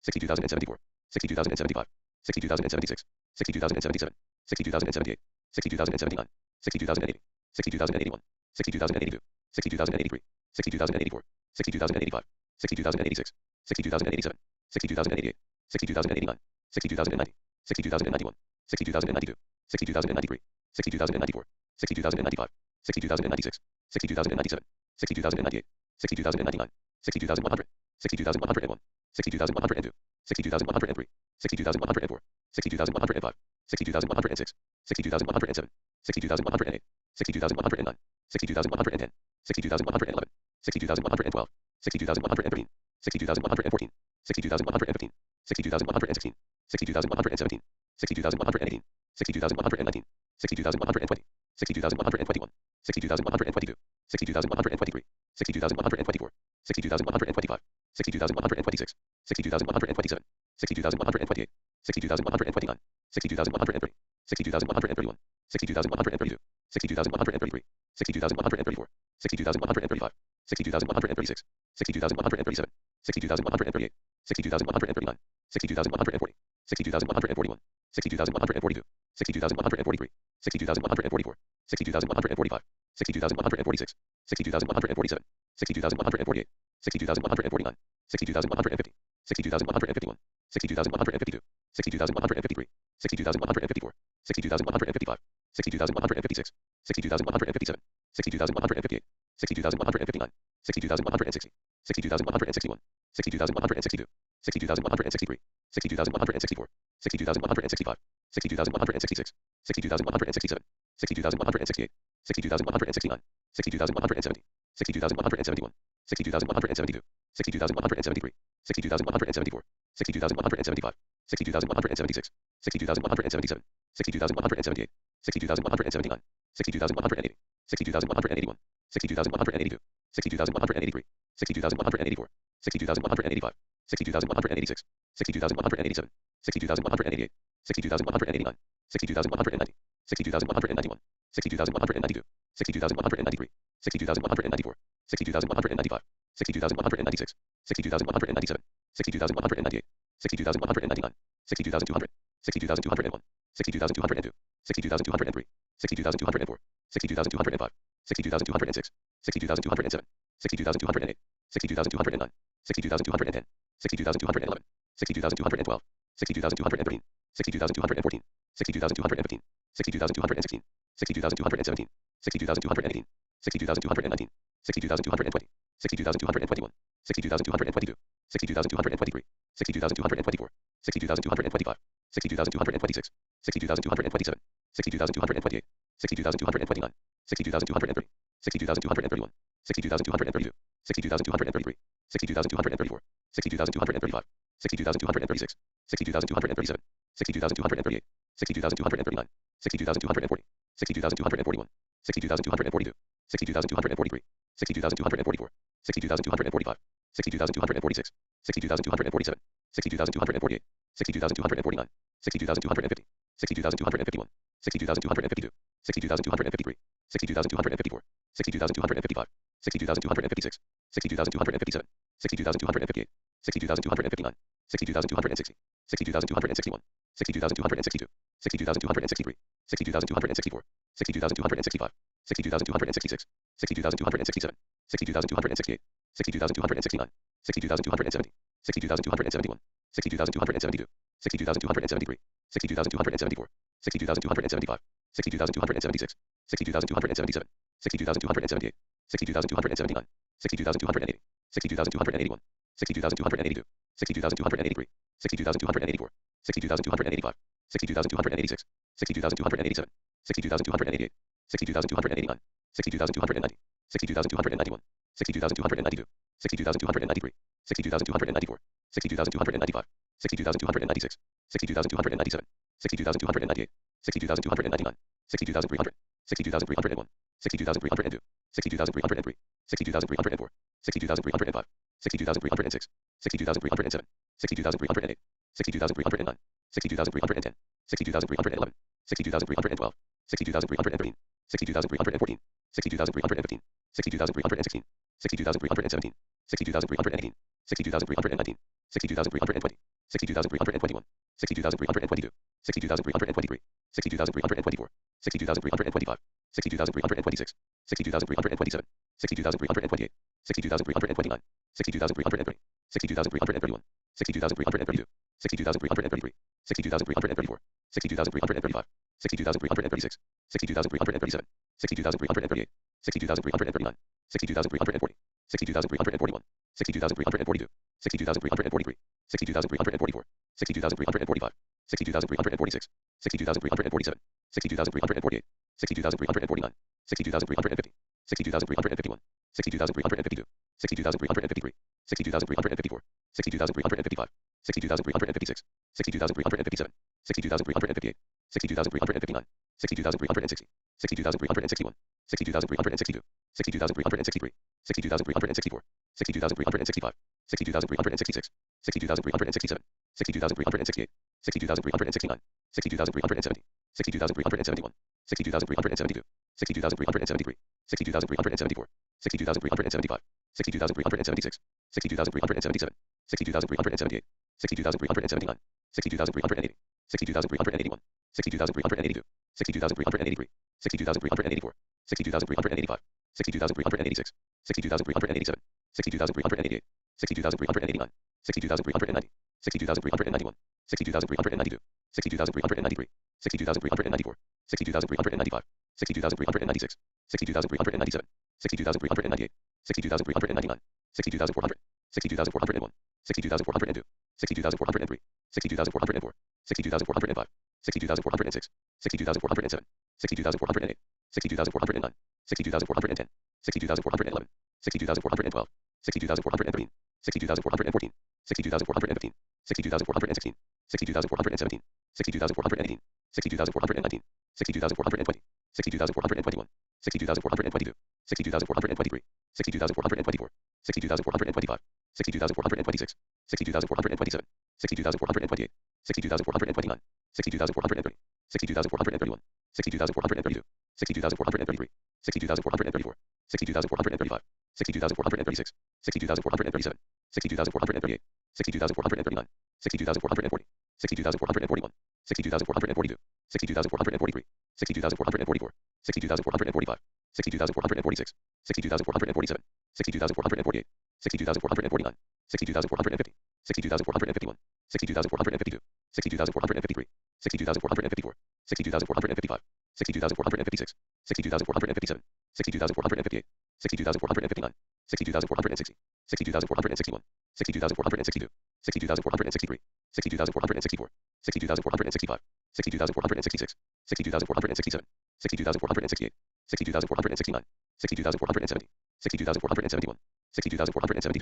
60,074, 60,075, 60,076, 60,077, 60,078, 60,079, 60,080, 60,081, 60,082, 60,083, 60,084, 60,085, 60,086, 60,087, 60,088, 60,089, 60,090, 60,091, 60,092, 60,093, 60,094, 60,095, 60,096, 60,097, 60,098, 60,099, 60,100, 60,101, 60,102, 60,103, 60,104, 60,105, 60,106, 60,107, 60,108, 60,109, 60,110, 60,111, 60,112, 60,113, 60,114, 60,115, 60,116, 60,117, 60,118, 60,119, 60,120, 60,121, 60,122, 60,123, 60,124, 60,125, 60,126, 60,127, 60,128, 60,129, 60,130, 60,131, 60,132, 60,133, 60,134, 60,135, 60,136, 60,137, 60,138, 60,139, 60,140, 60,141, 60,142, 60,143, 60,144, 60,145, 60,146, 60,147, 60,148, 60,149, 60,150, 60,151, 60,152, 60,153, 60,154, 60,155, 60,156, 60,157, 60,158, 60,159, 60,160, 60,161, 60,162, 60,163, 60,164, 60,165, 60,166, 60,167, 60,168, 60,169, 60,170, 60,171, 60,172, 60,173, 60,174, 60,175, 60,176, 60,177, 60,178, 60,179, 60,180, 60,181, 60,182, 60,183, 60,184, 60,185, 60,186, 60,187, 60,188, 60,189, 60,190, 60,191, 60,192, 60,193, 60,194, 60,195, 60,196, 60,197, 60,198, 60,199, 60,200, 60,201, 60,202, 60,203, 60,204, 60,205, 60,206, 60,207, 60,208, 60,209, 60,210, 60,211, 60,212, 60,213, 60,214, 60,215, 60,216, 60,217, 60,218, 60,219, 60,220, 60,221, 60,222, 60,223, 60,224, 60,225, 60,226, 60,227, 60,228, 60,229, 60,230, 60,231, 60,232, 60,233, 60,234, 60,235, 60,236, 60,237, 60,238, 60,239, 60,240, 60,241, 60,242, 60,243, 60,244, 60,245, 60,246, 60,247, 60,248, 60,249, 60,250, 60,251, 60,252, 60,253, 60,254, 60,255, 60,256, 60,257, 60,258, 60,259, 60,260, 60,261, 60,262, 60,263, 60,264, 60,265, 60,266, 60,267, 60,268, 60,269, 60,270, 60,271, 60,272, 60,273, 60,274, 60,275, 60,276, 60,277, 60,278, 60,279, 60,280, 60,281, 60,282, 60,283, 60,284, 60,285, 60,286, 60,287, 60,288, 60,289, 60,290, 60,291, 62,292, 62,293, 62,294, 62,295, 62,296, 62,297, 62,298, 62,299, 62,300, 62,301, 62,302, 62,303, 62,304, 62,305, 62,306, 62,307, 62,308, 62,309, 62,310, 62,311, 62,312, 62,313, 62,314, 62,315, 62,316, 62,317, 62,318, 62,319, 62,320, 62,321, 62,322, 62,323, 62,324, 62,325, 62,326, 62,327, 62,328, 62,329, 62,330, 62,331, 62,332, 62,333, 62,334, 62,335, 62,336, 62,337, 62,338, 62,339, 62,340, 62,341, 62,342, 62,343, 62,344, 62,345, 62,346, 62,347, 62,348, 62,349, 60,350, 60,351, 60,352, 60,353, 60,354, 60,355, 60,356, 60,357, 60,358, 60,359, 60,360, 60,361, 60,362, 60,363, 60,364, 60,365, 60,366, 60,367, 60,368, 60,369, 60,370, 60,371, 60,372, 60,373, 60,374, 60,375, 60,376, 60,377, 60,378, 60,379, 60,380, 60,381, 60,382, 60,383, 60,384, 60,385, 60,386, 60,387, 60,388, 60,389, 60,390, 60,391, 60,392, 60,393, 60,394, 60,395, 60,396, 60,397, 60,398, 60,399, 60,400, 60,401, 60,402, 60,403, 60,404, 60,405, 60,406, 60,407, 60,408, 60,409, 60,410, 60,411, 60,412, 60,413, 60,414, 60,415, 60,416, 60,417, 60,418, 60,419, 60,420, 60,421, 60,422, 60,423, 60,424, 60,425, 60,426, 60,427, 60,428, 60,429, 60,430, 60,431, 60,432, 60,433, 60,434, 60,435, 60,436, 60,437, 60,438, 60,439, 60,440, 60,441, 60,442, 60,443, 60,444, 60,445, 60,446, 60,447, 60,448, 60,449, 60,450, 60,451, 60,452, 60,453, 60,454, 60,455, 60,456, 60,457, 60,458, 60,459, 60,460, 60,461, 60,462, 60,463, 60,464, 60,465, 60,466, 60,467, 60,468, 60,469, 60,470, 60,471, 60,472,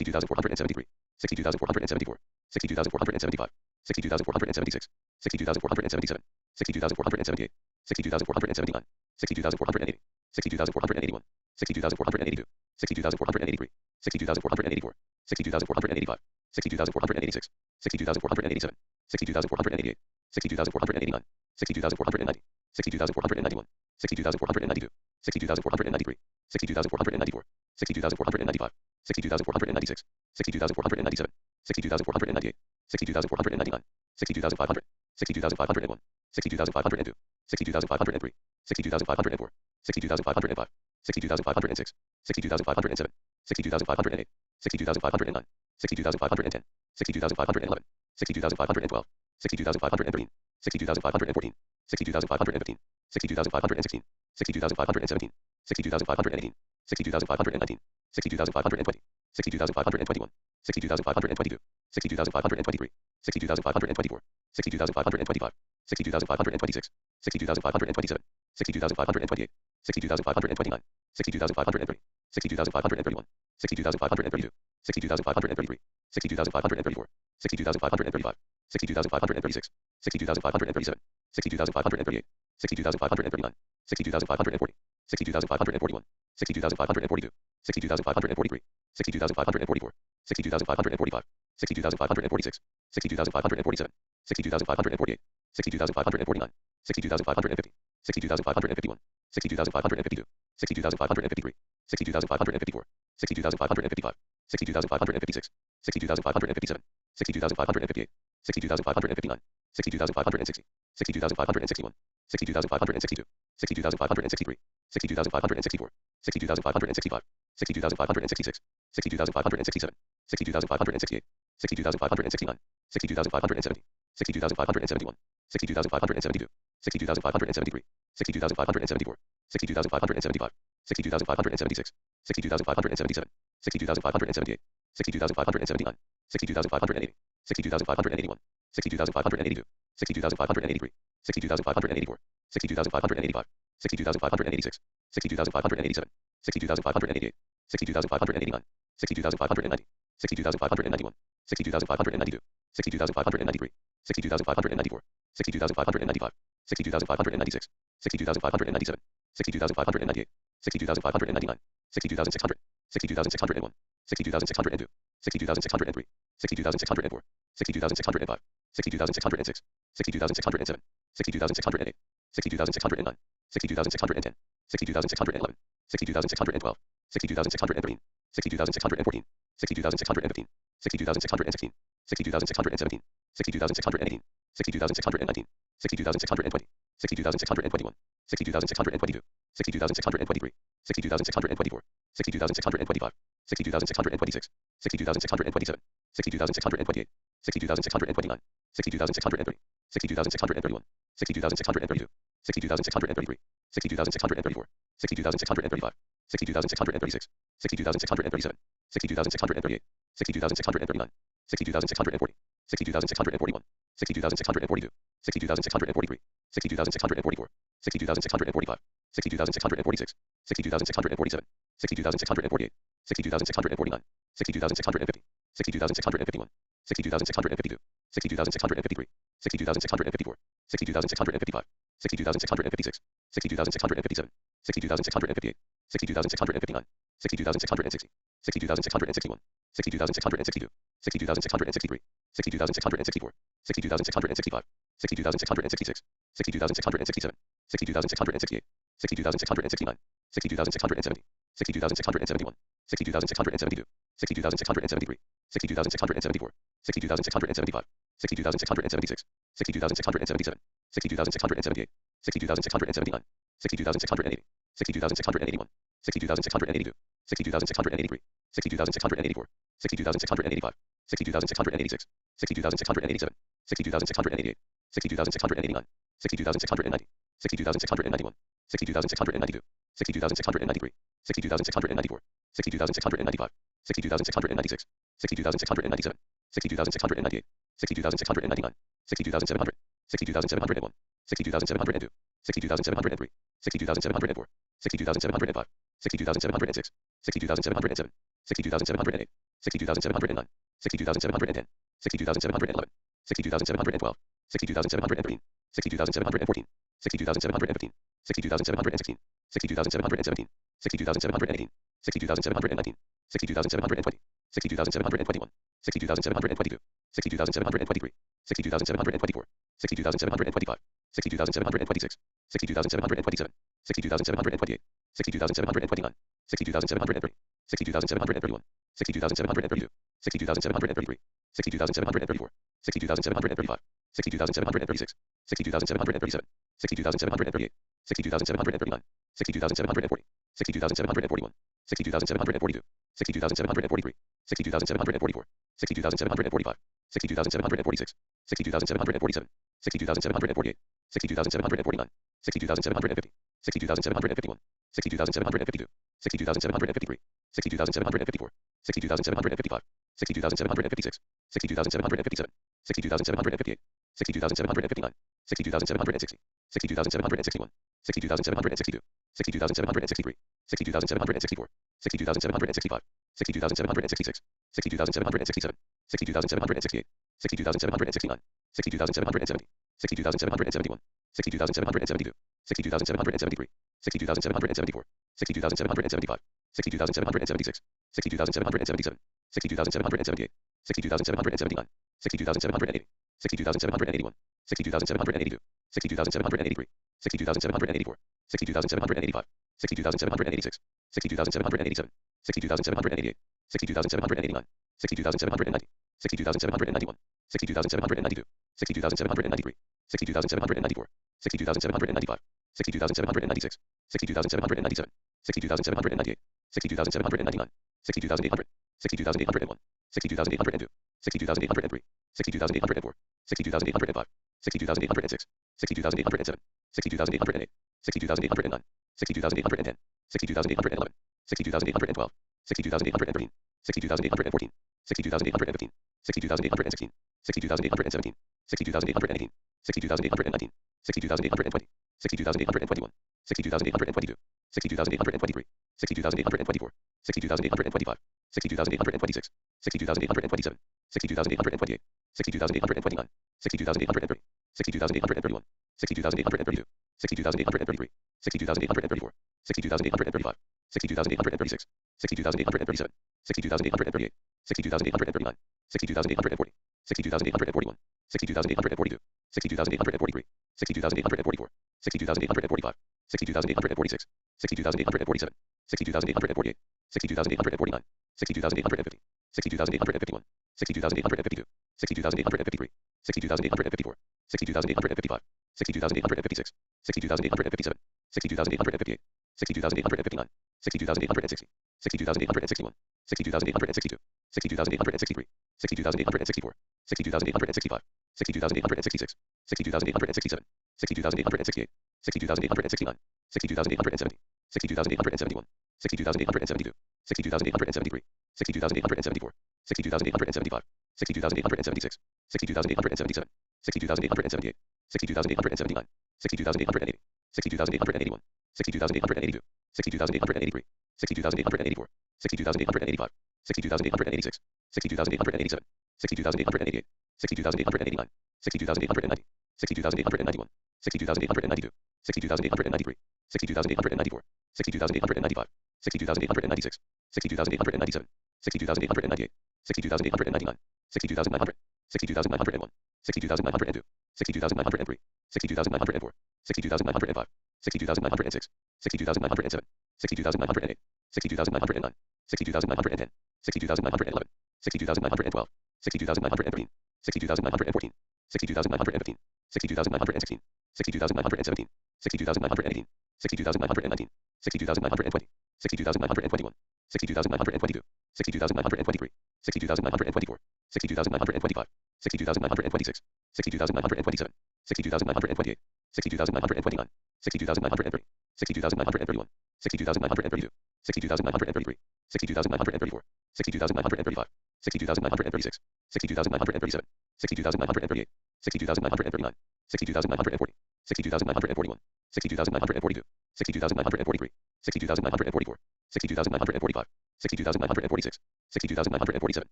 60,473, 60,474, 60,475, 60,476, 60,477, 60,478, 60,479, 60,480, 60,481, 60,482, 60,483, 60,484, 60,485, 60,486, 60,487, 60,488, 60,489, 60,490, 60,491, 60,492, 60,493, 60,494, 60,495, 60,496, 60,497, 60,498, 60,499, 60,500, 60,501, 60,502, 60,503, 60,504, 60,505, 60,506, 60,507, 60,508, 60,509, 60,510, 60,511, 60,512, 60,513, 60,514, 60,515, 60,516, 60,517, 60,518, 60,519, 60,520, 60,521, 60,522, 60,523, 60,524, 60,525, 60,526, 60,527, 60,528, 60,529, 60,530, 62,531, 62,532, 62,533, 62,534, 62,535, 62,536, 62,537, 62,538, 62,539, 62,540, 62,541, 62,542, 62,543, 62,544, 62,545, 62,546, 62,547, 62,548, 62,549, 62,550, 62,551, 62,552, 62,553, 62,554, 62,555, 62,556, 62,557, 62,558, 62,559, 62,560, 62,561, 62,562, 62,563, 62,564, 62,565, 62,566, 62,567, 62,568, 62,569, 62,570, 62,571, 62,572, 62,573, 62,574, 62,575, 62,576, 62,577, 62,578, 62,579, 62,580, 62,581, 62,582, 62,583, 62,584, 62,585, 62,586, 62,587, 62,588, 62,589, 62,590, 62,591, 62,592, 62,593, 62,594, 62,595, 62,596, 62,597, 62,598, 62,599, 62,600, 62,601, 62,602, 62,603, 62,604, 62,605, 62,606, 62,607, 62,608, 62,609, 62,610, 62,611, 62,612, 62,613, 62,614, 62,615, 62,616, 62,617, 62,618, 62,619, 62,620, 62,621, 62,622, 62,623, 62,624, 62,625, 62,626, 62,627, 62,628, 62,629, 62,630, 62,631, 62,632, 62,633, 62,634, 62,635, 62,636, 62,637, 62,638, 62,639, 62,640, 62,641, 62,642, 62,643, 62,644, 62,645, 62,646, 62,647, 62,648, 62,649, 62,650, 62,651, 62,652, 62,653, 62,654, 62,655, 62,656, 62,657, 62,658, 62,659, 62,660, 62,661, 62,662, 62,663, 62,664, 62,665, 62,666, 62,667, 62,668, 62,669, 62,670, 62,671, 62,672, 62,673, 62,674, 62,675, 62,676, 62,677, 62,678, 62,679, 62,680, 62,681, 62,682, 62,683, 62,684, 62,685, 62,686, 62,687, 62,688, 62,689, 62,690, 62,691, 62,692, 62,693, 62,694, 62,695, 62,696, 62,697, 62,698, 62,699, 62,700, 62,701, 62,702, 62,703, 62,704, 62,705, 62,706, 62,707, 62,708, 62,709, 62,710, 62,711, 62,712, 62,713, 62,714, 62,715, 62,716, 62,717, 62,718, 62,719, 62,720, 62,721, 62,722, 62,723, 62,724, 62,725, 62,726, 62,727, 62,728, 62,729, 62,730, 62,731, 62,732, 62,733, 62,734, 62,735, 62,736, 62,737, 62,738, 62,739, 62,740, 62,741, 62,742, 62,743, 62,744, 62,745, 62,746, 62,747, 62,748, 62,749, 60,750, 60,751, 60,752, 60,753, 60,754, 60,755, 60,756, 60,757, 60,758, 60,759, 60,760, 60,761, 62,762, 62,763, 62,764, 62,765, 62,766, 62,767, 62,768, 62,769, 62,770, 62,771, 62,772, 62,773, 62,774, 62,775, 62,776, 62,777, 62,778, 62,779, 62,780, 62,781, 62,782, 62,783, 62,784, 62,785, 62,786, 62,787, 62,788, 62,789, 62,790, 62,791, 62,792, 62,793, 62,794, 62,795, 62,796, 62,797, 62,798, 62,799, 62,800, 62,801, 62,802, 62,803, 62,804, 62,805, 62,806, 62,807, 62,808, 62,809, 62,810, 62,811, 62,812, 62,813, 62,814, 62,815, 62,816, 62,817, 62,818, 62,819, 62,820, 62,821, 62,822, 62,823, 62,824, 62,825, 62,826, 62,827, 62,828, 62,829, 62,830, 62,831, 62,832, 62,833, 62,834, 62,835, 62,836, 62,837, 62,838, 62,839, 62,840, 62,841, 62,842, 62,843, 62,844, 62,845, 62,846, 62,847, 62,848, 62,849, 62,850, 62,851, 62,852, 62,853, 62,854, 62,855, 62,856, 62,857, 62,858, 62,859, 62,860, 62,861, 62,862, 62,863, 62,864, 62,865, 62,866, 62,867, 62,868, 62,869, 62,870, 62,871, 62,872, 62,873, 62,874, 62,875, 62,876, 62,877, 62,878, 62,879, 62,880, 62,881, 62,882, 62,883, 62,884, 62,885, 62,886, 62,887, 62,888, 62,889, 62,890, 62,891, 62,892, 62,893, 62,894, 62,895, 62,896, 62,897, 62,898, 62,899, 62,900, 62,901, 62,902, 62,903, 62,904, 62,905, 62,906, 62,907, 62,908, 62,909, 62,910, 62,911, 62,912, 62,913, 62,914, 62,915, 62,916, 62,917, 62,918, 62,919, 62,920, 62,921, 62,922, 62,923, 62,924, 62,925, 62,926, 62,927, 62,928, 62,929, 62,930, 62,931, 62,932, 62,933, 62,934, 62,935, 62,936, 62,937, 62,938, 62,939, 62,940, 62,941, 62,942, 62,943, 62,944, 62,945, 62,946, 62,947,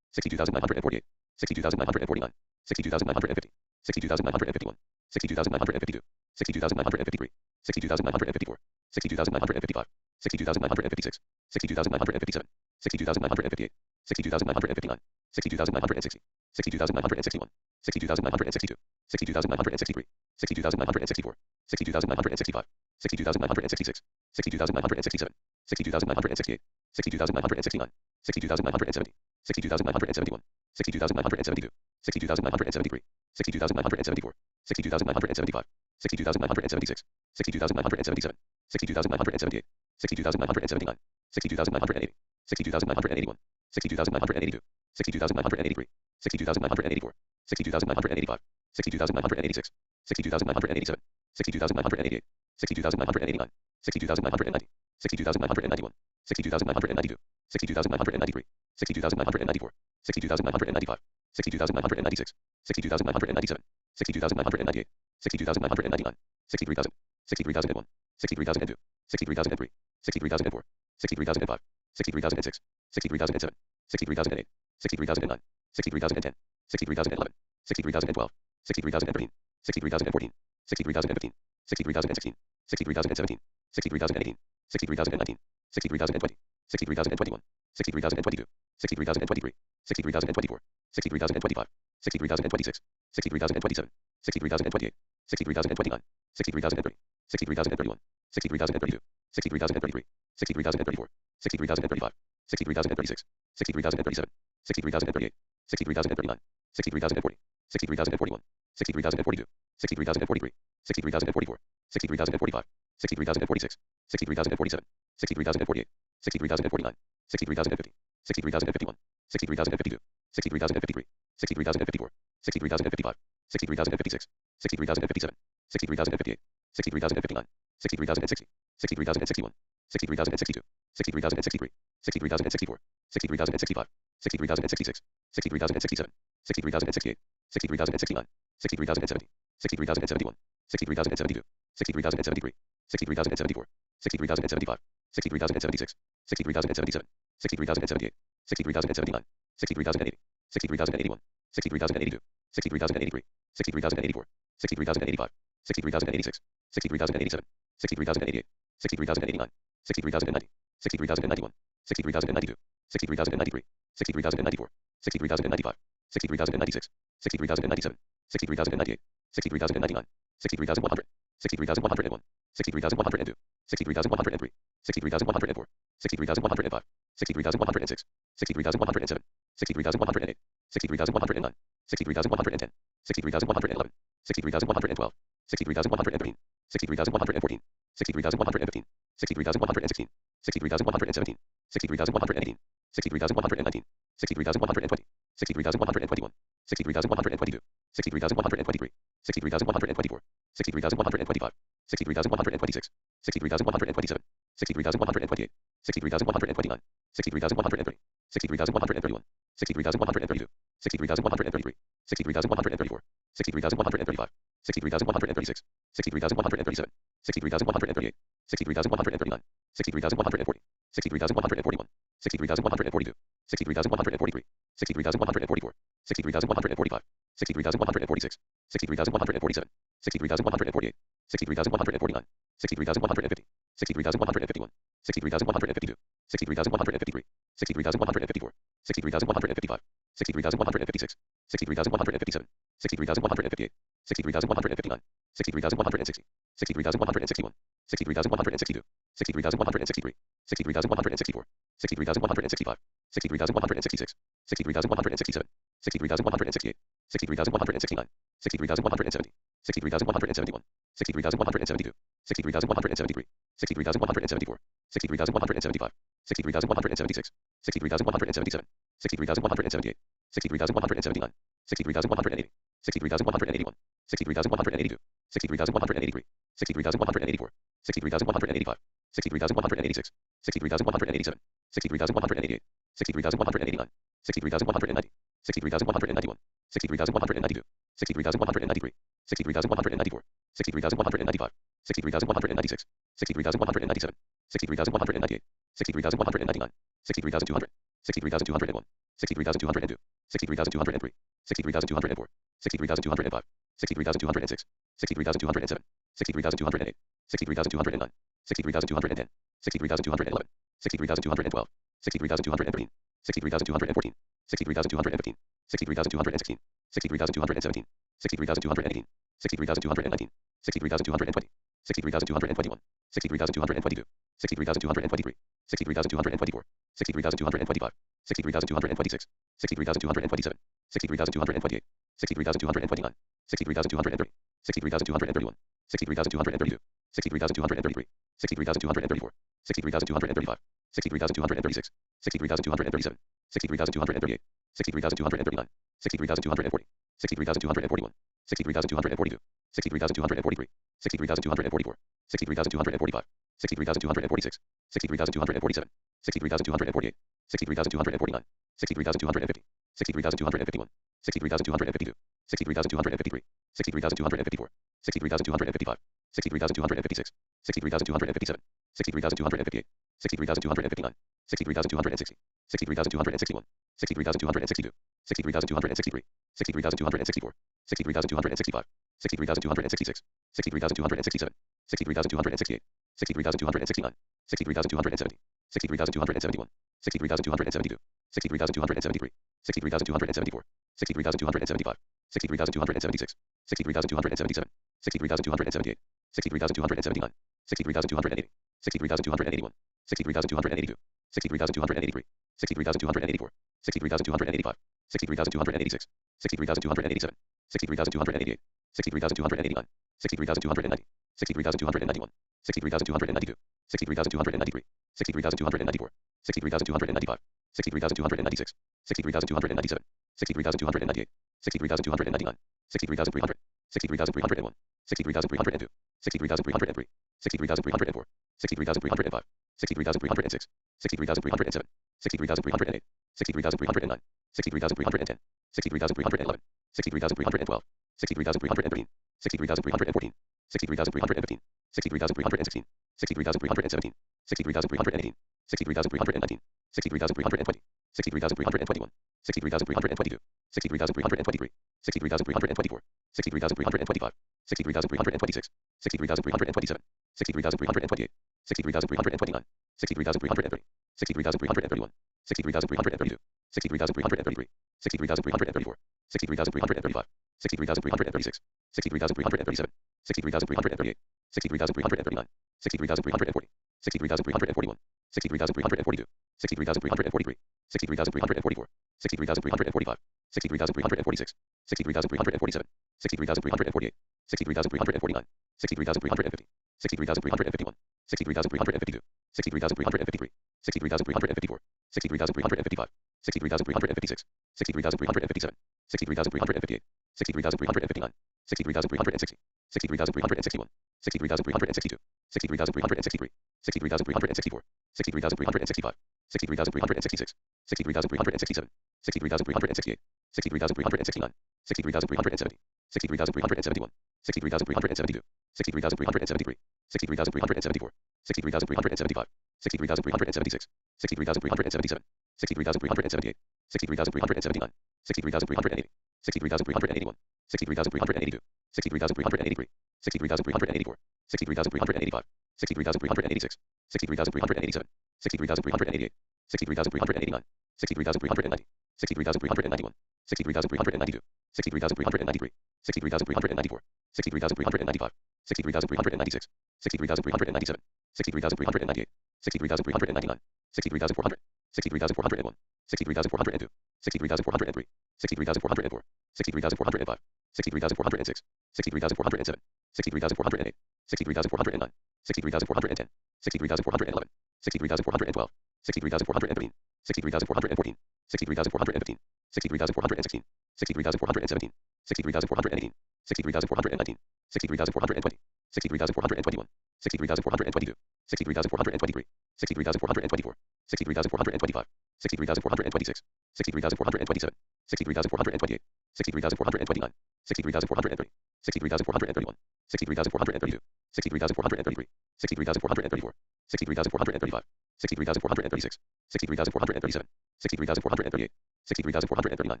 62,948, 62,949, 62,950, 62,951, 62,952, 62,953, 62,954, 62,955, 62,956, 62,957, 62,958, 62,959, 62,960, 62,961, 62,962, 62,963, 62,964, 62,965, 62,966, 62,967, 62,968, 62,969, 60,970, 60,971, 60,972, 60,973, 60,974, 60,975, 60,976, 60,977, 60,978, 60,979, 60,980, 60,981, 60,982, 60,983, 60,984, 60,985, 60,986, 60,987, 60,988, 60,989, 60,990, 60,991, 60,992, 60,993, 60,994, 60,995, 60,996, 60,997, 60,998, 60,999, 63,000, 63,001, 63,002, 63,003, 63,004, 63,005, 63,006, 63,007, 63,008, 63,009, 63,010, 63,011, 63,012, 63,013, 63,014, 63,015, 63,016, 63,017, 63,018, 63,019, 63,020, 63,021, 63,022, 63,023, 63,024, 63,025, 63,026, 63,027, 63,028, 63,029, 63,030, 63,031, 63,032, 63,033, 63,034, 63,035, 63,036, 63,037, 63,038, 63,039, 63,040, 63,041, 63,042, 63,043, 63,044, 63,045, 63,046, 63,047, 63,048, 63,049, 63,050, 63,051, 63,052, 63,053, 63,054, 63,055, 63,056, 63,057, 63,058, 63,059, 63,060, 63,061, 63,062, 63,063, 63,064, 63,065, 63,066, 63,067, 63,068, 63,069, 63,070, 63,071, 63,072, 63,073, 63,074, 63,075, 63,076, 63,077, 63,078, 63,079, 63,080, 60,081, 60,082, 60,083, 60,084, 60,085, 60,086, 60,087, 60,088, 60,089, 60,090, 60,091, 60,092, 60,093, 60,094, 60,095, 60,096, 60,097, 60,098, 60,099, 60,100, 60,101, 60,102, 60,103, 60,104, 60,105, 60,106, 60,107, 60,108, 60,109, 60,110, 60,111, 60,112, 60,113, 60,114, 60,115, 60,116, 60,117, 60,118, 60,119, 60,120, 60,121, 60,122, 60,123, 60,124, 60,125, 60,126, 60,127, 60,128, 60,129, 60,130, 60,131, 60,132, 60,133, 60,134, 60,135, 60,136, 60,137, 60,138, 60,139, 60,140, 60,141, 60,142, 60,143, 60,144, 60,145, 60,146, 60,147, 60,148, 60,149, 60,150, 60,151, 60,152, 60,153, 60,154, 60,155, 60,156, 60,157, 60,158, 60,159, 60,160, 60,161, 60,162, 60,163, 60,164, 60,165, 60,166, 60,167, 60,168, 60,169, 60,170, 60,171, 60,172, 60,173, 60,174, 60,175, 60,176, 60,177, 60,178, 60,179, 60,180, 60,181, 60,182, 60,183, 60,184, 60,185, 60,186, 60,187, 60,188, 60,189, 60,190, 60,191, 60,192, 60,193, 60,194, 60,195, 60,196, 60,197, 60,198, 60,199, 60,200, 60,201, 60,202, 60,203, 60,204, 60,205, 60,206, 60,207, 60,208, 60,209, 60,210, 60,211, 60,212, 60,213, 60,214, 60,215, 60,216, 60,217, 60,218, 60,219, 60,220, 60,221, 60,222, 60,223, 60,224, 60,225, 60,226, 60,227, 60,228, 60,229, 60,230, 60,231, 60,232, 60,233, 60,234, 60,235, 60,236, 60,237, 60,238, 60,239, 60,240, 60,241, 60,242, 60,243, 60,244, 60,245, 60,246, 60,247, 60,248, 60,249, 60,250, 60,251, 60,252, 60,253, 60,254, 60,255, 60,256, 63,257, 63,258, 63,259, 63,260, 63,261, 63,262, 63,263, 63,264, 63,265, 63,266, 63,267, 63,268, 63,269, 63,270, 63,271, 63,272, 63,273, 63,274, 63,275, 63,276, 63,277, 63,278, 63,279, 63,280, 63,281, 63,282, 63,283, 63,284, 63,285, 63,286, 63,287, 63,288, 63,289, 63,290, 63,291, 63,292, 63,293, 63,294, 63,295, 63,296, 63,297, 63,298, 63,299, 63,300, 63,301, 63,302, 63,303, 63,304, 63,305, 63,306, 63,307, 63,308, 63,309, 63,310, 63,311, 63,312, 63,313, 63,314, 63,315, 63,316, 63,317, 63,318, 63,319, 63,320, 63,321, 63,322, 63,323, 63,324, 63,325, 63,326, 63,327, 63,328, 63,329, 63,330, 63,331, 63,332, 63,333, 63,334, 63,335, 63,336, 63,337, 63,338, 63,339, 63,340, 63,341, 63,342, 63,343, 63,344, 63,345, 63,346, 63,347, 63,348, 63,349, 63,350, 63,351, 63,352, 63,353, 63,354, 63,355, 63,356, 63,357, 63,358, 63,359, 63,360, 63,361, 63,362, 63,363, 63,364, 63,365, 63,366, 63,367, 63,368, 63,369, 63,370, 63,371, 63,372, 63,373, 63,374, 63,375, 63,376, 63,377, 63,378, 63,379, 63,380, 63,381, 63,382, 63,383, 63,384, 63,385, 63,386, 63,387, 63,388, 63,389, 63,390, 63,391, 63,392, 63,393, 63,394, 63,395, 63,396, 63,397, 63,398, 63,399, 63,400, 63,401, 63,402, 63,403, 63,404, 63,405, 63,406, 63,407, 63,408, 63,409, 63,410, 63,411, 63,412, 63,413, 63,414, 63,415, 63,416, 63,417, 63,418, 63,419, 60,420, 60,421, 60,422, 60,423, 60,424, 60,425, 60,426, 60,427, 60,428, 60,429, 60,430, 60,431, 60,432, 60,433, 60,434, 60,435, 60,436, 60,437, 60,438, 60,439,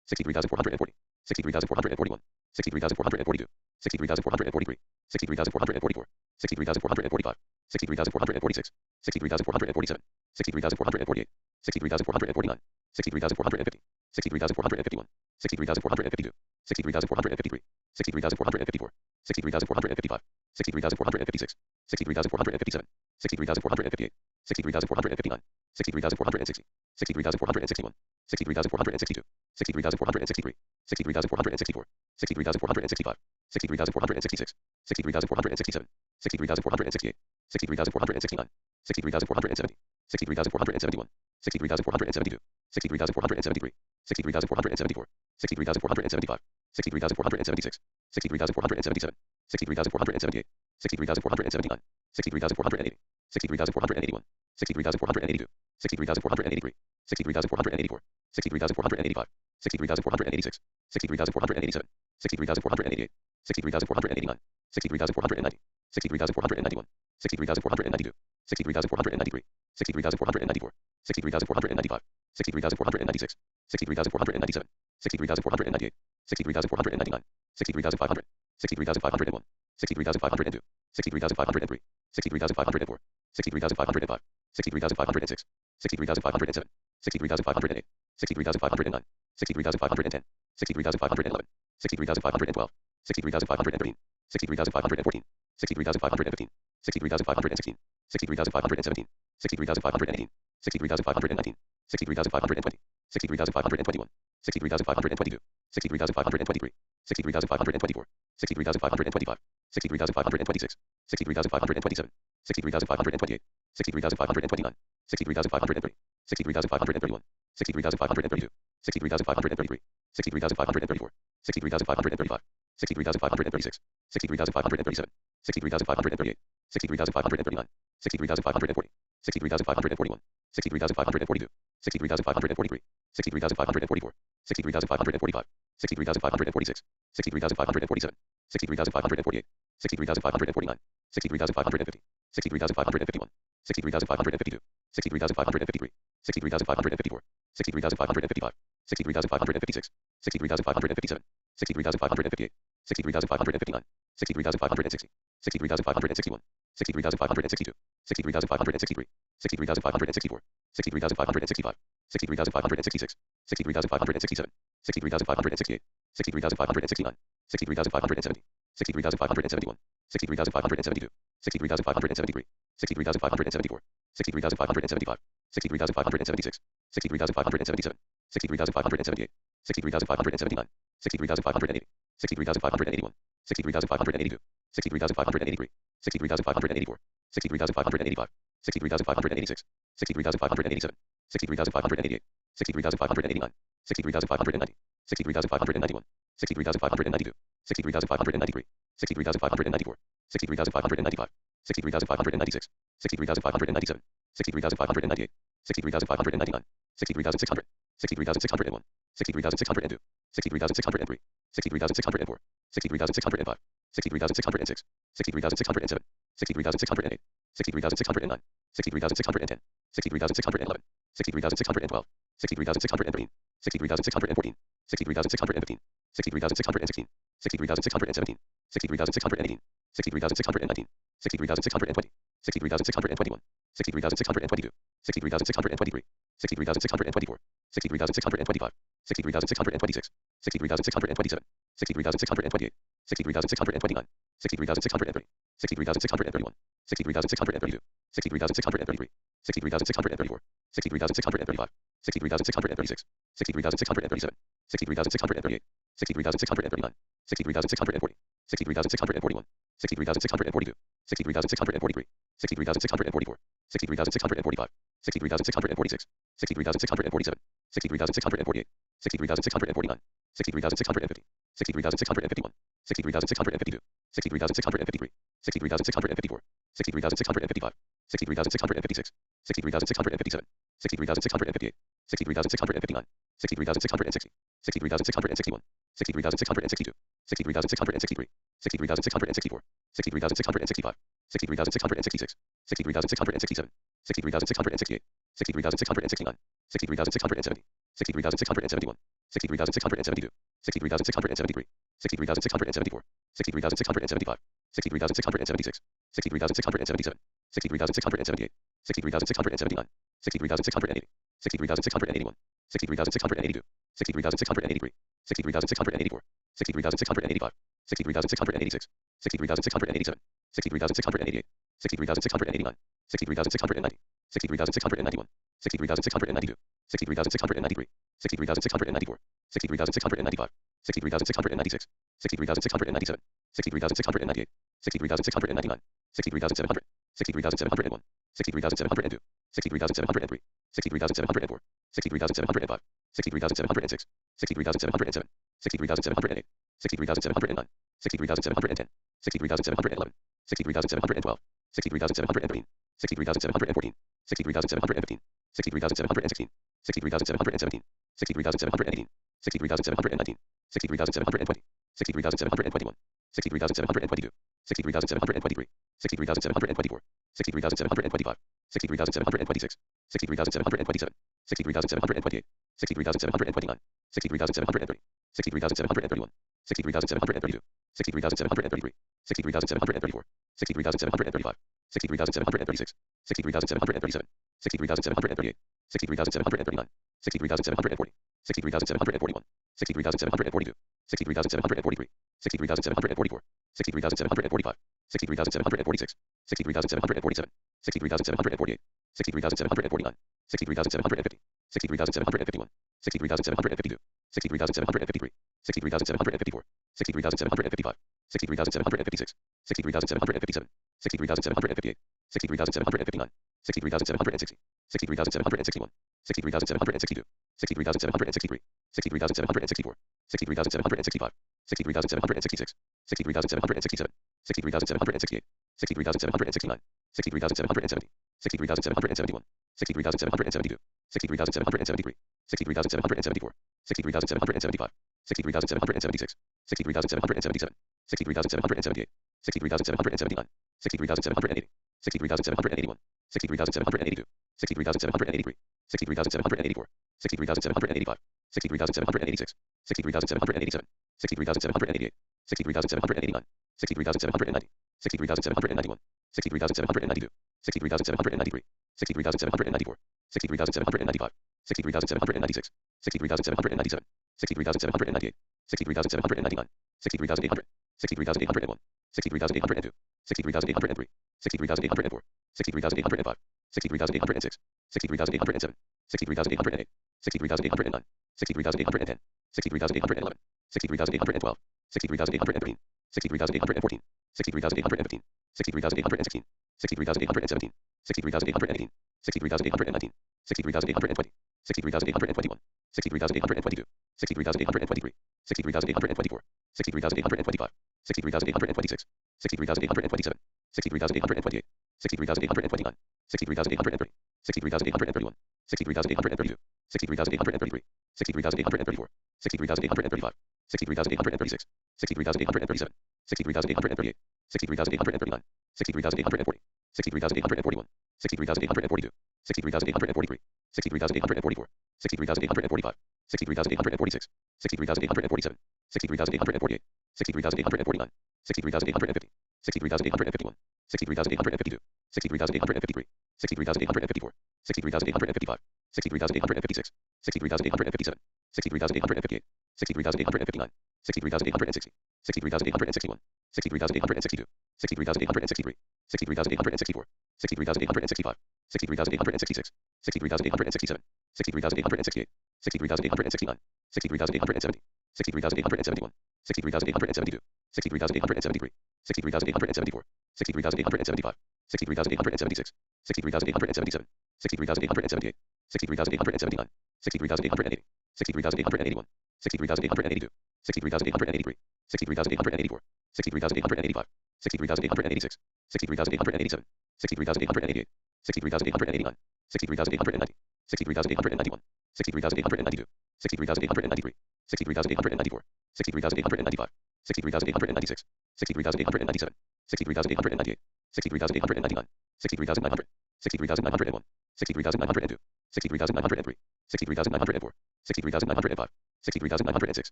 60,440, 60,441, 60,442, 60,443, 60,444, 60,445, 60,446, 60,447, 60,448, 60,449, 60,450, 60,451, 60,452, 60,453, 60,454, 60,455, 60,456, 60,457, 60,458, 60,459, 60,460, 60,461, 60,462, 60,463, 60,464, 60,465, 60,466, 60,467, 60,468, 60,469, 60,470, 60,471, 60,472, 60,473, 60,474, 60,475, 60,476, 60,477, 60,478, 60,479, 60,480, 60,481, 60,482, 60,483, 60,484, 60,485, 60,486, 60,487, 60,488, 60,489, 60,490, 63,491, 63,492, 63,493, 63,494, 63,495, 63,496, 63,497, 63,498, 63,499, 63,500, 63,501, 63,502, 63,503, 63,504, 63,505, 63,506, 63,507, 63,508, 63,509, 63,510, 63,511, 63,512, 63,513, 63,514, 63,515, 63,516, 63,517, 63,518, 63,519, 63,520, 63,521, 63,522, 63,523, 63,524, 63,525, 63,526, 63,527, 63,528, 63,529, 63,530, 63,531, 63,532, 63,533, 63,534, 63,535, 63,536, 63,537, 63,538, 63,539, 63,540, 63,541, 63,542, 63,543, 63,544, 63,545, 63,546, 63,547, 63,548, 63,549, 63,550, 63,551, 63,552, 63,553, 63,554, 63,555, 63,556, 63,557, 63,558, 63,559, 63,560, 63,561, 63,562, 63,563, 63,564, 63,565, 63,566, 63,567, 63,568, 63,569, 63,570, 63,571, 63,572, 63,573, 63,574, 63,575, 63,576, 63,577, 63,578, 63,579, 63,580, 63,581, 63,582, 63,583, 63,584, 63,585, 63,586, 63,587, 63,588, 63,589, 63,590, 63,591, 63,592, 63,593, 63,594, 63,595, 63,596, 63,597, 63,598, 63,599, 63,600, 63,601, 63,602, 63,603, 63,604, 63,605, 63,606, 63,607, 63,608, 63,609, 63,610, 63,611, 63,612, 63,613, 63,614, 63,615, 63,616, 63,617, 63,618, 63,619, 63,620, 63,621, 63,622, 63,623, 63,624, 63,625, 63,626, 63,627, 63,628, 63,629, 63,630, 63,631, 63,632, 63,633, 63,634, 63,635, 63,636, 63,637, 63,638, 63,639, 63,640, 63,641, 63,642, 63,643, 63,644, 63,645, 63,646, 63,647, 63,648, 63,649, 63,650, 63,651, 63,652, 63,653, 63,654, 63,655, 63,656, 63,657, 63,658, 63,659, 63,660, 63,661, 63,662, 63,663, 63,664, 63,665, 63,666, 63,667, 63,668, 63,669, 63,670, 63,671, 63,672, 63,673, 63,674, 63,675, 63,676, 63,677, 63,678, 63,679, 63,680, 63,681, 63,682, 63,683, 63,684, 63,685, 63,686, 63,687, 63,688, 63,689, 63,690, 63,691, 63,692, 63,693, 63,694, 63,695, 63,696, 63,697, 63,698, 63,699, 63,700, 63,701, 63,702, 63,703, 63,704, 63,705, 63,706, 63,707, 63,708, 63,709, 63,710, 63,711, 63,712, 63,713, 63,714, 63,715, 63,716, 63,717, 63,718, 63,719, 63,720, 63,721, 63,722, 63,723, 63,724, 63,725, 63,726, 63,727, 63,728, 63,729, 63,730, 63,731, 63,732, 63,733, 63,734, 63,735, 63,736, 63,737, 63,738, 63,739, 63,740, 63,741, 63,742, 63,743, 63,744, 63,745, 63,746, 63,747, 63,748, 63,749, 63,750, 63,751, 63,752, 63,753, 63,754, 63,755, 63,756, 63,757, 63,758, 63,759, 63,760, 63,761, 63,762, 63,763, 63,764, 63,765, 63,766, 63,767, 63,768, 63,769, 63,770, 63,771, 63,772, 63,773, 63,774, 63,775, 63,776, 63,777, 63,778, 63,779, 63,780, 63,781, 63,782, 63,783, 63,784, 63,785, 63,786, 63,787, 63,788, 63,789, 63,790, 63,791, 63,792, 63,793, 63,794, 63,795, 63,796, 63,797, 63,798, 63,799, 63,800, 63,801, 63,802, 63,803, 63,804, 63,805, 63,806, 63,807, 63,808, 63,809, 63,810, 63,811, 63,812, 63,813, 63,814, 63,815, 63,816, 63,817, 63,818, 63,819, 63,820, 63,821, 63,822, 63,823, 63,824, 63,825, 63,826, 63,827, 63,828, 63,829, 63,830, 63,831, 63,832, 63,833, 63,834, 63,835, 63,836, 63,837, 63,838, 63,839, 63,840, 63,841, 63,842, 63,843, 63,844, 63,845, 63,846, 63,847, 63,848, 63,849, 60,850, 60,851, 60,852, 60,853, 60,854, 60,855, 60,856, 60,857, 60,858, 60,859, 60,860, 60,861, 60,862, 60,863, 60,864, 60,865, 60,866, 60,867, 60,868, 60,869, 60,870, 60,871, 60,872, 60,873, 60,874, 60,875, 60,876, 60,877, 60,878, 60,879, 60,880, 60,881, 60,882, 60,883, 60,884, 60,885, 60,886, 60,887, 60,888, 60,889, 60,890, 60,891, 60,892, 60,893, 60,894, 60,895, 60,896, 60,897, 60,898, 60,899, 60,900, 60,901, 60,902, 60,903, 60,904, 60,905, 60,906,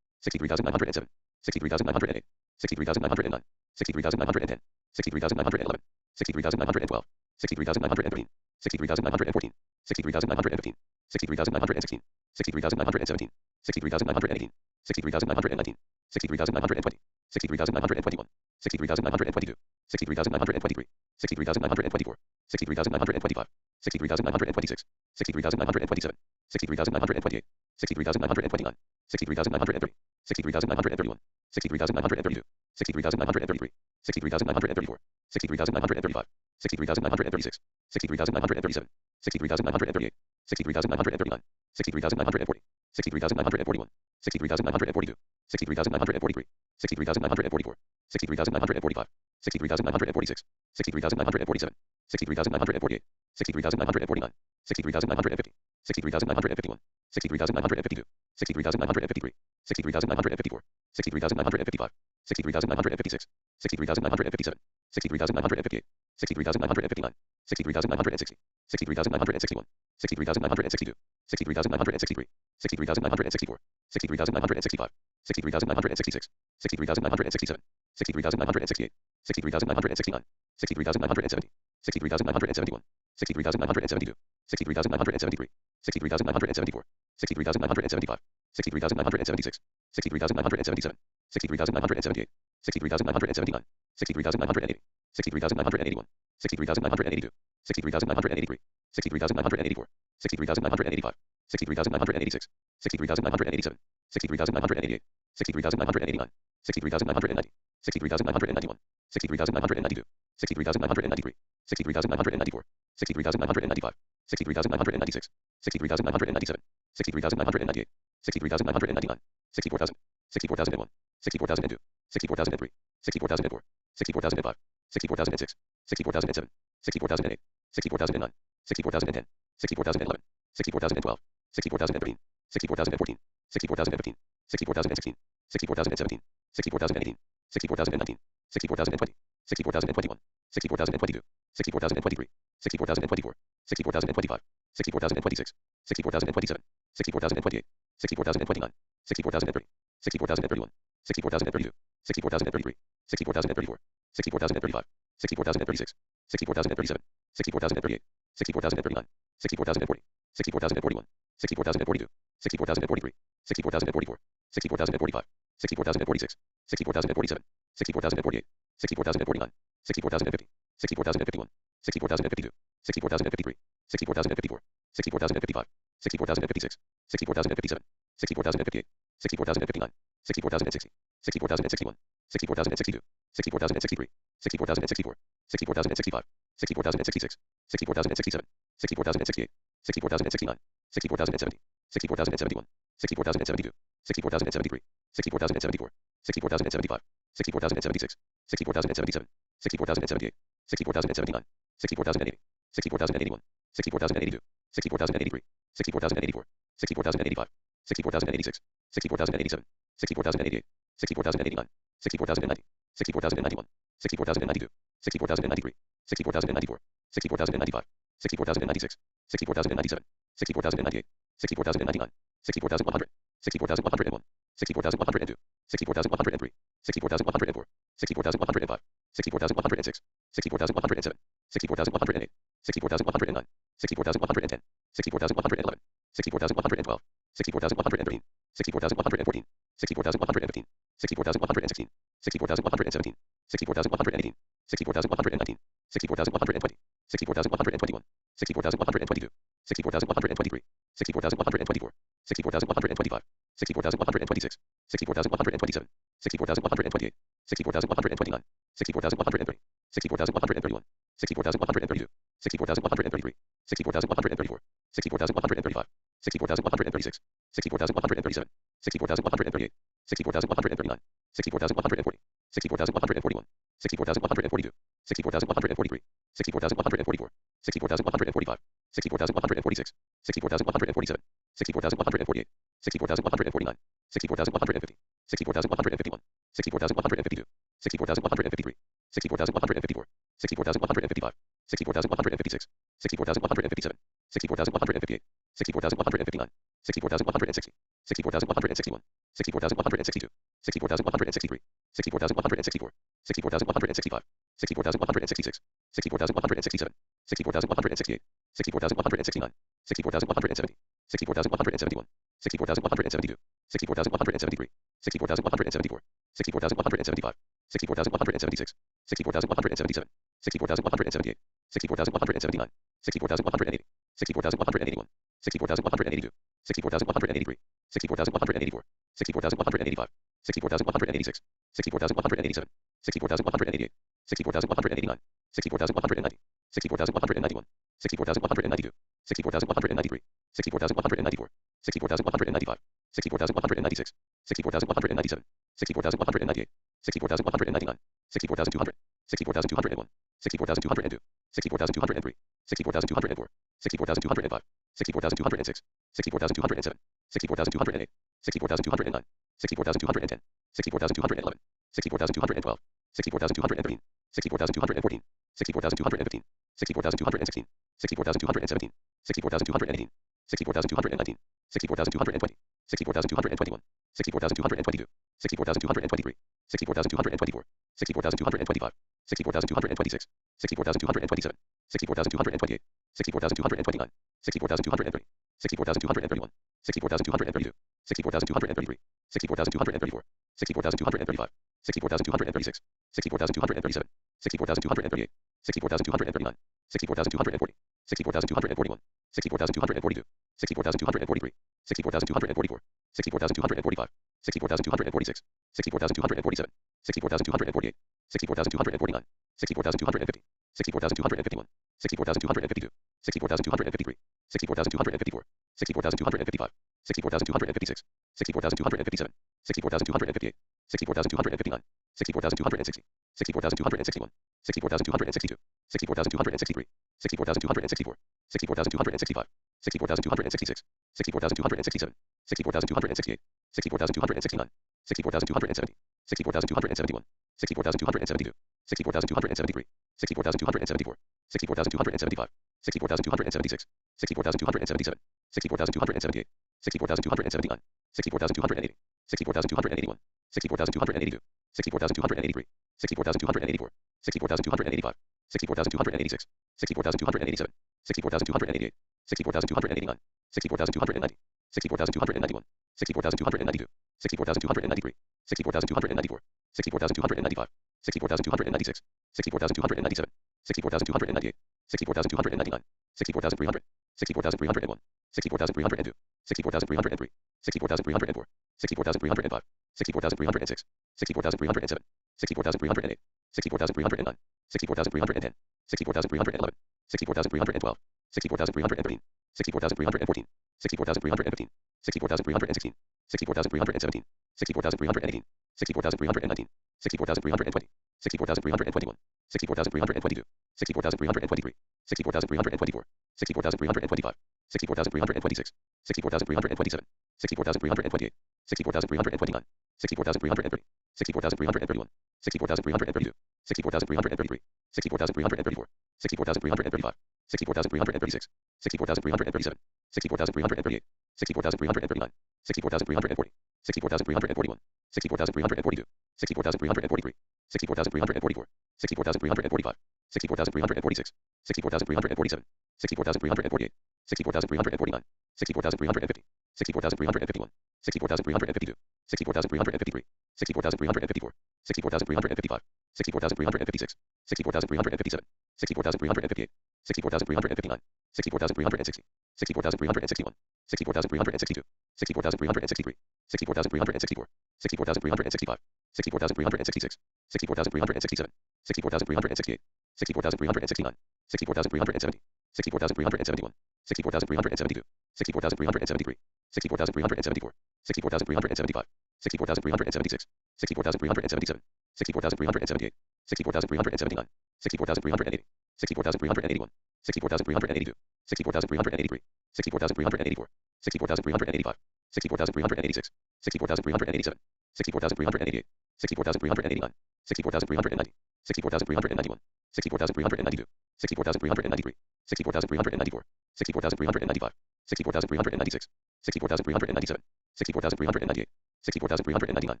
60,907, 60,908, 60,909, 60,910, 60,911, 60,912, 60,913, 60,914, 60,915, 60,916, 60,917, 60,918, 60,919, 60,920, 60,921, 60,922, 60,923, 60,924, 60,925, 60,926, 60,927, 60,928, 60,929, 60,930, 60,931, 60,932, 60,933, 60,934, 60,935, 60,936, 60,937, 60,938, 60,939, 60,940, 60,941, 60,942, 60,943, 60,944, 60,945, 60,946, 60,947, 60,948, 60,949, 60,950, 63,951, 63,952, 63,953, 63,954, 63,955, 63,956, 63,957, 63,958, 63,959, 63,960, 63,961, 63,962, 63,963, 63,964, 63,965, 63,966, 63,967, 63,968, 63,969, 63,970, 63,971, 63,972, 63,973, 63,974, 63,975, 63,976, 63,977, 63,978, 63,979, 63,980, 63,981, 63,982, 63,983, 63,984, 63,985, 63,986, 63,987, 63,988, 63,989, 63,990, 63,991, 63,992, 63,993, 63,994, 63,995, 63,996, 63,997, 63,998, 63,999, 64,000, 64,001, 64,002, 64,003, 64,004, 64,005, 64,006, 64,007, 64,008, 64,009, 64,010, 64,011, 64,012, 64,013, 64,014, 64,015, 64,016, 64,017, 64,018, 64,019, 64,020, 64,021, 64,022, 64,023, 64,024, 64,025, 64,026, 64,027, 64,028, 64,029, 64,030, 64,031, 64,032, 64,033, 64,034, 64,035, 64,036, 64,037, 64,038, 64,039, 64,040, 64,041, 64,042, 64,043, 64,044, 64,045, 64,046, 64,047, 64,048, 64,049, 60,050, 60,051, 60,052, 60,053, 60,054, 60,055, 60,056, 60,057, 60,058, 60,059, 60,060, 60,061, 60,062, 60,063, 60,064, 60,065, 60,066, 60,067, 60,068, 60,069, 60,070, 60,071, 60,072, 60,073, 60,074, 60,075, 60,076, 60,077, 60,078, 60,079, 60,080, 60,081, 60,082, 60,083, 60,084, 60,085, 60,086, 60,087, 60,088, 60,089, 60,090, 60,091, 60,092, 60,093, 60,094, 60,095, 60,096, 60,097, 60,098, 60,099, 60,100, 60,101, 60,102, 60,103, 60,104, 60,105, 60,106, 60,107, 60,108, 60,109, 60,110, 60,111, 60,112, 60,113, 60,114, 60,115, 60,116, 60,117, 60,118, 60,119, 60,120, 60,121, 60,122, 60,123, 60,124, 60,125, 60,126, 60,127, 60,128, 60,129, 60,130, 60,131, 60,132, 60,133, 60,134, 60,135, 60,136, 60,137, 60,138, 60,139, 60,140, 60,141, 60,142, 60,143, 60,144, 60,145, 60,146, 60,147, 60,148, 60,149, 60,150, 60,151, 60,152, 60,153, 60,154, 60,155, 60,156, 60,157, 60,158, 60,159, 60,160, 60,161, 60,162, 60,163, 60,164, 60,165, 60,166, 60,167, 60,168, 60,169, 60,170, 60,171, 60,172, 60,173, 60,174, 60,175, 60,176, 60,177, 60,178, 60,179, 60,180, 60,181, 60,182, 60,183, 60,184, 60,185, 60,186, 60,187, 60,188, 60,189, 60,190, 60,191, 60,192, 60,193, 60,194, 60,195, 60,196, 60,197, 60,198, 60,199, 60,200, 60,201, 60,202, 60,203, 64,204, 64,205, 64,206, 64,207, 64,208, 64,209, 64,210, 64,211, 64,212, 64,213, 64,214, 64,215, 64,216, 64,217, 64,218, 64,219, 64,220, 64,221, 64,222, 64,223, 64,224, 64,225, 64,226, 64,227, 64,228, 64,229, 64,230, 64,231, 64,232, 64,233, 64,234, 64,235, 64,236, 64,237, 64,238, 64,239, 64,240, 64,241, 64,242, 64,243, 64,244, 64,245, 64,246, 64,247, 64,248, 64,249, 64,250, 64,251, 64,252, 64,253, 64,254, 64,255, 64,256, 64,257, 64,258, 64,259, 64,260, 64,261, 64,262, 64,263, 64,264, 64,265, 64,266, 64,267, 64,268, 64,269, 64,270, 64,271, 64,272, 64,273, 64,274, 64,275, 64,276, 64,277, 64,278, 64,279, 64,280, 64,281, 64,282, 64,283, 64,284, 64,285, 64,286, 64,287, 64,288, 64,289, 64,290, 64,291, 64,292, 64,293, 64,294, 64,295, 64,296, 64,297, 64,298, 64,299, 64,300, 64,301, 64,302, 64,303, 64,304, 64,305, 64,306, 64,307, 64,308, 64,309, 64,310, 64,311, 64,312, 64,313, 64,314, 64,315, 64,316, 64,317, 64,318, 64,319, 64,320, 64,321, 64,322, 64,323, 64,324, 64,325, 64,326, 64,327, 64,328, 64,329, 64,330, 64,331, 64,332, 64,333, 64,334, 64,335, 64,336, 64,337, 64,338, 64,339, 64,340, 64,341, 64,342, 64,343, 64,344, 64,345, 64,346, 64,347, 64,348, 64,349, 64,350, 64,351, 64,352, 64,353, 64,354, 64,355, 64,356, 64,357, 64,358, 64,359, 64,360, 64,361, 64,362, 64,363, 64,364, 64,365, 64,366, 64,367, 64,368, 64,369, 64,370, 64,371, 64,372, 64,373, 64,374, 64,375, 64,376, 64,377, 64,378, 64,379, 64,380, 64,381, 64,382, 64,383, 64,384, 64,385, 64,386, 64,387, 64,388, 64,389, 64,390, 64,391, 64,392, 64,393, 64,394, 64,395, 64,396, 64,397, 64,398, 64,399,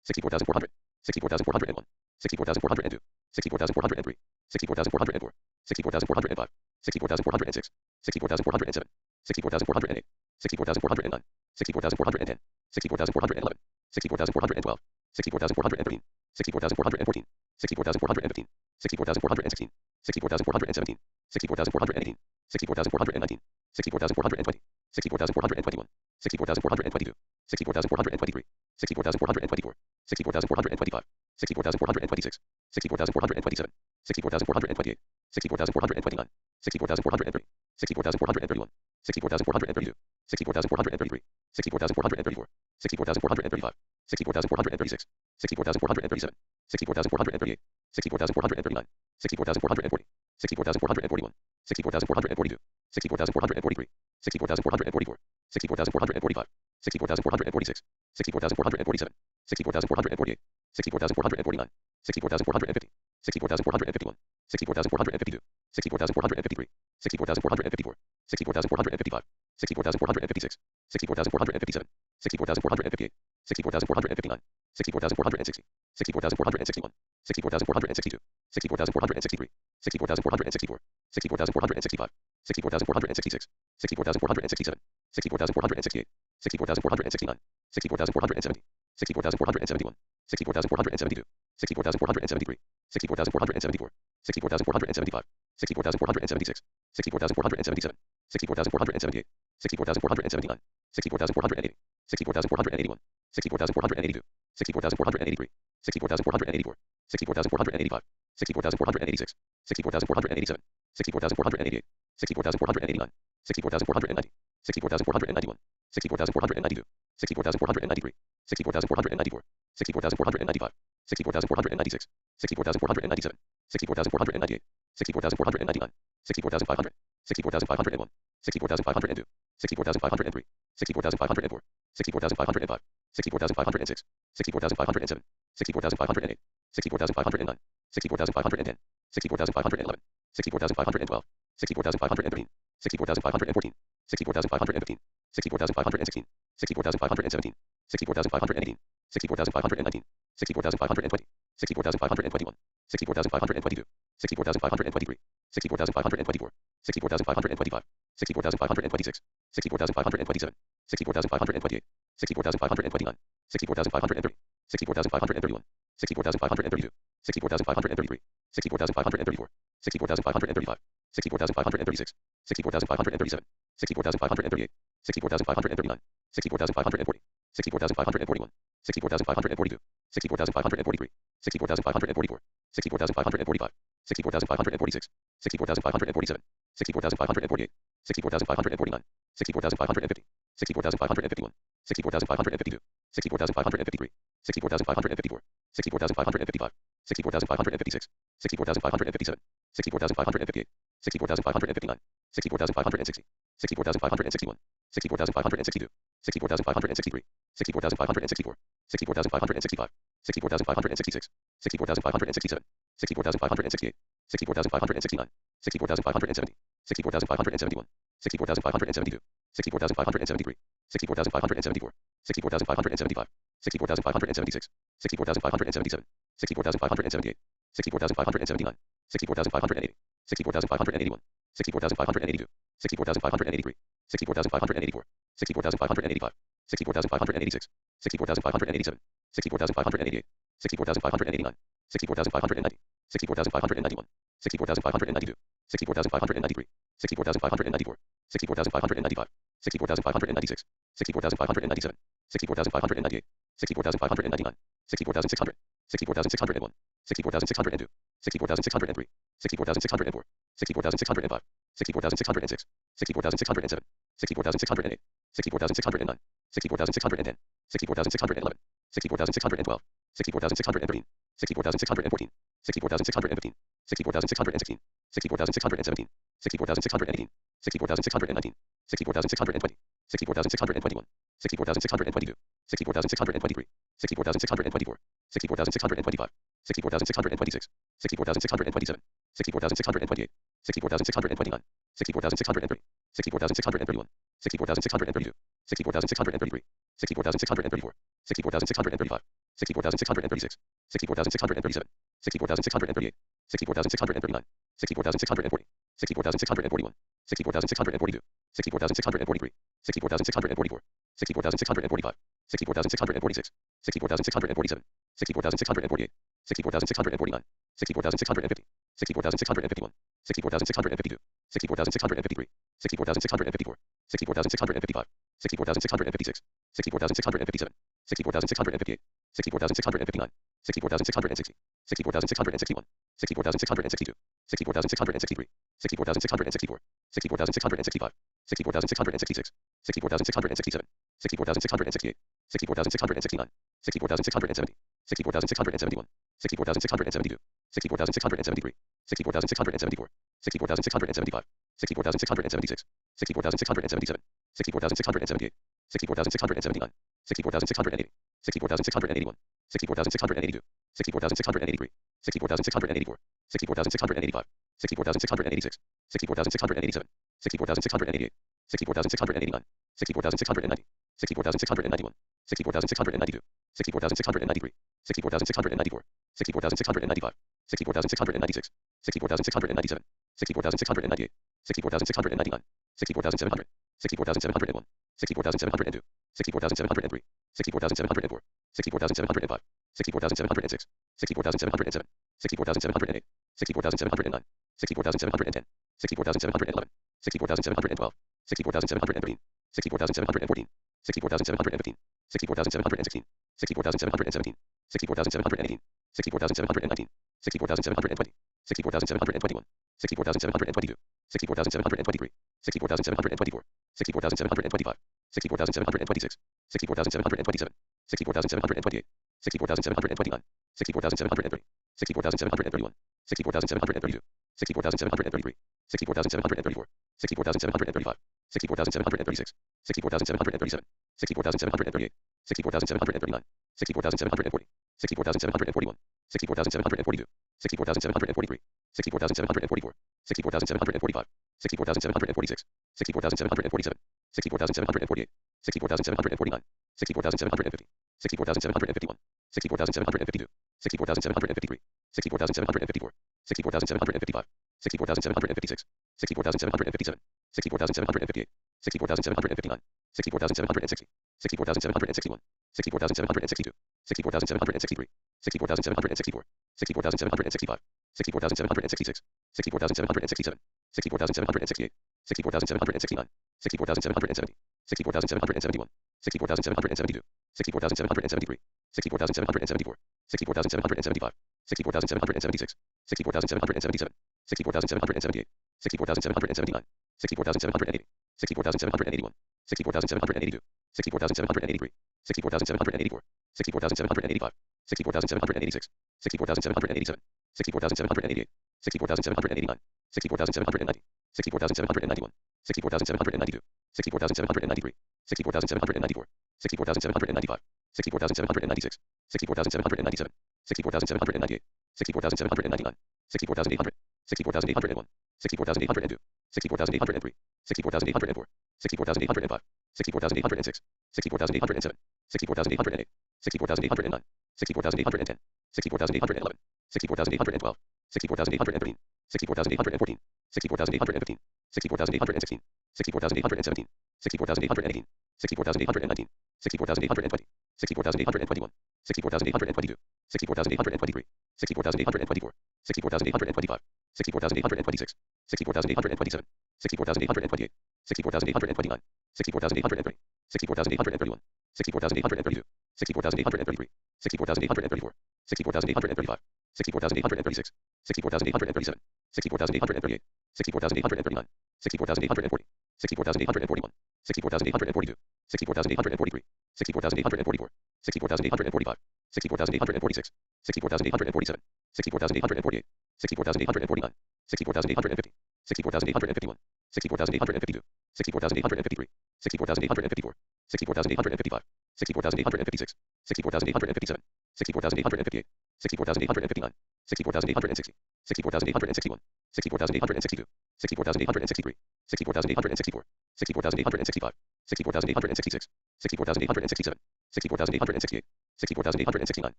64,400, 64,401, 64,402, 64,403, 64,404, 64,405, 64,406, 64,407, 64,408, 64,409, 64,410, 64,411, 64,412, 64,413, 64,414, 64,415, 64,416, 64,417, 64,418, 64,419, 64,420, 64,421, 64,422, 64,423, 64,424, 64,425, 64,426, 64,427, 64,428, 64,429, 64,430, 64,431, 64,432, 64,433, 64,434, 64,435, 64,436, 64,437, 64,438, 64,439, 64,440, 64,441, 64,442, 64,443, 64,444, 64,445, 64,446, 64,447, 64,448, 64,449, 64,450, 64,451, 64,452, 64,453, 64,454, 64,455, 64,456, 64,457, 64,458, 64,459, 64,460, 64,461, 64,462, 64,463, 64,464, 64,465, 64,466, 64,467, 64,468, 64,469, 64,470, 64,471, 64,472, 64,473, 64,474, 64,475, 64,476, 64,477, 64,478, 64,479, 64,480, 64,481, 64,482, 64,483, 64,484, 64,485, 64,486, 64,487, 64,488, 64,489, 64,490, 64,491, 64,492, 64,493, 64,494, 64,495, 64,496, 64,497, 64,498, 64,499, 64,500, 64,501, 64,502, 64,503, 64,504, 64,505, 64,506, 64,507, 64,508, 64,509, 64,510, 64,511, 64,512, 64,513, 64,514, 64,515, 64,516, 64,517, 64,518, 64,519, 64,520, 64,521, 64,522, 64,523, 64,524, 64,525, 64,526, 64,527, 64,528, 64,529, 64,530, 64,531, 64,532, 64,533, 64,534, 64,535, 64,536, 64,537, 64,538, 64,539, 64,540, 64,541, 64,542, 64,543, 64,544, 64,545, 64,546, 64,547, 64,548, 64,549, 64,550, 64,551, 64,552, 64,553, 64,554, 64,555, 64,556, 64,557, 64,558, 64,559, 64,560, 64,561, 64,562, 64,563, 64,564, 64,565, 64,566, 64,567, 64,568, 64,569, 64,570, 64,571, 64,572, 64,573, 64,574, 64,575, 64,576, 64,577, 64,578, 64,579, 64,580, 64,581, 64,582, 64,583, 64,584, 64,585, 64,586, 64,587, 64,588, 64,589, 64,590, 64,591, 64,592, 64,593, 64,594, 64,595, 64,596, 64,597, 64,598, 64,599, 64,600, 64,601, 64,602, 64,603, 64,604, 64,605, 64,606, 64,607, 64,608, 64,609, 64,610, 64,611, 64,612, 64,613, 64,614, 64,615, 64,616, 64,617, 64,618, 64,619, 64,620, 64,621, 64,622, 64,623, 64,624, 64,625, 64,626, 64,627, 64,628, 64,629, 64,630, 64,631, 64,632, 64,633, 64,634, 64,635, 64,636, 64,637, 64,638, 64,639, 64,640, 64,641, 64,642, 64,643, 64,644, 64,645, 64,646, 64,647, 64,648, 64,649, 64,650, 64,651, 64,652, 64,653, 64,654, 64,655, 64,656, 64,657, 64,658, 64,659, 64,660, 64,661, 64,662, 64,663, 64,664, 64,665, 64,666, 64,667, 64,668, 64,669, 64,670, 64,671, 64,672, 64,673, 64,674, 64,675, 64,676, 64,677, 64,678, 64,679, 64,680, 64,681, 64,682, 64,683, 64,684, 64,685, 64,686, 64,687, 64,688, 64,689, 64,690, 64,691, 64,692, 64,693, 64,694, 64,695, 64,696, 64,697, 64,698, 64,699, 64,700, 64,701, 64,702, 64,703, 64,704, 64,705, 64,706, 64,707, 64,708, 64,709, 64,710, 64,711, 64,712, 64,713, 64,714, 64,715, 64,716, 64,717, 64,718, 64,719, 64,720, 64,721, 64,722, 64,723, 64,724, 64,725, 64,726, 64,727, 64,728, 64,729, 64,730, 64,731, 64,732, 64,733, 64,734, 64,735, 64,736, 64,737, 64,738, 64,739, 64,740, 64,741, 64,742, 64,743, 64,744, 64,745, 64,746, 64,747, 64,748, 64,749, 64,750, 64,751, 64,752, 64,753, 64,754, 64,755, 64,756, 64,757, 64,758, 64,759, 64,760, 64,761, 64,762, 64,763, 64,764, 64,765, 64,766, 64,767, 64,768, 64,769, 64,770, 64,771, 64,772, 64,773, 64,774, 64,775, 64,776, 64,777, 64,778, 64,779, 64,780, 64,781, 64,782, 64,783, 64,784, 64,785, 64,786, 64,787, 64,788, 64,789, 64,790, 64,791, 64,792, 64,793, 64,794, 64,795, 64,796, 64,797, 64,798, 64,799, 64,800, 64,801, 64,802, 64,803, 64,804, 64,805, 64,806, 64,807, 64,808, 64,809, 64,810, 64,811, 64,812, 64,813, 64,814, 64,815, 64,816, 64,817, 64,818, 64,819, 64,820, 64,821, 64,822, 64,823, 64,824, 64,825, 64,826, 64,827, 64,828, 64,829, 64,830, 64,831, 64,832, 64,833, 64,834, 64,835, 64,836, 64,837, 64,838, 64,839, 64,840, 64,841, 64,842, 64,843, 64,844, 64,845, 64,846, 64,847, 64,848, 64,849, 64,850, 64,851, 64,852, 64,853, 64,854, 64,855, 64,856, 64,857, 64,858, 64,859, 64,860, 64,861, 64,862, 64,863, 64,864, 64,865, 64,866, 64,867, 64,868, 64,869,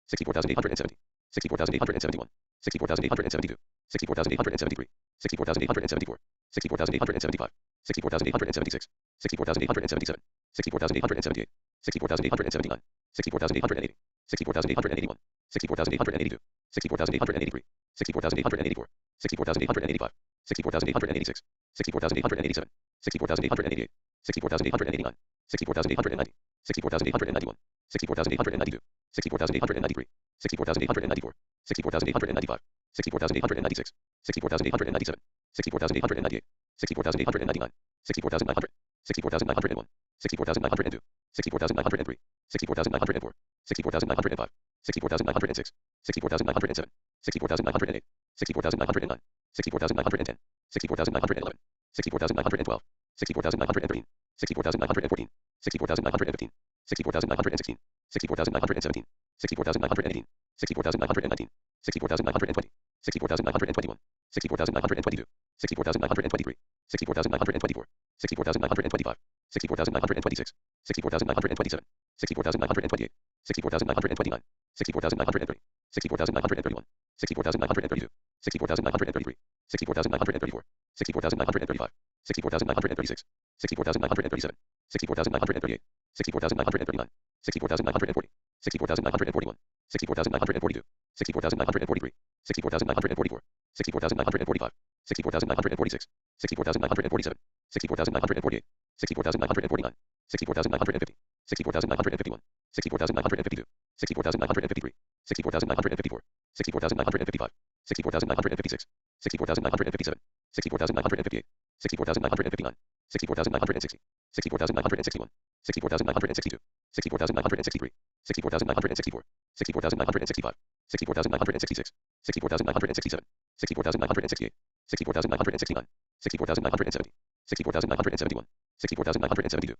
64,870, 64,871, 64,872, 64,873, 64,874, 64,875, 64,876, 64,877, 64,878, 64,879, 64,880, 64,881, 64,882, 64,883, 64,884, 64,885, 64,886, 64,887, 64,888, 64,889, 64,890, 64,891, 64,892, 64,893, 64,894, 64,895, 64,896, 64,897, 64,898, 64,899, 64,900, 64,901, 64,902, 64,903, 64,904, 64,905, 64,906, 64,907, 64,908, 64,909, 64,910, 64,911, 64,912, 64,913, 64,914, 64,915, 64,916, 64,917, 64,918, 64,919, 64,920, 64,921, 64,922, 64,923, 64,924, 64,925, 64,926, 64,927, 64,928, 64,929, 64,930, 64,931, 64,932, 64,933, 64,934, 64,935, 64,936, 64,937, 64,938, 64,939, 64,940, 64,941, 64,942, 64,943, 64,944, 64,945, 64,946, 64,947, 64,948, 64,949, 64,950, 64,951, 64,952, 64,953, 64,954, 64,955, 64,956, 64,957, 64,958, 64,959, 64,960, 64,961, 64,962, 64,963, 64,964, 64,965, 64,966, 64,967, 64,968, 64,969, 64,970, 64,971, 64,972,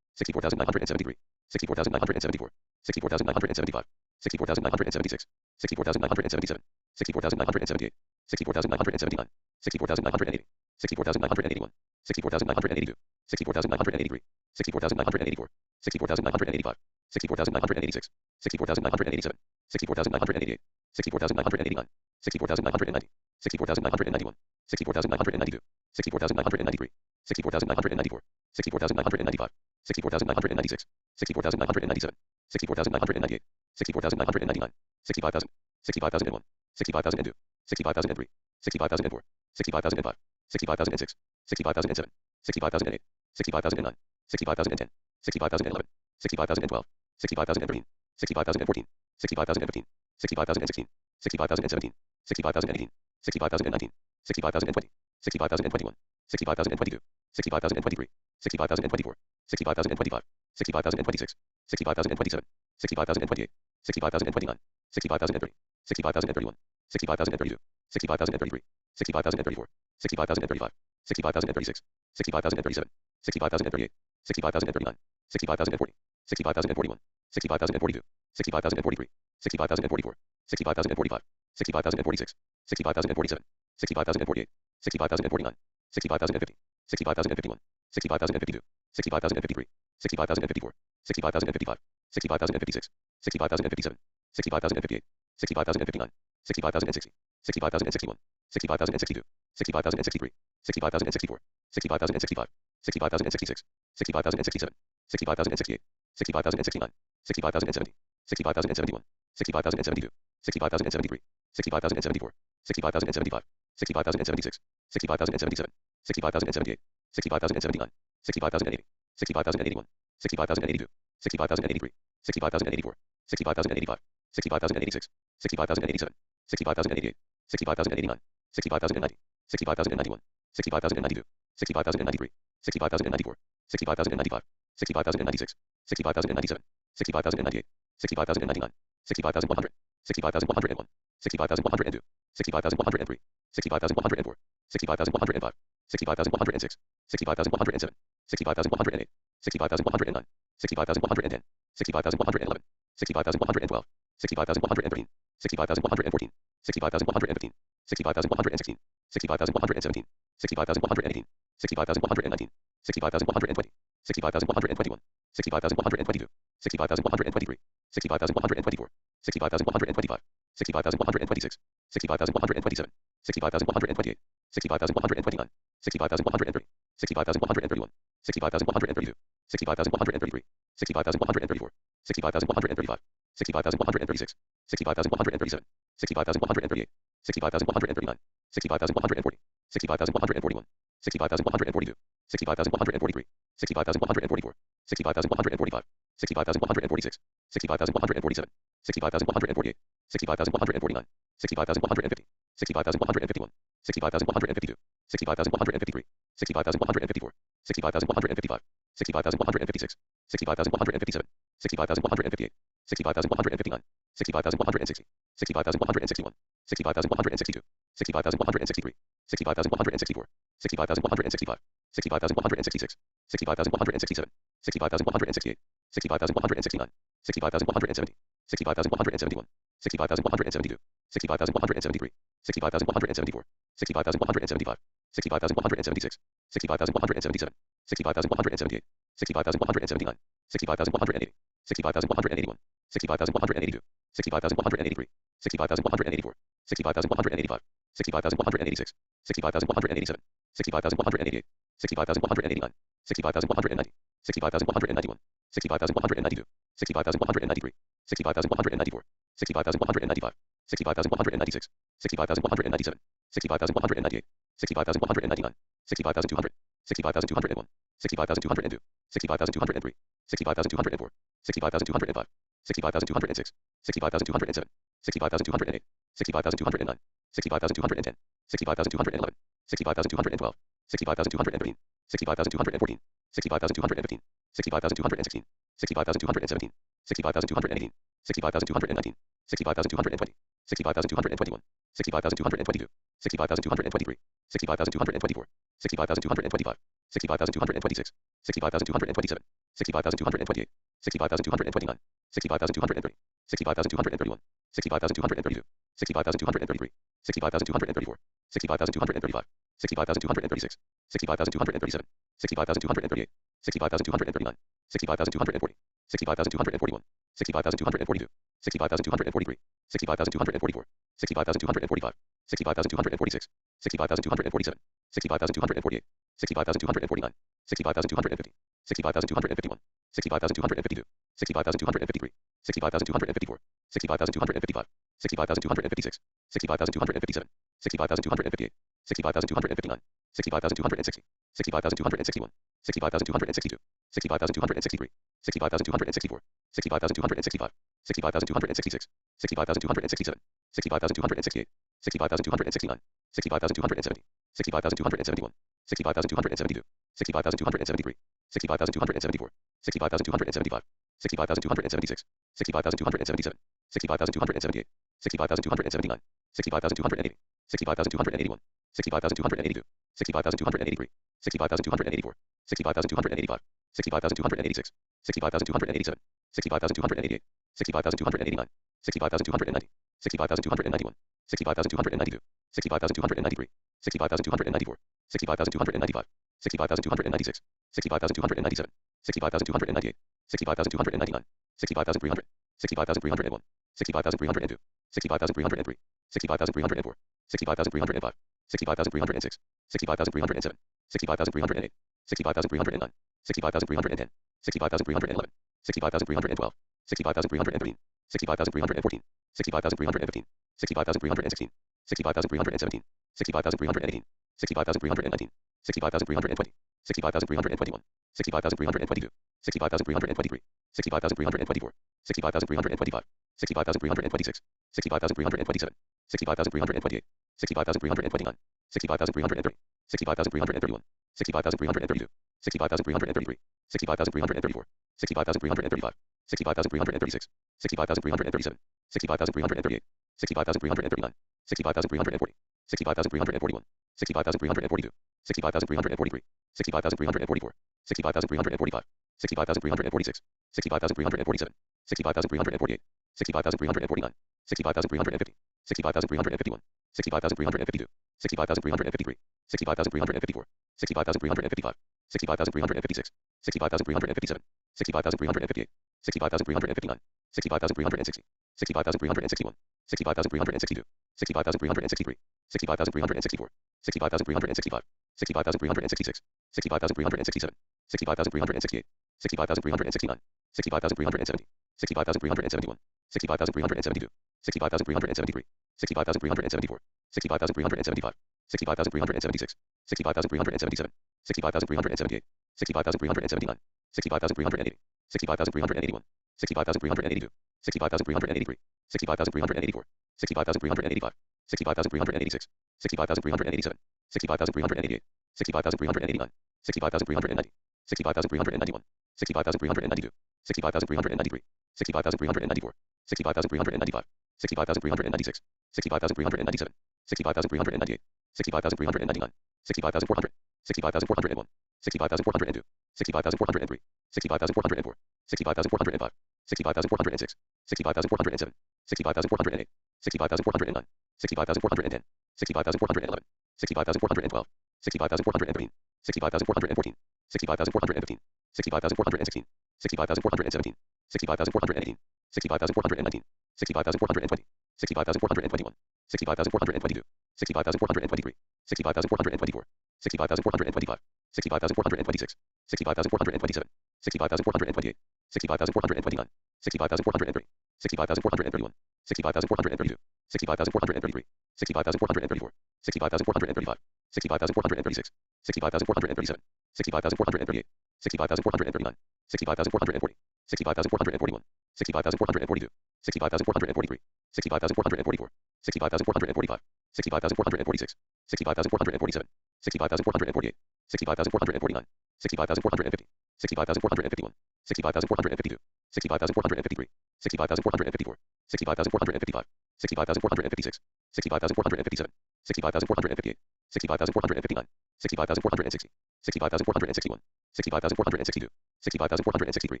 64,973, 64,974, 64,975, 64,976, 64,977, 64,978, 64,979, 64,980, 64,981, 64,982, 64,983, 64,984, 64,985, 64,986, 64,987, 64,988, 64,989, 64,990, 64,991, 64,992, 64,993, 64,994, 64,995, 64,996, 64,997, 64,998, 64,999, 65,000, 65,001, 65,002, 65,003, 65,004, 65,005, 65,006, 65,007, 65,008, 65,009, 65,010, 65,011, 65,012, 65,013, 65,014, 65,015, 65,016, 65,017, 65,018, 65,019, 65,020, 65,021, 65,022, 65,023, 65,024, 65,025, 65,026, 65,027, 65,028, 65,029, 65,030, 65,031, 65,032, 65,033, 65,034, 65,035, 65,036, 65,037, 65,038, 65,039, 65,040, 65,041, 65,042, 65,043, 65,044, 65,045, 65,046, 65,047, 65,048, 65,049, 65,050, 65,051, 65,052, 65,053, 65,054, 65,055, 65,056, 65,057, 65,058, 65,059, 65,060, 65,061, 65,062, 65,063, 65,064, 65,065, 65,066, 65,067, 65,068, 65,069, 65,070, 65,071, 65,072, 65,073, 65,074, 65,075, 65,076, 65,077, 65,078, 65,079, 65,080, 65,081, 65,082, 65,083, 65,084, 65,085, 65,086, 65,087, 65,088, 65,089, 65,090, 65,091, 65,092, 65,093, 65,094, 65,095, 65,096, 65,097, 65,098, 65,099, 65,100, 65,101, 65,102, 65,103, 65,104, 65,105, 65,106, 65,107, 65,108, 65,109, 65,110, 65,111, 65,112, 65,113, 65,114, 65,115, 65,116, 65,117, 65,118, 65,119, 65,120, 65,121, 65,122, 65,123, 65,124, 65,125, 65,126, 65,127, 65,128, 60,129, 60,130, 60,131, 60,132, 60,133, 60,134, 60,135, 60,136, 60,137, 60,138, 60,139, 60,140, 60,141, 60,142, 60,143, 60,144, 60,145, 60,146, 60,147, 60,148, 60,149, 60,150, 60,151, 60,152, 60,153, 60,154, 60,155, 60,156, 60,157, 60,158, 60,159, 60,160, 60,161, 60,162, 65,163, 65,164, 65,165, 65,166, 65,167, 65,168, 65,169, 65,170, 65,171, 65,172, 65,173, 65,174, 65,175, 65,176, 65,177, 65,178, 65,179, 65,180, 65,181, 65,182, 65,183, 65,184, 65,185, 65,186, 65,187, 65,188, 65,189, 65,190, 65,191, 65,192, 65,193, 65,194, 65,195, 65,196, 65,197, 65,198, 65,199, 65,200, 65,201, 65,202, 65,203, 65,204, 65,205, 65,206, 65,207, 65,208, 65,209, 65,210, 65,211, 65,212, 65,213, 65,214, 65,215, 65,216, 65,217, 65,218, 65,219, 65,220, 65,221, 65,222, 65,223, 65,224, 65,225, 65,226, 65,227, 65,228, 65,229, 65,230, 65,231, 65,232, 65,233, 65,234, 65,235, 65,236, 65,237, 65,238, 65,239, 65,240, 65,241, 65,242, 65,243, 65,244, 65,245, 65,246, 65,247, 65,248, 65,249, 65,250, 65,251, 65,252, 65,253, 65,254, 65,255, 65,256, 65,257, 65,258, 65,259, 65,260, 65,261, 65,262, 65,263, 65,264, 65,265, 65,266, 65,267, 65,268, 65,269, 65,270, 65,271, 65,272, 65,273, 65,274, 65,275, 65,276, 65,277, 65,278, 65,279, 65,280, 65,281, 65,282, 65,283, 65,284, 65,285, 65,286, 65,287, 65,288, 65,289, 65,290, 65,291, 65,292, 65,293, 65,294, 65,295, 65,296, 65,297, 65,298, 65,299, 65,300, 65,301, 65,302, 65,303, 65,304, 65,305, 65,306, 65,307, 65,308, 65,309, 65,310, 65,311, 65,312, 65,313, 65,314, 65,315, 65,316, 65,317, 65,318, 65,319, 65,320, 65,321, 65,322, 65,323, 65,324, 65,325, 65,326, 65,327, 65,328, 65,329, 65,330, 65,331, 65,332, 65,333, 65,334, 65,335, 65,336, 65,337, 65,338, 65,339, 65,340, 65,341, 65,342, 65,343, 65,344, 65,345, 65,346, 65,347, 65,348, 65,349, 65,350, 65,351, 65,352, 65,353, 65,354, 65,355, 65,356, 65,357, 65,358, 65,359, 65,360, 65,361, 65,362, 65,363, 65,364, 65,365, 65,366, 65,367, 65,368, 65,369, 65,370, 65,371, 65,372, 65,373, 65,374, 65,375, 65,376, 65,377, 65,378, 65,379, 65,380, 65,381, 65,382, 65,383, 65,384, 65,385, 65,386, 65,387, 65,388, 65,389, 65,390, 65,391, 65,392, 65,393, 65,394, 65,395, 65,396, 65,397, 65,398, 65,399, 65,400, 65,401, 65,402, 65,403, 65,404, 65,405, 65,406, 65,407, 65,408, 65,409, 65,410, 65,411, 65,412, 65,413, 65,414, 65,415, 65,416, 65,417, 65,418, 65,419, 65,420, 65,421, 65,422, 65,423, 65,424, 65,425, 65,426, 65,427, 65,428, 65,429, 65,430, 65,431, 65,432, 65,433, 65,434, 65,435, 65,436, 65,437, 65,438, 65,439, 65,440, 65,441, 65,442, 65,443, 65,444, 65,445, 65,446, 65,447, 65,448, 65,449, 65,450, 65,451, 65,452, 65,453, 65,454, 65,455, 65,456, 65,457, 65,458, 65,459, 65,460, 65,461, 65,462, 65,463,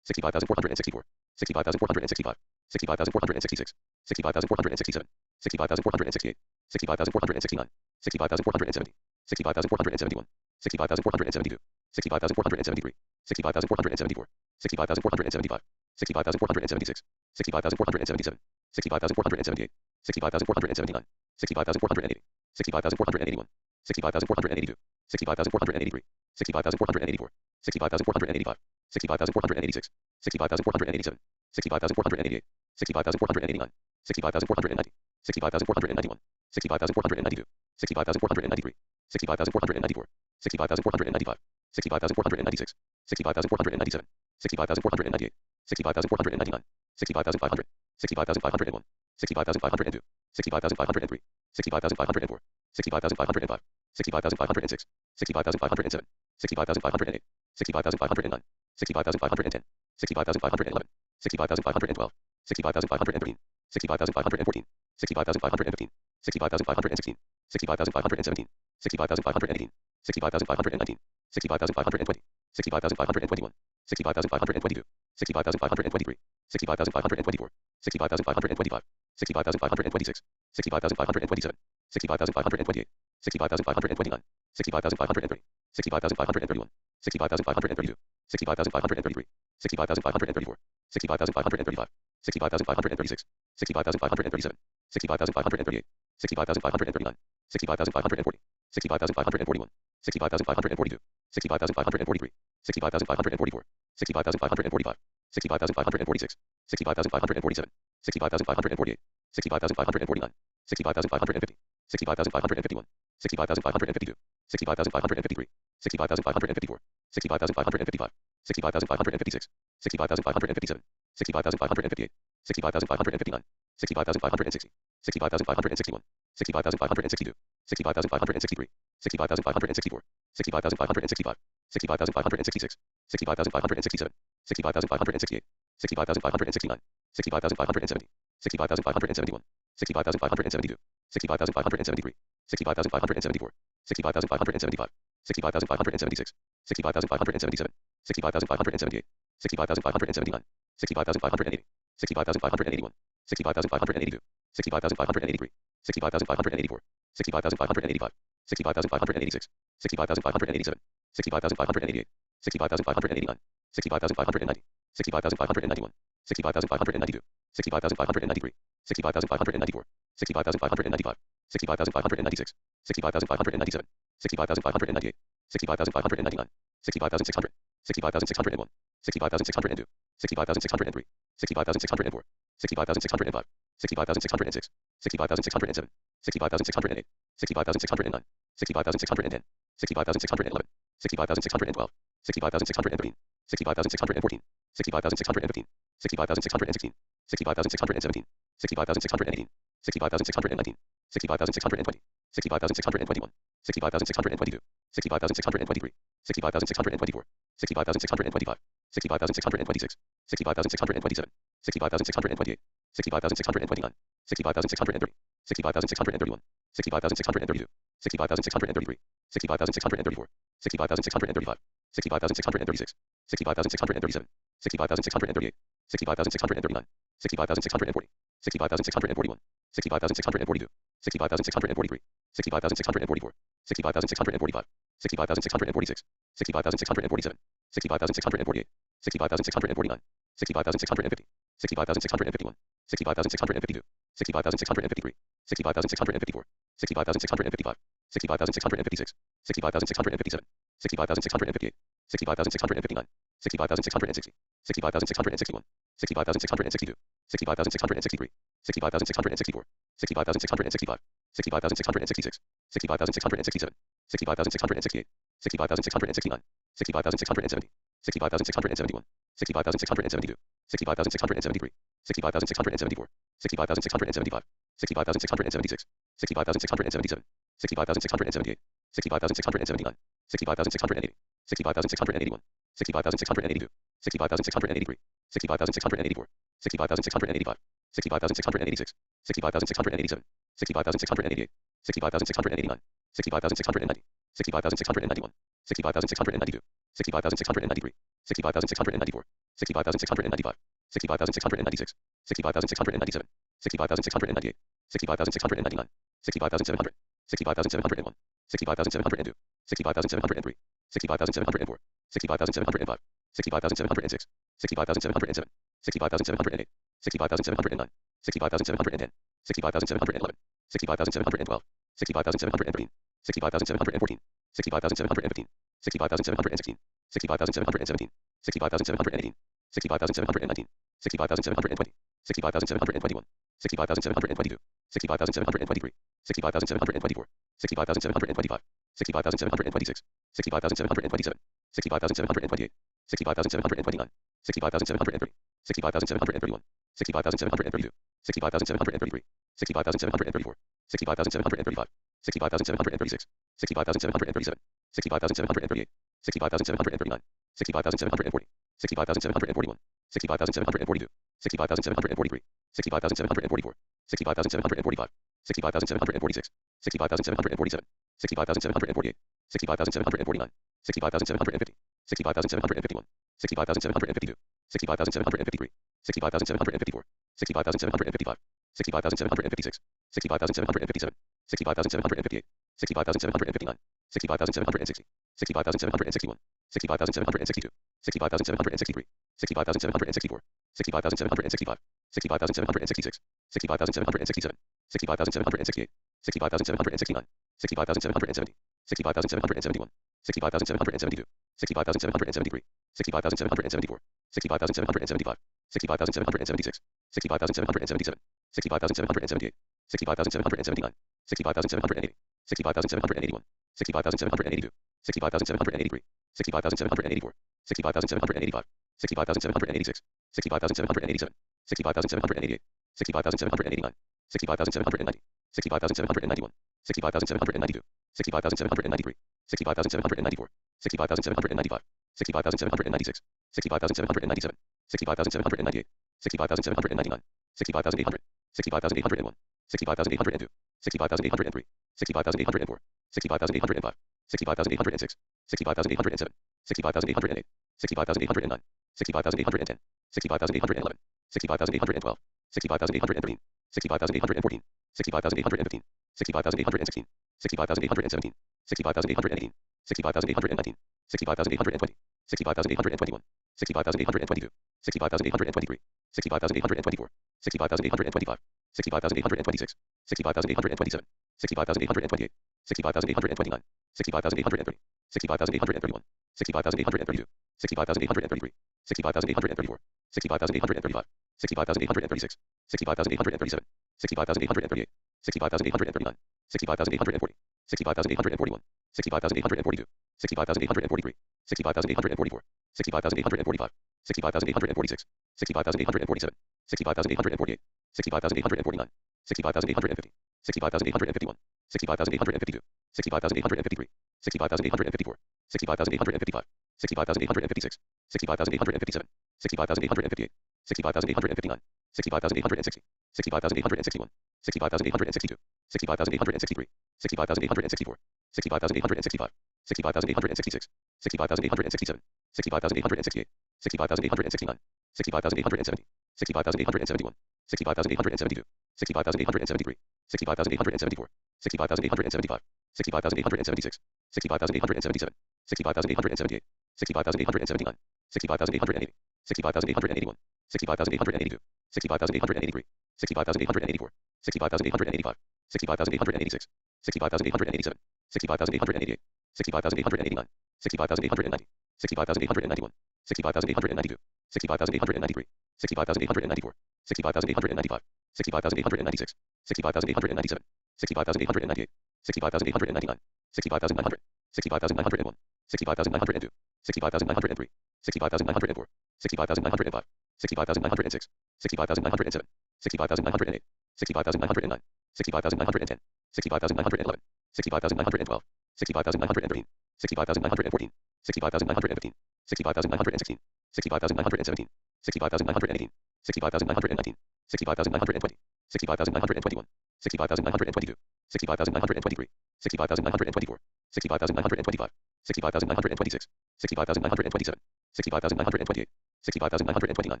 65,464, 65,465, 65,466, 65,467, 65,468, 65,469, 65,470, 65,471, 65,472, 65,473, 65,474, 65,475, 65,476, 65,477, 65,478, 65,479, 65,480, 65,481, 65,482, 65,483, 65,484, 65,485, 65,486, 65,487, 65,488, 65,489, 65,490, 65,491, 65,492, 65,493, 65,494, 65,495, 65,496, 65,497, 65,498, 65,499, 65,500, 65,501, 65,502, 65,503, 65,504, 65,505, 65,506, 65,507, 65,508, 65,509, 65,510, 65,511, 65,512, 65,513, 65,514, 65,515, 65,516, 65,517, 65,518, 65,519, 65,520, 65,521, 65,522, 65,523, 65,524, 65,525, 65,526, 65,527, 65,528, 65,529, 65,530, 65,531, 65,532, 65,533, 65,534, 65,535, 65,536, 65,537, 65,538, 65,539, 65,540, 65,541, 65,542, 65,543, 65,544, 65,545, 65,546, 65,547, 65,548, 65,549, 65,550, 65,551, 65,552, 65,553, 65,554, 65,555, 65,556, 65,557, 65,558, 65,559, 65,560, 65,561, 65,562, 65,563, 65,564, 65,565, 65,566, 65,567, 65,568, 65,569, 65,570, 65,571, 65,572, 65,573, 65,574, 65,575, 65,576, 65,577, 65,578, 65,579, 65,580, 65,581, 65,582, 65,583, 65,584, 65,585, 65,586, 65,587, 65,588, 65,589, 65,590, 65,591, 65,592, 65,593, 65,594, 65,595, 65,596, 65,597, 65,598, 65,599, 60,600, 60,601, 60,602, 60,603, 60,604, 60,605, 60,606, 60,607, 60,608, 60,609, 60,610, 60,611, 60,612, 60,613, 60,614, 60,615, 60,616, 60,617, 60,618, 60,619, 60,620, 60,621, 60,622, 60,623, 60,624, 60,625, 60,626, 60,627, 60,628, 60,629, 60,630, 65,631, 65,632, 65,633, 65,634, 65,635, 65,636, 65,637, 65,638, 65,639, 65,640, 65,641, 65,642, 65,643, 65,644, 65,645, 65,646, 65,647, 65,648, 65,649, 65,650, 65,651, 65,652, 65,653, 65,654, 65,655, 65,656, 65,657, 65,658, 65,659, 65,660, 65,661, 65,662, 65,663, 65,664, 65,665, 65,666, 65,667, 65,668, 65,669, 65,670, 65,671, 65,672, 65,673, 65,674, 65,675, 65,676, 65,677, 65,678, 65,679, 65,680, 65,681, 65,682, 65,683, 65,684, 65,685, 65,686, 65,687, 65,688, 65,689, 65,690, 65,691, 65,692, 65,693, 65,694, 65,695, 65,696, 65,697, 65,698, 65,699, 65,700, 65,701, 65,702, 65,703, 65,704, 65,705, 65,706, 65,707, 65,708, 65,709, 65,710, 65,711, 65,712, 65,713, 60,714, 60,715, 60,716, 60,717, 60,718, 60,719, 60,720, 60,721, 60,722, 60,723, 60,724, 60,725, 60,726, 60,727, 60,728, 60,729, 60,730, 60,731, 60,732, 60,733, 60,734, 60,735, 60,736, 60,737, 60,738, 60,739, 60,740, 60,741, 60,742, 60,743, 60,744, 60,745, 60,746, 60,747, 60,748, 60,749, 60,750, 60,751, 60,752, 60,753, 60,754, 60,755, 60,756, 60,757, 60,758, 60,759, 60,760, 60,761, 60,762, 60,763, 60,764, 60,765, 60,766, 60,767, 60,768, 60,769, 60,770, 60,771, 60,772, 60,773, 60,774, 60,775, 60,776, 60,777, 60,778, 60,779, 60,780, 60,781, 60,782, 60,783, 60,784, 60,785, 60,786, 60,787, 60,788, 60,789, 60,790, 60,791, 60,792, 60,793, 60,794, 60,795, 60,796, 60,797, 60,798, 60,799, 60,800, 60,801, 60,802, 60,803, 60,804, 60,805, 60,806, 60,807, 60,808, 60,809, 60,810, 60,811, 60,812, 60,813, 60,814, 60,815, 60,816, 60,817, 60,818, 60,819, 60,820, 60,821, 60,822, 60,823, 60,824, 60,825, 60,826, 60,827, 60,828, 60,829, 60,830, 60,831, 60,832, 60,833, 60,834, 60,835, 60,836, 60,837, 60,838, 60,839, 60,840, 60,841, 60,842, 60,843, 60,844, 60,845, 60,846, 60,847, 60,848, 60,849, 60,850, 60,851, 60,852, 60,853, 60,854, 60,855, 60,856, 60,857, 60,858, 65,859, 65,860, 65,861, 65,862, 65,863, 65,864, 65,865, 65,866, 65,867, 65,868, 65,869, 65,870, 65,871, 65,872, 65,873, 65,874, 65,875, 65,876, 65,877, 65,878, 65,879, 65,880, 65,881, 65,882, 65,883, 65,884, 65,885, 65,886, 65,887, 65,888, 65,889, 65,890, 65,891, 65,892, 65,893, 65,894, 65,895, 65,896, 65,897, 65,898, 65,899, 60,900, 60,901, 60,902, 60,903, 60,904, 60,905, 60,906, 60,907, 60,908, 60,909, 60,910, 60,911, 60,912, 60,913, 60,914, 60,915, 60,916, 60,917, 60,918, 60,919, 60,920, 60,921, 60,922, 60,923, 60,924, 60,925, 60,926, 60,927, 60,928, 60,929,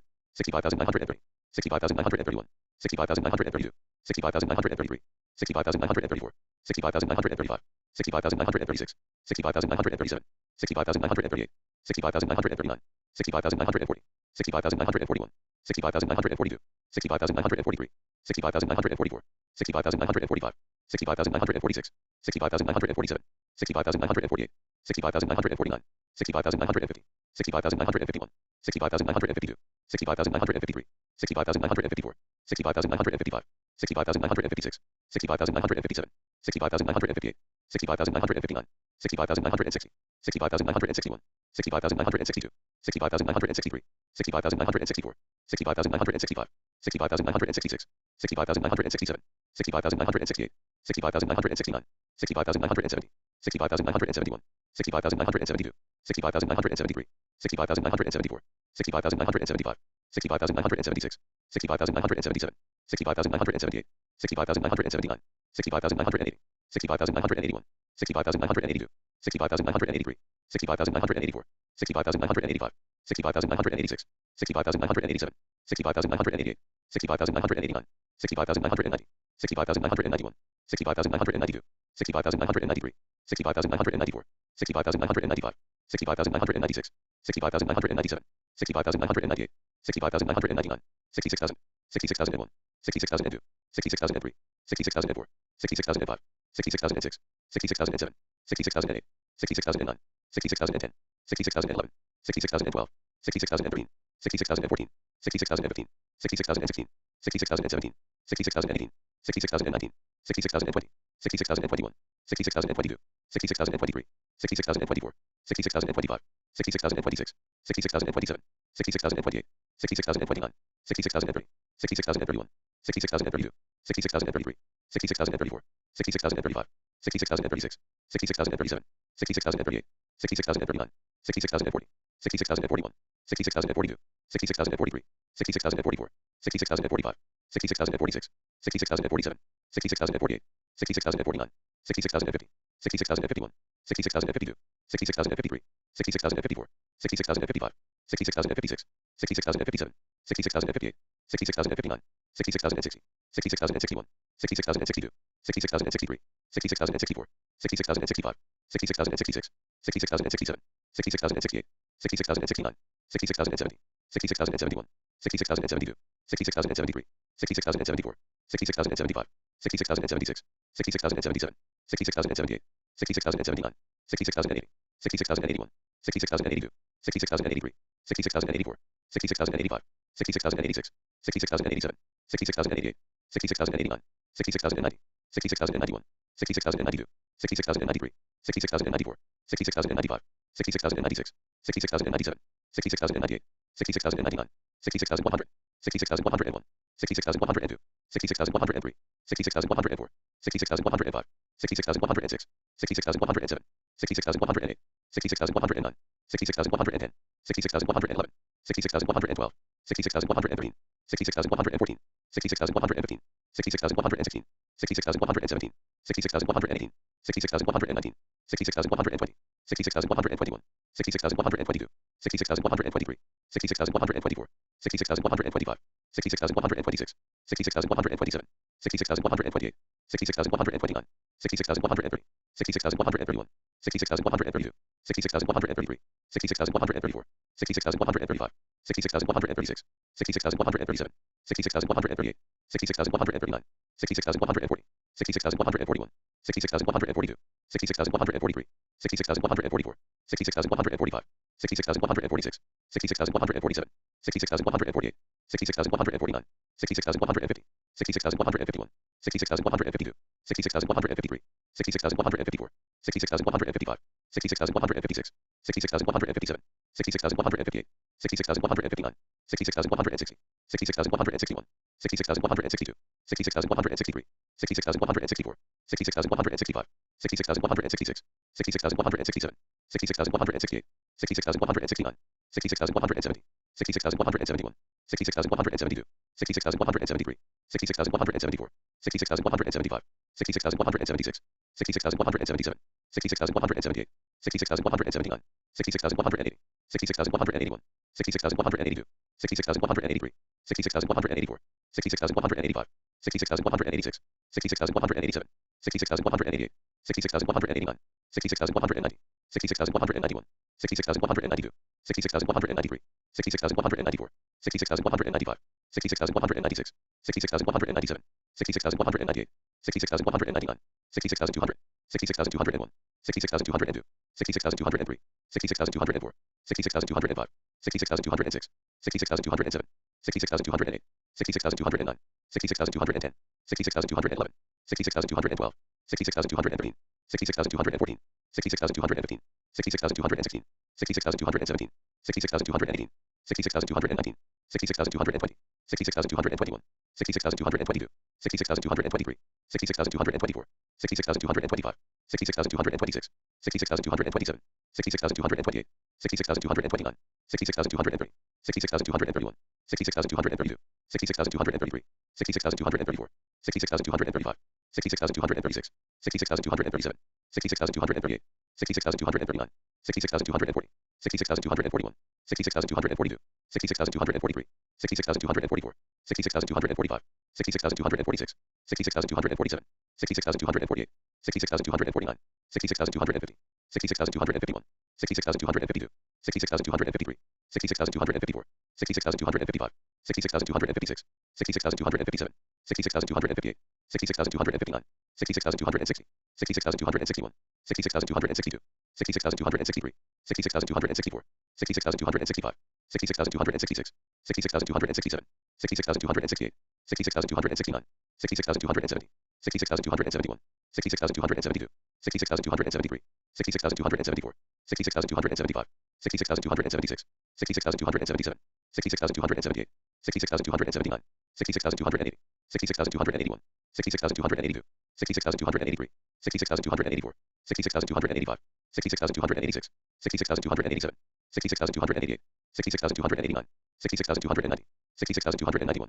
60,930, 60,931, 60,932, 60,933, 60,934, 60,935, 60,936, 60,937, 60,938, 60,939, 60,940, 60,941, 60,942, 60,943, 60,944, 60,945, 60,946, 60,947, 60,948, 60,949, 60,950, 60,951, 60,952, 60,953, 60,954, 60,955, 60,956, 60,957, 60,958, 60,959, 60,960, 60,961, 60,962, 60,963, 60,964, 60,965, 60,966, 60,967, 60,968, 60,969, 60,970, 60,971, 60,972, 60,973, 60,974, 60,975, 60,976, 60,977, 60,978, 60,979, 60,980, 60,981, 60,982, 60,983, 60,984, 60,985, 60,986, 60,987, 60,988, 60,989, 60,990, 60,991, 60,992, 60,993, 60,994, 60,995, 60,996, 60,997, 60,998, 60,999, 66,000, 66,001, 66,002, 66,003, 66,004, 66,005, 66,006, 66,007, 66,008, 66,009, 66,010, 66,011, 66,012, 66,013, 66,014, 66,015, 66,016, 66,017, 66,018, 66,019, 66,020, 66,021, 66,022, 66,023, 66,024, 66,025, 66,026, 66,027, 66,028, 66,029, 66,030, 66,031, 66,032, 66,033, 66,034, 66,035, 66,036, 66,037, 66,038, 66,039, 66,040, 66,041, 66,042, 66,043, 66,044, 66,045, 66,046, 66,047, 66,048, 66,049, 66,050, 66,051, 66,052, 66,053, 66,054, 66,055, 66,056, 66,057, 66,058, 66,059, 66,060, 66,061, 66,062, 66,063, 66,064, 66,065, 66,066, 66,067, 66,068, 66,069, 66,070, 66,071, 66,072, 66,073, 66,074, 66,075, 66,076, 66,077, 66,078, 66,079, 66,080, 66,081, 66,082, 66,083, 66,084, 66,085, 66,086, 66,087, 66,088, 66,089, 66,090, 66,091, 66,092, 66,093, 66,094, 66,095, 66,096, 66,097, 66,098, 66,099, 66,100, 66,101, 66,102, 66,103, 66,104, 66,105, 66,106, 66,107, 66,108, 66,109, 66,110, 66,111, 66,112, 66,113, 66,114, 66,115, 66,116, 66,117, 66,118, 66,119, 66,120, 66,121, 66,122, 66,123, 66,124, 66,125, 66,126, 66,127, 66,128, 66,129, 66,130, 66,131, 66,132, 66,133, 66,134, 66,135, 66,136, 66,137, 66,138, 66,139, 66,140, 66,141, 66,142, 66,143, 66,144, 66,145, 66,146, 66,147, 66,148, 66,149, 66,150, 66,151, 66,152, 66,153, 66,154, 66,155, 66,156, 66,157, 66,158, 66,159, 66,160, 66,161, 66,162, 66,163, 66,164, 66,165, 66,166, 66,167, 66,168, 66,169, 66,170, 66,171, 66,172, 66,173, 66,174, 66,175, 66,176, 66,177, 66,178, 66,179, 66,180, 66,181, 66,182, 66,183, 66,184, 66,185, 66,186, 66,187, 66,188, 66,189, 66,190, 66,191, 66,192, 66,193, 66,194, 66,195, 66,196, 66,197, 66,198, 66,199, 66,200, 66,201, 66,202, 66,203, 66,204, 66,205, 66,206, 66,207, 66,208, 66,209, 66,210, 66,211, 66,212, 66,213, 66,214, 66,215, 66,216, 66,217, 66,218, 66,219, 66,220, 66,221, 66,222, 66,223, 66,224, 66,225, 66,226, 66,227, 66,228, 66,229, 66,230, 66,231, 66,232, 66,233, 66,234, 66,235, 66,236, 66,237, 66,238, 66,239, 66,240, 66,241, 66,242, 66,243, 66,244, 66,245, 66,246, 66,247, 66,248, 66,249, 66,250, 66,251, 66,252, 66,253, 66,254, 66,255, 66,256, 66,257, 66,258, 66,259, 66,260, 66,261, 66,262, 66,263, 66,264, 66,265, 66,266, 66,267, 66,268, 66,269, 66,270, 66,271, 66,272, 66,273, 66,274, 66,275, 66,276, 66,277, 66,278, 66,279, 66,280, 66,281, 66,282, 66,283, 66,284, 66,285, 66,286, 66,287, 66,288, 66,289, 66,290, 66,291,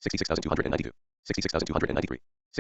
66,292, 66,293,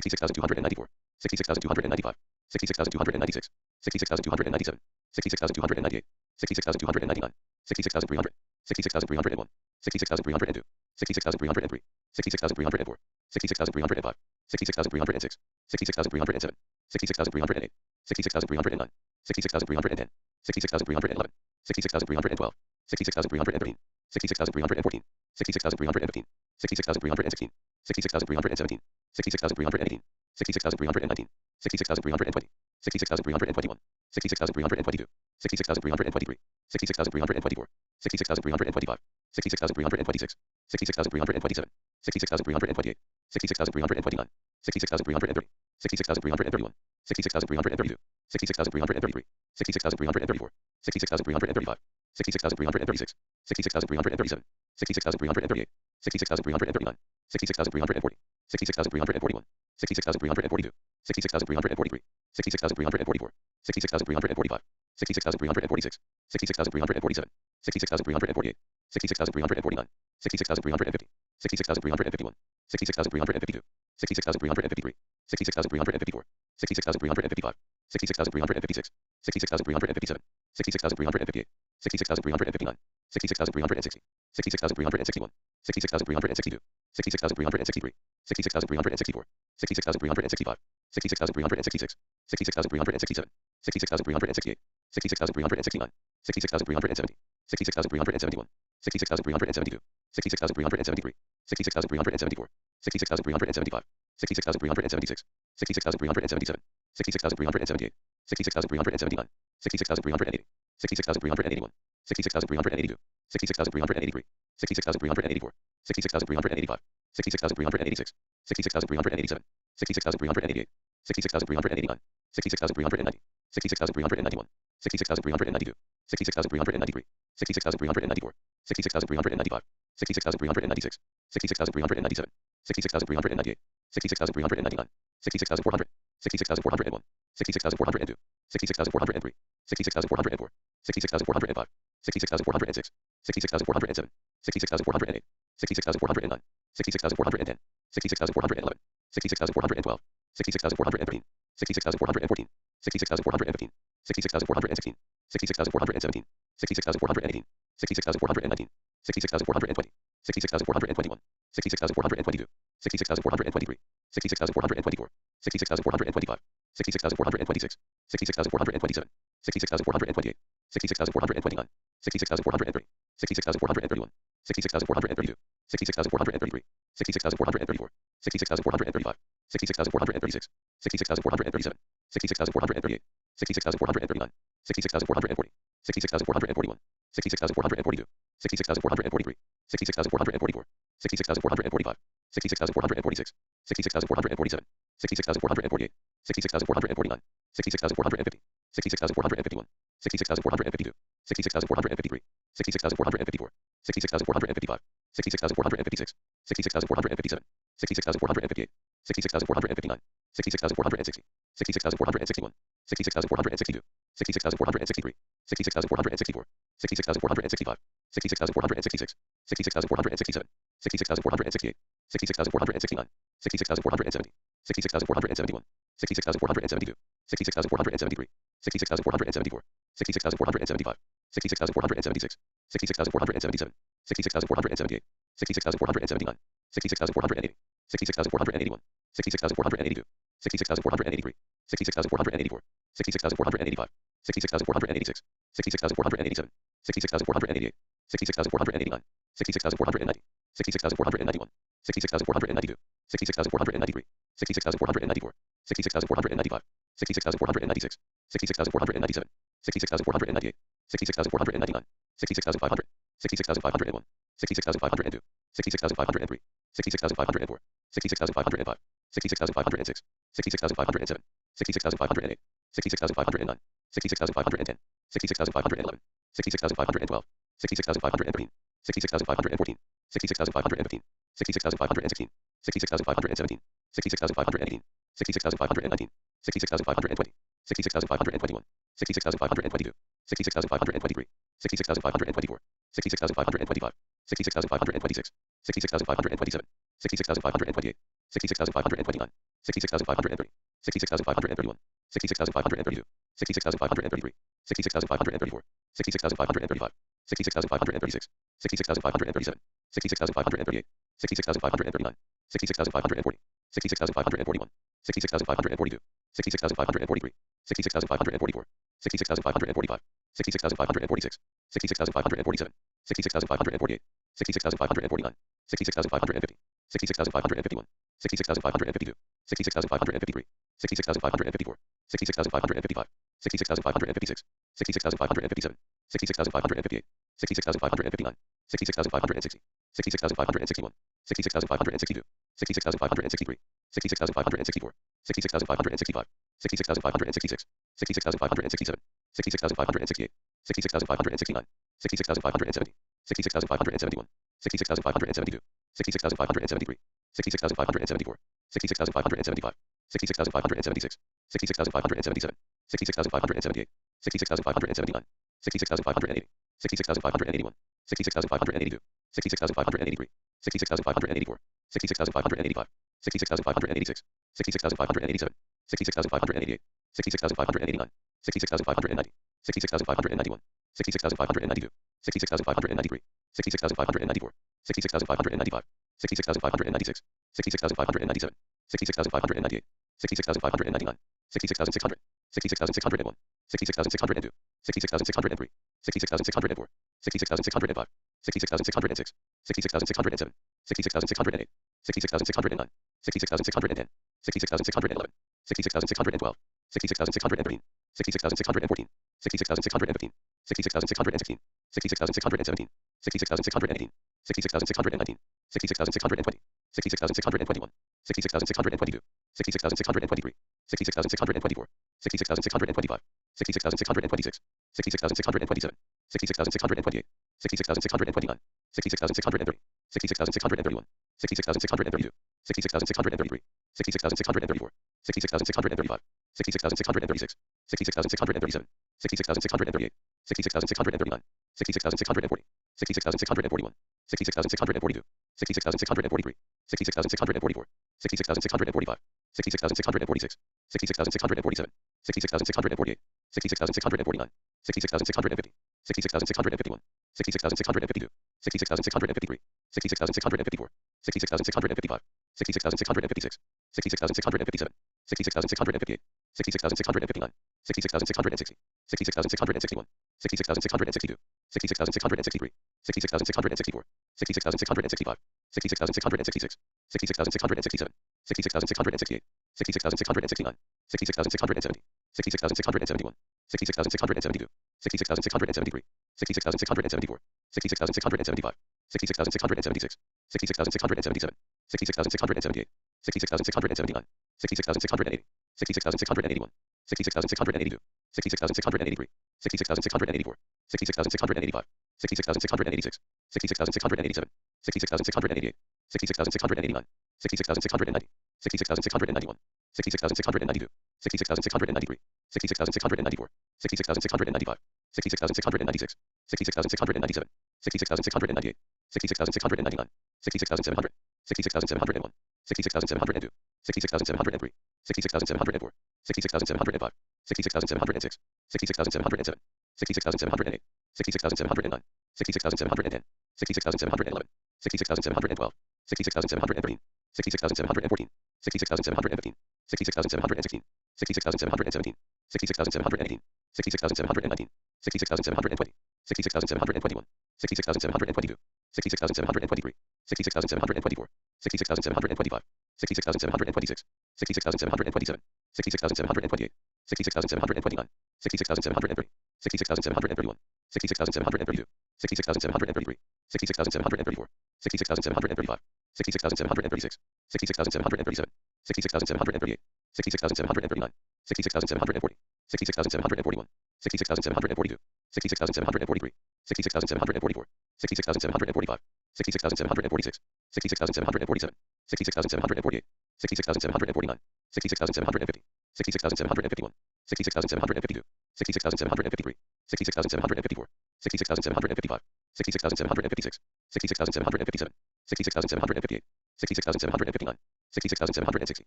66,294, 66,295, 66,296, 66,297, 66,298, 66,299, 66,300, 66,301, 66,302, 66,303, 66,304, 66,305, 66,306, 66,307, 66,308, 66,309, 66,310, 66,311, 66,312, 66,313, 66,314, 66,315, 66,316, 66,317, 66,318, 66,319, 66,320, 66,321, 66,322, 66,323, 66,324, 66,325, 66,326, 66,327, 66,328, 66,329, 66,330, 66,331, 66,332, 66,333, 66,334, 66,335, 66,336, 66,337, 66,338, 66,339, 66,340, 66,341, 66,342, 66,343, 66,344, 66,345, 66,346, 66,347, 66,348, 66,349, 66,350, 66,351, 66,352, 66,353, 66,354, 66,355, 66,356, 66,357, 66,358, 66,359, 66,360, 66,361, 66,362, 66,363, 66,364, 66,365, 66,366, 66,367, 66,368, 66,369, 66,370, 66,371, 66,372, 66,373, 66,374, 66,375, 66,376, 66,377, 66,378, 66,379, 66,380, 66,381, 66,382, 66,383, 66,384, 66,385, 66,386, 66,387, 66,388, 66,389, 66,390, 66,391, 66,392, 66,393, 66,394, 66,395, 66,396, 66,397, 66,398, 66,399, 66,400, 66,401, 66,402, 66,403, 66,404, 66,405, 66,406, 66,407, 66,408, 66,409, 66,410, 66,411, 66,412, 66,413, 66,414, 66,415, 66,416, 66,417, 66,418, 66,419, 66,420, 66,421, 66,422, 66,423, 66,424, 66,425, 66,426, 66,427, 66,428, 66,429, 66,430, 66,431, 66,432, 66,433, 66,434, 66,435, 66,436, 66,437, 66,438, 66,439, 66,440, 66,441, 66,442, 66,443, 66,444, 66,445, 66,446, 66,447, 66,448, 66,449, 66,450, 66,451, 66,452, 66,453, 66,454, 66,455, 66,456, 66,457, 66,458, 66,459, 66,460, 66,461, 66,462, 66,463, 66,464, 66,465, 66,466, 66,467, 66,468, 66,469, 66,470, 66,471, 66,472, 66,473, 66,474, 66,475, 66,476, 66,477, 66,478, 66,479, 66,480, 66,481, 66,482, 66,483, 66,484, 66,485, 66,486, 66,487, 66,488, 66,489, 66,490, 66,491, 66,492, 66,493, 66,494, 66,495, 66,496, 66,497, 66,498, 66,499, 66,500, 66,501, 66,502, 66,503, 66,504, 66,505, 66,506, 66,507, 66,508, 66,509, 66,510, 66,511, 66,512, 66,513, 66,514, 66,515, 66,516, 66,517, 66,518, 66,519, 66,520, 66,521, 66,522, 66,523, 66,524, 66,525, 66,526, 66,527, 66,528, 66,529, 66,530, 66,531, 66,532, 66,533, 66,534, 66,535, 66,536, 66,537, 66,538, 66,539, 66,540, 66,541, 66,542, 66,543, 66,544, 66,545, 66,546, 66,547, 66,548, 66,549, 66,550, 66,551, 66,552, 66,553, 66,554, 66,555, 66,556, 66,557, 66,558, 66,559, 66,560, 66,561, 66,562, 66,563, 66,564, 66,565, 66,566, 66,567, 66,568, 66,569, 66,570, 66,571, 66,572, 66,573, 66,574, 66,575, 66,576, 66,577, 66,578, 66,579, 66,580, 66,581, 66,582, 66,583, 66,584, 66,585, 66,586, 66,587, 66,588, 66,589, 66,590, 66,591, 66,592, 66,593, 66,594, 66,595, 66,596, 66,597, 66,598, 66,599, 66,600, 66,601, 66,602, 66,603, 66,604, 66,605, 66,606, 66,607, 66,608, 66,609, 66,610, 66,611, 66,612, 66,613, 66,614, 66,615, 66,616, 66,617, 66,618, 66,619, 66,620, 66,621, 66,622, 66,623, 66,624, 66,625, 66,626, 66,627, 66,628, 66,629, 66,630, 66,631, 66,632, 66,633, 66,634, 66,635, 66,636, 66,637, 66,638, 66,639, 66,640, 66,641, 66,642, 66,643, 66,644, 66,645, 66,646, 66,647, 66,648, 66,649, 66,650, 66,651, 66,652, 66,653, 66,654, 66,655, 66,656, 66,657, 66,658, 66,659, 66,660, 66,661, 66,662, 66,663, 66,664, 66,665, 66,666, 66,667, 66,668, 66,669, 66,670, 66,671, 66,672, 66,673, 66,674, 66,675, 66,676, 66,677, 66,678, 66,679, 66,680, 66,681, 66,682, 66,683, 66,684, 66,685, 66,686, 66,687, 66,688, 66,689, 66,690, 66,691, 66,692, 66,693, 66,694, 66,695, 66,696, 66,697, 66,698, 66,699, 66,700, 66,701, 66,702, 66,703, 66,704, 66,705, 66,706, 66,707, 66,708, 66,709, 66,710, 66,711, 66,712, 66,713, 66,714, 66,715, 66,716, 66,717, 66,718, 66,719, 66,720, 66,721, 66,722, 66,723, 66,724, 66,725, 66,726, 66,727, 66,728, 66,729, 66,730, 66,731, 66,732, 66,733, 66,734, 66,735, 66,736, 66,737, 66,738, 66,739, 66,740, 66,741, 66,742, 66,743, 66,744, 66,745, 66,746, 66,747, 66,748, 66,749, 66,750, 66,751, 66,752, 66,753, 66,754, 66,755, 66,756, 66,757, 66,758, 66,759, 66,760,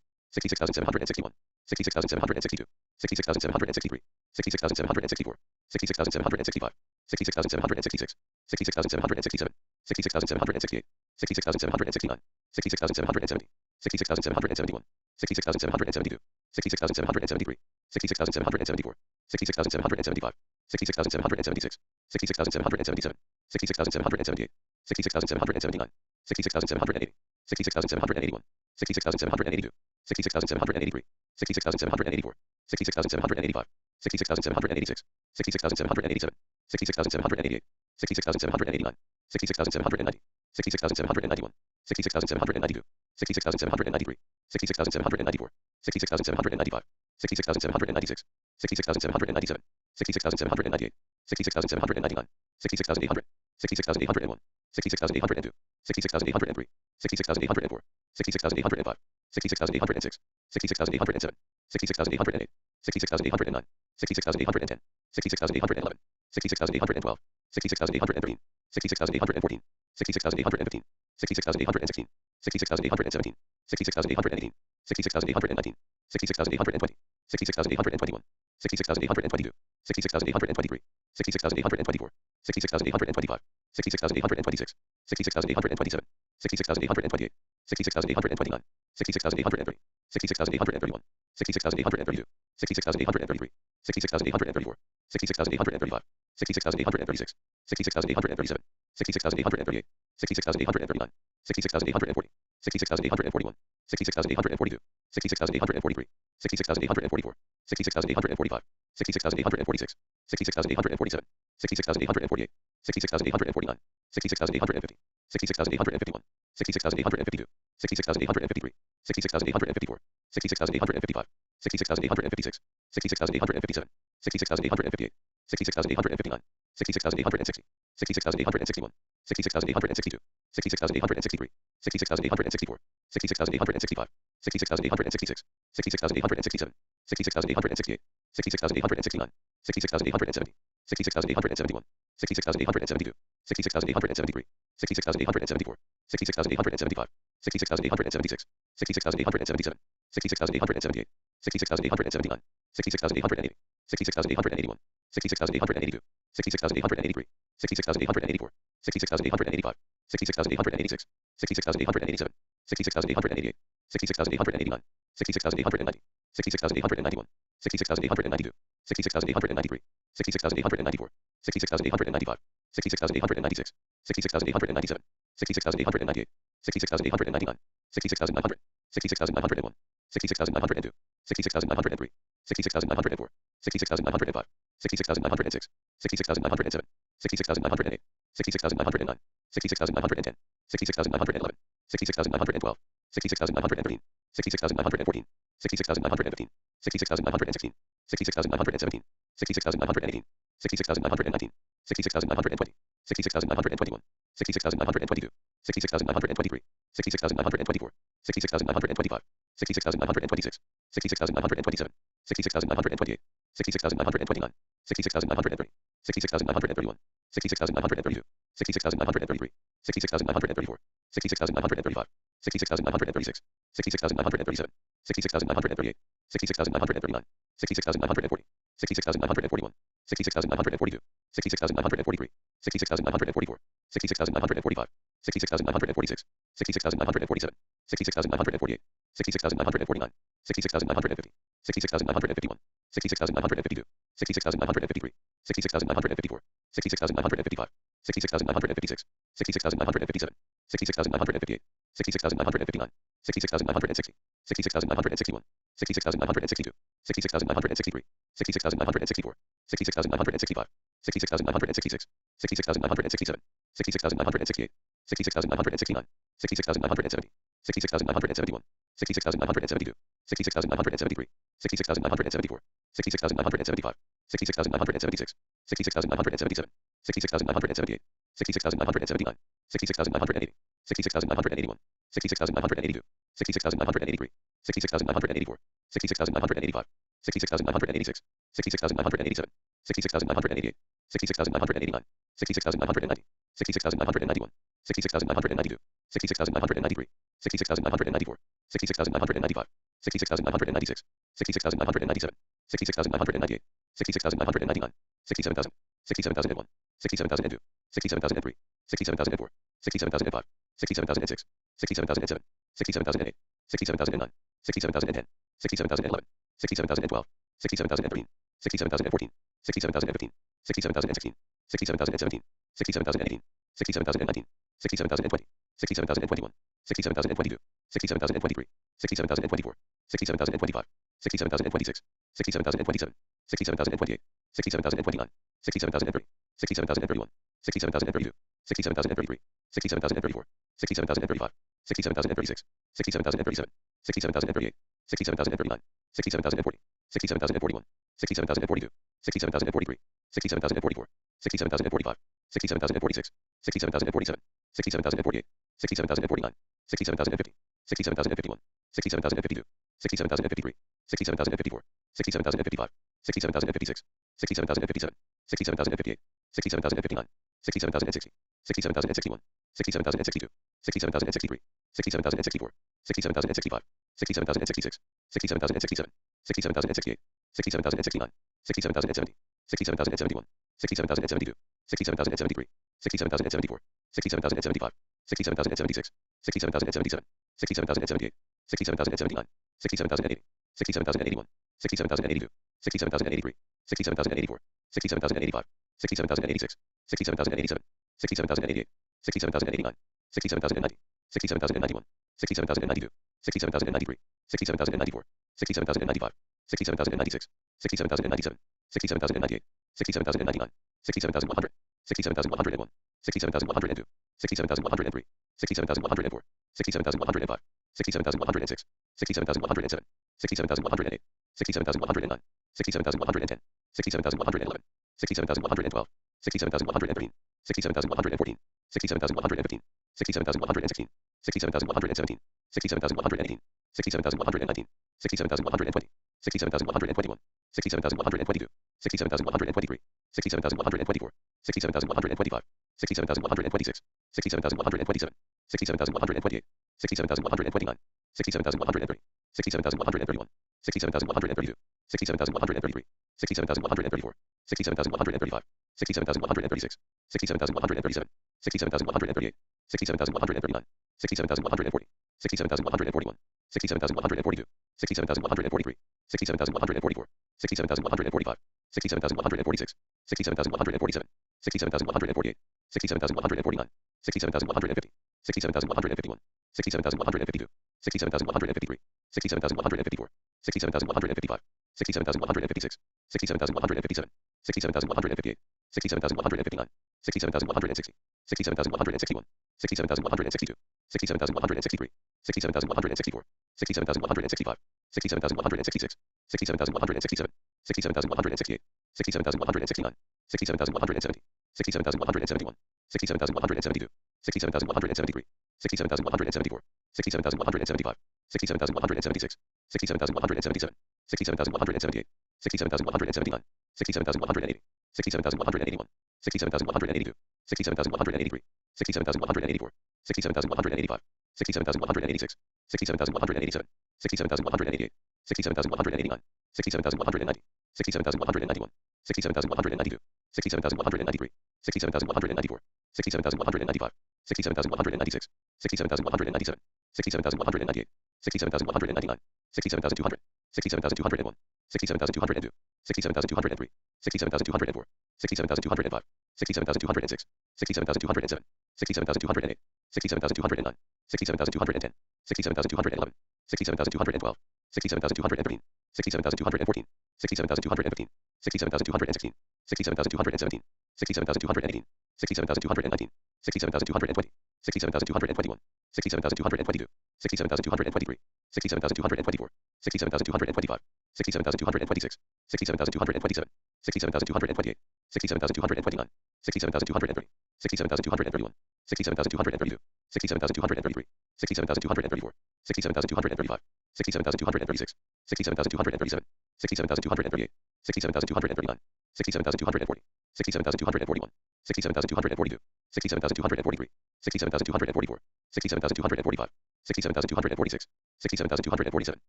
66,761, 66,762, 66,763, 66,764, 66,765, 66,766, 66,767, 66,768, 66,769, 66,770, 66,771, 66,772, 66,773, 66,774, 66,775, 66,776, 66,777, 66,778, 66,779, 66,780, 66,781, 66,782, 66,783, 66,784, 66,785, 66,786, 66,787, 66,788, 66,789, 66,790, 66,791, 66,792, 66,793, 66,794, 66,795, 66,796, 66,797, 66,798, 66,799, 66,800, 66,801, 66,802, 66,803, 66,804, 66,805, 66,806, 66,807, 66,808, 66,809, 66,810, 66,811, 66,812, 66,813, 66,814, 66,815, 66,816, 66,817, 66,818, 66,819, 66,820, 66,821, 66,822, 66,823, 66,824, 66,825, 66,826, 66,827, 66,828, 66,829, 66,830, 66,831, 66,832, 66,833, 66,834, 66,835, 66,836, 66,837, 66,838, 66,839, 66,840, 66,841, 66,842, 66,843, 66,844, 66,845, 66,846, 66,847, 66,848, 66,849, 66,850, 66,851, 66,852, 66,853, 66,854, 66,855, 66,856, 66,857, 66,858, 66,859, 66,860, 66,861, 66,862, 66,863, 66,864, 66,865, 66,866, 66,867, 66,868, 66,869, 66,870, 66,871, 66,872, 66,873, 66,874, 66,875, 66,876, 66,877, 66,878, 66,879, 66,880, 66,881, 66,882, 66,883, 66,884, 66,885, 66,886, 66,887, 66,888, 66,889, 66,890, 66,891, 66,892, 66,893, 66,894, 66,895, 66,896, 66,897, 66,898, 66,899, 66,900, 66,901, 66,902, 66,903, 66,904, 66,905, 66,906, 66,907, 66,908, 66,909, 66,910, 66,911, 66,912, 66,913, 66,914, 66,915, 66,916, 66,917, 66,918, 66,919, 66,920, 66,921, 66,922, 66,923, 66,924, 66,925, 66,926, 66,927, 66,928, 66,929, 66,930, 66,931, 66,932, 66,933, 66,934, 66,935, 66,936, 66,937, 66,938, 66,939, 66,940, 66,941, 66,942, 66,943, 66,944, 66,945, 66,946, 66,947, 66,948, 66,949, 66,950, 66,951, 66,952, 66,953, 66,954, 66,955, 66,956, 66,957, 66,958, 66,959, 66,960, 66,961, 66,962, 66,963, 66,964, 66,965, 66,966, 66,967, 66,968, 66,969, 66,970, 66,971, 66,972, 66,973, 66,974, 66,975, 66,976, 66,977, 66,978, 66,979, 66,980, 66,981, 66,982, 66,983, 66,984, 66,985, 66,986, 66,987, 66,988, 66,989, 66,990, 66,991, 66,992, 66,993, 66,994, 66,995, 66,996, 66,997, 66,998, 66,999, 67,000, 67,001, 67,002, 67,003, 67,004, 67,005, 67,006, 67,007, 67,008, 67,009, 67,010, 67,011, 67,012, 67,013, 67,014, 67,015, 67,016, 67,017, 67,018, 67,019, 67,020, 67,021, 67,022, 67,023, 67,024, 67,025, 67,026, 67,027, 67,028, 67,029, 67,030, 67,031, 67,032, 67,033, 67,034, 67,035, 67,036, 67,037, 67,038, 67,039, 67,040, 67,041, 67,042, 67,043, 67,044, 67,045, 67,046, 67,047, 67,048, 67,049, 67,050, 67,051, 67,052, 67,053, 67,054, 67,055, 67,056, 67,057, 67,058, 67,059, 67,060, 67,061, 67,062, 67,063, 67,064, 67,065, 67,066, 67,067, 67,068, 67,069, 67,070, 67,071, 67,072, 67,073, 67,074, 67,075, 67,076, 67,077, 67,078, 67,079, 67,080, 67,081, 67,082, 67,083, 67,084, 67,085, 67,086, 67,087, 67,088, 67,089, 67,090, 67,091, 67,092, 67,093, 67,094, 67,095, 67,096, 67,097, 67,098, 67,099, 67,100, 67,101, 67,102, 67,103, 67,104, 67,105, 67,106, 67,107, 67,108, 67,109, 67,110, 67,111, 67,112, 67,113, 67,114, 67,115, 67,116, 67,117, 67,118, 67,119, 67,120, 67,121, 67,122, 67,123, 67,124, 67,125, 67,126, 67,127, 67,128, 67,129, 67,130, 67,131, 67,132, 67,133, 67,134, 67,135, 67,136, 67,137, 67,138, 67,139, 67,140, 67,141, 67,142, 67,143, 67,144, 67,145, 67,146, 67,147, 67,148, 67,149, 67,150, 67,151, 67,152, 67,153, 67,154, 67,155, 67,156, 67,157, 67,158, 67,159, 67,160, 67,161, 67,162, 67,163, 67,164, 67,165, 67,166, 67,167, 67,168, 67,169, 67,170, 67,171, 67,172, 67,173, 67,174, 67,175, 67,176, 67,177, 67,178, 67,179, 67,180, 67,181, 67,182, 67,183, 67,184, 67,185, 67,186, 67,187, 67,188, 67,189, 67,190, 67,191, 67,192, 67,193, 67,194, 67,195, 67,196, 67,197, 67,198, 67,199, 67,200, 67,201, 67,202, 67,203, 67,204, 67,205, 67,206, 67,207, 67,208, 67,209, 67,210, 67,211, 67,212, 67,213, 67,214, 67,215, 67,216, 67,217, 67,218, 67,219, 67,220, 67,221, 67,222, 67,223, 67,224, 67,225, 67,226, 67,227, 67,228, 67,229, 67,230, 67,231, 67,232, 67,233, 67,234, 67,235, 67,236, 67,237, 67,238, 67,239, 67,240, 67,241, 67,242, 67,243, 67,244, 67,245, 67,246, 67,247,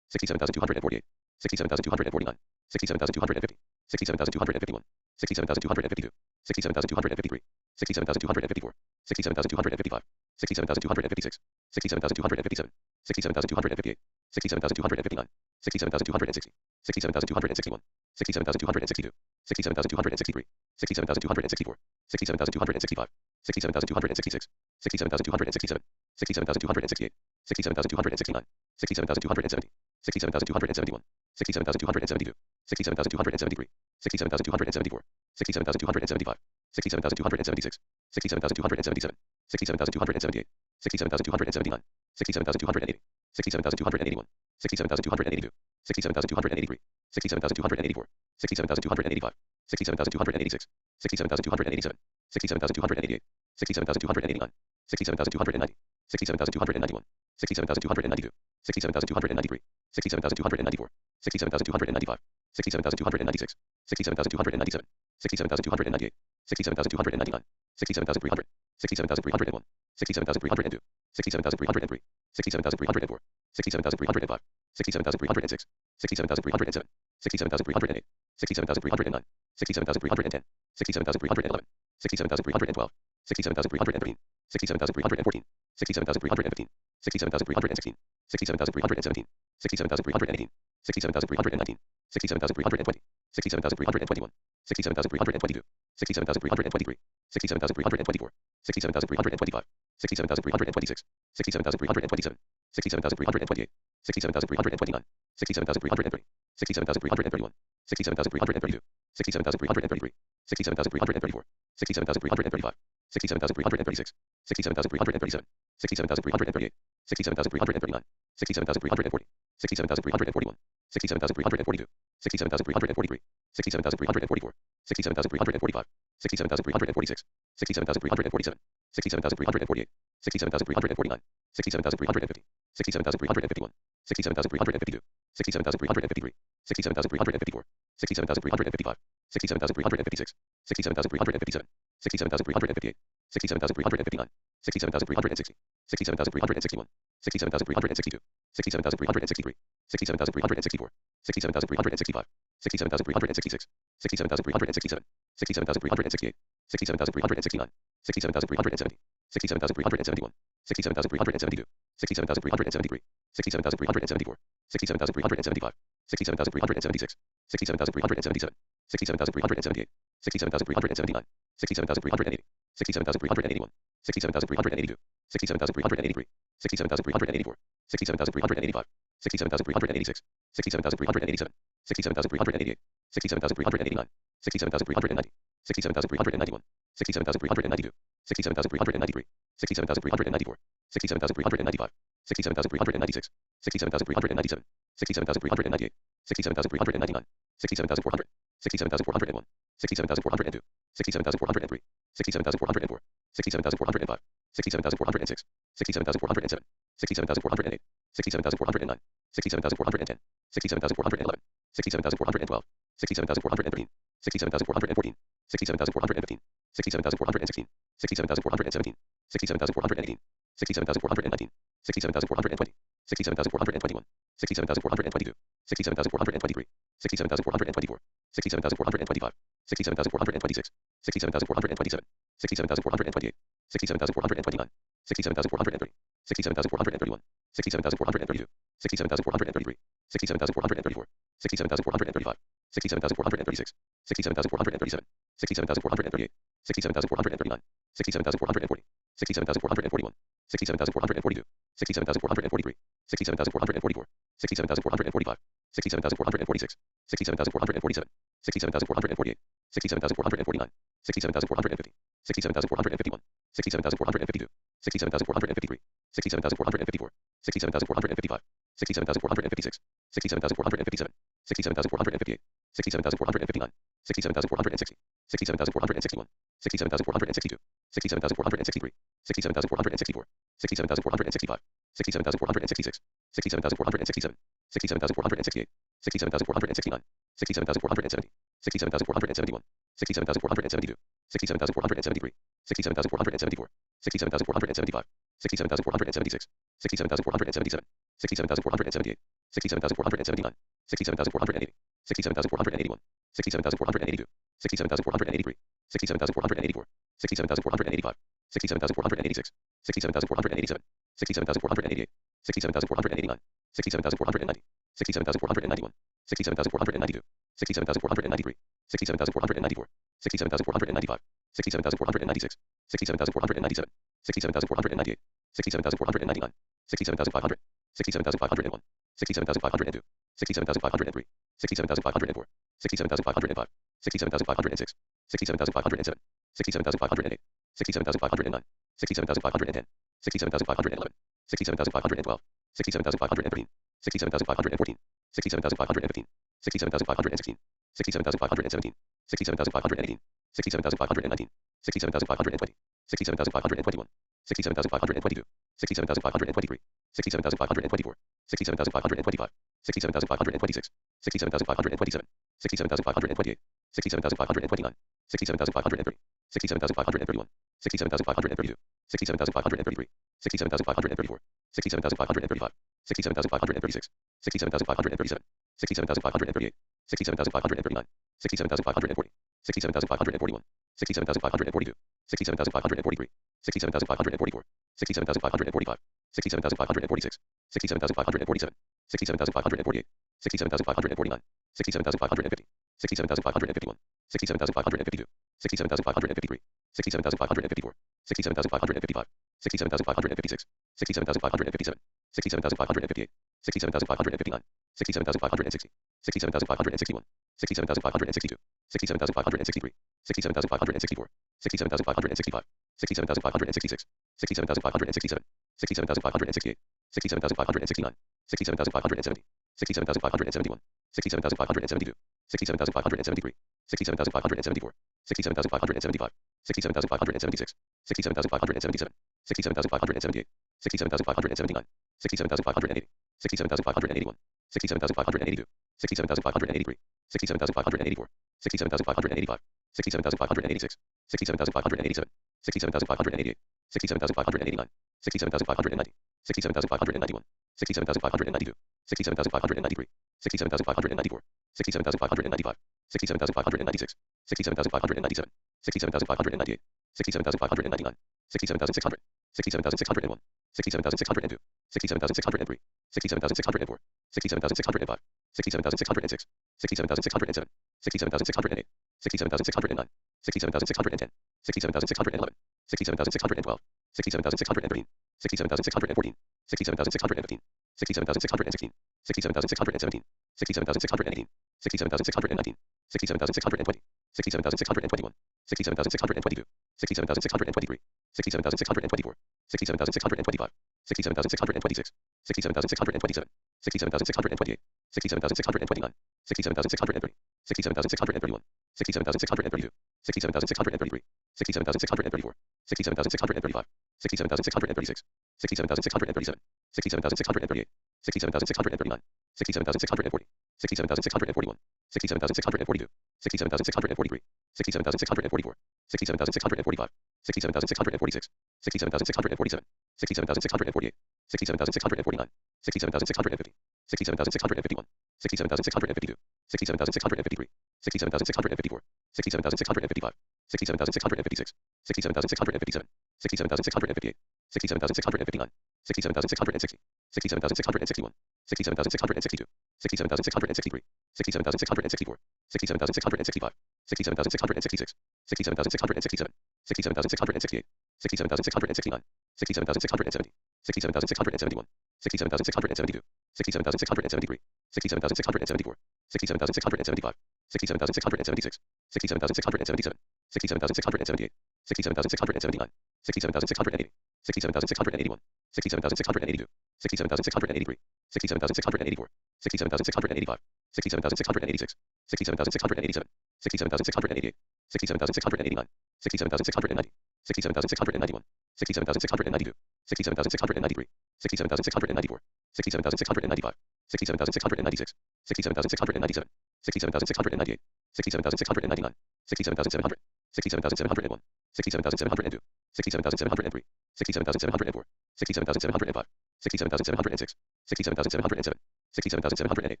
67,248, 67,249, 67,250, 67,251, 67,252, 67,253, 67,254, 67,255, 67,256, 67,257, 67,258, 67,259, 67,260, 67,261, 67,262, 67,263, 67,264, 67,265, 67,266, 67,267, 67,268, 67,269, 67,270, 67,271, 67,272, 67,273, 67,274, 67,275, 67,276, 67,277, 67,278, 67,279, 67,280, 67,281, 67,282, 67,283, 67,284, 67,285, 67,286, 67,287, 67,288, 67,289, 67,290, 67,291, 67,292, 67,293, 67,294, 67,295, 67,296, 67,297, 67,298, 67,299, 67,300, 67,301, 67,302, 67,303, 67,304, 67,305, 67,306, 67,307, 67,308, 67,309, 67,310, 67,311, 67,312, 67,313, 67,314, 67,315, 67,316, 67,317, 67,318, 67,319, 67,320, 67,321, 67,322, 67,323, 67,324, 67,325, 67,326, 67,327, 67,328, 67,329, 67,330, 67,331, 67,332, 67,333, 67,334, 67,335, 67,336, 67,337, 67,338, 67,339, 67,340, 67,341, 67,342, 67,343, 67,344, 67,345, 67,346, 67,347, 67,348, 67,349, 67,350, 67,351, 67,352, 67,353, 67,354, 67,355, 67,356, 67,357, 67,358, 67,359, 67,360, 67,361, 67,362, 67,363, 67,364, 67,365, 67,366, 67,367, 67,368, 67,369, 67,370, 67,371, 67,372, 67,373, 67,374, 67,375, 67,376, 67,377, 67,378, 67,379, 67,380, 67,381, 67,382, 67,383, 67,384, 67,385, 67,386, 67,387, 67,388, 67,389, 67,390, 67,391, 67,392, 67,393, 67,394, 67,395, 67,396, 67,397, 67,398, 67,399, 67,400, 67,401, 67,402, 67,403, 67,404, 67,405, 67,406, 67,407, 67,408, 67,409, 67,410, 67,411, 67,412, 67,413, 67,414, 67,415, 67,416, 67,417, 67,418, 67,419, 67,420, 67,421, 67,422, 67,423, 67,424, 67,425, 67,426, 67,427, 67,428, 67,429, 67,430, 67,431, 67,432, 67,433, 67,434, 67,435, 67,436, 67,437, 67,438, 67,439, 67,440, 67,441, 67,442, 67,443, 67,444, 67,445, 67,446, 67,447, 67,448, 67,449, 67,450, 67,451, 67,452, 67,453, 67,454, 67,455, 67,456, 67,457, 67,458, 67,459, 67,460, 67,461, 67,462, 67,463, 67,464, 67,465, 67,466, 67,467, 67,468, 67,469, 67,470, 67,471, 67,472, 67,473, 67,474, 67,475, 67,476, 67,477, 67,478, 67,479, 67,480, 67,481, 67,482, 67,483, 67,484, 67,485, 67,486, 67,487, 67,488, 67,489, 67,490, 67,491, 67,492, 67,493, 67,494, 67,495, 67,496, 67,497, 67,498, 67,499, 67,500, 67,501, 67,502, 67,503, 67,504, 67,505, 67,506, 67,507, 67,508, 67,509, 67,510, 67,511, 67,512, 67,513, 67,514, 67,515, 67,516, 67,517, 67,518, 67,519, 67,520, 67,521, 67,522, 67,523, 67,524, 67,525, 67,526, 67,527, 67,528, 67,529, 67,530, 67,531, 67,532, 67,533, 67,534, 67,535, 67,536, 67,537, 67,538, 67,539, 67,540, 67,541, 67,542, 67,543, 67,544, 67,545, 67,546, 67,547, 67,548, 67,549, 67,550, 67,551, 67,552, 67,553, 67,554, 67,555, 67,556, 67,557, 67,558, 67,559, 67,560, 67,561, 67,562, 67,563, 67,564, 67,565, 67,566, 67,567, 67,568, 67,569, 67,570, 67,571, 67,572, 67,573, 67,574, 67,575, 67,576, 67,577, 67,578, 67,579, 67,580, 67,581, 67,582, 67,583, 67,584, 67,585, 67,586, 67,587, 67,588, 67,589, 67,590, 67,591, 67,592, 67,593, 67,594, 67,595, 67,596, 67,597, 67,598, 67,599, 67,600, 67,601, 67,602, 67,603, 67,604, 67,605, 67,606, 67,607, 67,608, 67,609, 67,610, 67,611, 67,612, 67,613, 67,614, 67,615, 67,616, 67,617, 67,618, 67,619, 67,620, 67,621, 67,622, 67,623, 67,624, 67,625, 67,626, 67,627, 67,628, 67,629, 67,630, 67,631, 67,632, 67,633, 67,634, 67,635, 67,636, 67,637, 67,638, 67,639, 67,640, 67,641, 67,642, 67,643, 67,644, 67,645, 67,646, 67,647, 67,648, 67,649, 67,650, 67,651, 67,652, 67,653, 67,654, 67,655, 67,656, 67,657, 67,658, 67,659, 67,660, 67,661, 67,662, 67,663, 67,664, 67,665, 67,666, 67,667, 67,668, 67,669, 67,670, 67,671, 67,672, 67,673, 67,674, 67,675, 67,676, 67,677, 67,678, 67,679, 67,680, 67,681, 67,682, 67,683, 67,684, 67,685, 67,686, 67,687, 67,688, 67,689, 67,690, 67,691, 67,692, 67,693, 67,694, 67,695, 67,696, 67,697, 67,698, 67,699, 67,700, 67,701, 67,702, 67,703, 67,704, 67,705, 67,706, 67,707, 67,708,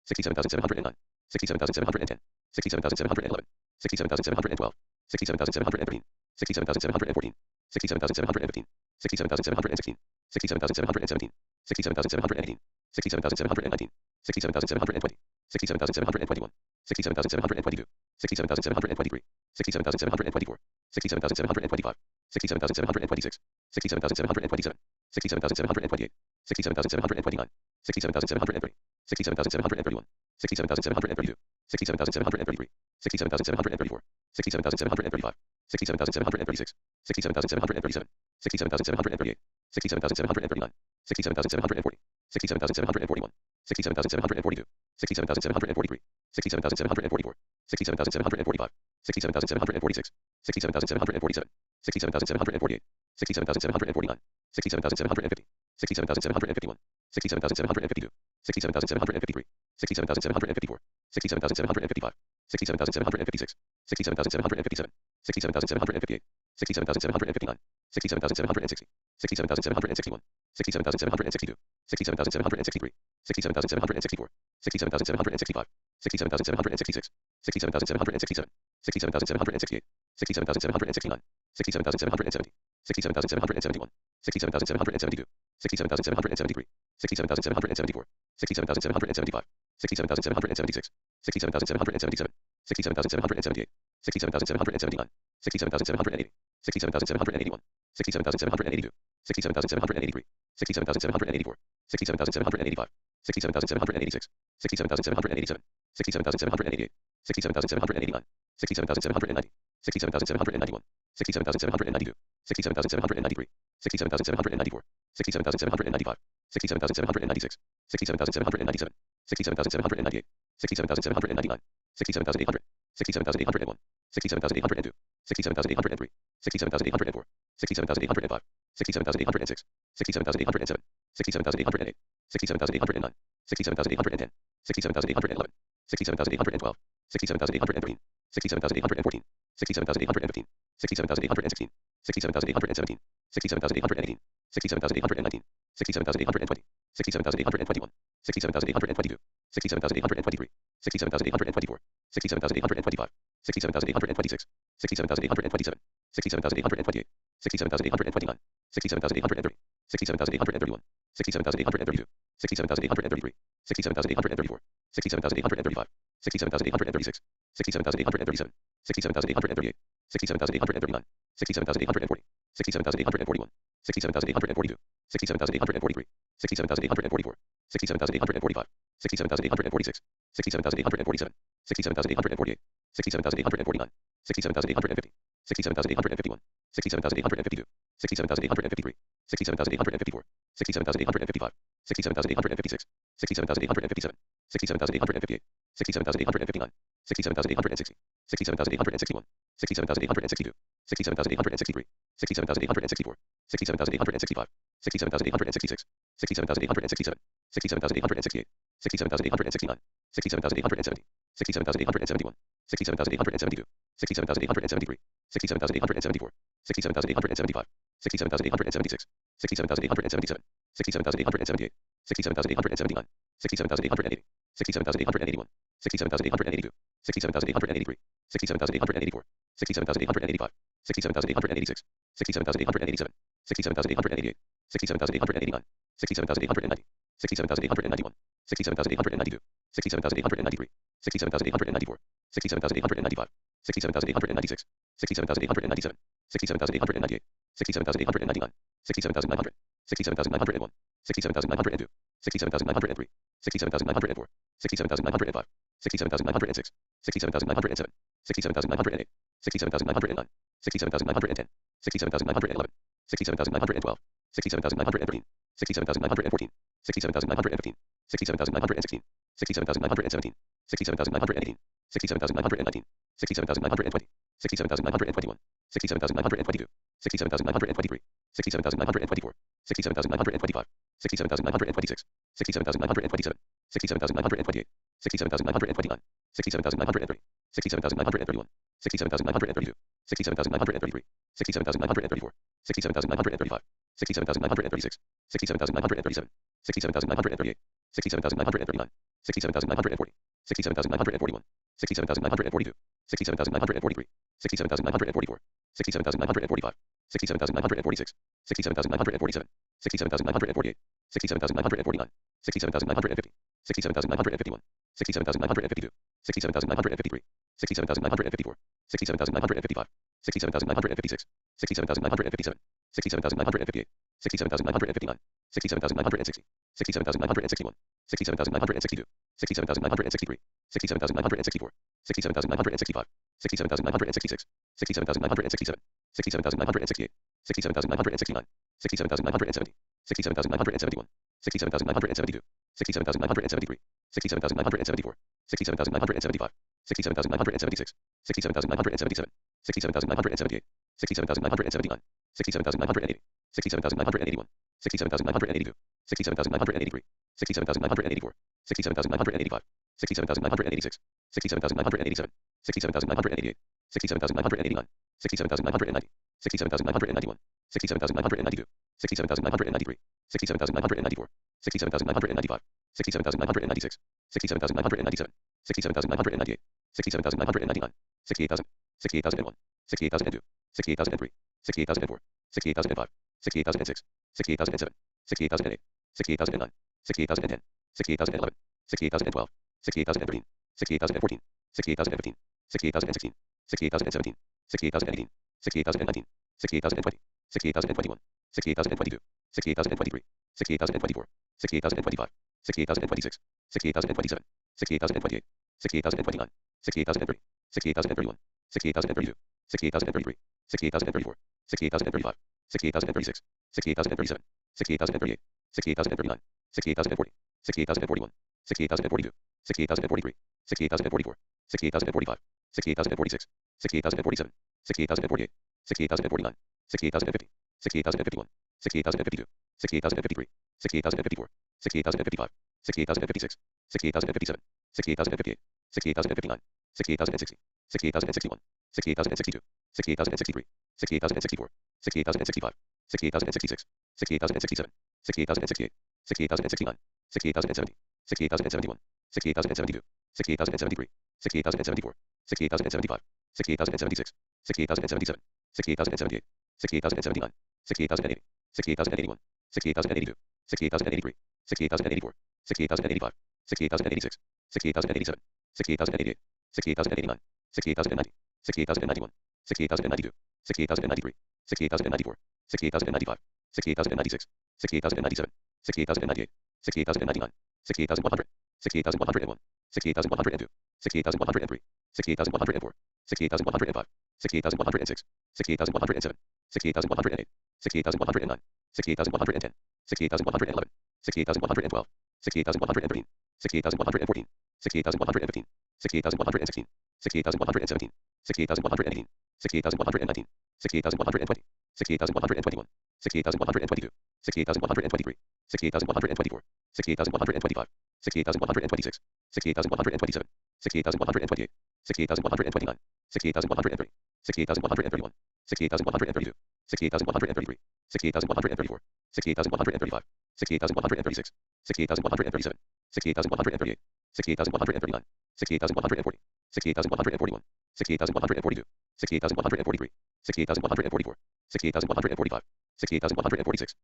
67,709, 67,710, 67,711, 67,712, 67,713, 67,714, 67,715, 67,716, 67,717, 67,718, 67,719, 67,720, 67,721, 67,722, 67,723, 67,724, 67,725, 67,726, 67,727, 67,728, 67,729, 67,730, 67,731, 67,732, 67,733, 67,734, 67,735, 67,736, 67,737, 67,738, 67,739, 67,740, 67,741, 67,742, 67,743, 67,744, 67,745, 67,746, 67,747, 67,748, 67,749, 67,750, 67,751, 67,752, 67,753, 67,754, 67,755, 67,756, 67,757, 67,758, 67,759, 67,760, 67,761, 67,762, 67,763, 67,764, 67,765, 67,766, 67,767, 67,768, 67,769, 67,770, 67,771, 67,772, 67,773, 67,774, 67,775, 67,776, 67,777, 67,778, 67,779, 67,780, 67,781, 67,782, 67,783, 67,784, 67,785, 67,786, 67,787, 67,788, 67,789, 67,790, 67,791, 67,792, 67,793, 67,794, 67,795, 67,796, 67,797, 67,798, 67,799, 67,800, 67,801, 67,802, 67,803, 67,804, 67,805, 67,806, 67,807, 67,808, 67,809, 67,810, 67,811, 67,812, 67,813, 67,814, 67,815, 67,816, 67,817, 67,818, 67,819, 67,820, 67,821, 67,822, 67,823, 67,824, 67,825, 67,826, 67,827, 67,828, 67,829, 67,830, 67,831, 67,832, 67,833, 67,834, 67,835, 67,836, 67,837, 67,838, 67,839, 67,840, 67,841, 67,842, 67,843, 67,844, 67,845, 67,846, 67,847, 67,848, 67,849, 67,850, 67,851, 67,852, 67,853, 67,854, 67,855, 67,856, 67,857, 67,858, 67,859, 67,860, 67,861, 67,862, 67,863, 67,864, 67,865, 67,866, 67,867, 67,868, 67,869, 67,870, 67,871, 67,872, 67,873, 67,874, 67,875, 67,876, 67,877, 67,878, 67,879, 67,880, 67,881, 67,882, 67,883, 67,884, 67,885, 67,886, 67,887, 67,888, 67,889, 67,890, 67,891, 67,892, 67,893, 67,894, 67,895, 67,896, 67,897, 67,898, 67,899, 67,900, 67,901, 67,902, 67,903, 67,904, 67,905, 67,906, 67,907, 67,908, 67,909, 67,910, 67,911, 67,912, 67,913, 67,914, 67,915, 67,916, 67,917, 67,918, 67,919, 67,920, 67,921, 67,922, 67,923, 67,924, 67,925, 67,926, 67,927, 67,928, 67,929, 67,930, 67,931, 67,932, 67,933, 67,934, 67,935, 67,936, 67,937, 67,938, 67,939, 67,940, 67,941, 67,942, 67,943, 67,944, 67,945, 67,946, 67,947, 67,948, 67,949, 67,950, 67,951, 67,952, 67,953, 67,954, 67,955, 67,956, 67,957, 67,958, 67,959, 67,960, 67,961, 67,962, 67,963, 67,964, 67,965, 67,966, 67,967, 67,968, 67,969, 67,970, 67,971, 67,972, 67,973, 67,974, 67,975, 67,976, 67,977, 67,978, 67,979, 67,980, 67,981, 67,982, 67,983, 67,984, 67,985, 67,986, 67,987, 67,988, 67,989, 67,990, 67,991, 67,992, 67,993, 67,994, 67,995, 67,996, 67,997, 67,998, 67,999, 68,000, 68,001, 68,002, 68,003, 68,004, 68,005, 68,006, 68,007, 68,008, 68,009, 68,010, 68,011, 68,012, 68,013, 68,014, 68,015, 68,016, 68,017, 68,018, 68,019, 68,020, 68,021, 68,022, 68,023, 68,024, 68,025, 68,026, 68,027, 68,028, 68,029, 68,030, 68,031, 68,032, 68,033, 68,034, 68,035, 68,036, 68,037, 68,038, 68,039, 68,040, 68,041, 68,042, 68,043, 68,044, 68,045, 68,046, 68,047, 68,048, 68,049, 68,050, 68,051, 68,052, 68,053, 68,054, 68,055, 68,056, 68,057, 68,058, 68,059, 68,060, 68,061, 68,062, 68,063, 68,064, 68,065, 68,066, 68,067, 68,068, 68,069, 68,070, 68,071, 68,072, 68,073, 68,074, 68,075, 68,076, 68,077, 68,078, 68,079, 68,080, 68,081, 68,082, 68,083, 68,084, 68,085, 68,086, 68,087, 68,088, 68,089, 68,090, 68,091, 68,092, 68,093, 68,094, 68,095, 68,096, 68,097, 68,098, 68,099, 68,100, 68,101, 68,102, 68,103, 68,104, 68,105, 68,106, 68,107, 68,108, 68,109, 68,110, 68,111, 68,112, 68,113, 68,114, 68,115, 68,116, 68,117, 68,118, 68,119, 68,120, 68,121, 68,122, 68,123, 68,124, 68,125, 68,126, 68,127, 68,128, 68,129, 68,130, 68,131, 68,132, 68,133, 68,134, 68,135, 68,136, 68,137, 68,138, 68,139, 68,140, 68,141, 68,142, 68,143, 68,144, 68,145, 68,146,